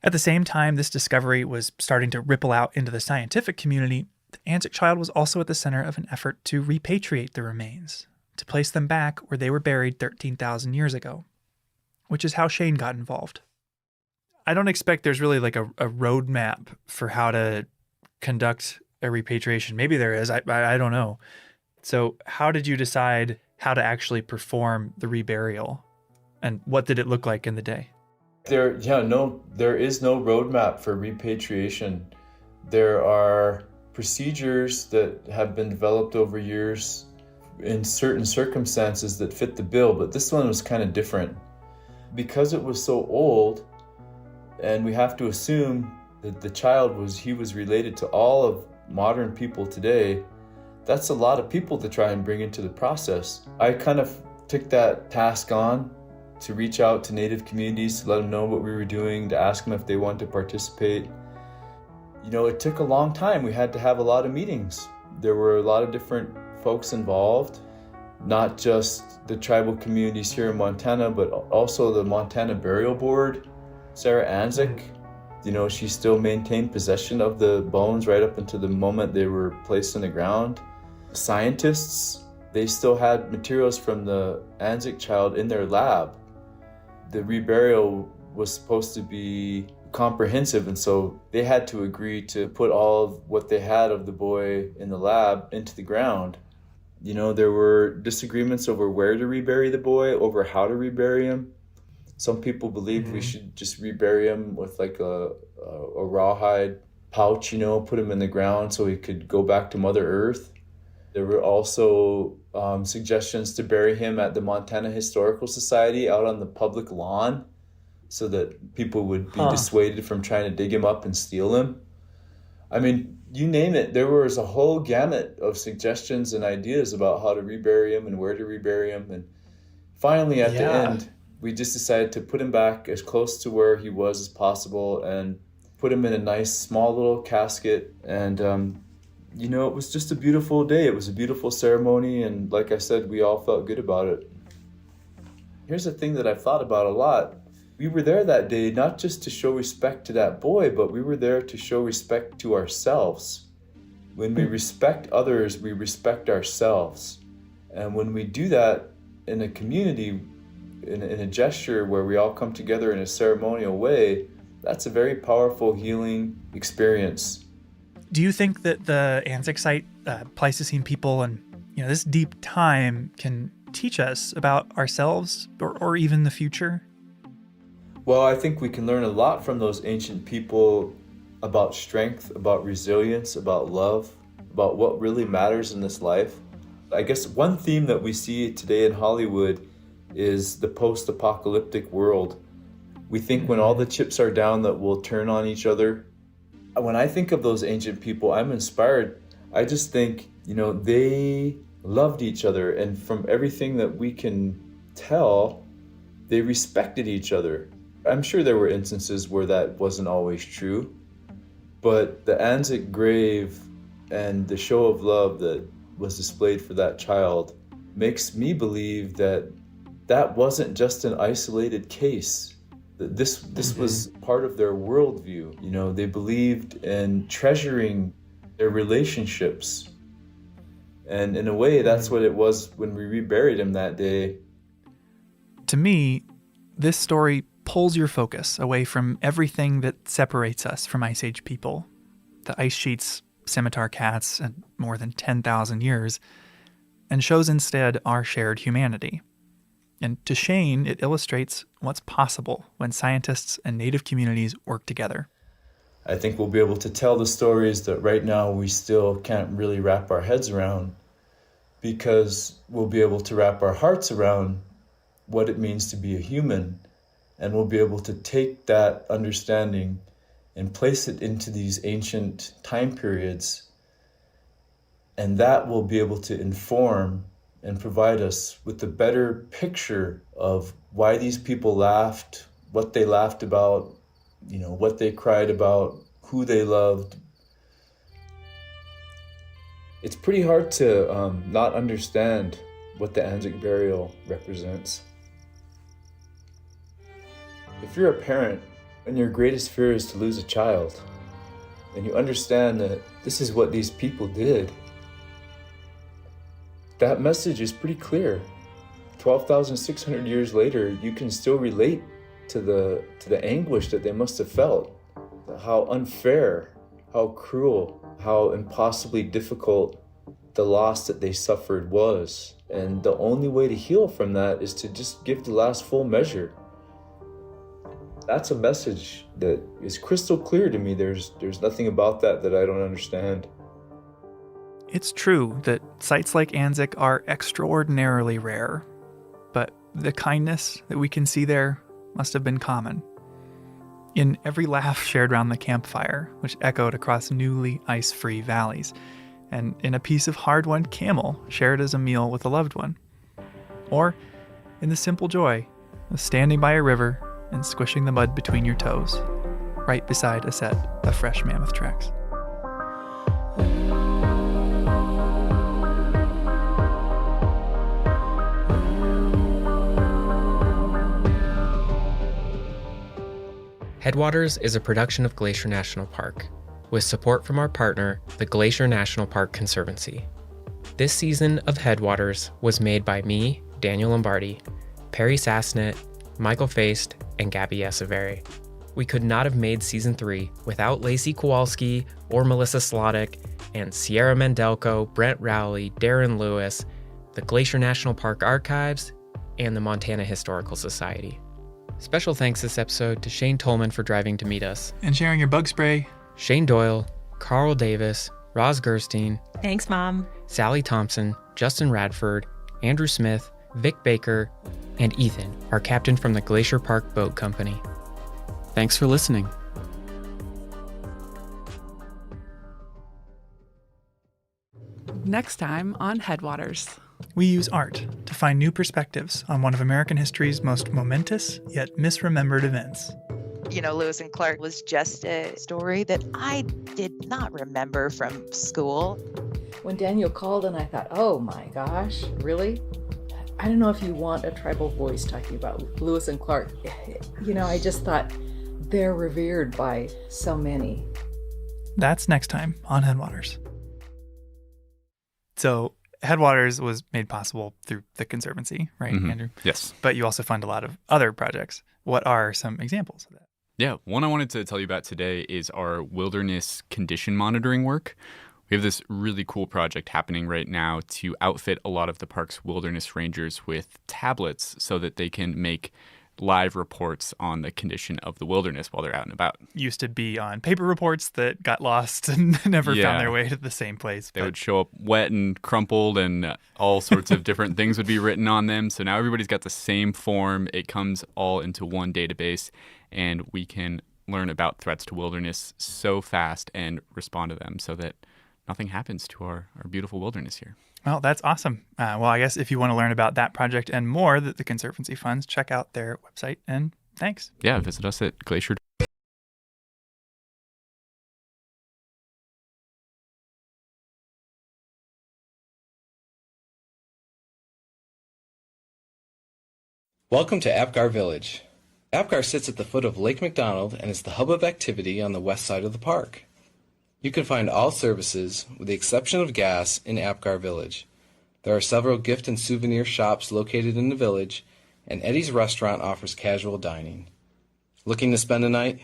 At the same time this discovery was starting to ripple out into the scientific community, the Anzik child was also at the center of an effort to repatriate the remains, to place them back where they were buried 13,000 years ago, which is how Shane got involved. I don't expect there's really like a roadmap for how to conduct a repatriation. Maybe there is, I don't know. So how did you decide how to actually perform the reburial? And what did it look like in the day? There is no roadmap for repatriation. There are procedures that have been developed over years in certain circumstances that fit the bill, but this one was kind of different. Because it was so old, and we have to assume that the child was related to all of modern people today, that's a lot of people to try and bring into the process. I kind of took that task on to reach out to Native communities, to let them know what we were doing, to ask them if they wanted to participate. It took a long time. We had to have a lot of meetings. There were a lot of different folks involved, not just the tribal communities here in Montana, but also the Montana Burial Board. Sarah Anzik, she still maintained possession of the bones right up until the moment they were placed in the ground. Scientists, they still had materials from the Anzik child in their lab. The reburial was supposed to be comprehensive, and so they had to agree to put all of what they had of the boy in the lab into the ground. There were disagreements over where to rebury the boy, over how to rebury him. Some people believed we should just rebury him with like a rawhide pouch, put him in the ground so he could go back to Mother Earth. There were also suggestions to bury him at the Montana Historical Society out on the public lawn so that people would be dissuaded from trying to dig him up and steal him. I mean, you name it, there was a whole gamut of suggestions and ideas about how to rebury him and where to rebury him. And finally, at the end, we just decided to put him back as close to where he was as possible and put him in a nice small little casket. And, it was just a beautiful day. It was a beautiful ceremony. And like I said, we all felt good about it. Here's a thing that I've thought about a lot. We were there that day, not just to show respect to that boy, but we were there to show respect to ourselves. When we respect others, we respect ourselves. And when we do that in a community, in a gesture where we all come together in a ceremonial way, that's a very powerful healing experience. Do you think that the Anzik site, Pleistocene people, and this deep time can teach us about ourselves or even the future? Well, I think we can learn a lot from those ancient people about strength, about resilience, about love, about what really matters in this life. I guess one theme that we see today in Hollywood is the post-apocalyptic world. We think when all the chips are down that we'll turn on each other. When I think of those ancient people, I'm inspired. I just think, they loved each other. And from everything that we can tell, they respected each other. I'm sure there were instances where that wasn't always true. But the Anzik grave and the show of love that was displayed for that child makes me believe that that wasn't just an isolated case. That this was part of their worldview. They believed in treasuring their relationships. And in a way, that's what it was when we reburied him that day. To me, This story pulls your focus away from everything that separates us from Ice Age people. The ice sheets, scimitar cats, and more than 10,000 years, and shows instead our shared humanity. And to Shane, it illustrates what's possible when scientists and native communities work together. I think we'll be able to tell the stories that right now we still can't really wrap our heads around, because we'll be able to wrap our hearts around what it means to be a human, and we'll be able to take that understanding and place it into these ancient time periods, and that will be able to inform and provide us with a better picture of why these people laughed, what they laughed about, what they cried about, who they loved. It's pretty hard to not understand what the Anzac burial represents. If you're a parent and your greatest fear is to lose a child, and you understand that this is what these people did, that message is pretty clear. 12,600 years later, you can still relate to the anguish that they must have felt. How unfair, how cruel, how impossibly difficult the loss that they suffered was. And the only way to heal from that is to just give the last full measure. That's a message that is crystal clear to me. There's nothing about that I don't understand. It's true that sites like Anzac are extraordinarily rare, but the kindness that we can see there must have been common. In every laugh shared round the campfire, which echoed across newly ice-free valleys, and in a piece of hard-won camel shared as a meal with a loved one. Or in the simple joy of standing by a river and squishing the mud between your toes, right beside a set of fresh mammoth tracks. Headwaters is a production of Glacier National Park, with support from our partner, the Glacier National Park Conservancy. This season of Headwaters was made by me, Daniel Lombardi, Perry Sassnett, Michael Feist, and Gabby Echeverry. We could not have made Season 3 without Lacey Kowalski or Melissa Slodek, and Sierra Mendelko, Brent Rowley, Darren Lewis, the Glacier National Park Archives, and the Montana Historical Society. Special thanks this episode to Shane Tolman for driving to meet us. And sharing your bug spray. Shane Doyle, Carl Davis, Roz Gerstein. Thanks, Mom. Sally Thompson, Justin Radford, Andrew Smith, Vic Baker, and Ethan, our captain from the Glacier Park Boat Company. Thanks for listening. Next time on Headwaters. We use art to find new perspectives on one of American history's most momentous yet misremembered events. Lewis and Clark was just a story that I did not remember from school. When Daniel called and I thought, oh my gosh, really? I don't know if you want a tribal voice talking about Lewis and Clark. I just thought they're revered by so many. That's next time on Headwaters. So Headwaters was made possible through the Conservancy, right, Andrew? Yes. But you also fund a lot of other projects. What are some examples of that? Yeah, one I wanted to tell you about today is our wilderness condition monitoring work. We have this really cool project happening right now to outfit a lot of the park's wilderness rangers with tablets so that they can make live reports on the condition of the wilderness while they're out and about. Used to be on paper reports that got lost and never found their way to the same place. They would show up wet and crumpled, and all sorts of different things would be written on them. So now everybody's got the same form. It comes all into one database, and we can learn about threats to wilderness so fast and respond to them so that nothing happens to our beautiful wilderness here. Well, that's awesome. Well, I guess if you want to learn about that project and more that the Conservancy funds, check out their website, and thanks. Yeah, visit us at Glacier. Welcome to Apgar Village. Apgar sits at the foot of Lake McDonald and is the hub of activity on the west side of the park. You can find all services, with the exception of gas, in Apgar Village. There are several gift and souvenir shops located in the village, and Eddie's Restaurant offers casual dining. Looking to spend a night?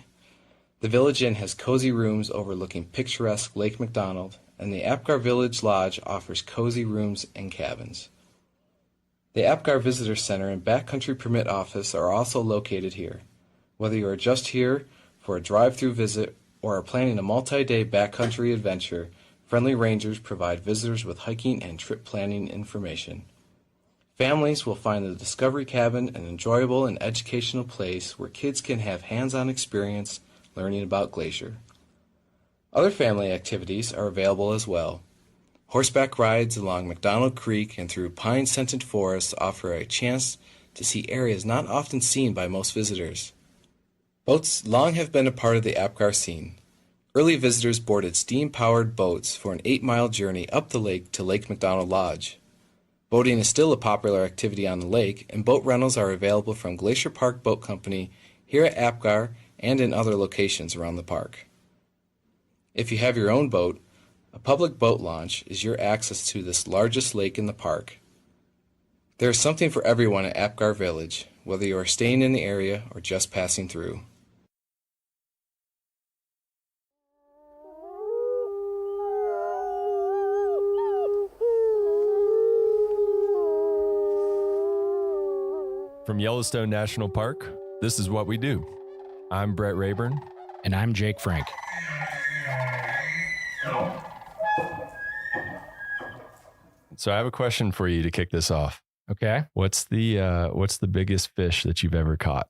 The Village Inn has cozy rooms overlooking picturesque Lake McDonald, and the Apgar Village Lodge offers cozy rooms and cabins. The Apgar Visitor Center and Backcountry Permit Office are also located here. Whether you are just here for a drive-through visit or are planning a multi-day backcountry adventure, friendly rangers provide visitors with hiking and trip planning information. Families will find the Discovery Cabin an enjoyable and educational place where kids can have hands-on experience learning about Glacier. Other family activities are available as well. Horseback rides along McDonald Creek and through pine-scented forests offer a chance to see areas not often seen by most visitors. Boats long have been a part of the Apgar scene. Early visitors boarded steam-powered boats for an 8-mile journey up the lake to Lake McDonald Lodge. Boating is still a popular activity on the lake, and boat rentals are available from Glacier Park Boat Company here at Apgar and in other locations around the park. If you have your own boat, a public boat launch is your access to this largest lake in the park. There is something for everyone at Apgar Village, whether you are staying in the area or just passing through. From Yellowstone National Park, this is what we do. I'm Brett Rayburn. And I'm Jake Frank. So I have a question for you to kick this off. Okay. What's the biggest fish that you've ever caught?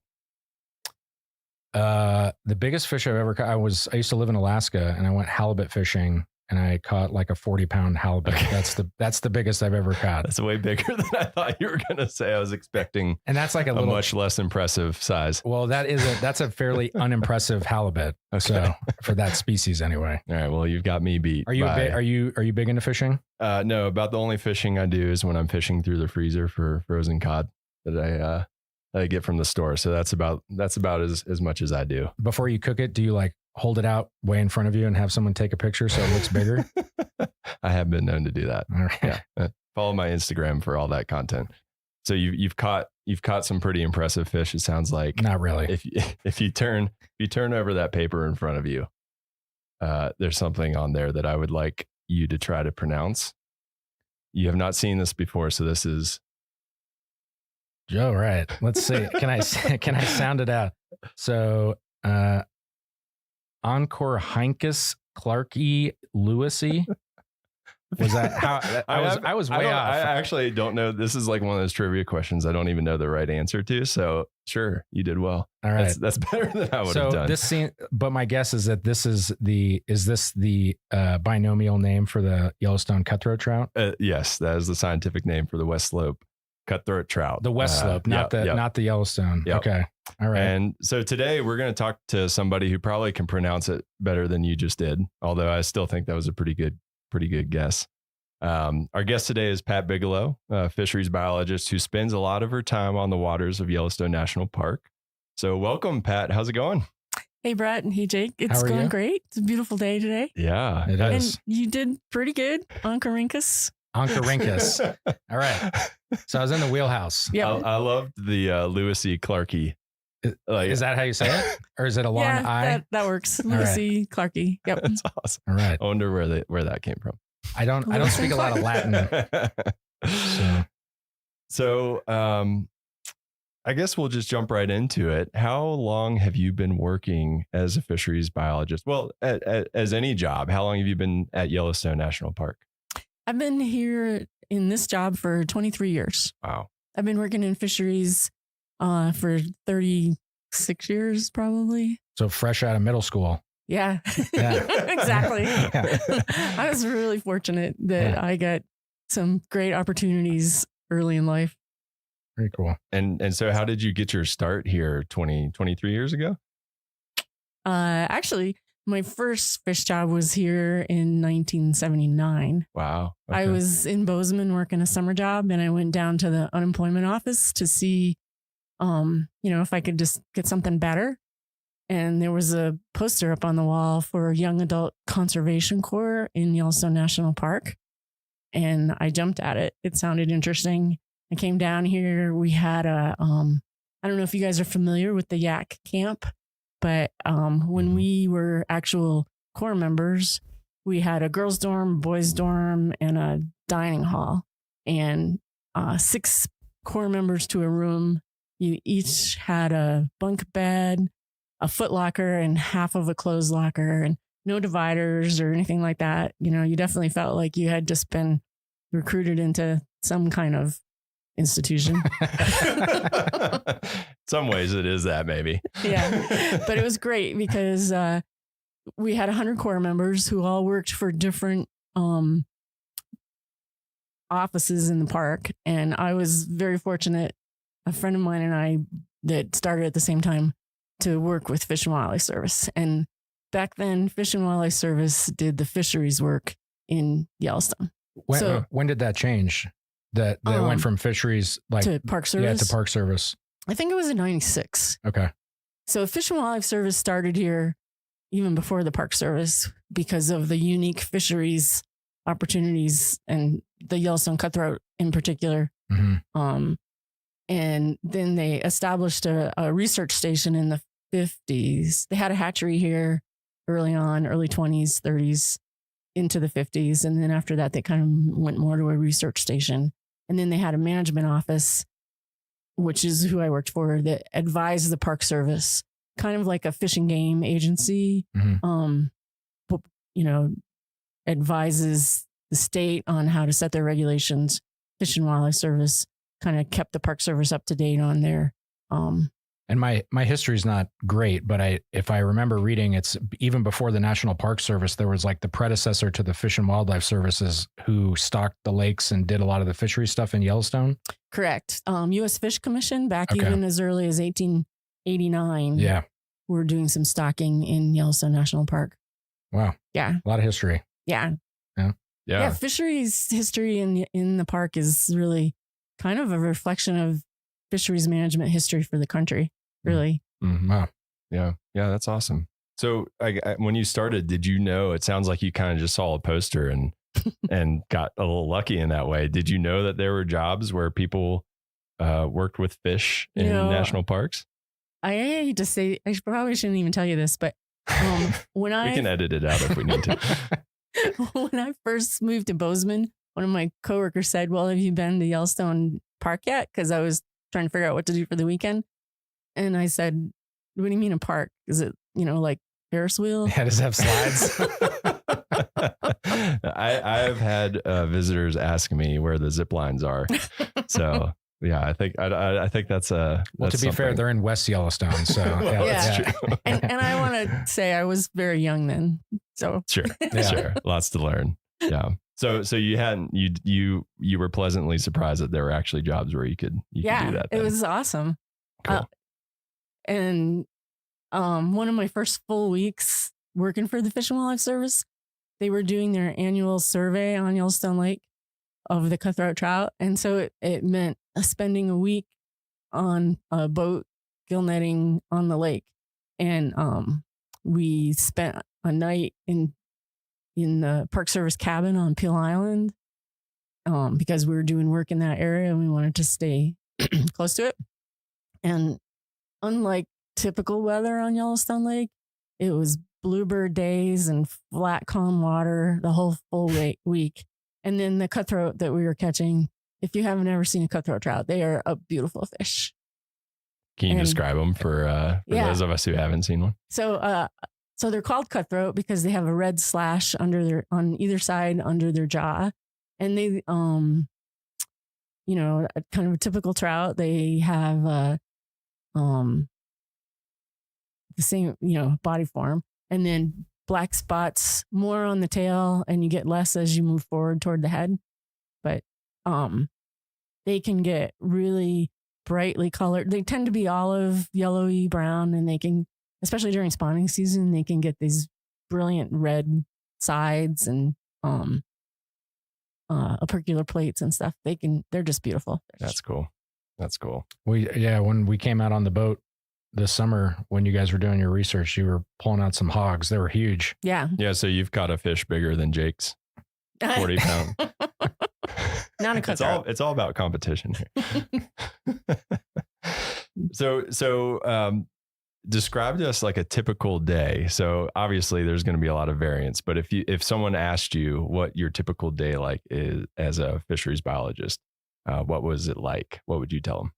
The biggest fish I've ever caught, I used to live in Alaska, and I went halibut fishing, and I caught like a 40-pound halibut. Okay. That's the biggest I've ever caught. That's way bigger than I thought you were going to say. I was expecting, and that's like a little, much less impressive size. Well, that's a fairly unimpressive halibut. Okay. So for that species, anyway. All right. Well, you've got me beat. Are you big into fishing? No. About the only fishing I do is when I'm fishing through the freezer for frozen cod that I get from the store. So that's about as much as I do. Before you cook it, do you like hold it out way in front of you and have someone take a picture so it looks bigger? I have been known to do that. All right. Yeah. Follow my Instagram for all that content. So you've caught some pretty impressive fish. It sounds like. Not really. If you turn over that paper in front of you, there's something on there that I would like you to try to pronounce. You have not seen this before, so this is. Joe, right. Let's see. Can I sound it out? So, Oncorhynchus clarkii lewisi. Was that how I was way off? I actually don't know. This is like one of those trivia questions I don't even know the right answer to. So sure, you did well. All right. That's better than I would have done. This scene, but my guess is that this is the binomial name for the Yellowstone cutthroat trout? Yes, that is the scientific name for the West Slope cutthroat trout. The West Slope, not the Yellowstone. Yep. Okay. All right. And so today we're going to talk to somebody who probably can pronounce it better than you just did. Although I still think that was a pretty good guess. Our guest today is Pat Bigelow, a fisheries biologist who spends a lot of her time on the waters of Yellowstone National Park. So welcome, Pat. How's it going? Hey, Brett. And hey, Jake. It's going great. It's a beautiful day today. Yeah, it is. And you did pretty good. Oncorhynchus. Oncorhynchus. All right. So I was in the wheelhouse. Yeah. I loved the Lewis Clarkey. Is that how you say it? Or is it a long I? That works. Lewis Clarkey. Yep. That's awesome. All right. I wonder where that came from. I don't speak a lot of Latin. So I guess we'll just jump right into it. How long have you been working as a fisheries biologist? Well, as any job, how long have you been at Yellowstone National Park? I've been here in this job for 23 years. Wow. I've been working in fisheries for 36 years, probably. So fresh out of middle school. Yeah. Exactly. Yeah. I was really fortunate that I got some great opportunities early in life. Very cool. And so how did you get your start here 23 years ago? Actually, my first fish job was here in 1979. Wow. Okay. I was in Bozeman working a summer job, and I went down to the unemployment office to see, if I could just get something better. And there was a poster up on the wall for Young Adult Conservation Corps in Yellowstone National Park. And I jumped at it. It sounded interesting. I came down here. We had I don't know if you guys are familiar with the Yak camp, but when we were actual Corps members, we had a girls' dorm, boys' dorm, and a dining hall, and 6 Corps members to a room. You each had a bunk bed, a foot locker, and half of a clothes locker, and no dividers or anything like that. You know, you definitely felt like you had just been recruited into some kind of institution. Some ways it is that, maybe. Yeah. But it was great because we had 100 Corps members who all worked for different offices in the park. And I was very fortunate, a friend of mine and I that started at the same time to work with Fish and Wildlife Service. And back then, Fish and Wildlife Service did the fisheries work in Yellowstone. When did that change? That went from fisheries to Park Service? Yeah, to Park Service. I think it was in 96. Okay. So Fish and Wildlife Service started here even before the Park Service because of the unique fisheries opportunities and the Yellowstone cutthroat in particular. Mm-hmm. And then they established a research station in the 50s. They had a hatchery here early on, early 20s, 30s, into the 50s. And then after that, they kind of went more to a research station. And then they had a management office, which is who I worked for, that advised the Park Service, kind of like a fish and game agency, advises the state on how to set their regulations. Fish and Wildlife Service kind of kept the Park Service up to date on their. And my history is not great, but if I remember reading, it's even before the National Park Service, there was like the predecessor to the Fish and Wildlife Services who stocked the lakes and did a lot of the fishery stuff in Yellowstone. Correct. U.S. Fish Commission back even as early as 1889. Yeah. We're doing some stocking in Yellowstone National Park. Wow. Yeah. A lot of history. Yeah. Yeah. Yeah. Fisheries history in the park is really kind of a reflection of fisheries management history for the country. Really. Mm-hmm. Wow. Yeah. Yeah. That's awesome. So when you started, did you know, it sounds like you kind of just saw a poster and got a little lucky in that way. Did you know that there were jobs where people worked with fish in national parks? I hate to say, I probably shouldn't even tell you this, but when we can edit it out if we need to. When I first moved to Bozeman, one of my coworkers said, well, have you been to Yellowstone Park yet? Because I was trying to figure out what to do for the weekend. And I said, what do you mean a park? Is it, like Ferris wheel? Yeah, does it have slides? I have had visitors ask me where the zip lines are. So yeah, I think that's well, to be fair, they're in West Yellowstone. So that's true. And I want to say I was very young then. So sure. Lots to learn. Yeah. So you were pleasantly surprised that there were actually jobs where you could do that. It was awesome. Cool. And one of my first full weeks working for the Fish and Wildlife Service, they were doing their annual survey on Yellowstone Lake of the cutthroat trout. And so it meant spending a week on a boat gill netting on the lake. And we spent a night in the Park Service cabin on Peel Island because we were doing work in that area and we wanted to stay close to it. And unlike typical weather on Yellowstone Lake, it was bluebird days and flat, calm water the whole full week. And then the cutthroat that we were catching, if you haven't ever seen a cutthroat trout, they are a beautiful fish. Can you describe them for those of us who haven't seen one? So they're called cutthroat because they have a red slash on either side under their jaw. And they, kind of a typical trout. They have the same, body form, and then black spots more on the tail, and you get less as you move forward toward the head. But they can get really brightly colored. They tend to be olive, yellowy, brown, and they can, especially during spawning season, they can get these brilliant red sides and opercular plates and stuff. They're just beautiful. That's cool. When we came out on the boat this summer, when you guys were doing your research, you were pulling out some hogs. They were huge. Yeah. Yeah. So you've caught a fish bigger than Jake's 40 pound. Not a cutthroat. It's all about competition here. So describe to us like a typical day. So obviously there's going to be a lot of variance, but if someone asked you what your typical day like is as a fisheries biologist, what was it like? What would you tell them?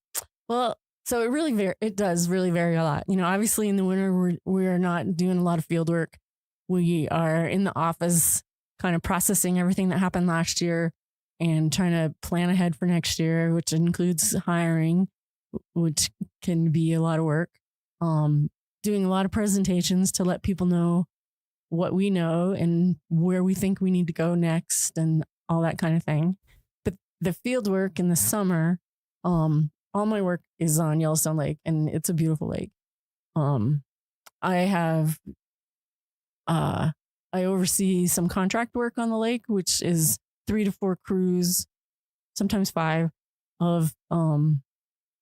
Well, so it does really vary a lot. Obviously in the winter, we're not doing a lot of field work. We are in the office kind of processing everything that happened last year and trying to plan ahead for next year, which includes hiring, which can be a lot of work. Doing a lot of presentations to let people know what we know and where we think we need to go next and all that kind of thing. But the field work in the summer, all my work is on Yellowstone Lake, and it's a beautiful lake. I oversee some contract work on the lake, which is 3 to 4 crews, sometimes 5, of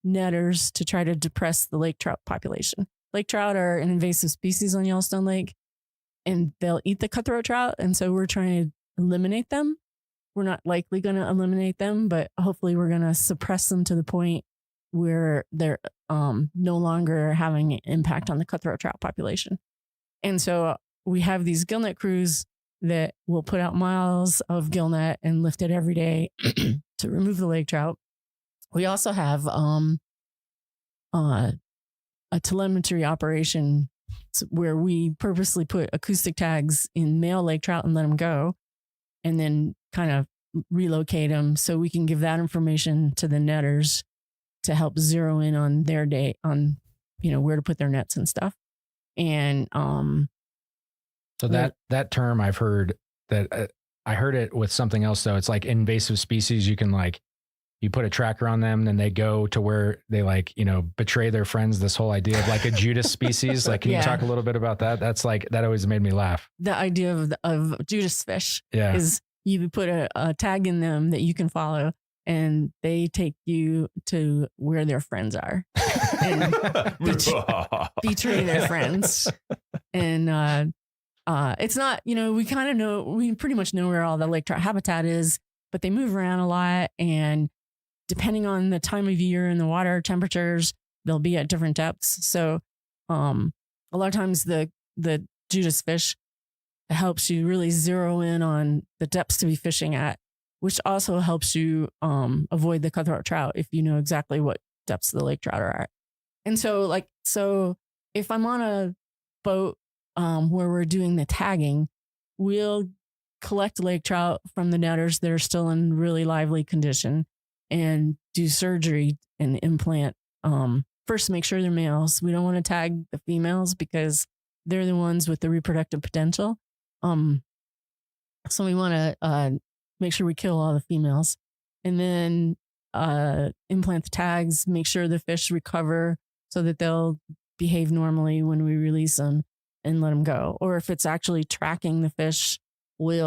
netters to try to depress the lake trout population. Lake trout are an invasive species on Yellowstone Lake, and they'll eat the cutthroat trout. And so we're trying to eliminate them. We're not likely going to eliminate them, but hopefully we're going to suppress them to the point where they're no longer having an impact on the cutthroat trout population. And so we have these gillnet crews that will put out miles of gillnet and lift it every day to remove the lake trout. We also have a telemetry operation where we purposely put acoustic tags in male lake trout and let them go, and then kind of relocate them so we can give that information to the netters to help zero in on their day on, where to put their nets and stuff. And so that term I've heard that I heard it with something else though. It's like invasive species. You can you put a tracker on them, then they go to where they betray their friends. This whole idea of like a Judas species. Can you talk a little bit about that? That's that always made me laugh. The idea of Judas fish Yeah. is you put a tag in them that you can follow, and they take you to where their friends are and betray their friends. And it's not, we pretty much know where all the lake trout habitat is, but they move around a lot, and depending on the time of year and the water temperatures, they'll be at different depths. So a lot of times the Judas fish helps you really zero in on the depths to be fishing at, which also helps you avoid the cutthroat trout if you know exactly what depths the lake trout are at. And so if I'm on a boat where we're doing the tagging, we'll collect lake trout from the netters that are still in really lively condition and do surgery and implant. First, make sure they're males. We don't want to tag the females because they're the ones with the reproductive potential. So we want to make sure we kill all the females, and then implant the tags, make sure the fish recover so that they'll behave normally when we release them and let them go. Or if it's actually tracking the fish, we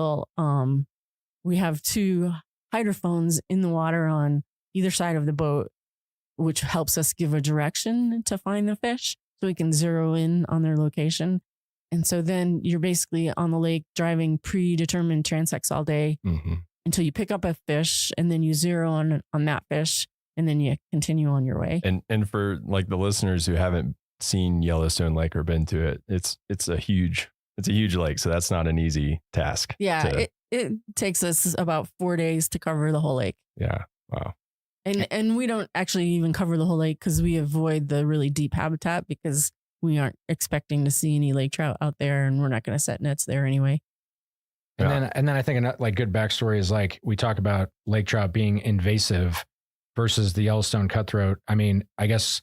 have 2 hydrophones in the water on either side of the boat, which helps us give a direction to find the fish so we can zero in on their location. And so then you're basically on the lake driving predetermined transects all day until you pick up a fish, and then you zero on that fish, and then you continue on your way. And for the listeners who haven't seen Yellowstone Lake or been to it, it's a huge lake. So that's not an easy task. Yeah. It takes us about 4 days to cover the whole lake. Yeah. Wow. And we don't actually even cover the whole lake because we avoid the really deep habitat because we aren't expecting to see any lake trout out there, and we're not going to set nets there anyway. And then I think good backstory is we talk about lake trout being invasive versus the Yellowstone cutthroat. I mean, I guess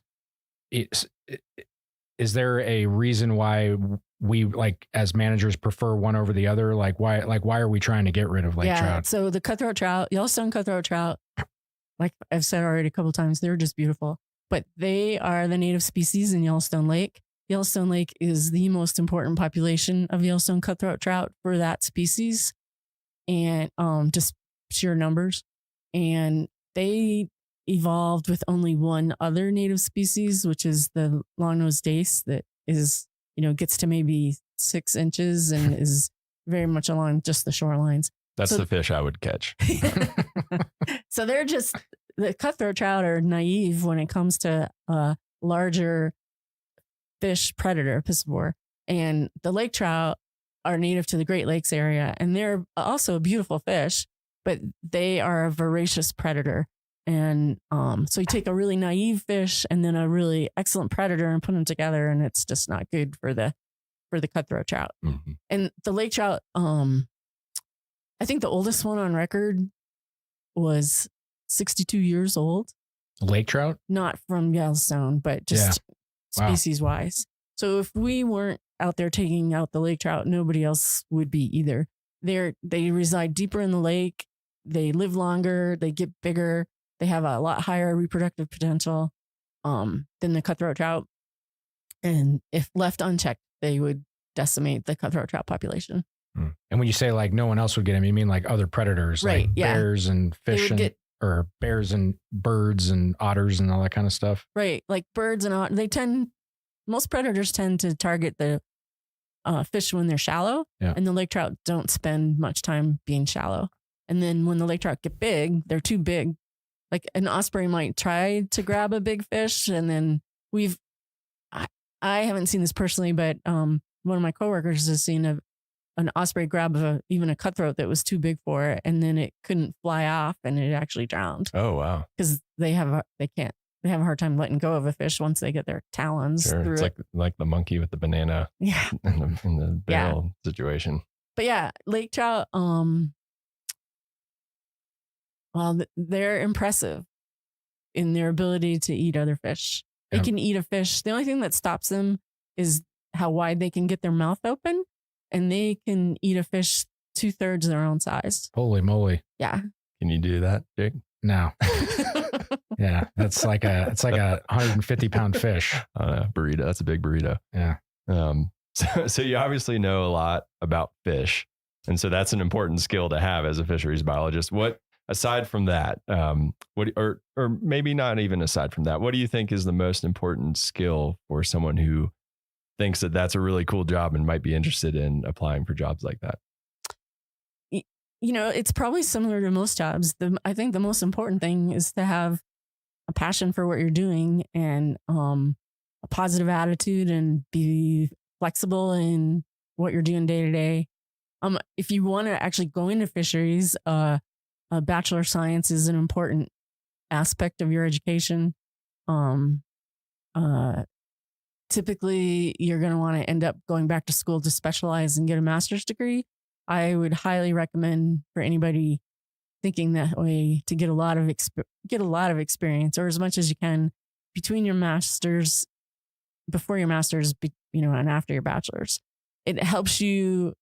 is there a reason why we as managers prefer one over the other? Why are we trying to get rid of lake trout? So the cutthroat trout, Yellowstone cutthroat trout, like I've said already a couple of times, they're just beautiful, but they are the native species in Yellowstone Lake. Yellowstone Lake is the most important population of Yellowstone cutthroat trout for that species, and just sheer numbers. And they evolved with only one other native species, which is the long-nosed dace that is, gets to maybe 6 inches and is very much along just the shorelines. That's the fish I would catch. So they're just, the cutthroat trout are naive when it comes to larger fish predator, piscivore. And the lake trout are native to the Great Lakes area. And they're also a beautiful fish, but they are a voracious predator. And so you take a really naive fish and then a really excellent predator and put them together, and it's just not good for the cutthroat trout. Mm-hmm. And the lake trout, I think the oldest one on record was 62 years old. Lake trout? Not from Yellowstone, but just species wise. So if we weren't out there taking out the lake trout, nobody else would be either. They reside deeper in the lake. They live longer. They get bigger. They have a lot higher reproductive potential than the cutthroat trout. And if left unchecked, they would decimate the cutthroat trout population. And when you say like no one else would get them, you mean like other predators, right? Like bears and fish or bears and birds and otters and all that kind of stuff. Right. Like birds and otters, most predators tend to target the fish when they're shallow, and the lake trout don't spend much time being shallow. And then when the lake trout get big, they're too big. Like an osprey might try to grab a big fish, and then I haven't seen this personally, but one of my coworkers has seen an osprey grab even a cutthroat that was too big for it, and then it couldn't fly off, and it actually drowned. Oh wow! Because they have a hard time letting go of a fish once they get their talons through it's it. like the monkey with the banana. Yeah. in the barrel situation. But yeah, lake trout. Well, they're impressive in their ability to eat other fish. They can eat a fish. The only thing that stops them is how wide they can get their mouth open, and they can eat a fish 2/3 their own size. Holy moly! Yeah. Can you do that, Jake? No. Yeah, it's like a 150-pound fish. Burrito. That's a big burrito. Yeah. So you obviously know a lot about fish, and so that's an important skill to have as a fisheries biologist. What aside from that, or maybe not even aside from that, what do you think is the most important skill for someone who thinks that that's a really cool job and might be interested in applying for jobs like that? It's probably similar to most jobs. I think the most important thing is to have a passion for what you're doing and a positive attitude and be flexible in what you're doing day to day. If you want to actually go into fisheries, a Bachelor of Science is an important aspect of your education. Typically, you're going to want to end up going back to school to specialize and get a master's degree. I would highly recommend for anybody thinking that way to get a lot of experience, or as much as you can between your masters, before your masters, and after your bachelor's. It helps you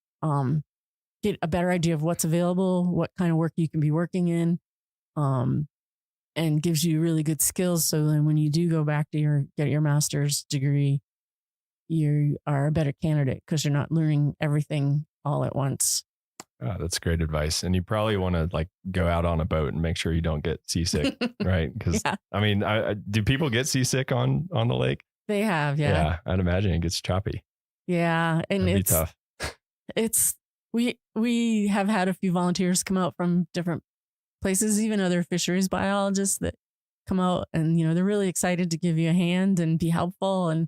get a better idea of what's available, what kind of work you can be working in, and gives you really good skills. So then when you do go back to get your master's degree, you are a better candidate because you're not learning everything all at once. Oh, that's great advice. And you probably want to go out on a boat and make sure you don't get seasick, right? Because I mean, do people get seasick on the lake? They have, yeah. Yeah, I'd imagine it gets choppy. Yeah, and That'd be tough. We have had a few volunteers come out from different places, even other fisheries biologists that come out, and they're really excited to give you a hand and be helpful. And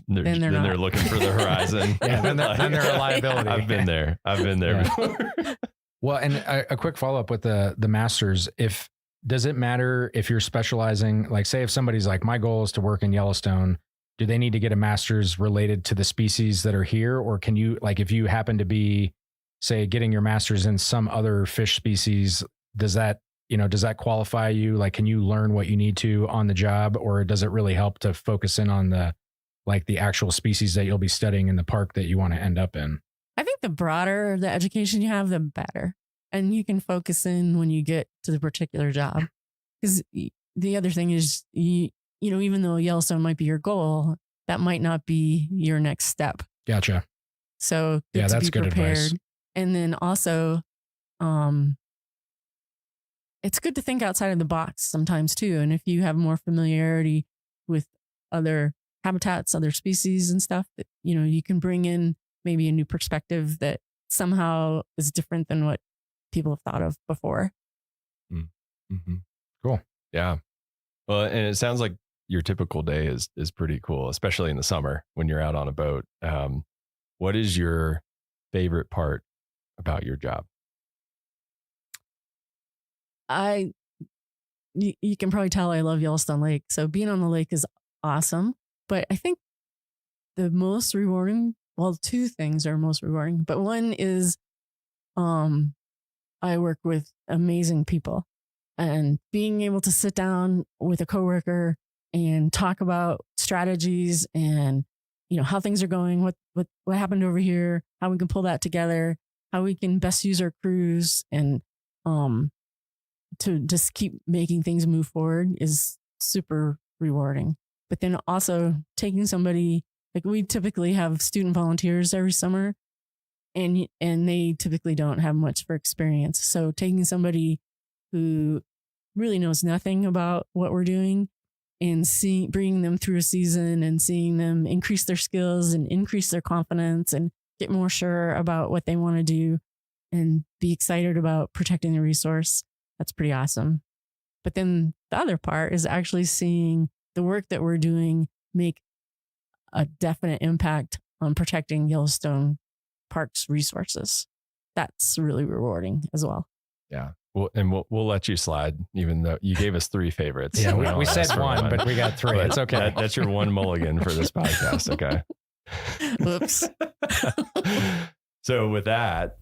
they're looking for the horizon. Yeah, then they're a liability. I've been there before. Well, and a quick follow up with the masters. Does it matter if you're specializing? Like, say if somebody's like, my goal is to work in Yellowstone, do they need to get a master's related to the species that are here? Or can you, if you happen to be, say, getting your master's in some other fish species, does that qualify you? Like, can you learn what you need to on the job, or does it really help to focus in on the actual species that you'll be studying in the park that you want to end up in? I think the broader the education you have, the better. And you can focus in when you get to the particular job. Because the other thing is, even though Yellowstone might be your goal, that might not be your next step. Gotcha. So that's good advice. And then also, it's good to think outside of the box sometimes too. And if you have more familiarity with other habitats, other species and stuff, that you can bring in maybe a new perspective that somehow is different than what people have thought of before. Mm-hmm. Cool. Yeah. Well, and it sounds like your typical day is pretty cool, especially in the summer when you're out on a boat. What is your favorite part about your job? You can probably tell I love Yellowstone Lake. So being on the lake is awesome. But I think the most rewarding, well, two things are most rewarding, but one is I work with amazing people, and being able to sit down with a coworker and talk about strategies and, you know, how things are going, what happened over here, how we can pull that together, how we can best use our crews, and to just keep making things move forward is super rewarding. But then also taking somebody, like we typically have student volunteers every summer, and they typically don't have much for experience. So taking somebody who really knows nothing about what we're doing and bringing them through a season and seeing them increase their skills and increase their confidence and get more sure about what they want to do and be excited about protecting the resource. That's pretty awesome. But then the other part is actually seeing the work that we're doing make a definite impact on protecting Yellowstone Park's resources. That's really rewarding as well. Yeah. Well, and we'll let you slide, even though you gave us 3 favorites. Yeah, we said one, but we got 3. But it's okay. That's your one mulligan for this podcast. Okay. Oops. So with that,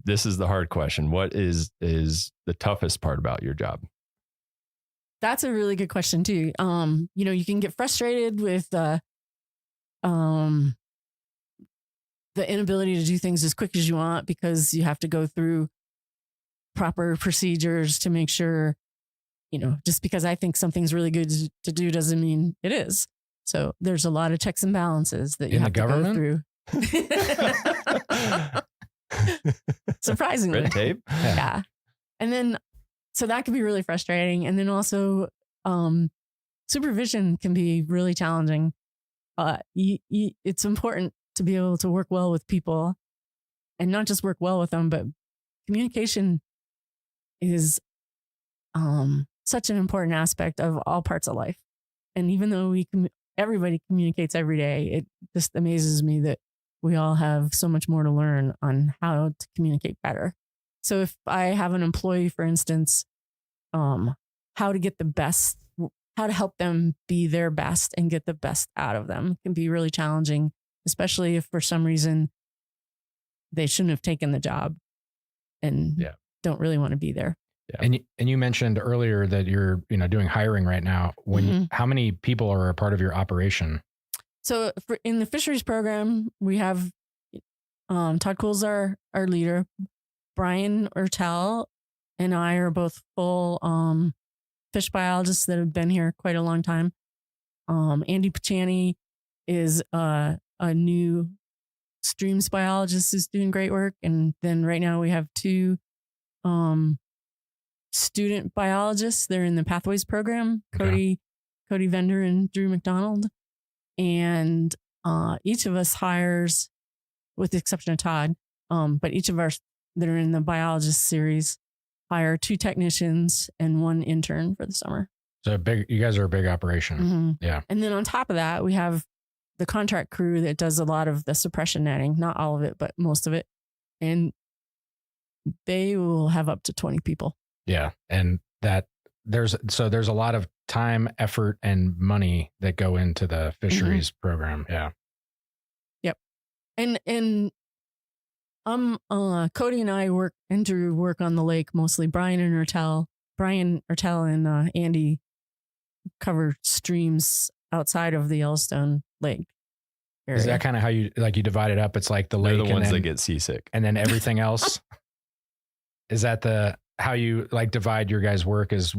this is the hard question. What is the toughest part about your job? That's a really good question too. You can get frustrated with the inability to do things as quick as you want because you have to go through proper procedures to make sure, just because I think something's really good to do doesn't mean it is. So there's a lot of checks and balances that you have to go through. Surprisingly. Red tape? Yeah. And then, so that can be really frustrating. And then also, supervision can be really challenging. It's important to be able to work well with people, and not just work well with them, but communication is such an important aspect of all parts of life. And even though everybody communicates every day, it just amazes me that we all have so much more to learn on how to communicate better. So if I have an employee, for instance, how to help them be their best and get the best out of them can be really challenging, especially if for some reason they shouldn't have taken the job and don't really want to be there. Yeah. And you mentioned earlier that you're doing hiring right now. How many people are a part of your operation? So in the fisheries program, we have Todd Cole's our leader. Brian Ertel and I are both full fish biologists that have been here quite a long time. Andy Pachani is a new streams biologist who's doing great work. And then right now we have 2 student biologists. They're in the Pathways program, Cody Vendor and Drew McDonald. And each of us hires, with the exception of Todd, but each of us that are in the biologist series hire 2 technicians and 1 intern for the summer. So you guys are a big operation. Mm-hmm. Yeah. And then on top of that, we have the contract crew that does a lot of the suppression netting, not all of it, but most of it. And they will have up to 20 people. Yeah. And there's a lot of time, effort, and money that go into the fisheries program. Yeah. Yep. And Cody and I work on the lake mostly. Brian Ertel and Andy cover streams outside of the Yellowstone Lake area. Is that kind of how you divide it up? It's like the lake. They're the ones that get seasick, and then everything else. Is that how you divide your guys' work? Is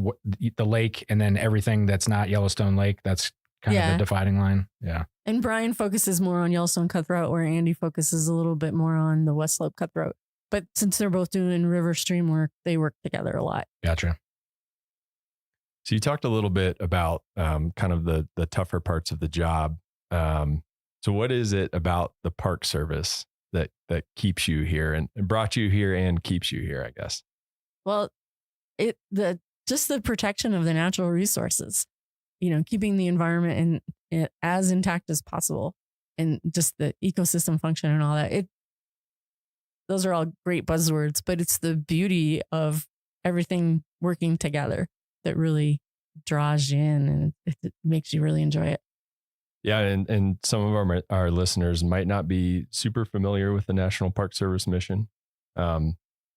the lake, and then everything that's not Yellowstone Lake? That's kind of the dividing line. Yeah. And Brian focuses more on Yellowstone cutthroat, where Andy focuses a little bit more on the West Slope cutthroat. But since they're both doing river stream work, they work together a lot. Gotcha. So you talked a little bit about kind of the tougher parts of the job. So what is it about the Park Service that keeps you here and brought you here and keeps you here, I guess? Well, just the protection of the natural resources, keeping the environment as intact as possible, and just the ecosystem function and all that. Those are all great buzzwords, but it's the beauty of everything working together that really draws you in, and it makes you really enjoy it. Yeah, and some of our listeners might not be super familiar with the National Park Service mission.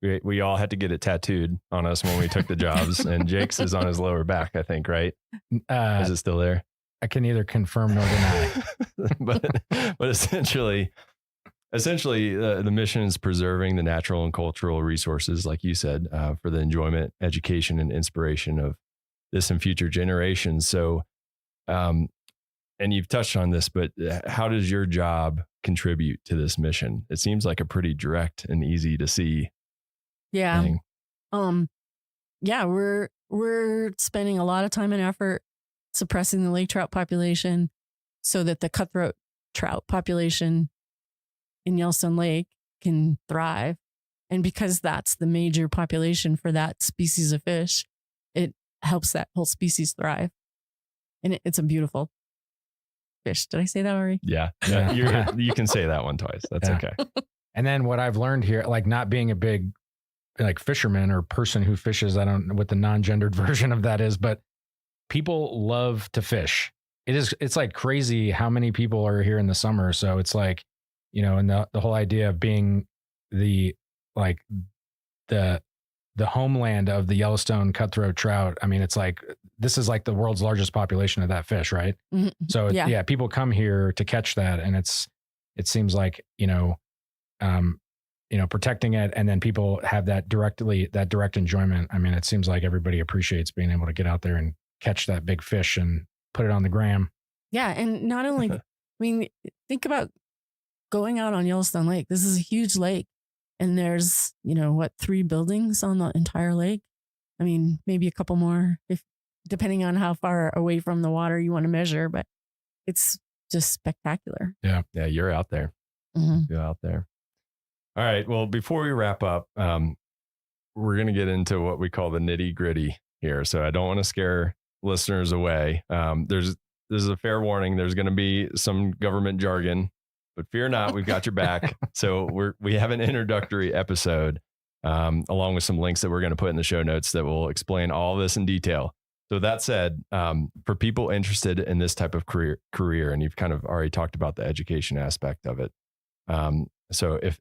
We all had to get it tattooed on us when we took the jobs, and Jake's is on his lower back, I think, right? Is it still there? I can neither confirm nor deny. but essentially, the mission is preserving the natural and cultural resources, like you said, for the enjoyment, education, and inspiration of this and future generations. So, and you've touched on this, but how does your job contribute to this mission? It seems like a pretty direct and easy to see thing. We're spending a lot of time and effort suppressing the lake trout population so that the cutthroat trout population in Yellowstone Lake can thrive. And because that's the major population for that species of fish, it helps that whole species thrive. And it's a beautiful fish. Did I say that already? Yeah. You can say that one twice. That's okay. And then what I've learned here, like not being a big fisherman or person who fishes, I don't know what the non-gendered version of that is, but people love to fish. It's like crazy how many people are here in the summer. So it's like, and the whole idea of being the homeland of the Yellowstone cutthroat trout. I mean, it's like, this is like the world's largest population of that fish, right? Mm-hmm. So people come here to catch that. And it seems like, protecting it, and then people have that direct enjoyment. I mean, it seems like everybody appreciates being able to get out there and catch that big fish and put it on the gram. Yeah. And not only, think about going out on Yellowstone Lake. This is a huge lake, and there's, 3 buildings on the entire lake. I mean, maybe a couple more, depending on how far away from the water you want to measure, but it's just spectacular. Yeah. Yeah. You're out there. Mm-hmm. You're out there. All right. Well, before we wrap up, we're going to get into what we call the nitty gritty here. So I don't want to scare listeners away. There's a fair warning. There's going to be some government jargon, but fear not, we've got your back. So we have an introductory episode, along with some links that we're going to put in the show notes that will explain all this in detail. So that said, for people interested in this type of career, and you've kind of already talked about the education aspect of it. So if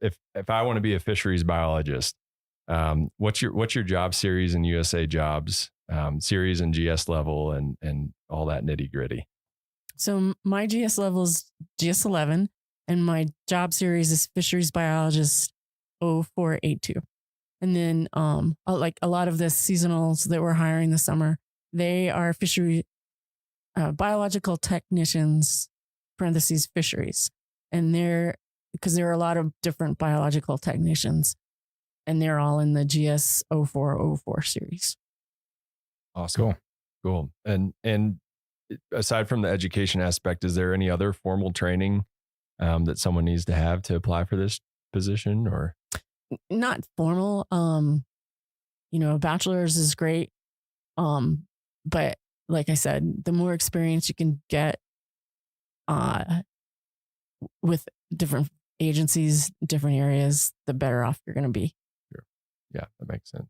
I want to be a fisheries biologist, what's your job series in USA Jobs, series and GS level, and all that nitty gritty? So my GS level is GS 11, and my job series is fisheries biologist 0482. And then like a lot of the seasonals that we're hiring this summer, they are fishery biological technicians (fisheries), and because there are a lot of different biological technicians, and they're all in the GS 0404 series. Awesome. Cool. And aside from the education aspect, is there any other formal training that someone needs to have to apply for this position, or? Not formal. A bachelor's is great. But like I said, the more experience you can get with different agencies, different areas, the better off you're going to be. Sure. Yeah, that makes sense.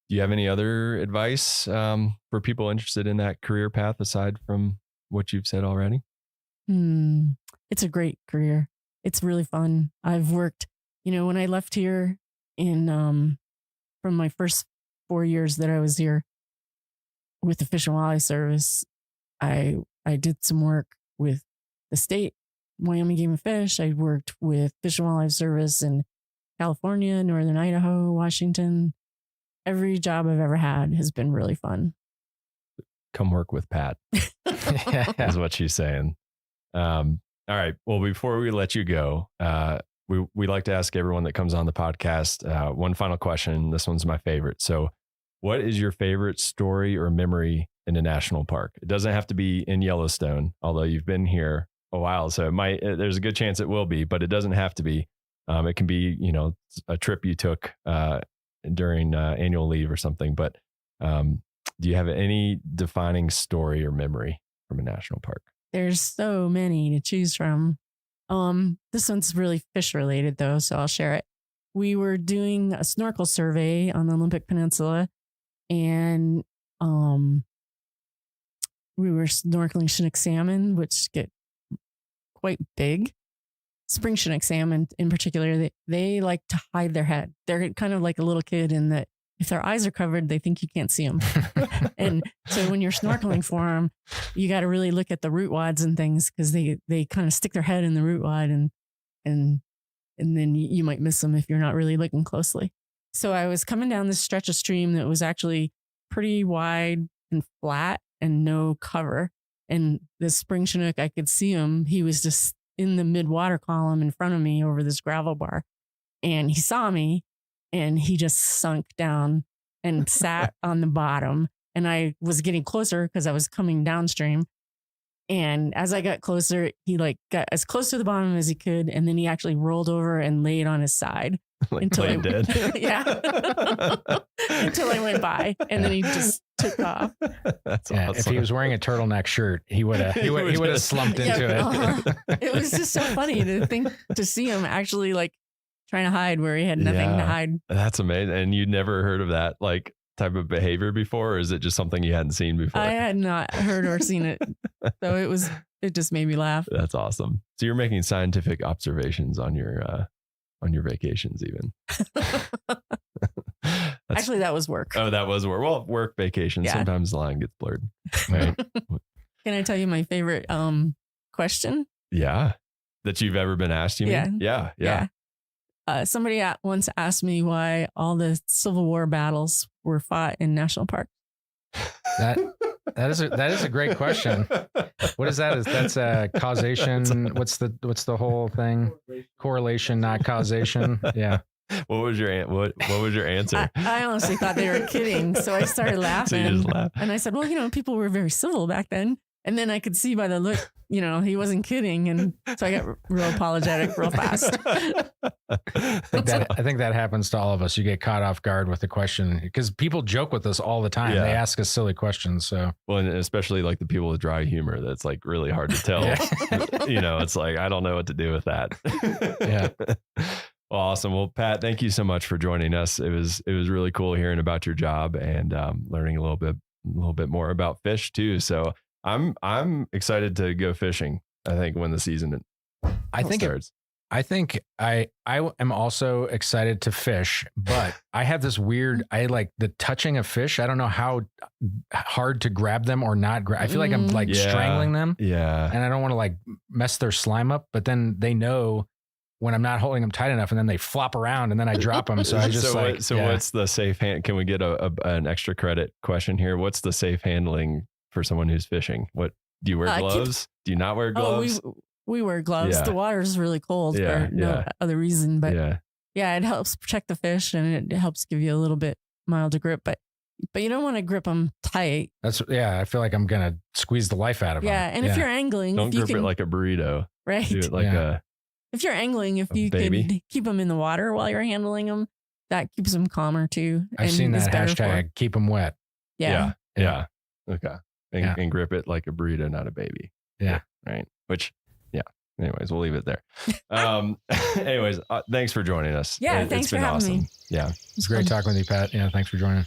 Do you have any other advice for people interested in that career path aside from what you've said already? It's a great career. It's really fun. I've worked, when I left here from my first 4 years that I was here with the Fish and Wildlife Service, I did some work with the state, Wyoming Game and Fish. I worked with Fish and Wildlife Service in California, Northern Idaho, Washington. Every job I've ever had has been really fun. Come work with Pat, is what she's saying. All right. Well, before we let you go, we like to ask everyone that comes on the podcast one final question. This one's my favorite. So what is your favorite story or memory in a national park? It doesn't have to be in Yellowstone, although you've been here a while. So there's a good chance it will be, but it doesn't have to be. It can be, a trip you took during annual leave or something. But do you have any defining story or memory from a national park? There's so many to choose from. This one's really fish related though, so I'll share it. We were doing a snorkel survey on the Olympic Peninsula, and we were snorkeling Chinook salmon, which get quite big. Spring Chinook salmon in particular, they like to hide their head. They're kind of like a little kid in that if their eyes are covered, they think you can't see them. And so when you're snorkeling for them, you got to really look at the root wads and things, because they kind of stick their head in the root wad, and then you might miss them if you're not really looking closely. So I was coming down this stretch of stream that was actually pretty wide and flat and no cover. And the spring Chinook, I could see him. He was just in the mid-water column in front of me over this gravel bar. And he saw me, and he just sunk down and sat on the bottom. And I was getting closer because I was coming downstream. And as I got closer, he got as close to the bottom as he could. And then he actually rolled over and laid on his side. Until I did. Yeah. Until I went by. And then he just took off. That's awesome. If he was wearing a turtleneck shirt, he would have slumped into it. It was just so funny to see him actually trying to hide where he had nothing to hide. That's amazing. And you'd never heard of that type of behavior before, or is it just something you hadn't seen before? I had not heard or seen it. So it just made me laugh. That's awesome. So you're making scientific observations on your vacations even. Actually, that was work. Oh, that was work. Well, work vacation. Yeah. Sometimes the line gets blurred. Right. Can I tell you my favorite question? Yeah. That you've ever been asked, you mean? Yeah. Somebody once asked me why all the Civil War battles were fought in national parks. That is a great question. What is that? That's a causation. What's the whole thing? Correlation, not causation. Yeah. What was your answer? I honestly thought they were kidding, so I started laughing. So you just laughed. And I said, "Well, people were very civil back then." And then I could see by the look, he wasn't kidding, and so I got real apologetic real fast. I think that happens to all of us. You get caught off guard with the question because people joke with us all the time. Yeah. They ask us silly questions. So and especially the people with dry humor, that's really hard to tell. It's I don't know what to do with that. Yeah. Well, awesome. Well, Pat, thank you so much for joining us. It was really cool hearing about your job and learning a little bit more about fish too. So I'm excited to go fishing. I think when the season starts. I think I am also excited to fish, but I have this weird. I like the touching of fish. I don't know how hard to grab them or not. I feel like I'm strangling them. Yeah, and I don't want to mess their slime up. But then they know when I'm not holding them tight enough, and then they flop around, and then I drop them. So I just what's the safe hand? Can we get an extra credit question here? What's the safe handling for someone who's fishing? What do you wear gloves? Do you not wear gloves? We wear gloves. Yeah. The water is really cold for no other reason, but it helps protect the fish and it helps give you a little bit milder grip, but you don't want to grip them tight. I feel like I'm going to squeeze the life out of them. Yeah. And if you're angling, don't grip it like a burrito. Right. Do it like if you're angling, if you can keep them in the water while you're handling them, that keeps them calmer too. I've seen that hashtag keep them wet. Yeah. Okay. And grip it like a burrito, not a baby. Yeah. Right. Which, anyways, we'll leave it there. Anyways, thanks for joining us. Yeah. Thanks for having me. Yeah. It's great talking with you, Pat. Yeah. Thanks for joining.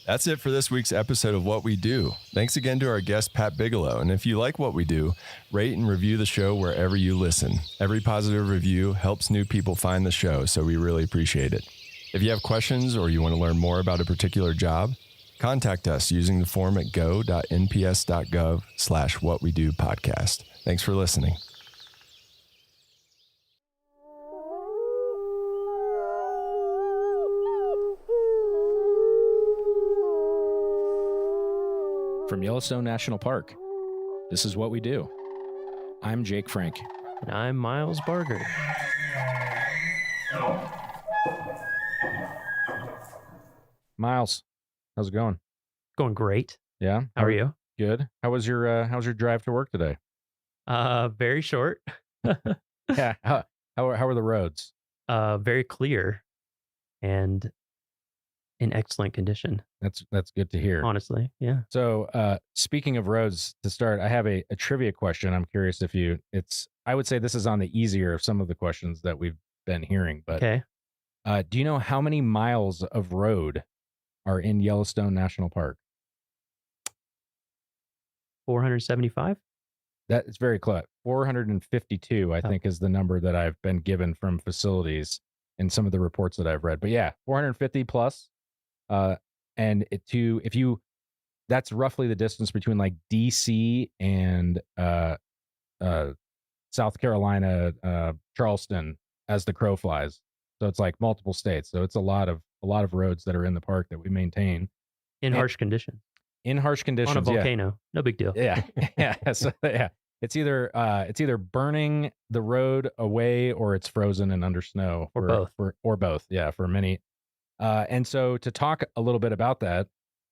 That's it for this week's episode of What We Do. Thanks again to our guest, Pat Bigelow. And if you like what we do, rate and review the show wherever you listen. Every positive review helps new people find the show, so we really appreciate it. If you have questions or you want to learn more about a particular job, contact us using the form at go.nps.gov/whatwedopodcast. Thanks for listening. From Yellowstone National Park, this is What We Do. I'm Jake Frank. And I'm Miles Barger. Miles, how's it going? Going great. Yeah? How are you? Good. How was your drive to work today? Very short. Yeah. How are the roads? Very clear and in excellent condition. That's good to hear. Honestly, yeah. So, speaking of roads, to start, I have a trivia question. I'm curious if I would say this is on the easier of some of the questions that we've been hearing, but okay. Do you know how many miles of road are in Yellowstone National Park? 475? That is very close. 452, I think, is the number that I've been given from facilities in some of the reports that I've read. But yeah, 450 plus. And that's roughly the distance between like DC and South Carolina, Charleston, as the crow flies. So it's like multiple states. So it's a lot of roads that are in the park that we maintain in harsh conditions. In harsh conditions, on a volcano, no big deal. Yeah, yeah. So yeah, it's either burning the road away or it's frozen and under snow, or both. Or both. Yeah, for many. And so to talk a little bit about that,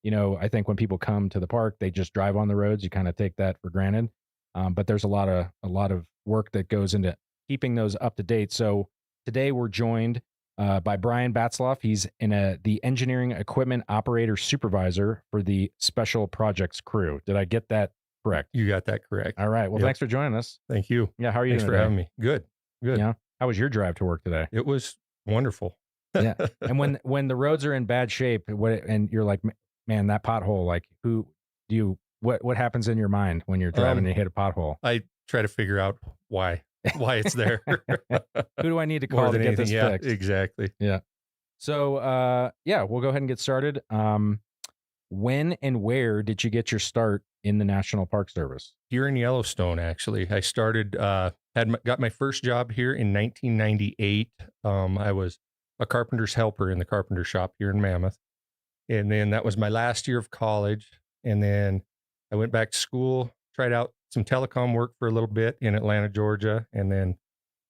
I think when people come to the park, they just drive on the roads. You kind of take that for granted, but there's a lot of work that goes into keeping those up to date. So today we're joined by Brian Batzloff. He's the engineering equipment operator supervisor for the special projects crew. Did I get that correct? You got that correct. All right. Well, Yep. Thanks for joining us. Thank you. Yeah. How are you Thanks doing for today? having me. Good. Yeah. How was your drive to work today? It was wonderful. Yeah. And when the roads are in bad shape, and you're like, man, that pothole, like what happens in your mind when you're driving and you hit a pothole? I try to figure out why it's there. Who do I need to call to get this fixed? Exactly. Yeah. So, we'll go ahead and get started. When and where did you get your start in the National Park Service? Here in Yellowstone, actually. I started, got my first job here in 1998. I was a carpenter's helper in the carpenter shop here in Mammoth. And then that was my last year of college. And then I went back to school, tried out some telecom work for a little bit in Atlanta, Georgia, and then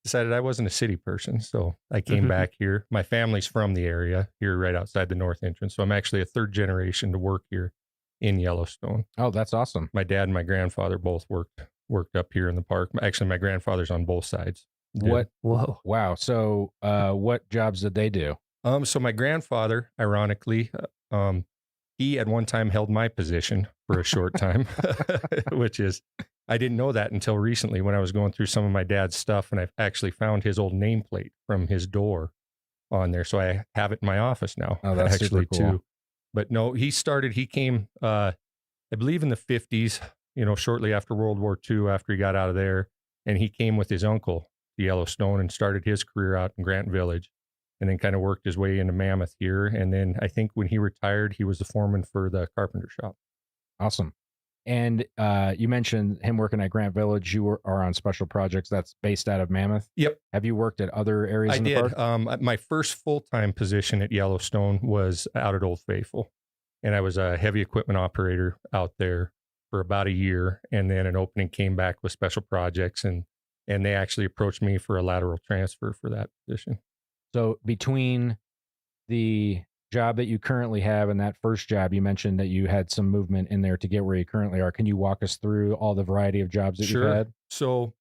decided I wasn't a city person. So I came back here. My family's from the area here right outside the north entrance. So I'm actually a third generation to work here in Yellowstone. Oh, that's awesome. My dad and my grandfather both worked up here in the park. Actually, my grandfather's on both sides. What? Whoa. Wow. So what jobs did they do? So my grandfather, ironically, he at one time held my position for a short time, which is, I didn't know that until recently when I was going through some of my dad's stuff, and I actually found his old nameplate from his door on there. So I have it in my office now. Oh, that's actually super cool. too. But no, he came, I believe in the 50s, shortly after World War II, after he got out of there, and he came with his uncle to Yellowstone and started his career out in Grant Village, and then kind of worked his way into Mammoth here. And then I think when he retired, he was the foreman for the carpenter shop. Awesome. And you mentioned him working at Grant Village. You are on special projects. That's based out of Mammoth. Yep. Have you worked at other areas in the park? I did. My first full-time position at Yellowstone was out at Old Faithful. And I was a heavy equipment operator out there for about a year. And then an opening came back with special projects. And they actually approached me for a lateral transfer for that position. So between the job that you currently have and that first job, you mentioned that you had some movement in there to get where you currently are. Can you walk us through all the variety of jobs that you've had? So,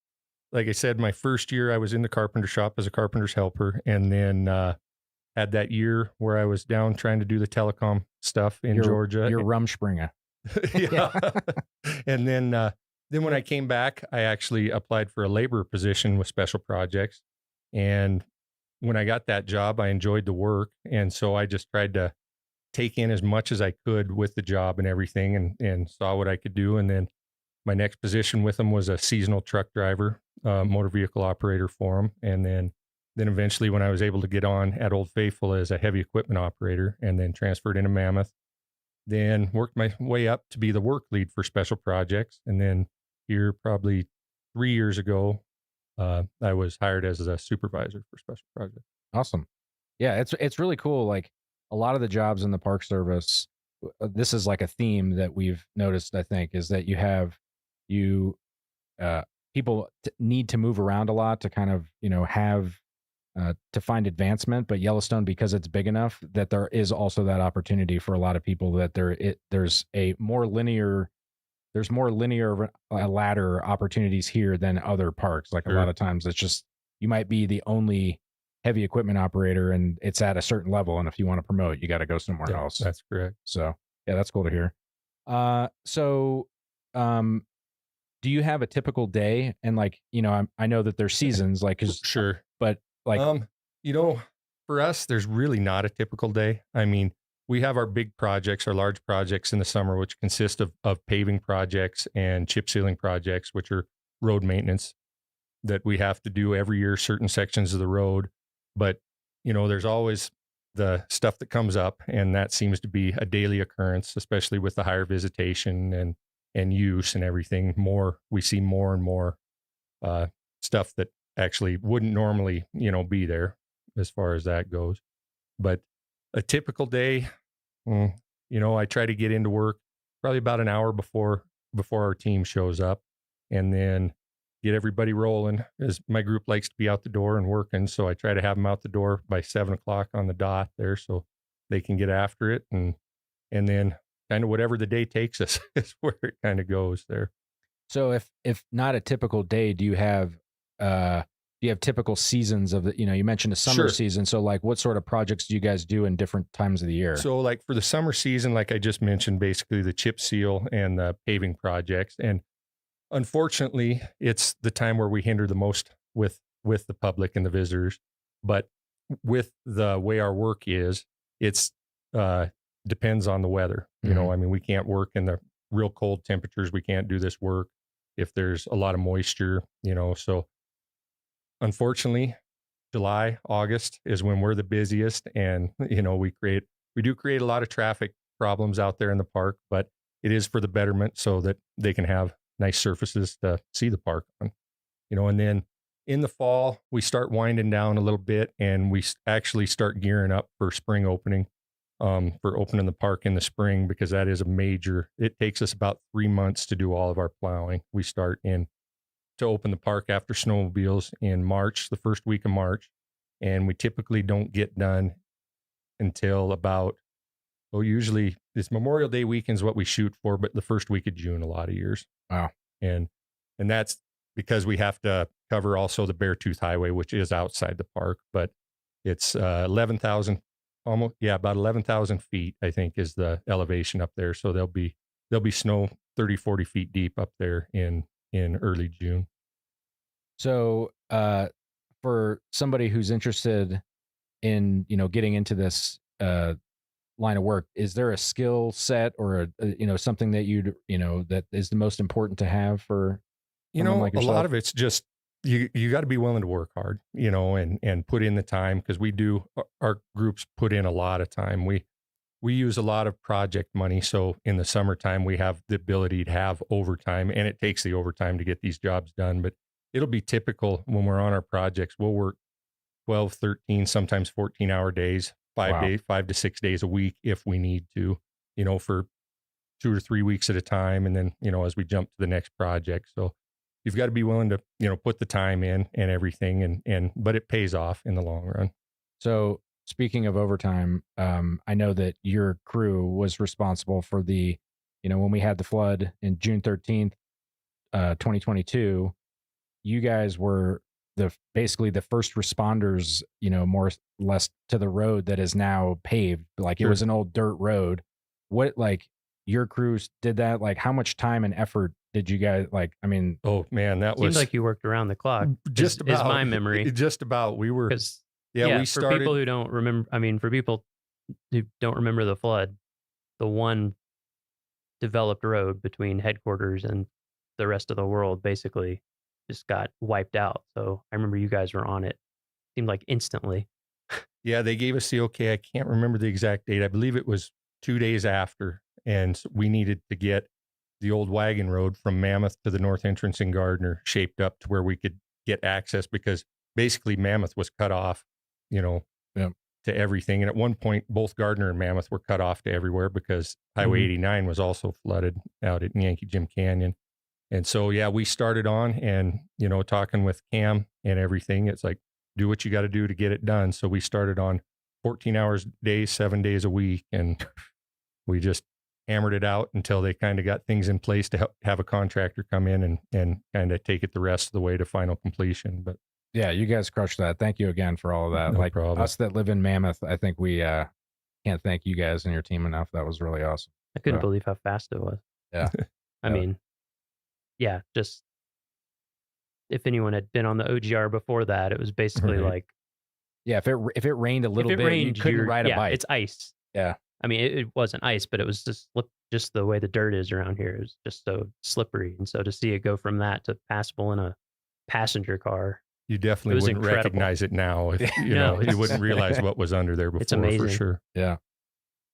like I said, my first year I was in the carpenter shop as a carpenter's helper, and then had that year where I was down trying to do the telecom stuff in Georgia. You're Rumspringa. Yeah. And then when I came back, I actually applied for a labor position with special projects. And when I got that job, I enjoyed the work. And so I just tried to take in as much as I could with the job and everything, and saw what I could do. And then my next position with them was a seasonal truck driver, motor vehicle operator for them. And then eventually when I was able to get on at Old Faithful as a heavy equipment operator, and then transferred into Mammoth, then worked my way up to be the work lead for special projects. And then here probably 3 years ago, I was hired as a supervisor for special projects. Awesome. Yeah, it's really cool. Like a lot of the jobs in the Park Service, this is like a theme that we've noticed, I think, is that people need to move around a lot to kind of, have to find advancement. But Yellowstone, because it's big enough, that there is also that opportunity for a lot of people that there's a more linear there's more linear ladder opportunities here than other parks. Like a lot of times it's just, you might be the only heavy equipment operator and it's at a certain level. And if you want to promote, you got to go somewhere else. That's correct. So yeah, that's cool to hear. Do you have a typical day? And like, you know, I know that there's seasons, like, sure, but like, you know, for us, there's really not a typical day. I mean, we have our big projects, our large projects in the summer, which consist of paving projects and chip sealing projects, which are road maintenance that we have to do every year, certain sections of the road. But, you know, there's always the stuff that comes up, and that seems to be a daily occurrence, especially with the higher visitation and use and everything. We see more and more stuff that actually wouldn't normally, you know, be there as far as that goes. But a typical day, you know, I try to get into work probably about an hour before our team shows up, and then get everybody rolling, as my group likes to be out the door and working. So I try to have them out the door by 7:00 on the dot there, so they can get after it. And then kind of whatever the day takes us is where it kind of goes there. So if not a typical day, do you have typical seasons of the, you know, you mentioned a summer season. So like what sort of projects do you guys do in different times of the year? So like for the summer season, like I just mentioned, basically the chip seal and the paving projects. And unfortunately, it's the time where we hinder the most with the public and the visitors. But with the way our work is, it's depends on the weather. You know, I mean, we can't work in the real cold temperatures. We can't do this work if there's a lot of moisture, you know. So unfortunately, July, August is when we're the busiest. And, you know, we do create a lot of traffic problems out there in the park, but it is for the betterment so that they can have nice surfaces to see the park on, you know. And then in the fall, we start winding down a little bit, and we actually start gearing up for spring opening, for opening the park in the spring, because that is it takes us about 3 months to do all of our plowing. We start to open the park after snowmobiles in March, the first week of March. And we typically don't get done until about, usually it's Memorial Day weekend is what we shoot for, but the first week of June, a lot of years. Wow. And that's because we have to cover also the Beartooth Highway, which is outside the park, but it's 11,000, about 11,000 feet, I think, is the elevation up there. So there'll be snow 30, 40 feet deep up there in early June. So for somebody who's interested in, you know, getting into this line of work, is there a skill set or something that that is the most important to have for, you know, like a lot of it's just you got to be willing to work hard, you know, and put in the time, because our groups put in a lot of time. We use a lot of project money, so in the summertime we have the ability to have overtime, and it takes the overtime to get these jobs done. But it'll be typical when we're on our projects, we'll work 12, 13, sometimes 14-hour days, 5 to 6 days a week if we need to, you know, for 2 or 3 weeks at a time. And then, you know, as we jump to the next project. So you've got to be willing to, you know, put the time in and everything, but it pays off in the long run. So speaking of overtime, I know that your crew was responsible for when we had the flood in June 13th, 2022, you guys were basically the first responders, you know, more or less to the road that is now paved. Like It was an old dirt road. What, like, your crews did that? Like, how much time and effort did you guys, like, I mean? Oh man, that seems like you worked around the clock. Just about, is my memory. Just about. We were, we started. For people who don't remember, for people who don't remember the flood, the one developed road between headquarters and the rest of the world basically just got wiped out. So I remember you guys were on it. Seemed like instantly. Yeah, they gave us the okay. I can't remember the exact date. I believe it was 2 days after, and we needed to get the old wagon road from Mammoth to the north entrance in Gardner shaped up to where we could get access, because basically Mammoth was cut off, you know, to everything. And at one point, both Gardner and Mammoth were cut off to everywhere because Highway 89 was also flooded out at Yankee Jim Canyon. And so, yeah, we started on and, you know, talking with Cam and everything. It's like, do what you got to do to get it done. So we started on 14 hours a day, 7 days a week. And we just hammered it out until they kind of got things in place to have a contractor come in and kind of take it the rest of the way to final completion. But yeah, you guys crushed that. Thank you again for all of that. No like problem. Us that live in Mammoth, I think we can't thank you guys and your team enough. That was really awesome. I couldn't believe how fast it was. Yeah. I mean, yeah, just if anyone had been on the OGR before that, it was basically like, yeah, if it rained a little bit, rained, you couldn't ride a bike. It's ice. Yeah. I mean, it wasn't ice, but it was just the way the dirt is around here is just so slippery. And so to see it go from that to passable in a passenger car, you definitely wouldn't recognize it now. If you know, you wouldn't realize what was under there before. It's amazing. For sure. Yeah.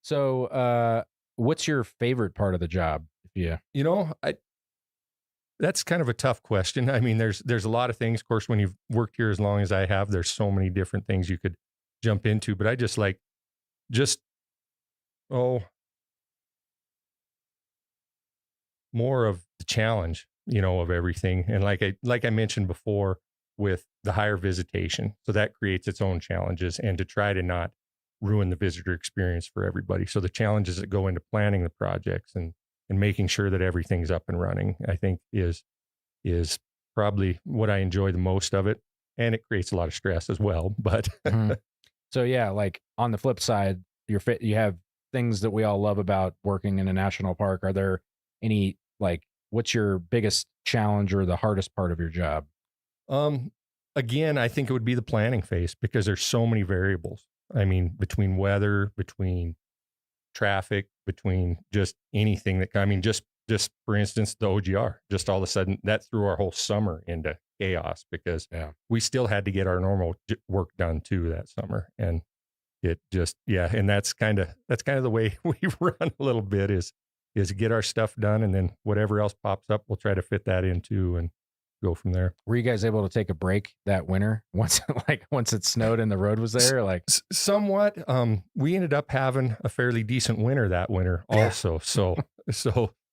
So, what's your favorite part of the job? Yeah. You know, that's kind of a tough question. I mean, there's a lot of things. Of course, when you've worked here as long as I have, there's so many different things you could jump into. But I just like, more of the challenge, you know, of everything. And like I mentioned before, with the higher visitation, so that creates its own challenges, and to try to not ruin the visitor experience for everybody. So the challenges that go into planning the projects and making sure that everything's up and running, I think is probably what I enjoy the most of it. And it creates a lot of stress as well. But so yeah, like on the flip side, you have things that we all love about working in a national park. Are there any, like, what's your biggest challenge or the hardest part of your job? Again, I think it would be the planning phase, because there's so many variables. I mean, between weather, between traffic, between just anything that, I mean, just for instance, the OGR, just all of a sudden that threw our whole summer into chaos, because we still had to get our normal work done too that summer. And it just, and that's kind of the way we run a little bit, is get our stuff done, and then whatever else pops up, we'll try to fit that into and go from there. Were you guys able to take a break that winter once it snowed and the road was there? Like somewhat. We ended up having a fairly decent winter that winter also. So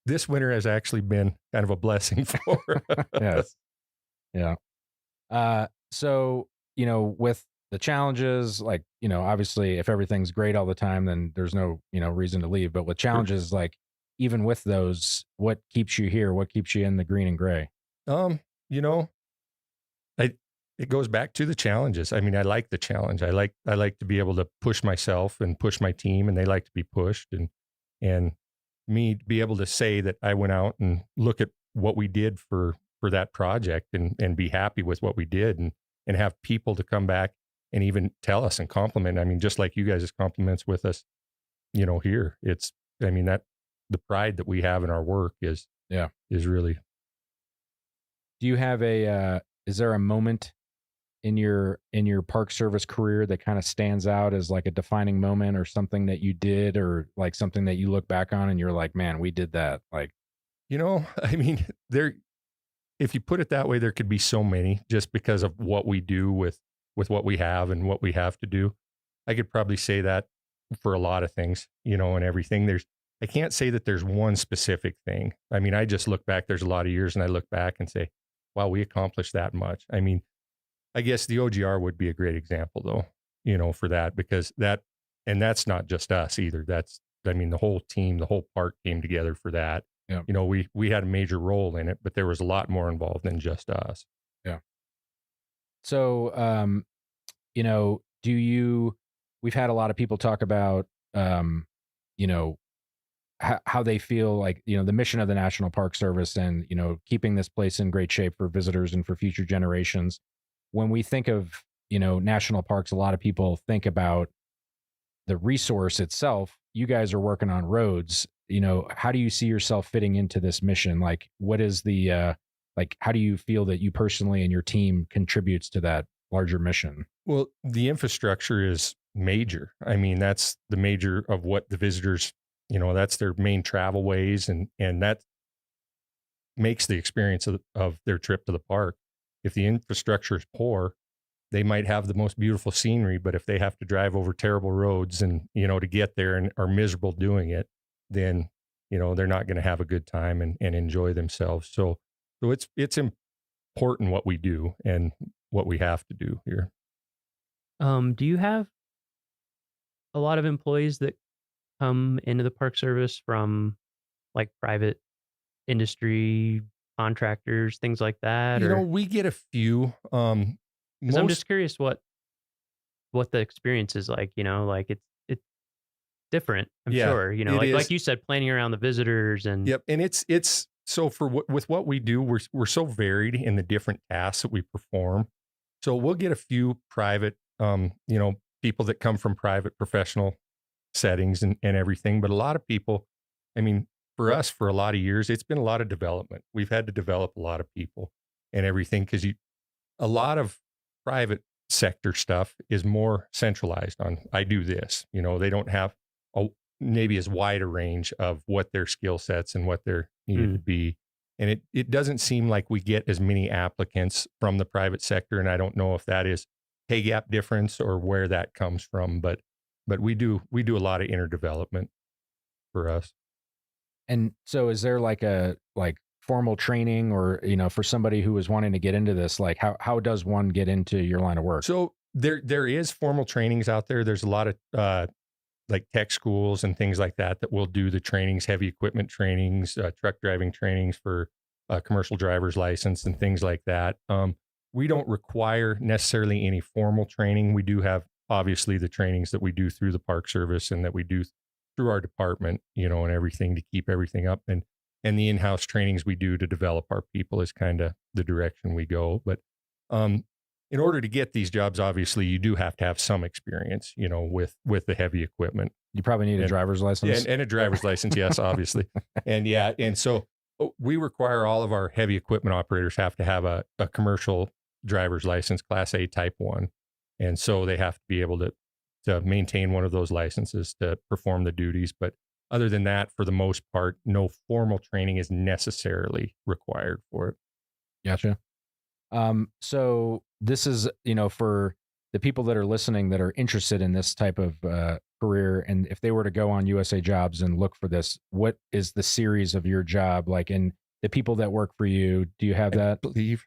this winter has actually been kind of a blessing for us. Yeah. So, you know, with the challenges, like, you know, obviously if everything's great all the time, then there's no, you know, reason to leave. But with challenges, like even with those, what keeps you here? What keeps you in the green and gray? You know, it goes back to the challenges. I mean, I like the challenge. I like to be able to push myself and push my team, and they like to be pushed, and me to be able to say that I went out and look at what we did for that project and be happy with what we did, and have people to come back and even tell us and compliment. I mean, just like you guys' compliments with us, you know, here, I mean, that the pride that we have in our work is really. Do you have is there a moment in your Park Service career that kind of stands out as like a defining moment, or something that you did, or like something that you look back on and you're like, man, we did that? Like, you know, I mean, if you put it that way, there could be so many, just because of what we do with what we have and what we have to do. I could probably say that for a lot of things, you know, and everything. I can't say that there's one specific thing. I mean, I just look back, there's a lot of years, and I look back and say, wow, we accomplished that much. I mean, I guess the OGR would be a great example though, you know, for that, because that's not just us either. I mean, the whole team, the whole park came together for that. Yeah. You know, we had a major role in it, but there was a lot more involved than just us. Yeah. So, you know, we've had a lot of people talk about, you know, how they feel like, you know, the mission of the National Park Service, and, you know, keeping this place in great shape for visitors and for future generations. When we think of, you know, national parks, a lot of people think about the resource itself. You guys are working on roads. You know, how do you see yourself fitting into this mission? Like, what is the, like, how do you feel that you personally and your team contributes to that larger mission? Well, the infrastructure is major. I mean, that's the major of what the visitors, you know, that's their main travel ways, and that makes the experience of their trip to the park. If the infrastructure is poor, they might have the most beautiful scenery, but if they have to drive over terrible roads and, you know, to get there and are miserable doing it, then, you know, they're not going to have a good time and enjoy themselves. So it's important what we do and what we have to do here. Do you have a lot of employees that come into the Park Service from like private industry contractors, things like that? You or know, we get a few. Because I'm just curious what the experience is like. Like it's different. I'm sure. Like you said, planning around the visitors and Yep, and it's so with what we do, we're so varied in the different tasks that we perform. So we'll get a few private, people that come from private professional settings and everything. But a lot of people, I mean, for us, for a lot of years, it's been a lot of development. We've had to develop a lot of people and everything because a lot of private sector stuff is more centralized on, I do this. They don't have maybe as wide a range of what their skill sets and what they're needed to be. And it doesn't seem like we get as many applicants from the private sector. And I don't know if that is pay gap difference or where that comes from, but we do a lot of interdevelopment for us. And so is there like a formal training or, for somebody who is wanting to get into this, like how does one get into your line of work? So there is formal trainings out there. There's a lot of like tech schools and things like that will do the trainings, heavy equipment trainings, truck driving trainings for commercial driver's license and things like that. We don't require necessarily any formal training. We do have obviously the trainings that we do through the Park Service and that we do through our department, and everything to keep everything up. And the in-house trainings we do to develop our people is kind of the direction we go. But in order to get these jobs, obviously, you do have to have some experience, with the heavy equipment. You probably need a driver's license. And a driver's license, yes, obviously. And so we require all of our heavy equipment operators have to have a commercial driver's license, Class A Type 1. And so they have to be able to maintain one of those licenses to perform the duties. But other than that, for the most part, no formal training is necessarily required for it. Gotcha. So this is, for the people that are listening that are interested in this type of career, and if they were to go on USA Jobs and look for this, what is the series of your job like? And the people that work for you, do you have that? I believe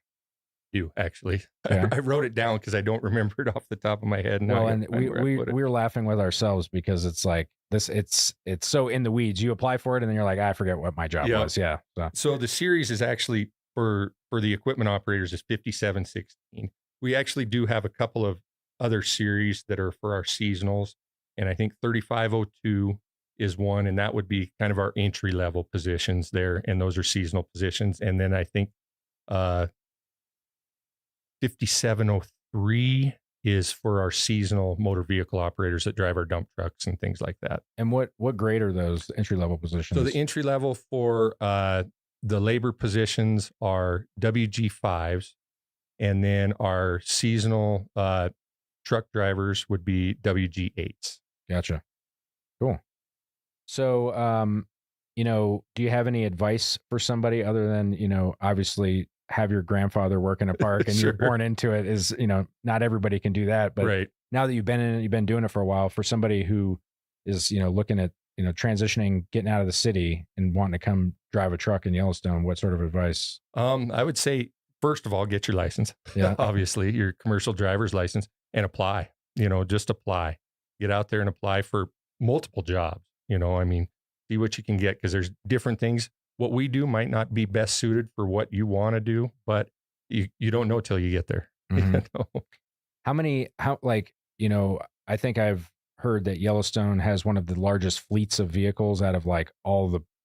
you actually. Yeah. I wrote it down because I don't remember it off the top of my head. Well, and we're laughing with ourselves because it's like this. It's so in the weeds. You apply for it and then you're like, I forget what my job was. Yeah. So the series is actually for the equipment operators is 5716. We actually do have a couple of other series that are for our seasonals. And I think 3502 is one, and that would be kind of our entry level positions there. And those are seasonal positions. And then I think 5703 is for our seasonal motor vehicle operators that drive our dump trucks and things like that. And what grade are those entry level positions? So the entry level for the labor positions are WG5s, and then our seasonal truck drivers would be WG8s. Gotcha. Cool. So, do you have any advice for somebody other than, obviously have your grandfather work in a park and Sure. you're born into it is, not everybody can do that. But right. Now that you've been in it, you've been doing it for a while, for somebody who is, looking at, transitioning, getting out of the city and wanting to come drive a truck in Yellowstone, what sort of advice? I would say, first of all, get your license. Yeah. Obviously, your commercial driver's license, and apply. Just apply. Get out there and apply for multiple jobs. See what you can get, because there's different things. What we do might not be best suited for what you want to do, but you don't know till you get there. Mm-hmm. I think I've heard that Yellowstone has one of the largest fleets of vehicles out of like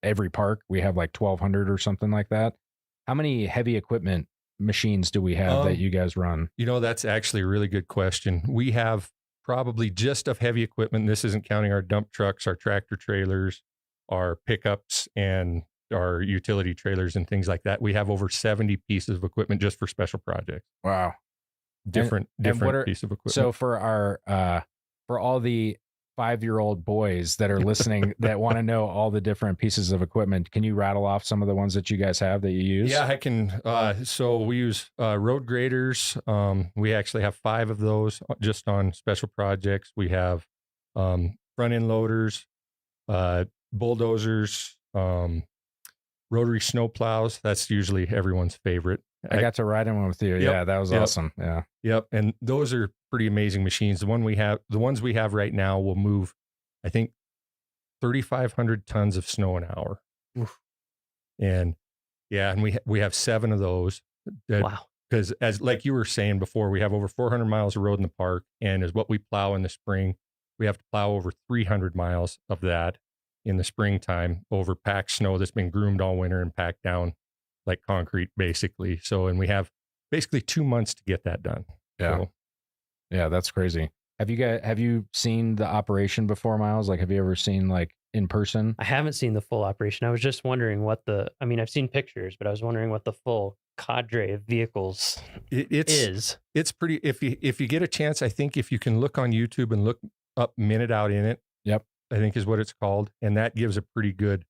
every park. We have like 1,200 or something like that. How many heavy equipment machines do we have that you guys run? That's actually a really good question. We have probably just of heavy equipment. This isn't counting our dump trucks, our tractor trailers, our pickups, and our utility trailers and things like that. We have over 70 pieces of equipment just for special projects. Wow. Different piece of equipment. So for our, for all the 5-year-old boys that are listening that want to know all the different pieces of equipment, can you rattle off some of the ones that you guys have that you use? Yeah, I can. So we use road graders. We actually have 5 of those just on special projects. We have front end loaders, bulldozers, rotary snow plows. That's usually everyone's favorite. I got to ride in one with you. Yep, Yeah, that was awesome. Yeah. Yep. And those are pretty amazing machines. The ones we have right now will move, I think, 3,500 tons of snow an hour. Oof. And yeah, and we have 7 of those. Wow. Because as like you were saying before, we have over 400 miles of road in the park, and as what we plow in the spring, we have to plow over 300 miles of that in the springtime over packed snow that's been groomed all winter and packed down like concrete, basically. So, and we have basically 2 months to get that done. Yeah. So, yeah, that's crazy. Have you seen the operation before, Miles? Like, have you ever seen like in person? I haven't seen the full operation. I was just wondering I've seen pictures, but I was wondering what the full cadre of vehicles is. It's pretty, if you get a chance, I think if you can look on YouTube and look up Minute Out in It. Yep. I think is what it's called. And that gives a pretty good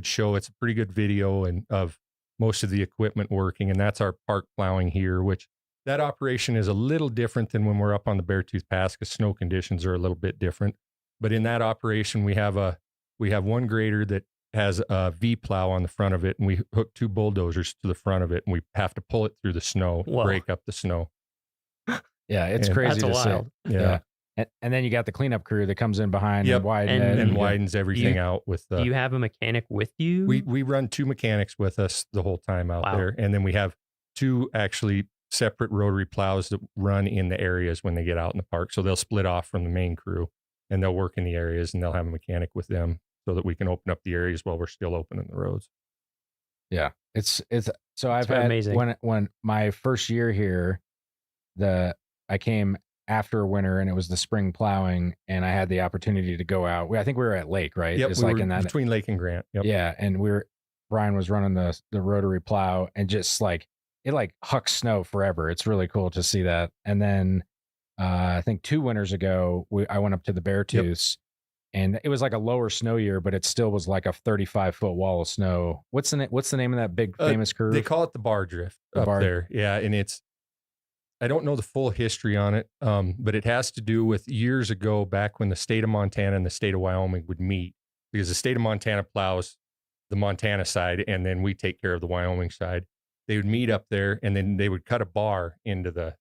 show. It's a pretty good video and of most of the equipment working. And that's our park plowing here, which that operation is a little different than when we're up on the Beartooth Pass because snow conditions are a little bit different. But in that operation, we have one grader that has a V plow on the front of it, and we hook 2 bulldozers to the front of it, and we have to pull it through the snow, break up the snow. Yeah, it's crazy to see. Yeah. And then you got the cleanup crew that comes in behind Yep. and widens and widens everything out with Do you have a mechanic with you? We run 2 mechanics with us the whole time out there, and then we have 2 actually separate rotary plows that run in the areas when they get out in the park. So they'll split off from the main crew and they'll work in the areas, and they'll have a mechanic with them so that we can open up the areas while we're still opening the roads. Yeah, it's so I've had amazing. When my first year here, I came after winter and it was the spring plowing, and I had the opportunity to go out. I think we were at Lake, right? Yep, it's we like were in that between Lake and Grant. Yep. Yeah, and Brian was running the rotary plow, and just like it like hucks snow forever. It's really cool to see that. And then I think 2 winters ago, I went up to the Beartooths, and it was like a lower snow year, but it still was like a 35-foot wall of snow. What's the name of that big famous curve? They call it the bar drift there. Yeah, and I don't know the full history on it, but it has to do with years ago, back when the state of Montana and the state of Wyoming would meet, because the state of Montana plows the Montana side, and then we take care of the Wyoming side. They would meet up there, and then they would cut a bar into the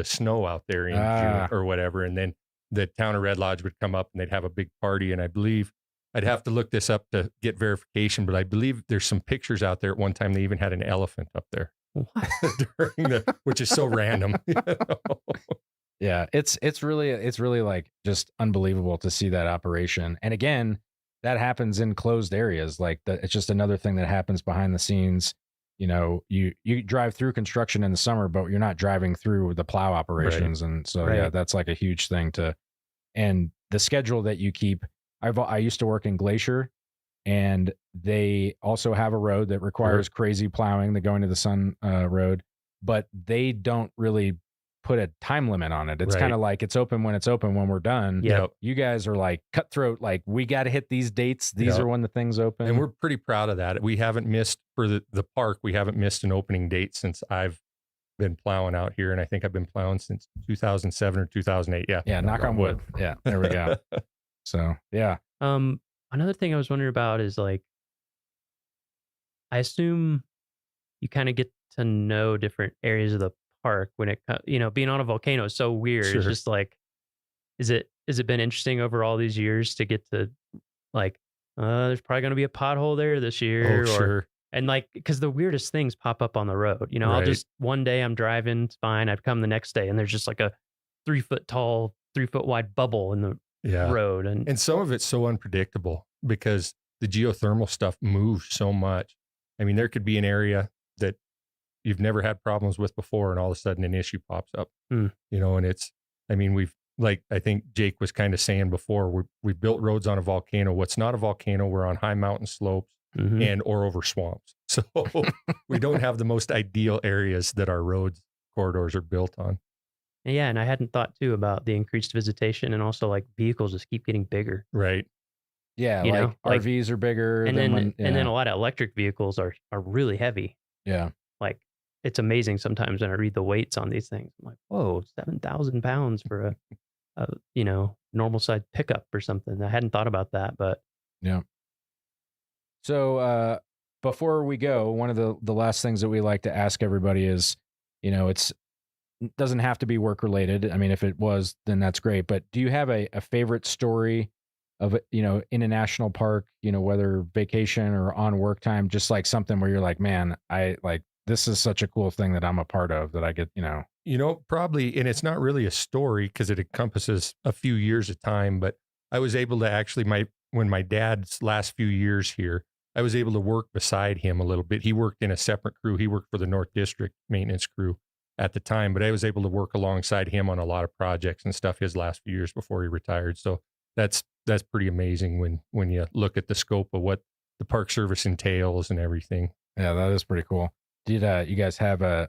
snow out there in June or whatever, and then the town of Red Lodge would come up and they'd have a big party. And I believe, I'd have to look this up to get verification, but I believe there's some pictures out there. At one time, they even had an elephant up there. Which is so random. You know? Yeah, it's really like just unbelievable to see that operation. And again, that happens in closed areas. Like it's just another thing that happens behind the scenes. You know, you drive through construction in the summer, but you're not driving through the plow operations. Right. And so, yeah, that's like a huge thing and the schedule that you keep. I used to work in Glacier, and they also have a road that requires crazy plowing, the Going to the Sun road, but they don't really put a time limit on it. It's kind of like it's open when we're done. Yeah. You guys are like cutthroat, like we got to hit these dates. These are when the things open. And we're pretty proud of that. We haven't missed for the park. We haven't missed an opening date since I've been plowing out here. And I think I've been plowing since 2007 or 2008. Yeah. Yeah. Knock on wood. Yeah. There we go. So, yeah. Another thing I was wondering about is like, I assume you kind of get to know different areas of the park when it, being on a volcano is so weird. Sure. It's just like, has it been interesting over all these years to get to like, there's probably going to be a pothole there this year. Sure. And like, because the weirdest things pop up on the road, I'll just, one day I'm driving, it's fine. I'd come the next day and there's just like a 3-foot tall, 3-foot wide bubble in the road. And some of it's so unpredictable because the geothermal stuff moves so much. I mean, there could be an area that you've never had problems with before, and all of a sudden an issue pops up, and I think Jake was kind of saying before, we built roads on a volcano. What's not a volcano, we're on high mountain slopes or over swamps. So we don't have the most ideal areas that our roads corridors are built on. Yeah. And I hadn't thought too about the increased visitation, and also like vehicles just keep getting bigger. Right. Yeah. Like RVs are bigger. And then a lot of electric vehicles are really heavy. Yeah. Like it's amazing sometimes when I read the weights on these things. I'm like, whoa, 7,000 pounds for a normal size pickup or something. I hadn't thought about that, but yeah. So before we go, one of the last things that we like to ask everybody is, it doesn't have to be work related. I mean, if it was, then that's great. But do you have a favorite story of, in a national park, whether vacation or on work time, just like something where you're like, man, this is such a cool thing that I'm a part of, that I get, Probably, and it's not really a story because it encompasses a few years of time, but I was able to actually, when my dad's last few years here, I was able to work beside him a little bit. He worked in a separate crew. He worked for the North District maintenance crew at the time, but I was able to work alongside him on a lot of projects and stuff his last few years before he retired. So that's pretty amazing when you look at the scope of what the Park Service entails and everything. Yeah, that is pretty cool. Did you guys have a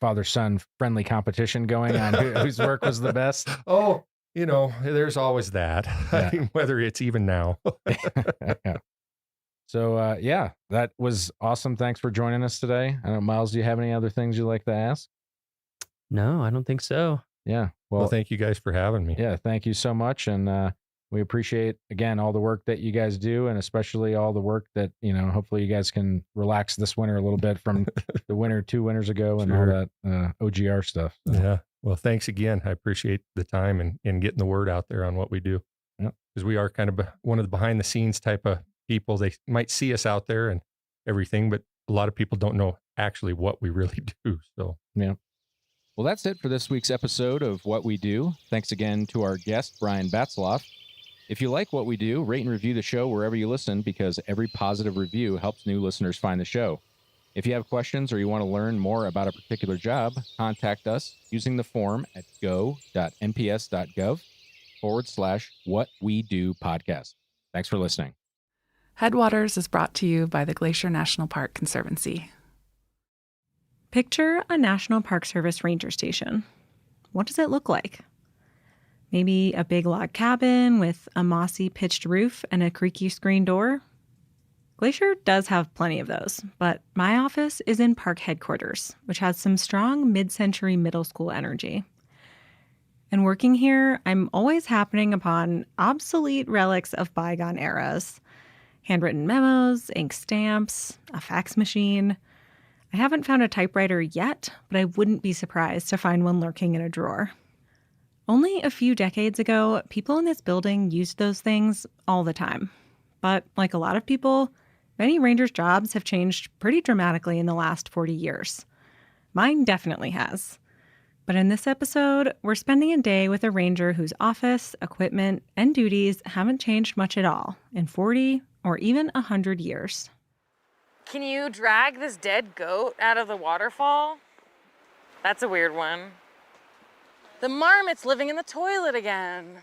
father-son friendly competition going on whose work was the best? Oh, there's always that. Yeah. I mean, whether it's even now. Yeah. So, that was awesome. Thanks for joining us today. I don't know, Miles, do you have any other things you'd like to ask? No, I don't think so. Yeah. Well, thank you guys for having me. Yeah, thank you so much. And we appreciate, again, all the work that you guys do, and especially all the work that, hopefully you guys can relax this winter a little bit from the winter 2 winters ago and all that OGR stuff. So. Yeah. Well, thanks again. I appreciate the time and getting the word out there on what we do. Because we are kind of one of the behind the scenes type of people. They might see us out there and everything, but a lot of people don't know actually what we really do. So, yeah. Well, that's it for this week's episode of What We Do. Thanks again to our guest, Brian Batzloff. If you like what we do, rate and review the show wherever you listen, because every positive review helps new listeners find the show. If you have questions or you want to learn more about a particular job, contact us using the form at go.nps.gov/whatwedopodcast. Thanks for listening. Headwaters is brought to you by the Glacier National Park Conservancy. Picture a National Park Service ranger station. What does it look like? Maybe a big log cabin with a mossy pitched roof and a creaky screen door? Glacier does have plenty of those, but my office is in park headquarters, which has some strong mid-century middle school energy. And working here, I'm always happening upon obsolete relics of bygone eras. Handwritten memos, ink stamps, a fax machine. I haven't found a typewriter yet, but I wouldn't be surprised to find one lurking in a drawer. Only a few decades ago, people in this building used those things all the time. But like a lot of people, many rangers' jobs have changed pretty dramatically in the last 40 years. Mine definitely has. But in this episode, we're spending a day with a ranger whose office, equipment, and duties haven't changed much at all in 40 or even 100 years. Can you drag this dead goat out of the waterfall? That's a weird one. The marmot's living in the toilet again.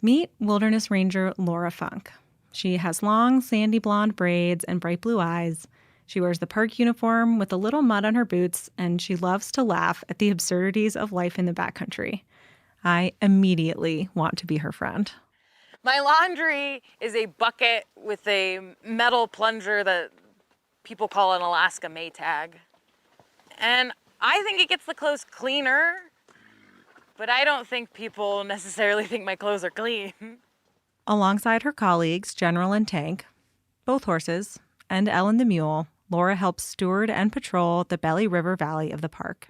Meet Wilderness Ranger Laura Funk. She has long, sandy blonde braids and bright blue eyes. She wears the park uniform with a little mud on her boots, and she loves to laugh at the absurdities of life in the backcountry. I immediately want to be her friend. My laundry is a bucket with a metal plunger that people call an Alaska Maytag. And I think it gets the clothes cleaner, but I don't think people necessarily think my clothes are clean. Alongside her colleagues, General and Tank, both horses, and Ellen the mule, Laura helps steward and patrol the Belly River Valley of the park.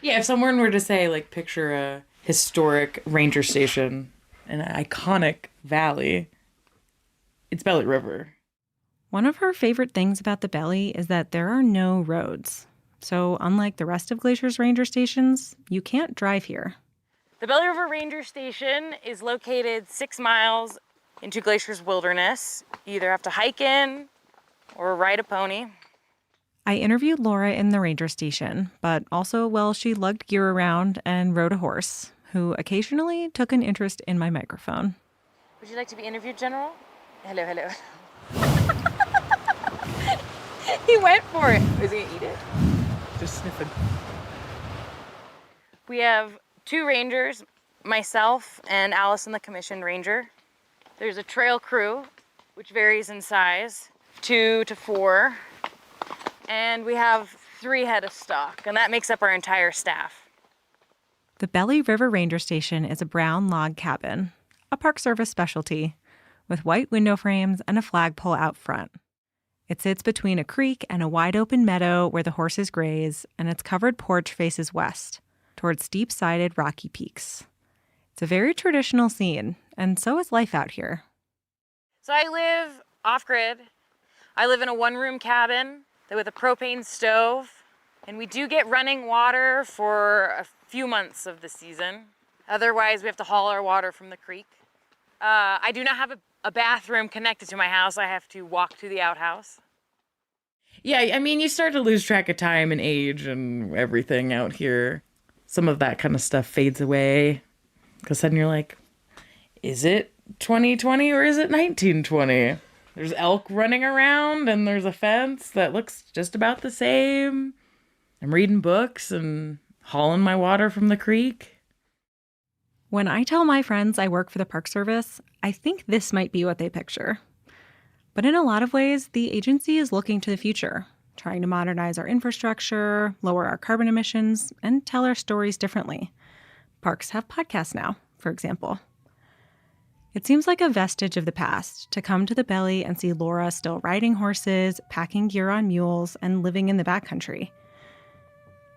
Yeah, if someone were to say, picture a historic ranger station, an iconic valley, it's Belly River. One of her favorite things about the Belly is that there are no roads. So unlike the rest of Glacier's ranger stations, you can't drive here. The Belly River Ranger Station is located 6 miles into Glacier's wilderness. You either have to hike in or ride a pony. I interviewed Laura in the ranger station, but also while she lugged gear around and rode a horse, who occasionally took an interest in my microphone. Would you like to be interviewed, General? Hello, hello. He went for it. Is he gonna eat it? Just sniffing. We have 2 rangers, myself and Allison, the commissioned ranger. There's a trail crew, which varies in size, 2 to 4. And we have 3 head of stock, and that makes up our entire staff. The Belly River Ranger Station is a brown log cabin, a Park Service specialty, with white window frames and a flagpole out front. It sits between a creek and a wide-open meadow where the horses graze, and its covered porch faces west, towards steep-sided rocky peaks. It's a very traditional scene, and so is life out here. So I live off-grid. I live in a one-room cabin with a propane stove, and we do get running water for a few months of the season. Otherwise, we have to haul our water from the creek. I do not have a bathroom connected to my house. I have to walk to the outhouse. Yeah, I mean, you start to lose track of time and age and everything out here. Some of that kind of stuff fades away. Because then you're like, is it 2020 or is it 1920? There's elk running around and there's a fence that looks just about the same. I'm reading books and hauling my water from the creek. When I tell my friends I work for the Park Service, I think this might be what they picture. But in a lot of ways, the agency is looking to the future, trying to modernize our infrastructure, lower our carbon emissions, and tell our stories differently. Parks have podcasts now, for example. It seems like a vestige of the past to come to the Belly and see Laura still riding horses, packing gear on mules, and living in the backcountry.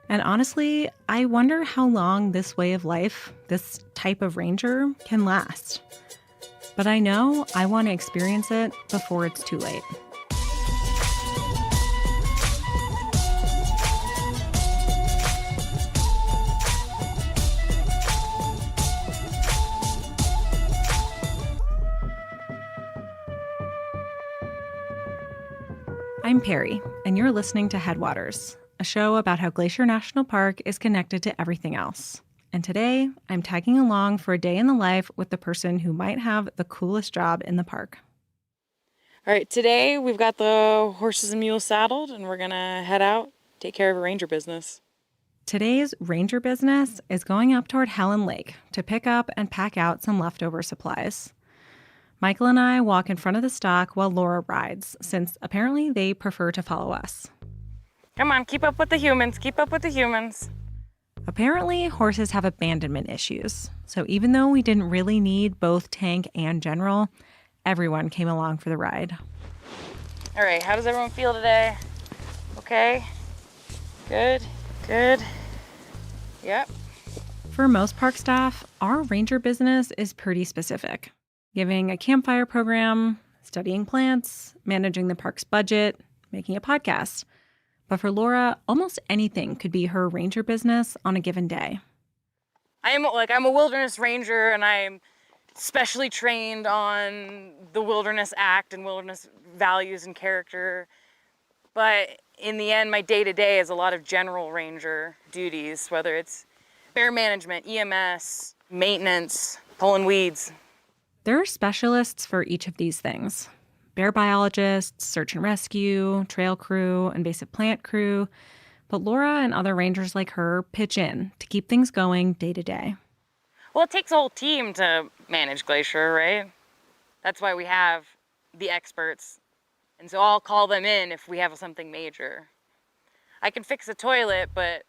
And honestly, I wonder how long this way of life, this type of ranger, can last. But I know I want to experience it before it's too late. I'm Perry, and you're listening to Headwaters, a show about how Glacier National Park is connected to everything else. And today, I'm tagging along for a day in the life with the person who might have the coolest job in the park. All right, today we've got the horses and mules saddled, and we're going to head out, take care of a ranger business. Today's ranger business is going up toward Helen Lake to pick up and pack out some leftover supplies. Michael and I walk in front of the stock while Laura rides, since apparently they prefer to follow us. Come on, keep up with the humans, keep up with the humans. Apparently, horses have abandonment issues, so even though we didn't really need both tank and general, everyone came along for the ride. All right, how does everyone feel today? Okay? Good? Good? Yep. For most park staff, our ranger business is pretty specific. Giving a campfire program, studying plants, managing the park's budget, making a podcast. But for Laura, almost anything could be her ranger business on a given day. I'm a wilderness ranger, and I'm specially trained on the Wilderness Act and wilderness values and character. But in the end, my day-to-day is a lot of general ranger duties, whether it's bear management, EMS, maintenance, pulling weeds. There are specialists for each of these things. Bear biologists, search and rescue, trail crew, invasive plant crew. But Laura and other rangers like her pitch in to keep things going day to day. Well, it takes a whole team to manage Glacier, right? That's why we have the experts. And so I'll call them in if we have something major. I can fix a toilet, but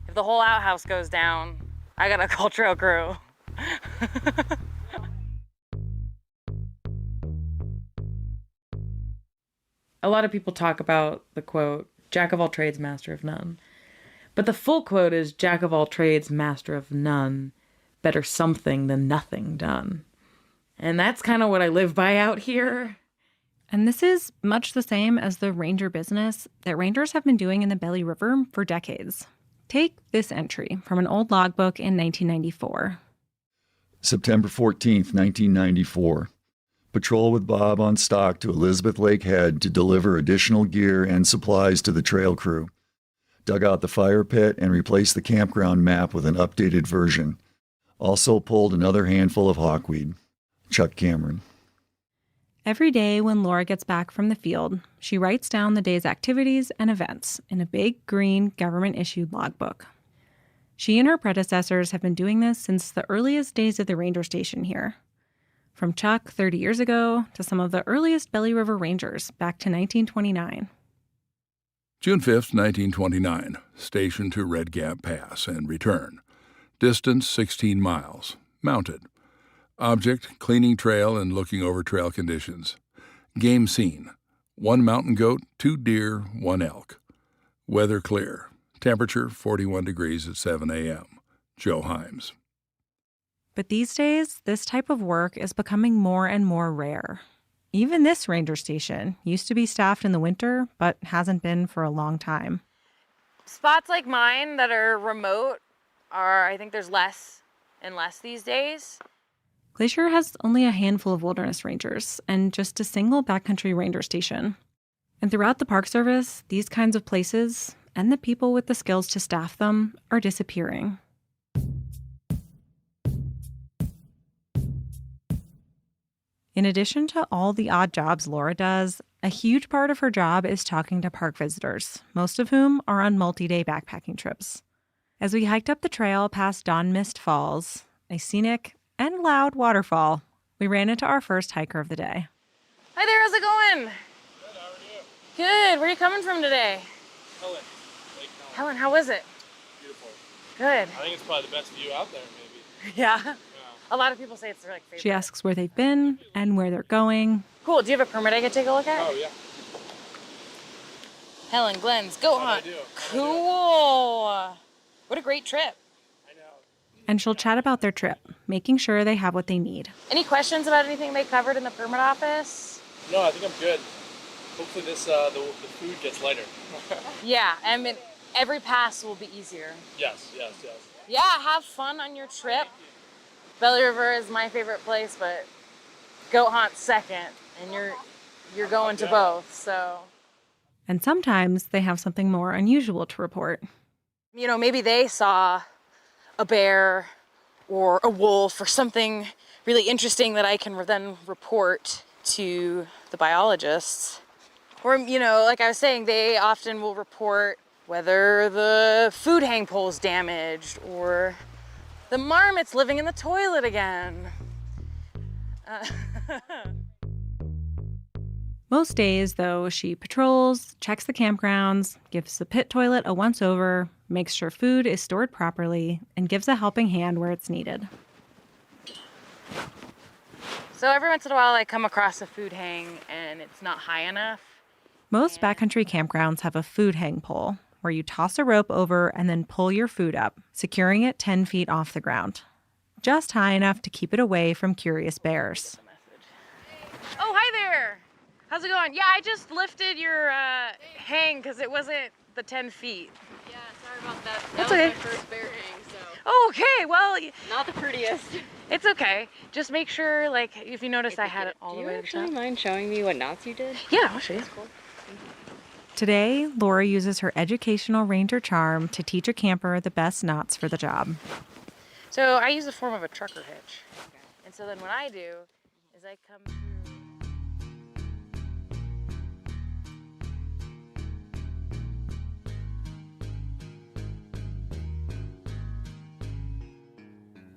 if the whole outhouse goes down, I gotta call trail crew. A lot of people talk about the quote, "Jack of all trades, master of none." But the full quote is, "Jack of all trades, master of none. Better something than nothing done." And that's kind of what I live by out here. And this is much the same as the ranger business that rangers have been doing in the Belly River for decades. Take this entry from an old logbook in 1994. September 14th, 1994. Patrol with Bob on stock to Elizabeth Lake Head to deliver additional gear and supplies to the trail crew. Dug out the fire pit and replaced the campground map with an updated version. Also pulled another handful of hawkweed. Chuck Cameron. Every day when Laura gets back from the field, she writes down the day's activities and events in a big green government-issued logbook. She and her predecessors have been doing this since the earliest days of the ranger station here. From Chuck 30 years ago to some of the earliest Belly River Rangers back to 1929. June 5th, 1929. Station to Red Gap Pass and return. Distance 16 miles. Mounted. Object, cleaning trail and looking over trail conditions. Game scene. 1 mountain goat, 2 deer, 1 elk. Weather clear. Temperature 41 degrees at 7 a.m. Joe Himes. But these days, this type of work is becoming more and more rare. Even this ranger station used to be staffed in the winter, but hasn't been for a long time. Spots like mine that are remote I think there's less and less these days. Glacier has only a handful of wilderness rangers and just a single backcountry ranger station. And throughout the Park Service, these kinds of places and the people with the skills to staff them are disappearing. In addition to all the odd jobs Laura does, a huge part of her job is talking to park visitors, most of whom are on multi-day backpacking trips. As we hiked up the trail past Dawn Mist Falls, a scenic and loud waterfall, we ran into our first hiker of the day. Hi there, how's it going? Good, how are you? Good, where are you coming from today? Helen. Helen, how was it? Beautiful. Good. I think it's probably the best view out there, maybe. Yeah. A lot of people say it's their favorite. She asks where they've been and where they're going. Cool, do you have a permit I could take a look at? Oh, yeah. Helen Glenn's Goat Hunt. Cool. What a great trip. And she'll chat about their trip, making sure they have what they need. Any questions about anything they covered in the permit office? No, I think I'm good. Hopefully this the food gets lighter. Yeah, I mean, every pass will be easier. Yes. Yeah, have fun on your trip. Belly River is my favorite place, but Goat Hunt's second, and you're going to both, so. And sometimes they have something more unusual to report. You know, maybe they saw a bear or a wolf or something really interesting that I can then report to the biologists. Or, you know, like I was saying, they often will report whether the food hang pole's damaged or the marmot's living in the toilet again. Most days, though, she patrols, checks the campgrounds, gives the pit toilet a once-over, makes sure food is stored properly, and gives a helping hand where it's needed. So every once in a while I come across a food hang and it's not high enough. Most backcountry campgrounds have a food hang pole, where you toss a rope over and then pull your food up, securing it 10 feet off the ground. Just high enough to keep it away from curious bears. Oh, hi there. How's it going? Yeah, I just lifted your hang because it wasn't the 10 feet. Yeah, sorry about that. That's That was okay. my first bear hang, so. Oh, okay, well. Not the prettiest. It's okay. Just make sure, like, if you notice I had it all the way to the top. Do you actually mind showing me what knots you did? Yeah, I'll show you. Cool. Today, Laura uses her educational ranger charm to teach a camper the best knots for the job. So I use the form of a trucker hitch. And so then what I do is I come through.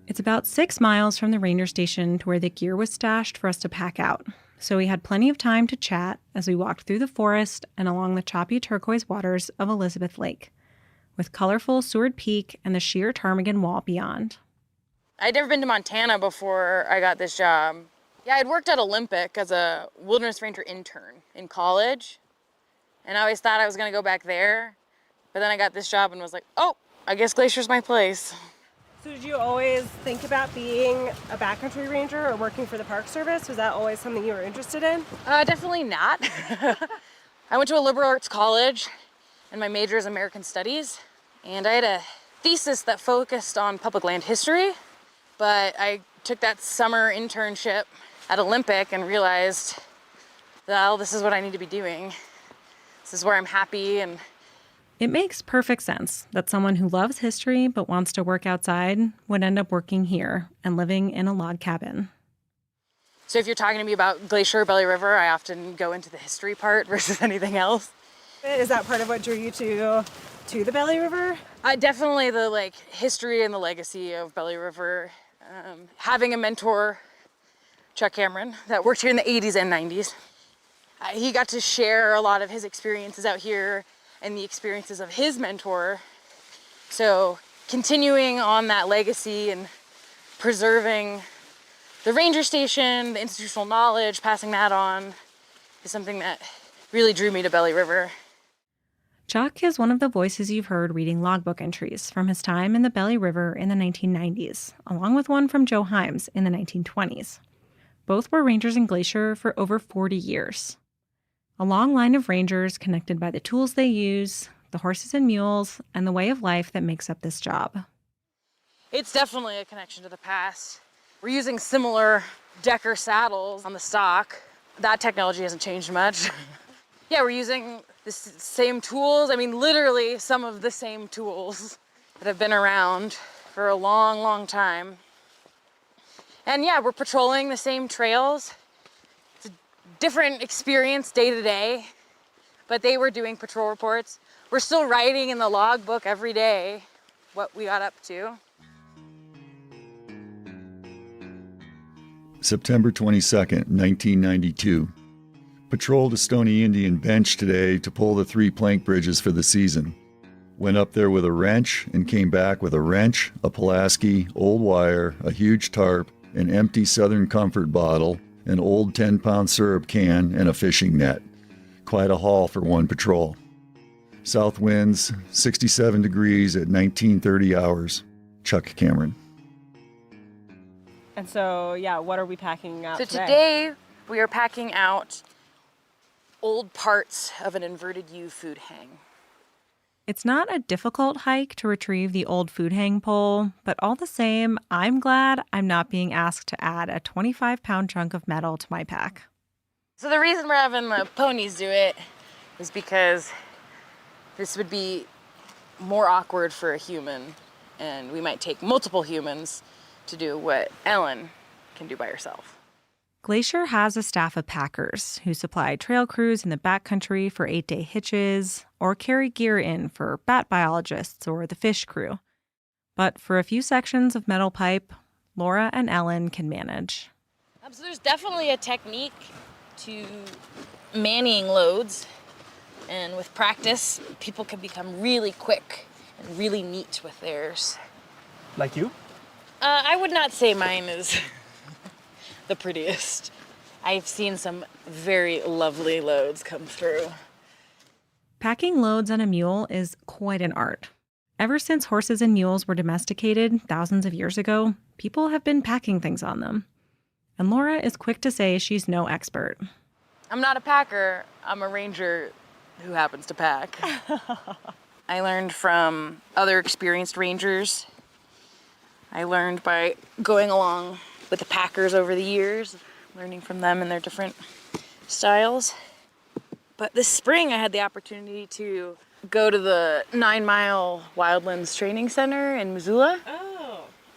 It's about 6 miles from the ranger station to where the gear was stashed for us to pack out. So we had plenty of time to chat as we walked through the forest and along the choppy turquoise waters of Elizabeth Lake, with colorful Seward Peak and the sheer ptarmigan wall beyond. I'd never been to Montana before I got this job. Yeah, I'd worked at Olympic as a wilderness ranger intern in college, and I always thought I was going to go back there, but then I got this job and was like, oh, I guess Glacier's my place. So did you always think about being a backcountry ranger or working for the Park Service? Was that always something you were interested in? Definitely not. I went to a liberal arts college, and my major is American Studies, and I had a thesis that focused on public land history, but I took that summer internship at Olympic and realized, well, this is what I need to be doing. This is where I'm happy. And it makes perfect sense that someone who loves history but wants to work outside would end up working here and living in a log cabin. So if you're talking to me about Glacier or Belly River, I often go into the history part versus anything else. Is that part of what drew you to the Belly River? Definitely the history and the legacy of Belly River. Having a mentor, Chuck Cameron, that worked here in the 80s and 90s. He got to share a lot of his experiences out here and the experiences of his mentor. So continuing on that legacy and preserving the ranger station, the institutional knowledge, passing that on is something that really drew me to Belly River. Chuck is one of the voices you've heard reading logbook entries from his time in the Belly River in the 1990s, along with one from Joe Himes in the 1920s. Both were rangers in Glacier for over 40 years. A long line of rangers connected by the tools they use, the horses and mules, and the way of life that makes up this job. It's definitely a connection to the past. We're using similar Decker saddles on the stock. That technology hasn't changed much. Yeah, we're using the same tools. I mean, literally some of the same tools that have been around for a long, long time. And yeah, we're patrolling the same trails. It's a different experience day to day, but they were doing patrol reports. We're still writing in the logbook every day what we got up to. September 22nd, 1992. Patrolled a Stoney Indian bench today to pull the 3 plank bridges for the season. Went up there with a wrench and came back with a wrench, a Pulaski, old wire, a huge tarp, an empty Southern Comfort bottle, an old 10-pound syrup can, and a fishing net. Quite a haul for one patrol. South winds, 67 degrees at 19:30 hours. Chuck Cameron. And so, yeah, what are we packing out So today? today we are packing out old parts of an inverted U food hang. It's not a difficult hike to retrieve the old food hang pole, but all the same, I'm glad I'm not being asked to add a 25-pound chunk of metal to my pack. So the reason we're having the ponies do it is because this would be more awkward for a human, and we might take multiple humans to do what Ellen can do by herself. Glacier has a staff of packers who supply trail crews in the backcountry for 8-day hitches or carry gear in for bat biologists or the fish crew. But for a few sections of metal pipe, Laura and Ellen can manage. So there's definitely a technique to manning loads, and with practice, people can become really quick and really neat with theirs. Like you? I would not say mine is the prettiest. I've seen some very lovely loads come through. Packing loads on a mule is quite an art. Ever since horses and mules were domesticated thousands of years ago, people have been packing things on them. And Laura is quick to say she's no expert. I'm not a packer, I'm a ranger who happens to pack. I learned from other experienced rangers. I learned by going along with the packers over the years, learning from them and their different styles. But this spring I had the opportunity to go to the 9 Mile Wildlands Training Center in Missoula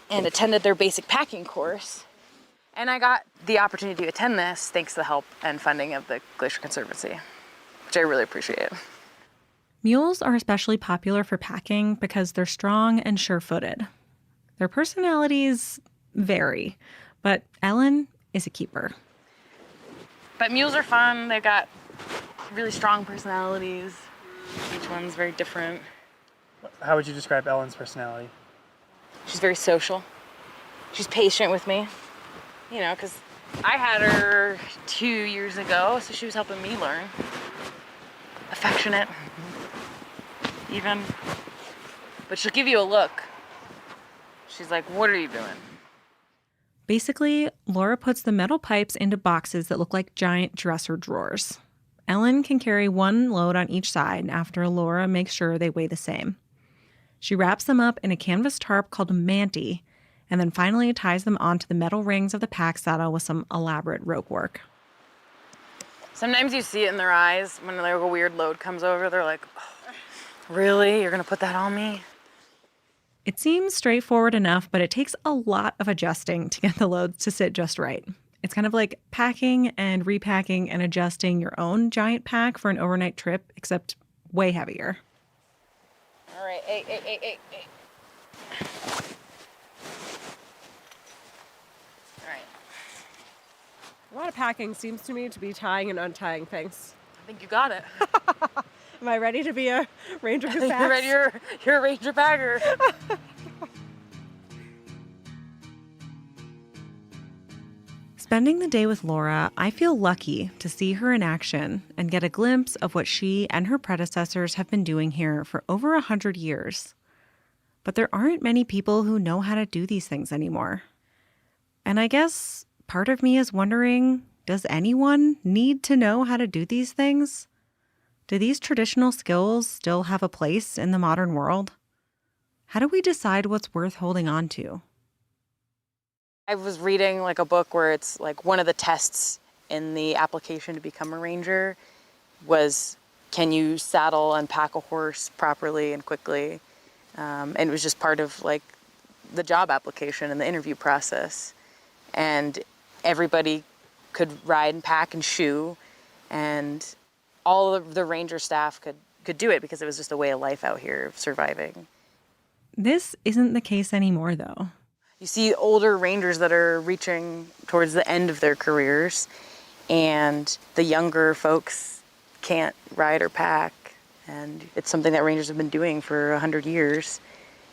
and attended their basic packing course. And I got the opportunity to attend this thanks to the help and funding of the Glacier Conservancy, which I really appreciate. Mules are especially popular for packing because they're strong and sure-footed. Their personalities vary, but Ellen is a keeper. But mules are fun. They've got really strong personalities. Each one's very different. How would you describe Ellen's personality? She's very social. She's patient with me, you know, because I had her 2 years ago, so she was helping me learn. Affectionate, even. But she'll give you a look. She's like, what are you doing? Basically, Laura puts the metal pipes into boxes that look like giant dresser drawers. Ellen can carry one load on each side after Laura makes sure they weigh the same. She wraps them up in a canvas tarp called a manty, and then finally ties them onto the metal rings of the pack saddle with some elaborate rope work. Sometimes you see it in their eyes when like a weird load comes over. They're like, oh, really? You're going to put that on me? It seems straightforward enough, but it takes a lot of adjusting to get the loads to sit just right. It's kind of like packing and repacking and adjusting your own giant pack for an overnight trip, except way heavier. All right, hey. All right. A lot of packing seems to me to be tying and untying things. I think you got it. Am I ready to be a ranger who packs? You're ready, you're a ranger packer. Spending the day with Laura, I feel lucky to see her in action and get a glimpse of what she and her predecessors have been doing here for over 100 years. But there aren't many people who know how to do these things anymore. And I guess part of me is wondering, does anyone need to know how to do these things? Do these traditional skills still have a place in the modern world? How do we decide what's worth holding on to? I was reading like a book where it's like one of the tests in the application to become a ranger was, can you saddle and pack a horse properly and quickly? And it was just part of like the job application and the interview process. And everybody could ride and pack and shoe, and all of the ranger staff could do it because it was just a way of life out here of surviving. This isn't the case anymore, though. You see older rangers that are reaching towards the end of their careers, and the younger folks can't ride or pack. And it's something that rangers have been doing for 100 years.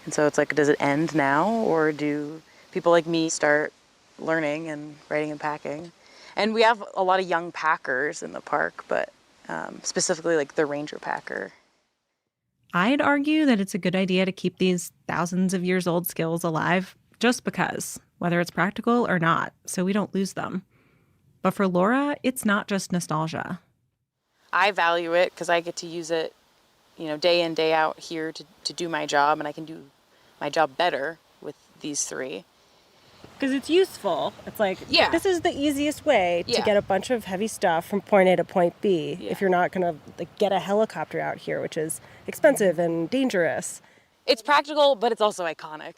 And so it's like, does it end now, or do people like me start learning and riding and packing? And we have a lot of young packers in the park, but specifically like the ranger packer. I'd argue that it's a good idea to keep these thousands of years old skills alive just because, whether it's practical or not, so we don't lose them. But for Laura, it's not just nostalgia. I value it because I get to use it, day in, day out here to do my job, and I can do my job better with these three. Because it's useful. It's like, this is the easiest way to get a bunch of heavy stuff from point A to point B if you're not going to get a helicopter out here, which is expensive and dangerous. It's practical, but it's also iconic.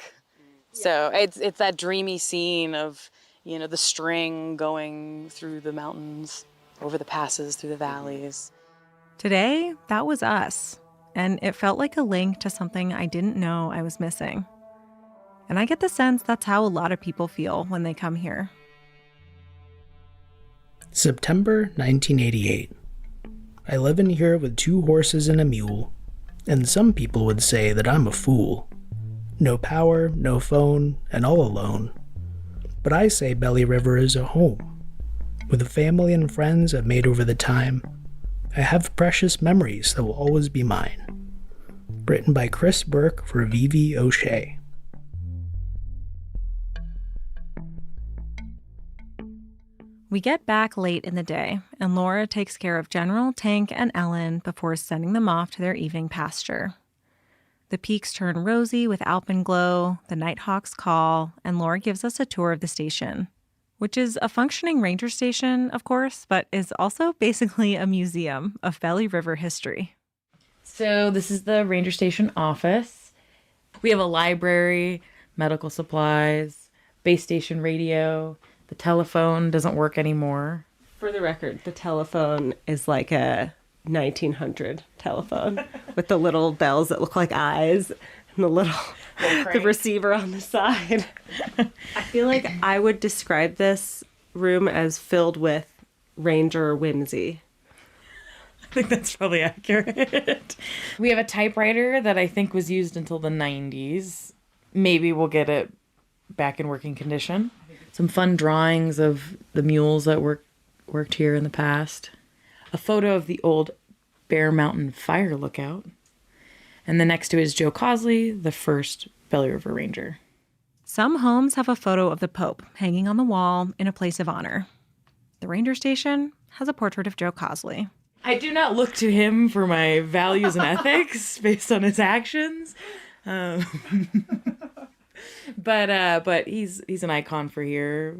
So it's that dreamy scene of, the string going through the mountains, over the passes, through the valleys. Today, that was us. And it felt like a link to something I didn't know I was missing. And I get the sense that's how a lot of people feel when they come here. September 1988. I live in here with 2 horses and a mule, and some people would say that I'm a fool. No power, no phone, and all alone. But I say Belly River is a home. With the family and friends I've made over the time, I have precious memories that will always be mine. Written by Chris Burke for Vivi O'Shea. We get back late in the day, and Laura takes care of General, Tank, and Ellen before sending them off to their evening pasture. The peaks turn rosy with alpenglow, the nighthawks call, and Laura gives us a tour of the station, which is a functioning ranger station, of course, but is also basically a museum of Belly River history. So this is the ranger station office. We have a library, medical supplies, base station radio. The telephone doesn't work anymore. For the record, the telephone is like a 1900 telephone with the little bells that look like eyes and the receiver on the side. I feel like I would describe this room as filled with ranger whimsy. I think that's probably accurate. We have a typewriter that I think was used until the 90s. Maybe we'll get it back in working condition. Some fun drawings of the mules that worked here in the past. A photo of the old Bear Mountain Fire Lookout. And then next to it is Joe Cosley, the first Belly River Ranger. Some homes have a photo of the Pope hanging on the wall in a place of honor. The ranger station has a portrait of Joe Cosley. I do not look to him for my values and ethics based on his actions. But he's an icon for here.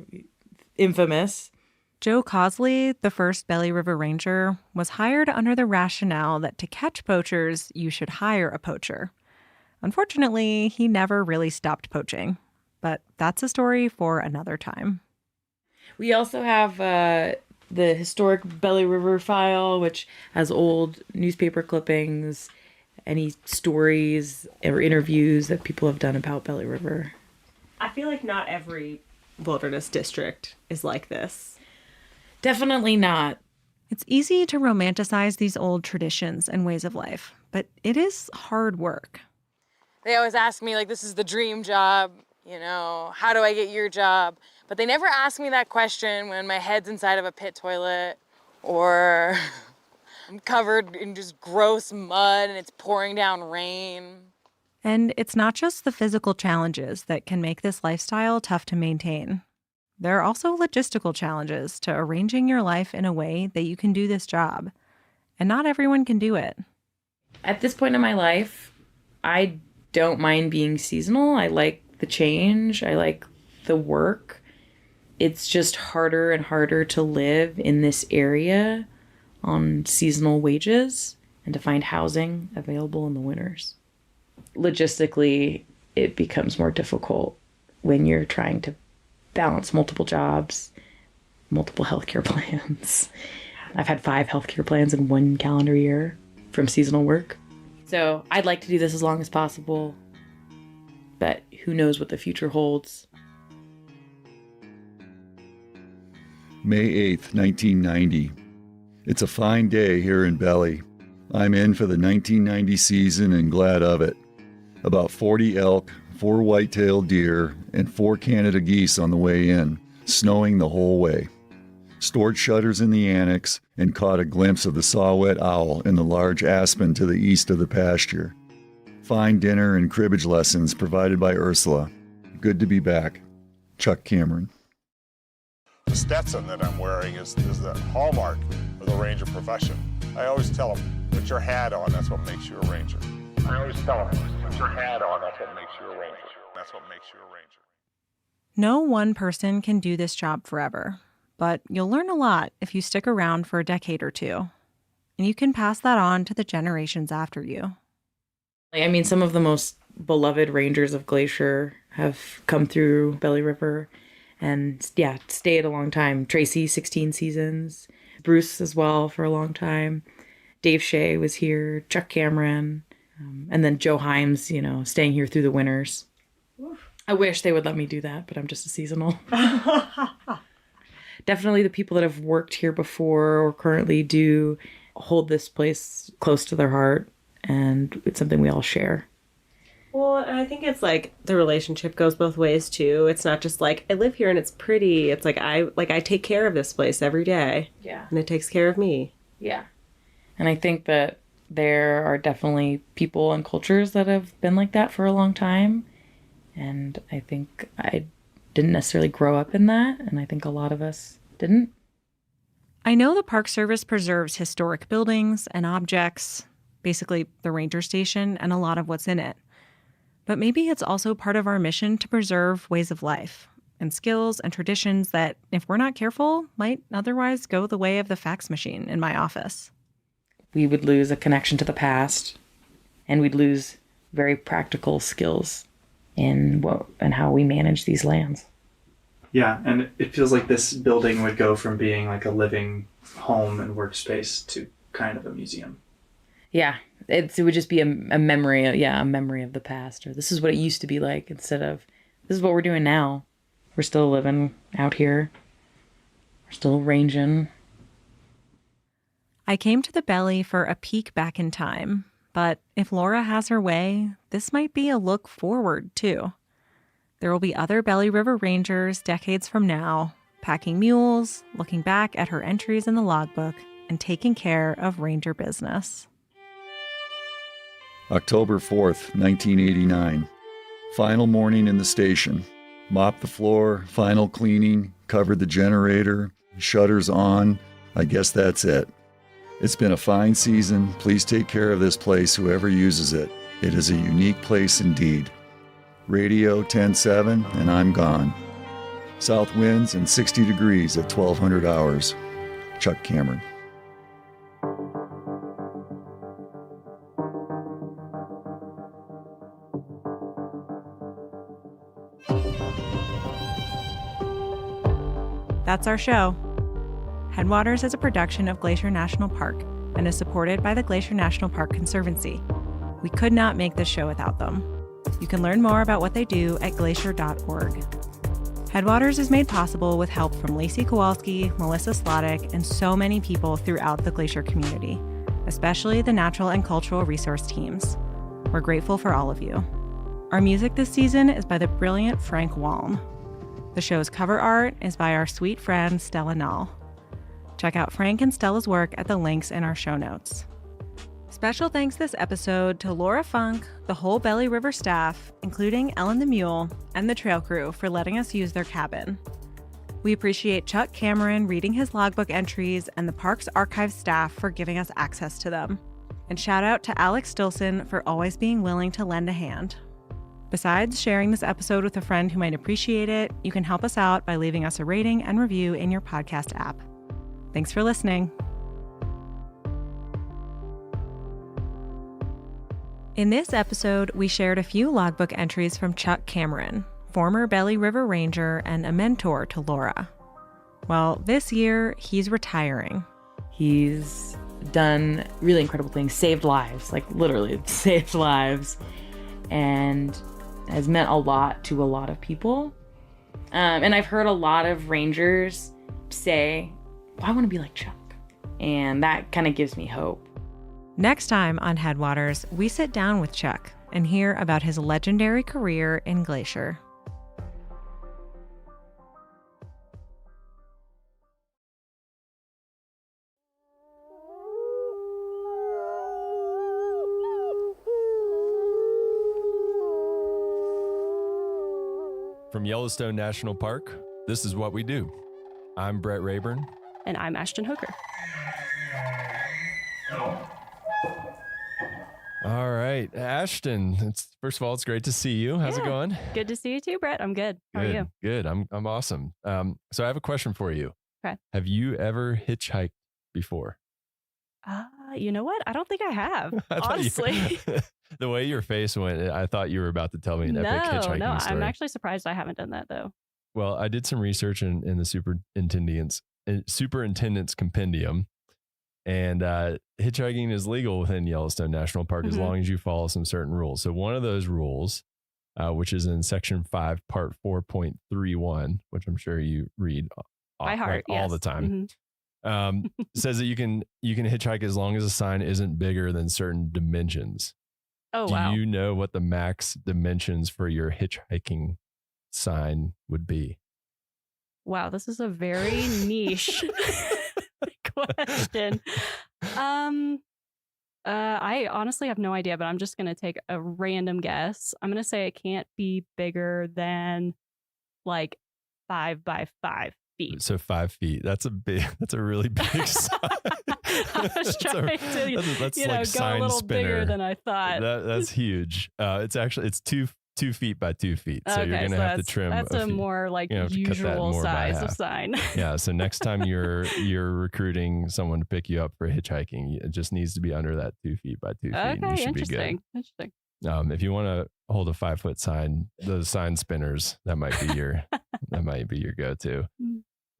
Infamous. Joe Cosley, the first Belly River Ranger, was hired under the rationale that to catch poachers, you should hire a poacher. Unfortunately, he never really stopped poaching. But that's a story for another time. We also have the historic Belly River file, which has old newspaper clippings, any stories or interviews that people have done about Belly River. I feel like not every wilderness district is like this. Definitely not. It's easy to romanticize these old traditions and ways of life, but it is hard work. They always ask me, this is the dream job, how do I get your job? But they never ask me that question when my head's inside of a pit toilet or I'm covered in just gross mud and it's pouring down rain. And it's not just the physical challenges that can make this lifestyle tough to maintain. There are also logistical challenges to arranging your life in a way that you can do this job. And not everyone can do it. At this point in my life, I don't mind being seasonal. I like the change. I like the work. It's just harder and harder to live in this area on seasonal wages and to find housing available in the winters. Logistically, it becomes more difficult when you're trying to balance multiple jobs, multiple healthcare plans. I've had 5 healthcare plans in 1 calendar year from seasonal work. So I'd like to do this as long as possible, but who knows what the future holds. May 8th, 1990. It's a fine day here in Belly. I'm in for the 1990 season and glad of it. About 40 elk, 4 white-tailed deer, and 4 Canada geese on the way in, snowing the whole way. Stored shutters in the annex and caught a glimpse of the saw-whet owl in the large aspen to the east of the pasture. Fine dinner and cribbage lessons provided by Ursula. Good to be back. Chuck Cameron. The Stetson that I'm wearing is the hallmark of the ranger profession. I always tell them, put your hat on, that's what makes you a ranger. I always tell them, put your hat on, that's what makes you a ranger. That's what makes you a ranger. No one person can do this job forever, but you'll learn a lot if you stick around for a decade or two. And you can pass that on to the generations after you. I mean, some of the most beloved rangers of Glacier have come through Belly River and, yeah, stayed a long time. Tracy, 16 seasons. Bruce as well for a long time. Dave Shea was here. Chuck Cameron. And then Joe Himes, staying here through the winters. Oof. I wish they would let me do that, but I'm just a seasonal. Definitely the people that have worked here before or currently do hold this place close to their heart, and it's something we all share. Well, I think it's like the relationship goes both ways too. It's not just like I live here and it's pretty. It's like I take care of this place every day. Yeah. And it takes care of me. Yeah. And I think that there are definitely people and cultures that have been like that for a long time. And I think I didn't necessarily grow up in that. And I think a lot of us didn't. I know the Park Service preserves historic buildings and objects, basically the ranger station and a lot of what's in it. But maybe it's also part of our mission to preserve ways of life and skills and traditions that, if we're not careful, might otherwise go the way of the fax machine in my office. We would lose a connection to the past, and we'd lose very practical skills in what and how we manage these lands. Yeah, and it feels like this building would go from being like a living home and workspace to kind of a museum. Yeah, it would just be a memory, a memory of the past, or this is what it used to be like, instead of this is what we're doing now. We're still living out here. We're still ranging. I came to the Belly for a peek back in time, but if Laura has her way, this might be a look forward, too. There will be other Belly River Rangers decades from now, packing mules, looking back at her entries in the logbook, and taking care of ranger business. October 4th, 1989. Final morning in the station. Mopped the floor, final cleaning, covered the generator, shutters on. I guess that's it. It's been a fine season. Please take care of this place, whoever uses it. It is a unique place indeed. Radio 10-7, and I'm gone. South winds and 60 degrees at 1200 hours. Chuck Cameron. That's our show. Headwaters is a production of Glacier National Park and is supported by the Glacier National Park Conservancy. We could not make this show without them. You can learn more about what they do at glacier.org. Headwaters is made possible with help from Lacey Kowalski, Melissa Slottick, and so many people throughout the Glacier community, especially the natural and cultural resource teams. We're grateful for all of you. Our music this season is by the brilliant Frank Walm. The show's cover art is by our sweet friend Stella Null. Check out Frank and Stella's work at the links in our show notes. Special thanks this episode to Laura Funk, the whole Belly River staff, including Ellen the Mule, and the trail crew for letting us use their cabin. We appreciate Chuck Cameron reading his logbook entries and the park's archive staff for giving us access to them. And shout out to Alex Stilson for always being willing to lend a hand. Besides sharing this episode with a friend who might appreciate it, you can help us out by leaving us a rating and review in your podcast app. Thanks for listening. In this episode, we shared a few logbook entries from Chuck Cameron, former Belly River Ranger and a mentor to Laura. Well, this year, he's retiring. He's done really incredible things, saved lives, like literally saved lives, and has meant a lot to a lot of people. And I've heard a lot of rangers say, well, I want to be like Chuck. And that kind of gives me hope. Next time on Headwaters, we sit down with Chuck and hear about his legendary career in Glacier. From Yellowstone National Park, this is what we do. I'm Brett Rayburn. And I'm Ashton Hooker. All right, Ashton. First of all, it's great to see you. How's it going? Good to see you too, Brett. I'm good. How are you? Good. I'm awesome. So I have a question for you. Okay. Have you ever hitchhiked before? You know what? I don't think I have, honestly. The way your face went, I thought you were about to tell me an epic hitchhiking story. No, I'm actually surprised I haven't done that though. Well, I did some research in the superintendent's compendium, and hitchhiking is legal within Yellowstone National Park as long as you follow some certain rules. So one of those rules, which is in Section 5, Part 4.31, which I'm sure you read by heart, all the time, says that you can hitchhike as long as a sign isn't bigger than certain dimensions. Oh, wow. Do you know what the max dimensions for your hitchhiking sign would be? Wow, this is a very niche question. I honestly have no idea, but I'm just going to take a random guess. I'm going to say it can't be bigger than like 5 by 5 feet. So 5 feet. That's a really big sign. I was trying to, that's like go a little spinner. Bigger than I thought. That's huge. It's 2 feet by 2 feet. So you're going to have to trim. That's a more like usual size of sign. Yeah. So next time you're recruiting someone to pick you up for hitchhiking, it just needs to be under that 2 feet by 2 feet. Okay, and you should interesting. Be good. If you want to hold a 5-foot sign, those sign spinners, that might be your go-to.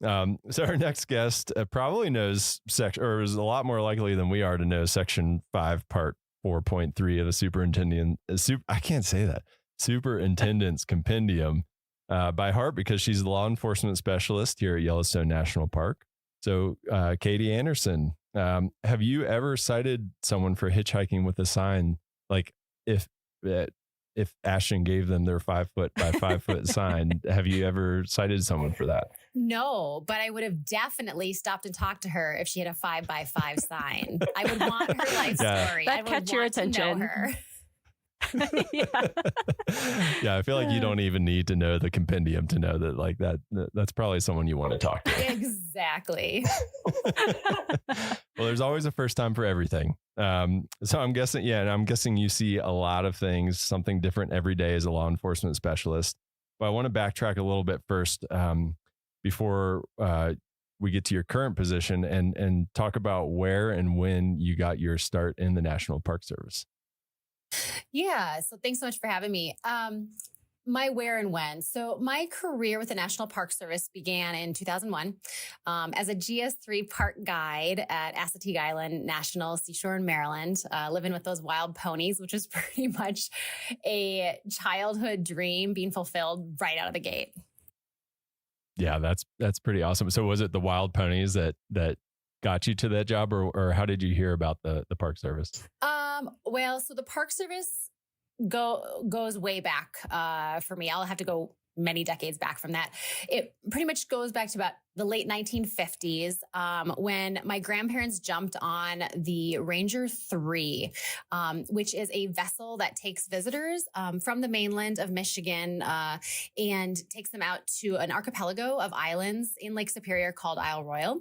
So our next guest probably knows or is a lot more likely than we are to know Section 5, Part 4.3 of the Superintendent's Compendium by heart, because she's a law enforcement specialist here at Yellowstone National Park. So, Katie Anderson, have you ever cited someone for hitchhiking with a sign? Like if Ashton gave them their 5-foot by 5-foot sign, have you ever cited someone for that? No, but I would have definitely stopped and taled to her if she had a 5 by 5 sign. I would want her life story. That catch your attention. Her. Yeah, I feel like you don't even need to know the compendium to know that, like, that's probably someone you want to talk to. Exactly. Well, there's always a first time for everything. So I'm guessing you see a lot of things, something different every day as a law enforcement specialist. But I want to backtrack a little bit first before we get to your current position and talk about where and when you got your start in the National Park Service. Yeah. So thanks so much for having me. My where and when. So my career with the National Park Service began in 2001 as a GS3 park guide at Assateague Island National Seashore in Maryland, living with those wild ponies, which was pretty much a childhood dream being fulfilled right out of the gate. Yeah, that's pretty awesome. So was it the wild ponies that got you to that job, or how did you hear about the Park Service? Well, so the Park Service goes way back for me. I'll have to go many decades back from that. It pretty much goes back to about the late 1950s when my grandparents jumped on the Ranger 3, which is a vessel that takes visitors from the mainland of Michigan and takes them out to an archipelago of islands in Lake Superior called Isle Royale.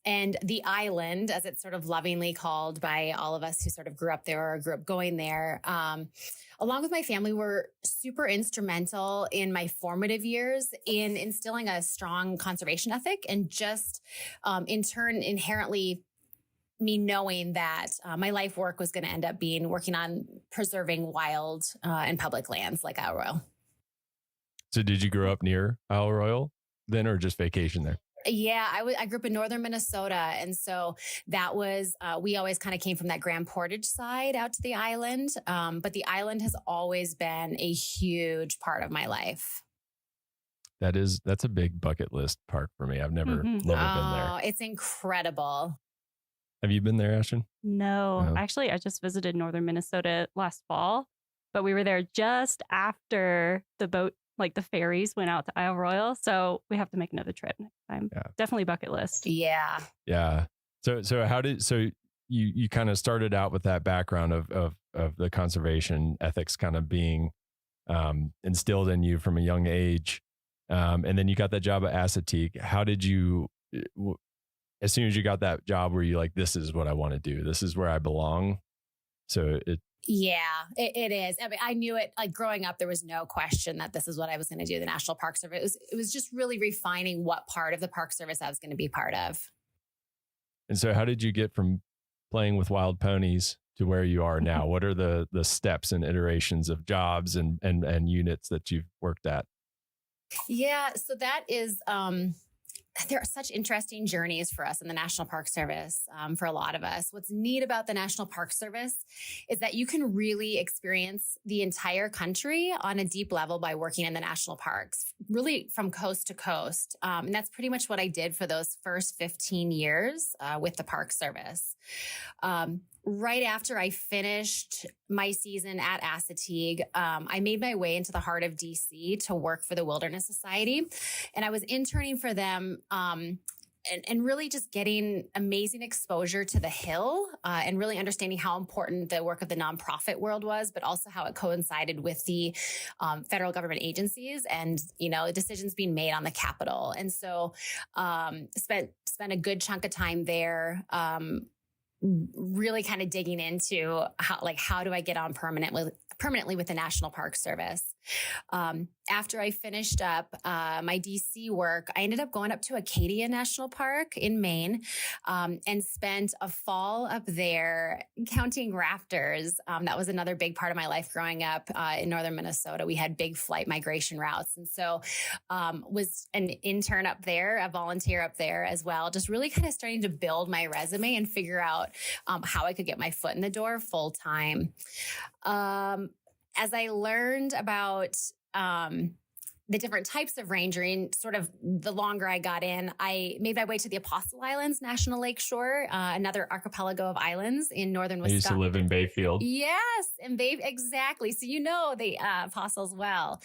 And the island, as it's sort of lovingly called by all of us who sort of grew up there or grew up going there, along with my family, were super instrumental in my formative years in instilling a strong conservation ethic and just in turn inherently me knowing that my life work was going to end up being working on preserving wild and public lands like Isle Royale. So did you grow up near Isle Royale then, or just vacation there? Yeah, I grew up in northern Minnesota. And so that was, we always kind of came from that Grand Portage side out to the island. But the island has always been a huge part of my life. That's a big bucket list park for me. I've never been there. Oh, it's incredible. Have you been there, Ashton? No, actually, I just visited northern Minnesota last fall, but we were there just after the boat, like the ferries went out to Isle Royale. So we have to make another trip next time. Yeah. Definitely bucket list. Yeah. Yeah. So you kind of started out with that background of the conservation ethics kind of being instilled in you from a young age. And then you got that job at Assateague. How did you, as soon as you got that job, were you like, this is what I want to do? This is where I belong. Yeah, it is. I mean, I knew it, like growing up, there was no question that this is what I was going to do. The National Park Service. It was just really refining what part of the Park Service I was going to be part of. And so how did you get from playing with wild ponies to where you are now? What are the steps and iterations of jobs and units that you've worked at? Yeah, so that is, there are such interesting journeys for us in the National Park Service, for a lot of us. What's neat about the National Park Service is that you can really experience the entire country on a deep level by working in the national parks, really from coast to coast. And that's pretty much what I did for those first 15 years with the Park Service. Right after I finished my season at Assateague, I made my way into the heart of DC to work for the Wilderness Society. And I was interning for them and really just getting amazing exposure to the Hill and really understanding how important the work of the nonprofit world was, but also how it coincided with the federal government agencies and, decisions being made on the Capitol. And so spent a good chunk of time there, really kind of digging into how do I get on permanently with the National Park Service. After I finished up my DC work, I ended up going up to Acadia National Park in Maine and spent a fall up there counting raptors. That was another big part of my life growing up in northern Minnesota. We had big flight migration routes. And so was an intern up there, a volunteer up there as well, just really kind of starting to build my resume and figure out how I could get my foot in the door full time. As I learned about the different types of rangering, sort of the longer I got in, I made my way to the Apostle Islands National Lakeshore, another archipelago of islands in northern Wisconsin. I used to live in Bayfield. Yes, in exactly. So the Apostles well.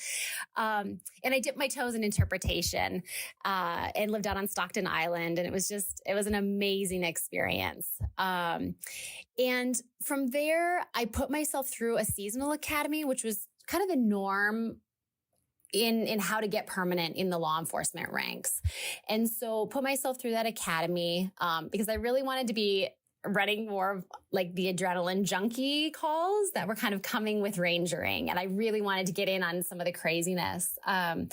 And I dipped my toes in interpretation and lived out on Stockton Island. And it was an amazing experience. And from there, I put myself through a seasonal academy, which was kind of the norm in how to get permanent in the law enforcement ranks. And so put myself through that academy because I really wanted to be running more of like the adrenaline junkie calls that were kind of coming with rangering. And I really wanted to get in on some of the craziness. And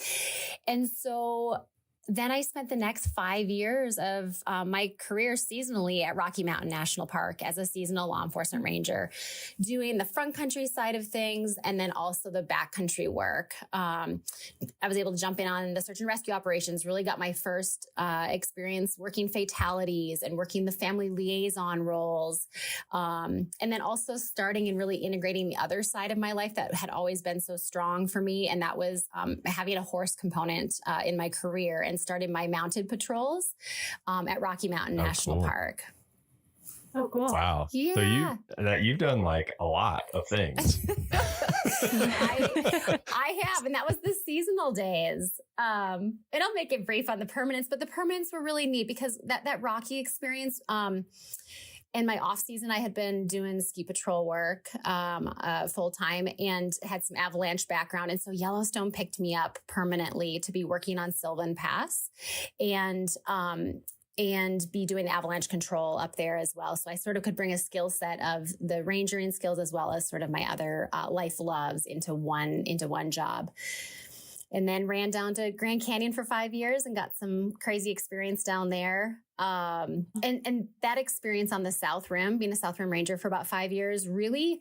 so then I spent the next 5 years of my career seasonally at Rocky Mountain National Park as a seasonal law enforcement ranger, doing the front country side of things and then also the backcountry work. I was able to jump in on the search and rescue operations, really got my first experience working fatalities and working the family liaison roles. And then also starting and really integrating the other side of my life that had always been so strong for me. And that was having a horse component in my career, and started my mounted patrols at Rocky Mountain National Park. Oh, cool. Wow. Yeah. So you've done like a lot of things. I have, and that was the seasonal days. And I'll make it brief on the permanents, but the permanents were really neat because that rocky experience. In my off season, I had been doing ski patrol work full time and had some avalanche background. And so Yellowstone picked me up permanently to be working on Sylvan Pass and be doing avalanche control up there as well. So I sort of could bring a skill set of the rangering skills as well as sort of my other life loves into one job. And then ran down to Grand Canyon for 5 years and got some crazy experience down there. And that experience on the South Rim, being a South Rim Ranger for about 5 years, really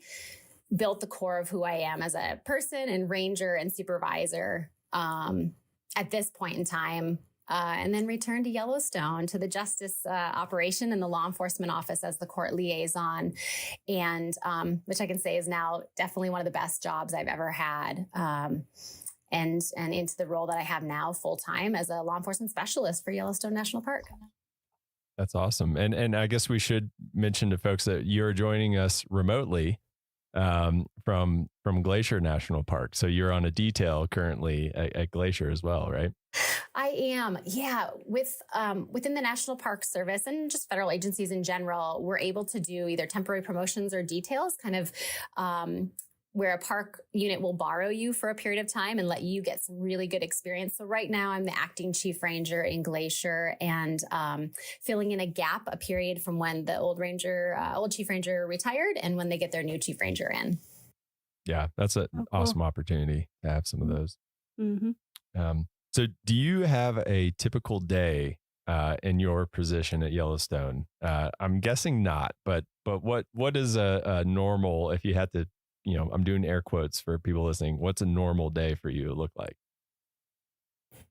built the core of who I am as a person and ranger and supervisor at this point in time. And then returned to Yellowstone to the justice operation and the law enforcement office as the court liaison, and which I can say is now definitely one of the best jobs I've ever had. And into the role that I have now full time as a law enforcement specialist for Yellowstone National Park. That's awesome. And I guess we should mention to folks that you're joining us remotely from Glacier National Park. So you're on a detail currently at Glacier as well, right? I am. Yeah. Within the National Park Service and just federal agencies in general, we're able to do either temporary promotions or details, kind of where a park unit will borrow you for a period of time and let you get some really good experience. So right now I'm the acting chief ranger in Glacier and filling in a period from when the old chief ranger retired and when they get their new chief ranger in. Yeah, that's an awesome opportunity to have some of those. Mm-hmm. So do you have a typical day in your position at Yellowstone? I'm guessing not, but what is a normal, if you had to, I'm doing air quotes for people listening, what's a normal day for you look like?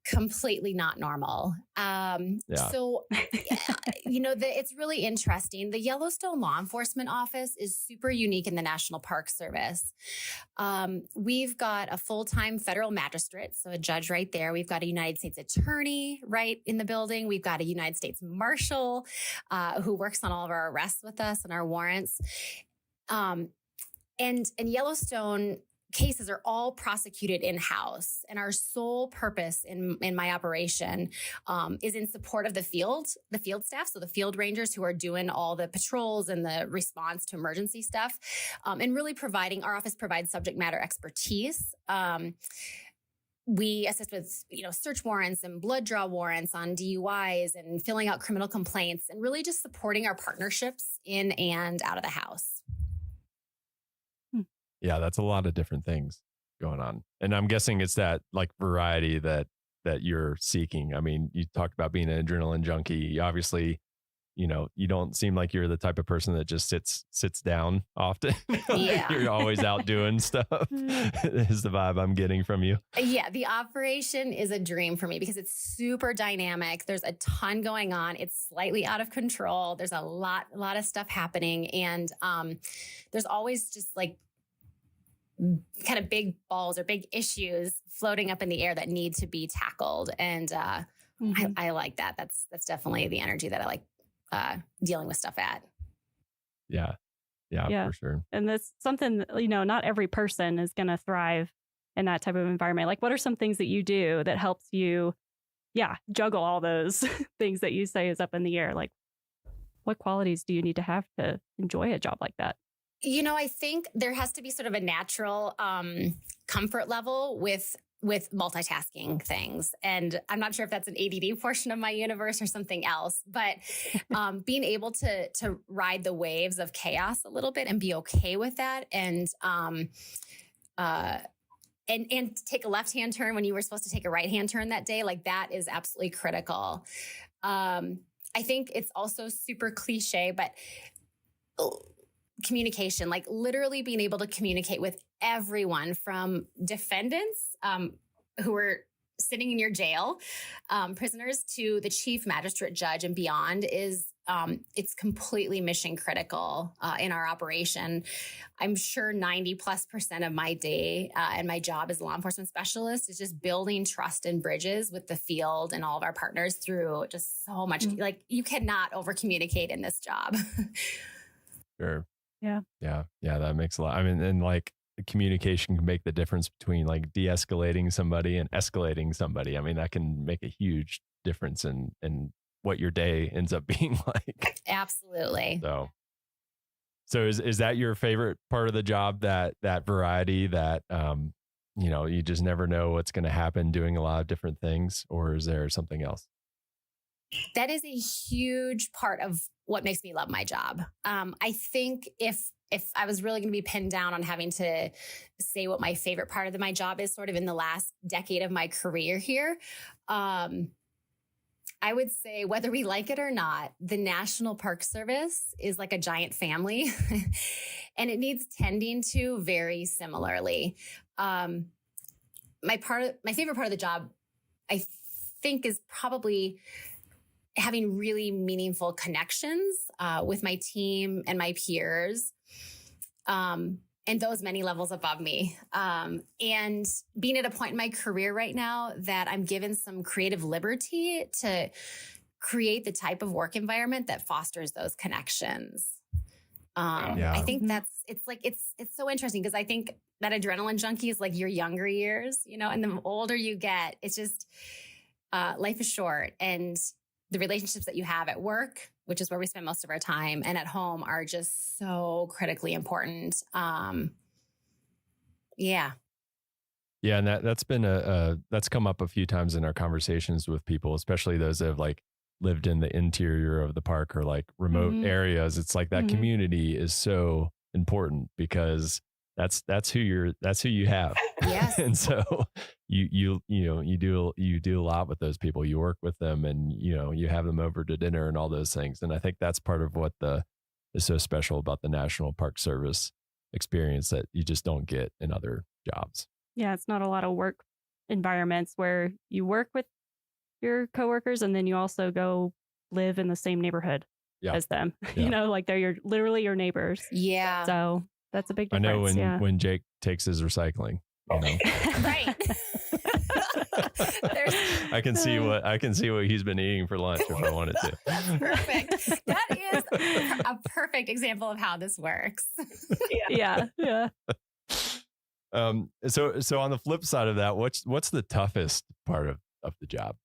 Completely not normal. So, it's really interesting. The Yellowstone Law Enforcement Office is super unique in the National Park Service. We've got a full-time federal magistrate, so a judge right there. We've got a United States attorney right in the building. We've got a United States marshal who works on all of our arrests with us and our warrants. And Yellowstone cases are all prosecuted in-house, and our sole purpose in my operation is in support of the field staff, so the field rangers who are doing all the patrols and the response to emergency stuff, and really our office provides subject matter expertise. We assist with, search warrants and blood draw warrants on DUIs and filling out criminal complaints and really just supporting our partnerships in and out of the house. Yeah, that's a lot of different things going on. And I'm guessing it's that like variety that you're seeking. I mean, you talked about being an adrenaline junkie. Obviously, you don't seem like you're the type of person that just sits down often. Yeah. You're always out doing stuff is the vibe I'm getting from you. Yeah, the operation is a dream for me because it's super dynamic. There's a ton going on. It's slightly out of control. There's a lot of stuff happening. And there's always just like kind of big balls or big issues floating up in the air that need to be tackled. And I like that. That's definitely the energy that I like dealing with stuff at. Yeah, for sure. And that's something, not every person is going to thrive in that type of environment. Like, what are some things that you do that helps you, juggle all those things that you say is up in the air? Like, what qualities do you need to have to enjoy a job like that? I think there has to be sort of a natural comfort level with multitasking things. And I'm not sure if that's an ADD portion of my universe or something else, but being able to ride the waves of chaos a little bit and be okay with that and take a left-hand turn when you were supposed to take a right-hand turn that day, like that is absolutely critical. I think it's also super cliche, but communication, like literally being able to communicate with everyone from defendants who are sitting in your jail, prisoners to the chief magistrate judge and beyond is it's completely mission critical in our operation. I'm sure 90+% of my day and my job as a law enforcement specialist is just building trust and bridges with the field and all of our partners through just so much. Like you cannot over communicate in this job. Sure. Yeah. Yeah. Yeah. That makes a lot. I mean, and like communication can make the difference between like de-escalating somebody and escalating somebody. I mean, that can make a huge difference in what your day ends up being like. Absolutely. So is that your favorite part of the job, that variety, that, you just never know what's going to happen doing a lot of different things, or is there something else? That is a huge part of what makes me love my job. I think if I was really going to be pinned down on having to say what my favorite part of my job is sort of in the last decade of my career here, I would say whether we like it or not, the National Park Service is like a giant family and it needs tending to very similarly. My favorite part of the job, I think, is probably having really meaningful connections with my team and my peers. And those many levels above me. And being at a point in my career right now that I'm given some creative liberty to create the type of work environment that fosters those connections. I think it's so interesting because I think that adrenaline junkie is like your younger years, and the older you get, it's just life is short, and the relationships that you have at work, which is where we spend most of our time, and at home are just so critically important. Yeah. Yeah. And that's been that's come up a few times in our conversations with people, especially those that have like lived in the interior of the park or like remote areas. It's like that community is so important because that's who you have. Yes. And so you do a lot with those people. You work with them, and you have them over to dinner and all those things. And I think that's part of what is so special about the National Park Service experience that you just don't get in other jobs. Yeah, it's not a lot of work environments where you work with your coworkers and then you also go live in the same neighborhood as them. Yeah. Like they're literally your neighbors. Yeah. So that's a big difference. I know when Jake takes his recycling, Right. I can see what he's been eating for lunch if I wanted to. Perfect. That is a perfect example of how this works. Yeah. So on the flip side of that, what's the toughest part of the job?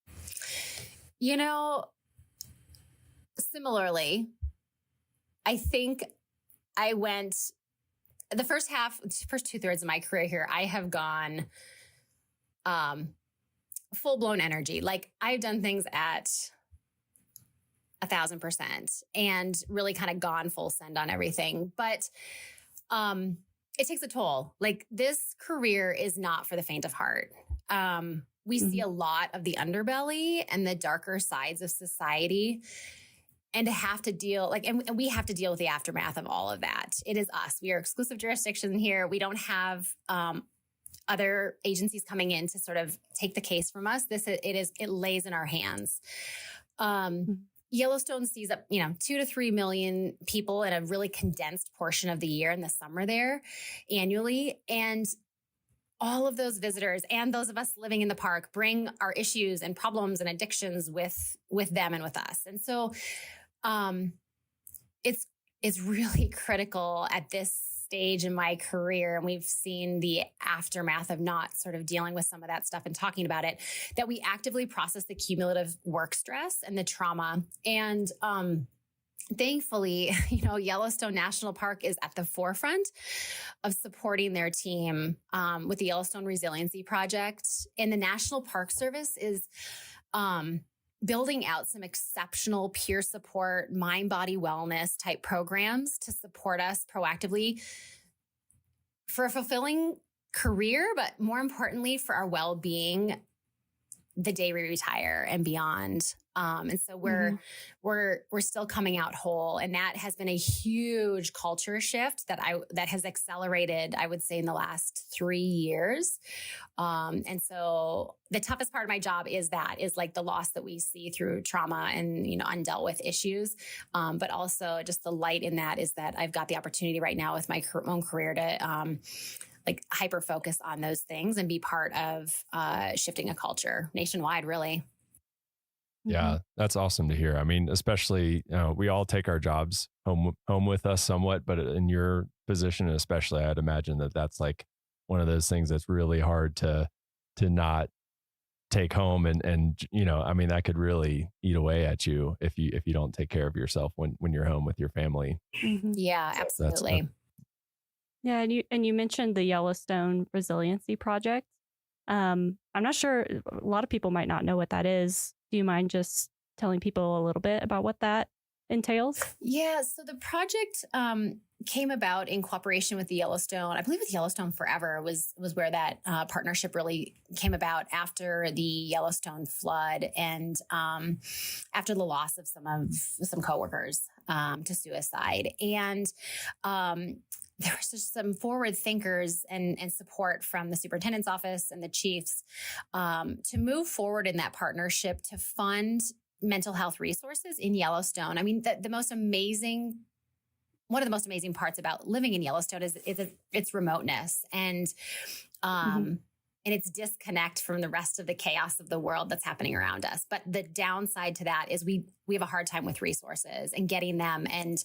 Similarly, I think I went the first 2/3 of my career here, I have gone full-blown energy. Like I've done things at 1,000% and really kind of gone full send on everything. But it takes a toll. Like this career is not for the faint of heart. We see a lot of the underbelly and the darker sides of society. And to have to deal, and we have to deal with the aftermath of all of that. It is us. We are exclusive jurisdiction here. We don't have other agencies coming in to sort of take the case from us. It lays in our hands. Yellowstone sees up, 2 to 3 million people in a really condensed portion of the year in the summer there annually. And all of those visitors and those of us living in the park bring our issues and problems and addictions with them and with us. And so it's really critical at this stage in my career, and we've seen the aftermath of not sort of dealing with some of that stuff and talking about it, that we actively process the cumulative work stress and the trauma. And thankfully, Yellowstone National Park is at the forefront of supporting their team with the Yellowstone Resiliency Project. And the National Park Service is building out some exceptional peer support, mind-body wellness type programs to support us proactively for a fulfilling career, but more importantly, for our well-being the day we retire and beyond. And so we're still coming out whole. And that has been a huge culture shift that has accelerated, I would say, in the last 3 years. And so the toughest part of my job is like the loss that we see through trauma and, undealt with issues. But also just the light in that is that I've got the opportunity right now with my own career to, like hyper focus on those things and be part of shifting a culture nationwide, really. Yeah, that's awesome to hear. I mean, especially we all take our jobs home with us somewhat, but in your position especially, I'd imagine that that's like one of those things that's really hard to not take home, and I mean, that could really eat away at you if you don't take care of yourself when you're home with your family. Yeah, absolutely. Yeah, and you mentioned the Yellowstone Resiliency Project. I'm not sure, a lot of people might not know what that is. Do you mind just telling people a little bit about what that entails? Yeah, so the project came about in cooperation with the Yellowstone. I believe with Yellowstone Forever was where that partnership really came about after the Yellowstone flood and after the loss of some coworkers to suicide. And there was just some forward thinkers and support from the superintendent's office and the chiefs to move forward in that partnership to fund mental health resources in Yellowstone. I mean, one of the most amazing parts about living in Yellowstone is its remoteness and its disconnect from the rest of the chaos of the world that's happening around us. But the downside to that is we have a hard time with resources and getting them. And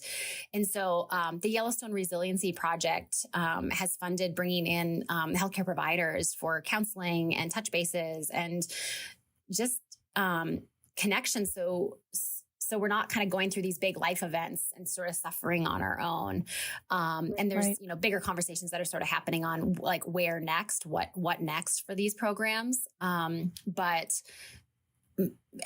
so the Yellowstone Resiliency Project has funded bringing in healthcare providers for counseling and touch bases and just connections. So we're not kind of going through these big life events and sort of suffering on our own. And there's, bigger conversations that are sort of happening on like where next, what next for these programs. But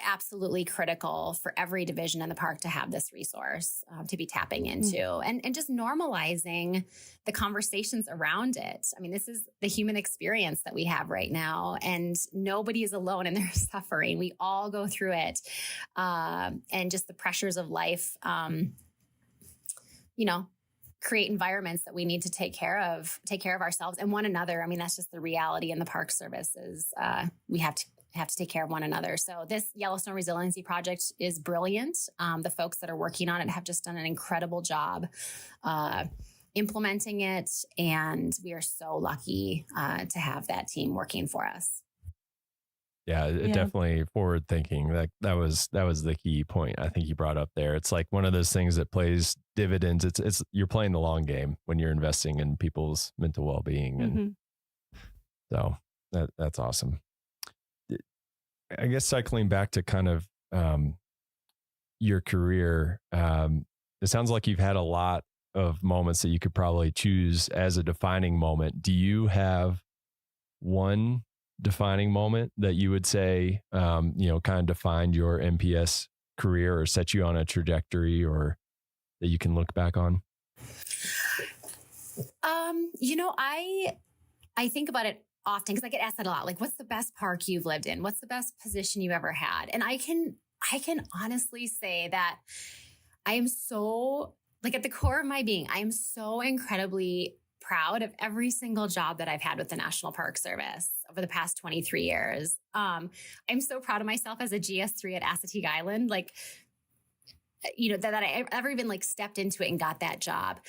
absolutely critical for every division in the park to have this resource to be tapping into and just normalizing the conversations around it. I mean, this is the human experience that we have right now, and nobody is alone in their suffering. We all go through it. And just the pressures of life, create environments that we need to take care of ourselves and one another. I mean, that's just the reality in the Park Service is we have to take care of one another. So this Yellowstone Resiliency Project is brilliant. The folks that are working on it have just done an incredible job implementing it. And we are so lucky to have that team working for us. Yeah, definitely forward thinking. That was the key point I think you brought up there. It's like one of those things that plays dividends. It's you're playing the long game when you're investing in people's mental well-being. And so that's awesome. I guess cycling back to kind of your career, it sounds like you've had a lot of moments that you could probably choose as a defining moment. Do you have one defining moment that you would say, kind of defined your MPS career or set you on a trajectory or that you can look back on? I think about it often because I get asked that a lot. Like, what's the best park you've lived in? What's the best position you've ever had? And I can honestly say that I am so, like, at the core of my being, I am so incredibly proud of every single job that I've had with the National Park Service over the past 23 years. I'm so proud of myself as a GS3 at Assateague Island, like, that I ever even like stepped into it and got that job.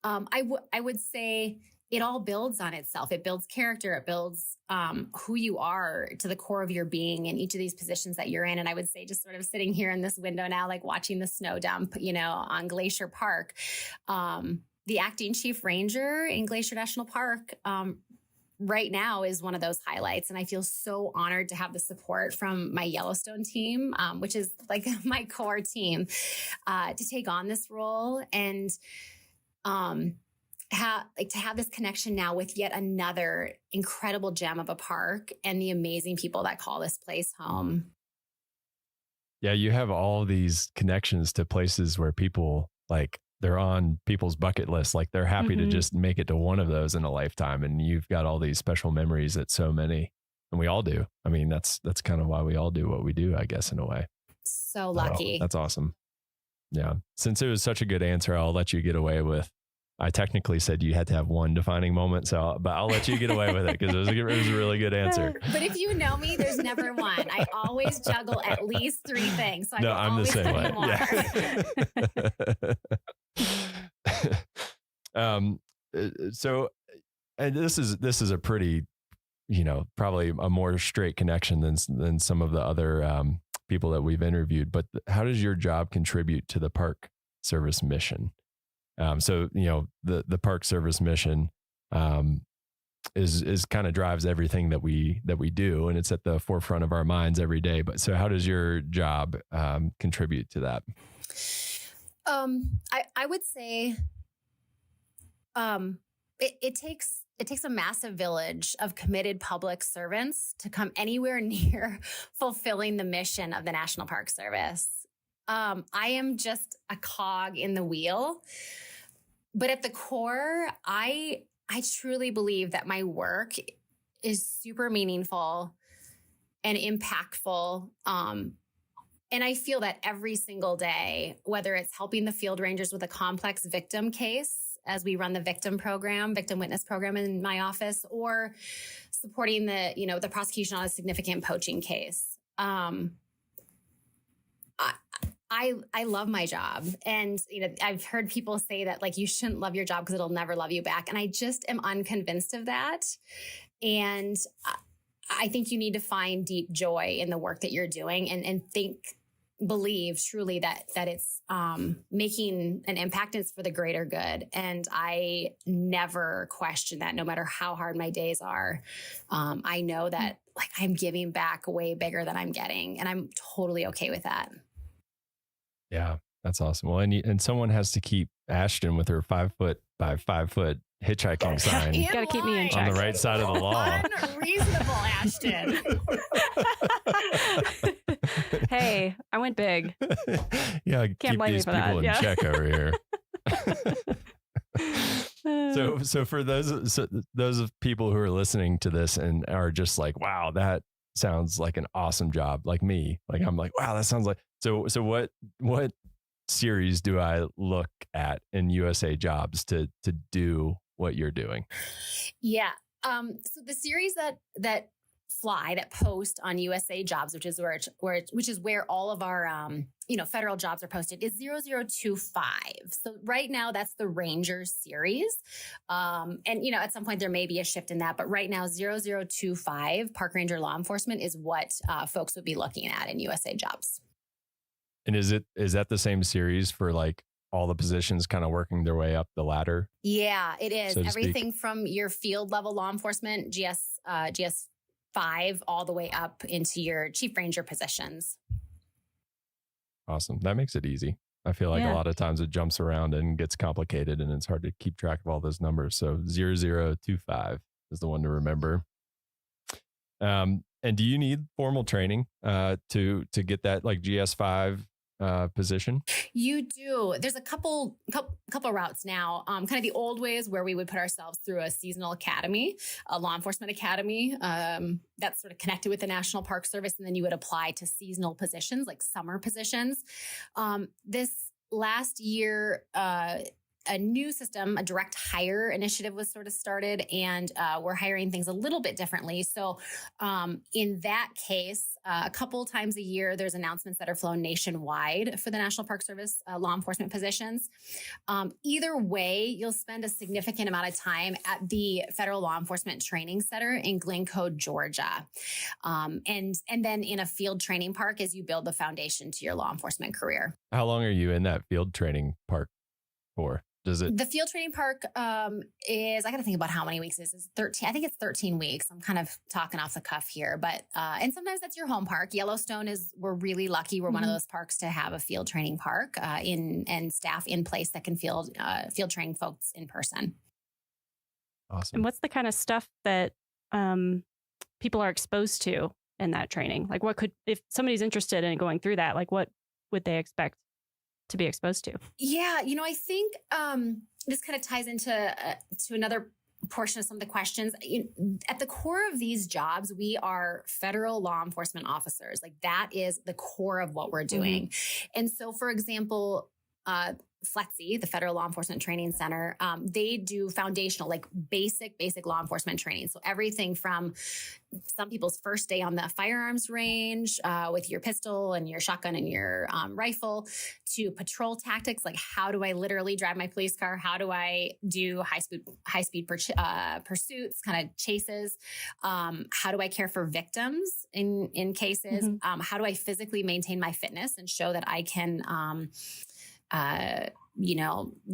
I would say it all builds on itself. It builds character. It builds who you are to the core of your being in each of these positions that you're in. And I would say just sort of sitting here in this window now, like watching the snow dump, on Glacier Park, the acting chief ranger in Glacier National Park right now is one of those highlights. And I feel so honored to have the support from my Yellowstone team, which is like my core team, to take on this role and to have this connection now with yet another incredible gem of a park and the amazing people that call this place home. Yeah, you have all these connections to places where people like they're on people's bucket list. Like they're happy to just make it to one of those in a lifetime. And you've got all these special memories at so many. And we all do. I mean, that's kind of why we all do what we do, I guess, in a way. So lucky. That's awesome. Yeah. Since it was such a good answer, I'll let you get away with. I technically said you had to have one defining moment, but I'll let you get away with it because it was a really good answer. But if you know me, there's never one. I always juggle at least 3 things. So I'm the same way. Yeah. So, and this is a pretty, probably a more straight connection than some of the other people that we've interviewed. But how does your job contribute to the Park Service mission? So, the Park Service mission is kind of drives everything that we do, and it's at the forefront of our minds every day. But so how does your job contribute to that? I would say it takes a massive village of committed public servants to come anywhere near fulfilling the mission of the National Park Service. I am just a cog in the wheel, but at the core, I truly believe that my work is super meaningful and impactful. And I feel that every single day, whether it's helping the field rangers with a complex victim case as we run the victim witness program in my office, or supporting the prosecution on a significant poaching case. I love my job. And, I've heard people say that like, you shouldn't love your job because it'll never love you back. And I just am unconvinced of that. And I think you need to find deep joy in the work that you're doing and believe truly that it's making an impact and it's for the greater good. And I never question that, no matter how hard my days are. I know that like I'm giving back way bigger than I'm getting, and I'm totally okay with that. Yeah, that's awesome. Well, and someone has to keep Ashton with her 5 foot by 5 foot hitchhiking sign. You got to keep me in check. On the right side of the law. Unreasonable, Ashton. Hey, I went big. Yeah, Can't keep blame these me for people that. in check over here. So for those of people who are listening to this and are just like, wow, that sounds like an awesome job, like me. Like I'm like, wow, that sounds like. So what series do I look at in USA Jobs to do what you're doing? Yeah. So the series that post on USA Jobs, which is where all of our federal jobs are posted, is 0025. So right now that's the Ranger series. And at some point there may be a shift in that, but right now 0025 Park Ranger Law Enforcement is what folks would be looking at in USA Jobs. And is that the same series for like all the positions kind of working their way up the ladder? Yeah, it is. So everything from your field level law enforcement, GS 5, all the way up into your chief ranger positions. Awesome. That makes it easy. I feel like a lot of times it jumps around and gets complicated and it's hard to keep track of all those numbers. So 0025 is the one to remember. And do you need formal training to get that like GS5 position? You do. There's a couple routes now. Kind of the old ways where we would put ourselves through a seasonal academy, a law enforcement academy that's sort of connected with the National Park Service, and then you would apply to seasonal positions like summer positions. This last year, a new system, a direct hire initiative was sort of started, and we're hiring things a little bit differently. So in that case, a couple times a year, there's announcements that are flown nationwide for the National Park Service law enforcement positions. Either way, you'll spend a significant amount of time at the Federal Law Enforcement Training Center in Glencoe, Georgia. And then in a field training park as you build the foundation to your law enforcement career. How long are you in that field training park for? The field training park is, I got to think about how many weeks this is. 13. I think it's 13 weeks. I'm kind of talking off the cuff here, but, and sometimes that's your home park. Yellowstone we're really lucky. We're one of those parks to have a field training park and staff in place that can field train folks in person. Awesome. And what's the kind of stuff that people are exposed to in that training? Like if somebody's interested in going through that, like what would they expect to be exposed to? Yeah, I think this kind of ties into to another portion of some of the questions. At the core of these jobs, we are federal law enforcement officers. Like that is the core of what we're doing. And so, for example, FLETC, the Federal Law Enforcement Training Center, they do foundational, like basic law enforcement training. So everything from some people's first day on the firearms range with your pistol and your shotgun and your rifle, to patrol tactics, like how do I literally drive my police car? How do I do high speed pursuits, kind of chases? How do I care for victims in cases? How do I physically maintain my fitness and show that I can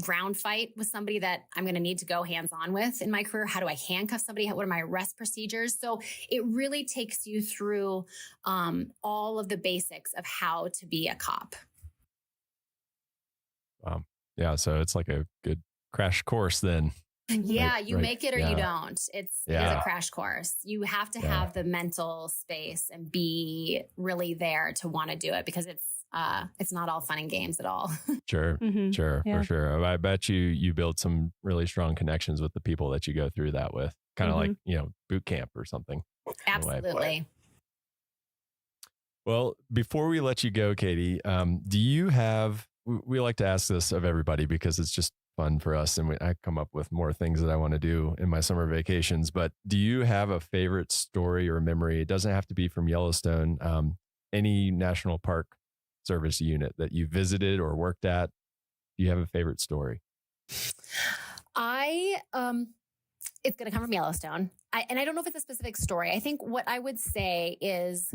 ground fight with somebody that I'm going to need to go hands-on with in my career? How do I handcuff somebody? What are my arrest procedures? So it really takes you through all of the basics of how to be a cop. Wow. Yeah. So it's like a good crash course then. Yeah, you make it or you don't. It is a crash course. You have to have the mental space and be really there to want to do it, because it's not all fun and games at all. Sure, for sure. I bet you build some really strong connections with the people that you go through that with, kind of like, boot camp or something. Absolutely. Well, before we let you go, Katie, do you have, we like to ask this of everybody because it's just fun for us, and I come up with more things that I want to do in my summer vacations, but do you have a favorite story or memory? It doesn't have to be from Yellowstone, any national park service unit that you visited or worked at. Do you have a favorite story? It's going to come from Yellowstone. And I don't know if it's a specific story. I think what I would say is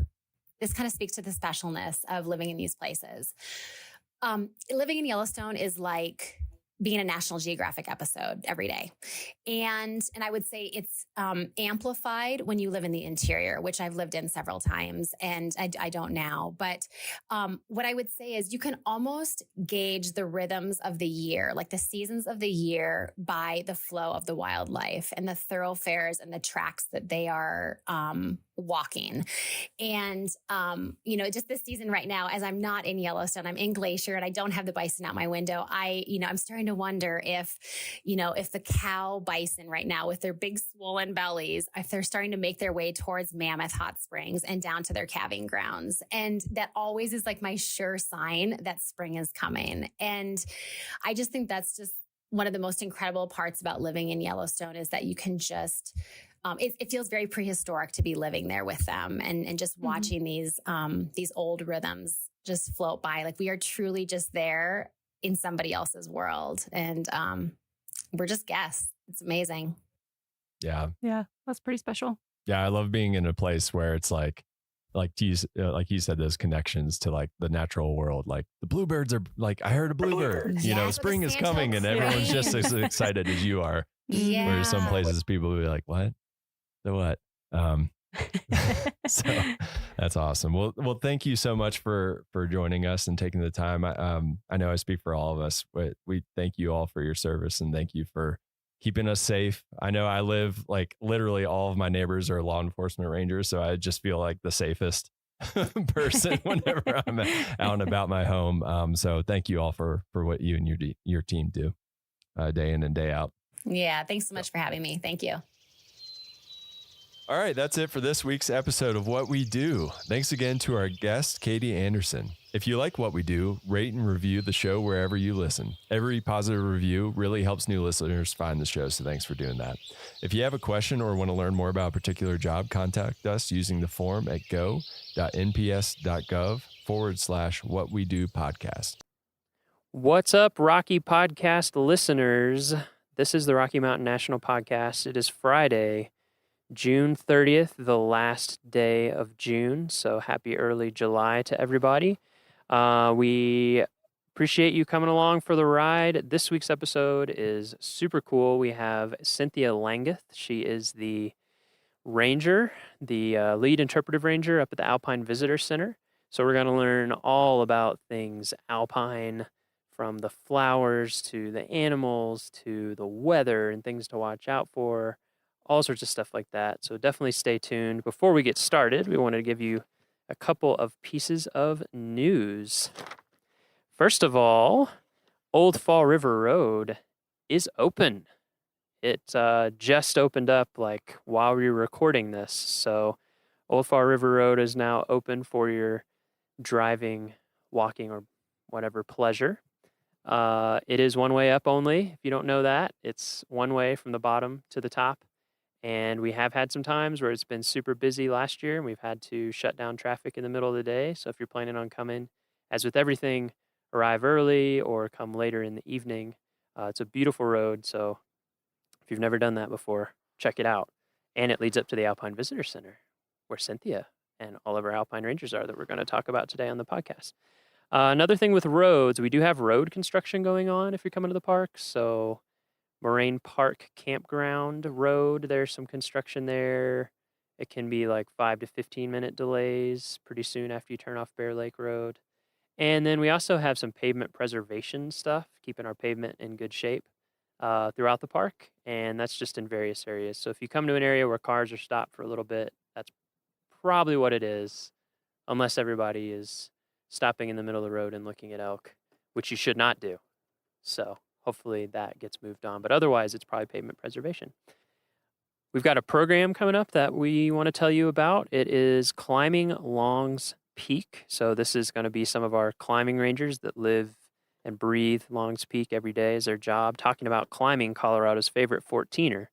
this kind of speaks to the specialness of living in these places. Living in Yellowstone is like being a National Geographic episode every day. And I would say it's amplified when you live in the interior, which I've lived in several times, and I don't now. But what I would say is you can almost gauge the rhythms of the year, like the seasons of the year, by the flow of the wildlife and the thoroughfares and the tracks that they are walking. And, just this season right now, as I'm not in Yellowstone, I'm in Glacier and I don't have the bison out my window. I'm starting to wonder if the cow bison right now with their big swollen bellies, if they're starting to make their way towards Mammoth Hot Springs and down to their calving grounds. And that always is like my sure sign that spring is coming. And I just think that's just one of the most incredible parts about living in Yellowstone, is that you can just, it feels very prehistoric to be living there with them and just watching these old rhythms just float by. Like we are truly just there in somebody else's world. And we're just guests. It's amazing. Yeah. Yeah. That's pretty special. Yeah. I love being in a place where it's like you said, those connections to like the natural world. Like the bluebirds are like, I heard a bluebird, spring is coming and everyone's just as excited as you are. Yeah. Where some places people will be like, what? The what? So that's awesome. Well, thank you so much for joining us and taking the time. I know I speak for all of us, but we thank you all for your service and thank you for keeping us safe. I know I live like literally all of my neighbors are law enforcement rangers, so I just feel like the safest person whenever I'm out and about my home. So thank you all for what you and your team do day in and day out. Yeah. Thanks so much for having me. Thank you. All right, that's it for this week's episode of What We Do. Thanks again to our guest, Katie Anderson. If you like what we do, rate and review the show wherever you listen. Every positive review really helps new listeners find the show, so thanks for doing that. If you have a question or want to learn more about a particular job, contact us using the form at go.nps.gov/whatwedopodcast. What's up, Rocky Podcast listeners? This is the Rocky Mountain National Podcast. It is Friday, June 30th, the last day of June. So happy early July to everybody. We appreciate you coming along for the ride. This week's episode is super cool. We have Cynthia Langeth. She is the ranger, the lead interpretive ranger up at the Alpine Visitor Center. So we're going to learn all about things alpine, from the flowers to the animals to the weather and things to watch out for. All sorts of stuff like that. So definitely stay tuned. Before we get started, we wanted to give you a couple of pieces of news. First of all, Old Fall River Road is open. It just opened up like while we were recording this. So Old Fall River Road is now open for your driving, walking, or whatever pleasure. It is one way up only. If you don't know that, it's one way from the bottom to the top. And we have had some times where it's been super busy last year and we've had to shut down traffic in the middle of the day. So if you're planning on coming, as with everything, arrive early or come later in the evening. It's a beautiful road. So if you've never done that before, check it out. And it leads up to the Alpine Visitor Center, where Cynthia and all of our Alpine Rangers are that we're going to talk about today on the podcast. Another thing with roads, we do have road construction going on if you're coming to the park. So Moraine Park Campground Road, there's some construction there. It can be like 5 to 15 minute delays pretty soon after you turn off Bear Lake Road. And then we also have some pavement preservation stuff, keeping our pavement in good shape throughout the park. And that's just in various areas. So if you come to an area where cars are stopped for a little bit, that's probably what it is, unless everybody is stopping in the middle of the road and looking at elk, which you should not do. So hopefully that gets moved on. But otherwise, it's probably pavement preservation. We've got a program coming up that we want to tell you about. It is Climbing Longs Peak. So this is going to be some of our climbing rangers that live and breathe Longs Peak every day as their job, talking about climbing Colorado's favorite 14er,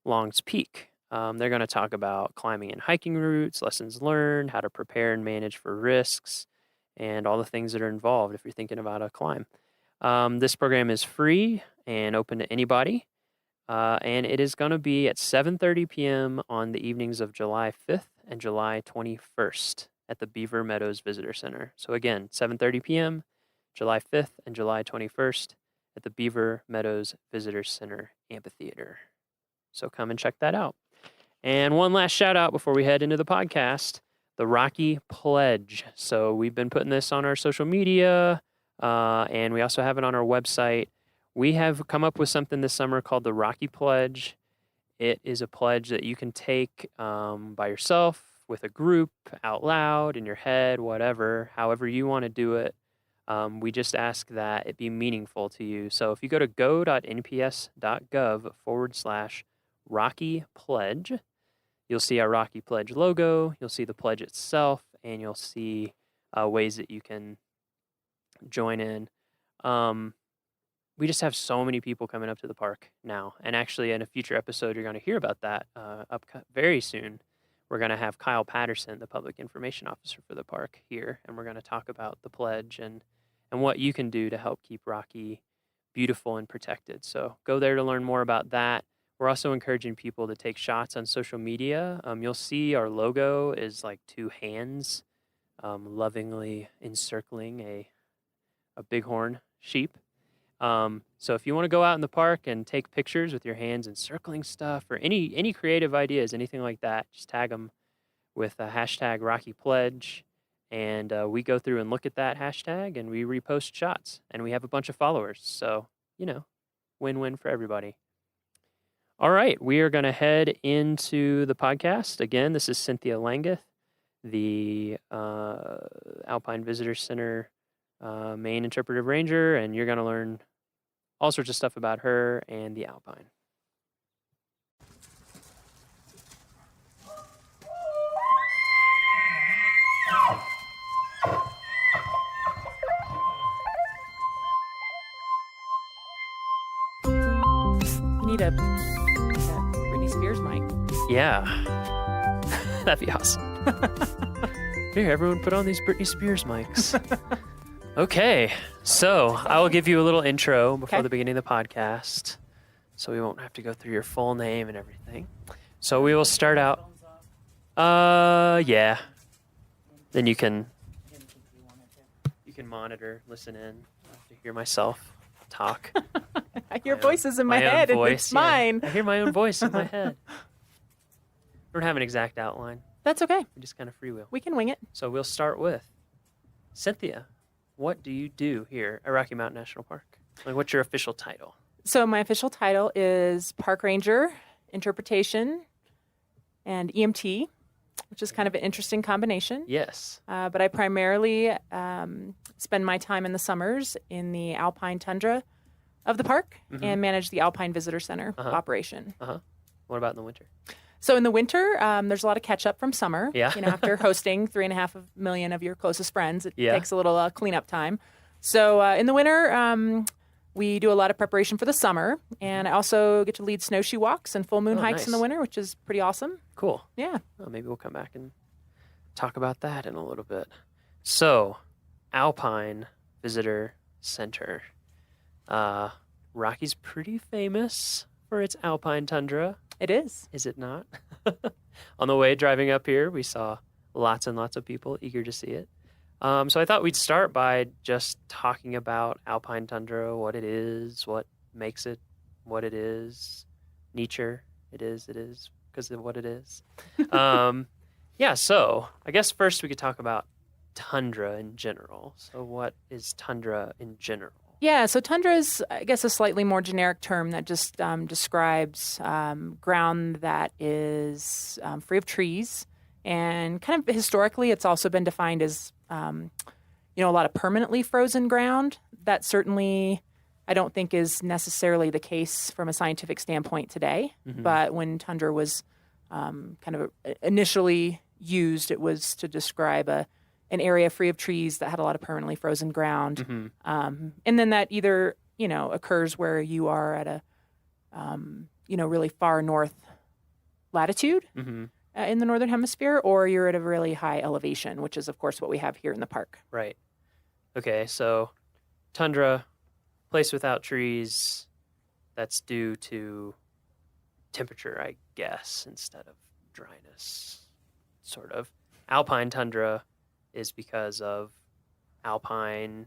Longs Peak. They're going to talk about climbing and hiking routes, lessons learned, how to prepare and manage for risks, and all the things that are involved if you're thinking about a climb. This program is free and open to anybody, and it is going to be at 7:30 p.m. on the evenings of July 5th and July 21st at the Beaver Meadows Visitor Center. So again, 7:30 p.m., July 5th and July 21st at the Beaver Meadows Visitor Center Amphitheater. So come and check that out. And one last shout out before we head into the podcast, the Rocky Pledge. So we've been putting this on our social media, and we also have it on our website. We have come up with something this summer called the Rocky Pledge. It is a pledge that you can take by yourself, with a group, out loud, in your head, whatever, however you want to do it. We just ask that it be meaningful to you. So if you go to go.nps.gov/Rocky Pledge, you'll see our Rocky Pledge logo, you'll see the pledge itself, and you'll see ways that you can join in. We just have so many people coming up to the park now. And actually, in a future episode, you're going to hear about that very soon. We're going to have Kyle Patterson, the public information officer for the park, here, and we're going to talk about the pledge and what you can do to help keep Rocky beautiful and protected. So go there to learn more about that. We're also encouraging people to take shots on social media. You'll see our logo is like two hands lovingly encircling a bighorn sheep. So if you want to go out in the park and take pictures with your hands encircling stuff or any creative ideas, anything like that, just tag them with a hashtag Rocky Pledge. And we go through and look at that hashtag and we repost shots. And we have a bunch of followers. So, win-win for everybody. All right, we are going to head into the podcast. Again, this is Cynthia Langeth, the Alpine Visitor Center main interpretive ranger, and you're going to learn all sorts of stuff about her and the Alpine. You need a Britney Spears mic. Yeah, that'd be awesome. Here, everyone put on these Britney Spears mics. Okay, so I will give you a little intro before the beginning of the podcast, so we won't have to go through your full name and everything. So we will start out. Yeah. Then you can monitor, listen in, to hear myself talk. I hear voices in my head, and it's mine. I hear my own voice in my head. We don't have an exact outline. That's okay. We just kind of freewheel. We can wing it. So we'll start with Cynthia. What do you do here at Rocky Mountain National Park? Like, what's your official title? So my official title is Park Ranger, Interpretation, and EMT, which is kind of an interesting combination. Yes. But I primarily spend my time in the summers in the alpine tundra of the park and manage the Alpine Visitor Center operation. What about in the winter? So in the winter, there's a lot of catch up from summer. Yeah. After hosting 3.5 million of your closest friends, it Yeah. takes a little cleanup time. So in the winter, we do a lot of preparation for the summer, and I also get to lead snowshoe walks and full moon hikes in the nice. winter, which is pretty awesome. Cool. Yeah. Well, maybe we'll come back and talk about that in a little bit. So, Alpine Visitor Center. Rocky's pretty famous for its alpine tundra. It is. Is it not? On the way driving up here, we saw lots and lots of people eager to see it. So I thought we'd start by just talking about alpine tundra, what it is, what makes it what it is. Nature, it is because of what it is. Yeah, so I guess first we could talk about tundra in general. So what is tundra in general? Yeah, so tundra is, I guess, a slightly more generic term that just describes ground that is free of trees. And kind of historically, it's also been defined as, a lot of permanently frozen ground. That certainly, I don't think, is necessarily the case from a scientific standpoint today. Mhm. But when tundra was kind of initially used, it was to describe an area free of trees that had a lot of permanently frozen ground. Mhm. And then that either, occurs where you are at a, really far north latitude Mhm. in the Northern Hemisphere, or you're at a really high elevation, which is, of course, what we have here in the park. Right. Okay, so tundra, place without trees, that's due to temperature, I guess, instead of dryness, sort of. Alpine tundra is because of alpine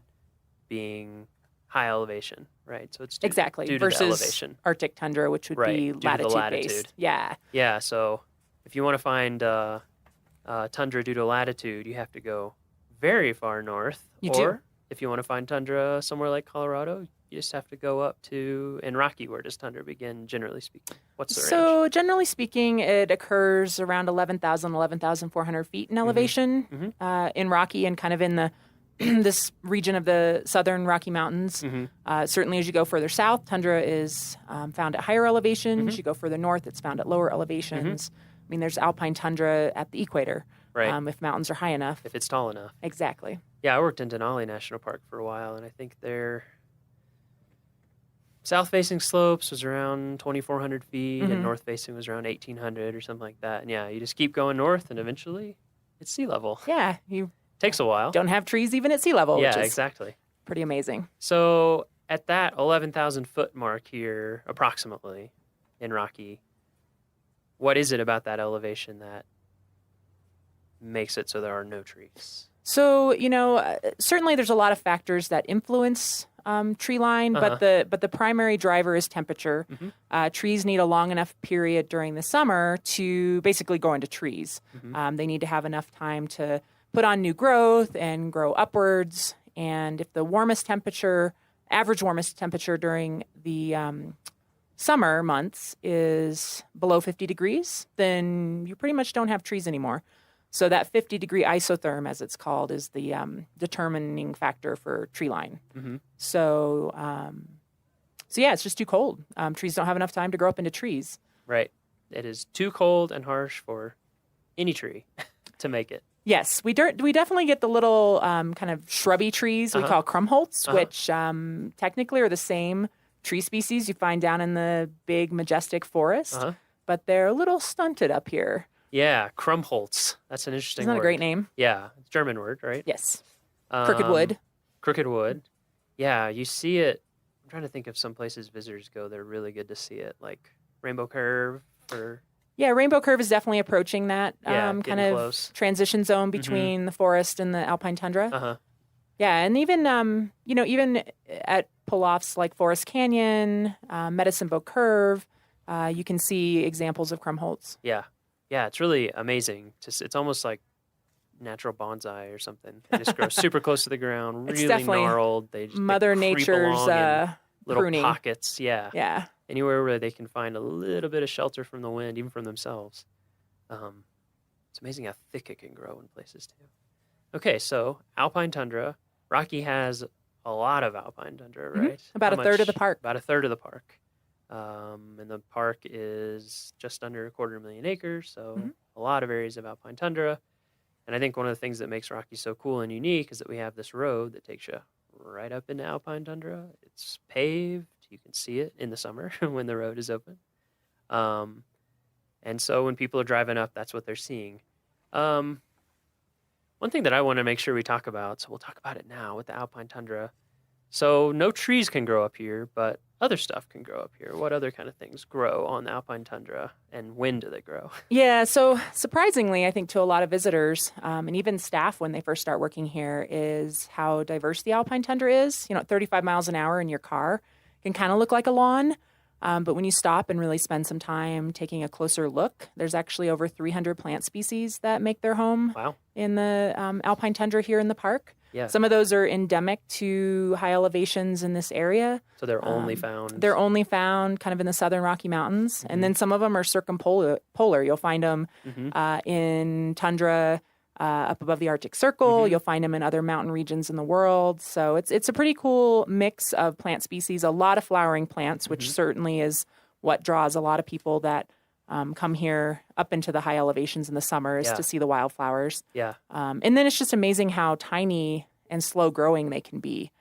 being high elevation, right? So it's due, Exactly. due to Versus the elevation. Arctic tundra, which would Right, be due to the latitude-based. Yeah. Yeah, so if you want to find tundra due to latitude, you have to go very far north. You or do. if you want to find tundra somewhere like Colorado, you just have to go up to, in Rocky, where does tundra begin, generally speaking? What's the range? So generally speaking, it occurs around 11,400 feet in elevation in Rocky and kind of in the this region of the southern Rocky Mountains. Certainly as you go further south, tundra is found at higher elevations. As you go further north, it's found at lower elevations. I mean, there's alpine tundra at the equator, Right. if mountains are high enough. If it's tall enough. Exactly. Yeah, I worked in Denali National Park for a while, and I think their south-facing slopes was around 2,400 feet, and north-facing was around 1,800 or something like that. And yeah, you just keep going north, and eventually it's sea level. Yeah, you Takes a while. don't have trees even at sea level, Yeah, which is exactly. pretty amazing. So at that 11,000 foot mark here, approximately, in Rocky, what is it about that elevation that makes it so there are no trees? So, certainly there's a lot of factors that influence tree line, but the primary driver is temperature. Trees need a long enough period during the summer to basically grow into trees. They need to have enough time to put on new growth and grow upwards. And if the average warmest temperature during the summer months is below 50 degrees, then you pretty much don't have trees anymore. So that 50-degree isotherm, as it's called, is the determining factor for tree line. So yeah, it's just too cold. Trees don't have enough time to grow up into trees. Right. It is too cold and harsh for any tree to make it. Yes, we definitely get the little kind of shrubby trees we call krumholtz, which technically are the same tree species you find down in the big, majestic forest, but they're a little stunted up here. Yeah, Krumholtz. That's an interesting Isn't that word. a great name? Yeah, it's a German word, right? Yes. Crooked wood. Crooked wood. Yeah, you see it. I'm trying to think of some places visitors go. They're really good to see it, like Rainbow Curve or... Yeah, Rainbow Curve is definitely approaching that getting kind of close. transition zone between the forest and the alpine tundra. Yeah, and even even at pull-offs like Forest Canyon, Medicine Bow Curve, you can see examples of krumholtz. Yeah, it's really amazing. It's almost like natural bonsai or something. They just grow super close to the ground, It's really definitely gnarled. They Mother creep Nature's along in little pruning. pockets. Yeah. Yeah. Anywhere where they can find a little bit of shelter from the wind, even from themselves. It's amazing how thick it can grow in places too. Okay, so alpine tundra. Rocky has a lot of alpine tundra, right? About a third of the park. About a third of the park. And the park is just under 250,000 acres, so a lot of areas of alpine tundra. And I think one of the things that makes Rocky so cool and unique is that we have this road that takes you right up into alpine tundra. It's paved. You can see it in the summer when the road is open. And so when people are driving up, that's what they're seeing. One thing that I want to make sure we talk about, so we'll talk about it now with the alpine tundra. So no trees can grow up here, but other stuff can grow up here. What other kind of things grow on the alpine tundra, and when do they grow? Yeah, so surprisingly, I think to a lot of visitors and even staff when they first start working here, is how diverse the alpine tundra is. You know, 35 miles an hour in your car can kind of look like a lawn. But when you stop and really spend some time taking a closer look, there's actually over 300 plant species that make their home in the alpine tundra here in the park. Yeah. Some of those are endemic to high elevations in this area. So they're only found? They're only found kind of in the southern Rocky Mountains. And then some of them are circumpolar. You'll find them in tundra up above the Arctic Circle. You'll find them in other mountain regions in the world. So it's a pretty cool mix of plant species, a lot of flowering plants, which certainly is what draws a lot of people that come here up into the high elevations in the summers to see the wildflowers. Yeah. And then it's just amazing how tiny and slow growing they can be.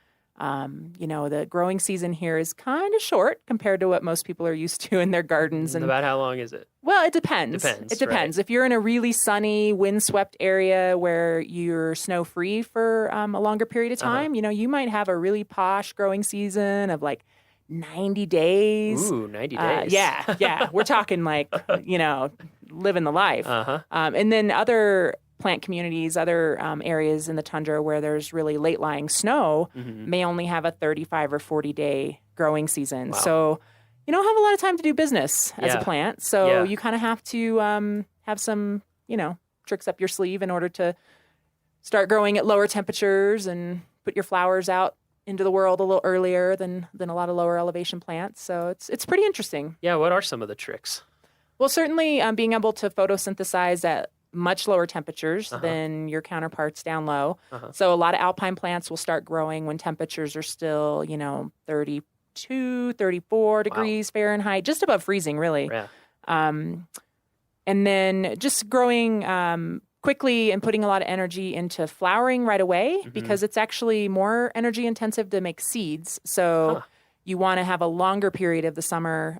You know, the growing season here is kind of short compared to what most people are used to in their gardens. And about how long is it? Well, it depends. It depends. Right. If you're in a really sunny, windswept area where you're snow-free for a longer period of time, you know, you might have a really posh growing season of like 90 days. Ooh, 90 days. Yeah. We're talking like, you know, living the life. And then other plant communities, other areas in the tundra where there's really late-lying snow may only have a 35 or 40-day growing season. Wow. So you don't have a lot of time to do business as a plant. So you kind of have to have some, you know, tricks up your sleeve in order to start growing at lower temperatures and put your flowers out into the world a little earlier than a lot of lower elevation plants. So it's pretty interesting. Yeah, what are some of the tricks? Well, certainly being able to photosynthesize at much lower temperatures than your counterparts down low. So a lot of alpine plants will start growing when temperatures are still, you know, 32, 34 degrees Fahrenheit, just above freezing, really. Yeah. And then just growing quickly and putting a lot of energy into flowering right away because it's actually more energy intensive to make seeds. So you want to have a longer period of the summer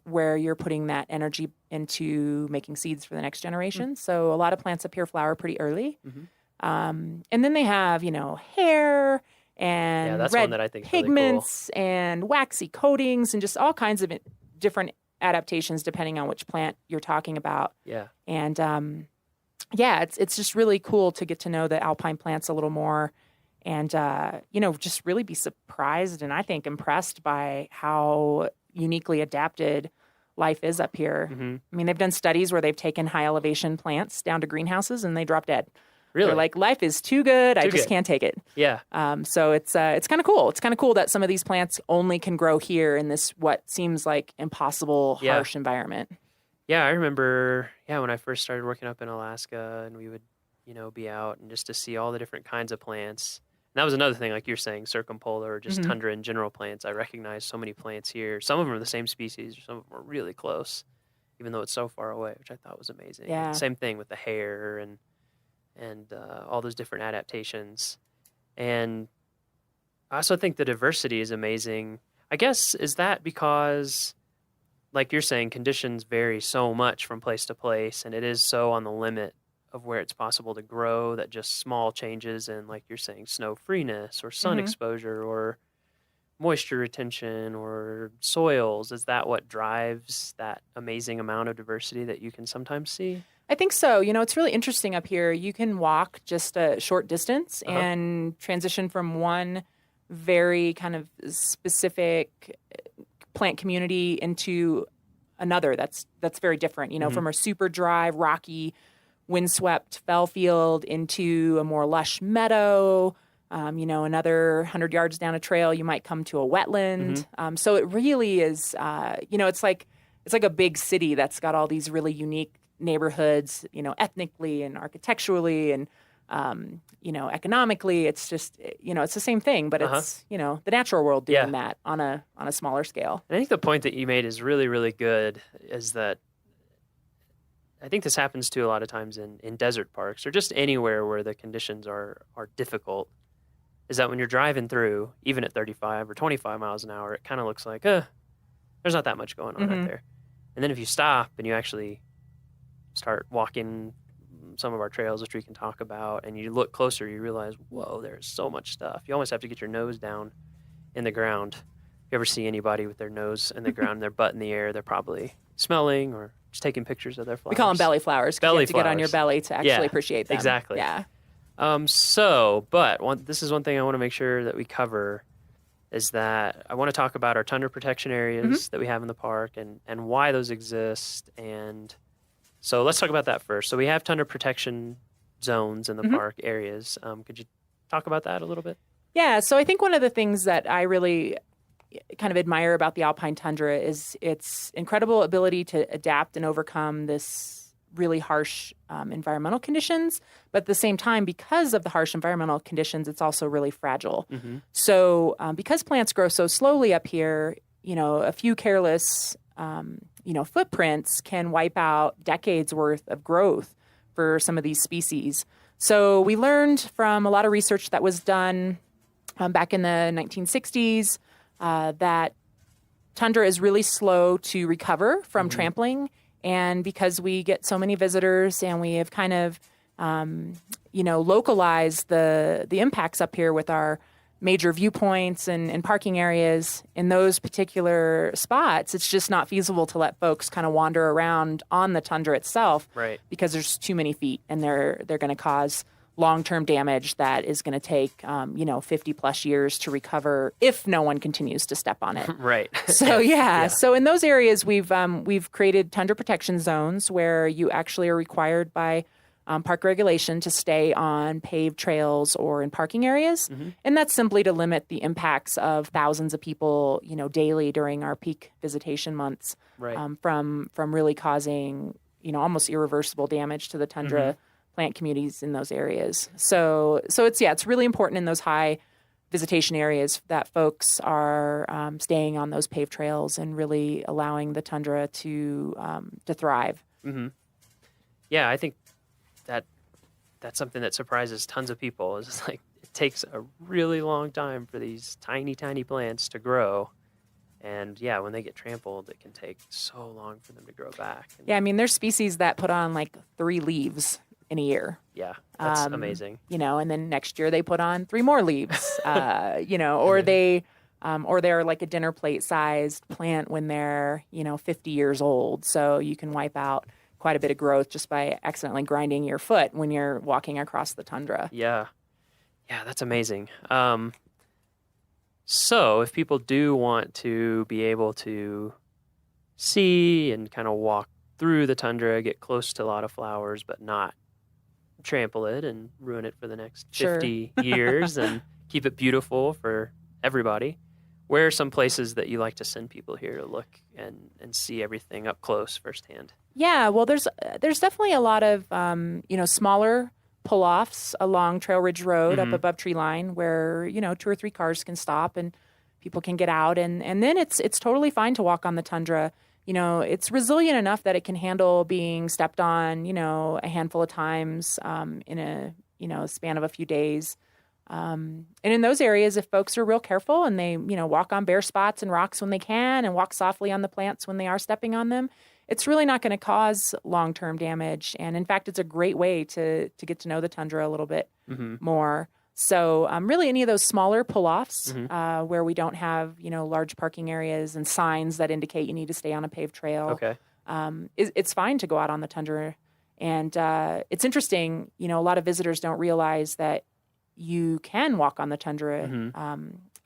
where you're putting that energy into making seeds for the next generation. So a lot of plants up here flower pretty early. And then they have, you know, hair and that's red one that I think is pigments really cool. and waxy coatings and just all kinds of different adaptations depending on which plant you're talking about. Yeah. And it's just really cool to get to know the alpine plants a little more and, you know, just really be surprised and I think impressed by how uniquely adapted life is up here. I mean, they've done studies where they've taken high elevation plants down to greenhouses and they drop dead. Really? They're like, life is too good. I just can't take it. Yeah. So it's kind of cool. It's kind of cool that some of these plants only can grow here in this what seems like impossible, harsh environment. Yeah, I remember, when I first started working up in Alaska and we would, you know, be out and just to see all the different kinds of plants. And that was another thing, like you're saying, circumpolar or just tundra in general plants. I recognize so many plants here. Some of them are the same species, some of them are really close, even though it's so far away, which I thought was amazing. Yeah. Same thing with the hair and all those different adaptations. And I also think the diversity is amazing. I guess, is that because, like you're saying, conditions vary so much from place to place, and it is so on the limit of where it's possible to grow that just small changes in, like you're saying, snow freeness or sun exposure or moisture retention or soils, is that what drives that amazing amount of diversity that you can sometimes see? I think so. You know, it's really interesting up here. You can walk just a short distance and transition from one very kind of specific plant community into another that's very different, you know, from a super dry, rocky, windswept fell field into a more lush meadow. You know, another 100 yards down a trail, you might come to a wetland. So it really is, you know, it's like a big city that's got all these really unique neighborhoods, you know, ethnically and architecturally and economically, it's just, it's the same thing, but it's, the natural world doing that on a smaller scale. And I think the point that you made is really, really good, is that I think this happens too a lot of times in desert parks or just anywhere where the conditions are difficult, is that when you're driving through, even at 35 or 25 miles an hour, it kind of looks like, there's not that much going on out there. And then if you stop and you actually start walking some of our trails, which we can talk about, and you look closer, you realize, whoa, there's so much stuff. You almost have to get your nose down in the ground. If you ever see anybody with their nose in the ground and their butt in the air, they're probably smelling or just taking pictures of their flowers. We call them belly flowers, because you have to get on your belly to actually appreciate them. Exactly. Yeah. This is one thing I want to make sure that we cover, is that I want to talk about our tundra protection areas that we have in the park and why those exist. And so let's talk about that first. So we have tundra protection zones in the park areas. Could you talk about that a little bit? Yeah. So I think one of the things that I really kind of admire about the alpine tundra is its incredible ability to adapt and overcome this really harsh environmental conditions. But at the same time, because of the harsh environmental conditions, it's also really fragile. So because plants grow so slowly up here, a few careless footprints can wipe out decades worth of growth for some of these species. So we learned from a lot of research that was done back in the 1960s that tundra is really slow to recover from trampling. And because we get so many visitors and we have kind of, localized the impacts up here with our major viewpoints and parking areas in those particular spots, it's just not feasible to let folks kind of wander around on the tundra itself, right? Because there's too many feet, and they're going to cause long-term damage that is going to take 50 plus years to recover if no one continues to step on it. Right. So so in those areas we've created tundra protection zones where you actually are required by park regulation to stay on paved trails or in parking areas. And that's simply to limit the impacts of thousands of people, daily during our peak visitation months, from really causing, almost irreversible damage to the tundra plant communities in those areas. So it's really important in those high visitation areas that folks are staying on those paved trails and really allowing the tundra to thrive. Yeah, I think that's something that surprises tons of people. Is just like it takes a really long time for these tiny plants to grow, and when they get trampled, it can take so long for them to grow back. And there's species that put on like 3 leaves in a year. Yeah, that's amazing. And then next year they put on 3 more leaves. Or they're like a dinner plate sized plant when they're 50 years old. So you can wipe out quite a bit of growth just by accidentally grinding your foot when you're walking across the tundra. Yeah, that's amazing. So if people do want to be able to see and kind of walk through the tundra, get close to a lot of flowers, but not trample it and ruin it for the next 50 years and keep it beautiful for everybody, where are some places that you like to send people here to look and see everything up close firsthand? Yeah, well, there's definitely a lot of smaller pull-offs along Trail Ridge Road up above tree line where 2 or 3 cars can stop and people can get out, and then it's totally fine to walk on the tundra. It's resilient enough that it can handle being stepped on a handful of times in a span of a few days. And in those areas, if folks are real careful and they, walk on bare spots and rocks when they can and walk softly on the plants when they are stepping on them, it's really not going to cause long-term damage. And in fact, it's a great way to get to know the tundra a little bit more. So really any of those smaller pull-offs where we don't have, large parking areas and signs that indicate you need to stay on a paved trail, it's fine to go out on the tundra. And it's interesting, a lot of visitors don't realize that you can walk on the tundra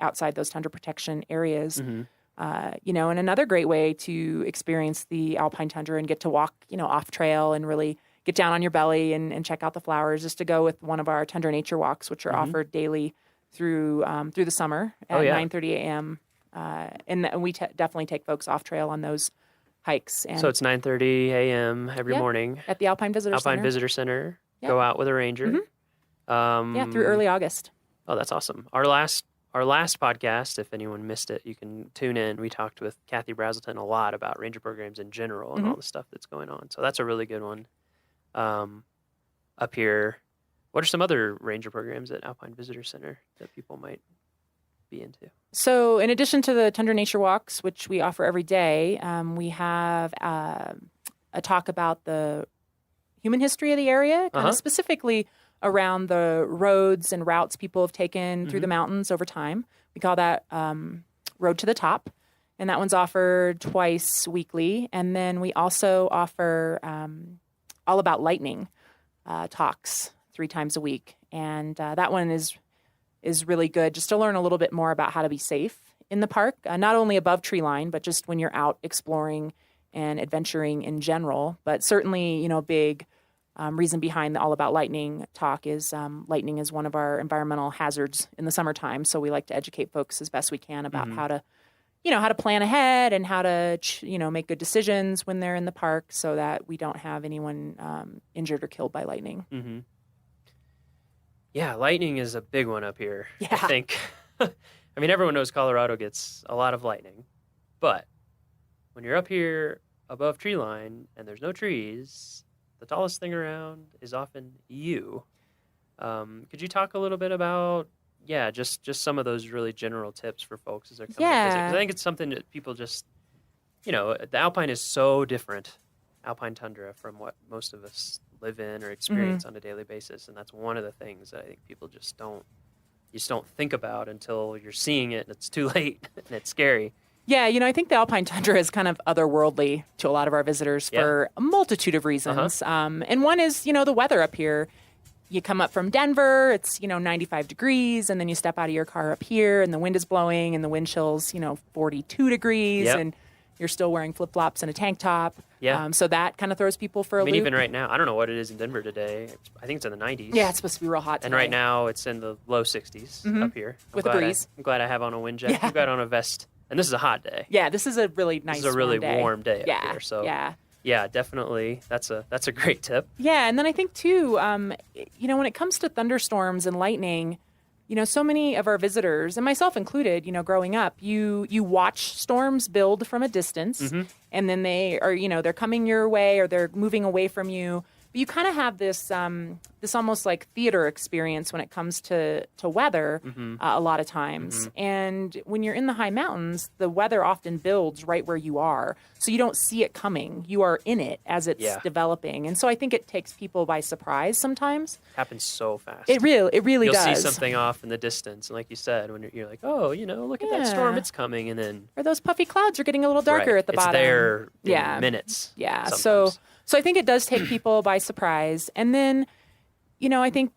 outside those tundra protection areas. And another great way to experience the alpine tundra and get to walk, off trail and really get down on your belly and check out the flowers is to go with one of our tundra nature walks, which are offered daily through the summer at 9:30 a.m. And we definitely take folks off trail on those hikes. And so it's 9:30 a.m. every morning at the Alpine Visitor Center. Visitor Center. Go out with a ranger. Through early August. Oh, that's awesome. Our last podcast, if anyone missed it, you can tune in. We talked with Kathy Brazelton a lot about ranger programs in general and all the stuff that's going on. So that's a really good one. Up here, what are some other ranger programs at Alpine Visitor Center that people might be into? So in addition to the Tundra Nature Walks, which we offer every day, we have a talk about the human history of the area, kind of specifically around the roads and routes people have taken through the mountains over time. We call that Road to the Top, and that one's offered twice weekly. And then we also offer all about lightning talks 3 times a week, and that one is really good just to learn a little bit more about how to be safe in the park, not only above tree line, but just when you're out exploring and adventuring in general. But certainly, big reason behind the All About Lightning talk is lightning is one of our environmental hazards in the summertime. So we like to educate folks as best we can about how to plan ahead and how to, make good decisions when they're in the park so that we don't have anyone injured or killed by lightning. Mm-hmm. Yeah, lightning is a big one up here, Yeah. I think. I mean, everyone knows Colorado gets a lot of lightning, but when you're up here above tree line and there's no trees, the tallest thing around is often you. Could you talk a little bit about, just some of those really general tips for folks as they're coming to visit? 'Cause I think it's something that people just, the Alpine is so different, Alpine tundra, from what most of us live in or experience on a daily basis. And that's one of the things that I think people just don't think about until you're seeing it and it's too late and it's scary. Yeah, I think the Alpine tundra is kind of otherworldly to a lot of our visitors for a multitude of reasons. And one is, the weather up here. You come up from Denver, it's, 95 degrees, and then you step out of your car up here and the wind is blowing and the wind chill's, 42 degrees and you're still wearing flip-flops and a tank top. Yeah. So that kind of throws people for a loop. Even right now, I don't know what it is in Denver today. I think it's in the 90s. Yeah, it's supposed to be real hot today. And right now it's in the low 60s up here. With a breeze. I'm glad I have on a wind jacket. You've got on a vest. And this is a hot day. Yeah, this is a really nice This is a really warm day up here. So yeah, definitely. That's a great tip. Yeah, and then I think too, when it comes to thunderstorms and lightning, so many of our visitors, and myself included, growing up, you watch storms build from a distance, and then they are, they're coming your way or they're moving away from you. But you kind of have this this almost like theater experience when it comes to weather a lot of times. And when you're in the high mountains, the weather often builds right where you are. So you don't see it coming. You are in it as it's developing. And so I think it takes people by surprise sometimes. It happens so fast. It really You'll does. see something off in the distance. And like you said, when you're like, oh, look at that storm. It's coming. And then... Or those puffy clouds are getting a little darker at the bottom. It's there in minutes. Yeah. Sometimes. So I think it does take people by surprise. And then, I think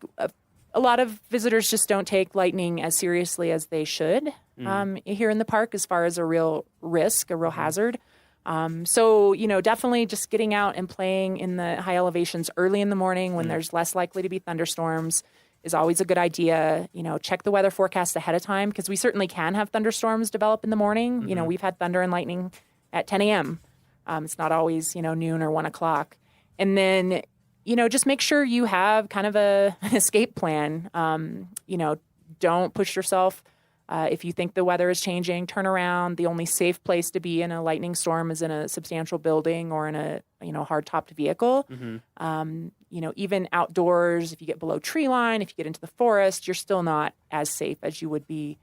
a lot of visitors just don't take lightning as seriously as they should here in the park as far as a real risk, a real hazard. So, definitely just getting out and playing in the high elevations early in the morning when there's less likely to be thunderstorms is always a good idea. Check the weather forecast ahead of time because we certainly can have thunderstorms develop in the morning. We've had thunder and lightning at 10 a.m. It's not always, noon or 1 o'clock. And then, just make sure you have kind of an escape plan. Don't push yourself. If you think the weather is changing, turn around. The only safe place to be in a lightning storm is in a substantial building or in a, hard-topped vehicle. Even outdoors, if you get below tree line, if you get into the forest, you're still not as safe as you would be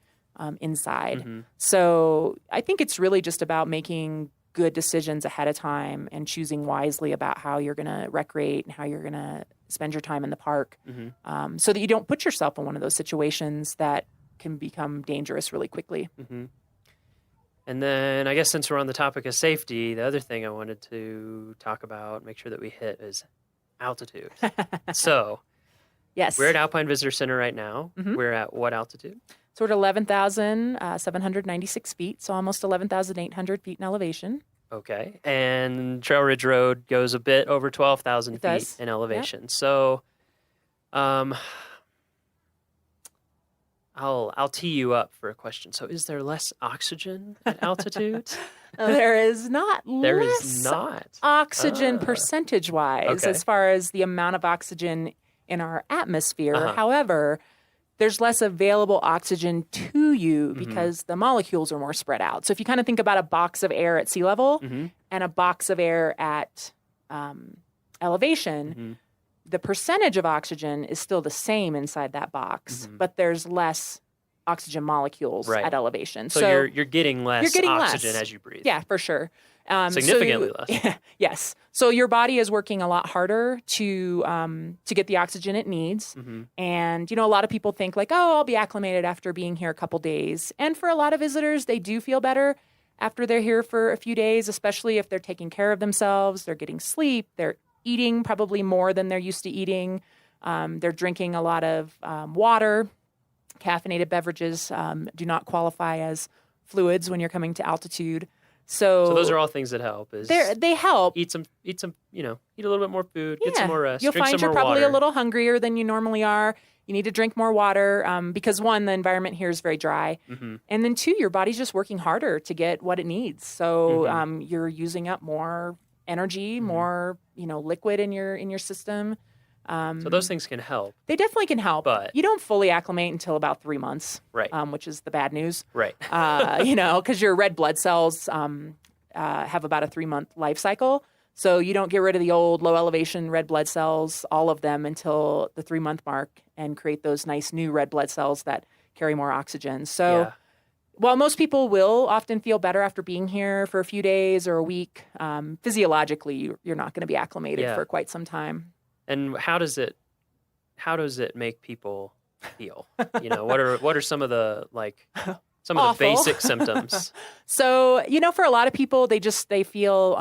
inside. So I think it's really just about making good decisions ahead of time and choosing wisely about how you're going to recreate and how you're going to spend your time in the park so that you don't put yourself in one of those situations that can become dangerous really quickly. And then I guess since we're on the topic of safety, the other thing I wanted to talk about, make sure that we hit is altitude. So yes, we're at Alpine Visitor Center right now. We're at what altitude? So we're at 11,796 feet, so almost 11,800 feet in elevation. Okay. And Trail Ridge Road goes a bit over 12,000 feet in elevation. Yep. So I'll tee you up for a question. So is there less oxygen at altitude? There is not There less is not. oxygen percentage-wise as far as the amount of oxygen in our atmosphere. However, there's less available oxygen to you because the molecules are more spread out. So if you kind of think about a box of air at sea level and a box of air at elevation, the percentage of oxygen is still the same inside that box, but there's less oxygen molecules at elevation. So you're getting less oxygen as you breathe. Yeah, for sure. Significantly less. Yes. So your body is working a lot harder to get the oxygen it needs. And, a lot of people think like, oh, I'll be acclimated after being here a couple days. And for a lot of visitors, they do feel better after they're here for a few days, especially if they're taking care of themselves, they're getting sleep, they're eating probably more than they're used to eating. They're drinking a lot of water. Caffeinated beverages do not qualify as fluids when you're coming to altitude. So those are all things that help. They help. Eat some, eat a little bit more food, get some more rest. You'll drink find some you're more probably water. a little hungrier than you normally are. You need to drink more water because one, the environment here is very dry. And then two, your body's just working harder to get what it needs. So you're using up more energy, more, liquid in your system. So those things can help. They definitely can help. But you don't fully acclimate until about 3 months, right? Which is the bad news, right? Because your red blood cells have about a 3-month life cycle. So you don't get rid of the old low elevation red blood cells, all of them, until the 3-month mark, and create those nice new red blood cells that carry more oxygen. So while most people will often feel better after being here for a few days or a week, physiologically you're not going to be acclimated for quite some time. And how does it make people feel? What are some of the some of the basic symptoms? So, for a lot of people, they feel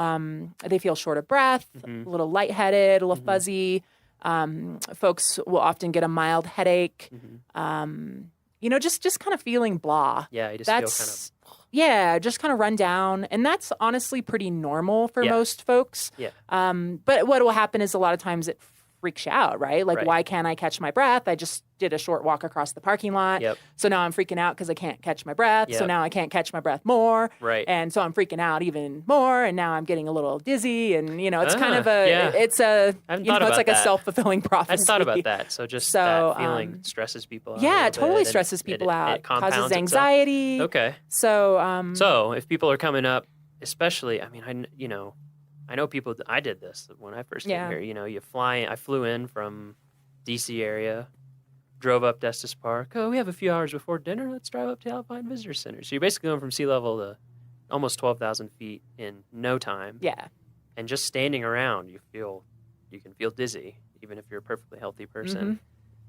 short of breath, a little lightheaded, a little fuzzy. Folks will often get a mild headache. Just kind of feeling blah. Yeah, you just feel kind of. Yeah, just kind of run down. And that's honestly pretty normal for most folks. Yeah. But what will happen is a lot of times it freaks you out, right? Like, why can't I catch my breath? I just did a short walk across the parking lot. Yep. So now I'm freaking out because I can't catch my breath. Yep. So now I can't catch my breath more. Right. And so I'm freaking out even more. And now I'm getting a little dizzy. And, it's kind of it's like a self-fulfilling prophecy. I've thought about that. So just that feeling stresses people out. Yeah, it totally stresses people out. It compounds causes anxiety. Itself. Okay. So, so if people are coming up, especially, I know people. I did this when I first came here. I flew in from D.C. area, drove up to Estes Park. Oh, we have a few hours before dinner. Let's drive up to Alpine Visitor Center. So you're basically going from sea level to almost 12,000 feet in no time. Yeah. And just standing around, you can feel dizzy, even if you're a perfectly healthy person.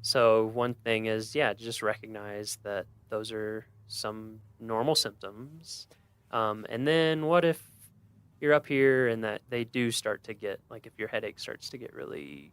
So one thing is, just recognize that those are some normal symptoms. And then what if you're up here and that they do start to get, like if your headache starts to get really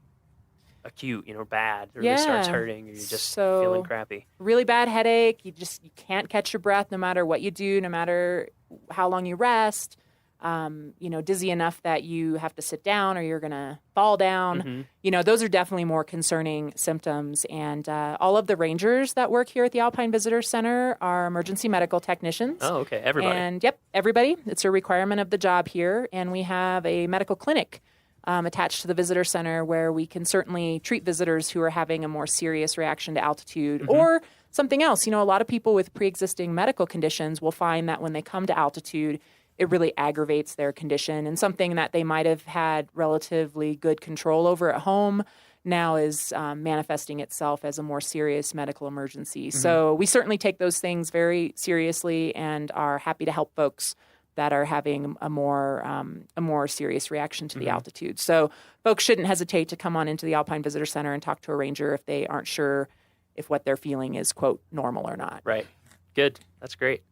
acute, bad, or it starts hurting, or you're just feeling crappy. Really bad headache. You can't catch your breath no matter what you do, no matter how long you rest. Dizzy enough that you have to sit down or you're going to fall down. Those are definitely more concerning symptoms. And all of the rangers that work here at the Alpine Visitor Center are emergency medical technicians. Oh, okay. Everybody. And everybody. It's a requirement of the job here. And we have a medical clinic attached to the visitor center where we can certainly treat visitors who are having a more serious reaction to altitude or something else. A lot of people with pre-existing medical conditions will find that when they come to altitude, it really aggravates their condition, and something that they might have had relatively good control over at home now is manifesting itself as a more serious medical emergency. So we certainly take those things very seriously and are happy to help folks that are having a more serious reaction to the altitude. So folks shouldn't hesitate to come on into the Alpine Visitor Center and talk to a ranger if they aren't sure if what they're feeling is, quote, normal or not. Right. Good. That's great.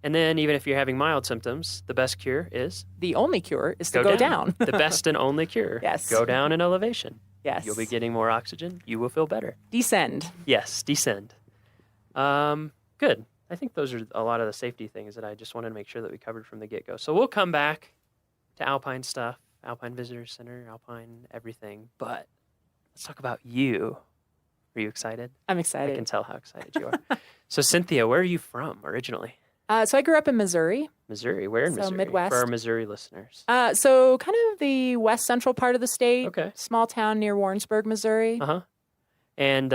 And then even if you're having mild symptoms, the best cure is? The only cure is to go down. The best and only cure. Yes. Go down in elevation. Yes. You'll be getting more oxygen. You will feel better. Descend. Yes, descend. Good. I think those are a lot of the safety things that I just wanted to make sure that we covered from the get-go. So we'll come back to Alpine stuff, Alpine Visitor Center, Alpine everything. But let's talk about you. Are you excited? I'm excited. I can tell how excited you are. So Cynthia, where are you from originally? So I grew up in Missouri. Missouri, where in So Missouri? Midwest. For our Missouri listeners. So kind of the west central part of the state. Okay. Small town near Warrensburg, Missouri. Uh-huh. And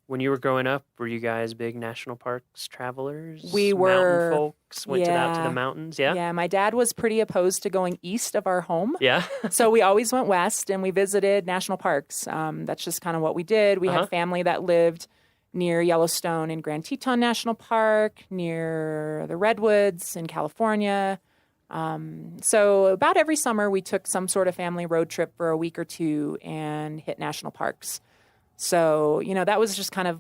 when you were growing up, were you guys big national parks travelers? We were. Mountain folks went out to the mountains, yeah? Yeah, my dad was pretty opposed to going east of our home. Yeah. So we always went west and we visited national parks. That's just kind of what we did. We had family that lived near Yellowstone and Grand Teton National Park, near the Redwoods in California. So about every summer we took some sort of family road trip for a week or two and hit national parks. So, that was just kind of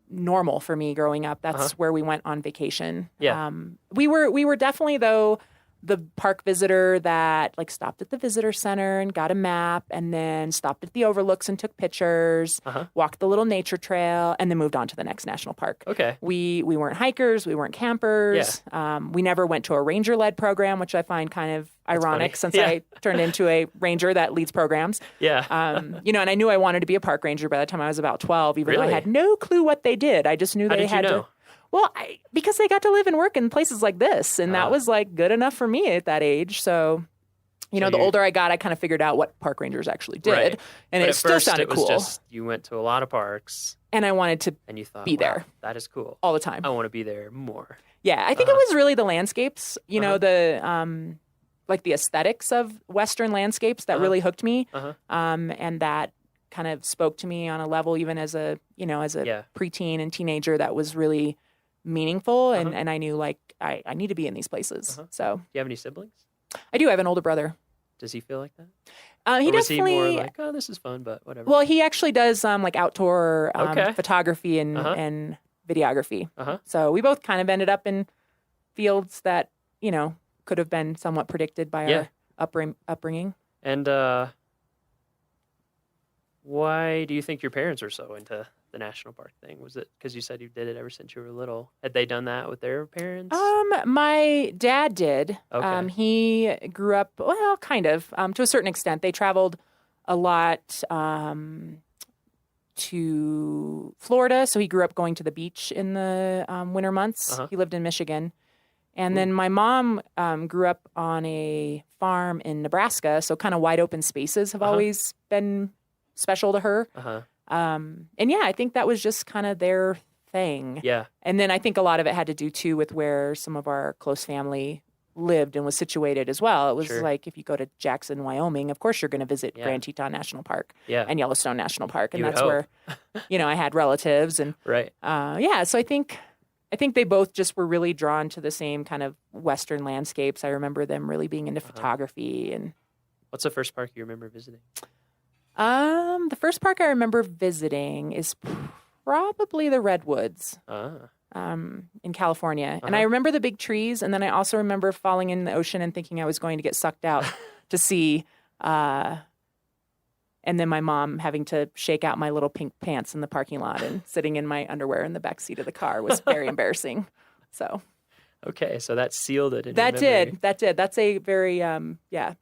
normal for me growing up. That's where we went on vacation. Yeah. We were definitely, though, the park visitor that stopped at the visitor center and got a map and then stopped at the overlooks and took pictures, walked the little nature trail, and then moved on to the next national park. Okay. We weren't hikers. We weren't campers. We never went to a ranger-led program, which I find kind of ironic since I turned into a ranger that leads programs. Yeah. And I knew I wanted to be a park ranger by the time I was about 12, even though I Really? had no clue what they did. I just knew How they did you had know? to. Well, because they got to live and work in places like this, and that was good enough for me at that age. So, the older I got, I kind of figured out what park rangers actually did, Right. and But it at still first, sounded it was cool. just you went to a lot of parks And I wanted to and you thought, be wow, there that is cool. all the time. I want to be there more. Yeah, I think it was really the landscapes, the the aesthetics of Western landscapes that really hooked me, and that kind of spoke to me on a level even as a preteen and teenager that was really meaningful, and I knew I need to be in these places. So, Do you have any siblings? I do have an older brother. Does he feel like that? He Or was he more definitely. like, oh, this is fun, but whatever? Well, he actually does outdoor Okay. photography and videography. So we both kind of ended up in fields that could have been somewhat predicted by our upbringing. And why do you think your parents were so into the national park thing? Was it because you said you did it ever since you were little? Had they done that with their parents? My dad did. Okay. He grew up, well, kind of, to a certain extent. They traveled a lot to Florida, so he grew up going to the beach in the winter months. He lived in Michigan. And then my mom grew up on a farm in Nebraska, so kind of wide open spaces have always been special to her. And yeah, I think that was just kind of their thing. Yeah. And then I think a lot of it had to do too with where some of our close family lived and was situated as well. It was like if you go to Jackson, Wyoming, of course you're going to visit Grand Teton National Park and Yellowstone National Park, and You would that's where I had relatives and Right. So I think they both just were really drawn to the same kind of Western landscapes. I remember them really being into photography. And What's the first park you remember visiting? the first park I remember visiting is probably the Redwoods. In California. And I remember the big trees, and then I also remember falling in the ocean and thinking I was going to get sucked out to sea. And then my mom having to shake out my little pink pants in the parking lot and sitting in my underwear in the back seat of the car was very embarrassing. So Okay, so that sealed it in that your memory. did. That's a very Yeah.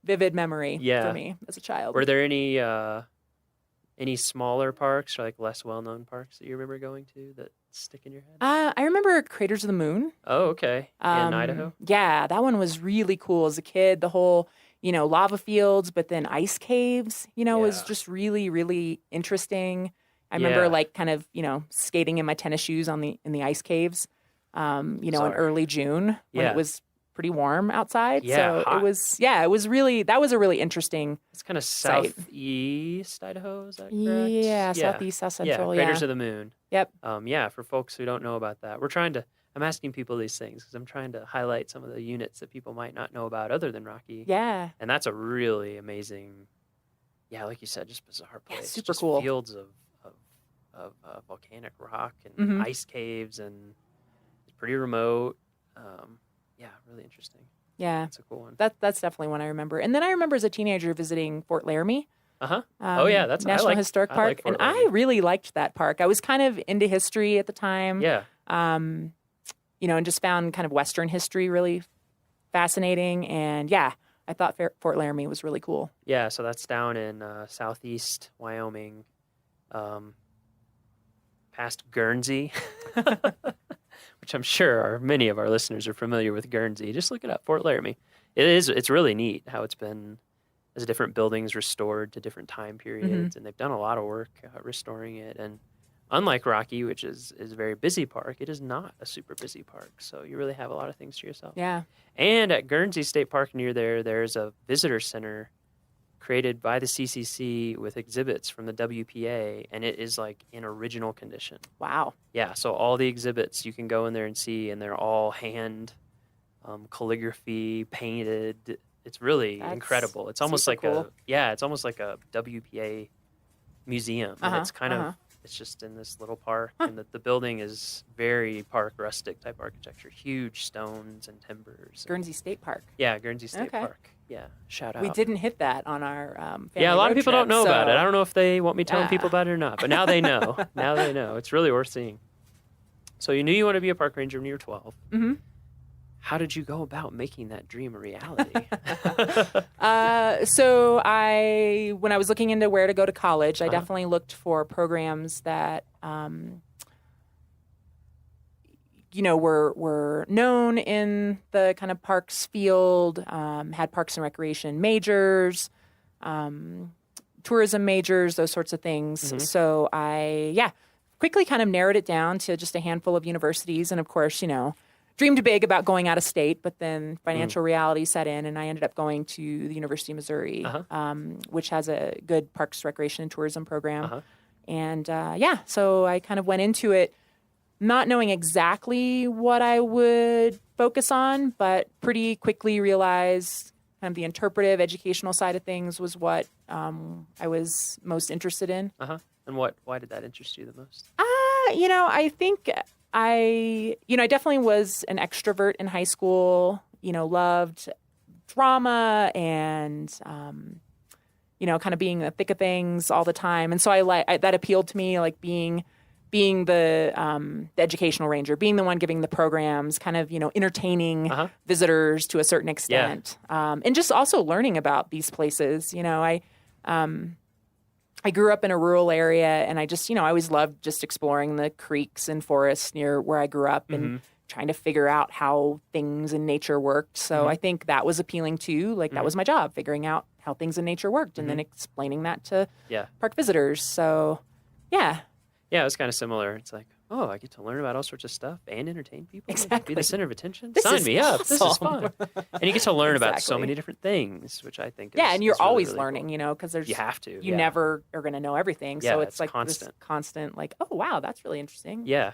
vivid memory Yeah. for me as a child. Were there any smaller parks or less well-known parks that you remember going to that stick in your head? I remember Craters of the Moon. Oh, okay. In Idaho? Yeah, that one was really cool as a kid. The whole, lava fields, but then ice caves, was just really, really interesting. I remember kind of, skating in my tennis shoes in the ice caves, in early June when it was pretty warm outside. Yeah, So hot. it was really, that was a really interesting. It's kind of site. southeast Idaho, is that correct? Yeah, southeast, south central, Yeah, Craters yeah. of the Moon. Yep. For folks who don't know about that, I'm asking people these things because I'm trying to highlight some of the units that people might not know about other than Rocky. Yeah. And that's a really amazing, like you said, just bizarre place. super just cool. Fields of volcanic rock and Mhm. ice caves, and it's pretty remote. Really interesting. Yeah. That's a cool one. That's definitely one I remember. And then I remember as a teenager visiting Fort Laramie. Oh yeah, that's National Historic Park, and I really liked that park. I was kind of into history at the time. Yeah. And just found kind of Western history really fascinating. And yeah, I thought Fort Laramie was really cool. Yeah, so that's down in southeast Wyoming, past Guernsey, which which I'm sure many of our listeners are familiar with Guernsey, just look it up, Fort Laramie. It's really neat how it's been as different buildings restored to different time periods, and they've done a lot of work restoring it. And unlike Rocky, which is a very busy park, it is not a super busy park. So you really have a lot of things to yourself. Yeah. And at Guernsey State Park near there's a visitor center created by the CCC with exhibits from the WPA, and it is like in original condition. Wow. Yeah, so all the exhibits you can go in there and see, and they're all hand calligraphy, painted. It's really incredible. It's almost like cool. it's almost like a WPA museum. And it's kind of, it's just in this little park, and the building is very park rustic type architecture, huge stones and timbers. Guernsey State Park. Yeah, Guernsey State Park. Yeah, shout out. We didn't hit that on our family Yeah, a lot of road people trip, don't know about it. I don't know if they want me telling Yeah. people about it or not, but now they know. Now they know. It's really worth seeing. So you knew you wanted to be a park ranger when you were 12. Mm-hmm. How did you go about making that dream a reality? So when I was looking into where to go to college, I definitely looked for programs that, were known in the kind of parks field, had parks and recreation majors, tourism majors, those sorts of things. So I quickly kind of narrowed it down to just a handful of universities. And of course, dreamed big about going out of state, but then financial reality set in, and I ended up going to the University of Missouri, which has a good parks, recreation, and tourism program. And so I kind of went into it not knowing exactly what I would focus on, but pretty quickly realized kind of the interpretive educational side of things was what I was most interested in. And why did that interest you the most? I think I definitely was an extrovert in high school, loved drama and, kind of being in the thick of things all the time. And so that appealed to me, like being the educational ranger, being the one giving the programs, kind of, entertaining visitors to a certain extent. And just also learning about these places. I grew up in a rural area, and I just, I always loved just exploring the creeks and forests near where I grew up and trying to figure out how things in nature worked. So I think that was appealing too. Like that was my job, figuring out how things in nature worked and then explaining that to park visitors. So, yeah. Yeah, it was kind of similar. It's like, oh, I get to learn about all sorts of stuff and entertain people. Exactly. Be the center of attention. This Sign is me up. This is awesome. fun. And you get to learn about so Exactly. many different things, which I think is And you're is really, always really learning, cool. because there's You have to. You never are going to know everything. Yeah, So it's it's like constant. this constant, like, oh wow, that's really interesting. Yeah.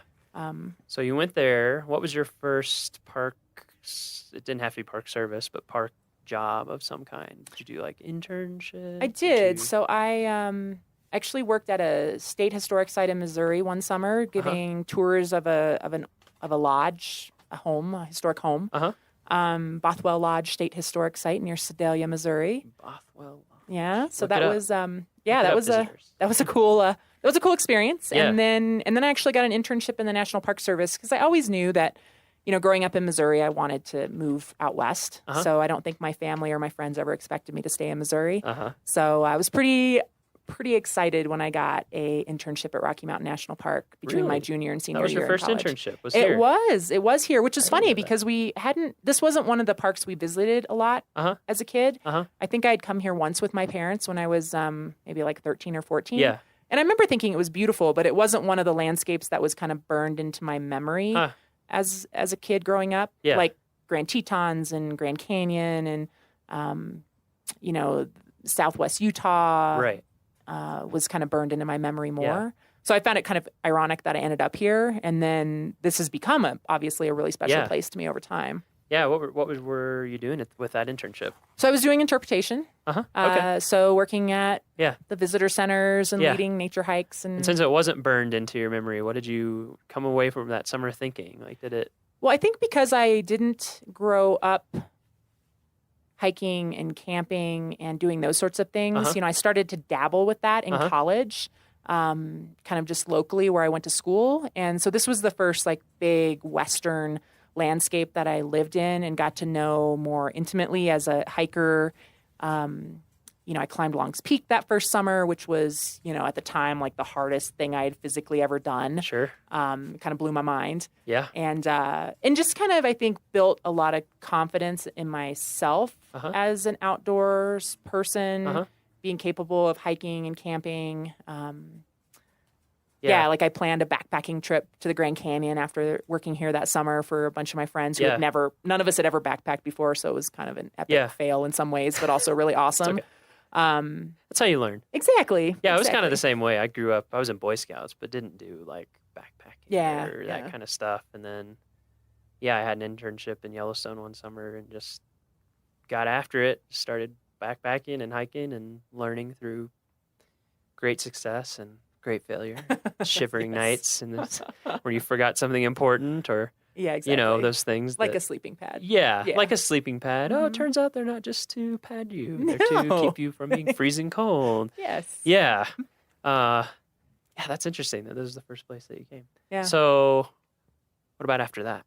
So you went there. What was your first park? It didn't have to be park service, but park job of some kind. Did you do like internship? I did. So I actually worked at a state historic site in Missouri one summer, giving tours of a lodge, a historic home. Bothwell Lodge State Historic Site near Sedalia, Missouri. Bothwell. Yeah. So Look that it up. was That was a cool experience. Yeah. And then I actually got an internship in the National Park Service because I always knew that, growing up in Missouri, I wanted to move out west. So I don't think my family or my friends ever expected me to stay in Missouri. So I was pretty excited when I got a internship at Rocky Mountain National Park between my junior and senior year. That was your first in college. internship. Was here. It was here, which is funny because this wasn't one of the parks we visited a lot as a kid. I think I'd come here once with my parents when I was maybe like 13 or 14. Yeah. And I remember thinking it was beautiful, but it wasn't one of the landscapes that was kind of burned into my memory as a kid growing up. Yeah. Like Grand Tetons and Grand Canyon and Southwest Utah. Right. Was kind of burned into my memory more. Yeah. So I found it kind of ironic that I ended up here, and then this has become obviously a really special place to me over time. Yeah. What were you doing with that internship? So I was doing interpretation. Okay. So working at the visitor centers and Yeah. leading nature hikes. And since it wasn't burned into your memory, what did you come away from that summer thinking? Like, did it? Well, I think because I didn't grow up hiking and camping and doing those sorts of things. I started to dabble with that in college, kind of just locally where I went to school. And so this was the first like big Western landscape that I lived in and got to know more intimately as a hiker, I climbed Long's Peak that first summer, which was, at the time, like the hardest thing I had physically ever done. Sure. Kind of blew my mind. Yeah. And just kind of, I think, built a lot of confidence in myself as an outdoors person, being capable of hiking and camping. Like I planned a backpacking trip to the Grand Canyon after working here that summer for a bunch of my friends who had none of us had ever backpacked before. So it was kind of an epic fail in some ways, but also really awesome. That's how you learn. Exactly. Yeah, it was kind of the same way. I grew up, I was in Boy Scouts, but didn't do like backpacking or that kind of stuff. And then, I had an internship in Yellowstone one summer and just got after it, started backpacking and hiking and learning through great success and great failure, shivering nights and where you forgot something important or those things like a sleeping pad. Like a sleeping pad. Oh, it turns out they're not just to pad you, they're to keep you from being freezing cold. That's interesting that this was the first place that you came. So what about after that?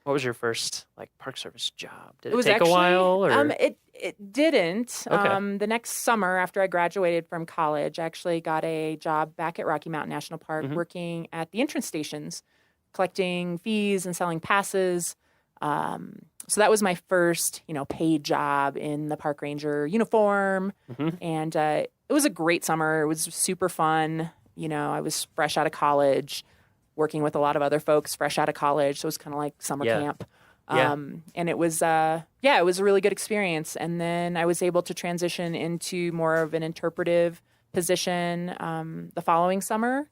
What was your first Park Service job? Did it take a while? Or? It didn't. Okay. The next summer after I graduated from college, I actually got a job back at Rocky Mountain National Park working at the entrance stations, collecting fees and selling passes. So that was my first, paid job in the park ranger uniform. And it was a great summer. It was super fun. I was fresh out of college, working with a lot of other folks fresh out of college. So it was kind of like summer camp. And it was, it was a really good experience. And then I was able to transition into more of an interpretive position the following summer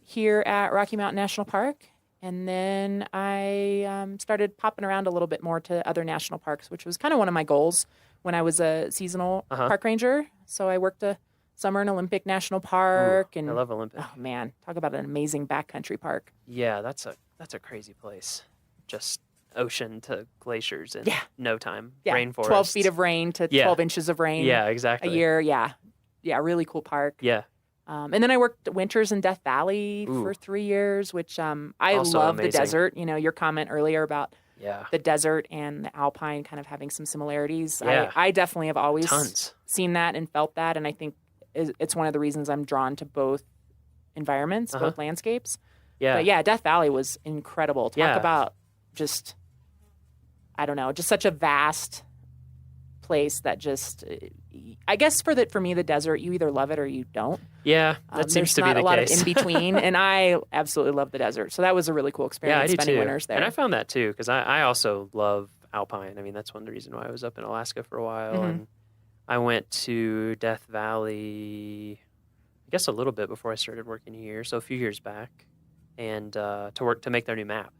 here at Rocky Mountain National Park. And then I started popping around a little bit more to other national parks, which was kind of one of my goals when I was a seasonal park ranger. So I worked a summer in Olympic National Park. I love Olympic. Oh, man. Talk about an amazing backcountry park. Yeah, that's a crazy place. Just ocean to glaciers in no time. Yeah, Rainforest. 12 feet of rain to 12 inches of rain. Yeah, exactly. A year. Yeah, really cool park. And then I worked winters in Death Valley for 3 years, which I also love amazing. the desert. Your comment earlier about Yeah. the desert and the alpine kind of having some similarities. Yeah. I definitely have always Tons. seen that and felt that. And I think it's one of the reasons I'm drawn to both environments, both landscapes. Yeah. But yeah, Death Valley was incredible. Talk about just, I don't know, just such a vast place that just, I guess for me, the desert, you either love it or you don't. Yeah, that seems to be the case. There's not a lot of in between, and I absolutely love the desert. So that was a really cool experience. Yeah, I do spending too. winters there. And I found that too because I also love alpine. I mean, that's one of the reasons why I was up in Alaska for a while, and I went to Death Valley, I guess a little bit before I started working here, so a few years back, and to make their new map.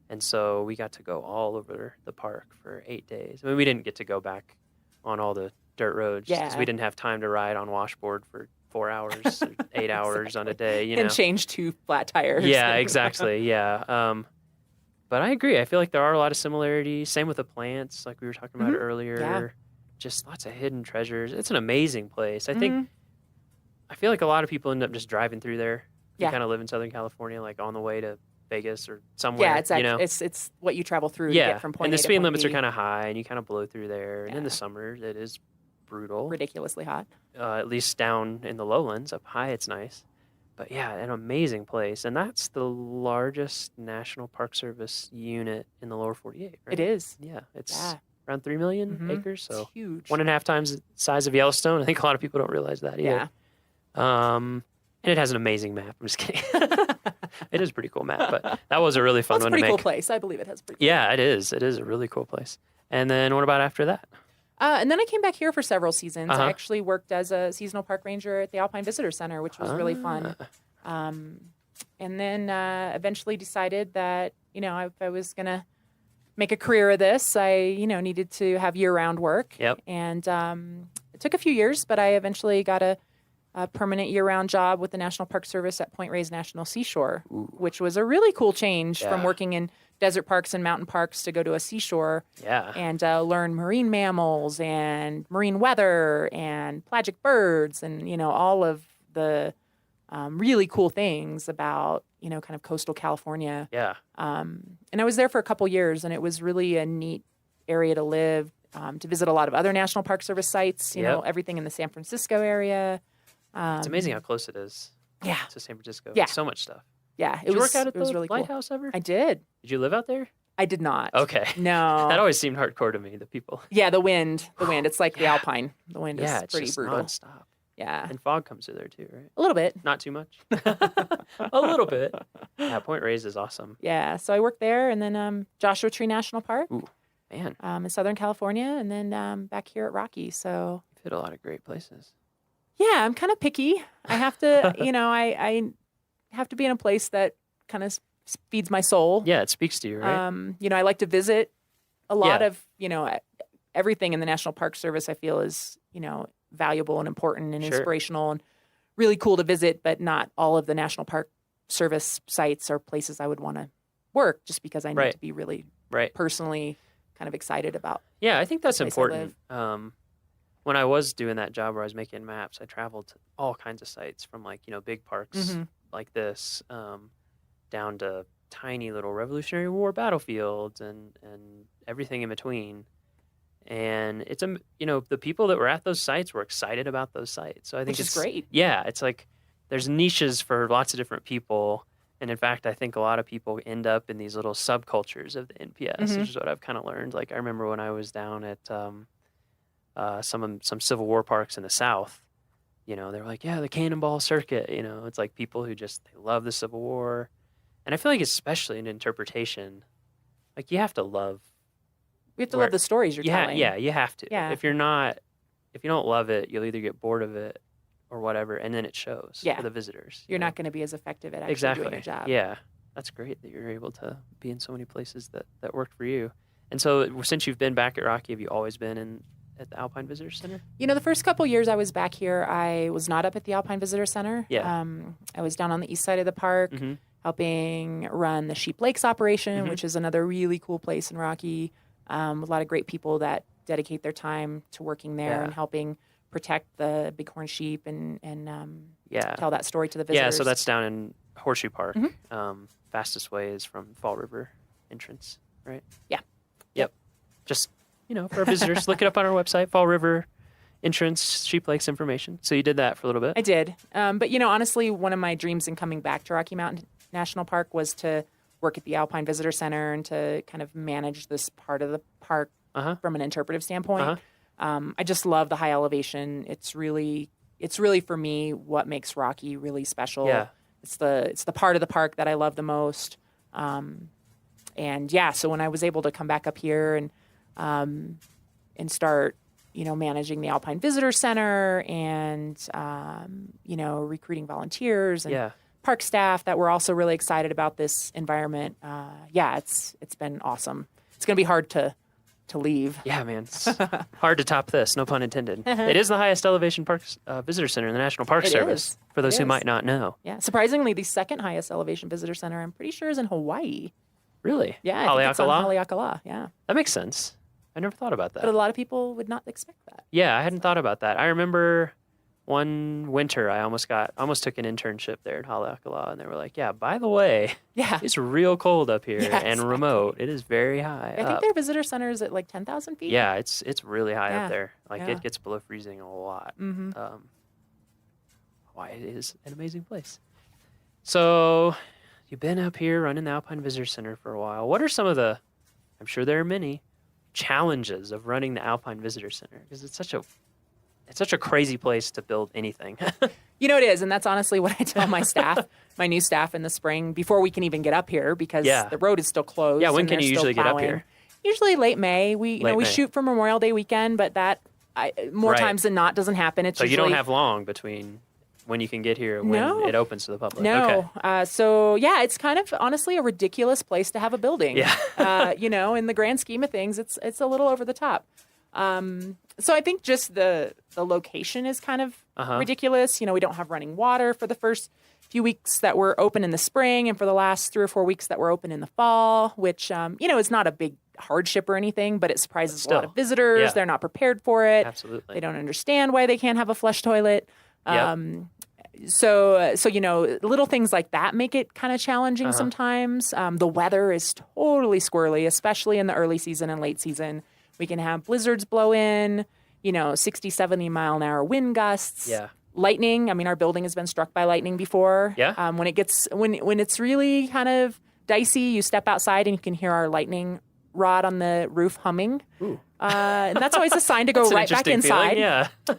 And so we got to go all over the park for 8 days. I mean, we didn't get to go back on all the dirt roads because we didn't have time to ride on washboard for 4 hours, 8 hours on a day, you know. And change 2 flat tires. Yeah, exactly. Yeah. But I agree. I feel like there are a lot of similarities. Same with the plants, like we were talking about earlier. Yeah. Just lots of hidden treasures. It's an amazing place. I feel like a lot of people end up just driving through there. You kind of live in Southern California, like on the way to Vegas or somewhere. Yeah, it's you know? it's what you travel through to get from point and A the to speed point limits are B. kind of high, and you kind of blow through there. And in the summer, it is brutal. Ridiculously hot. At least down in the lowlands. Up high, it's nice. But yeah, an amazing place. And that's the largest National Park Service unit in the lower 48, right? It is. Yeah, it's around 3 million acres. So it's huge. 1.5 times the size of Yellowstone. I think a lot of people don't realize that either. Yeah. And it has an amazing map. I'm just kidding. It is a pretty cool map, but that was a really fun It's a one to pretty make. cool place. I believe it has a pretty cool Yeah, it is. It is a really cool place. And then what about after that? And then I came back here for several seasons. I actually worked as a seasonal park ranger at the Alpine Visitor Center, which was really fun. And then eventually decided that, if I was going to make a career of this, I, needed to have year-round work. Yep. And it took a few years, but I eventually got a permanent year-round job with the National Park Service at Point Reyes National Seashore, which was a really cool change from working in desert parks and mountain parks to go to a seashore and learn marine mammals and marine weather and pelagic birds and, all of the really cool things about, kind of coastal California. Yeah. And I was there for a couple years, and it was really a neat area to live to visit a lot of other National Park Service sites, you know, everything in the San Francisco area. It's amazing how close it is to San Francisco. Yeah. So much stuff. Yeah. Did you work out at it was the really lighthouse cool. ever? I did. Did you live out there? I did not. Okay. No. That always seemed hardcore to me, the people. Yeah, the wind. It's like the Alpine. The wind is It's pretty just brutal. nonstop. Yeah. And fog comes through there too, right? A little bit. Not too much. A little bit. Yeah, Point Reyes is awesome. Yeah. So I worked there, and then Joshua Tree National Park. Ooh, man. In Southern California, and then back here at Rocky. So you've hit a lot of great places. Yeah, I'm kind of picky. I have to, I have to be in a place that kind of feeds my soul. Yeah, it speaks to you, right? I like to visit a lot of, everything in the National Park Service. I feel is, valuable and important and inspirational and really cool to visit. But not all of the National Park Service sites are places I would want to work, just because I need to be really personally kind of excited about. Yeah, I think that's the place I important. live. When I was doing that job where I was making maps, I traveled to all kinds of sites from big parks like this down to tiny little Revolutionary War battlefields and everything in between. And it's the people that were at those sites were excited about those sites. So I think it's great. Yeah, it's like there's niches for lots of different people. And in fact, I think a lot of people end up in these little subcultures of the NPS, which is what I've kind of learned. Like I remember when I was down at some Civil War parks in the South, they were like, yeah, the Cannonball Circuit. It's like people who they love the Civil War. And I feel like especially in interpretation, like you have to love. You have to love the stories you're telling. Yeah, you have to. Yeah. If you don't love it, you'll either get bored of it or whatever, and then it shows for the visitors. You're not going to be as effective at actually doing your job. Yeah, that's great that you're able to be in so many places that work for you. And so since you've been back at Rocky, have you always been at the Alpine Visitor Center? The first couple years I was back here, I was not up at the Alpine Visitor Center. Yeah. I was down on the east side of the park, helping run the Sheep Lakes operation, which is another really cool place in Rocky. A lot of great people that dedicate their time to working there and helping protect the bighorn sheep and tell that story to the visitors. Yeah, so that's down in Horseshoe Park. Fastest way is from Fall River entrance, right? Yeah. Yep. Just, for our visitors, look it up on our website, Fall River entrance, Sheep Lakes information. So you did that for a little bit. I did. But, honestly, one of my dreams in coming back to Rocky Mountain National Park was to work at the Alpine Visitor Center and to kind of manage this part of the park from an interpretive standpoint. I just love the high elevation. It's really for me what makes Rocky really special. Yeah. It's the part of the park that I love the most. So when I was able to come back up here and start, managing the Alpine Visitor Center and recruiting volunteers and park staff that were also really excited about this environment. It's been awesome. It's going to be hard to leave. Yeah, man. It's hard to top this, no pun intended. It is the highest elevation parks visitor center in the National Park Service, for those who might not know. Yeah, surprisingly, the second highest elevation visitor center, I'm pretty sure, is in Hawaii. Really? Yeah, I think it's on Haleakala, yeah. That makes sense. I never thought about that. But a lot of people would not expect that. Yeah, I hadn't thought about that. I remember one winter I almost took an internship there in Haleakala, and they were like, yeah, by the way, it's real cold up here and remote. It is very high I think their visitor center is at like 10,000 feet. Yeah, it's really high up there. Like it gets below freezing a lot. Hawaii is an amazing place. So you've been up here running the Alpine Visitor Center for a while. What are some of I'm sure there are many, challenges of running the Alpine Visitor Center? Because it's such a crazy place to build anything. It is, and that's honestly what I tell my staff, my new staff in the spring, before we can even get up here, because the road is still closed. Yeah, when can you usually get up here? Usually late May. We shoot for Memorial Day weekend, but that more times than not doesn't happen. It's so usually, you don't have long between when you can get here and when it opens to the public. No. Okay. It's kind of honestly a ridiculous place to have a building. Yeah. In the grand scheme of things, it's a little over the top. So I think just the location is kind of ridiculous. We don't have running water for the first few weeks that we're open in the spring, and for the last 3 or 4 weeks that we're open in the fall, which is not a big hardship or anything, but it surprises a lot of visitors. Yeah. They're not prepared for it. Absolutely. They don't understand why they can't have a flush toilet. So little things like that make it kind of challenging sometimes. The weather is totally squirrely, especially in the early season and late season. We can have blizzards blow in, 60, 70 mile an hour wind gusts. Yeah. Lightning. I mean, our building has been struck by lightning before. Yeah. When it's really kind of dicey, you step outside and you can hear our lightning rod on the roof humming. And that's always a sign to go right back inside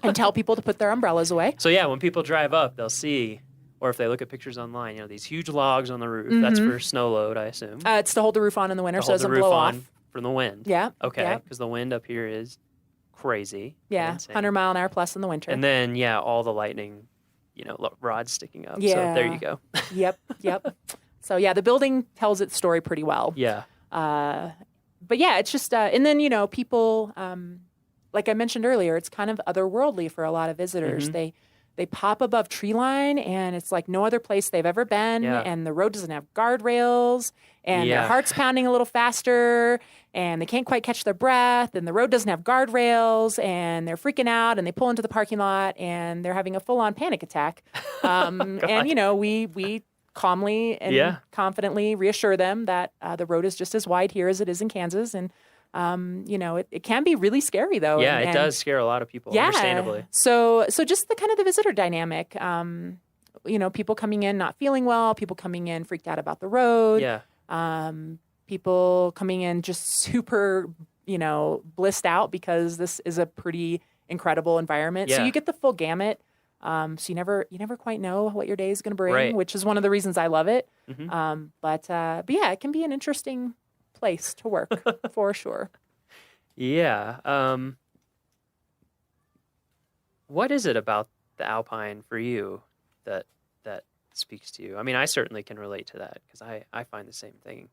and tell people to put their umbrellas away. So yeah, when people drive up, they'll see, or if they look at pictures online, these huge logs on the roof. That's for snow load, I assume. It's to hold the roof on in the winter so it doesn't the roof blow on off. From the wind. Yeah. Okay, because the wind up here is crazy. Yeah, 100 mile an hour plus in the winter. And then, all the lightning, rods sticking up. Yeah. So there you go. Yep. So yeah, the building tells its story pretty well. Yeah. But yeah, it's just, and then, people, like I mentioned earlier, it's kind of otherworldly for a lot of visitors. They pop above tree line and it's like no other place they've ever been. Yeah. And the road doesn't have guardrails and their heart's pounding a little faster and they can't quite catch their breath and the road doesn't have guardrails and they're freaking out and they pull into the parking lot and they're having a full-on panic attack. And, we calmly and confidently reassure them that the road is just as wide here as it is in Kansas. And, it can be really scary though. Yeah, it does scare a lot of people, understandably. So just the kind of the visitor dynamic, people coming in not feeling well, people coming in freaked out about the road. Yeah. People coming in just super, blissed out because this is a pretty incredible environment. Yeah. So you get the full gamut. So you never quite know what your day is going to bring, right. which is one of the reasons I love it. Mm-hmm. But yeah, it can be an interesting place to work for sure. Yeah. What is it about the Alpine for you that speaks to you? I mean, I certainly can relate to that because I find the same thing.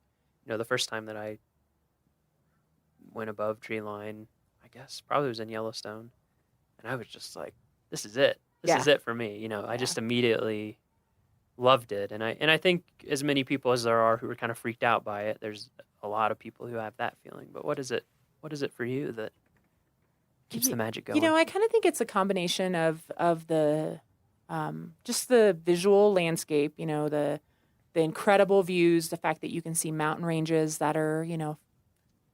The first time that I went above tree line, I guess probably was in Yellowstone, and I was just like, this is it. This is it for me. I just immediately loved it. And I think as many people as there are who are kind of freaked out by it, there's a lot of people who have that feeling. But what is it for you that keeps the magic going? I kind of think it's a combination of the just the visual landscape, the incredible views, the fact that you can see mountain ranges that are,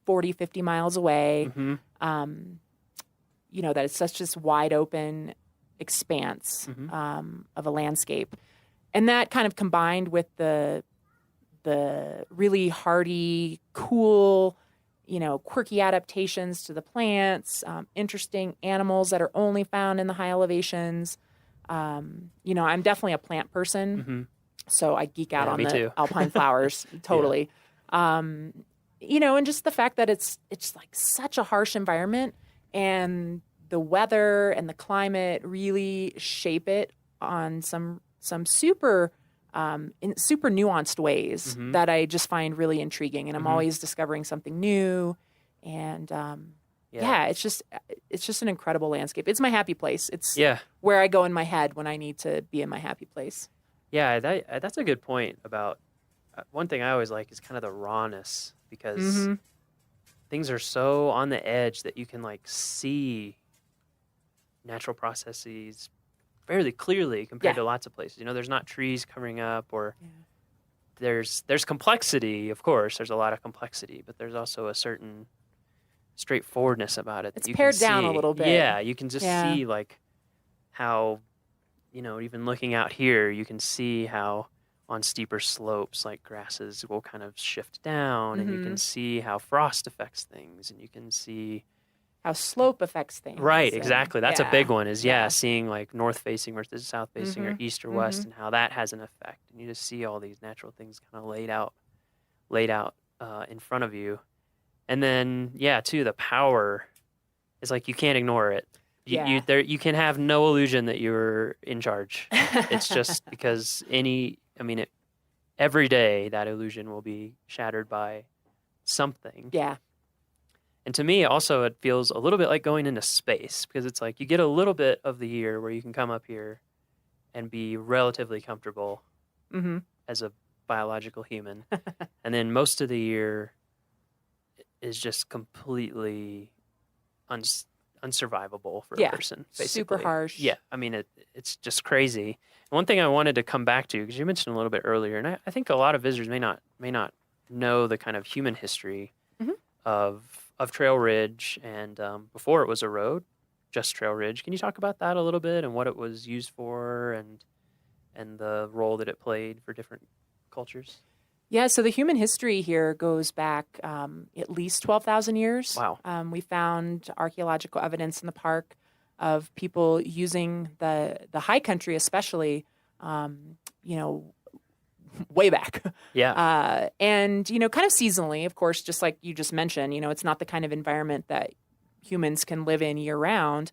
40, 50 miles away. Mm-hmm. That it's such this wide open expanse of a landscape. And that kind of combined with the really hardy, cool, quirky adaptations to the plants, interesting animals that are only found in the high elevations. I'm definitely a plant person, so I geek out on the alpine flowers, totally. And just the fact that it's like such a harsh environment and the weather and the climate really shape it on some super in super nuanced ways that I just find really intriguing. And I'm always discovering something new. And it's just an incredible landscape. It's my happy place. It's where I go in my head when I need to be in my happy place. Yeah, that's a good point about one thing I always like is kind of the rawness because things are so on the edge that you can see natural processes fairly clearly compared to lots of places. There's not trees covering up or there's complexity, of course. There's a lot of complexity, but there's also a certain straightforwardness about it. It's pared down a little bit. Yeah, you can just see how, even looking out here, you can see how on steeper slopes, grasses will kind of shift down and you can see how frost affects things and you can see how slope affects things. Right, exactly. That's a big one is, seeing north facing versus south facing or east or west and how that has an effect. And you just see all these natural things kind of laid out in front of you. And then, too, the power is you can't ignore it. You can have no illusion that you're in charge. It's just because every day that illusion will be shattered by something. Yeah. And to me, also, it feels a little bit like going into space because it's you get a little bit of the year where you can come up here and be relatively comfortable as a biological human. And then most of the year is just completely unsurvivable for a person. Basically. Super harsh. Yeah, it's just crazy. One thing I wanted to come back to, because you mentioned a little bit earlier, and I think a lot of visitors may not know the kind of human history of Trail Ridge, and before it was a road, just Trail Ridge. Can you talk about that a little bit and what it was used for, and the role that it played for different cultures? Yeah, so the human history here goes back at least 12,000 years. Wow. We found archaeological evidence in the park of people using the high country, especially, way back. Yeah. And, kind of seasonally, of course, just like you just mentioned, it's not the kind of environment that humans can live in year round,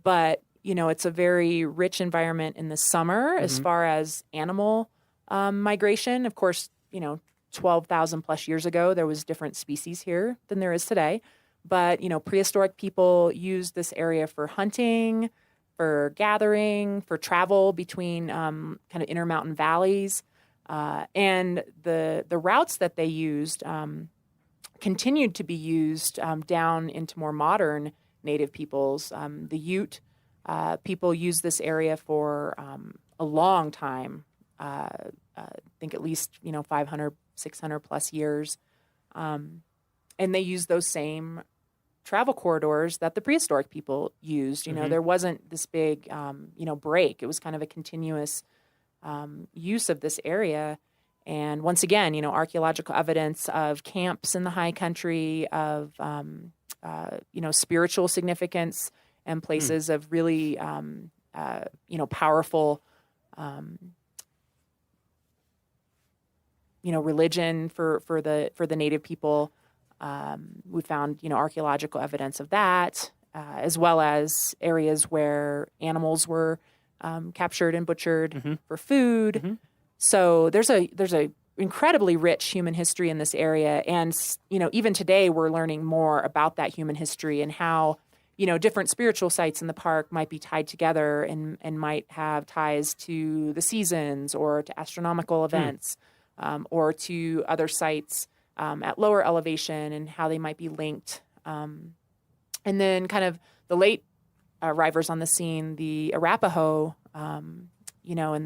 but, it's a very rich environment in the summer as far as animal migration. Of course, 12,000 plus years ago, there was different species here than there is today. But, prehistoric people used this area for hunting, for gathering, for travel between kind of intermountain valleys. And the routes that they used continued to be used down into more modern native peoples. The Ute people used this area for a long time, I think at least, 500, 600 plus years. And they used those same travel corridors that the prehistoric people used. There wasn't this big, break. It was kind of a continuous use of this area. And once again, archaeological evidence of camps in the high country, of, spiritual significance and places of really, powerful, religion for the native people. We found, archaeological evidence of that, as well as areas where animals were captured and butchered for food. So there's a incredibly rich human history in this area, and even today we're learning more about that human history and how different spiritual sites in the park might be tied together and might have ties to the seasons or to astronomical events, or to other sites at lower elevation, and how they might be linked. And then kind of the late arrivals on the scene, the Arapaho, in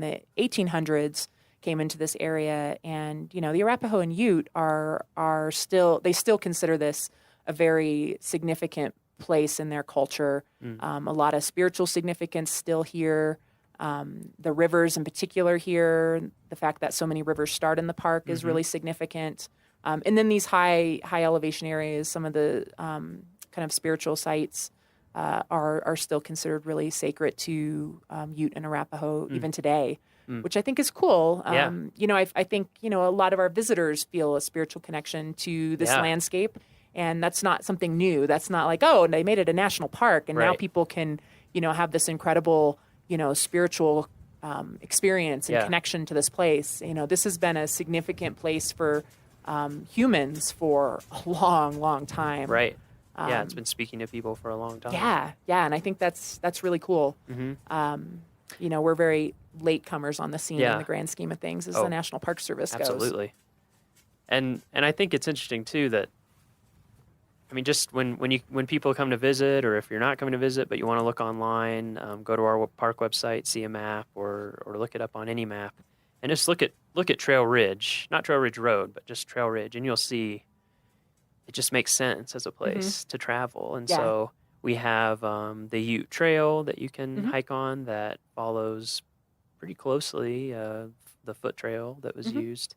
the 1800s came into this area, and, the Arapaho and Ute are still consider this a very significant place in their culture. A lot of spiritual significance still here. The rivers in particular here, the fact that so many rivers start in the park is really significant. And then these high elevation areas, some of the kind of spiritual sites are still considered really sacred to Ute and Arapaho even today, which I think is cool. I think, a lot of our visitors feel a spiritual connection to this landscape, and that's not something new. That's not like, oh, they made it a national park, and now people can, have this incredible, spiritual experience and connection to this place. This has been a significant place for humans for a long, long time. Right. Yeah, it's been speaking to people for a long time. Yeah, and I think that's really cool. We're very latecomers on the scene in the grand scheme of things as the National Park Service goes. Absolutely. And I think it's interesting too that, just when people come to visit, or if you're not coming to visit but you want to look online, go to our park website, see a map, or look it up on any map, and just look at Trail Ridge, not Trail Ridge Road, but just Trail Ridge, and you'll see it just makes sense as a place to travel. And so we have the Ute Trail that you can hike on that follows pretty closely the foot trail that was used,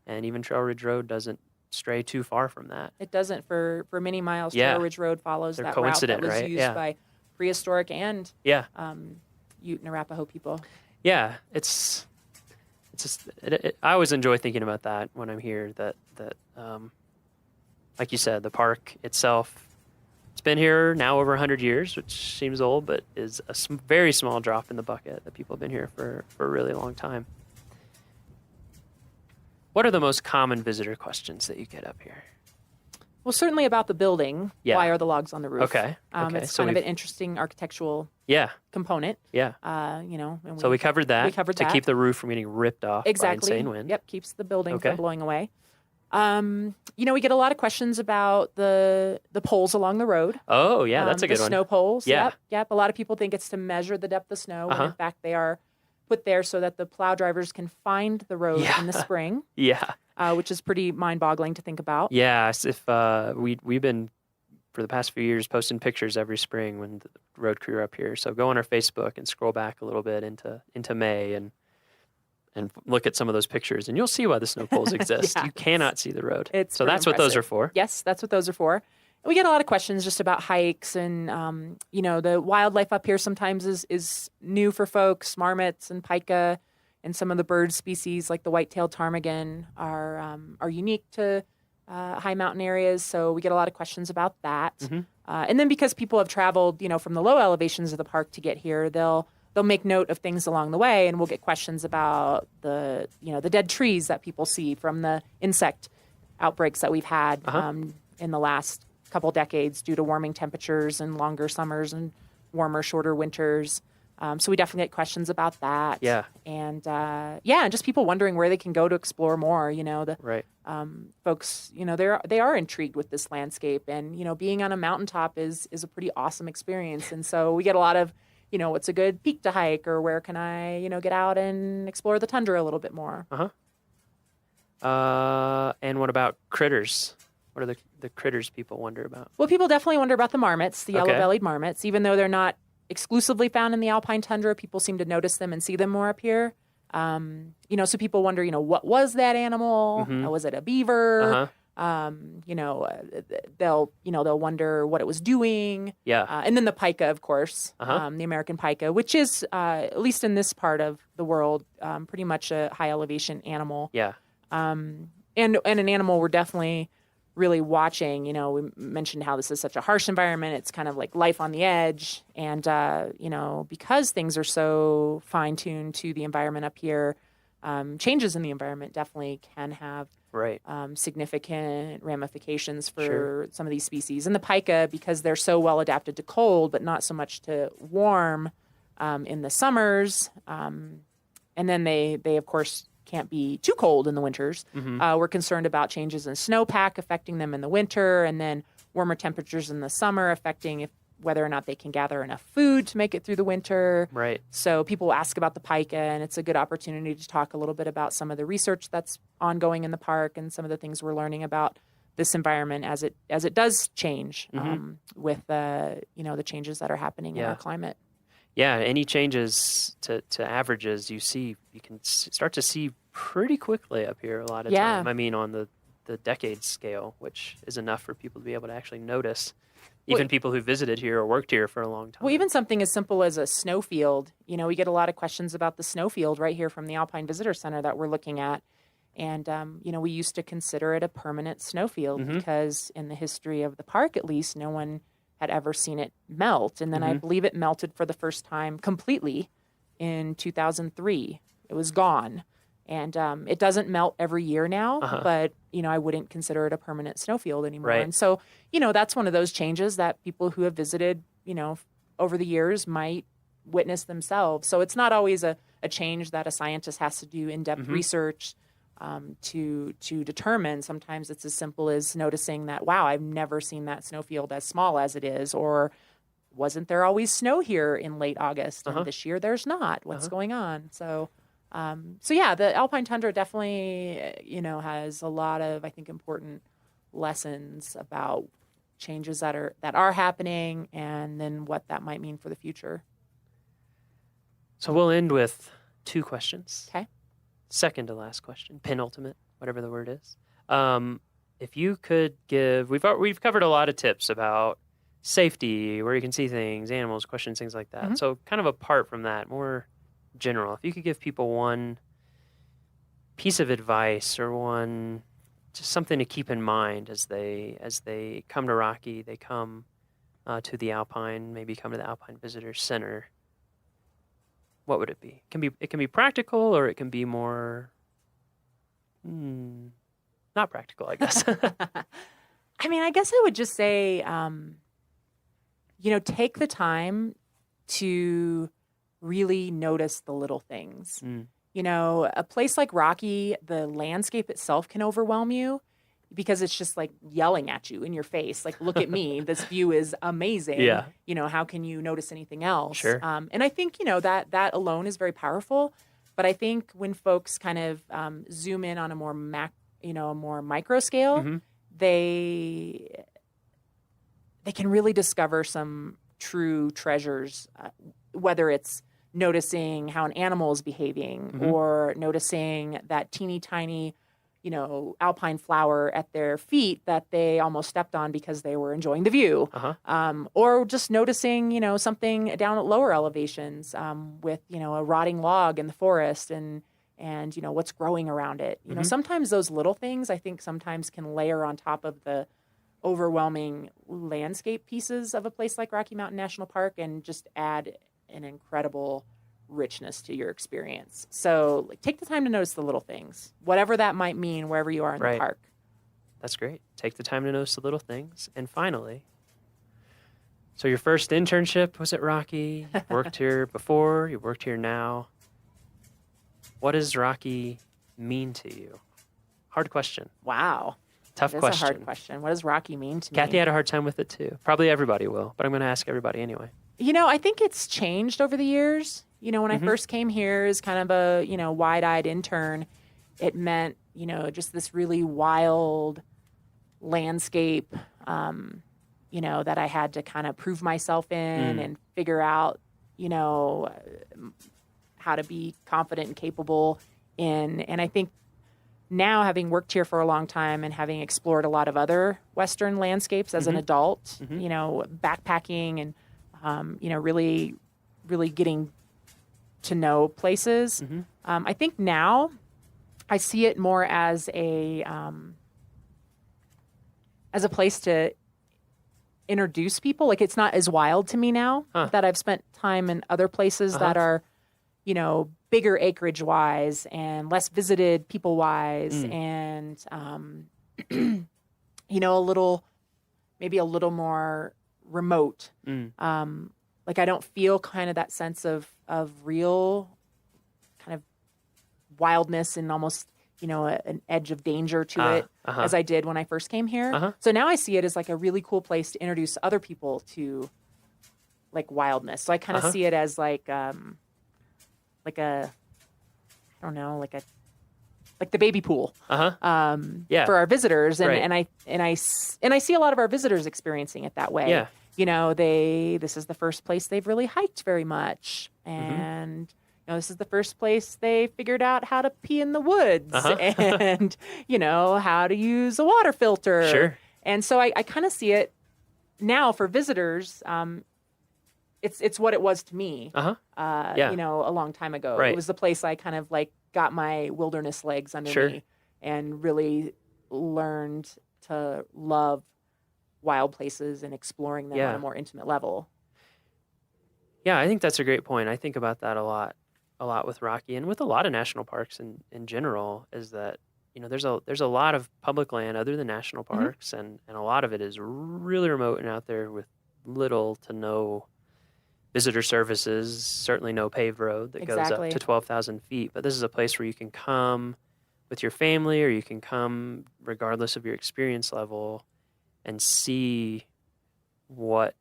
and even Trail Ridge Road doesn't stray too far from that. It doesn't for many miles. Trail Ridge Road follows that route that was used by prehistoric and Ute and Arapaho people. Yeah, it's just I always enjoy thinking about that when I'm here. That like you said, the park itself, it's been here now over 100 years, which seems old, but is a very small drop in the bucket that people have been here for a really long time. What are the most common visitor questions that you get up here? Well, certainly about the building. Yeah. Why are the logs on the roof? Okay. It's kind of an interesting architectural component. Yeah. And So we covered that. to keep the roof from getting ripped off by insane wind. Yep, keeps the building from blowing away. We get a lot of questions about the poles along the road. Oh, yeah, that's a good one. The snow poles. Yep. A lot of people think it's to measure the depth of snow, when in fact they are put there so that the plow drivers can find the road in the spring. Yeah. which is pretty mind-boggling to think about. Yeah, if we've been for the past few years posting pictures every spring when the road crew are up here. So go on our Facebook and scroll back a little bit into May and look at some of those pictures, and you'll see why the snow poles exist. You cannot see the road. So that's what those are for. Yes, that's what those are for. We get a lot of questions just about hikes and, the wildlife up here sometimes is new for folks. Marmots and pika and some of the bird species like the white-tailed ptarmigan are unique to high mountain areas. So we get a lot of questions about that. And then because people have traveled, from the low elevations of the park to get here, they'll make note of things along the way, and we'll get questions about the dead trees that people see from the insect outbreaks that we've had in the last couple decades due to warming temperatures and longer summers and warmer, shorter winters. So we definitely get questions about that. Yeah. And and just people wondering where they can go to explore more. Right. Folks, they are intrigued with this landscape, and being on a mountaintop is a pretty awesome experience. And so we get a lot of, what's a good peak to hike, or where can I, get out and explore the tundra a little bit more. And what about critters? What are the critters people wonder about? Well, people definitely wonder about the marmots, the yellow-bellied marmots. Even though they're not exclusively found in the alpine tundra, people seem to notice them and see them more up here. So people wonder, what was that animal? Was it a beaver? They'll wonder what it was doing. Yeah. And then the pika, of course, the American pika, which is, at least in this part of the world, pretty much a high elevation animal. Yeah. And an animal we're definitely really watching. We mentioned how this is such a harsh environment. It's kind of like life on the edge. And, because things are so fine-tuned to the environment up here, changes in the environment definitely can have significant ramifications for some of these species. And the pika, because they're so well adapted to cold, but not so much to warm in the summers. And then they of course, can't be too cold in the winters. We're concerned about changes in snowpack affecting them in the winter, and then warmer temperatures in the summer affecting whether or not they can gather enough food to make it through the winter. Right. So people ask about the pika, and it's a good opportunity to talk a little bit about some of the research that's ongoing in the park and some of the things we're learning about this environment as it does change with the changes that are happening in our climate. Yeah, any changes to averages you can start to see pretty quickly up here a lot of time. I mean, on the decade scale, which is enough for people to be able to actually notice. Even people who visited here or worked here for a long time. Well, even something as simple as a snowfield. We get a lot of questions about the snowfield right here from the Alpine Visitor Center that we're looking at. And, we used to consider it a permanent snowfield because in the history of the park, at least, no one had ever seen it melt. And then I believe it melted for the first time completely in 2003. It was gone. And it doesn't melt every year now, but, I wouldn't consider it a permanent snowfield anymore. Right. And so, that's one of those changes that people who have visited, over the years might witness themselves. So it's not always a change that a scientist has to do in-depth research to determine. Sometimes it's as simple as noticing that, wow, I've never seen that snowfield as small as it is, or wasn't there always snow here in late August? And this year there's not. What's going on? So the alpine tundra definitely, has a lot of, I think, important lessons about changes that are happening, and then what that might mean for the future. So we'll end with 2 questions. Okay. Second to last question, penultimate, whatever the word is. If you could give, we've covered a lot of tips about safety, where you can see things, animals, questions, things like that. So kind of apart from that, more general, if you could give people one piece of advice or just something to keep in mind as they come to Rocky, they come to the Alpine, maybe come to the Alpine Visitor Center, what would it be? It can be practical, or it can be more not practical, I guess. I mean, I guess I would just say, take the time to really notice the little things. A place like Rocky, the landscape itself can overwhelm you because it's just like yelling at you in your face. Like, look at me. This view is amazing. Yeah. How can you notice anything else? Sure. And I think, that alone is very powerful. But I think when folks kind of zoom in on a more a more micro scale, Mm-hmm. they can really discover some true treasures, whether it's noticing how an animal is behaving Mm-hmm. or noticing that teeny tiny, alpine flower at their feet that they almost stepped on because they were enjoying the view. Or just noticing, something down at lower elevations with, a rotting log in the forest and what's growing around it. Mm-hmm. Sometimes those little things I think sometimes can layer on top of the overwhelming landscape pieces of a place like Rocky Mountain National Park and just add an incredible richness to your experience. So take the time to notice the little things, whatever that might mean wherever you are in the park. That's great. Take the time to notice the little things. And finally, so your first internship was at Rocky. You worked here before, you worked here now. What does Rocky mean to you? Hard question. Wow. Tough That's question. a hard question. What does Rocky mean to me? Kathy had a hard time with it too. Probably everybody will, but I'm going to ask everybody anyway. I think it's changed over the years. When I first came here as kind of a, wide-eyed intern, it meant, just this really wild landscape, that I had to kind of prove myself in and figure out, how to be confident and capable in. And I think now, having worked here for a long time and having explored a lot of other Western landscapes as an adult, backpacking and, really, really getting to know places. I think now I see it more as a place to introduce people. Like it's not as wild to me now that I've spent time in other places that are, bigger acreage wise and less visited people wise and, maybe a little more remote. Like I don't feel kind of that sense of real kind of wildness and almost, an edge of danger to it as I did when I first came here. So now I see it as like a really cool place to introduce other people to like wildness. So I kind of see it as like the baby pool for our visitors. And, and I see a lot of our visitors experiencing it that way. This is the first place they've really hiked very much. And, this is the first place they figured out how to pee in the woods and, how to use a water filter. Sure. And so I kind of see it now for visitors. It's what it was to me, a long time ago. Right. It was the place I kind of like got my wilderness legs under me and really learned to love wild places and exploring them on a more intimate level. Yeah, I think that's a great point. I think about that a lot with Rocky and with a lot of national parks in general is that, there's a lot of public land other than national parks and a lot of it is really remote and out there with little to no visitor services, certainly no paved road that goes up to 12,000 feet. But this is a place where you can come with your family or you can come regardless of your experience level and see what,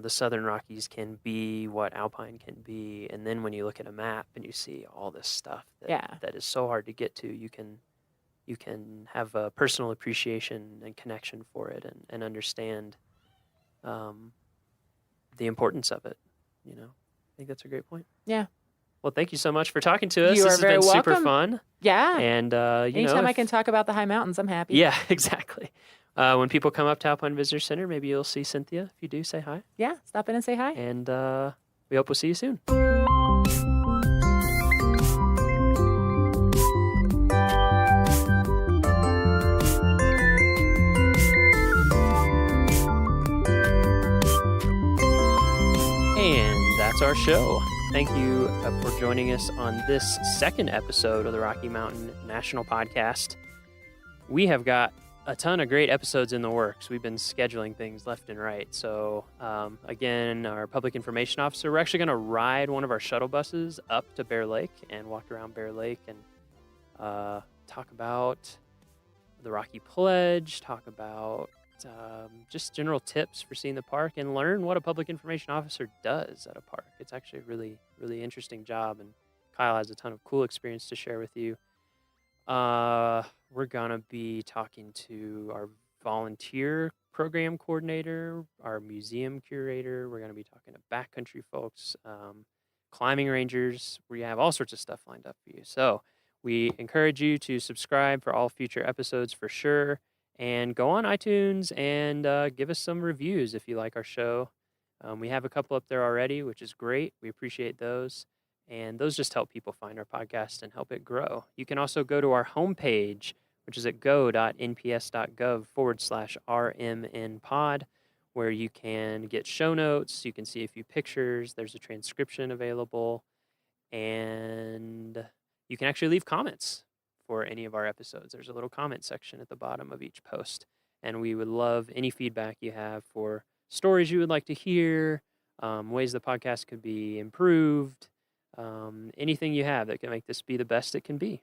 the Southern Rockies can be, what Alpine can be. And then when you look at a map and you see all this stuff that is so hard to get to, you can have a personal appreciation and connection for it and understand the importance of it. I think that's a great point. Yeah. Well, thank you so much for talking to us. You this are has very been welcome. super fun. Yeah. And anytime I can talk about the high mountains, I'm happy. Yeah, exactly. When people come up to Alpine Visitor Center, maybe you'll see Cynthia. If you do, say hi. Yeah, stop in and say hi. And we hope we'll see you soon. And that's our show. Thank you for joining us on this second episode of the Rocky Mountain National Podcast. We have got a ton of great episodes in the works. We've been scheduling things left and right. So, again, our public information officer, we're actually going to ride one of our shuttle buses up to Bear Lake and walk around Bear Lake and talk about the Rocky Pledge, talk about just general tips for seeing the park and learn what a public information officer does at a park. It's actually a really, really interesting job, and Kyle has a ton of cool experience to share with you. We're going to be talking to our volunteer program coordinator, our museum curator. We're going to be talking to backcountry folks, climbing rangers. We have all sorts of stuff lined up for you. So we encourage you to subscribe for all future episodes for sure. And go on iTunes and give us some reviews if you like our show. We have a couple up there already, which is great. We appreciate those. And those just help people find our podcast and help it grow. You can also go to our homepage, which is at go.nps.gov/RMNpod, where you can get show notes. You can see a few pictures. There's a transcription available. And you can actually leave comments for any of our episodes. There's a little comment section at the bottom of each post. And we would love any feedback you have for stories you would like to hear, ways the podcast could be improved, anything you have that can make this be the best it can be.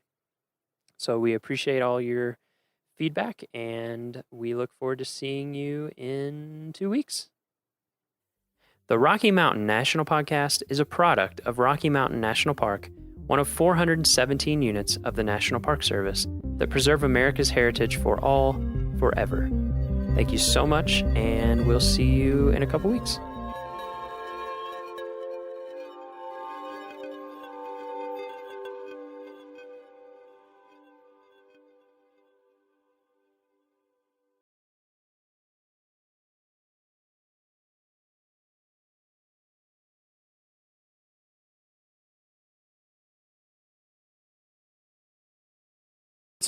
So we appreciate all your feedback, and we look forward to seeing you in 2 weeks. The Rocky Mountain National Podcast is a product of Rocky Mountain National Park, one of 417 units of the National Park Service that preserve America's heritage for all, forever. Thank you so much, and we'll see you in a couple weeks.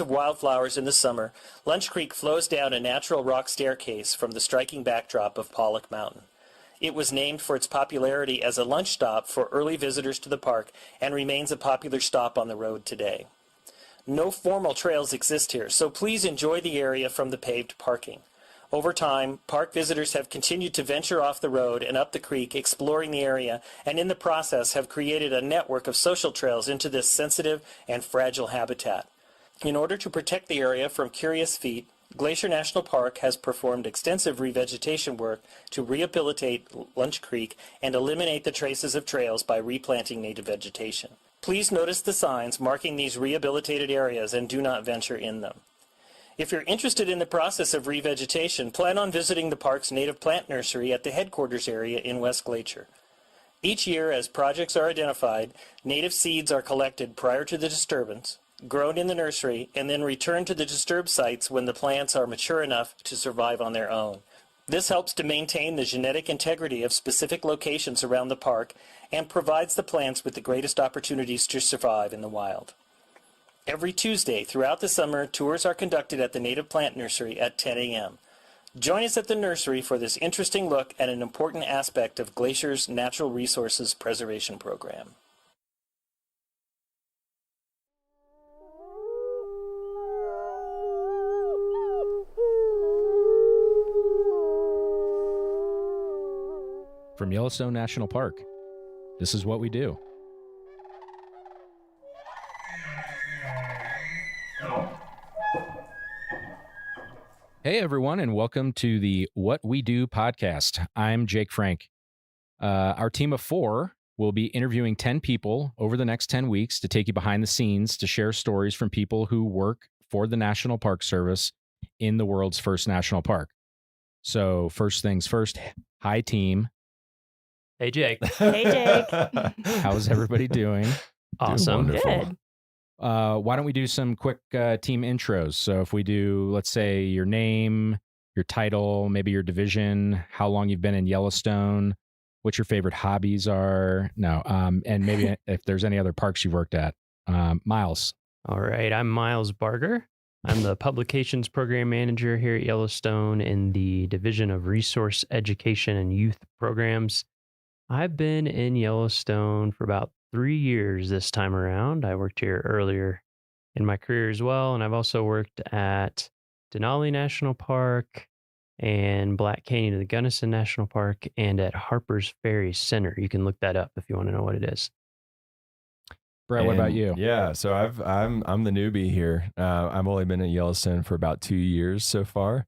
Of wildflowers in the summer, Lunch Creek flows down a natural rock staircase from the striking backdrop of Pollock Mountain. It was named for its popularity as a lunch stop for early visitors to the park and remains a popular stop on the road today. No formal trails exist here, so please enjoy the area from the paved parking. Over time, park visitors have continued to venture off the road and up the creek, exploring the area, and in the process have created a network of social trails into this sensitive and fragile habitat. In order to protect the area from curious feet, Glacier National Park has performed extensive revegetation work to rehabilitate Lunch Creek and eliminate the traces of trails by replanting native vegetation. Please notice the signs marking these rehabilitated areas and do not venture in them. If you're interested in the process of revegetation, plan on visiting the park's native plant nursery at the headquarters area in West Glacier. Each year, as projects are identified, native seeds are collected prior to the disturbance, grown in the nursery, and then returned to the disturbed sites when the plants are mature enough to survive on their own. This helps to maintain the genetic integrity of specific locations around the park and provides the plants with the greatest opportunities to survive in the wild. Every Tuesday throughout the summer, tours are conducted at the Native Plant Nursery at 10 a.m. Join us at the nursery for this interesting look at an important aspect of Glacier's Natural Resources Preservation Program. From Yellowstone National Park, this is what we do. Hey, everyone, and welcome to the What We Do podcast. I'm Jake Frank. Our team of 4 will be interviewing 10 people over the next 10 weeks to take you behind the scenes to share stories from people who work for the National Park Service in the world's first national park. So first things first, hi, team. Hey, Jake. Hey, Jake. How's everybody doing? Awesome. Good. Why don't we do some quick team intros? So if we do, let's say, your name, your title, maybe your division, how long you've been in Yellowstone, what your favorite hobbies are. And maybe if there's any other parks you've worked at. Miles. All right. I'm Miles Barger. I'm the Publications Program Manager here at Yellowstone in the Division of Resource Education and Youth Programs. I've been in Yellowstone for about 3 years this time around. I worked here earlier in my career as well, and I've also worked at Denali National Park and Black Canyon of the Gunnison National Park and at Harper's Ferry Center. You can look that up if you want to know what it is. Brett, what about you? Yeah, so I'm the newbie here. I've only been in Yellowstone for about 2 years so far.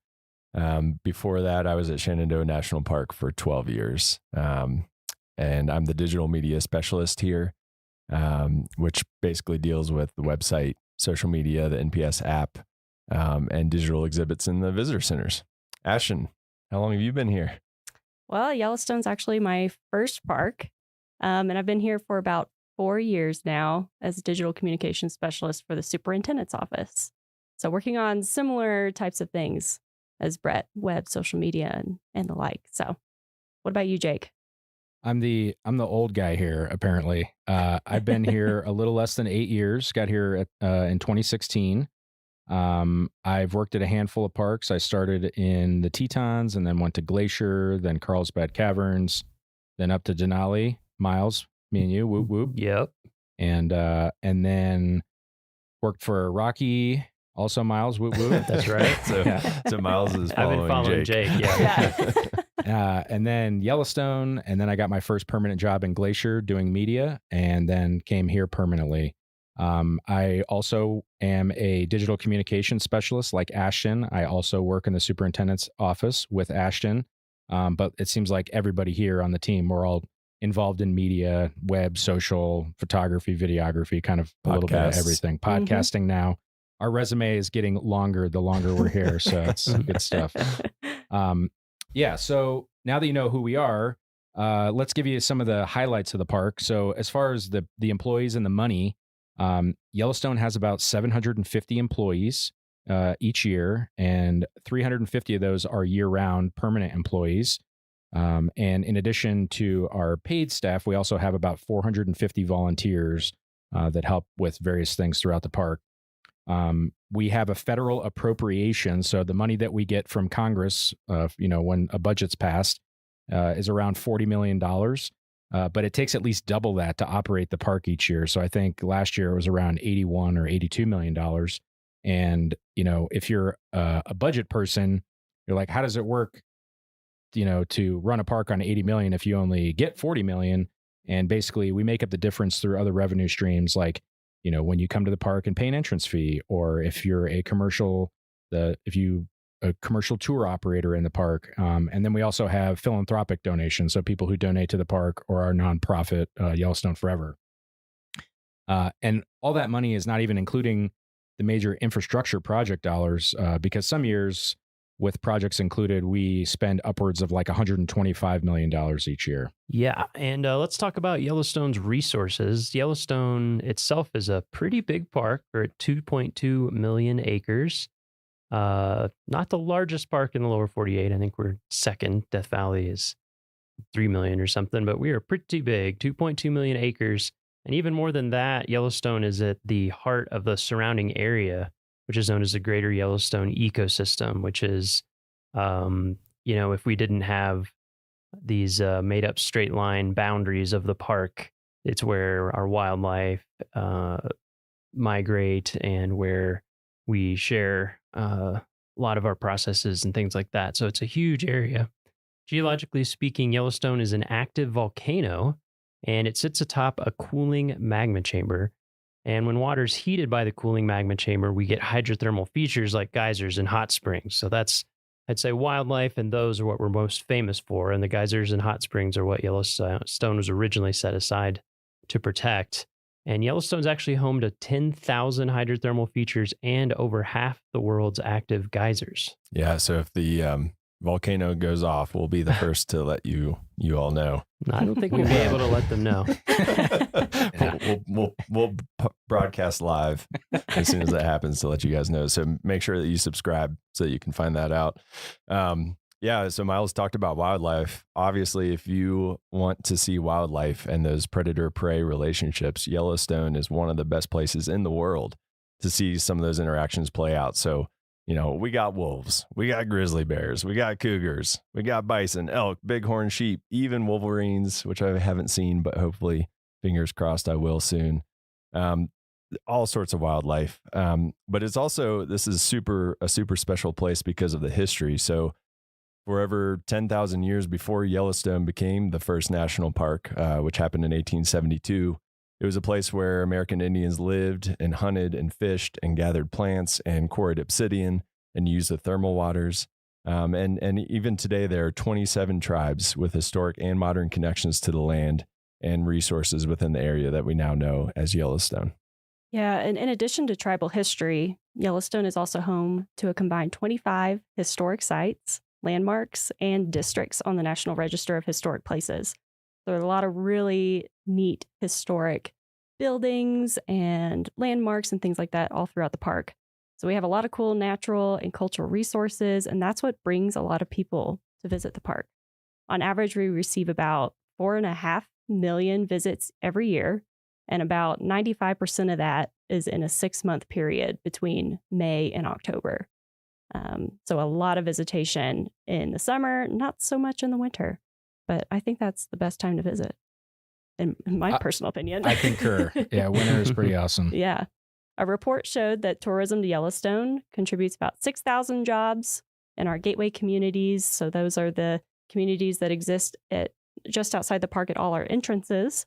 Before that, I was at Shenandoah National Park for 12 years. And I'm the digital media specialist here, which basically deals with the website social media, the NPS app, and digital exhibits in the visitor centers. Ashton, how long have you been here? Well, Yellowstone's actually my first park, and I've been here for about 4 years now as a digital communications specialist for the superintendent's office. So working on similar types of things as Brett, web, social media, and the like. So what about you, Jake? I'm the old guy here, apparently. I've been here a little less than 8 years, got here in 2016. I've worked at a handful of parks. I started in the Tetons and then went to Glacier, then Carlsbad Caverns, then up to Denali. Miles, me and you, whoop whoop. Yep. And then worked for Rocky, also Miles, whoop whoop. That's right. So Miles is I've been following Jake. Yeah. And then Yellowstone, and then I got my first permanent job in Glacier doing media, and then came here permanently. I also am a digital communication specialist like Ashton. I also work in the superintendent's office with Ashton. But it seems like everybody here on the team, we're all involved in media, web, social, photography, videography, kind of a little bit of everything. Podcasting now. Our resume is getting longer the longer we're here, so it's good stuff. So now that you know who we are, let's give you some of the highlights of the park. So as far as the employees and the money, Yellowstone has about 750 employees each year, and 350 of those are year-round permanent employees. And in addition to our paid staff, we also have about 450 volunteers that help with various things throughout the park. We have a federal appropriation, so the money that we get from Congress, when a budget's passed, is around $40 million. But it takes at least double that to operate the park each year. So I think last year it was around $81 or $82 million. And, if you're a budget person, you're like, how does it work, to run a park on 80 million if you only get 40 million? And basically we make up the difference through other revenue streams, like, when you come to the park and pay an entrance fee, or if you're a commercial tour operator in the park. And then we also have philanthropic donations. So people who donate to the park or our nonprofit, Yellowstone Forever. And all that money is not even including the major infrastructure project dollars, because some years with projects included, we spend upwards of like $125 million each year. Yeah. And let's talk about Yellowstone's resources. Yellowstone itself is a pretty big park. We're at 2.2 million acres. Not the largest park in the lower 48. I think we're second. Death Valley is 3 million or something, but we are pretty big, 2.2 million acres. And even more than that, Yellowstone is at the heart of the surrounding area, which is known as the Greater Yellowstone Ecosystem, which is, if we didn't have these made up straight line boundaries of the park, it's where our wildlife migrate and where we share a lot of our processes and things like that. So it's a huge area. Geologically speaking, Yellowstone is an active volcano, and it sits atop a cooling magma chamber. And when water is heated by the cooling magma chamber, we get hydrothermal features like geysers and hot springs. So that's, I'd say, wildlife, and those are what we're most famous for. And the geysers and hot springs are what Yellowstone was originally set aside to protect. And Yellowstone's actually home to 10,000 hydrothermal features and over half the world's active geysers. Yeah, so if the volcano goes off, we'll be the first to let you all know. I don't think we'll be able to let them know. We'll broadcast live as soon as that happens to let you guys know. So make sure that you subscribe so that you can find that out. So Miles talked about wildlife. Obviously, if you want to see wildlife and those predator-prey relationships, Yellowstone is one of the best places in the world to see some of those interactions play out. So, we got wolves, we got grizzly bears, we got cougars, we got bison, elk, bighorn sheep, even wolverines, which I haven't seen, but hopefully, fingers crossed, I will soon. All sorts of wildlife. But it's also, this is a super special place because of the history. So for over 10,000 years before Yellowstone became the first national park, which happened in 1872, it was a place where American Indians lived and hunted and fished and gathered plants and quarried obsidian and used the thermal waters. And even today, there are 27 tribes with historic and modern connections to the land and resources within the area that we now know as Yellowstone. Yeah, and in addition to tribal history, Yellowstone is also home to a combined 25 historic sites, landmarks, and districts on the National Register of Historic Places. There are a lot of really neat historic buildings and landmarks and things like that all throughout the park. So we have a lot of cool natural and cultural resources, and that's what brings a lot of people to visit the park. On average, we receive about 4.5 million visits every year, and about 95% of that is in a 6-month period between May and October. So a lot of visitation in the summer, not so much in the winter, but I think that's the best time to visit, in my personal opinion. I concur. Yeah, winter is pretty awesome. Yeah. A report showed that tourism to Yellowstone contributes about 6,000 jobs in our gateway communities. So those are the communities that exist at just outside the park at all our entrances,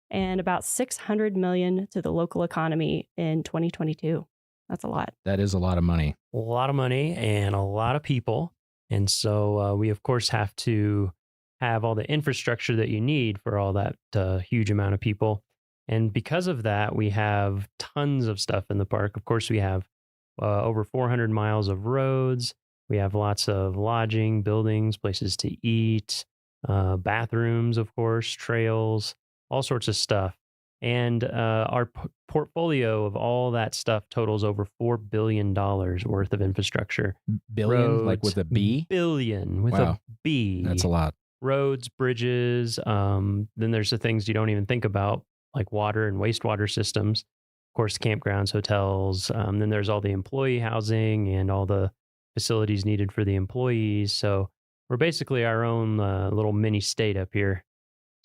and about $600 million to the local economy in 2022. That's a lot. That is a lot of money. A lot of money and a lot of people. And so we, of course, have to have all the infrastructure that you need for all that huge amount of people. And because of that, we have tons of stuff in the park. Of course, we have over 400 miles of roads. We have lots of lodging, buildings, places to eat, bathrooms, of course, trails, all sorts of stuff. And our portfolio of all that stuff totals over $4 billion worth of infrastructure. Billion, roads, like with a B? Billion with Wow. a B. That's a lot. Roads, bridges. Then there's the things you don't even think about, like water and wastewater systems. Of course, campgrounds, hotels. Then there's all the employee housing and all the facilities needed for the employees. So we're basically our own little mini state up here.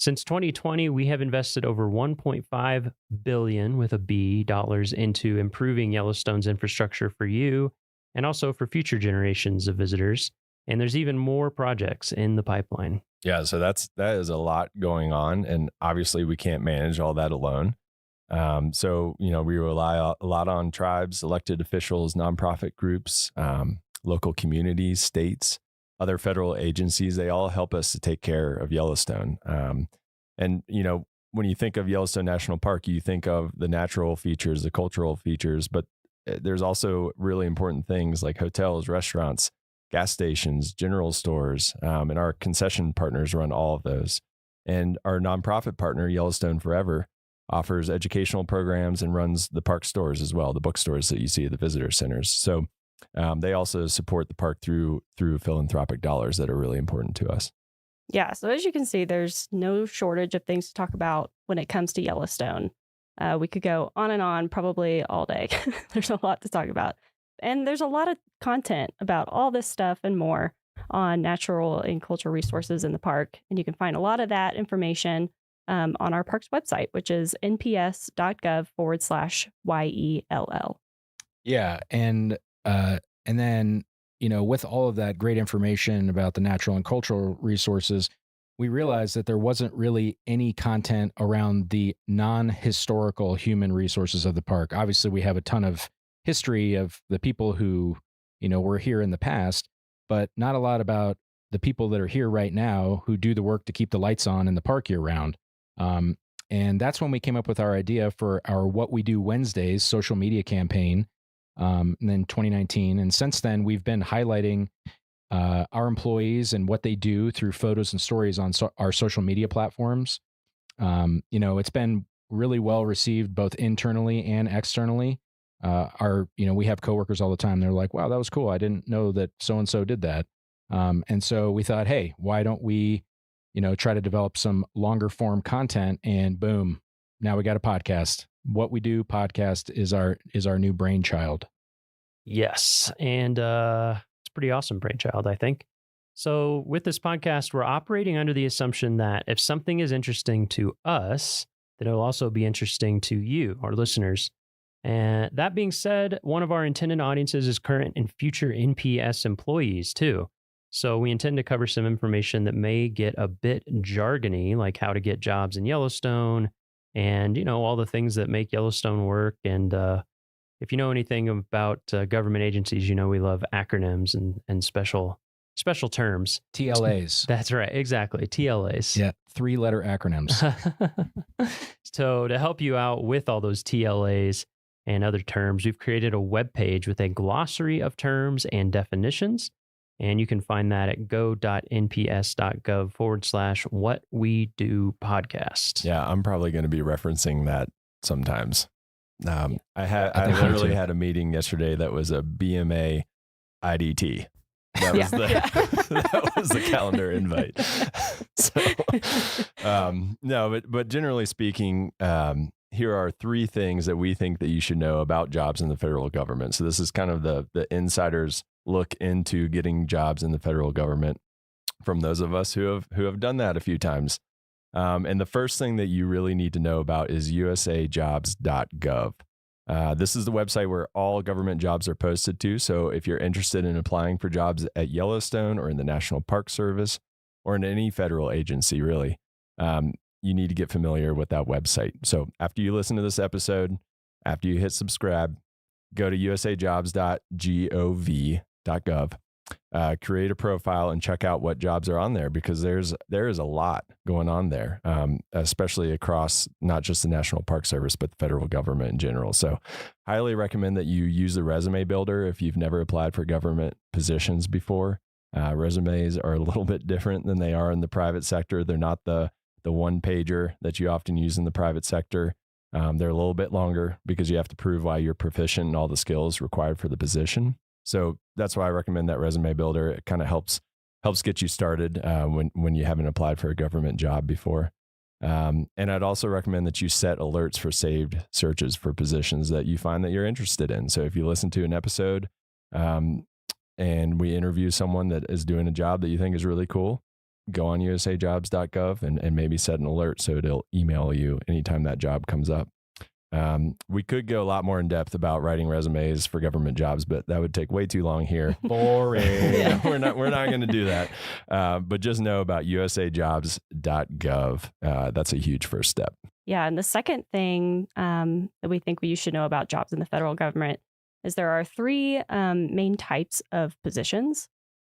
Since 2020, we have invested over $1.5 billion with a B dollars into improving Yellowstone's infrastructure for you and also for future generations of visitors. And there's even more projects in the pipeline. Yeah, so that is a lot going on, and obviously we can't manage all that alone. So we rely a lot on tribes, elected officials, nonprofit groups, local communities, states, other federal agencies. They all help us to take care of Yellowstone. And when you think of Yellowstone National Park, you think of the natural features, the cultural features, but there's also really important things like hotels, restaurants, gas stations, general stores, and our concession partners run all of those. And our nonprofit partner, Yellowstone Forever, offers educational programs and runs the park stores as well, the bookstores that you see at the visitor centers. So they also support the park through philanthropic dollars that are really important to us. Yeah, so as you can see, there's no shortage of things to talk about when it comes to Yellowstone. We could go on and on probably all day. There's a lot to talk about. And there's a lot of content about all this stuff and more on natural and cultural resources in the park. And you can find a lot of that information on our park's website, which is nps.gov/YELL. Yeah. And then, with all of that great information about the natural and cultural resources, we realized that there wasn't really any content around the non-historical human resources of the park. Obviously, we have a ton of history of the people who, were here in the past, but not a lot about the people that are here right now who do the work to keep the lights on in the park year round. And that's when we came up with our idea for our What We Do Wednesdays social media campaign in 2019. And since then, we've been highlighting our employees and what they do through photos and stories on our social media platforms. It's been really well received both internally and externally. We have coworkers all the time. They're like, wow, that was cool. I didn't know that so-and-so did that. And so we thought, hey, why don't we, try to develop some longer form content, and boom, now we got a podcast. What We Do podcast is our new brainchild. Yes. And it's a pretty awesome brainchild, I think. So with this podcast, we're operating under the assumption that if something is interesting to us, that it'll also be interesting to you, our listeners. And that being said, one of our intended audiences is current and future NPS employees too. So we intend to cover some information that may get a bit jargony, like how to get jobs in Yellowstone and, all the things that make Yellowstone work. And if you know anything about government agencies, we love acronyms and special terms. TLAs. That's right. Exactly. TLAs. Yeah. 3-letter acronyms. So to help you out with all those TLAs, and other terms. We've created a web page with a glossary of terms and definitions, and you can find that at go.nps.gov/whatwedo-podcast. Yeah, I'm probably going to be referencing that sometimes. I think so, literally too. had a meeting yesterday that was a BMA IDT. That was that was the calendar invite. So, no, but generally speaking, here are 3 things that we think that you should know about jobs in the federal government. So this is kind of the insider's look into getting jobs in the federal government from those of us who have done that a few times. And the first thing that you really need to know about is usajobs.gov. This is the website where all government jobs are posted to. So if you're interested in applying for jobs at Yellowstone or in the National Park Service or in any federal agency, really, you need to get familiar with that website. So after you listen to this episode, after you hit subscribe, go to usajobs.gov, create a profile and check out what jobs are on there, because there is a lot going on there, especially across not just the National Park Service, but the federal government in general. So highly recommend that you use the resume builder if you've never applied for government positions before. Resumes are a little bit different than they are in the private sector. They're not the one pager that you often use in the private sector. They're a little bit longer because you have to prove why you're proficient in all the skills required for the position. So that's why I recommend that resume builder. It kind of helps get you started when you haven't applied for a government job before. And I'd also recommend that you set alerts for saved searches for positions that you find that you're interested in. So if you listen to an episode and we interview someone that is doing a job that you think is really cool, go on usajobs.gov and maybe set an alert so it'll email you anytime that job comes up. We could go a lot more in depth about writing resumes for government jobs, but that would take way too long here. Boring. Yeah, we're not going to do that. But just know about usajobs.gov. That's a huge first step. Yeah. And the second thing that we think you should know about jobs in the federal government is there are 3 main types of positions.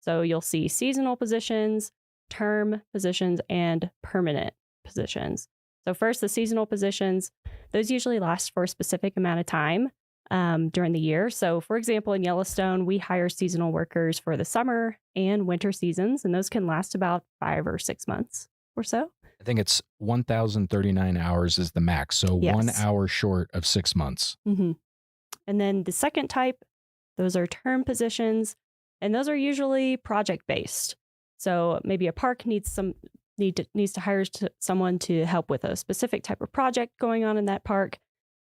So you'll see seasonal positions, term positions, and permanent positions. So first, the seasonal positions, those usually last for a specific amount of time during the year. So for example, in Yellowstone, we hire seasonal workers for the summer and winter seasons, and those can last about 5 or 6 months or so. I think it's 1,039 hours is the max. So Yes. 1 hour short of 6 months. Mm-hmm. And then the second type, those are term positions, and those are usually project-based. So maybe a park needs to hire someone to help with a specific type of project going on in that park.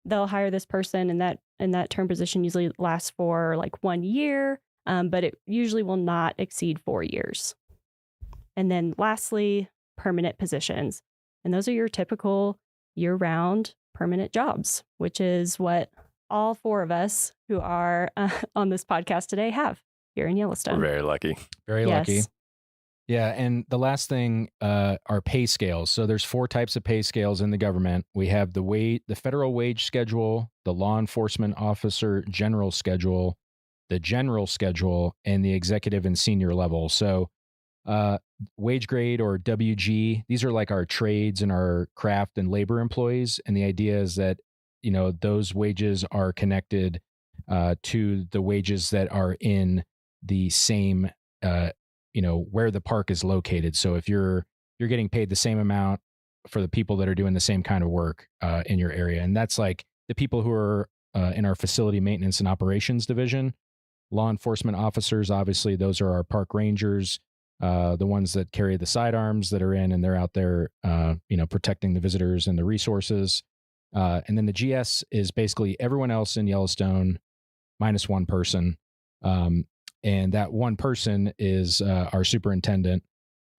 They'll hire this person, and that term position usually lasts for like 1 year, but it usually will not exceed 4 years. And then lastly, permanent positions. And those are your typical year-round permanent jobs, which is what all 4 of us who are on this podcast today have here in Yellowstone. We're very lucky. Very lucky. Yeah, and the last thing are pay scales. So there's 4 types of pay scales in the government. We have the federal wage schedule, the law enforcement officer general schedule, the general schedule, and the executive and senior level. So wage grade or WG, these are like our trades and our craft and labor employees. And the idea is that, those wages are connected to the wages that are in the same where the park is located. So if you're getting paid the same amount for the people that are doing the same kind of work in your area. And that's like the people who are in our facility maintenance and operations division. Law enforcement officers, obviously, those are our park rangers, the ones that carry the sidearms that are in, and they're out there, protecting the visitors and the resources. And then the GS is basically everyone else in Yellowstone minus 1 person. And that 1 person is our superintendent.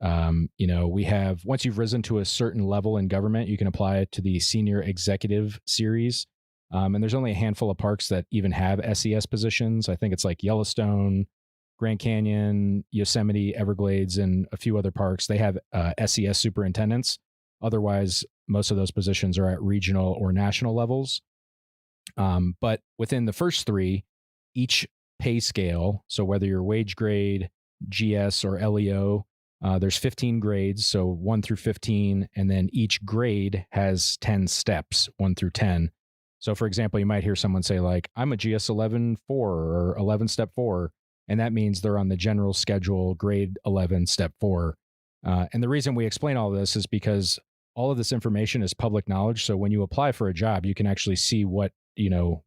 We have, once you've risen to a certain level in government, you can apply it to the senior executive series. And there's only a handful of parks that even have SES positions. I think it's like Yellowstone, Grand Canyon, Yosemite, Everglades, and a few other parks. They have SES superintendents. Otherwise, most of those positions are at regional or national levels. But within the first 3, each pay scale, so whether you're wage grade, GS, or LEO, there's 15 grades, so 1 through 15, and then each grade has 10 steps, 1 through 10. So for example, you might hear someone say like, I'm a GS 11-4 or 11 step 4. And that means they're on the general schedule, grade 11 step 4. And the reason we explain all this is because all of this information is public knowledge. So when you apply for a job, you can actually see what you'll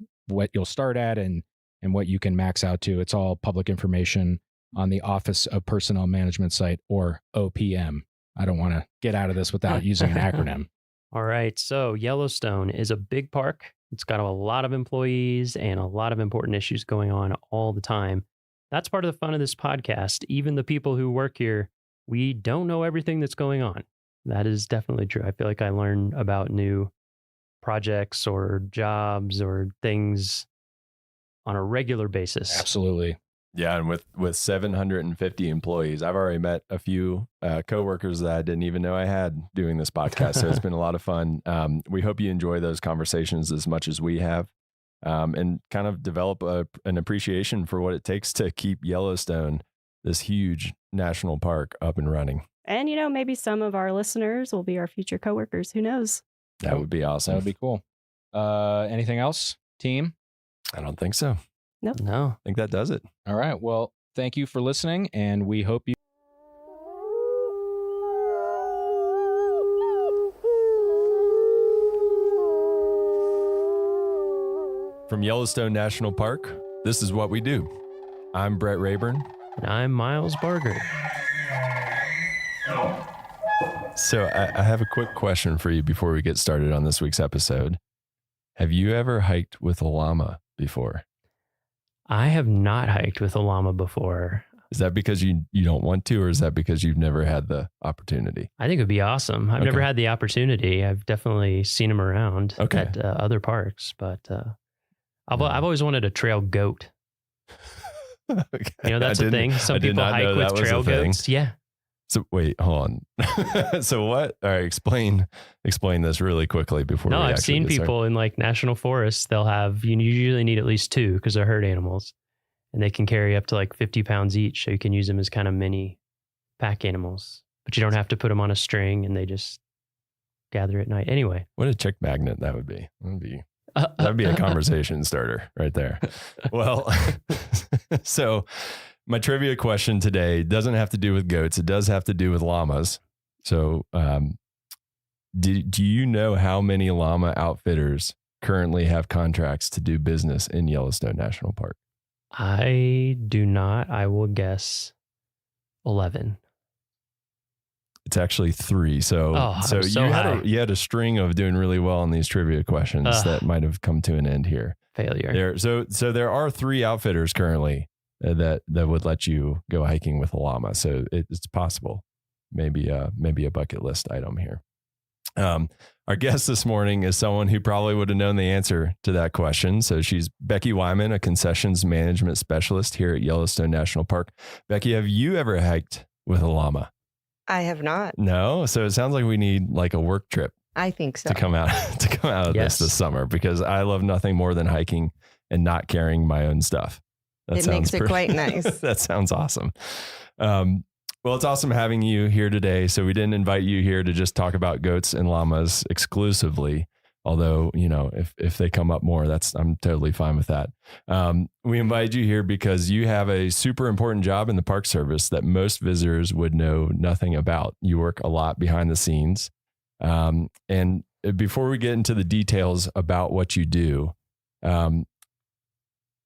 start at and what you can max out to. It's all public information on the Office of Personnel Management site, or OPM. I don't want to get out of this without using an acronym. All right. So Yellowstone is a big park. It's got a lot of employees and a lot of important issues going on all the time. That's part of the fun of this podcast. Even the people who work here, we don't know everything that's going on. That is definitely true. I feel like I learn about new projects or jobs or things on a regular basis. Absolutely. Yeah, and with 750 employees, I've already met a few coworkers that I didn't even know I had doing this podcast. So it's been a lot of fun. We hope you enjoy those conversations as much as we have, and kind of develop an appreciation for what it takes to keep Yellowstone, this huge national park, up and running. And, maybe some of our listeners will be our future coworkers. Who knows? That would be awesome. That would be cool. Anything else, team? I don't think so. Nope. No. I think that does it. All right. Well, thank you for listening, and we hope you. From Yellowstone National Park, this is what we do. I'm Brett Rayburn. And I'm Miles Barger. So I have a quick question for you before we get started on this week's episode. Have you ever hiked with a llama before? I have not hiked with a llama before. Is that because you don't want to, or is that because you've never had the opportunity? I think it'd be awesome. I've never had the opportunity. I've definitely seen them around at other parks, but I've always wanted a trail goat. That's a thing. Some people hike with trail goats. Yeah. So wait, hold on. So what? All right, explain this really quickly before. No, I've seen people in like national forests. They'll have, you usually need at least 2 because they're herd animals, and they can carry up to like 50 pounds each. So you can use them as kind of mini pack animals, but you don't have to put them on a string, and they just gather at night. Anyway, what a chick magnet that would be. That'd be a conversation starter right there. Well, so my trivia question today doesn't have to do with goats. It does have to do with llamas. So do you know how many llama outfitters currently have contracts to do business in Yellowstone National Park? I do not. I will guess 11. It's actually 3. So you had a string of doing really well on these trivia questions that might have come to an end here. Failure. So there are 3 outfitters currently that would let you go hiking with a llama. So it's possible. Maybe a bucket list item here. Our guest this morning is someone who probably would have known the answer to that question. So she's Becky Wyman, a concessions management specialist here at Yellowstone National Park. Becky, have you ever hiked with a llama? I have not. No. So it sounds like we need like a work trip. I think so. To come out of this summer, because I love nothing more than hiking and not carrying my own stuff. It makes it quite nice. That sounds awesome. Well, it's awesome having you here today. So we didn't invite you here to just talk about goats and llamas exclusively. Although, if they come up more, I'm totally fine with that. We invited you here because you have a super important job in the Park Service that most visitors would know nothing about. You work a lot behind the scenes. And before we get into the details about what you do,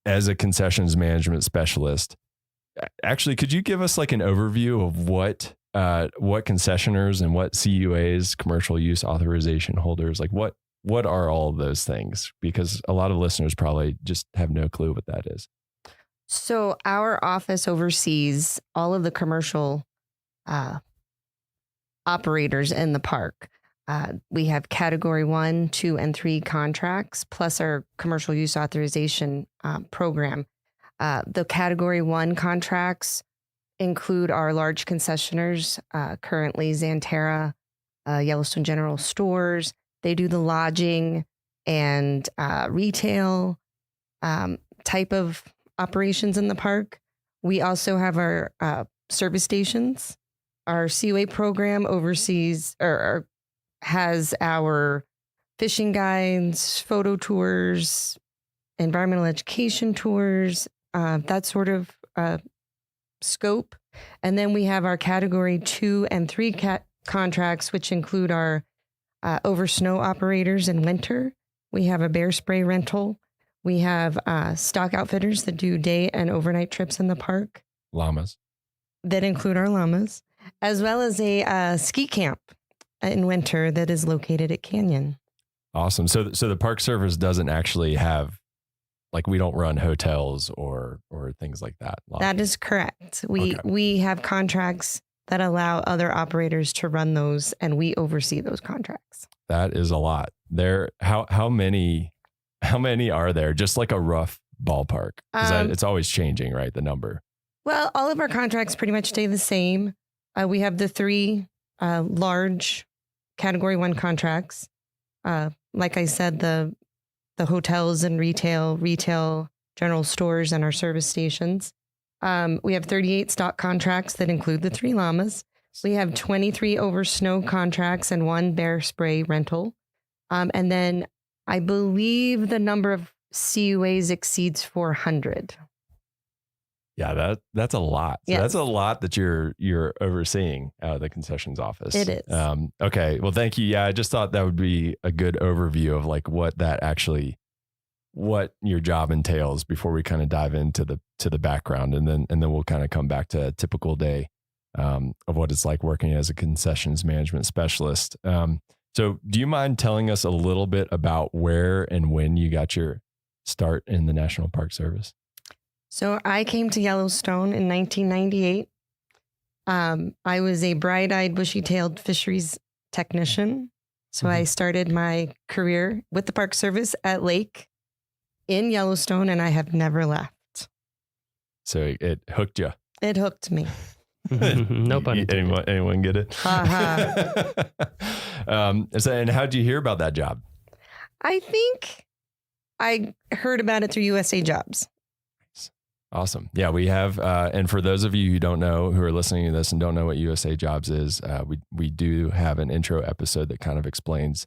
as a concessions management specialist, actually, could you give us like an overview of what concessioners and what CUAs, commercial use authorization holders, like what are all of those things? Because a lot of listeners probably just have no clue what that is. So our office oversees all of the commercial operators in the park. We have category 1, 2, and 3 contracts, plus our commercial use authorization program. The category 1 contracts include our large concessioners, currently Xanterra, Yellowstone General Stores. They do the lodging and retail type of operations in the park. We also have our service stations. Our CUA program oversees or has our fishing guides, photo tours, environmental education tours, that sort of scope. And then we have our category 2 and 3 contracts, which include our over snow operators in winter. We have a bear spray rental. We have stock outfitters that do day and overnight trips in the park. Llamas. That include our llamas, as well as a ski camp in winter that is located at Canyon. Awesome. So the Park Service doesn't actually have, like, we don't run hotels or things like that. That is correct. We have contracts that allow other operators to run those, and we oversee those contracts. That is a lot. How many are there? Just like a rough ballpark, because it's always changing, right? The number. Well, all of our contracts pretty much stay the same. We have the 3 large category 1 contracts. Like I said, the hotels and retail general stores and our service stations. We have 38 stock contracts that include the 3 llamas. We have 23 over snow contracts and 1 bear spray rental. And then I believe the number of CUAs exceeds 400. Yeah, that's a lot. So yes. That's a lot that you're overseeing out of the concessions office. It is. Okay. Well, thank you. Yeah, I just thought that would be a good overview of like what your job entails before we kind of dive into the background, and then we'll kind of come back to a typical day of what it's like working as a concessions management specialist. So do you mind telling us a little bit about where and when you got your start in the National Park Service? So I came to Yellowstone in 1998. I was a bright-eyed, bushy-tailed fisheries technician. So I started my career with the Park Service at Lake in Yellowstone, and I have never left. So it hooked you. It hooked me. No pun intended. Anyone get it? And how'd you hear about that job? I think I heard about it through USA Jobs. Awesome. Yeah, we have, and for those of you who don't know, who are listening to this and don't know what USA Jobs is, we do have an intro episode that kind of explains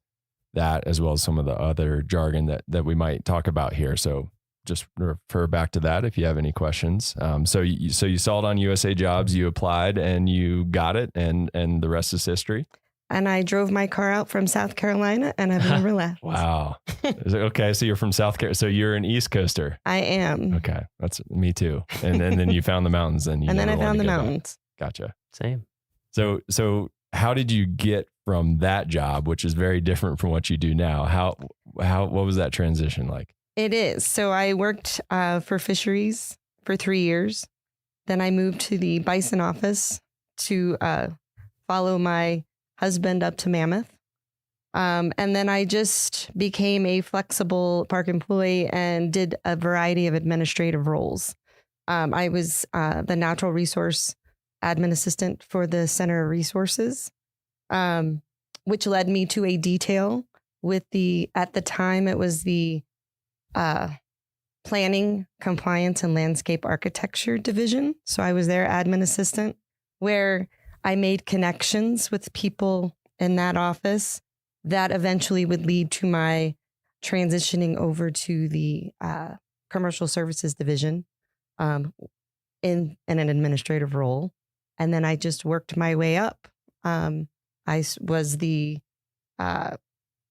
that, as well as some of the other jargon that we might talk about here. So just refer back to that if you have any questions. So you saw it on USA Jobs, you applied and you got it, and the rest is history. And I drove my car out from South Carolina, and I've never left. Wow. Okay, so you're from South Carolina. So you're an East Coaster. I am. Okay, that's me too. And then you found the mountains, and then I found the mountains. Gotcha. Same. So how did you get from that job, which is very different from what you do now? What was that transition like? It is. So I worked for fisheries for 3 years. Then I moved to the bison office to follow my husband up to Mammoth. And then I just became a flexible park employee and did a variety of administrative roles. I was the natural resource admin assistant for the Center of Resources, which led me to a detail with at the time, it was the planning, compliance, and landscape architecture division. So I was their admin assistant, where I made connections with people in that office that eventually would lead to my transitioning over to the commercial services division in an administrative role. And then I just worked my way up. I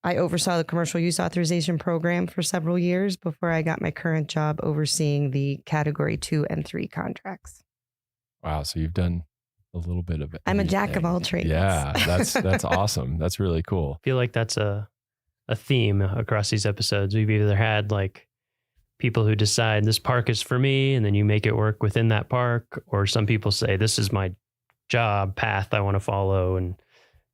oversaw the commercial use authorization program for several years before I got my current job overseeing the category 2 and 3 contracts. Wow. So you've done a little bit of it. I'm a jack of all trades. Yeah, that's awesome. That's really cool. I feel like that's a theme across these episodes. We've either had like people who decide this park is for me, and then you make it work within that park, or some people say this is my job path I want to follow and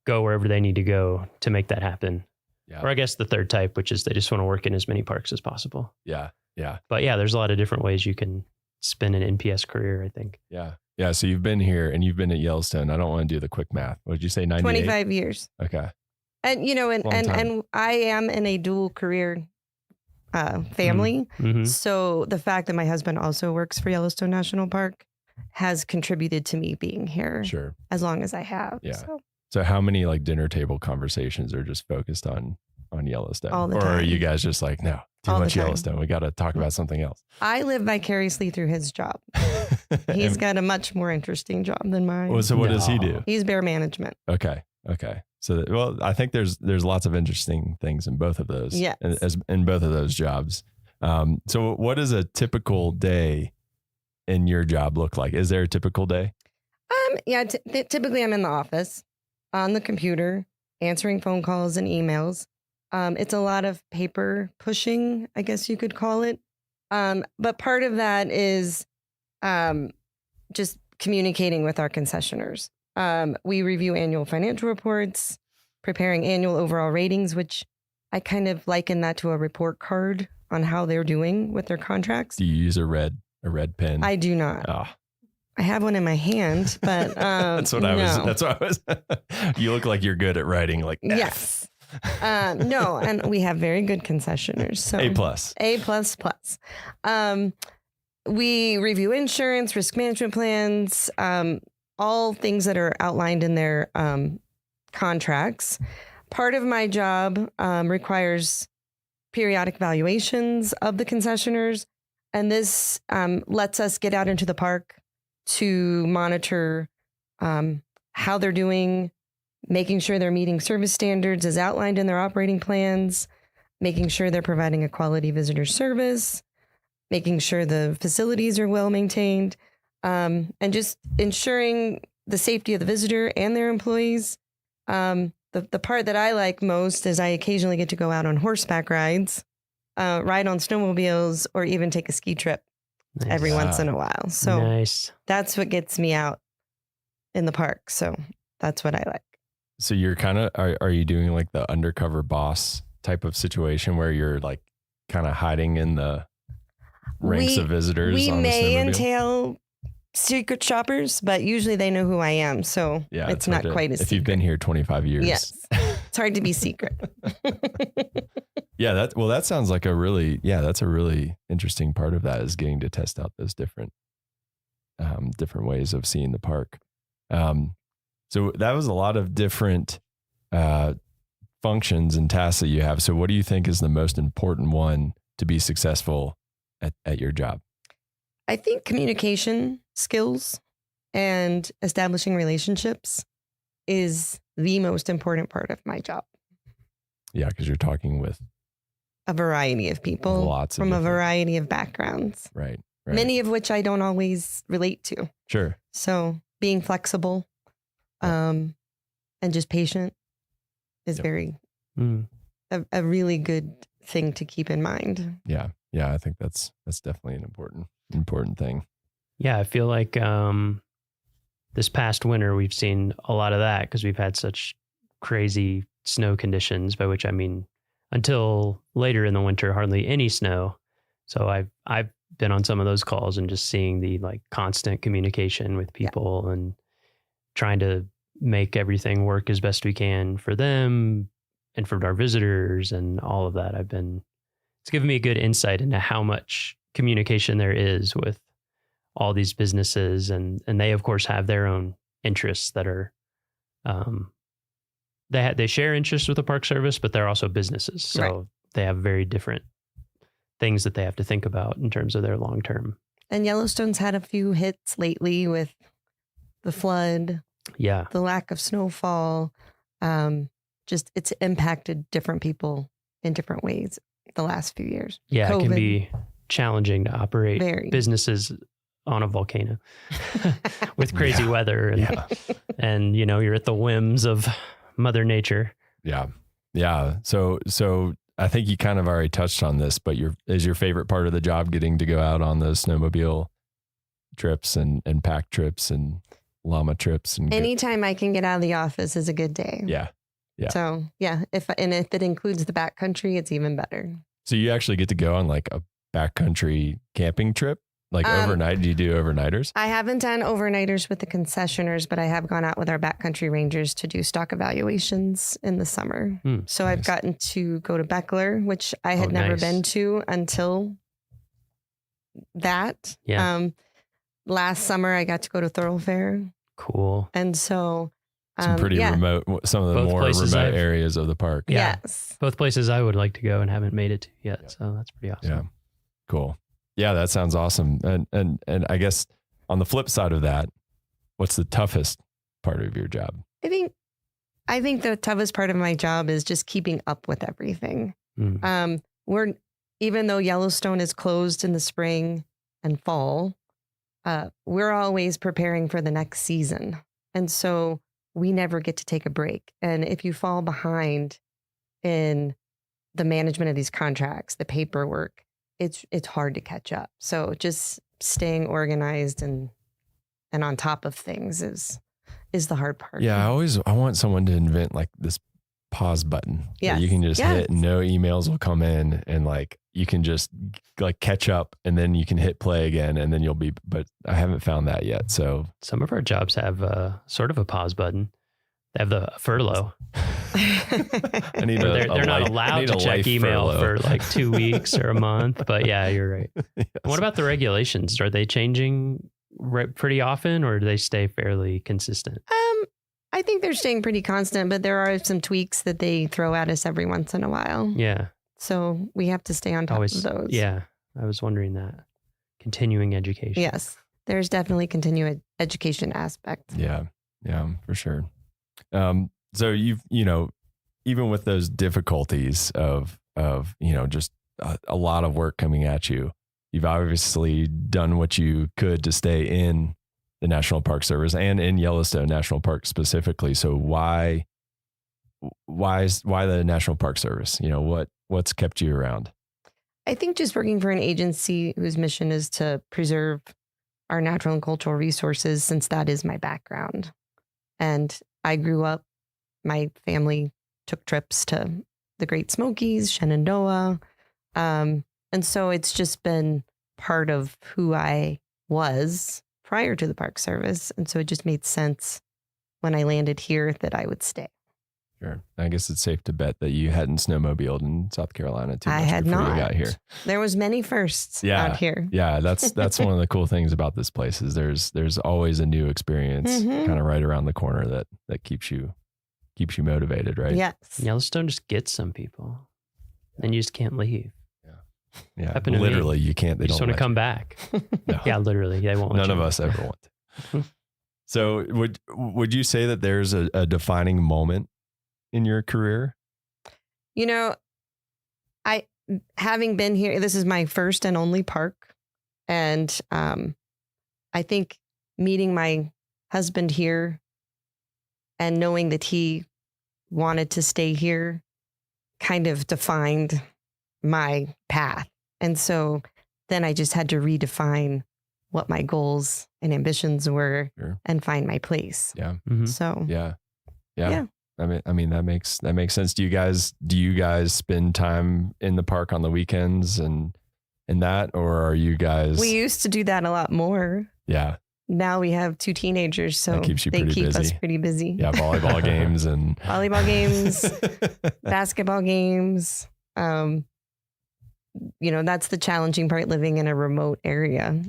go wherever they need to go to make that happen. Yeah. Or I guess the third type, which is they just want to work in as many parks as possible. Yeah. Yeah. But yeah, there's a lot of different ways you can spin an NPS career, I think. Yeah. Yeah. So you've been here and you've been at Yellowstone. I don't want to do the quick math. What did you say? 98? 25 years. Okay. And, you know, and I am in a dual career family. Mm-hmm. So the fact that my husband also works for Yellowstone National Park has contributed to me being here as long as I have. Yeah. So how many like dinner table conversations are just focused on on Yellowstone? All the or time. are you guys just like, no, too All the much time. Yellowstone. We got to talk about something else. I live vicariously through his job. He's got a much more interesting job than mine. Well, so what does he do? He's bear management. Okay. So, well, I think there's lots of interesting things in both of those. Yes. In both of those jobs. So what does a typical day in your job look like? Is there a typical day? Yeah, typically I'm in the office on the computer, answering phone calls and emails. It's a lot of paper pushing, I guess you could call it. But part of that is just communicating with our concessioners. We review annual financial reports, preparing annual overall ratings, which I kind of liken that to a report card on how they're doing with their contracts. Do you use a red pen? I do not. Oh. I have one in my hand, but that's what I was. You look like you're good at writing like F. Yes. No, and we have very good concessioners. So A++. We review insurance, risk management plans, all things that are outlined in their contracts. Part of my job requires periodic valuations of the concessioners, and this lets us get out into the park to monitor how they're doing, making sure they're meeting service standards as outlined in their operating plans, making sure they're providing a quality visitor service, making sure the facilities are well maintained, and just ensuring the safety of the visitor and their employees. The part that I like most is I occasionally get to go out on horseback rides, ride on snowmobiles, or even take a ski trip every once in a while. So that's what gets me out in the park. So that's what I like. So you're kind of, are you doing like the undercover boss type of situation where you're like kind of hiding in the ranks of visitors? We on may the snowmobile? entail secret shoppers, but usually they know who I am. So it's not quite as if secret. you've been here 25 years. Yes. It's hard to be secret. Yeah. That sounds like that's a really interesting part of that, is getting to test out those different ways of seeing the park. So that was a lot of different functions and tasks that you have. So what do you think is the most important one to be successful at your job? I think communication skills and establishing relationships is the most important part of my job. Yeah, because you're talking with a variety of people from a variety of backgrounds. Right. Many of which I don't always relate to. Sure. So being flexible and just patient is very a really good thing to keep in mind. Yeah. I think that's definitely an important thing. Yeah, I feel like this past winter we've seen a lot of that because we've had such crazy snow conditions, by which I mean until later in the winter, hardly any snow. So I've been on some of those calls and just seeing the like constant communication with people and trying to make everything work as best we can for them and for our visitors and all of that. It's given me a good insight into how much communication there is with all these businesses, and they of course have their own interests that are they share interests with the Park Service, but they're also businesses, so they have very different things that they have to think about in terms of their long term. And Yellowstone's had a few hits lately with the flood, the lack of snowfall. Just it's impacted different people in different ways the last few years. Yeah, COVID. It can be challenging to operate businesses on a volcano with crazy weather and you're at the whims of Mother Nature. Yeah. So I think you kind of already touched on this, but is your favorite part of the job getting to go out on those snowmobile trips and pack trips and llama trips? And anytime I can get out of the office is a good day. Yeah. So if it includes the backcountry, it's even better. So you actually get to go on like a backcountry camping trip, like overnight. Do you do overnighters? I haven't done overnighters with the concessioners, but I have gone out with our backcountry rangers to do stock evaluations in the summer. So I've gotten to go to Beckler, which I had never been to until that. Last summer I got to go to Thoroughfare. Cool. And so Some pretty remote, some of the more remote areas of the park. Yeah. Yes. Both places I would like to go and haven't made it to yet. So that's pretty awesome. Yeah. Cool. Yeah, that sounds awesome. And I guess on the flip side of that, what's the toughest part of your job? I think the toughest part of my job is just keeping up with everything. Even though Yellowstone is closed in the spring and fall, we're always preparing for the next season. And so we never get to take a break. And if you fall behind in the management of these contracts, the paperwork, it's hard to catch up. So just staying organized and on top of things is the hard part. Yeah, I want someone to invent like this pause button that you can just hit and no emails will come in, and like you can just like catch up and then you can hit play again and then but I haven't found that yet. So some of our jobs have sort of a pause button. They have the furlough. They're not allowed to check email for like 2 weeks or a month, but yeah, you're right. Yes. What about the regulations? Are they changing pretty often, or do they stay fairly consistent? I think they're staying pretty constant, but there are some tweaks that they throw at us every once in a while. Yeah. So we have to stay on top of those. Yeah. I was wondering that. Continuing education. Yes. There's definitely continuing education aspect. Yeah. Yeah, for sure. So you've, even with those difficulties of just a lot of work coming at you, you've obviously done what you could to stay in the National Park Service and in Yellowstone National Park specifically. So why the National Park Service? What's kept you around? I think just working for an agency whose mission is to preserve our natural and cultural resources, since that is my background. And I grew up, my family took trips to the Great Smokies, Shenandoah. And so it's just been part of who I was prior to the Park Service. And so it just made sense when I landed here that I would stay. Sure. I guess it's safe to bet that you hadn't snowmobiled in South Carolina too much I had before not. you got here. There was many firsts out here. Yeah, that's one of the cool things about this place is there's always a new experience kind of right around the corner that keeps you motivated, right? Yes. Yellowstone just gets some people, and you just can't leave. Yeah, literally, you can't. They just don't want to come back. No. Yeah, literally, they won't. None of us ever want to. So, would you say that there's a defining moment in your career? Having been here, this is my first and only park, and I think meeting my husband here and knowing that he wanted to stay here kind of defined my path. And so then I just had to redefine what my goals and ambitions were and find my place. Yeah. Mm-hmm. So yeah. I mean that makes sense. Do you guys spend time in the park on the weekends and that, or are you guys? We used to do that a lot more. Yeah. Now we have 2 teenagers, so they keep us pretty busy. Yeah, volleyball games and basketball games. That's the challenging part living in a remote area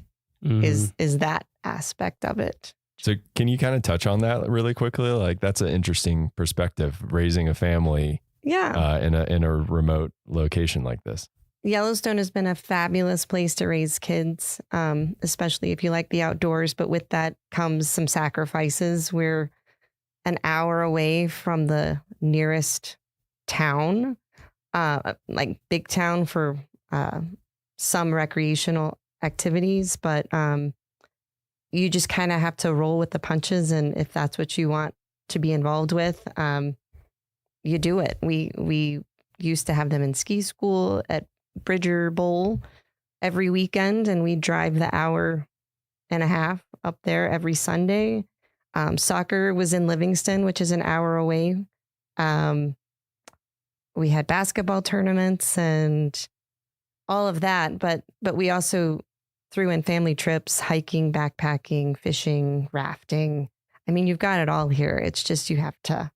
is that aspect of it. So can you kind of touch on that really quickly? Like that's an interesting perspective, raising a family in a remote location like this. Yellowstone has been a fabulous place to raise kids, especially if you like the outdoors. But with that comes some sacrifices. We're an hour away from the nearest town, like big town for some recreational activities. But you just kind of have to roll with the punches. And if that's what you want to be involved with, you do it. We used to have them in ski school at Bridger Bowl every weekend, and we drive the hour and a half up there every Sunday. Soccer was in Livingston, which is an hour away. We had basketball tournaments and all of that, but we also threw in family trips, hiking, backpacking, fishing, rafting. I mean, you've got it all here. It's just you have to.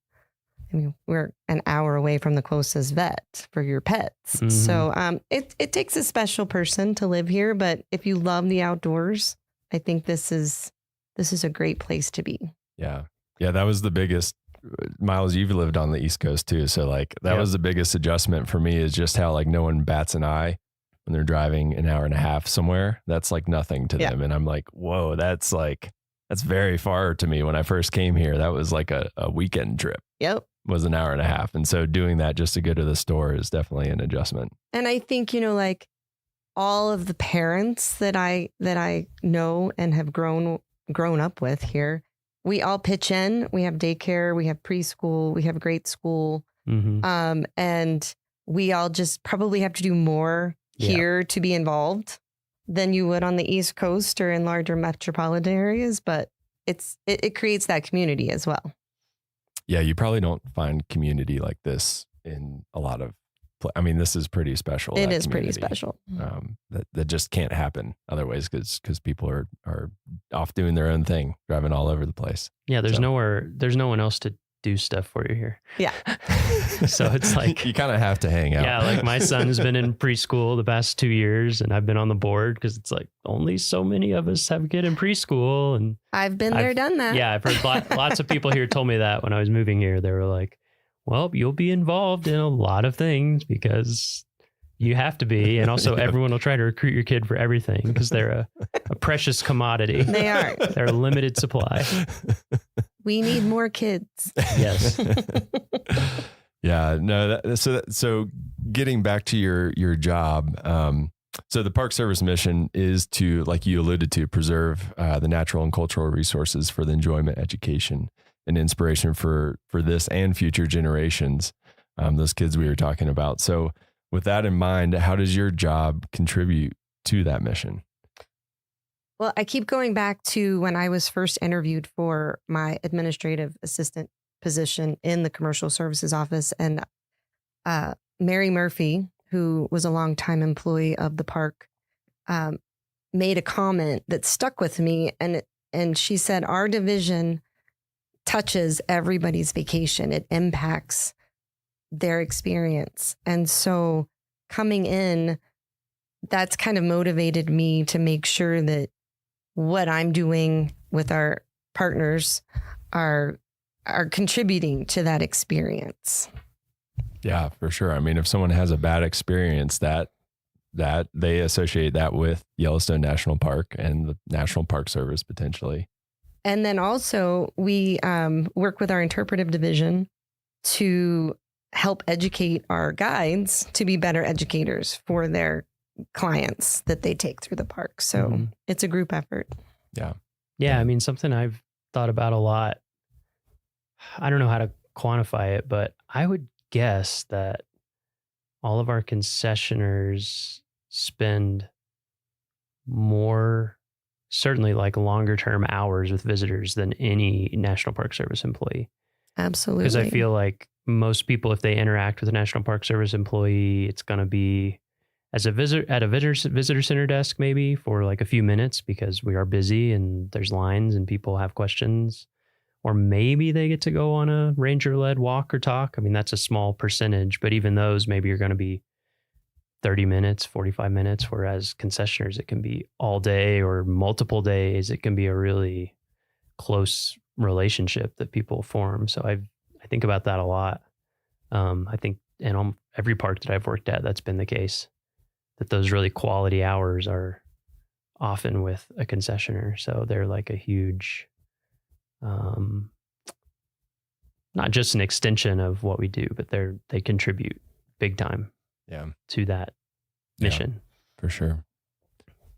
We're an hour away from the closest vet for your pets. Mm-hmm. So it takes a special person to live here. But if you love the outdoors, I think this is a great place to be. Yeah. Yeah. That was the biggest Miles, you've lived on the East Coast too. So like that was the biggest adjustment for me, is just how like no one bats an eye when they're driving an hour and a half somewhere. That's like nothing to them. And I'm like, whoa, that's very far to me. When I first came here, that was like a weekend trip. Yep. Was an hour and a half. And so doing that just to go to the store is definitely an adjustment. And I think, like all of the parents that I know and have grown up with here, we all pitch in. We have daycare, we have preschool, we have a great school. And we all just probably have to do more here to be involved than you would on the East Coast or in larger metropolitan areas. But it creates that community as well. Yeah, you probably don't find community like this in a lot of, I mean, this is pretty special. It is pretty special. That just can't happen otherwise, because people are off doing their own thing, driving all over the place. Yeah, there's no one else to do stuff for you here. Yeah. So it's like you kind of have to hang out. Yeah, like my son's been in preschool the past 2 years, and I've been on the board because it's like only so many of us have a kid in preschool, and I've been there, done that. Yeah, I've heard lots of people here told me that when I was moving here. They were like, "Well, you'll be involved in a lot of things because you have to be, and also everyone will try to recruit your kid for everything because they're a precious commodity. They are. They're a limited supply." We need more kids. Yes. Yeah. No. So getting back to your job. So the Park Service mission is to, like you alluded to, preserve the natural and cultural resources for the enjoyment, education, and inspiration for this and future generations. Those kids we were talking about. So with that in mind, how does your job contribute to that mission? Well, I keep going back to when I was first interviewed for my administrative assistant position in the commercial services office. And Mary Murphy, who was a longtime employee of the park, made a comment that stuck with me. And she said, our division touches everybody's vacation. It impacts their experience. And so coming in, that's kind of motivated me to make sure that what I'm doing with our partners are contributing to that experience. Yeah, for sure. I mean, if someone has a bad experience, that they associate that with Yellowstone National Park and the National Park Service potentially. And then also we work with our interpretive division to help educate our guides to be better educators for their clients that they take through the park. So it's a group effort. Yeah. Yeah. I mean, something I've thought about a lot. I don't know how to quantify it, but I would guess that all of our concessioners spend more, certainly like longer term hours with visitors than any National Park Service employee. Absolutely. Because I feel like most people, if they interact with a National Park Service employee, it's going to be as a visitor at a visitor center desk, maybe for like a few minutes because we are busy and there's lines and people have questions. Or maybe they get to go on a ranger-led walk or talk. I mean, that's a small percentage, but even those, maybe you're going to be 30 minutes, 45 minutes, whereas concessioners, it can be all day or multiple days. It can be a really close relationship that people form. So I think about that a lot. I think in every park that I've worked at, that's been the case, that those really quality hours are often with a concessioner. So they're like a huge, not just an extension of what we do, but they contribute big time to that mission. Yeah, for sure.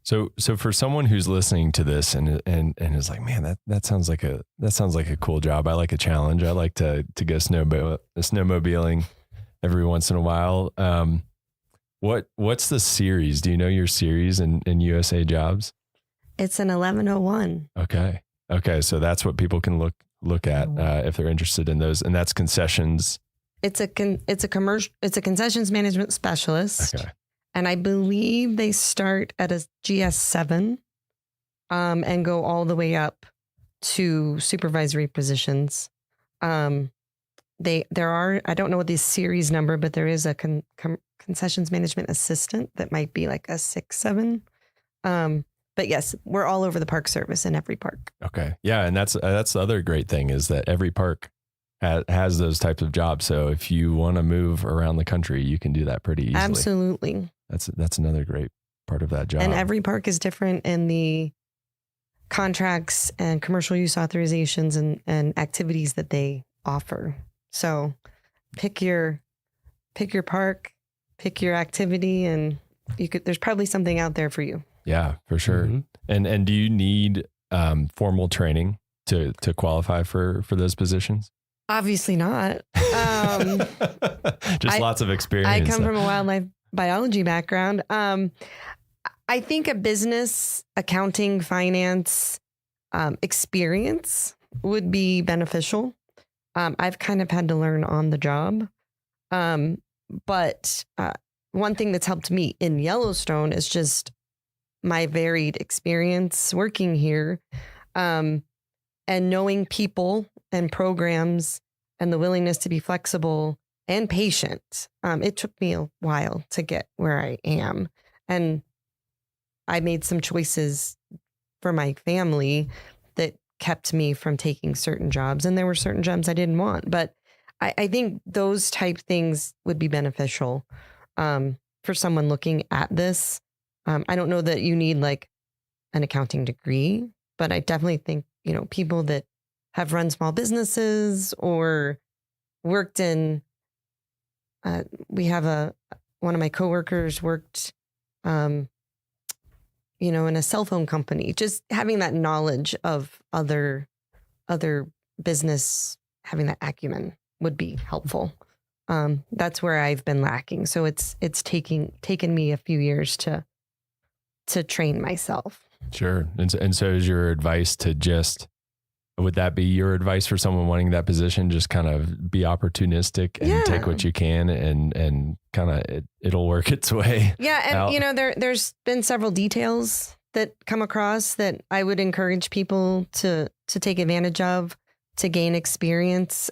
So for someone who's listening to this and is like, man, that sounds like a cool job. I like a challenge. I like to go snowmobiling every once in a while. What's the series? Do you know your series in USA Jobs? It's an 1101. Okay. So that's what people can look at if they're interested in those, and that's concessions. It's a concessions management specialist. Okay. And I believe they start at a GS7 and go all the way up to supervisory positions. There are, I don't know what the series number, but there is a concessions management assistant that might be like a 6-7. But yes, we're all over the Park Service in every park. Okay. Yeah. And that's the other great thing is that every park has those types of jobs. So if you want to move around the country, you can do that pretty easily. Absolutely. That's another great part of that job. And every park is different in the contracts and commercial use authorizations and activities that they offer. So pick your park, pick your activity, and there's probably something out there for you. Yeah, for sure. Mm-hmm. And do you need formal training to qualify for those positions? Obviously not. Just lots of experience. I come from a wildlife biology background. I think a business, accounting, finance experience would be beneficial. I've kind of had to learn on the job. But one thing that's helped me in Yellowstone is just my varied experience working here, and knowing people and programs and the willingness to be flexible and patient. It took me a while to get where I am. And I made some choices for my family that kept me from taking certain jobs. And there were certain jobs I didn't want. But I think those type things would be beneficial for someone looking at this. I don't know that you need like an accounting degree, but I definitely think, people that have run small businesses or worked in, we have one of my coworkers worked, in a cell phone company, just having that knowledge of other business, having that acumen would be helpful. That's where I've been lacking. So it's taken me a few years to train myself. Sure. And so is your advice would that be your advice for someone wanting that position? Just kind of be opportunistic and take what you can and kind of it'll work its way. Yeah. And there's been several details that come across that I would encourage people to take advantage of to gain experience.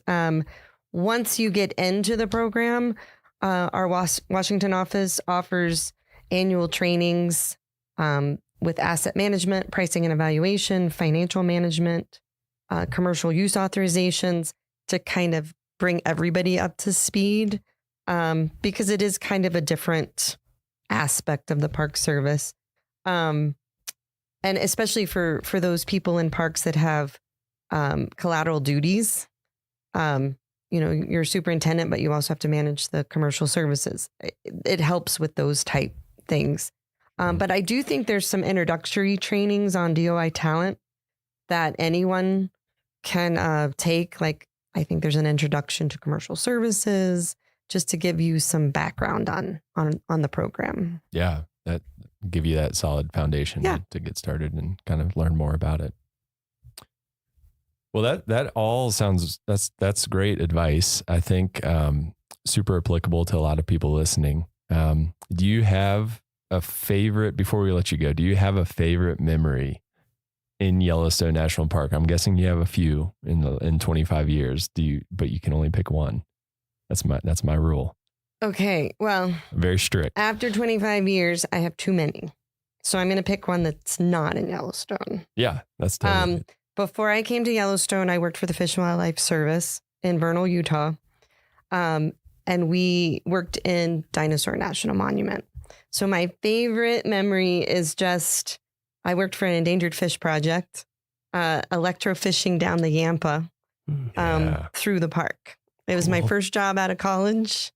Once you get into the program, our Washington office offers annual trainings with asset management, pricing and evaluation, financial management, commercial use authorizations to kind of bring everybody up to speed, because it is kind of a different aspect of the Park Service. And especially for those people in parks that have collateral duties, you're a superintendent, but you also have to manage the commercial services. It helps with those type things. But I do think there's some introductory trainings on DOI talent that anyone can take. Like, I think there's an introduction to commercial services just to give you some background on the program. Yeah, that give you that solid foundation to get started and kind of learn more about it. Well, that all sounds, that's great advice. I think super applicable to a lot of people listening. Do you have a favorite, before we let you go, do you have a favorite memory in Yellowstone National Park? I'm guessing you have a few in 25 years. But you can only pick one. That's my rule. Okay. Well, very strict. After 25 years, I have too many. So I'm going to pick one that's not in Yellowstone. Yeah, that's totally Before I came to Yellowstone, I worked for the Fish and Wildlife Service in Vernal, Utah. And we worked in Dinosaur National Monument. So my favorite memory is just, I worked for an endangered fish project, electrofishing down the Yampa through the park. It was my first job out of college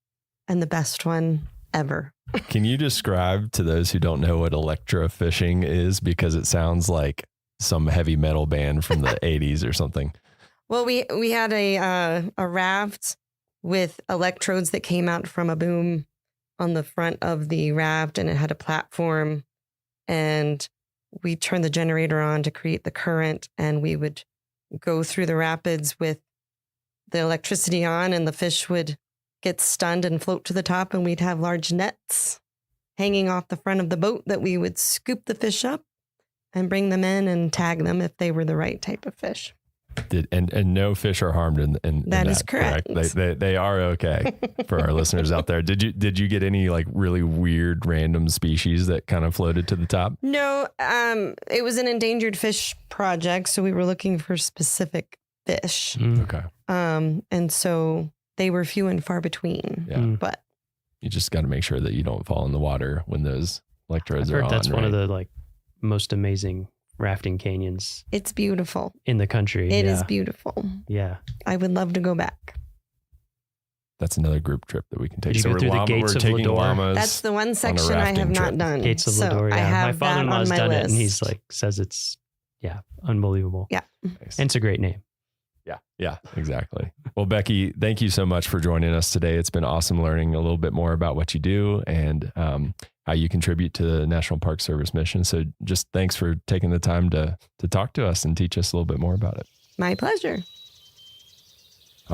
and the best one ever. Can you describe to those who don't know what electrofishing is? Because it sounds like some heavy metal band from the 80s or something. Well, we had a raft with electrodes that came out from a boom on the front of the raft, and it had a platform, and we turned the generator on to create the current, and we would go through the rapids with the electricity on, and the fish would get stunned and float to the top, and we'd have large nets hanging off the front of the boat that we would scoop the fish up and bring them in and tag them if they were the right type of fish. And no fish are harmed in that is correct. They are okay for our listeners out there. Did you get any like really weird random species that kind of floated to the top? No, it was an endangered fish project, so we were looking for specific fish. Okay. And so they were few and far between. Yeah. But you just got to make sure that you don't fall in the water when those electrodes I've heard are on. that's one of the like most amazing rafting canyons it's beautiful. in the country. It is beautiful. Yeah. I would love to go back. That's another group trip that we can take. Did you go through the gates of taking Lodore? llamas. That's the one on a section I have rafting not trip. done. Gates of so Lodore. I Yeah. have My that father-in-law's on my done list. it, and he's like says it's unbelievable. Yeah. Nice. And it's a great name. Yeah, exactly. Well, Becky, thank you so much for joining us today. It's been awesome learning a little bit more about what you do and how you contribute to the National Park Service mission. So just thanks for taking the time to talk to us and teach us a little bit more about it. My pleasure.